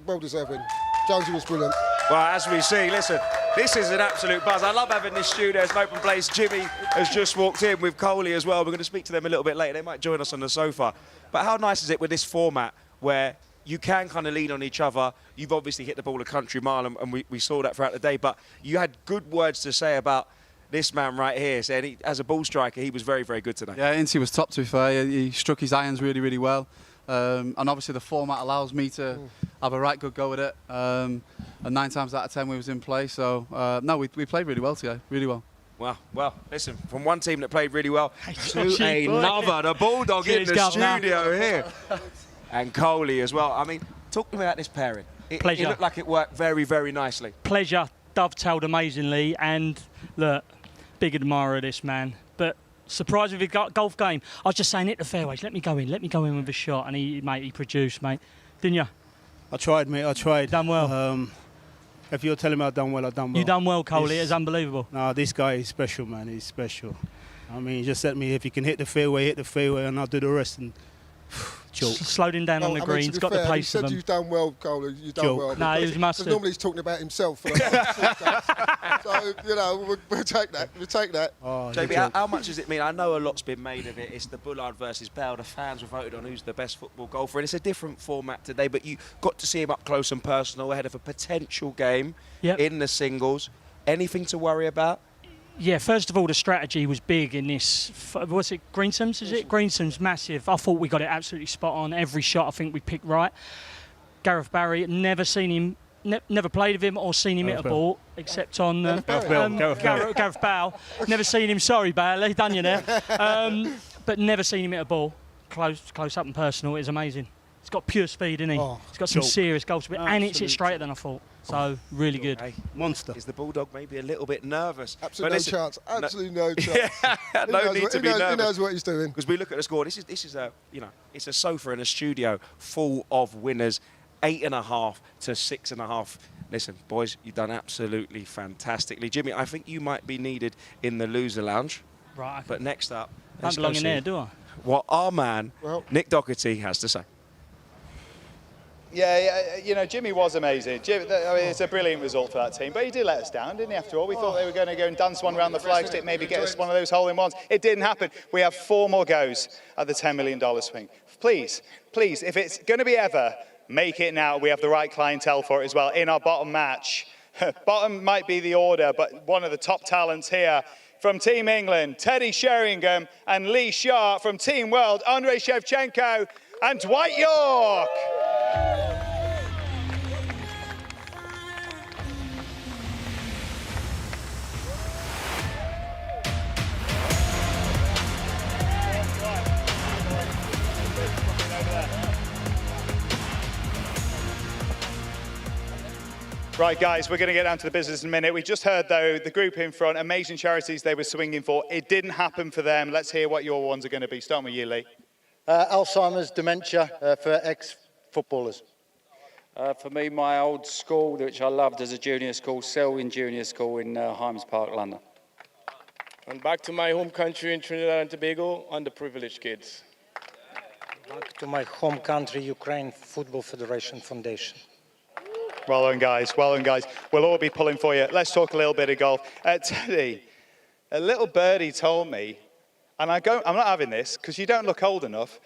well deserved win. Jonesy was brilliant. Well, as we see, listen, this is an absolute buzz. I love having this studio as an open place. Jimmy has just walked in with Coley as well. We're going to speak to them a little bit later. They might join us on the sofa. But how nice is it with this format where you can kind of lean on each other? You've obviously hit the ball a country mile, and we saw that throughout the day. But you had good words to say about this man right here, saying as a ball striker, he was very, very good today. Yeah, Incy was top, to be fair. He struck his irons really, really well. And obviously the format allows me to have a right good go at it. And 9 times out of 10 we was in play. So, no, we played really well today, really well. Wow. Well, listen, from one team that played really well to another, the Bulldog in the studio here. And Coley as well. I mean, talk to me about this pairing. It looked like it worked very, very nicely. Pleasure, dovetailed amazingly, and look, big admirer of this man. But surprised with his golf game. I was just saying, hit the fairways, let me go in with a shot, and he produced, mate. Didn't you? I tried, mate, I tried. Done well. If you're telling me I've done well, I've done well. You done well, Coley, it's unbelievable. No, this guy is special, man, he's special. I mean, just let me, if you can hit the fairway, and I'll do the rest. And slowed him down on the I mean, green. to He's be got fair, the he pace of said him. you've done well, Cole. You've done well. No, he because- was mustard. because normally he's talking about himself. For so, you know, we'll take that. We'll take that. JB, how much does it mean? I know a lot's been made of it. It's the Bullard versus Bell. The fans have voted on who's the best football golfer, and it's a different format today. But you got to see him up close and personal ahead of a potential game in the singles. Anything to worry about? Yeah, first of all, the strategy was big in this. What's it, Greensome's, is it? Greensome's massive. I thought we got it absolutely spot on. Every shot I think we picked right. Gareth Barry, never seen him, never played with him or seen him hit a ball, except on Gareth Bale. Never seen him, sorry Bale, he done you there. But never seen him hit a ball. Close up and personal, it was amazing. He's got pure speed, isn't he? He's got some serious goal speed, and it's hit straighter than I thought. So, really good. Hey, monster. Is the Bulldog maybe a little bit nervous? Absolutely no chance. Absolutely no chance. No need to be nervous. He knows what he's doing. Because we look at the score. This is a, you know, it's a sofa in a studio full of winners, 8.5 to 6.5. Listen, boys, you've done absolutely fantastically. Jimmy, I think you might be needed in the loser lounge. Right. But next up, I don't belong in there, do I? What our man, Nick Doherty, has to say. Yeah, you know, Jimmy was amazing. I mean, it's a brilliant result for that team, but he did let us down, didn't he, after all? We thought they were going to go and dance one around the flagstick, maybe get us one of those hole-in-ones. It didn't happen. We have 4 more goes at the $10 million swing. Please, if it's going to be ever, make it now. We have the right clientele for it as well in our bottom match. Bottom might be the order, but one of the top talents here from Team England, Teddy Sheringham and Lee Sharp. From Team World, Andrei Shevchenko and Dwight York. Right, guys, we're going to get down to the business in a minute. We just heard, though, the group in front, amazing charities they were swinging for. It didn't happen for them. Let's hear what your ones are going to be. Starting with you, Lee. Alzheimer's, dementia for ex-footballers. For me, my old school, which I loved as a junior school, Selwyn Junior School in Hymes Park, London. And back to my home country in Trinidad and Tobago, underprivileged kids. Back to my home country, Ukraine Football Federation Foundation. Well done, guys. Well done, guys. We'll all be pulling for you. Let's talk a little bit of golf. Teddy, a little birdie told me, and I'm not having this because you don't look old enough,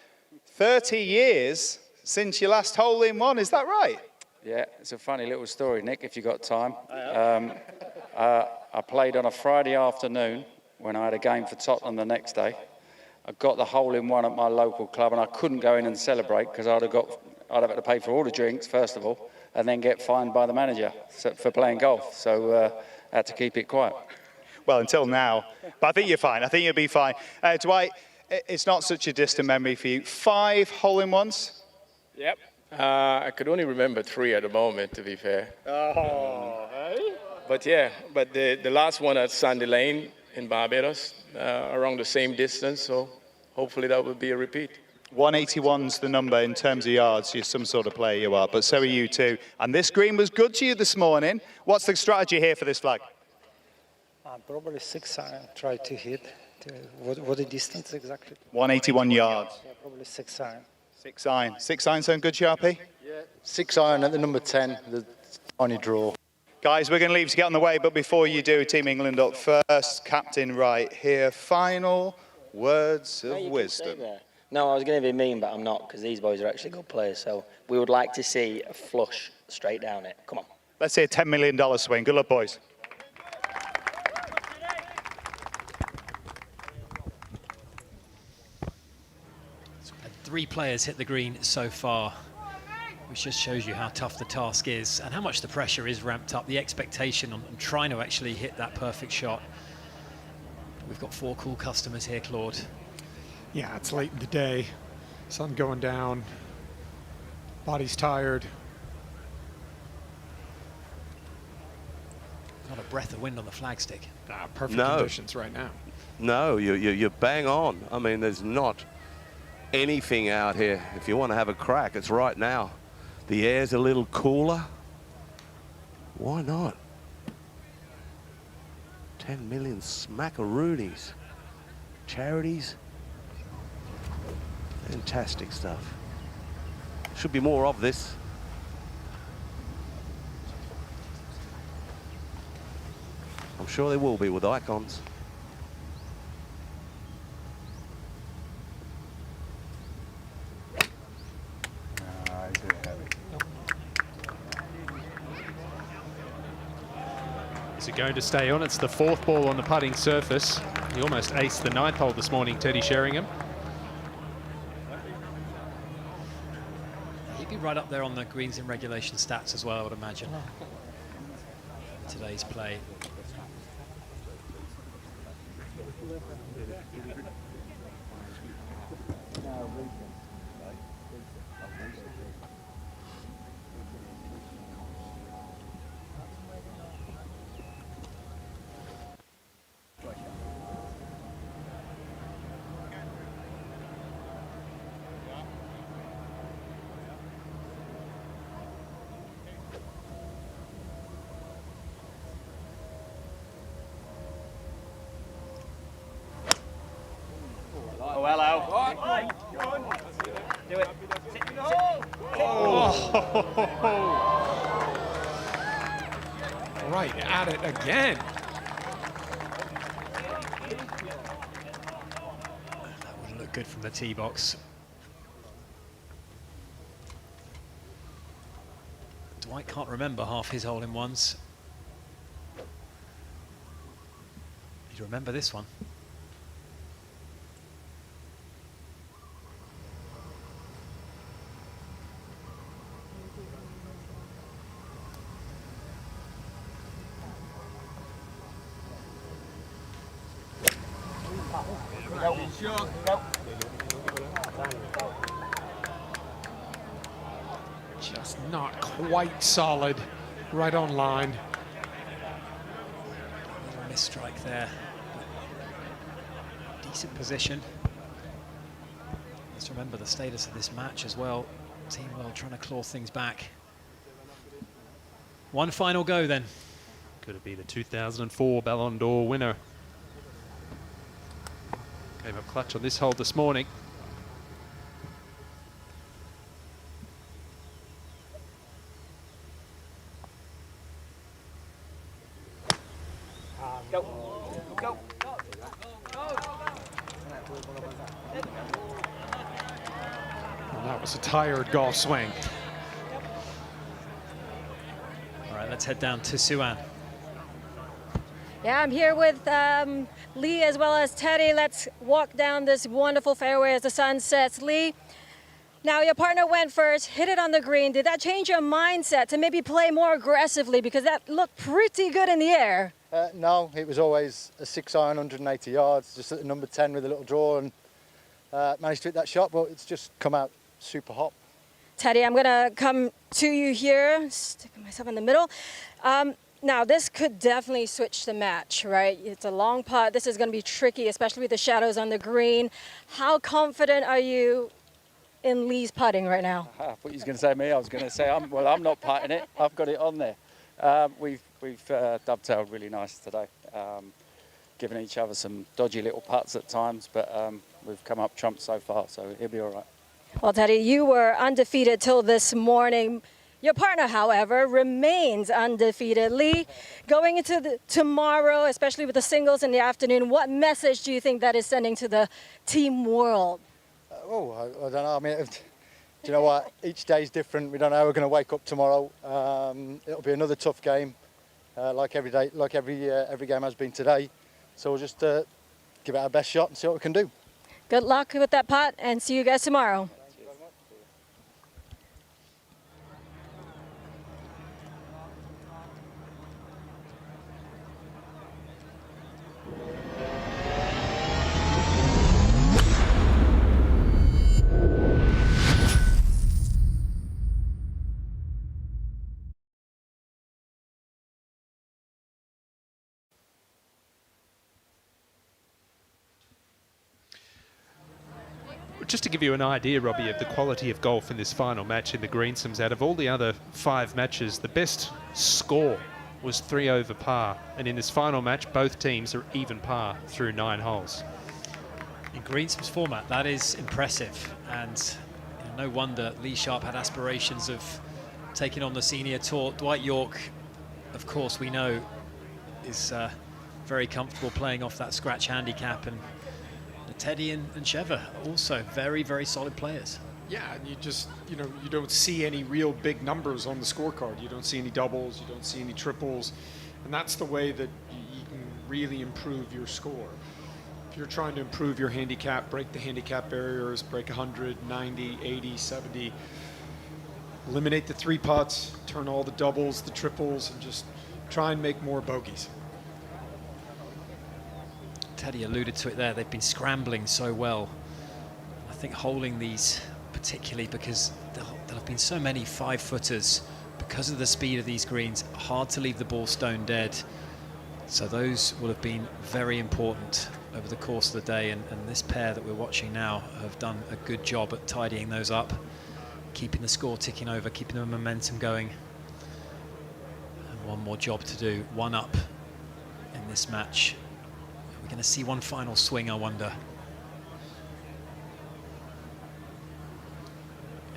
30 years since your last hole-in-one. Is that right? Yeah, it's a funny little story, Nick, if you've got time. I played on a Friday afternoon when I had a game for Tottenham the next day. I got the hole-in-one at my local club, and I couldn't go in and celebrate because I'd have had to pay for all the drinks, first of all, and then get fined by the manager for playing golf. So I had to keep it quiet. Well, until now. But I think you're fine. I think you'll be fine. Dwight, it's not such a distant memory for you. 5 hole-in-ones? Yep. I could only remember 3 at the moment, to be fair. But yeah, the last one at Sandy Lane in Barbados, around the same distance, so hopefully that will be a repeat. 181's the number in terms of yards. You're some sort of player, you are, but so are you too. And this green was good to you this morning. What's the strategy here for this flag? Probably 6 iron, try to hit. What the distance exactly? 181 yards. Yeah, probably 6 iron. 6 iron. 6 iron sound good, Sharpie? Yeah. 6 iron at the number 10, the tiny draw. Guys, we're going to leave to get on the way, but before you do, Team England up first. Captain Wright here. Final words of wisdom. No, I was going to be mean, but I'm not, because these boys are actually good players. So we would like to see a flush straight down it. Come on. Let's see a $10 million swing. Good luck, boys. Three players hit the green so far, which just shows you how tough the task is and how much the pressure is ramped up, the expectation on trying to actually hit that perfect shot. We've got 4 cool customers here, Claude. Yeah, it's late in the day, sun going down, body's tired. Not a breath of wind on the flagstick. Perfect conditions right now. No, you're bang on. I mean, there's not anything out here. If you want to have a crack, it's right now. The air's a little cooler. Why not? 10 million smackaroonies. Charities. Fantastic stuff. Should be more of this. I'm sure there will be with Icons. Is it going to stay on? It's the 4th ball on the putting surface. He almost aced the 9th hole this morning, Teddy Sheringham. He'd be right up there on the greens in regulation stats as well, I would imagine. Today's play. Oh, hello. Do it. Right at it again. That wouldn't look good from the tee box. Dwight can't remember half his hole-in-ones. He'd remember this one. Just not quite solid. Right on line. Miss strike there. Decent position. Let's remember the status of this match as well. Team World trying to claw things back. One final go then. Could it be the 2004 Ballon d'Or winner? Came up clutch on this hole this morning. Go. Go. And that was a tired golf swing. All right, let's head down to Suan. Yeah, I'm here with Lee as well as Teddy. Let's walk down this wonderful fairway as the sun sets. Lee, now your partner went first, hit it on the green. Did that change your mindset to maybe play more aggressively because that looked pretty good in the air? No, it was always a 6-iron, 180 yards, just at the number 10 with a little draw, and managed to hit that shot, but it's just come out super hot. Teddy, I'm going to come to you here, sticking myself in the middle. Now, this could definitely switch the match, right? It's a long putt. This is going to be tricky, especially with the shadows on the green. How confident are you in Lee's putting right now? I thought you was going to say me. I was going to say, I'm not putting it. I've got it on there. We've dovetailed really nice today, giving each other some dodgy little putts at times, but we've come up trumps so far, so he'll be all right. Well, Teddy, you were undefeated till this morning. Your partner, however, remains undefeated. Lee, going into tomorrow, especially with the singles in the afternoon, what message do you think that is sending to the team world? I don't know. I mean, do you know what? Each day is different. We don't know how we're going to wake up tomorrow. It'll be another tough game, like every day, like every game has been today. So we'll just give it our best shot and see what we can do. Good luck with that putt, and see you guys tomorrow. Just to give you an idea, Robbie, of the quality of golf in this final match in the Greensomes, out of all the other 5 matches, the best score was 3 over par. And in this final match, both teams are even par through 9 holes. In Greensome's format, that is impressive. And No wonder Lee Sharp had aspirations of taking on the senior tour. Dwight York, of course, we know is very comfortable playing off that scratch handicap, and Teddy and Sheva also very, very solid players. Yeah, and you don't see any real big numbers on the scorecard. You don't see any doubles, you don't see any triples, and that's the way that you can really improve your score. If you're trying to improve your handicap, break the handicap barriers, break 100, 90, 80, 70, eliminate the 3 putts, turn all the doubles, the triples, and just try and make more bogeys. Teddy alluded to it there. They've been scrambling so well. I think holding these, particularly because there'll have been so many 5-footers because of the speed of these greens, hard to leave the ball stone dead. So those will have been very important over the course of the day, and this pair that we're watching now have done a good job at tidying those up, keeping the score ticking over, keeping the momentum going. And one more job to do, 1 up in this match. We're going to see one final swing, I wonder.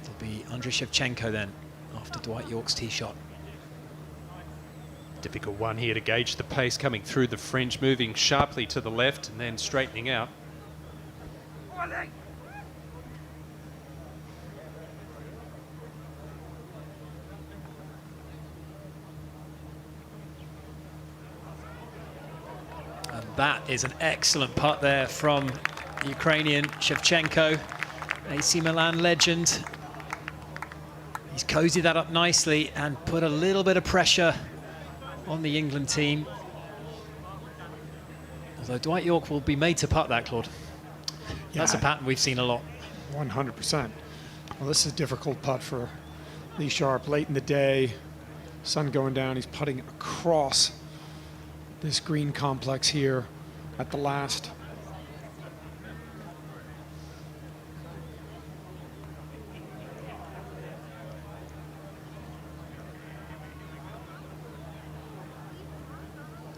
It'll be Andrei Shevchenko then, after Dwight York's tee shot. Difficult one here to gauge the pace coming through the fringe, moving sharply to the left and then straightening out. And that is an excellent putt there from the Ukrainian Shevchenko, AC Milan legend. He's cozied that up nicely and put a little bit of pressure on the England team. Although Dwight York will be made to putt that, Claude. That's a pattern we've seen a lot. 100%. Well, this is a difficult putt for Lee Sharp. Late in the day, sun going down, he's putting across this green complex here at the last.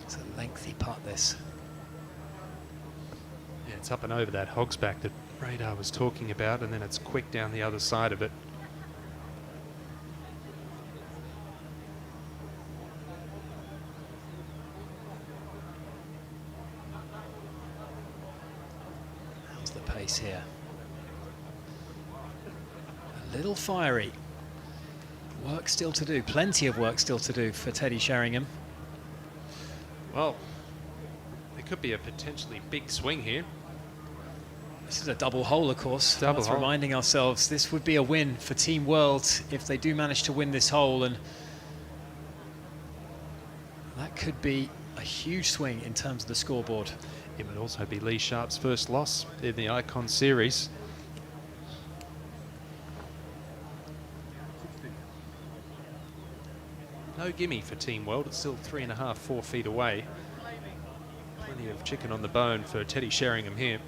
It's a lengthy putt, this. Yeah, it's up and over that hogsback that Radar was talking about, and then it's quick down the other side of it. How's the pace here? A little fiery. Work still to do, plenty of work still to do for Teddy Sheringham. Well, there could be a potentially big swing here. This is a double hole, of course. Double Worth hole. reminding ourselves, this would be a win for Team World if they do manage to win this hole, and that could be a huge swing in terms of the scoreboard. It would also be Lee Sharp's first loss in the Icon Series. No gimme for Team World. It's still 3.5, 4 feet away. Plenty of chicken on the bone for Teddy Sheringham here.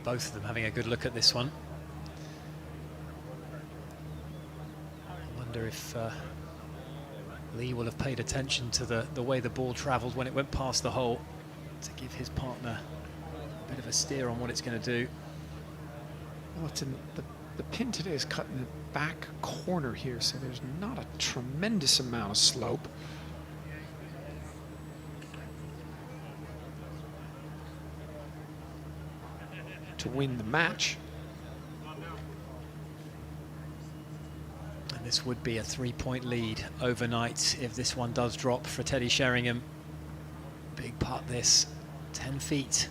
Both of them having a good look at this one. I wonder if Lee will have paid attention to the way the ball travelled when it went past the hole to give his partner a bit of a steer on what it's going to do. Well, it's the pin today is cut in the back corner here, so there's not a tremendous amount of slope. To win the match. And this would be a 3-point lead overnight if this one does drop for Teddy Sheringham. Big putt this, 10 feet.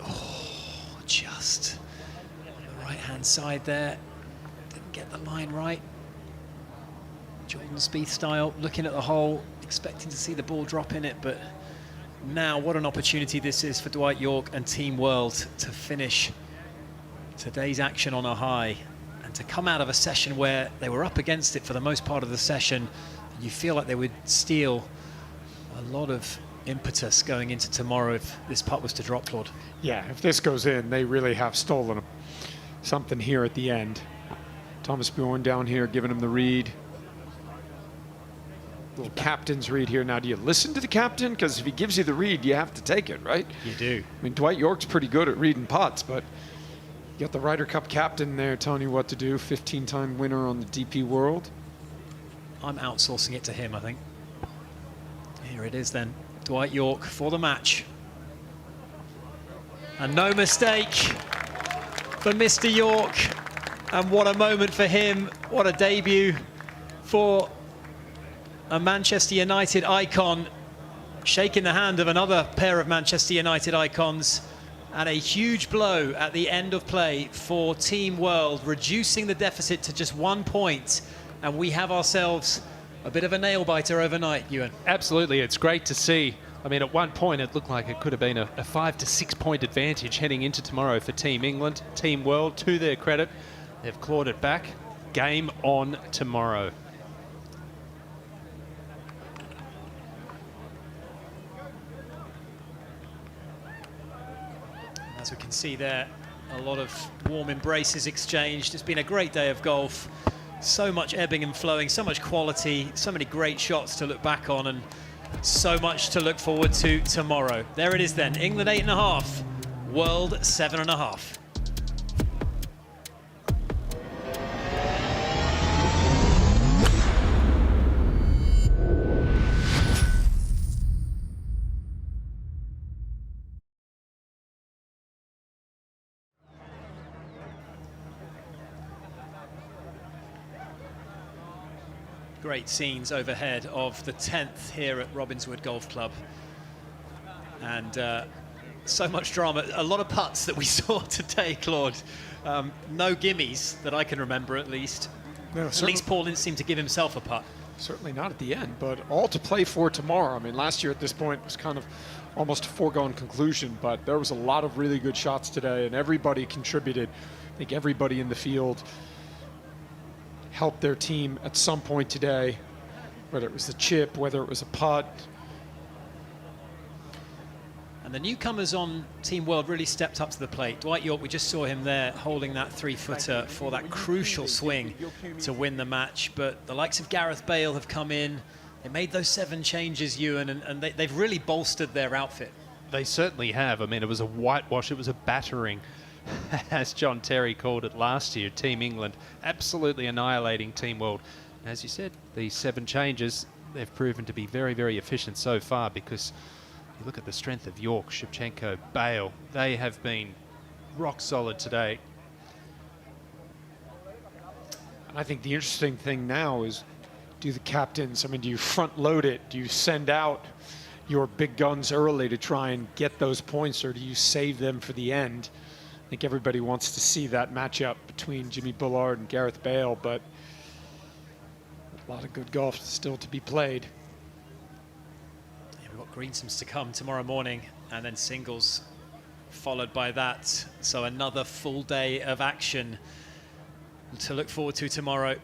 Oh, just on the right-hand side there. Didn't get the line right. Jordan Spieth style, looking at the hole, expecting to see the ball drop in it, but now what an opportunity this is for Dwight York and Team World to finish today's action on a high and to come out of a session where they were up against it for the most part of the session. You feel like they would steal a lot of impetus going into tomorrow if this putt was to drop, Claude. Yeah, if this goes in, they really have stolen something here at the end. Thomas Bjorn down here giving him the read. Little captain's read here. Now, do you listen to the captain? Because if he gives you the read, you have to take it, right? You do. I mean, Dwight York's pretty good at reading putts, but you got the Ryder Cup captain there telling you what to do. 15-time winner on the DP World. I'm outsourcing it to him, I think. Here it is then. Dwight York for the match. And no mistake for Mr. York. And what a moment for him. What a debut for a Manchester United icon, shaking the hand of another pair of Manchester United icons, and a huge blow at the end of play for Team World, reducing the deficit to just 1 point, and we have ourselves a bit of a nail-biter overnight, Ewan. Absolutely, it's great to see. I mean, at one point it looked like it could have been a 5 to 6 point advantage heading into tomorrow for Team England. Team World, to their credit, they've clawed it back. Game on tomorrow. As we can see there, a lot of warm embraces exchanged. It's been a great day of golf. So much ebbing and flowing, so much quality, so many great shots to look back on, and so much to look forward to tomorrow. There it is then, England 8.5, World 7.5. Great scenes overhead of the 10th here at Robbinswood Golf Club. And so much drama. A lot of putts that we saw today, Claude. No gimmies that I can remember, at least. No, at least Paul didn't seem to give himself a putt. Certainly not at the end, but all to play for tomorrow. I mean, last year at this point was kind of almost a foregone conclusion, but there was a lot of really good shots today, and everybody contributed. I think everybody in the field helped their team at some point today, whether it was the chip, whether it was a putt. And the newcomers on Team World really stepped up to the plate. Dwight York, we just saw him there holding that 3-footer for that crucial swing to win the match. But the likes of Gareth Bale have come in. They made those 7 changes, Ewan, and they've really bolstered their outfit. They certainly have. I mean, it was a whitewash, it was a battering, as John Terry called it last year. Team England absolutely annihilating Team World. As you said, these 7 changes, they've proven to be very, very efficient so far, because you look at the strength of York, Shevchenko, Bale, they have been rock solid today. And I think the interesting thing now is, do the captains, I mean, do you front load it? Do you send out your big guns early to try and get those points, or do you save them for the end? I think everybody wants to see that matchup between Jimmy Bullard and Gareth Bale, but a lot of good golf still to be played. Yeah, we've got Greensomes to come tomorrow morning, and then singles followed by that. So another full day of action to look forward to tomorrow.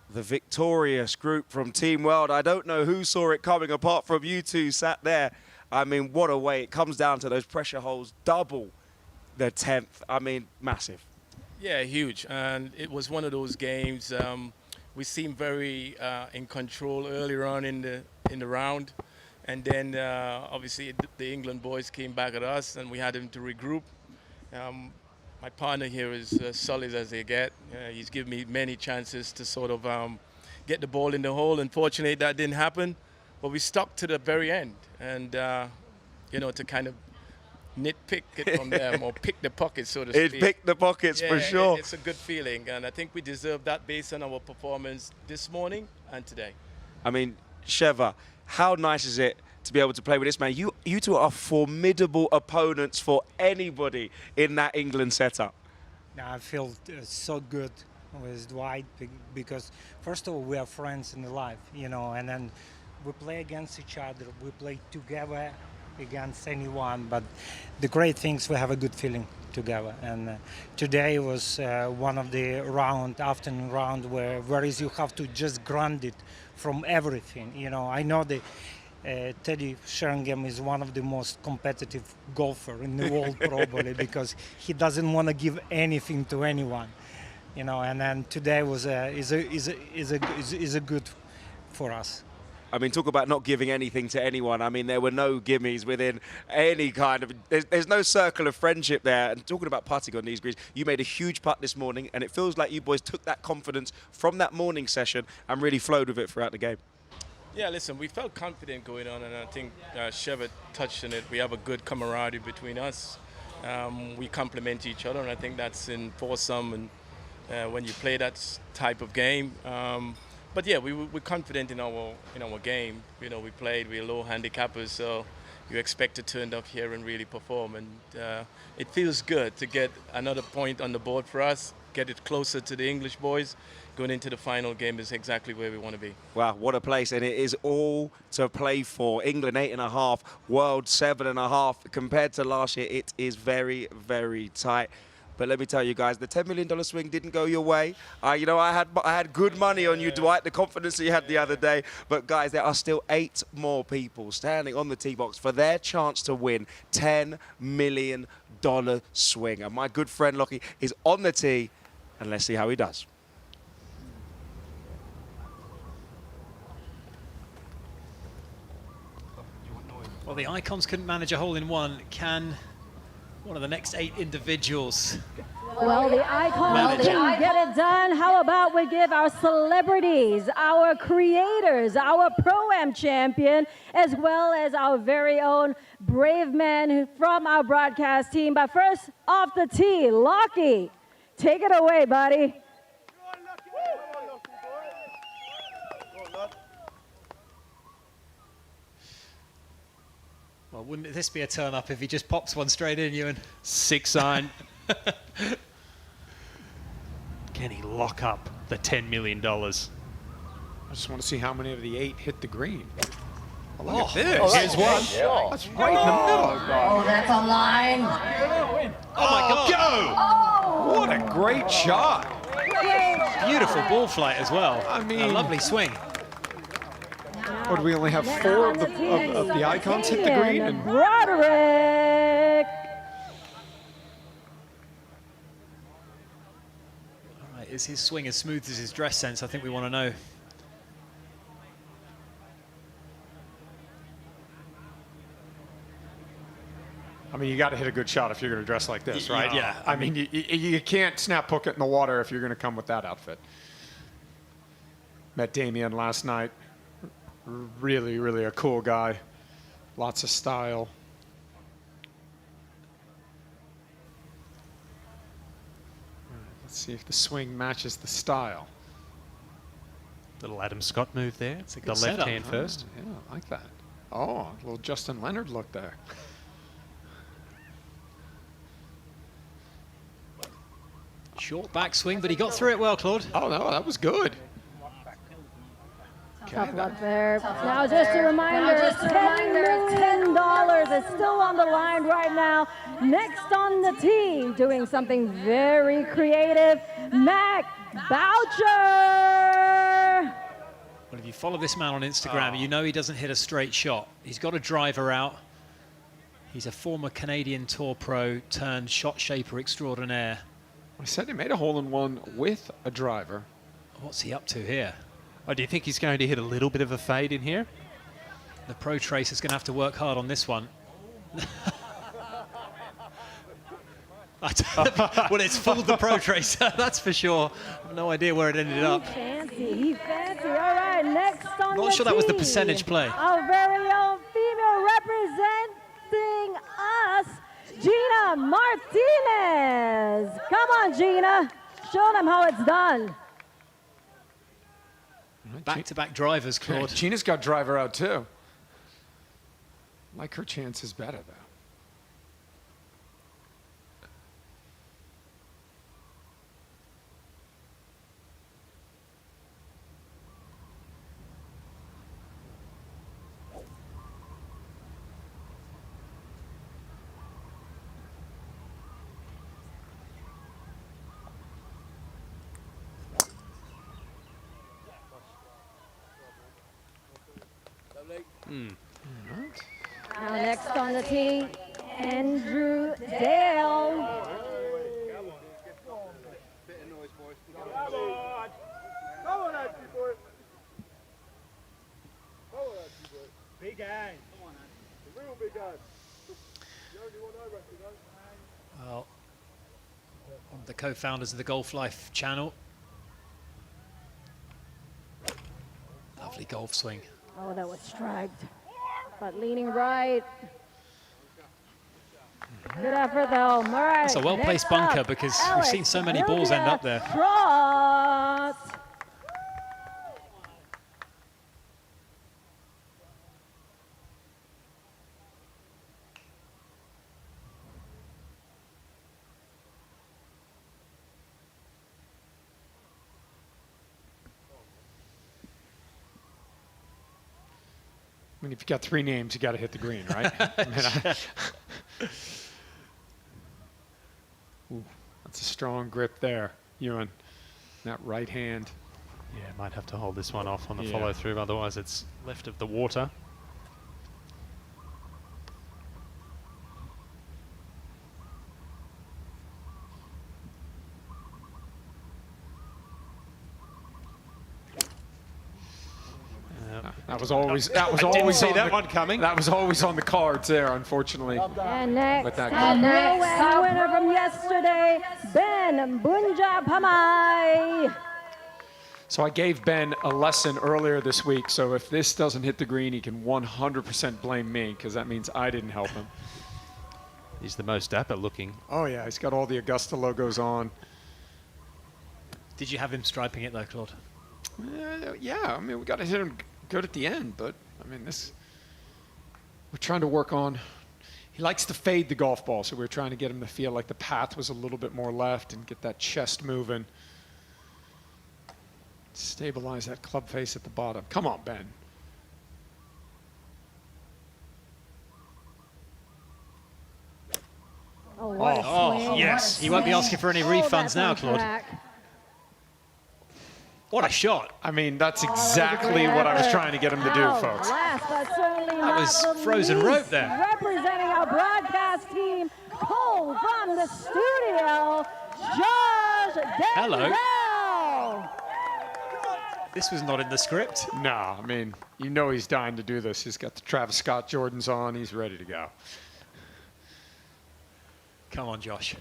The victorious group from Team World. I don't know who saw it coming apart from you two sat there. I mean, what a way. It comes down to those pressure holes, double the 10th. I mean, massive. Yeah, huge. And it was one of those games. We seemed very in control earlier on in the round. And then, obviously, the England boys came back at us, and we had them to regroup. My partner here is solid as they get. He's given me many chances to sort of get the ball in the hole. Unfortunately, that didn't happen, but we stuck to the very end. And, you know, to kind of nitpick it from them, or pick the pockets, so to speak. It picked the pockets, for sure. It's a good feeling, and I think we deserve that based on our performance this morning and today. I mean, Sheva, how nice is it to be able to play with this man? You two are formidable opponents for anybody in that England setup. I feel so good with Dwight because first of all we are friends in life, you know, and then we play against each other. We play together against anyone. But the great things we have a good feeling together. And today was one of the afternoon round where you have to just grant it from everything. You know, I know the. Teddy Sheringham is one of the most competitive golfer in the world probably because he doesn't want to give anything to anyone, you know. And then today was is a good for us. I mean, talk about not giving anything to anyone. I mean, there were no gimmies within any kind of... There's no circle of friendship there. And talking about putting on these greens, you made a huge putt this morning, and it feels like you boys took that confidence from that morning session and really flowed with it throughout the game. Yeah, listen, we felt confident going on, and I think Shevet touched on it. We have a good camaraderie between us. We complement each other, and I think that's in foursome and when you play that type of game. But yeah, we're confident in our game. You know, we're low handicappers, so you expect to turn up here and really perform. And it feels good to get another point on the board for us, get it closer to the English boys. Going into the final game is exactly where we want to be. Wow, what a place. And it is all to play for. England 8.5, World 7.5. Compared to last year, it is very, very tight. But let me tell you guys, the $10 million swing didn't go your way. You know, I had good money on you, Dwight, the confidence that you had the other day. But guys, there are still 8 more people standing on the tee box for their chance to win $10 million swing. And my good friend Lockie is on the tee, and let's see how he does. Well, the Icons couldn't manage a hole-in-one. Can one of the next 8 individuals? Well, the Icons didn't get it done. How about we give our celebrities, our creators, our Pro-Am champion, as well as our very own brave men from our broadcast team. But first, off the tee, Lockie, take it away, buddy. Well, wouldn't this be a turn-up if he just pops one straight in, Ewan? 6-iron. Can he lock up the $10 million? I just want to see how many of the 8 hit the green. Oh, look at this. Oh, Here's one. Yeah. That's right in the middle. Oh, that's a line. Oh, my God. What a great shot. Beautiful ball flight as well. I mean, a lovely swing. What, do we only have 4 of the Icons hit the green? And Broderick. All right, is his swing as smooth as his dress sense? I think we want to know. I mean, you got to hit a good shot if you're going to dress like this, right? Yeah. I mean, you can't snap hook it in the water if you're going to come with that outfit. Met Damien last night. Really, really a cool guy. Lots of style. Let's see if the swing matches the style. Little Adam Scott move there. It's a The good left setup. hand first. Yeah, I like that. Oh, a little Justin Leonard look there. Short backswing, but he got through it well, Claude. Oh, no, that was good. Tough luck there. Now, just a reminder, $10 million is still on the line right now. Next on the tee, doing something very creative, Mac Boucher. Well, if you follow this man on Instagram, you know he doesn't hit a straight shot. He's got a driver out. He's a former Canadian Tour pro turned shot shaper extraordinaire. I said he made a hole-in-one with a driver. What's he up to here? Oh, do you think he's going to hit a little bit of a fade in here? The Pro Tracer's going to have to work hard on this one. Well, it's fooled the Pro Tracer, that's for sure. I have no idea where it ended up. He fancy. All right, next on Not the sure that was the tee, percentage play. Our very own female representing us, Gina Martinez. Come on, Gina. Show them how it's done. Back-to-back drivers, Claude. Yeah, Gina's got driver out too. Like her chances better though. Now next on the tee, Andrew Dale. Big guy. The real big guy. Well, one of the co-founders of the Golf Life channel. Lovely golf swing. Oh, that was striked. But leaning right. Good effort, though. All right. It's a well-placed next bunker up, because we've Alex seen so many balls end up there. Trot. I mean, if you got 3 names, you got to hit the green, right? I mean, ooh, that's a strong grip there, Ewan. That right hand. Yeah, might have to hold this one off on the Yeah. follow through, otherwise it's left of the water. That was always I didn't see on that the- one coming. That was always on the cards there, unfortunately. And next, With that the winner from yesterday, Ben Bunja Pamai. So I gave Ben a lesson earlier this week. So if this doesn't hit the green, he can 100% blame me because that means I didn't help him. He's the most dapper looking. Oh yeah, he's got all the Augusta logos on. Did you have him striping it though, Claude? Yeah, I mean we got to hit him good at the end, but I mean we're trying to work on. He likes to fade the golf ball, so we're trying to get him to feel like the path was a little bit more left and get that chest moving. Stabilize that club face at the bottom. Come on, Ben. Oh, what a swing. Yes. What a He won't be swing. asking for any Oh, refunds that's now, on Claude. track. What a shot. I mean, that's Oh, exactly what I was trying to get him to do, Now, folks. Last but certainly That not was the frozen least, rope there. Representing our broadcast team, Cole from the studio, Josh Hello. Denzel. This was not in the script. No, I mean, you know he's dying to do this. He's got the Travis Scott Jordans on. He's ready to go. Come on, Josh.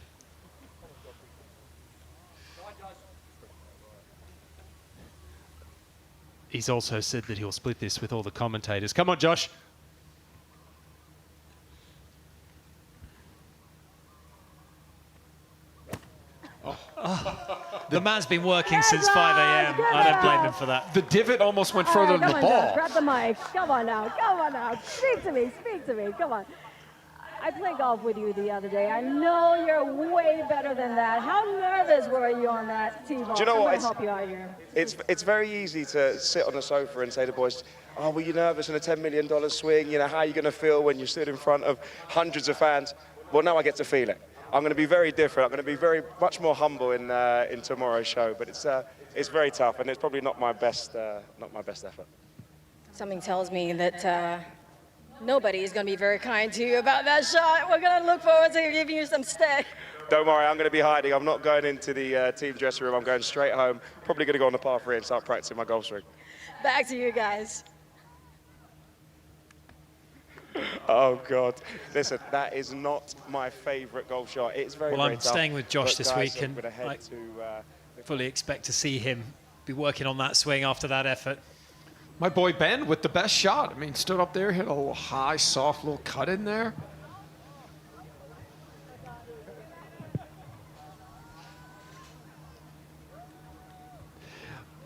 He's also said that he'll split this with all the commentators. Come on, Josh. The man's been working since 5 a.m. I don't blame him for that. The divot almost went further All right, than the come on, Josh, ball. grab the mic. Come on now. Come on now. Speak to me. Speak to me. Come on. I played golf with you the other day. I know you're way better than that. How nervous were you on that tee ball? Do you know what? I'm gonna help you out here. It's very easy to sit on the sofa and say to boys, oh, were you nervous in a $10 million swing? You know, how are you going to feel when you stood in front of hundreds of fans? Well, now I get to feel it. I'm going to be very different. I'm going to be much more humble in tomorrow's show. But it's very tough, and it's probably not my best effort. Something tells me that nobody is going to be very kind to you about that shot. We're going to look forward to giving you some stick. Don't worry, I'm going to be hiding. I'm not going into the team dressing room. I'm going straight home. Probably going to go on the par 3 and start practicing my golf swing. Back to you guys. Oh, God. Listen, that is not my favourite golf shot. It's very, Well, very I'm tough. staying with Josh But this guys, week, I'm and gonna head I to, fully expect to see him be working on that swing after that effort. My boy Ben with the best shot. I mean, stood up there, hit a little high, soft little cut in there.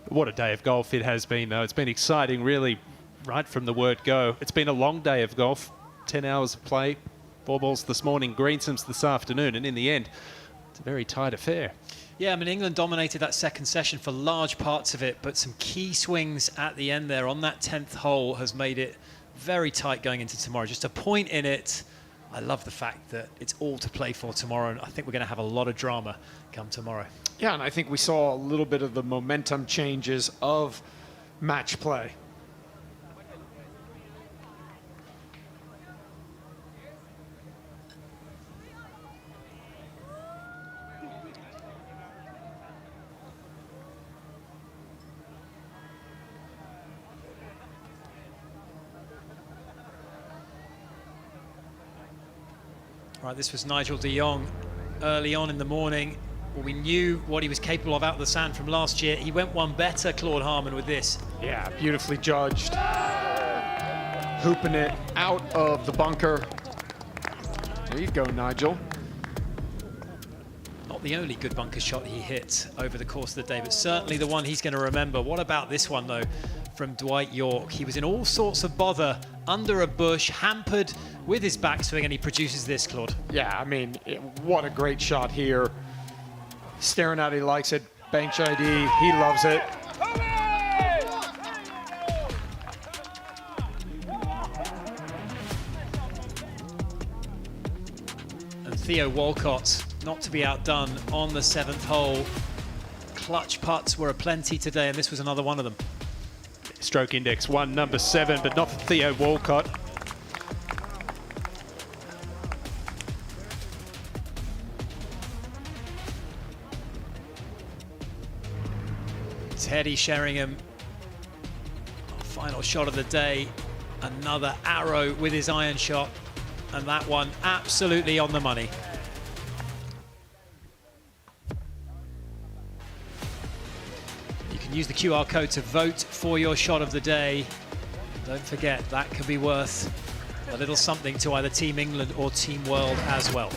What a day of golf it has been, though. It's been exciting, really, right from the word go. It's been a long day of golf, 10 hours of play, 4 balls this morning, greensums this afternoon, and in the end, it's a very tight affair. Yeah, I mean, England dominated that second session for large parts of it, but some key swings at the end there on that 10th hole has made it very tight going into tomorrow. Just a point in it. I love the fact that it's all to play for tomorrow, and I think we're going to have a lot of drama come tomorrow. Yeah, and I think we saw a little bit of the momentum changes of match play. Right, this was Nigel de Jong early on in the morning. Well, we knew what he was capable of out of the sand from last year. He went one better, Claude Harmon, with this. Yeah, beautifully judged. Hooping it out of the bunker. There you go, Nigel. Not the only good bunker shot he hit over the course of the day, but certainly the one he's going to remember. What about this one, though, from Dwight York? He was in all sorts of bother, under a bush, hampered with his backswing, and he produces this, Claude. Yeah, I mean, what a great shot here. Staring at it, he likes it. Bench ID, he loves it. And Theo Walcott, not to be outdone on the 7th hole. Clutch putts were aplenty today, and this was another one of them. Stroke index 1, number 7, but not for Theo Walcott. Teddy Sheringham, final shot of the day. Another arrow with his iron shot, and that one absolutely on the money. You can use the QR code to vote for your shot of the day. Don't forget, that could be worth a little something to either Team England or Team World as well.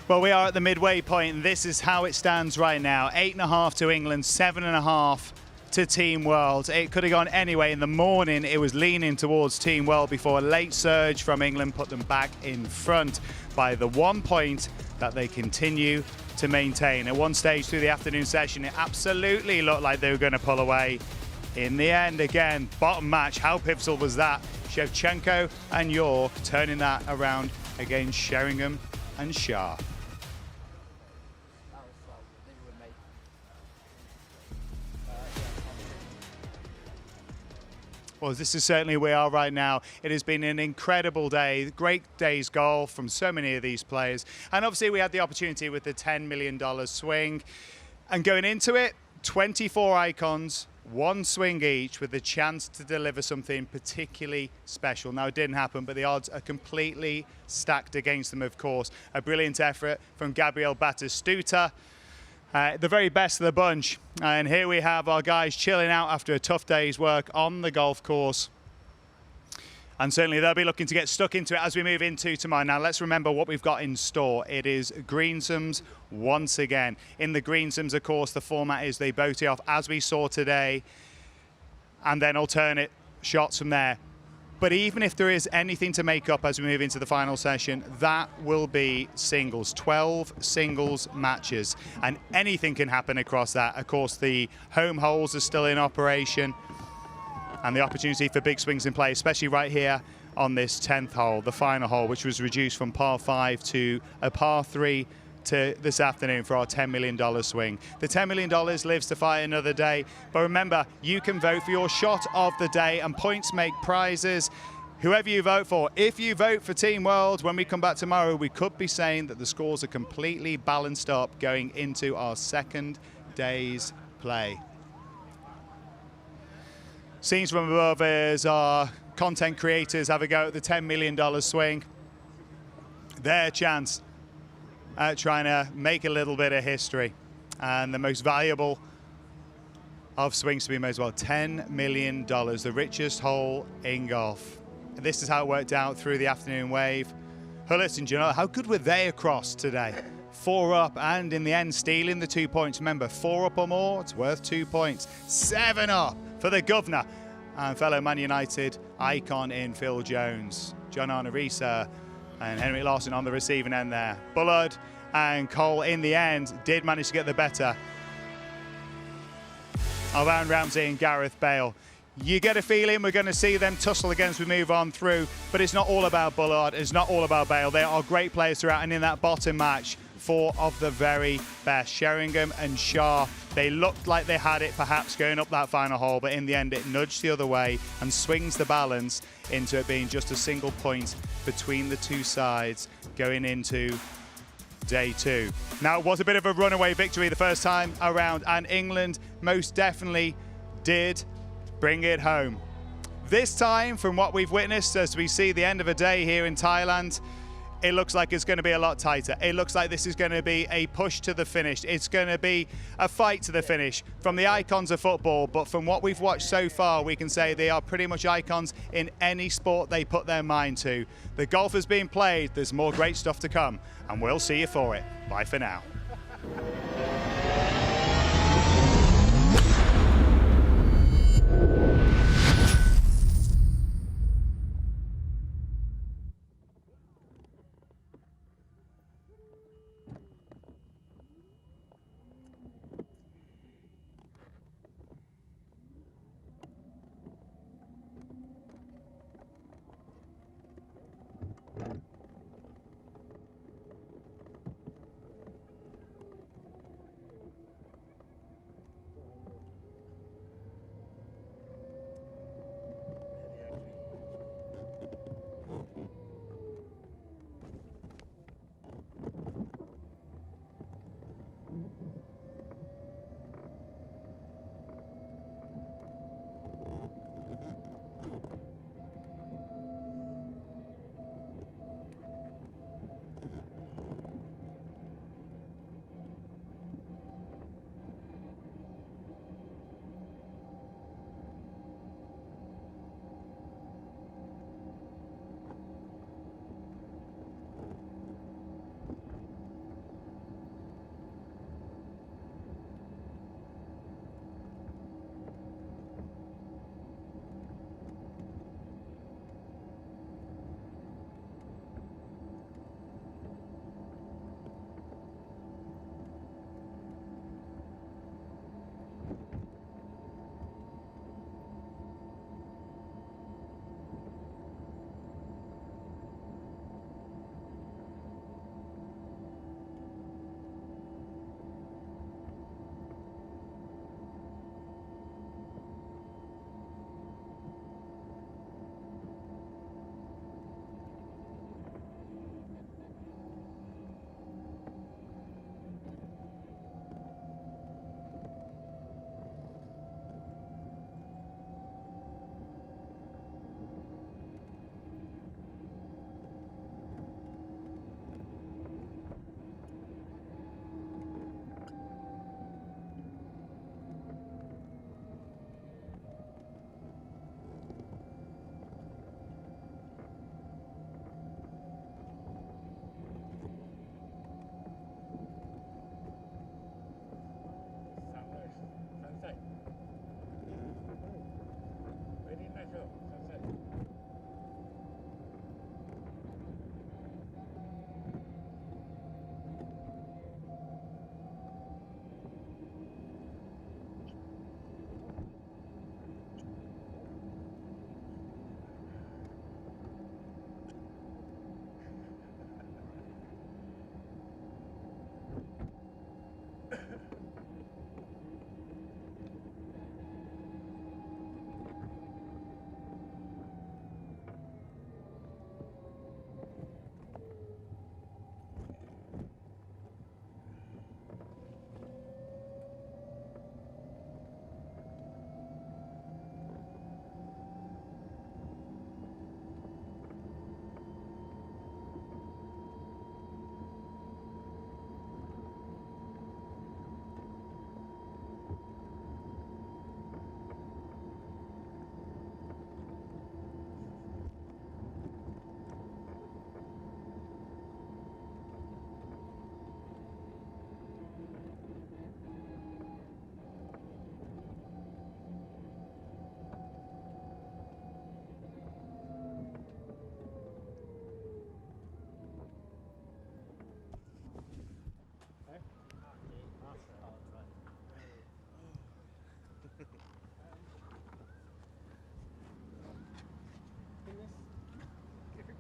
Well, we are at the midway point, and this is how it stands right now. 8.5 to England, 7.5 to Team World. It could have gone anyway. In the morning, it was leaning towards Team World before a late surge from England put them back in front by the 1 point that they continue to maintain. At one stage through the afternoon session, it absolutely looked like they were going to pull away. In the end, again, bottom match. How pivotal was that? Shevchenko and York turning that around against Sheringham and Shah. Well, this is certainly where we are right now. It has been an incredible day, great day's golf from so many of these players. And obviously we had the opportunity with the $10 million swing. And going into it, 24 icons, one swing each with the chance to deliver something particularly special. Now, it didn't happen, but the odds are completely stacked against them, of course. A brilliant effort from Gabriel Batistuta. The very best of the bunch. And here we have our guys chilling out after a tough day's work on the golf course. And certainly they'll be looking to get stuck into it as we move into tomorrow. Now, let's remember what we've got in store. It is Greensomes once again. In the Greensomes, of course, the format is they boat it off as we saw today, and then alternate shots from there. But even if there is anything to make up as we move into the final session, that will be singles, 12 singles matches. And anything can happen across that. Of course, the home holes are still in operation, and the opportunity for big swings in play, especially right here on this 10th hole, the final hole, which was reduced from par 5 to a par 3 to this afternoon for our $10 million swing. The $10 million lives to fight another day. But remember, you can vote for your shot of the day, and points make prizes. Whoever you vote for, if you vote for Team World, when we come back tomorrow, we could be saying that the scores are completely balanced up going into our second day's play. Scenes from above as our content creators have a go at the $10 million swing. Their chance at trying to make a little bit of history. And the most valuable of swings to be made as well, $10 million, the richest hole in golf. And this is how it worked out through the afternoon wave. Hullis and Janelle, how good were they across today? 4 up, and in the end stealing the 2 points. Remember, 4 up or more, it's worth 2 points. 7 up for the governor and fellow Man United icon in Phil Jones. John Arnorisa and Henrik Larsson on the receiving end there. Bullard and Cole in the end did manage to get the better of Aaron Ramsey and Gareth Bale. You get a feeling we're going to see them tussle again as we move on through, but it's not all about Bullard, it's not all about Bale. They are great players throughout, and in that bottom match, 4 of the very best. Sheringham and Shah, they looked like they had it perhaps going up that final hole, but in the end it nudged the other way and swings the balance into it being just a single point between the two sides going into day 2. Now, it was a bit of a runaway victory the first time around, and England most definitely did bring it home. This time, from what we've witnessed as we see the end of a day here in Thailand, it looks like it's going to be a lot tighter. It looks like this is going to be a push to the finish. It's going to be a fight to the finish from the icons of football. But from what we've watched so far, we can say they are pretty much icons in any sport they put their mind to. The golf is being played. There's more great stuff to come, and we'll see you for it. Bye for now.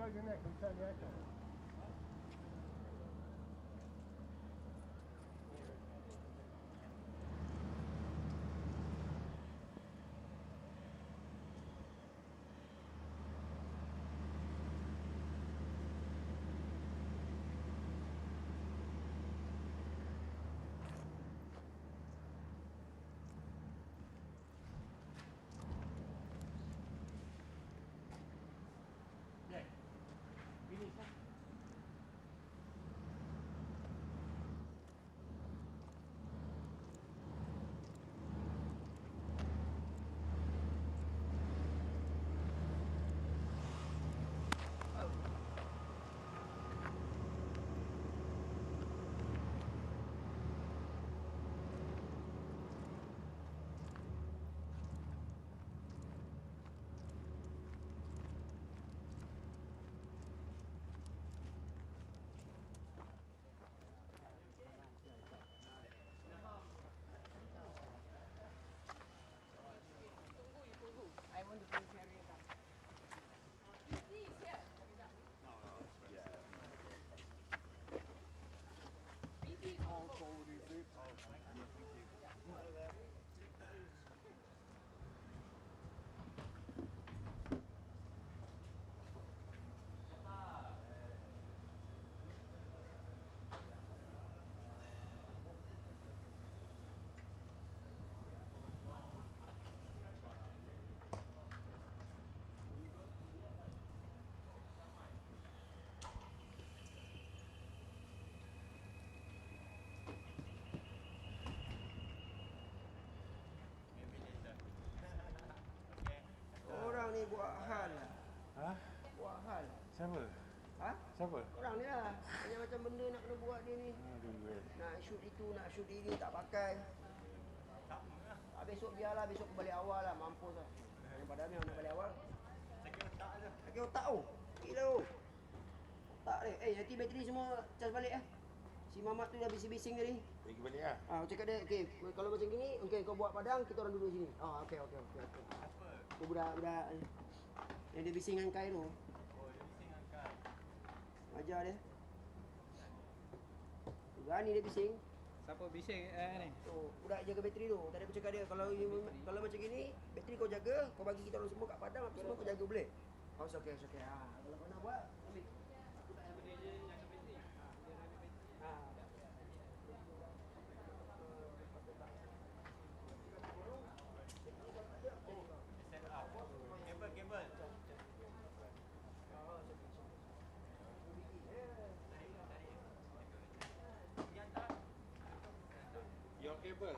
Close your neck and turn your head down. Siapa? Ha? Siapa? Orang ni lah. Macam benda nak kena buat dia ni. Nak shoot itu, nak shoot ini, tak pakai. Besok biarlah, besok balik awal lah, mampus lah. Yang pada Amir nak balik awal. Sakit otak je. Sakit otak tu. Gila tu. Otak dia. Nanti bateri semua charge balik eh. Si Mamat tu dah bising-bising tadi. Pergi balik lah. Cakap dia, okey, kalau macam gini, okey kau buat padang, kita orang duduk sini. Okey. Apa? Tu budak yang dia bising dengan Kai tu. Oh, dia bising dengan Kai. Ajar dia. Berani dia bising. Siapa bising ni? Tu, budak jaga bateri tu. Tadi aku cakap dia, kalau macam gini, bateri kau jaga, kau bagi kita orang semua kat padang, apa semua kau jaga boleh? Okey. Kalau kau nak buat, ambil. Aku tak jaga bateri. Kabel. Your cable.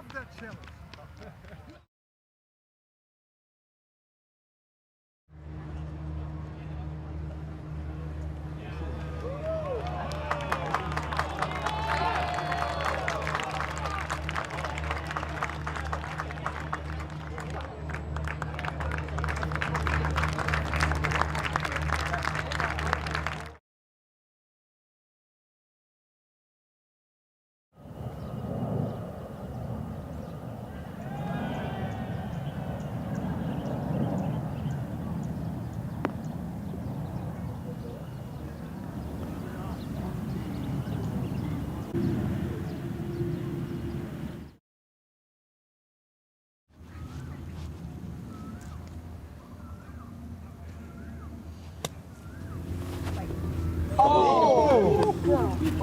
love that challenge.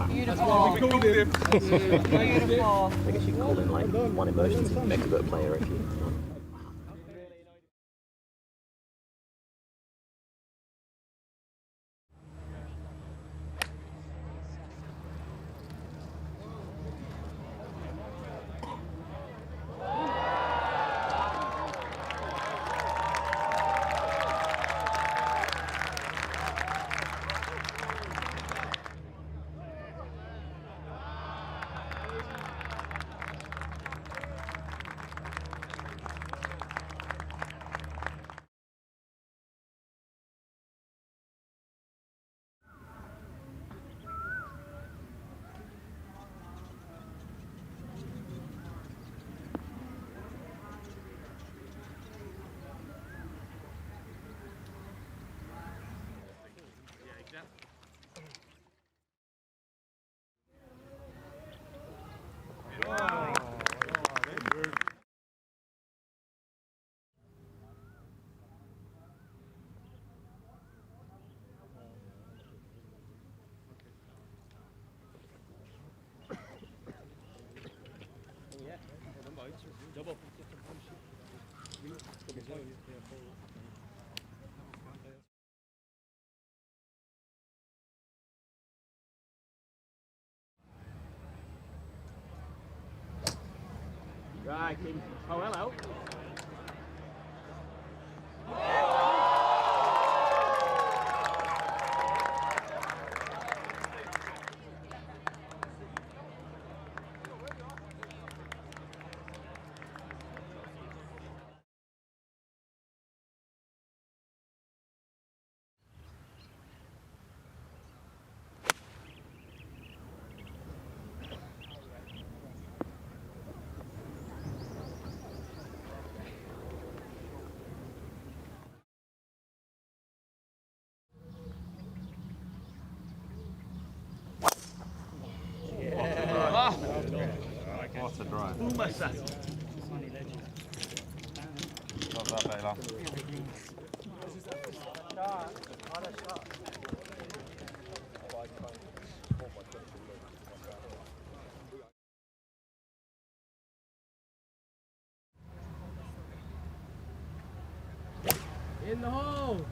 Beautiful. Beautiful. I guess you can call him like one emergency expert player if you. Right, Kim. Oh, hello. What a drive. Love that, Baylor. In the hole.